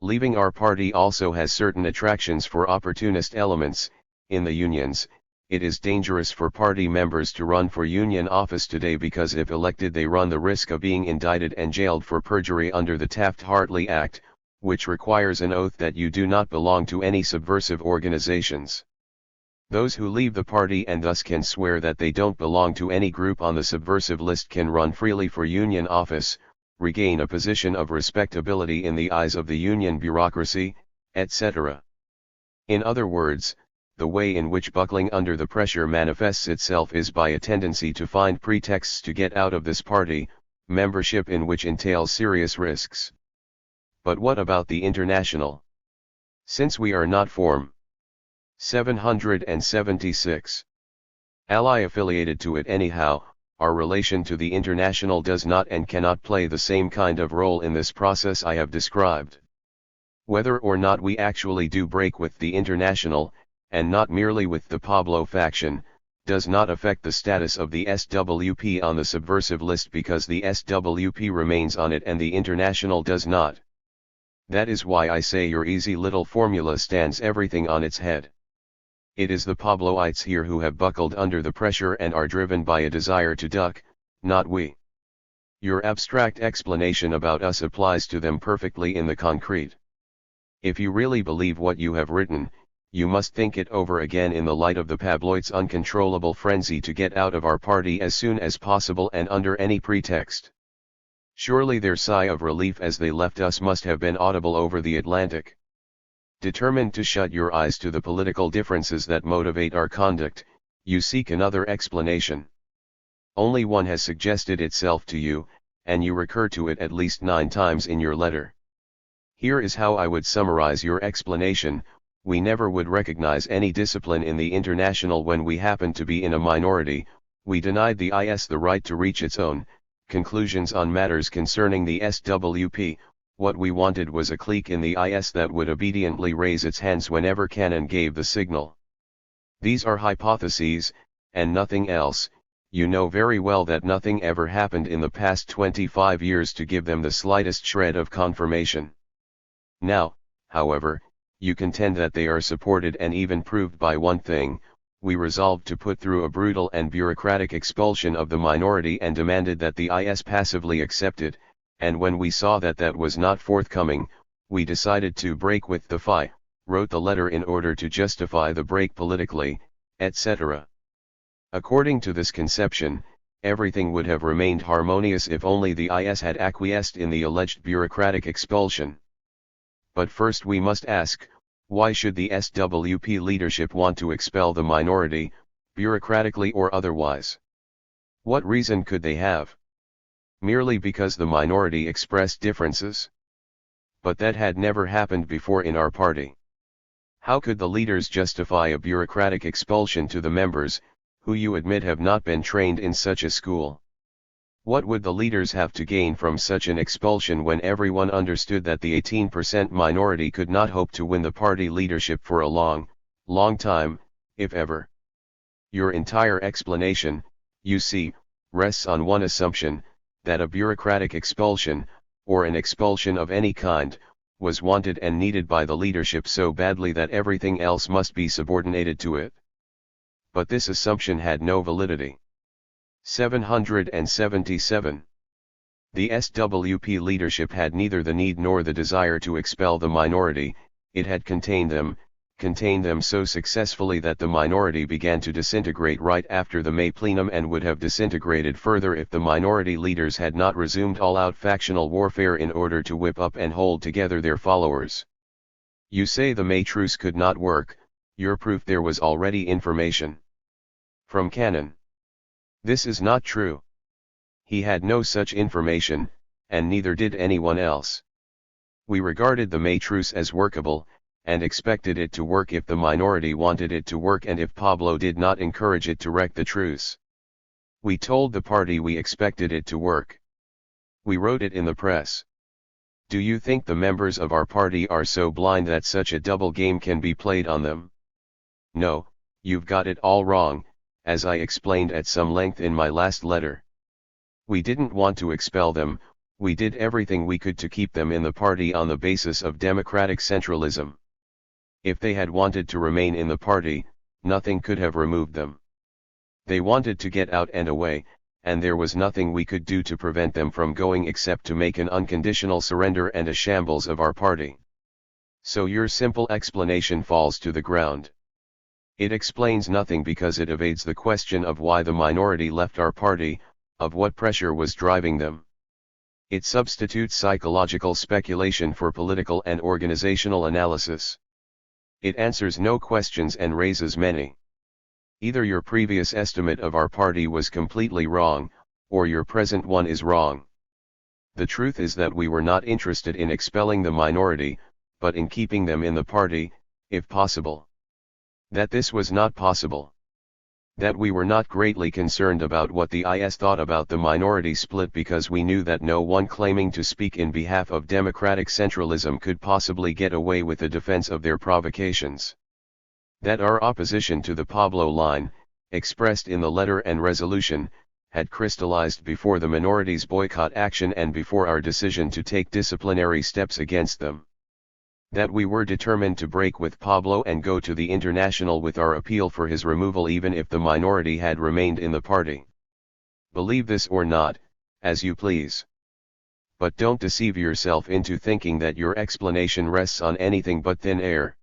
Leaving our party also has certain attractions for opportunist elements. In the unions, it is dangerous for party members to run for union office today because if elected they run the risk of being indicted and jailed for perjury under the Taft-Hartley Act, which requires an oath that you do not belong to any subversive organizations. Those who leave the party and thus can swear that they don't belong to any group on the subversive list can run freely for union office, regain a position of respectability in the eyes of the union bureaucracy, etc. In other words, the way in which buckling under the pressure manifests itself is by a tendency to find pretexts to get out of this party, membership in which entails serious risks. But what about the International? Since we are not Form 776 ally affiliated to it anyhow, our relation to the International does not and cannot play the same kind of role in this process I have described. Whether or not we actually do break with the International, and not merely with the Pablo faction, does not affect the status of the SWP on the subversive list because the SWP remains on it and the International does not. That is why I say your easy little formula stands everything on its head. It is the Pabloites here who have buckled under the pressure and are driven by a desire to duck, not we. Your abstract explanation about us applies to them perfectly in the concrete. If you really believe what you have written, you must think it over again in the light of the Pabloites' uncontrollable frenzy to get out of our party as soon as possible and under any pretext. Surely their sigh of relief as they left us must have been audible over the Atlantic. Determined to shut your eyes to the political differences that motivate our conduct, you seek another explanation. Only one has suggested itself to you, and you recur to it at least 9 times in your letter. Here is how I would summarize your explanation: we never would recognize any discipline in the international when we happened to be in a minority, we denied the IS the right to reach its own conclusions on matters concerning the SWP, what we wanted was a clique in the IS that would obediently raise its hands whenever Cannon gave the signal. These are hypotheses, and nothing else. You know very well that nothing ever happened in the past 25 years to give them the slightest shred of confirmation. Now, however, you contend that they are supported and even proved by one thing: we resolved to put through a brutal and bureaucratic expulsion of the minority and demanded that the IS passively accept it, and when we saw that that was not forthcoming, we decided to break with the FI, wrote the letter in order to justify the break politically, etc. According to this conception, everything would have remained harmonious if only the IS had acquiesced in the alleged bureaucratic expulsion. But first we must ask, why should the SWP leadership want to expel the minority, bureaucratically or otherwise? What reason could they have? Merely because the minority expressed differences? But that had never happened before in our party. How could the leaders justify a bureaucratic expulsion to the members, who you admit have not been trained in such a school? What would the leaders have to gain from such an expulsion when everyone understood that the 18% minority could not hope to win the party leadership for a long, long time, if ever? Your entire explanation, you see, rests on one assumption, that a bureaucratic expulsion, or an expulsion of any kind, was wanted and needed by the leadership so badly that everything else must be subordinated to it. But this assumption had no validity. 777. The SWP leadership had neither the need nor the desire to expel the minority. It had contained them so successfully that the minority began to disintegrate right after the May plenum and would have disintegrated further if the minority leaders had not resumed all-out factional warfare in order to whip up and hold together their followers. You say the May truce could not work, your proof there was already information from Cannon. This is not true. He had no such information, and neither did anyone else. We regarded the May truce as workable, and expected it to work if the minority wanted it to work and if Pablo did not encourage it to wreck the truce. We told the party we expected it to work. We wrote it in the press. Do you think the members of our party are so blind that such a double game can be played on them? No, you've got it all wrong, as I explained at some length in my last letter. We didn't want to expel them, we did everything we could to keep them in the party on the basis of democratic centralism. If they had wanted to remain in the party, nothing could have removed them. They wanted to get out and away, and there was nothing we could do to prevent them from going except to make an unconditional surrender and a shambles of our party. So your simple explanation falls to the ground. It explains nothing because it evades the question of why the minority left our party, of what pressure was driving them. It substitutes psychological speculation for political and organizational analysis. It answers no questions and raises many. Either your previous estimate of our party was completely wrong, or your present one is wrong. The truth is that we were not interested in expelling the minority, but in keeping them in the party, if possible. That this was not possible. That we were not greatly concerned about what the IS thought about the minority split because we knew that no one claiming to speak in behalf of democratic centralism could possibly get away with a defense of their provocations. That our opposition to the Pablo line, expressed in the letter and resolution, had crystallized before the minority's boycott action and before our decision to take disciplinary steps against them. That we were determined to break with Pablo and go to the International with our appeal for his removal even if the minority had remained in the party. Believe this or not, as you please. But don't deceive yourself into thinking that your explanation rests on anything but thin air.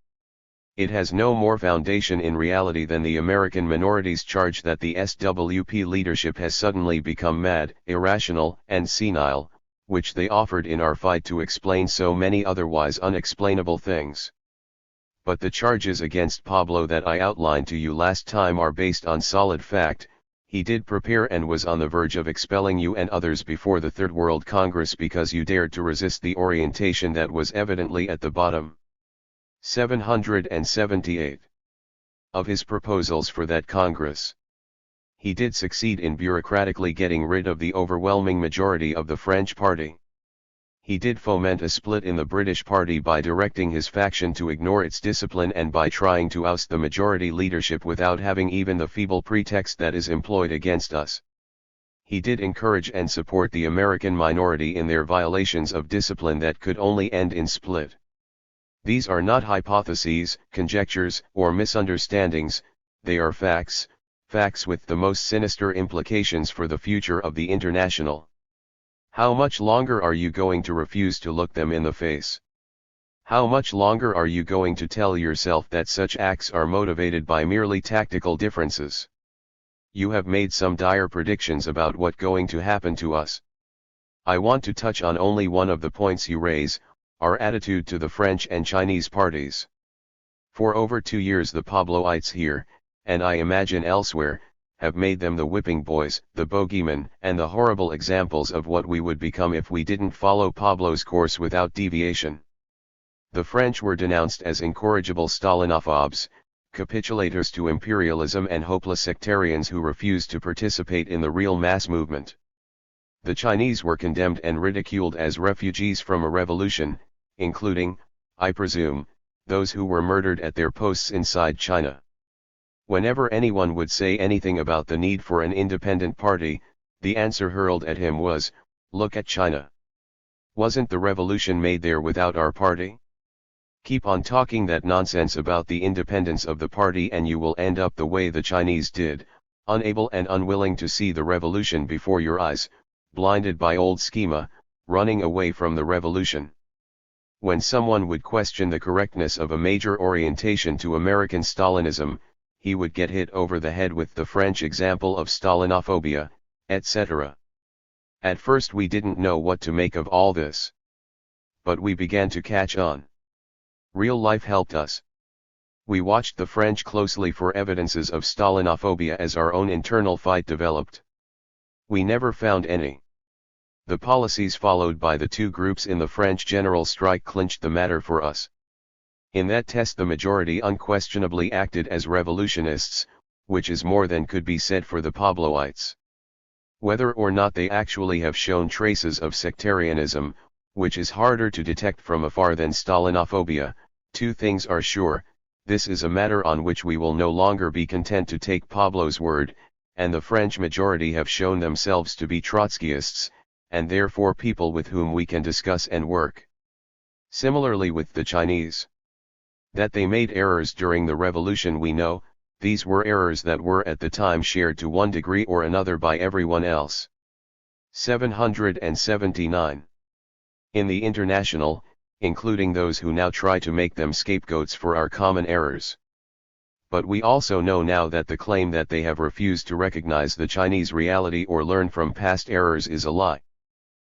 It has no more foundation in reality than the American minority's charge that the SWP leadership has suddenly become mad, irrational, and senile, which they offered in our fight to explain so many otherwise unexplainable things. But the charges against Pablo that I outlined to you last time are based on solid fact. He did prepare and was on the verge of expelling you and others before the Third World Congress because you dared to resist the orientation that was evidently at the bottom. 778. Of his proposals for that Congress. He did succeed in bureaucratically getting rid of the overwhelming majority of the French party. He did foment a split in the British party by directing his faction to ignore its discipline and by trying to oust the majority leadership without having even the feeble pretext that is employed against us. He did encourage and support the American minority in their violations of discipline that could only end in split. These are not hypotheses, conjectures, or misunderstandings, they are facts, facts with the most sinister implications for the future of the International. How much longer are you going to refuse to look them in the face? How much longer are you going to tell yourself that such acts are motivated by merely tactical differences? You have made some dire predictions about what's going to happen to us. I want to touch on only one of the points you raise, our attitude to the French and Chinese parties. For over 2 years the Pabloites here, and I imagine elsewhere, have made them the whipping boys, the bogeymen, and the horrible examples of what we would become if we didn't follow Pablo's course without deviation. The French were denounced as incorrigible Stalinophobes, capitulators to imperialism and hopeless sectarians who refused to participate in the real mass movement. The Chinese were condemned and ridiculed as refugees from a revolution, including, I presume, those who were murdered at their posts inside China. Whenever anyone would say anything about the need for an independent party, the answer hurled at him was, look at China. Wasn't the revolution made there without our party? Keep on talking that nonsense about the independence of the party and you will end up the way the Chinese did, unable and unwilling to see the revolution before your eyes, blinded by old schema, running away from the revolution. When someone would question the correctness of a major orientation to American Stalinism, he would get hit over the head with the French example of Stalinophobia, etc. At first we didn't know what to make of all this. But we began to catch on. Real life helped us. We watched the French closely for evidences of Stalinophobia as our own internal fight developed. We never found any. The policies followed by the two groups in the French general strike clinched the matter for us. In that test the majority unquestionably acted as revolutionists, which is more than could be said for the Pabloites. Whether or not they actually have shown traces of sectarianism, which is harder to detect from afar than Stalinophobia, two things are sure: this is a matter on which we will no longer be content to take Pablo's word, and the French majority have shown themselves to be Trotskyists, and therefore people with whom we can discuss and work. Similarly with the Chinese. That they made errors during the revolution we know, these were errors that were at the time shared to one degree or another by everyone else. 779. In the International, including those who now try to make them scapegoats for our common errors. But we also know now that the claim that they have refused to recognize the Chinese reality or learn from past errors is a lie.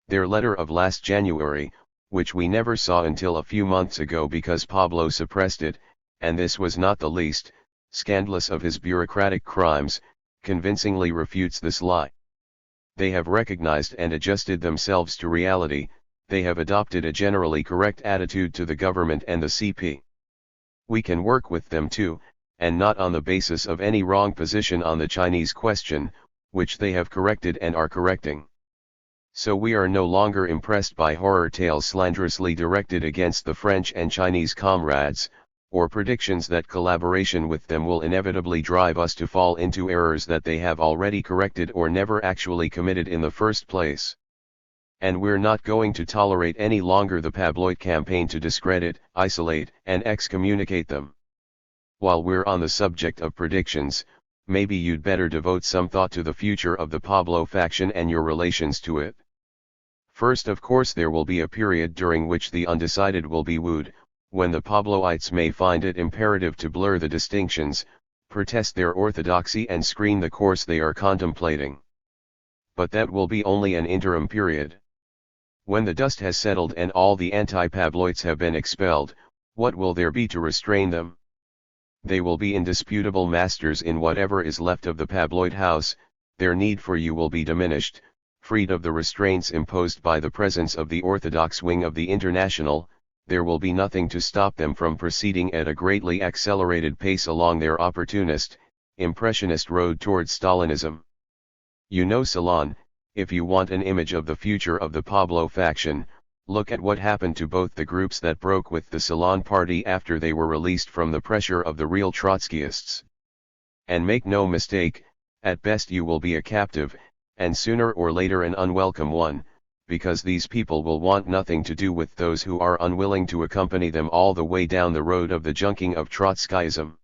Their letter of last January, which we never saw until a few months ago because Pablo suppressed it, and this was not the least, scandalous of his bureaucratic crimes, convincingly refutes this lie. They have recognized and adjusted themselves to reality, they have adopted a generally correct attitude to the government and the CP. We can work with them too, and not on the basis of any wrong position on the Chinese question, which they have corrected and are correcting. So we are no longer impressed by horror tales slanderously directed against the French and Chinese comrades, or predictions that collaboration with them will inevitably drive us to fall into errors that they have already corrected or never actually committed in the first place. And we're not going to tolerate any longer the Pabloid campaign to discredit, isolate, and excommunicate them. While we're on the subject of predictions, maybe you'd better devote some thought to the future of the Pablo faction and your relations to it. First, of course, there will be a period during which the undecided will be wooed, when the Pabloites may find it imperative to blur the distinctions, protest their orthodoxy and screen the course they are contemplating. But that will be only an interim period. When the dust has settled and all the anti-Pabloites have been expelled, what will there be to restrain them? They will be indisputable masters in whatever is left of the Pabloid house, their need for you will be diminished, freed of the restraints imposed by the presence of the orthodox wing of the International. There will be nothing to stop them from proceeding at a greatly accelerated pace along their opportunist, impressionist road towards Stalinism. You know Ceylon. If you want an image of the future of the Pablo faction, look at what happened to both the groups that broke with the Ceylon party after they were released from the pressure of the real Trotskyists. And make no mistake, at best you will be a captive, and sooner or later an unwelcome one, because these people will want nothing to do with those who are unwilling to accompany them all the way down the road of the junking of Trotskyism.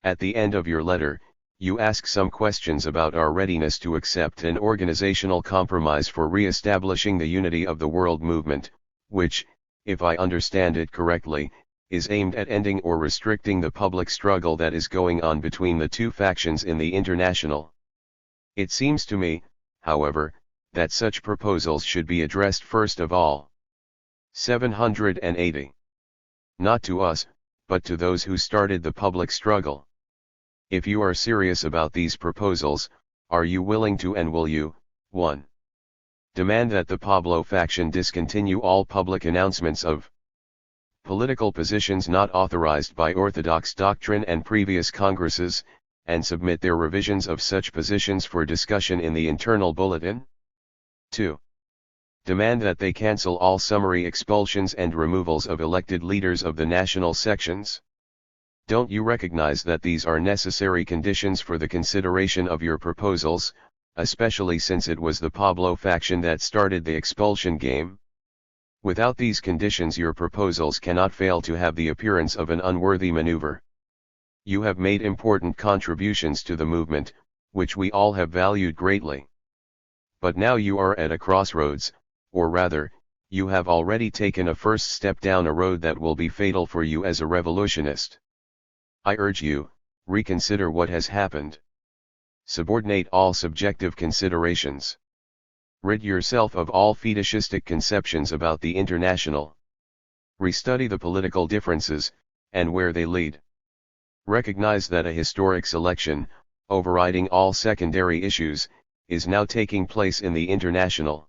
At the end of your letter, you ask some questions about our readiness to accept an organizational compromise for re-establishing the unity of the world movement, which, if I understand it correctly, is aimed at ending or restricting the public struggle that is going on between the two factions in the International. It seems to me, however, that such proposals should be addressed first of all. 780. Not to us, but to those who started the public struggle. If you are serious about these proposals, are you willing to and will you, 1. Demand that the Pablo faction discontinue all public announcements of political positions not authorized by orthodox doctrine and previous congresses, and submit their revisions of such positions for discussion in the internal bulletin? 2. Demand that they cancel all summary expulsions and removals of elected leaders of the national sections. Don't you recognize that these are necessary conditions for the consideration of your proposals, especially since it was the Pablo faction that started the expulsion game? Without these conditions your proposals cannot fail to have the appearance of an unworthy maneuver. You have made important contributions to the movement, which we all have valued greatly. But now you are at a crossroads, or rather, you have already taken a first step down a road that will be fatal for you as a revolutionist. I urge you, reconsider what has happened. Subordinate all subjective considerations. Rid yourself of all fetishistic conceptions about the International. Restudy the political differences, and where they lead. Recognize that a historic selection, overriding all secondary issues, is now taking place in the International.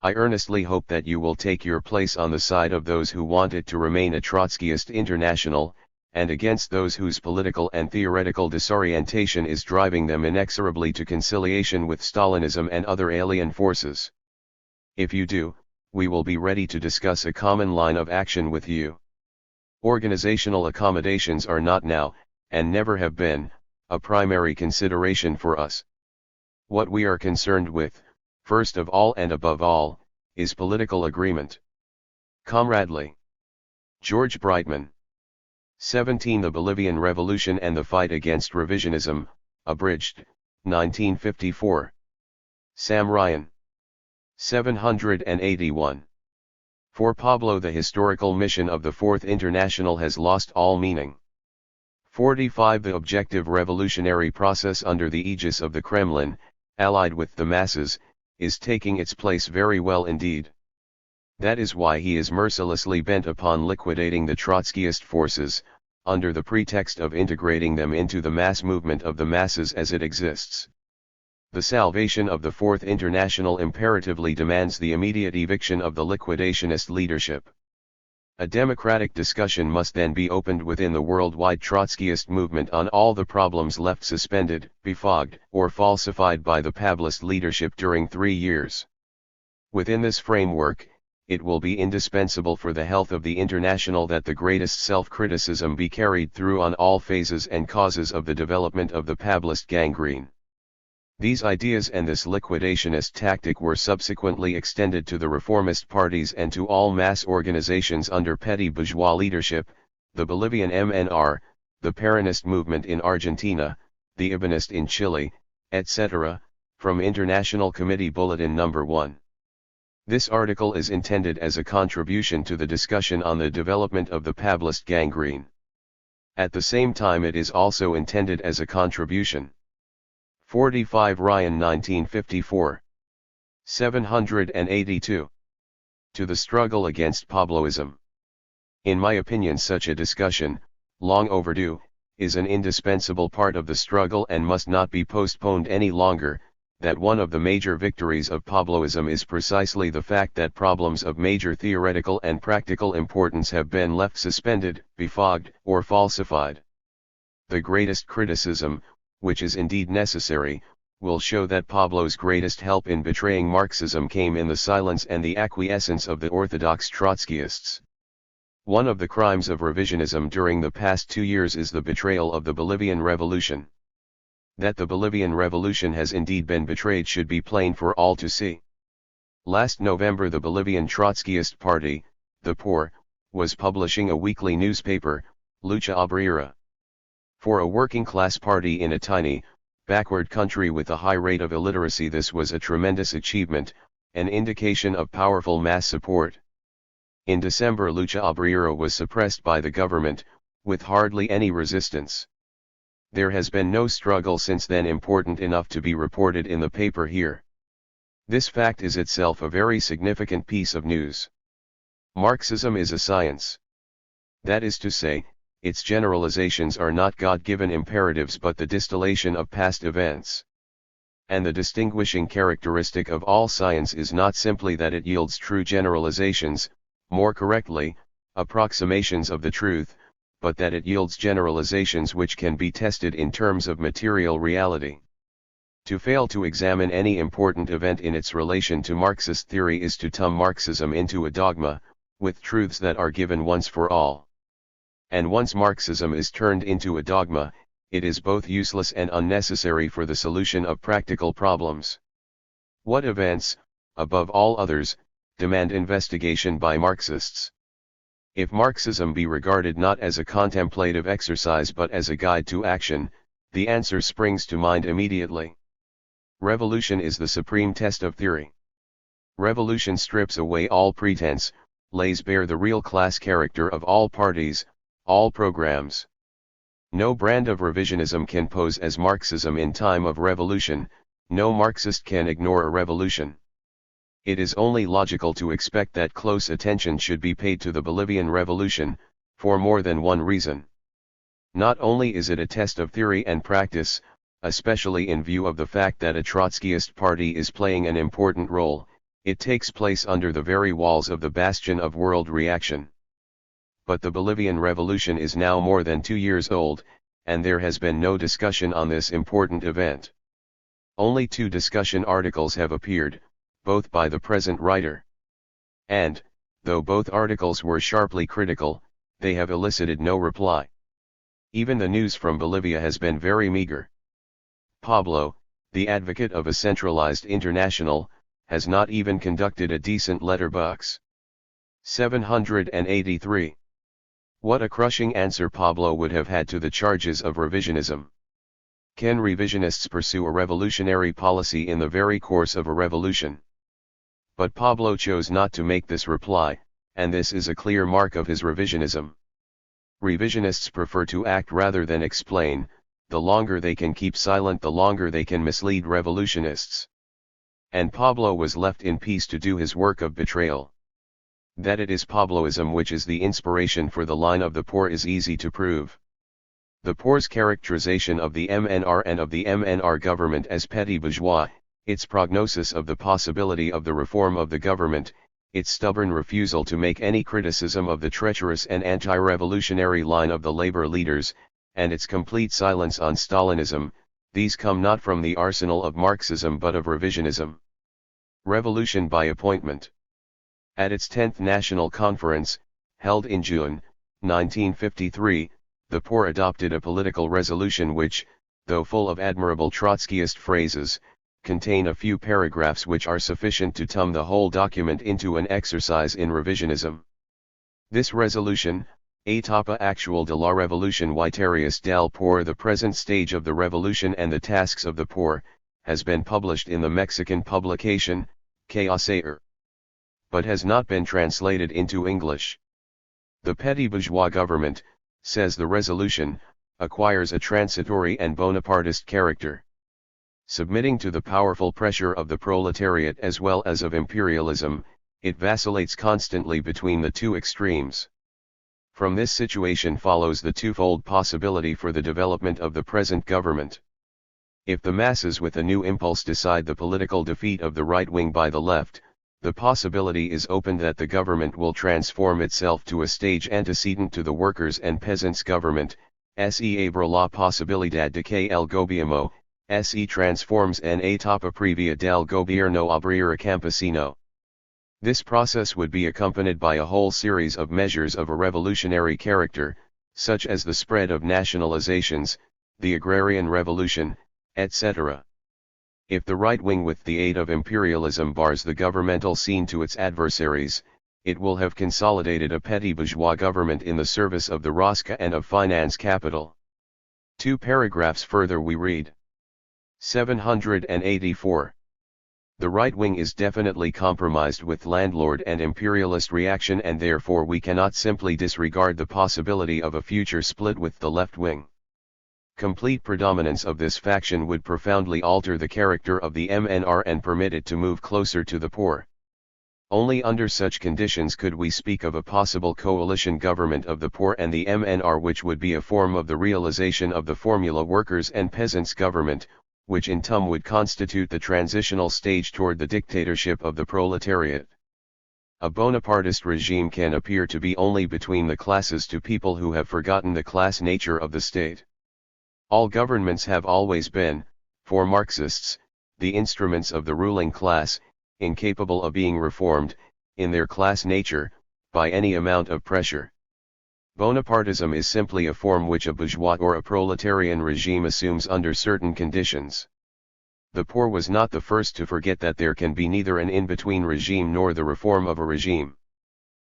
I earnestly hope that you will take your place on the side of those who want it to remain a Trotskyist International, and against those whose political and theoretical disorientation is driving them inexorably to conciliation with Stalinism and other alien forces. If you do, we will be ready to discuss a common line of action with you. Organizational accommodations are not now, and never have been, a primary consideration for us. What we are concerned with, first of all and above all, is political agreement. Comradely. George Brightman. 17. The Bolivian Revolution and the Fight Against Revisionism, abridged, 1954. Sam Ryan. 781. For Pablo the historical mission of the Fourth International has lost all meaning. 45. The objective revolutionary process under the aegis of the Kremlin, allied with the masses, is taking its place very well indeed. That is why he is mercilessly bent upon liquidating the Trotskyist forces, under the pretext of integrating them into the mass movement of the masses as it exists. The salvation of the Fourth International imperatively demands the immediate eviction of the liquidationist leadership. A democratic discussion must then be opened within the worldwide Trotskyist movement on all the problems left suspended, befogged, or falsified by the Pablist leadership during 3 years. Within this framework, it will be indispensable for the health of the International that the greatest self-criticism be carried through on all phases and causes of the development of the Pablist gangrene. These ideas and this liquidationist tactic were subsequently extended to the reformist parties and to all mass organizations under petty bourgeois leadership, the Bolivian MNR, the Peronist movement in Argentina, the Ibinist in Chile, etc., from International Committee Bulletin No. 1. This article is intended as a contribution to the discussion on the development of the Pablist gangrene. At the same time it is also intended as a contribution. 45 Ryan 1954. 782. To the struggle against Pabloism. In my opinion, such a discussion, long overdue, is an indispensable part of the struggle and must not be postponed any longer. That one of the major victories of Pabloism is precisely the fact that problems of major theoretical and practical importance have been left suspended, befogged, or falsified. The greatest criticism, which is indeed necessary, will show that Pablo's greatest help in betraying Marxism came in the silence and the acquiescence of the orthodox Trotskyists. One of the crimes of revisionism during the past 2 years is the betrayal of the Bolivian Revolution. That the Bolivian Revolution has indeed been betrayed should be plain for all to see. Last November the Bolivian Trotskyist Party, the POR, was publishing a weekly newspaper, Lucha Obrera. For a working-class party in a tiny, backward country with a high rate of illiteracy, this was a tremendous achievement, an indication of powerful mass support. In December Lucha Obrera was suppressed by the government, with hardly any resistance. There has been no struggle since then important enough to be reported in the paper here. This fact is itself a very significant piece of news. Marxism is a science. That is to say, its generalizations are not God-given imperatives but the distillation of past events. And the distinguishing characteristic of all science is not simply that it yields true generalizations, more correctly, approximations of the truth, but that it yields generalizations which can be tested in terms of material reality. To fail to examine any important event in its relation to Marxist theory is to turn Marxism into a dogma, with truths that are given once for all. And once Marxism is turned into a dogma, it is both useless and unnecessary for the solution of practical problems. What events, above all others, demand investigation by Marxists? If Marxism be regarded not as a contemplative exercise but as a guide to action, the answer springs to mind immediately. Revolution is the supreme test of theory. Revolution strips away all pretense, lays bare the real class character of all parties, all programs. No brand of revisionism can pose as Marxism in time of revolution, no Marxist can ignore a revolution. It is only logical to expect that close attention should be paid to the Bolivian Revolution, for more than one reason. Not only is it a test of theory and practice, especially in view of the fact that a Trotskyist party is playing an important role, it takes place under the very walls of the bastion of world reaction. But the Bolivian Revolution is now more than 2 years old, and there has been no discussion on this important event. Only 2 discussion articles have appeared, both by the present writer. And, though both articles were sharply critical, they have elicited no reply. Even the news from Bolivia has been very meager. Pablo, the advocate of a centralized international, has not even conducted a decent letterbox. 783. What a crushing answer Pablo would have had to the charges of revisionism. Can revisionists pursue a revolutionary policy in the very course of a revolution? But Pablo chose not to make this reply, and this is a clear mark of his revisionism. Revisionists prefer to act rather than explain. The longer they can keep silent, the longer they can mislead revolutionists. And Pablo was left in peace to do his work of betrayal. That it is Pabloism which is the inspiration for the line of the POR is easy to prove. The POR's characterization of the MNR and of the MNR government as petty bourgeois, its prognosis of the possibility of the reform of the government, its stubborn refusal to make any criticism of the treacherous and anti-revolutionary line of the labor leaders, and its complete silence on Stalinism, these come not from the arsenal of Marxism but of revisionism. Revolution by appointment. At its 10th National Conference, held in June, 1953, the POR adopted a political resolution which, though full of admirable Trotskyist phrases, contain a few paragraphs which are sufficient to turn the whole document into an exercise in revisionism. This resolution, Etapa actual de la Revolution Itinerarius del Por, the present stage of the revolution and the tasks of the poor, has been published in the Mexican publication, Quehacer, but has not been translated into English. The petty bourgeois government, says the resolution, acquires a transitory and Bonapartist character. Submitting to the powerful pressure of the proletariat as well as of imperialism, it vacillates constantly between the two extremes. From this situation follows the twofold possibility for the development of the present government. If the masses with a new impulse decide the political defeat of the right wing by the left, the possibility is open that the government will transform itself to a stage antecedent to the workers' and peasants' government, se abra la posibilidad de que el gobierno, se transforms en etapa previa del gobierno obrero campesino. This process would be accompanied by a whole series of measures of a revolutionary character, such as the spread of nationalizations, the agrarian revolution, etc. If the right wing with the aid of imperialism bars the governmental scene to its adversaries, it will have consolidated a petty bourgeois government in the service of the Rosca and of finance capital. 2 paragraphs further we read. 784. The right wing is definitely compromised with landlord and imperialist reaction, and therefore we cannot simply disregard the possibility of a future split with the left wing. Complete predominance of this faction would profoundly alter the character of the MNR and permit it to move closer to the poor. Only under such conditions could we speak of a possible coalition government of the poor and the MNR, which would be a form of the realization of the formula workers and peasants government, which in turn would constitute the transitional stage toward the dictatorship of the proletariat. A Bonapartist regime can appear to be only between the classes to people who have forgotten the class nature of the state. All governments have always been, for Marxists, the instruments of the ruling class, incapable of being reformed, in their class nature, by any amount of pressure. Bonapartism is simply a form which a bourgeois or a proletarian regime assumes under certain conditions. The poor was not the first to forget that there can be neither an in-between regime nor the reform of a regime.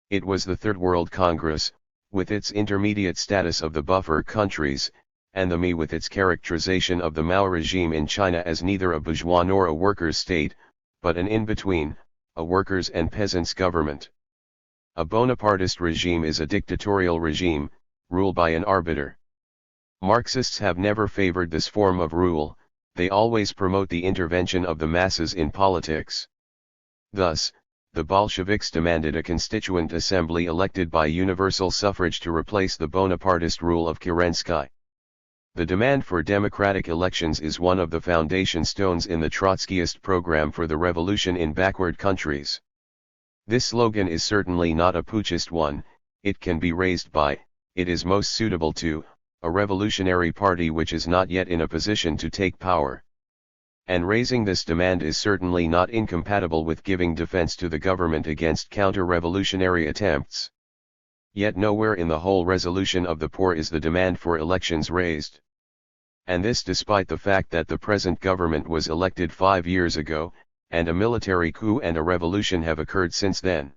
It was the Third World Congress, with its intermediate status of the buffer countries, and the ME with its characterization of the Mao regime in China as neither a bourgeois nor a workers' state, but an in-between, a workers' and peasants' government. A Bonapartist regime is a dictatorial regime, ruled by an arbiter. Marxists have never favored this form of rule, they always promote the intervention of the masses in politics. Thus, the Bolsheviks demanded a constituent assembly elected by universal suffrage to replace the Bonapartist rule of Kerensky. The demand for democratic elections is one of the foundation stones in the Trotskyist program for the revolution in backward countries. This slogan is certainly not a putschist one, it can be raised by, it is most suitable to, a revolutionary party which is not yet in a position to take power. And raising this demand is certainly not incompatible with giving defense to the government against counter-revolutionary attempts. Yet nowhere in the whole resolution of the poor is the demand for elections raised. And this despite the fact that the present government was elected 5 years ago, and a military coup and a revolution have occurred since then.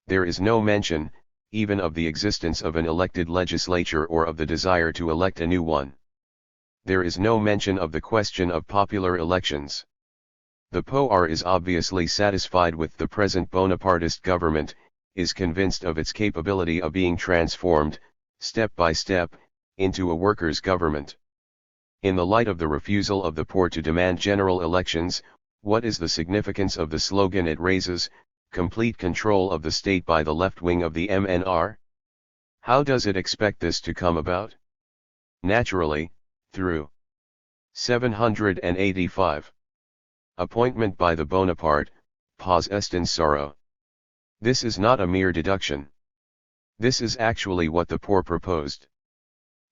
There is no mention, even of the existence of an elected legislature or of the desire to elect a new one. There is no mention of the question of popular elections. The POR is obviously satisfied with the present Bonapartist government, is convinced of its capability of being transformed, step by step, into a workers' government. In the light of the refusal of the poor to demand general elections, what is the significance of the slogan it raises, complete control of the state by the left wing of the MNR? How does it expect this to come about? Naturally, through 785. Appointment by the Bonaparte, pos estin sorrow. This is not a mere deduction. This is actually what the poor proposed.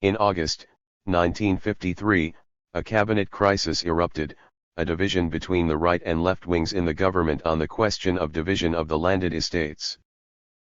In August, 1953, a cabinet crisis erupted, a division between the right and left wings in the government on the question of division of the landed estates.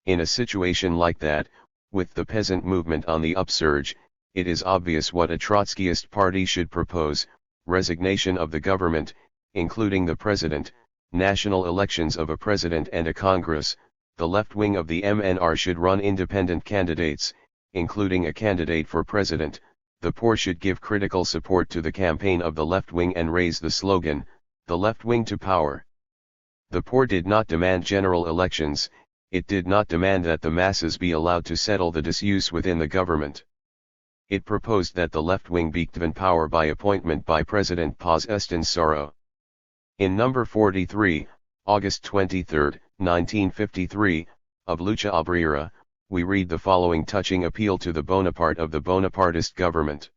In a situation like that, with the peasant movement on the upsurge, it is obvious what a Trotskyist party should propose: resignation of the government, including the president, national elections of a president and a congress. The left wing of the MNR should run independent candidates, including a candidate for president. The poor should give critical support to the campaign of the left wing and raise the slogan, "The left wing to power." The poor did not demand general elections, it did not demand that the masses be allowed to settle the disuse within the government. It proposed that the left wing be given power by appointment by President Paz Estancaro. In number 43, August 23, 1953, of Lucha Obrera, we read the following touching appeal to the Bonaparte of the Bonapartist government.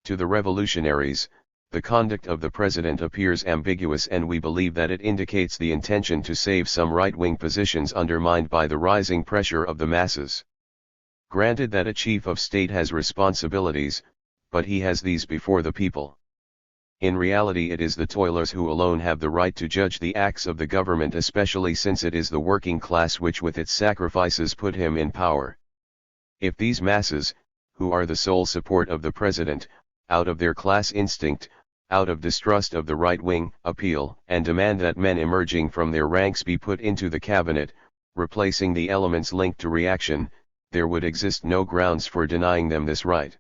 To the revolutionaries, the conduct of the president appears ambiguous, and we believe that it indicates the intention to save some right-wing positions undermined by the rising pressure of the masses. Granted that a chief of state has responsibilities, but he has these before the people. In reality, it is the toilers who alone have the right to judge the acts of the government, especially since it is the working class which with its sacrifices put him in power. If these masses, who are the sole support of the president, out of their class instinct, out of distrust of the right wing, appeal and demand that men emerging from their ranks be put into the cabinet, replacing the elements linked to reaction, there would exist no grounds for denying them this right.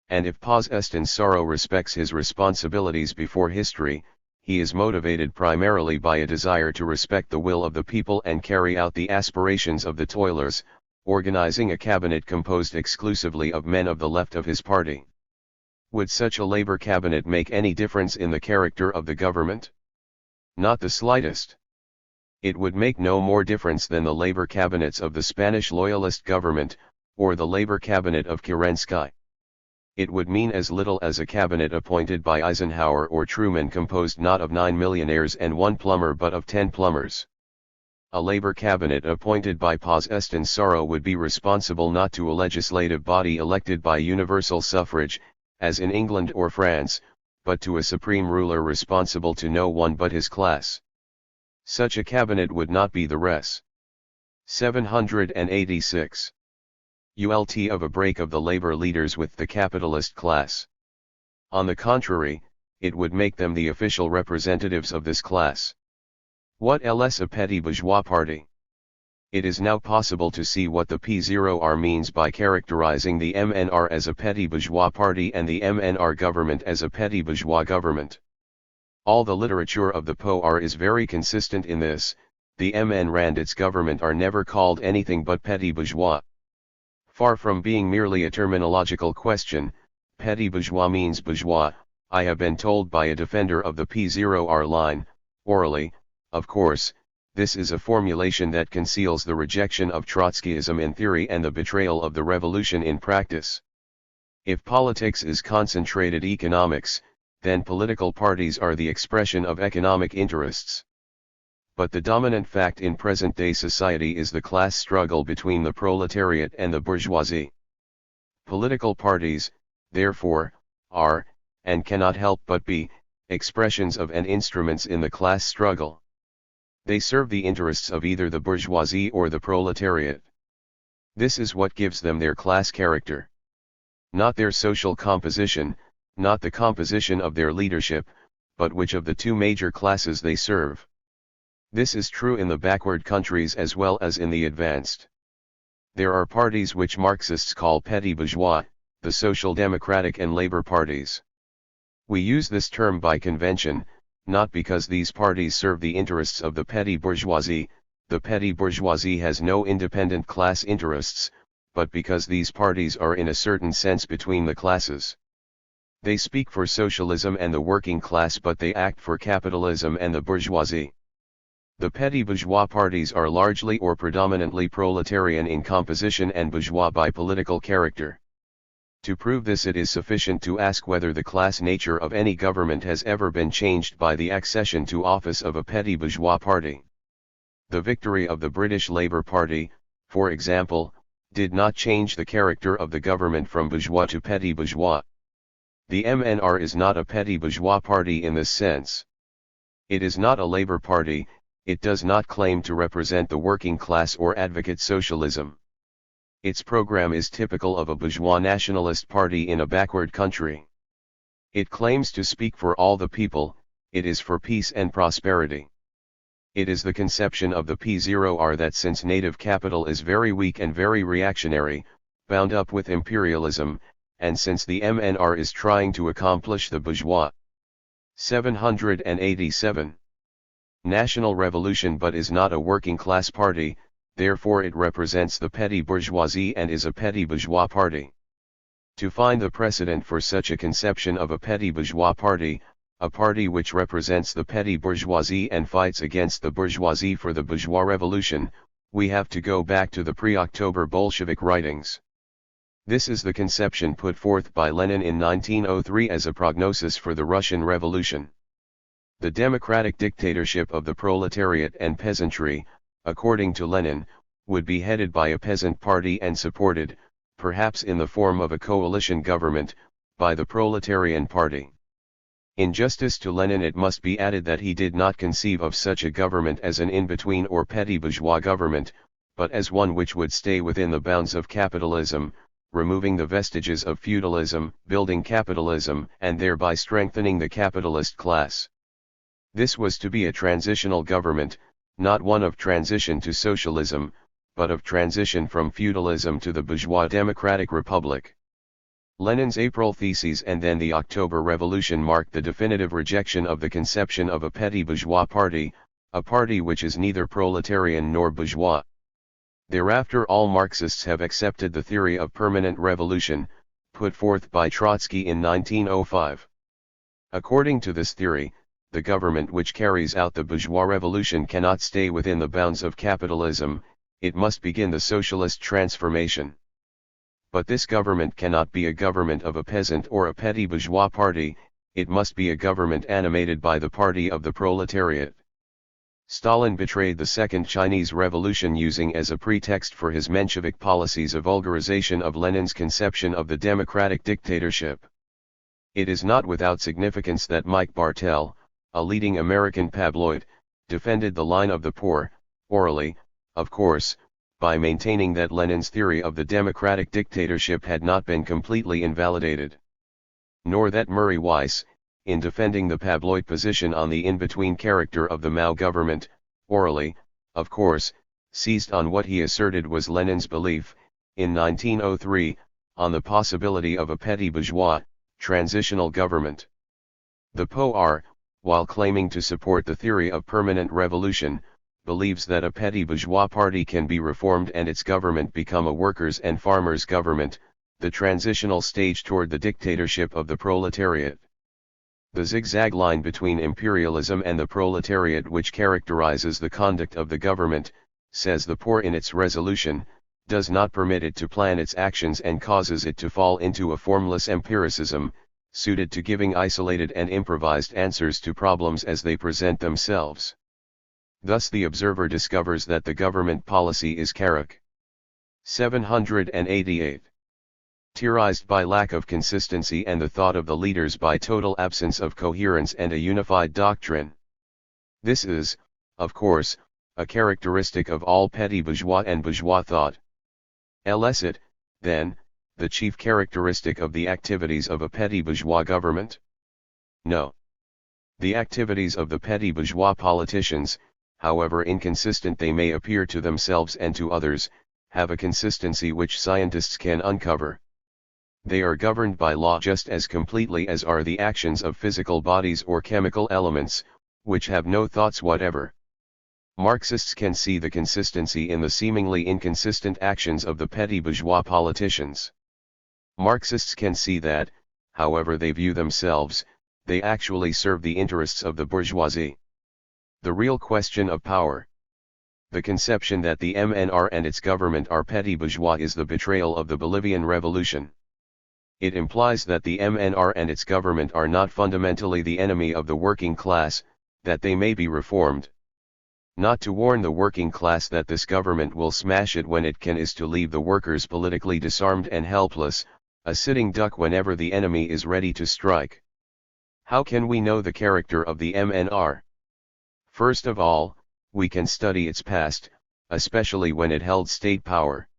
And if Paz Estancaro respects his responsibilities before history, he is motivated primarily by a desire to respect the will of the people and carry out the aspirations of the toilers, organizing a cabinet composed exclusively of men of the left of his party. Would such a labor cabinet make any difference in the character of the government? Not the slightest. It would make no more difference than the labor cabinets of the Spanish loyalist government, or the labor cabinet of Kerensky. It would mean as little as a cabinet appointed by Eisenhower or Truman, composed not of 9 millionaires and 1 plumber but of 10 plumbers. A labor cabinet appointed by Paz Estancaro would be responsible not to a legislative body elected by universal suffrage, as in England or France, but to a supreme ruler responsible to no one but his class. Such a cabinet would not be the res. 786. ULT of a break of the labor leaders with the capitalist class. On the contrary, it would make them the official representatives of this class. What else a petty bourgeois party? It is now possible to see what the P0R means by characterizing the MNR as a petty bourgeois party and the MNR government as a petty bourgeois government. All the literature of the POR is very consistent in this. The MN and its government are never called anything but petty bourgeois. Far from being merely a terminological question, petty bourgeois means bourgeois. I have been told by a defender of the P0R line, orally, of course, this is a formulation that conceals the rejection of Trotskyism in theory and the betrayal of the revolution in practice. If politics is concentrated economics, then political parties are the expression of economic interests. But the dominant fact in present-day society is the class struggle between the proletariat and the bourgeoisie. Political parties, therefore, are, and cannot help but be, expressions of and instruments in the class struggle. They serve the interests of either the bourgeoisie or the proletariat. This is what gives them their class character. Not their social composition, not the composition of their leadership, but which of the two major classes they serve. This is true in the backward countries as well as in the advanced. There are parties which Marxists call petty bourgeois, the Social Democratic and Labor parties. We use this term by convention, not because these parties serve the interests of the petty bourgeoisie. The petty bourgeoisie has no independent class interests, but because these parties are in a certain sense between the classes. They speak for socialism and the working class, but they act for capitalism and the bourgeoisie. The petty bourgeois parties are largely or predominantly proletarian in composition and bourgeois by political character. To prove this, it is sufficient to ask whether the class nature of any government has ever been changed by the accession to office of a petty bourgeois party. The victory of the British Labour Party, for example, did not change the character of the government from bourgeois to petty bourgeois. The MNR is not a petty bourgeois party in this sense. It is not a labor party. It does not claim to represent the working class or advocate socialism. Its program is typical of a bourgeois nationalist party in a backward country. It claims to speak for all the people, it is for peace and prosperity. It is the conception of the P0R that since native capital is very weak and very reactionary, bound up with imperialism, and since the MNR is trying to accomplish the bourgeois 787 national revolution but is not a working class party, therefore it represents the petty bourgeoisie and is a petty bourgeois party. To find the precedent for such a conception of a petty bourgeois party, a party which represents the petty bourgeoisie and fights against the bourgeoisie for the bourgeois revolution, we have to go back to the pre-October Bolshevik writings. This is the conception put forth by Lenin in 1903 as a prognosis for the Russian Revolution. The democratic dictatorship of the proletariat and peasantry, according to Lenin, would be headed by a peasant party and supported, perhaps in the form of a coalition government, by the proletarian party. In justice to Lenin, it must be added that he did not conceive of such a government as an in-between or petty bourgeois government, but as one which would stay within the bounds of capitalism, removing the vestiges of feudalism, building capitalism, and thereby strengthening the capitalist class. This was to be a transitional government, not one of transition to socialism, but of transition from feudalism to the bourgeois democratic republic. Lenin's April theses and then the October Revolution marked the definitive rejection of the conception of a petty bourgeois party, a party which is neither proletarian nor bourgeois. Thereafter all Marxists have accepted the theory of permanent revolution, put forth by Trotsky in 1905. According to this theory, the government which carries out the bourgeois revolution cannot stay within the bounds of capitalism, it must begin the socialist transformation. But this government cannot be a government of a peasant or a petty bourgeois party, it must be a government animated by the party of the proletariat. Stalin betrayed the Second Chinese Revolution using as a pretext for his Menshevik policies a vulgarization of Lenin's conception of the democratic dictatorship. It is not without significance that Mike Bartel, a leading American tabloid, defended the line of the poor, orally, of course, by maintaining that Lenin's theory of the democratic dictatorship had not been completely invalidated. Nor that Murray Weiss, in defending the tabloid position on the in-between character of the Mao government, orally, of course, seized on what he asserted was Lenin's belief, in 1903, on the possibility of a petty bourgeois, transitional government. The POR, while claiming to support the theory of permanent revolution, believes that a petty bourgeois party can be reformed and its government become a workers' and farmers' government, the transitional stage toward the dictatorship of the proletariat. The zigzag line between imperialism and the proletariat which characterizes the conduct of the government, says the POR in its resolution, does not permit it to plan its actions and causes it to fall into a formless empiricism, suited to giving isolated and improvised answers to problems as they present themselves. Thus the observer discovers that the government policy is Carrick 788. Terrorized by lack of consistency and the thought of the leaders by total absence of coherence and a unified doctrine. This is, of course, a characteristic of all petty bourgeois and bourgeois thought. Is it, then, the chief characteristic of the activities of a petty bourgeois government? No. The activities of the petty bourgeois politicians, however inconsistent they may appear to themselves and to others, have a consistency which scientists can uncover. They are governed by law just as completely as are the actions of physical bodies or chemical elements, which have no thoughts whatever. Marxists can see the consistency in the seemingly inconsistent actions of the petty bourgeois politicians. Marxists can see that, however they view themselves, they actually serve the interests of the bourgeoisie. The real question of power. The conception that the MNR and its government are petty bourgeois is the betrayal of the Bolivian Revolution. It implies that the MNR and its government are not fundamentally the enemy of the working class, that they may be reformed. Not to warn the working class that this government will smash it when it can is to leave the workers politically disarmed and helpless, a sitting duck whenever the enemy is ready to strike. How can we know the character of the MNR? First of all, we can study its past, especially when it held state power.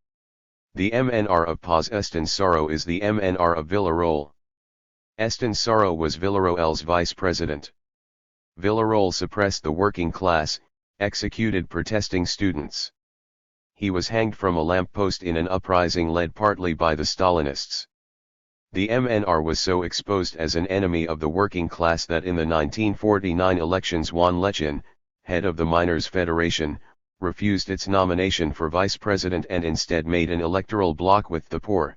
The MNR of Paz Estenssoro is the MNR of Villarroel. Estenssoro was Villarroel's vice president. Villarroel suppressed the working class, executed protesting students. He was hanged from a lamppost in an uprising led partly by the Stalinists. The MNR was so exposed as an enemy of the working class that in the 1949 elections Juan Lechin, head of the Miners' Federation, refused its nomination for vice president and instead made an electoral bloc with the poor.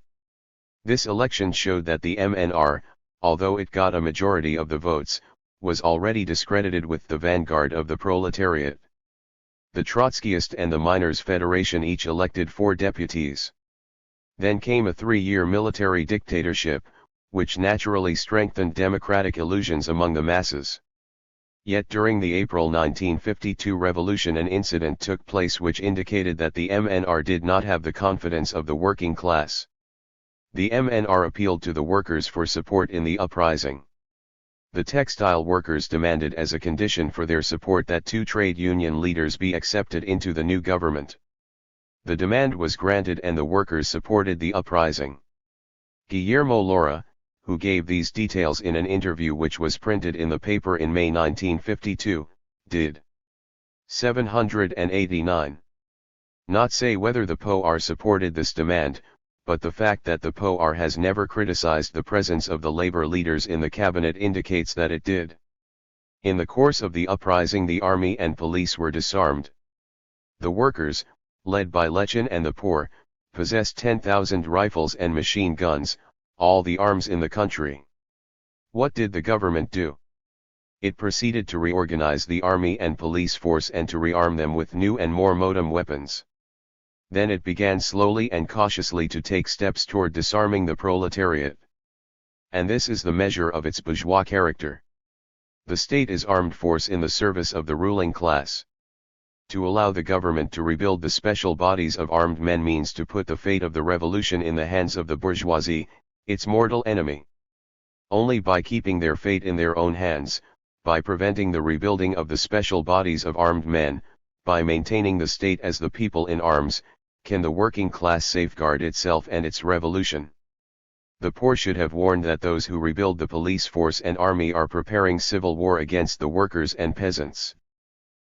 This election showed that the MNR, although it got a majority of the votes, was already discredited with the vanguard of the proletariat. The Trotskyist and the Miners' Federation each elected 4 deputies. Then came a 3-year military dictatorship, which naturally strengthened democratic illusions among the masses. Yet during the April 1952 revolution an incident took place which indicated that the MNR did not have the confidence of the working class. The MNR appealed to the workers for support in the uprising. The textile workers demanded as a condition for their support that 2 trade union leaders be accepted into the new government. The demand was granted and the workers supported the uprising. Guillermo Lora, who gave these details in an interview which was printed in the paper in May 1952, did 789. Not say whether the POR supported this demand, but the fact that the POR has never criticized the presence of the labor leaders in the cabinet indicates that it did. In the course of the uprising the army and police were disarmed. The workers, led by Lechin and the POR, possessed 10,000 rifles and machine guns, all the arms in the country. What did the government do? It proceeded to reorganize the army and police force and to rearm them with new and more modern weapons. Then it began slowly and cautiously to take steps toward disarming the proletariat. And this is the measure of its bourgeois character. The state is armed force in the service of the ruling class. To allow the government to rebuild the special bodies of armed men means to put the fate of the revolution in the hands of the bourgeoisie, its mortal enemy. Only by keeping their fate in their own hands, by preventing the rebuilding of the special bodies of armed men, by maintaining the state as the people in arms, can the working class safeguard itself and its revolution. The POR should have warned that those who rebuild the police force and army are preparing civil war against the workers and peasants.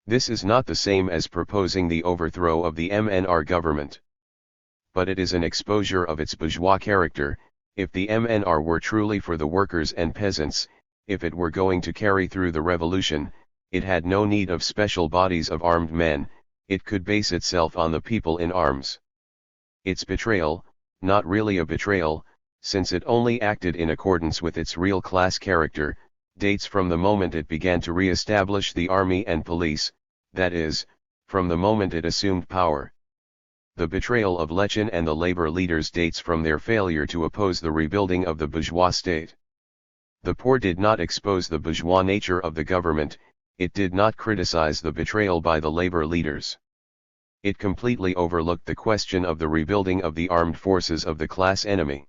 This is not the same as proposing the overthrow of the MNR government. But it is an exposure of its bourgeois character. If the MNR were truly for the workers and peasants, if it were going to carry through the revolution, it had no need of special bodies of armed men, it could base itself on the people in arms. Its betrayal, not really a betrayal, since it only acted in accordance with its real class character, dates from the moment it began to re-establish the army and police, that is, from the moment it assumed power. The betrayal of Lechin and the labor leaders dates from their failure to oppose the rebuilding of the bourgeois state. The POR did not expose the bourgeois nature of the government, it did not criticize the betrayal by the labor leaders. It completely overlooked the question of the rebuilding of the armed forces of the class enemy.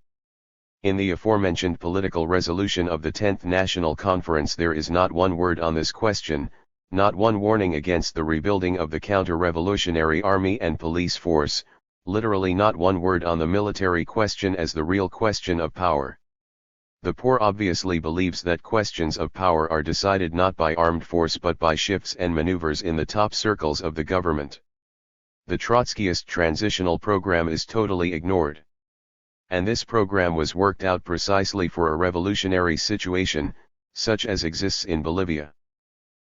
In the aforementioned political resolution of the 10th National Conference there is not one word on this question, not one warning against the rebuilding of the counter-revolutionary army and police force, literally not one word on the military question as the real question of power. The POR obviously believes that questions of power are decided not by armed force but by shifts and maneuvers in the top circles of the government. The Trotskyist transitional program is totally ignored. And this program was worked out precisely for a revolutionary situation, such as exists in Bolivia.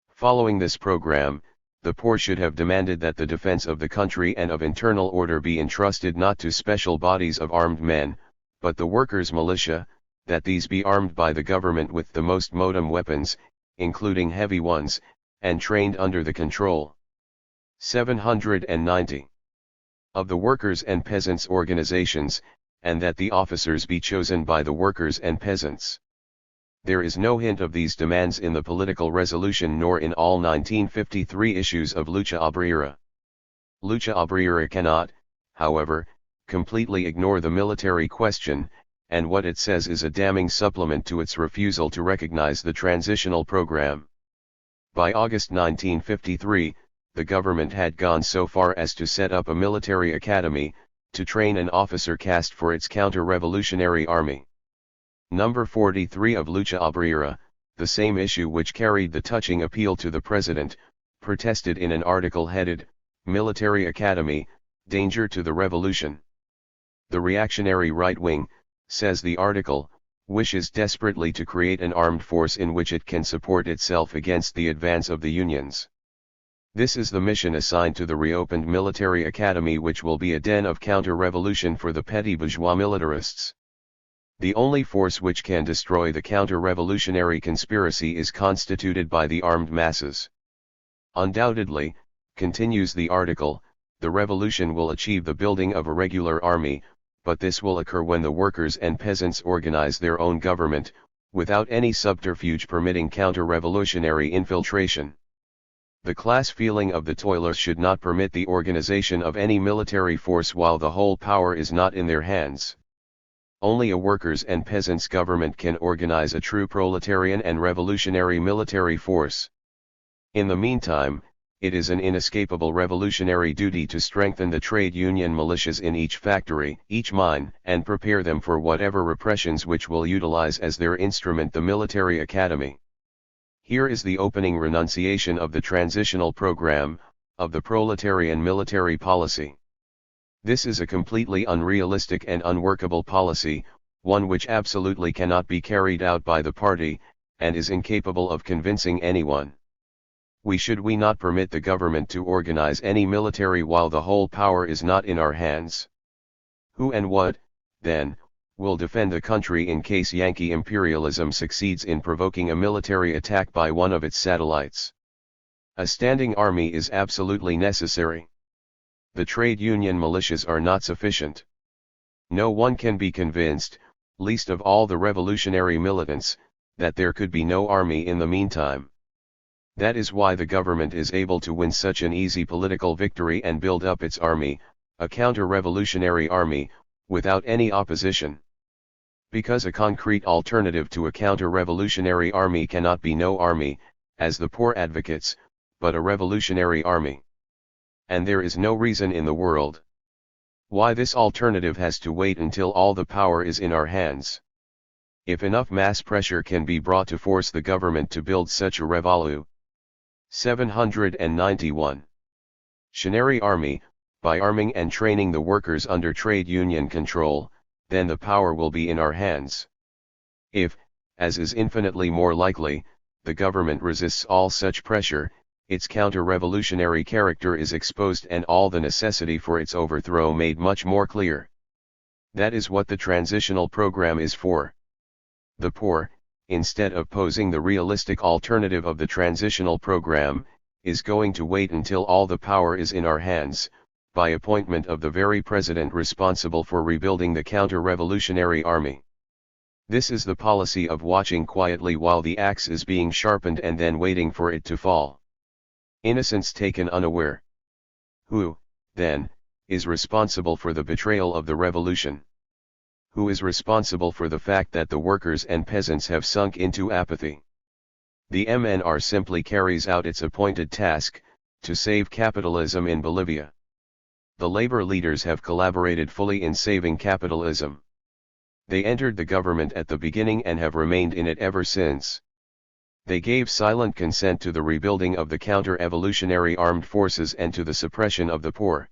Following this program, the POR should have demanded that the defense of the country and of internal order be entrusted not to special bodies of armed men, but the workers' militia, that these be armed by the government with the most modern weapons, including heavy ones, and trained under the control 790 of the workers' and peasants' organizations, and that the officers be chosen by the workers and peasants. There is no hint of these demands in the political resolution nor in all 1953 issues of Lucha Obrera. Lucha Obrera cannot, however, completely ignore the military question, and what it says is a damning supplement to its refusal to recognize the transitional program. By August 1953, the government had gone so far as to set up a military academy, to train an officer caste for its counter-revolutionary army. Number 43 of Lucha Obrera, the same issue which carried the touching appeal to the president, protested in an article headed, "Military Academy, Danger to the Revolution." The reactionary right wing, says the article, wishes desperately to create an armed force in which it can support itself against the advance of the unions. This is the mission assigned to the reopened military academy, which will be a den of counter-revolution for the petty bourgeois militarists. The only force which can destroy the counter-revolutionary conspiracy is constituted by the armed masses. Undoubtedly, continues the article, the revolution will achieve the building of a regular army, but this will occur when the workers and peasants organize their own government, without any subterfuge permitting counter-revolutionary infiltration. The class feeling of the toilers should not permit the organization of any military force while the whole power is not in their hands. Only a workers' and peasants' government can organize a true proletarian and revolutionary military force. In the meantime, it is an inescapable revolutionary duty to strengthen the trade union militias in each factory, each mine, and prepare them for whatever repressions which will utilize as their instrument the military academy. Here is the opening renunciation of the transitional program, of the proletarian military policy. This is a completely unrealistic and unworkable policy, one which absolutely cannot be carried out by the party, and is incapable of convincing anyone. We not permit the government to organize any military while the whole power is not in our hands. Who and what, then, will defend the country in case Yankee imperialism succeeds in provoking a military attack by one of its satellites? A standing army is absolutely necessary. The trade union militias are not sufficient. No one can be convinced, least of all the revolutionary militants, that there could be no army in the meantime. That is why the government is able to win such an easy political victory and build up its army, a counter-revolutionary army, without any opposition. Because a concrete alternative to a counter-revolutionary army cannot be no army, as the poor advocates, but a revolutionary army. And there is no reason in the world why this alternative has to wait until all the power is in our hands. If enough mass pressure can be brought to force the government to build such a revolutionary 791 army, by arming and training the workers under trade union control, then the power will be in our hands. If, as is infinitely more likely, the government resists all such pressure, its counter-revolutionary character is exposed and all the necessity for its overthrow made much more clear. That is what the transitional program is for. The poor, instead of posing the realistic alternative of the transitional program, is going to wait until all the power is in our hands, by appointment of the very president responsible for rebuilding the counter-revolutionary army. This is the policy of watching quietly while the axe is being sharpened and then waiting for it to fall. Innocents taken unaware. Who, then, is responsible for the betrayal of the revolution? Who is responsible for the fact that the workers and peasants have sunk into apathy? The MNR simply carries out its appointed task, to save capitalism in Bolivia. The labor leaders have collaborated fully in saving capitalism. They entered the government at the beginning and have remained in it ever since. They gave silent consent to the rebuilding of the counter-evolutionary armed forces and to the suppression of the poor.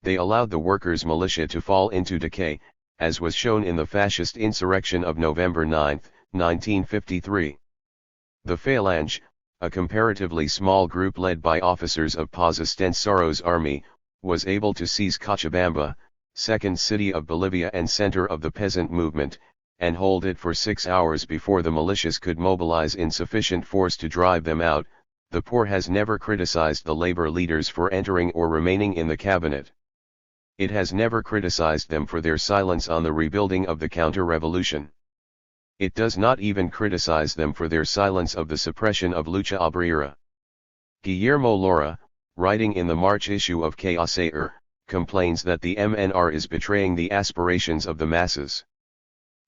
They allowed the workers' militia to fall into decay, as was shown in the fascist insurrection of November 9, 1953. The Phalange, a comparatively small group led by officers of Paz Estensaro's army, was able to seize Cochabamba, second city of Bolivia and center of the peasant movement, and hold it for 6 hours before the militias could mobilize in sufficient force to drive them out. The poor has never criticized the labor leaders for entering or remaining in the cabinet. It has never criticized them for their silence on the rebuilding of the counter-revolution. It does not even criticize them for their silence of the suppression of Lucha Obrera. Guillermo Lora, writing in the March issue of Quehacer, complains that the MNR is betraying the aspirations of the masses.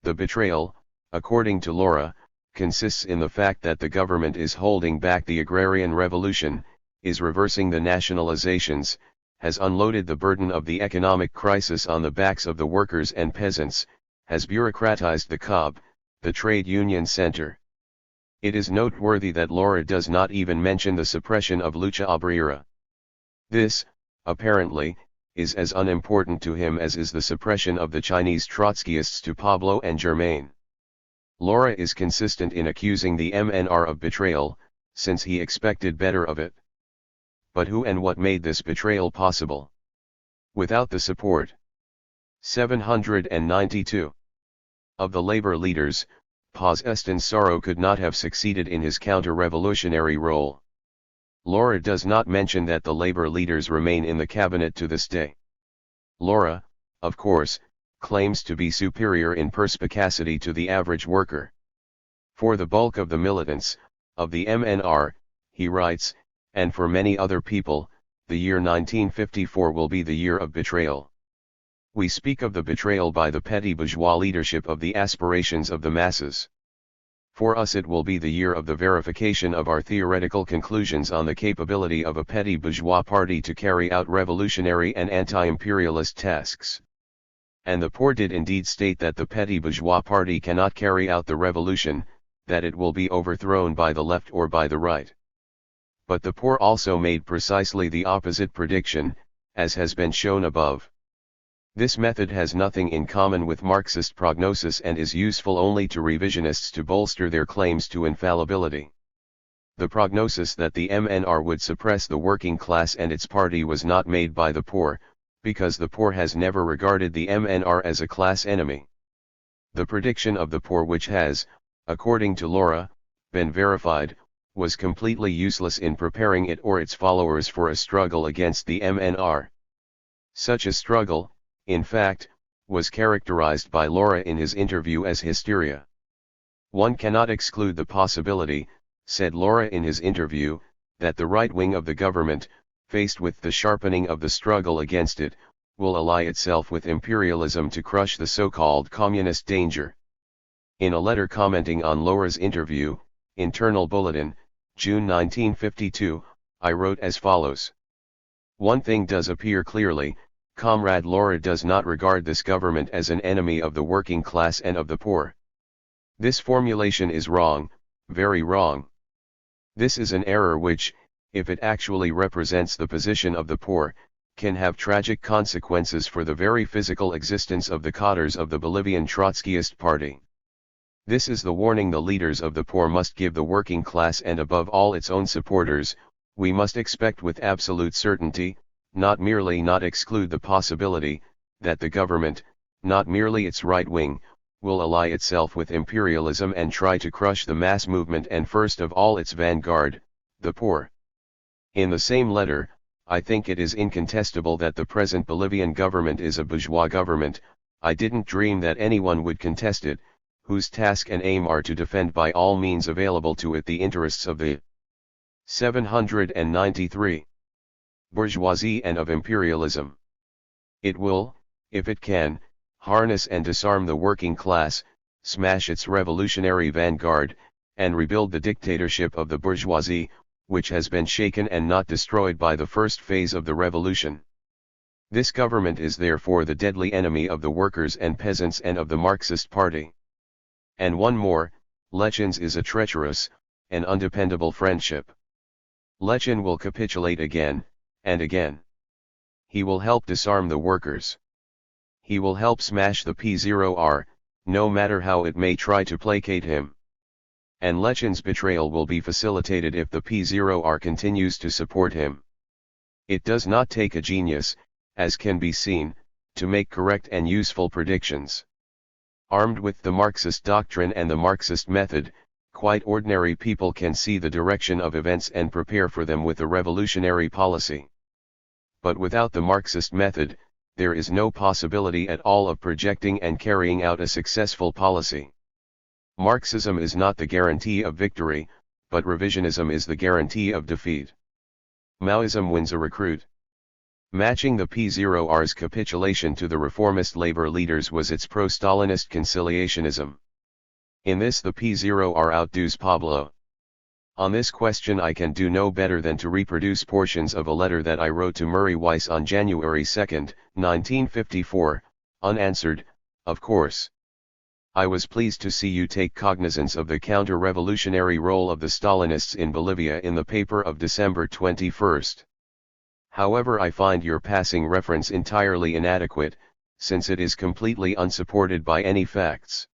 The betrayal, according to Lora, consists in the fact that the government is holding back the agrarian revolution, is reversing the nationalizations, has unloaded the burden of the economic crisis on the backs of the workers and peasants, has bureaucratized the COB, the trade union center. It is noteworthy that Laura does not even mention the suppression of Lucha Obrera. This, apparently, is as unimportant to him as is the suppression of the Chinese Trotskyists to Pablo and Germain. Laura is consistent in accusing the MNR of betrayal, since he expected better of it. But who and what made this betrayal possible? Without the support 792 of the labor leaders, Paz Estensoro could not have succeeded in his counter-revolutionary role. Laura does not mention that the labor leaders remain in the cabinet to this day. Laura, of course, claims to be superior in perspicacity to the average worker. For the bulk of the militants, of the MNR, he writes, and for many other people, the year 1954 will be the year of betrayal. We speak of the betrayal by the petty bourgeois leadership of the aspirations of the masses. For us it will be the year of the verification of our theoretical conclusions on the capability of a petty bourgeois party to carry out revolutionary and anti-imperialist tasks. And the poor did indeed state that the petty bourgeois party cannot carry out the revolution, that it will be overthrown by the left or by the right. But the poor also made precisely the opposite prediction, as has been shown above. This method has nothing in common with Marxist prognosis and is useful only to revisionists to bolster their claims to infallibility. The prognosis that the MNR would suppress the working class and its party was not made by the poor, because the poor has never regarded the MNR as a class enemy. The prediction of the poor, which has, according to Laura, been verified, was completely useless in preparing it or its followers for a struggle against the MNR. Such a struggle, in fact, was characterized by Laura in his interview as hysteria. One cannot exclude the possibility, said Laura in his interview, that the right wing of the government, faced with the sharpening of the struggle against it, will ally itself with imperialism to crush the so-called communist danger. In a letter commenting on Laura's interview, Internal Bulletin, June 1952, I wrote as follows. One thing does appear clearly, Comrade Laura does not regard this government as an enemy of the working class and of the poor. This formulation is wrong, very wrong. This is an error which, if it actually represents the position of the poor, can have tragic consequences for the very physical existence of the cadres of the Bolivian Trotskyist Party. This is the warning the leaders of the poor must give the working class and above all its own supporters. We must expect with absolute certainty, not merely not exclude the possibility, that the government, not merely its right wing, will ally itself with imperialism and try to crush the mass movement and first of all its vanguard, the poor. In the same letter, I think it is incontestable that the present Bolivian government is a bourgeois government. I didn't dream that anyone would contest it, whose task and aim are to defend by all means available to it the interests of the 793. Bourgeoisie and of imperialism. It will, if it can, harness and disarm the working class, smash its revolutionary vanguard, and rebuild the dictatorship of the bourgeoisie, which has been shaken and not destroyed by the first phase of the revolution. This government is therefore the deadly enemy of the workers and peasants and of the Marxist Party. And one more, Lechin's is a treacherous, and undependable friendship. Lechin will capitulate again, and again. He will help disarm the workers. He will help smash the P0R, no matter how it may try to placate him. And Lechin's betrayal will be facilitated if the P0R continues to support him. It does not take a genius, as can be seen, to make correct and useful predictions. Armed with the Marxist doctrine and the Marxist method, quite ordinary people can see the direction of events and prepare for them with a revolutionary policy. But without the Marxist method, there is no possibility at all of projecting and carrying out a successful policy. Marxism is not the guarantee of victory, but revisionism is the guarantee of defeat. Maoism wins a recruit. Matching the P0R's capitulation to the reformist labor leaders was its pro-Stalinist conciliationism. In this the P0R outdoes Pablo. On this question I can do no better than to reproduce portions of a letter that I wrote to Murray Weiss on January 2, 1954, unanswered, of course. I was pleased to see you take cognizance of the counter-revolutionary role of the Stalinists in Bolivia in the paper of December 21. However, I find your passing reference entirely inadequate, since it is completely unsupported by any facts.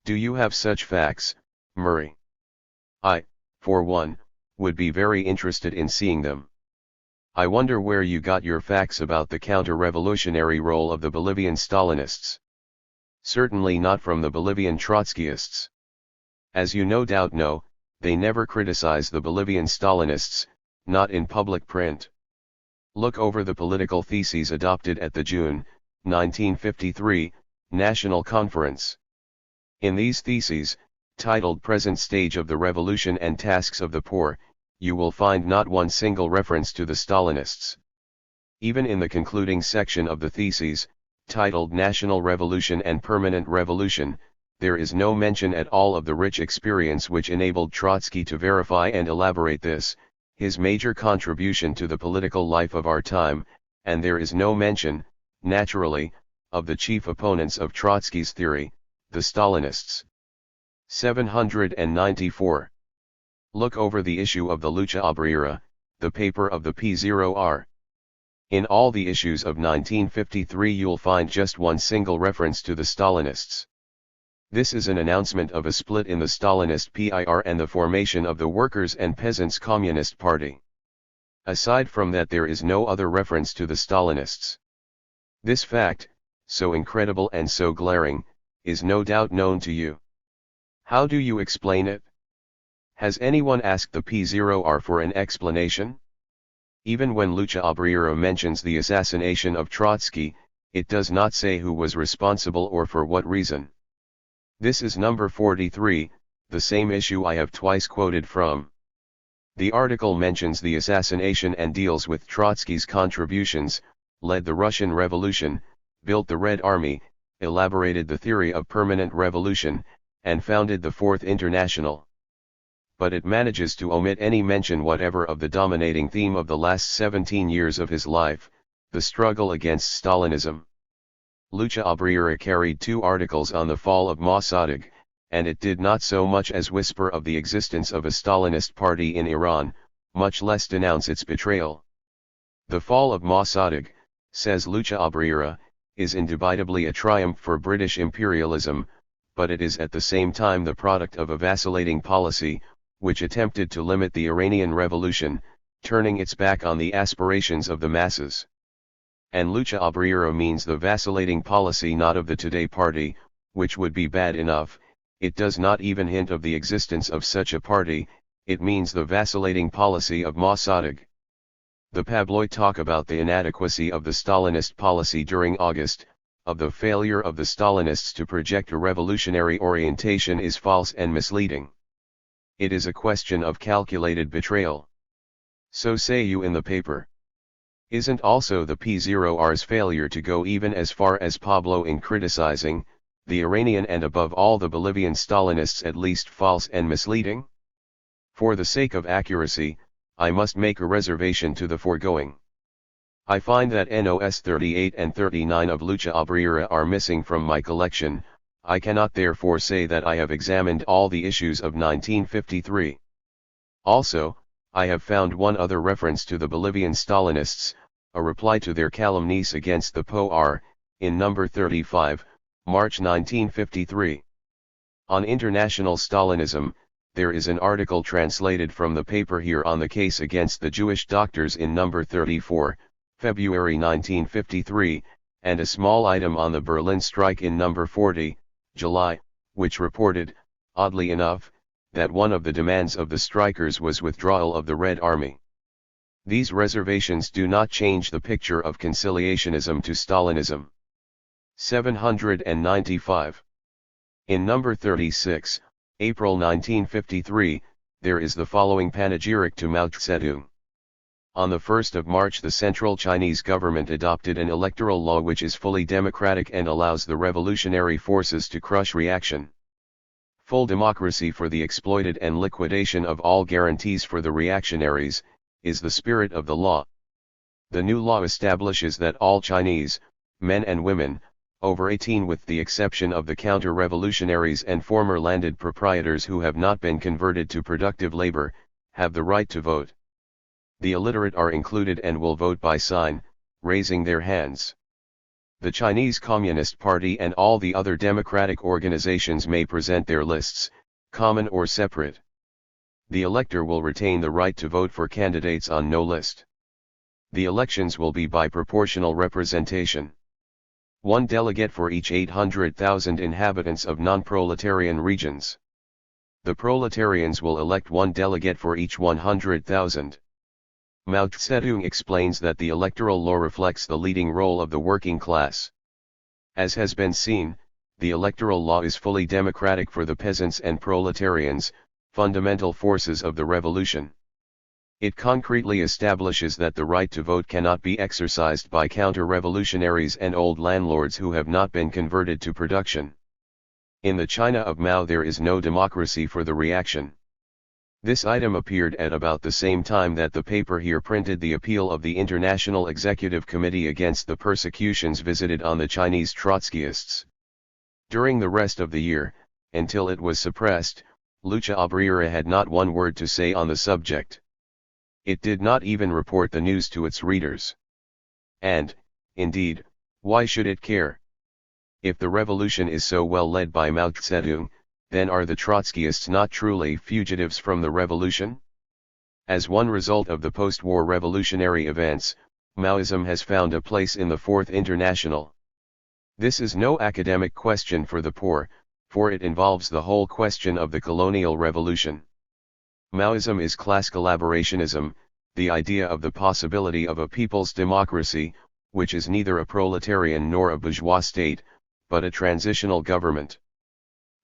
Do you have such facts, Murray? I, for one, would be very interested in seeing them. I wonder where you got your facts about the counter-revolutionary role of the Bolivian Stalinists. Certainly not from the Bolivian Trotskyists. As you no doubt know, they never criticize the Bolivian Stalinists, not in public print. Look over the political theses adopted at the June, 1953, National Conference. In these theses, titled Present Stage of the Revolution and Tasks of the Poor, you will find not one single reference to the Stalinists. Even in the concluding section of the theses, titled National Revolution and Permanent Revolution, there is no mention at all of the rich experience which enabled Trotsky to verify and elaborate this, his major contribution to the political life of our time, and there is no mention, naturally, of the chief opponents of Trotsky's theory, the Stalinists. 794. Look over the issue of the Lucha Obrera, the paper of the P0R. In all the issues of 1953 you'll find just one single reference to the Stalinists. This is an announcement of a split in the Stalinist PIR and the formation of the Workers' and Peasants' Communist Party. Aside from that, there is no other reference to the Stalinists. This fact, so incredible and so glaring, is no doubt known to you. How do you explain it? Has anyone asked the P0R for an explanation? Even when Lucha Obrera mentions the assassination of Trotsky, it does not say who was responsible or for what reason. This is number 43, the same issue I have twice quoted from. The article mentions the assassination and deals with Trotsky's contributions, led the Russian Revolution, built the Red Army, elaborated the theory of permanent revolution, and founded the Fourth International. But it manages to omit any mention whatever of the dominating theme of the last 17 years of his life, the struggle against Stalinism. Lucha Obrera carried 2 articles on the fall of Mossadegh, and it did not so much as whisper of the existence of a Stalinist party in Iran, much less denounce its betrayal. The fall of Mossadegh, says Lucha Obrera, is indubitably a triumph for British imperialism, but it is at the same time the product of a vacillating policy, which attempted to limit the Iranian Revolution, turning its back on the aspirations of the masses. And Lucha Obrera means the vacillating policy not of the Today Party, which would be bad enough. It does not even hint of the existence of such a party, it means the vacillating policy of Mossadegh. The tabloid talk about the inadequacy of the Stalinist policy during August, of the failure of the Stalinists to project a revolutionary orientation is false and misleading. It is a question of calculated betrayal. So say you in the paper. Isn't also the P0R's failure to go even as far as Pablo in criticizing the Iranian and above all the Bolivian Stalinists at least false and misleading? For the sake of accuracy, I must make a reservation to the foregoing. I find that NOS 38 and 39 of Lucha Obrera are missing from my collection. I cannot therefore say that I have examined all the issues of 1953. Also, I have found one other reference to the Bolivian Stalinists, a reply to their calumnies against the POR, in number 35, March 1953. On international Stalinism, there is an article translated from the paper here on the case against the Jewish doctors in number 34, February 1953, and a small item on the Berlin strike in number 40, July, which reported, oddly enough, that one of the demands of the strikers was withdrawal of the Red Army. These reservations do not change the picture of conciliationism to Stalinism. 795. In number 36, April 1953, there is the following panegyric to Mao Zedong. On the 1st of March the Central Chinese government adopted an electoral law which is fully democratic and allows the revolutionary forces to crush reaction. Full democracy for the exploited and liquidation of all guarantees for the reactionaries, is the spirit of the law. The new law establishes that all Chinese, men and women, over 18 with the exception of the counter-revolutionaries and former landed proprietors who have not been converted to productive labor, have the right to vote. The illiterate are included and will vote by sign, raising their hands. The Chinese Communist Party and all the other democratic organizations may present their lists, common or separate. The elector will retain the right to vote for candidates on no list. The elections will be by proportional representation. One delegate for each 800,000 inhabitants of non-proletarian regions. The proletarians will elect one delegate for each 100,000. Mao Zedong explains that the electoral law reflects the leading role of the working class. As has been seen, the electoral law is fully democratic for the peasants and proletarians, fundamental forces of the revolution. It concretely establishes that the right to vote cannot be exercised by counter-revolutionaries and old landlords who have not been converted to production. In the China of Mao there is no democracy for the reaction. This item appeared at about the same time that the paper here printed the appeal of the International Executive Committee against the persecutions visited on the Chinese Trotskyists. During the rest of the year, until it was suppressed, Lucha Obrera had not one word to say on the subject. It did not even report the news to its readers. And, indeed, why should it care? If the revolution is so well led by Mao Zedong, then are the Trotskyists not truly fugitives from the revolution? As one result of the post-war revolutionary events, Maoism has found a place in the Fourth International. This is no academic question for the poor, for it involves the whole question of the colonial revolution. Maoism is class collaborationism, the idea of the possibility of a people's democracy, which is neither a proletarian nor a bourgeois state, but a transitional government.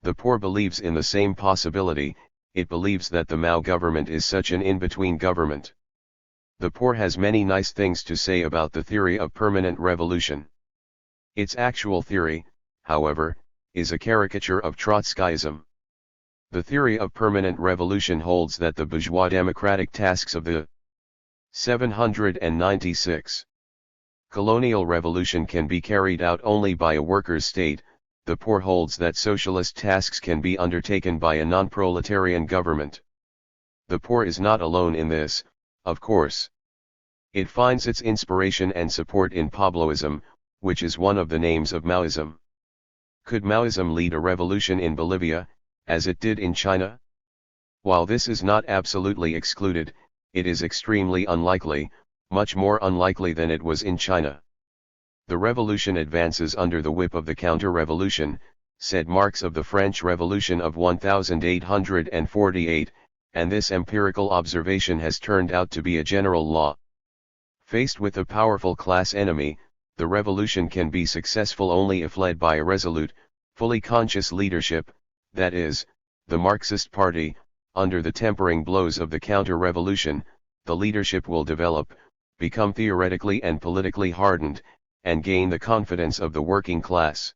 The poor believes in the same possibility, it believes that the Mao government is such an in-between government. The poor has many nice things to say about the theory of permanent revolution. Its actual theory, however, is a caricature of Trotskyism. The theory of permanent revolution holds that the bourgeois democratic tasks of the 796 colonial revolution can be carried out only by a workers' state. The poor holds that socialist tasks can be undertaken by a non-proletarian government. The poor is not alone in this, of course. It finds its inspiration and support in Pabloism, which is one of the names of Maoism. Could Maoism lead a revolution in Bolivia, as it did in China? While this is not absolutely excluded, it is extremely unlikely, much more unlikely than it was in China. The revolution advances under the whip of the counter-revolution, said Marx of the French Revolution of 1848, and this empirical observation has turned out to be a general law. Faced with a powerful class enemy, the revolution can be successful only if led by a resolute, fully conscious leadership, that is, the Marxist Party. Under the tempering blows of the counter-revolution, the leadership will develop, become theoretically and politically hardened, and gain the confidence of the working class.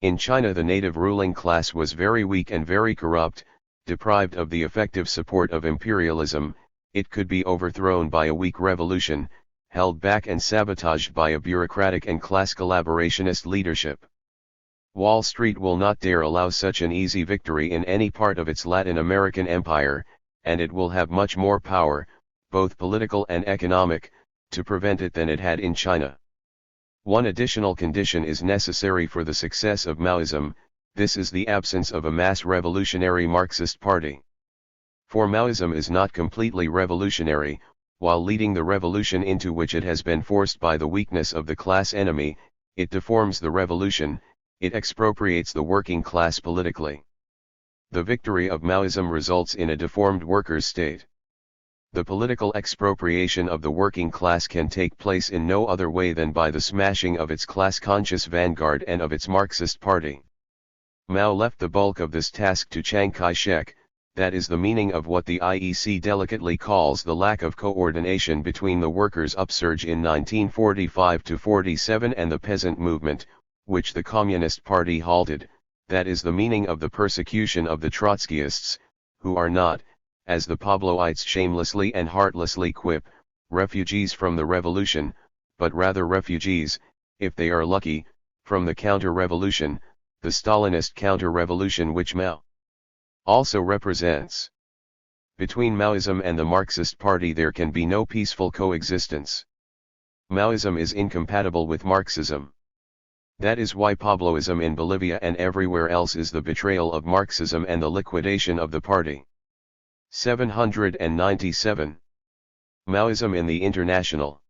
In China the native ruling class was very weak and very corrupt, deprived of the effective support of imperialism. It could be overthrown by a weak revolution, held back and sabotaged by a bureaucratic and class collaborationist leadership. Wall Street will not dare allow such an easy victory in any part of its Latin American empire, and it will have much more power, both political and economic, to prevent it than it had in China. One additional condition is necessary for the success of Maoism, this is the absence of a mass revolutionary Marxist party. For Maoism is not completely revolutionary, while leading the revolution into which it has been forced by the weakness of the class enemy, it deforms the revolution, it expropriates the working class politically. The victory of Maoism results in a deformed workers' state. The political expropriation of the working class can take place in no other way than by the smashing of its class-conscious vanguard and of its Marxist party. Mao left the bulk of this task to Chiang Kai-shek, that is the meaning of what the IEC delicately calls the lack of coordination between the workers' upsurge in 1945-47 and the peasant movement, which the Communist Party halted, that is the meaning of the persecution of the Trotskyists, who are not, as the Pabloites shamelessly and heartlessly quip, refugees from the revolution, but rather refugees, if they are lucky, from the counter-revolution, the Stalinist counter-revolution which Mao also represents. Between Maoism and the Marxist Party there can be no peaceful coexistence. Maoism is incompatible with Marxism. That is why Pabloism in Bolivia and everywhere else is the betrayal of Marxism and the liquidation of the party. 797. Maoism in the International.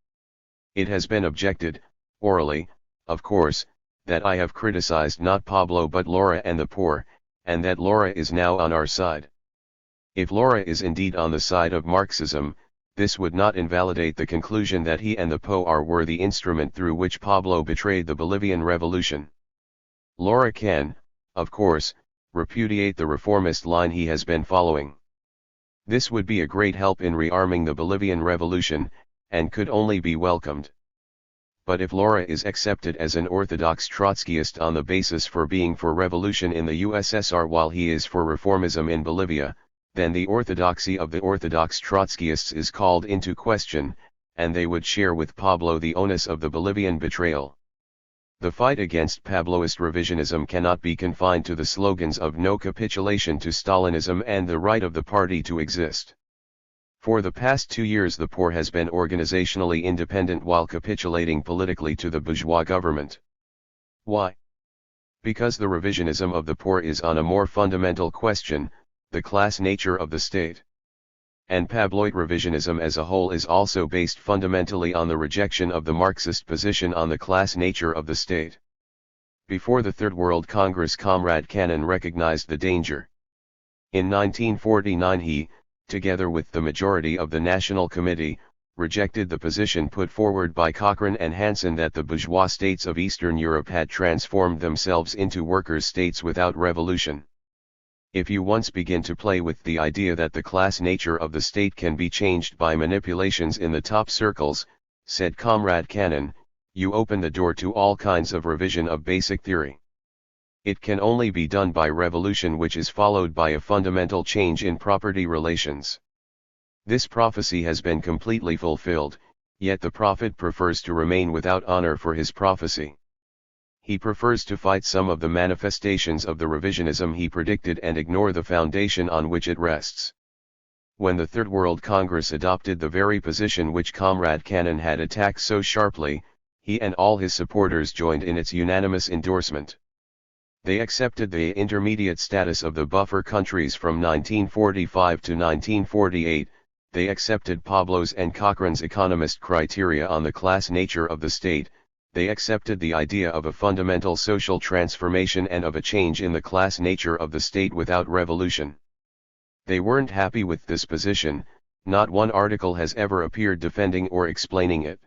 It has been objected, orally, of course, that I have criticized not Pablo but Laura and the poor, and that Laura is now on our side. If Laura is indeed on the side of Marxism, this would not invalidate the conclusion that he and the PO were the instrument through which Pablo betrayed the Bolivian Revolution. Laura can, of course, repudiate the reformist line he has been following. This would be a great help in rearming the Bolivian Revolution, and could only be welcomed. But if Laura is accepted as an orthodox Trotskyist on the basis for being for revolution in the USSR while he is for reformism in Bolivia, then the orthodoxy of the orthodox Trotskyists is called into question, and they would share with Pablo the onus of the Bolivian betrayal. The fight against Pabloist revisionism cannot be confined to the slogans of no capitulation to Stalinism and the right of the party to exist. For the past 2 years the POR has been organizationally independent while capitulating politically to the bourgeois government. Why? Because the revisionism of the POR is on a more fundamental question, the class nature of the state. And Pabloid revisionism as a whole is also based fundamentally on the rejection of the Marxist position on the class nature of the state. Before the Third World Congress Comrade Cannon recognized the danger. In 1949 he, together with the majority of the National Committee, rejected the position put forward by Cochrane and Hansen that the bourgeois states of Eastern Europe had transformed themselves into workers' states without revolution. If you once begin to play with the idea that the class nature of the state can be changed by manipulations in the top circles, said Comrade Cannon, you open the door to all kinds of revision of basic theory. It can only be done by revolution which is followed by a fundamental change in property relations. This prophecy has been completely fulfilled, yet the prophet prefers to remain without honor for his prophecy. He prefers to fight some of the manifestations of the revisionism he predicted and ignore the foundation on which it rests. When the Third World Congress adopted the very position which Comrade Cannon had attacked so sharply, he and all his supporters joined in its unanimous endorsement. They accepted the intermediate status of the buffer countries from 1945 to 1948, they accepted Pablo's and Cochrane's economist criteria on the class nature of the state, they accepted the idea of a fundamental social transformation and of a change in the class nature of the state without revolution. They weren't happy with this position, not one article has ever appeared defending or explaining it.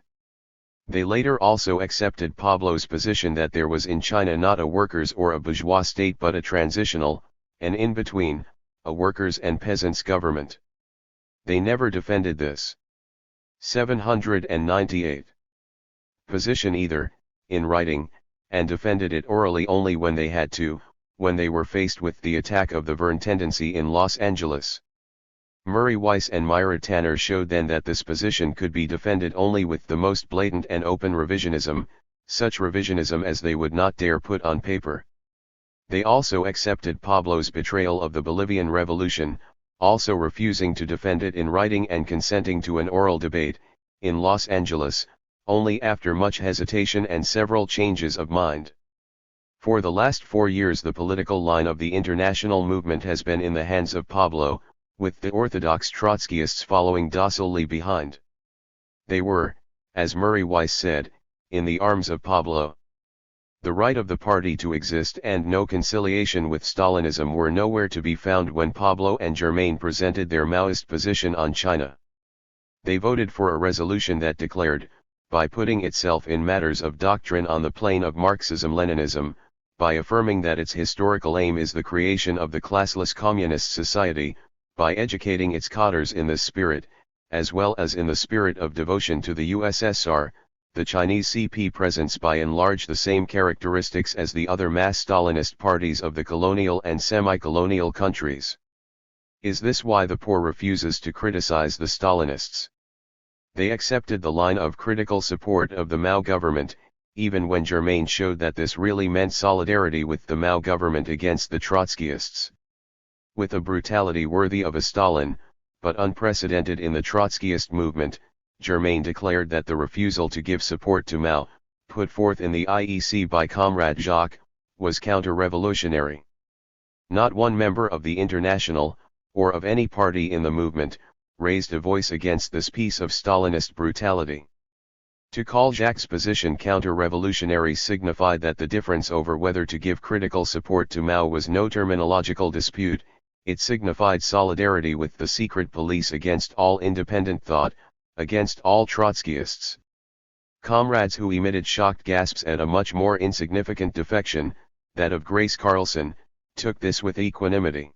They later also accepted Pablo's position that there was in China not a workers' or a bourgeois state but a transitional, an in-between, a workers' and peasants' government. They never defended this. 798. Position either, in writing, and defended it orally only when they had to, when they were faced with the attack of the Verne tendency in Los Angeles. Murray Weiss and Myra Tanner showed then that this position could be defended only with the most blatant and open revisionism, such revisionism as they would not dare put on paper. They also accepted Pablo's betrayal of the Bolivian Revolution, also refusing to defend it in writing and consenting to an oral debate, in Los Angeles, only after much hesitation and several changes of mind. For the last 4 years the political line of the international movement has been in the hands of Pablo, with the orthodox Trotskyists following docilely behind. They were, as Murray Weiss said, in the arms of Pablo. The right of the party to exist and no conciliation with Stalinism were nowhere to be found when Pablo and Germain presented their Maoist position on China. They voted for a resolution that declared, by putting itself in matters of doctrine on the plane of Marxism-Leninism, by affirming that its historical aim is the creation of the classless communist society, by educating its cadres in this spirit, as well as in the spirit of devotion to the USSR, the Chinese CP presents by and large the same characteristics as the other mass Stalinist parties of the colonial and semi-colonial countries. Is this why the POR refuses to criticize the Stalinists? They accepted the line of critical support of the Mao government, even when Germain showed that this really meant solidarity with the Mao government against the Trotskyists. With a brutality worthy of a Stalin, but unprecedented in the Trotskyist movement, Germain declared that the refusal to give support to Mao, put forth in the IEC by Comrade Jacques, was counter-revolutionary. Not one member of the International, or of any party in the movement, raised a voice against this piece of Stalinist brutality. To call Jacques' position counter-revolutionary signified that the difference over whether to give critical support to Mao was no terminological dispute, it signified solidarity with the secret police against all independent thought, against all Trotskyists. Comrades who emitted shocked gasps at a much more insignificant defection, that of Grace Carlson, took this with equanimity.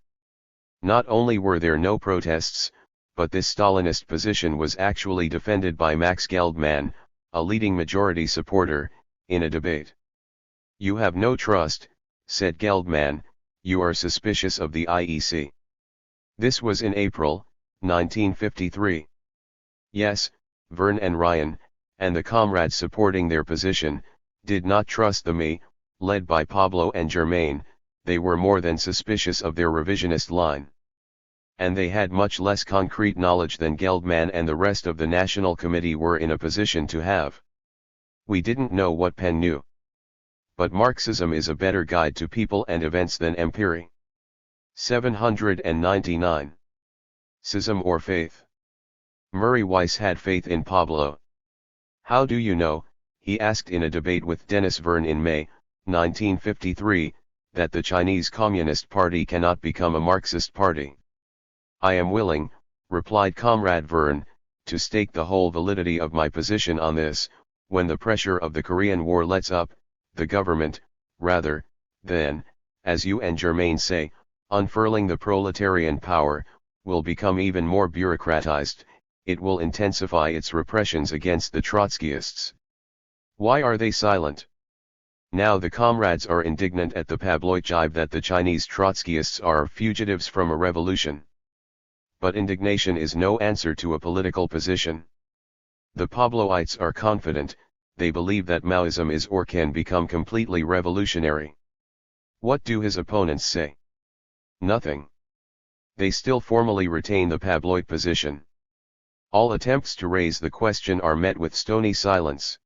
Not only were there no protests, but this Stalinist position was actually defended by Max Geldman, a leading majority supporter, in a debate. "You have no trust," said Geldman, "you are suspicious of the IEC." This was in April, 1953. Yes, Verne and Ryan, and the comrades supporting their position, did not trust the ME, led by Pablo and Germain. They were more than suspicious of their revisionist line. And they had much less concrete knowledge than Geldman and the rest of the National Committee were in a position to have. We didn't know what Penn knew. But Marxism is a better guide to people and events than empiri. 799. Schism or faith. Murray Weiss had faith in Pablo. "How do you know," he asked in a debate with Dennis Verne in May, 1953, "that the Chinese Communist Party cannot become a Marxist party?" "I am willing," replied Comrade Verne, "to stake the whole validity of my position on this. When the pressure of the Korean War lets up, the government, rather than, as you and Germain say, unfurling the proletarian power, will become even more bureaucratized. It will intensify its repressions against the Trotskyists." Why are they silent? Now the comrades are indignant at the Pabloit jibe that the Chinese Trotskyists are fugitives from a revolution. But indignation is no answer to a political position. The Pabloites are confident, they believe that Maoism is or can become completely revolutionary. What do his opponents say? Nothing. They still formally retain the Pabloit position. All attempts to raise the question are met with stony silence.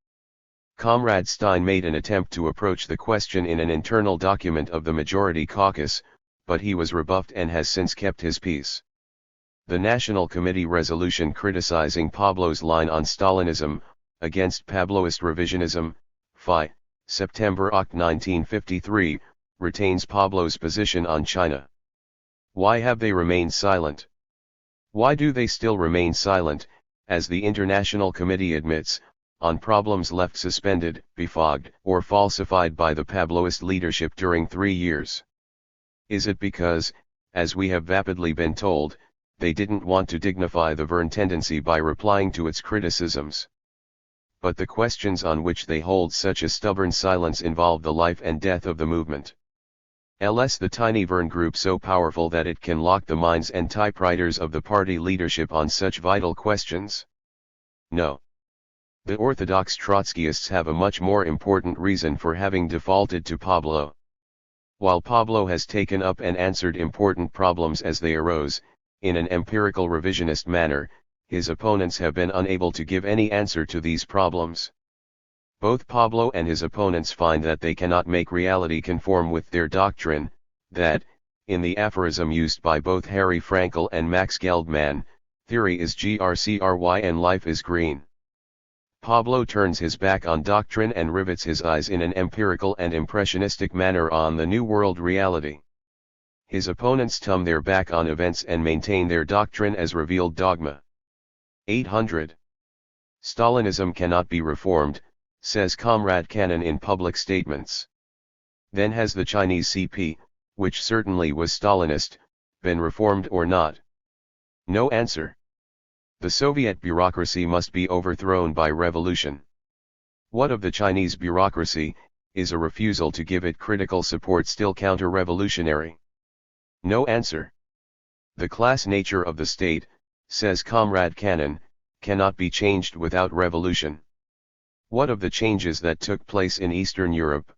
Comrade Stein made an attempt to approach the question in an internal document of the Majority Caucus, but he was rebuffed and has since kept his peace. The National Committee resolution criticizing Pablo's line on Stalinism, against Pabloist revisionism, Phi, September 1953, retains Pablo's position on China. Why have they remained silent? Why do they still remain silent, as the International Committee admits, on problems left suspended, befogged, or falsified by the Pabloist leadership during 3 years? Is it because, as we have vapidly been told, they didn't want to dignify the Verne tendency by replying to its criticisms? But the questions on which they hold such a stubborn silence involve the life and death of the movement. Ls the tiny Verne group so powerful that it can lock the minds and typewriters of the party leadership on such vital questions? No. The orthodox Trotskyists have a much more important reason for having defaulted to Pablo. While Pablo has taken up and answered important problems as they arose, in an empirical revisionist manner, his opponents have been unable to give any answer to these problems. Both Pablo and his opponents find that they cannot make reality conform with their doctrine, that, in the aphorism used by both Harry Frankel and Max Geldman, theory is GRCRY and life is green. Pablo turns his back on doctrine and rivets his eyes in an empirical and impressionistic manner on the New World reality. His opponents turn their back on events and maintain their doctrine as revealed dogma. 800. Stalinism cannot be reformed, says Comrade Cannon in public statements. Then has the Chinese CP, which certainly was Stalinist, been reformed or not? No answer. The Soviet bureaucracy must be overthrown by revolution. What of the Chinese bureaucracy? Is a refusal to give it critical support still counter-revolutionary? No answer. The class nature of the state, says Comrade Cannon, cannot be changed without revolution. What of the changes that took place in Eastern Europe?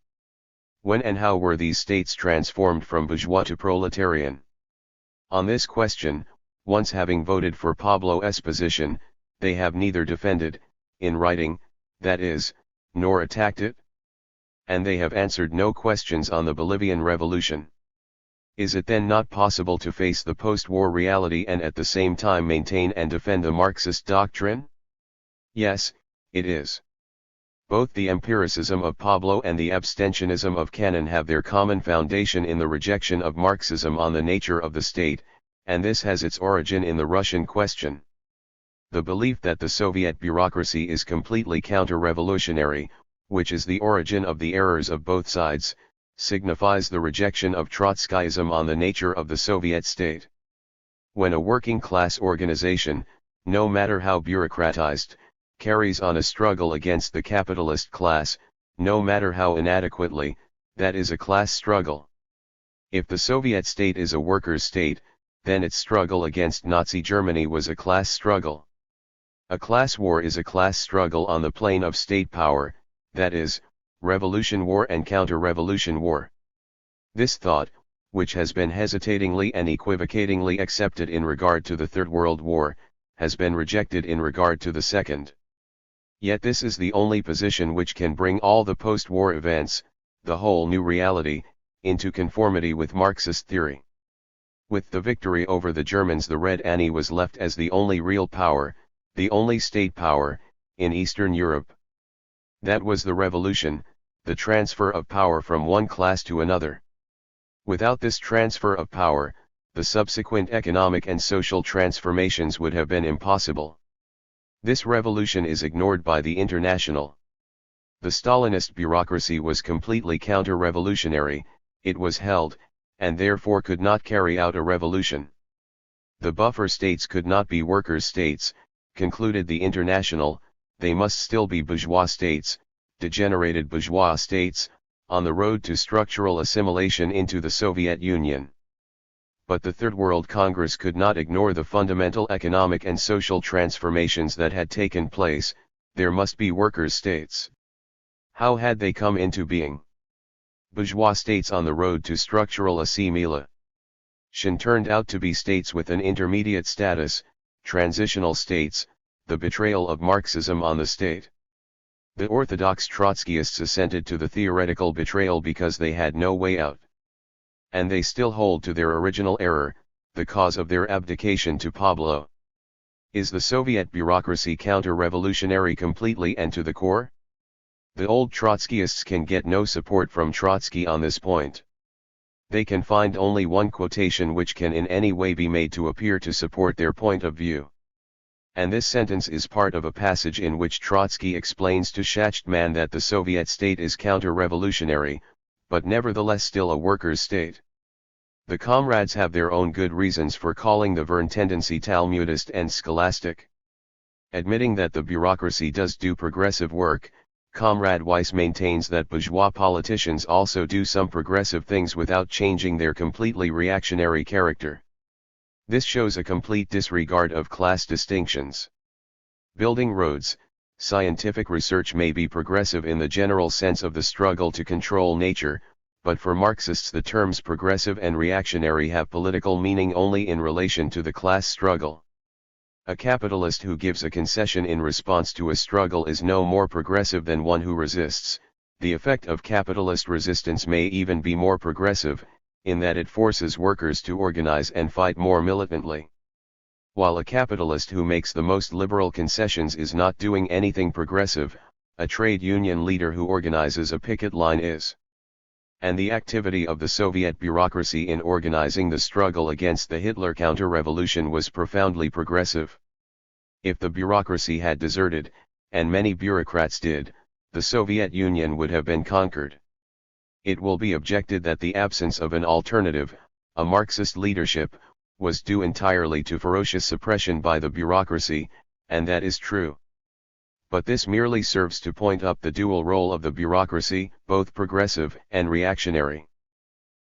When and how were these states transformed from bourgeois to proletarian? On this question, once having voted for Pablo's position, they have neither defended, in writing, that is, nor attacked it. And they have answered no questions on the Bolivian Revolution. Is it then not possible to face the post-war reality and at the same time maintain and defend the Marxist doctrine? Yes, it is. Both the empiricism of Pablo and the abstentionism of Cannon have their common foundation in the rejection of Marxism on the nature of the state, and this has its origin in the Russian question. The belief that the Soviet bureaucracy is completely counter-revolutionary, which is the origin of the errors of both sides, signifies the rejection of Trotskyism on the nature of the Soviet state. When a working-class organization, no matter how bureaucratized, carries on a struggle against the capitalist class, no matter how inadequately, that is a class struggle. If the Soviet state is a workers' state, then its struggle against Nazi Germany was a class struggle. A class war is a class struggle on the plane of state power, that is, revolution war and counter-revolution war. This thought, which has been hesitatingly and equivocatingly accepted in regard to the Third World War, has been rejected in regard to the Second. Yet this is the only position which can bring all the post-war events, the whole new reality, into conformity with Marxist theory. With the victory over the Germans, the Red Army was left as the only real power, the only state power, in Eastern Europe. That was the revolution, the transfer of power from one class to another. Without this transfer of power, the subsequent economic and social transformations would have been impossible. This revolution is ignored by the International. The Stalinist bureaucracy was completely counter-revolutionary, it was held, and therefore could not carry out a revolution. The buffer states could not be workers' states, concluded the International, they must still be bourgeois states, degenerated bourgeois states, on the road to structural assimilation into the Soviet Union. But the Third World Congress could not ignore the fundamental economic and social transformations that had taken place, there must be workers' states. How had they come into being? Bourgeois states on the road to structural assimilation turned out to be states with an intermediate status, transitional states, the betrayal of Marxism on the state. The orthodox Trotskyists assented to the theoretical betrayal because they had no way out. And they still hold to their original error, the cause of their abdication to Pablo. Is the Soviet bureaucracy counter-revolutionary completely and to the core? The old Trotskyists can get no support from Trotsky on this point. They can find only one quotation which can in any way be made to appear to support their point of view. And this sentence is part of a passage in which Trotsky explains to Shachtman that the Soviet state is counter-revolutionary, but nevertheless still a workers' state. The comrades have their own good reasons for calling the Verne tendency Talmudist and scholastic. Admitting that the bureaucracy does do progressive work, Comrade Weiss maintains that bourgeois politicians also do some progressive things without changing their completely reactionary character. This shows a complete disregard of class distinctions. Building roads, scientific research may be progressive in the general sense of the struggle to control nature, but for Marxists the terms progressive and reactionary have political meaning only in relation to the class struggle. A capitalist who gives a concession in response to a struggle is no more progressive than one who resists. The effect of capitalist resistance may even be more progressive, in that it forces workers to organize and fight more militantly. While a capitalist who makes the most liberal concessions is not doing anything progressive, a trade union leader who organizes a picket line is. And the activity of the Soviet bureaucracy in organizing the struggle against the Hitler counter-revolution was profoundly progressive. If the bureaucracy had deserted, and many bureaucrats did, the Soviet Union would have been conquered. It will be objected that the absence of an alternative, a Marxist leadership, was due entirely to ferocious suppression by the bureaucracy, and that is true. But this merely serves to point up the dual role of the bureaucracy, both progressive and reactionary.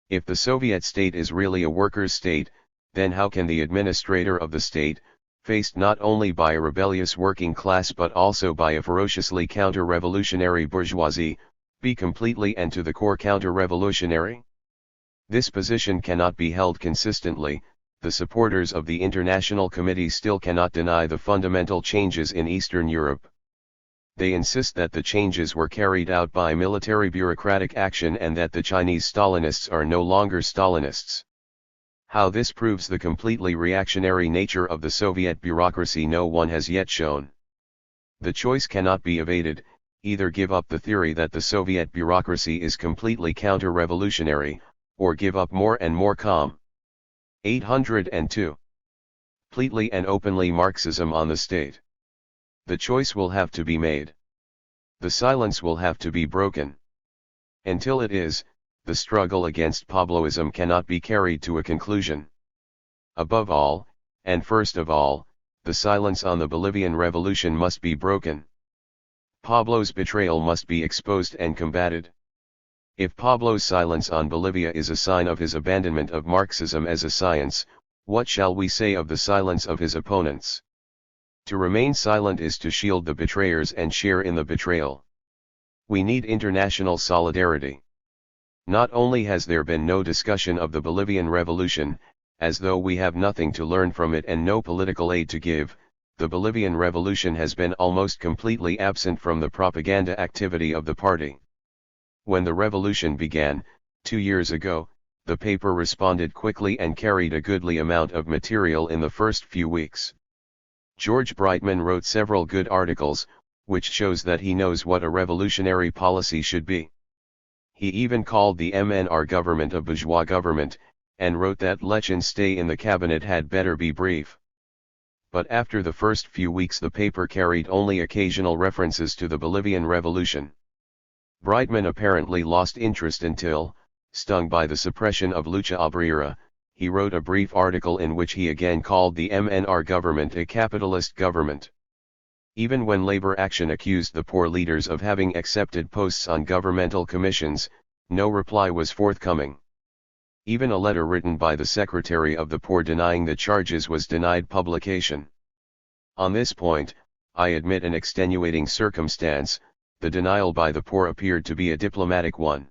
If the Soviet state is really a workers' state, then how can the administrator of the state, faced not only by a rebellious working class but also by a ferociously counter-revolutionary bourgeoisie, be completely and to the core counter-revolutionary? This position cannot be held consistently. The supporters of the International Committee still cannot deny the fundamental changes in Eastern Europe. They insist that the changes were carried out by military bureaucratic action and that the Chinese Stalinists are no longer Stalinists. How this proves the completely reactionary nature of the Soviet bureaucracy no one has yet shown. The choice cannot be evaded: either give up the theory that the Soviet bureaucracy is completely counter-revolutionary, or give up more and more calm. 802. Completely and openly Marxism on the state. The choice will have to be made. The silence will have to be broken. Until it is, the struggle against Pabloism cannot be carried to a conclusion. Above all, and first of all, the silence on the Bolivian Revolution must be broken. Pablo's betrayal must be exposed and combated. If Pablo's silence on Bolivia is a sign of his abandonment of Marxism as a science, what shall we say of the silence of his opponents? To remain silent is to shield the betrayers and share in the betrayal. We need international solidarity. Not only has there been no discussion of the Bolivian Revolution, as though we have nothing to learn from it and no political aid to give, the Bolivian Revolution has been almost completely absent from the propaganda activity of the party. When the revolution began, 2 years ago, the paper responded quickly and carried a goodly amount of material in the first few weeks. George Brightman wrote several good articles, which shows that he knows what a revolutionary policy should be. He even called the MNR government a bourgeois government, and wrote that Lechin's stay in the cabinet had better be brief. But after the first few weeks the paper carried only occasional references to the Bolivian Revolution. Brightman apparently lost interest until, stung by the suppression of Lucha Obrera, he wrote a brief article in which he again called the MNR government a capitalist government. Even when labor action accused the poor leaders of having accepted posts on governmental commissions, no reply was forthcoming. Even a letter written by the Secretary of the Poor denying the charges was denied publication. On this point, I admit an extenuating circumstance: the denial by the poor appeared to be a diplomatic one.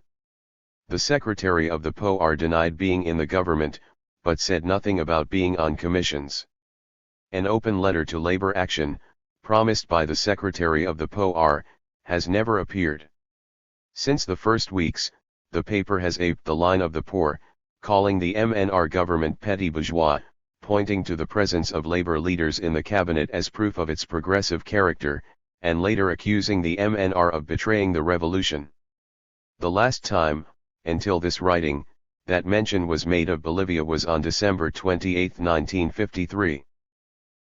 The Secretary of the POR denied being in the government, but said nothing about being on commissions. An open letter to labor action, promised by the Secretary of the POR, has never appeared. Since the first weeks, the paper has aped the line of the poor, calling the MNR government petty bourgeois, pointing to the presence of labor leaders in the cabinet as proof of its progressive character, and later accusing the MNR of betraying the revolution. The last time, until this writing, that mention was made of Bolivia was on December 28, 1953.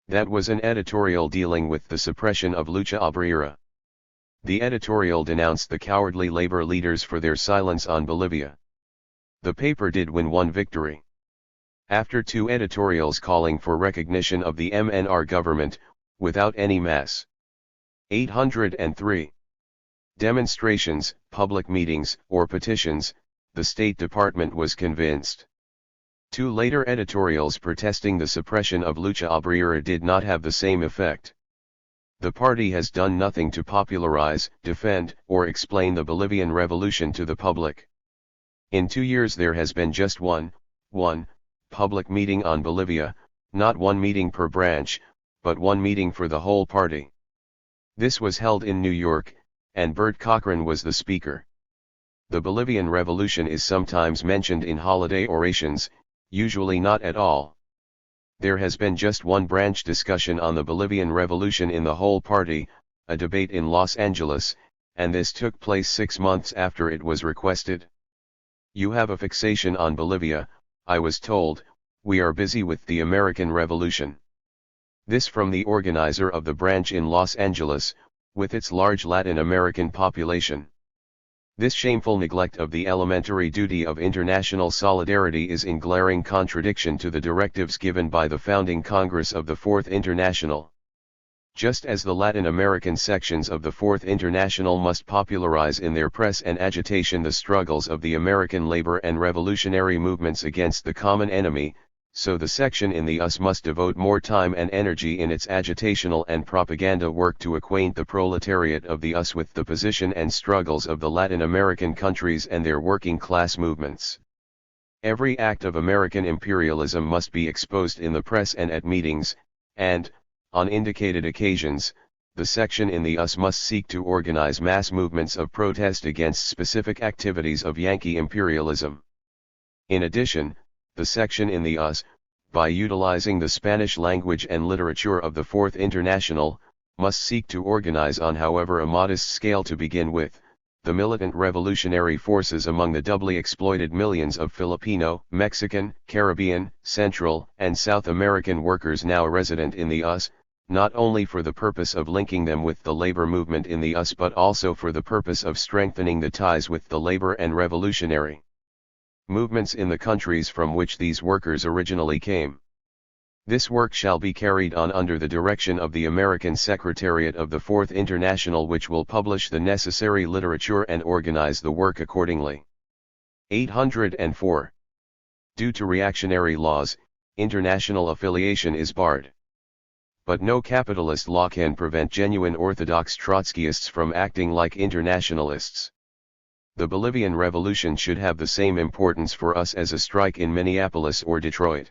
That was an editorial dealing with the suppression of Lucha Obrera. The editorial denounced the cowardly labor leaders for their silence on Bolivia. The paper did win one victory. After 2 editorials calling for recognition of the MNR government, without any mass. 803. Demonstrations, public meetings, or petitions, the State Department was convinced. 2 later editorials protesting the suppression of Lucha Obrera did not have the same effect. The party has done nothing to popularize, defend, or explain the Bolivian Revolution to the public. In 2 years there has been just one public meeting on Bolivia, not one meeting per branch, but one meeting for the whole party. This was held in New York, and Bert Cochran was the speaker. The Bolivian Revolution is sometimes mentioned in holiday orations, usually not at all. There has been just one branch discussion on the Bolivian Revolution in the whole party, a debate in Los Angeles, and this took place 6 months after it was requested. You have a fixation on Bolivia, I was told. We are busy with the American Revolution. This from the organizer of the branch in Los Angeles, with its large Latin American population. This shameful neglect of the elementary duty of international solidarity is in glaring contradiction to the directives given by the founding Congress of the Fourth International. Just as the Latin American sections of the Fourth International must popularize in their press and agitation the struggles of the American labor and revolutionary movements against the common enemy, so the section in the US must devote more time and energy in its agitational and propaganda work to acquaint the proletariat of the US with the position and struggles of the Latin American countries and their working class movements. Every act of American imperialism must be exposed in the press and at meetings, and, on indicated occasions, the section in the US must seek to organize mass movements of protest against specific activities of Yankee imperialism. In addition, the section in the US, by utilizing the Spanish language and literature of the Fourth International, must seek to organize on however a modest scale to begin with, the militant revolutionary forces among the doubly exploited millions of Filipino, Mexican, Caribbean, Central, and South American workers now resident in the US, not only for the purpose of linking them with the labor movement in the US but also for the purpose of strengthening the ties with the labor and revolutionary movements in the countries from which these workers originally came. This work shall be carried on under the direction of the American Secretariat of the Fourth International, which will publish the necessary literature and organize the work accordingly. 804. Due to reactionary laws, international affiliation is barred. But no capitalist law can prevent genuine orthodox Trotskyists from acting like internationalists. The Bolivian Revolution should have the same importance for us as a strike in Minneapolis or Detroit.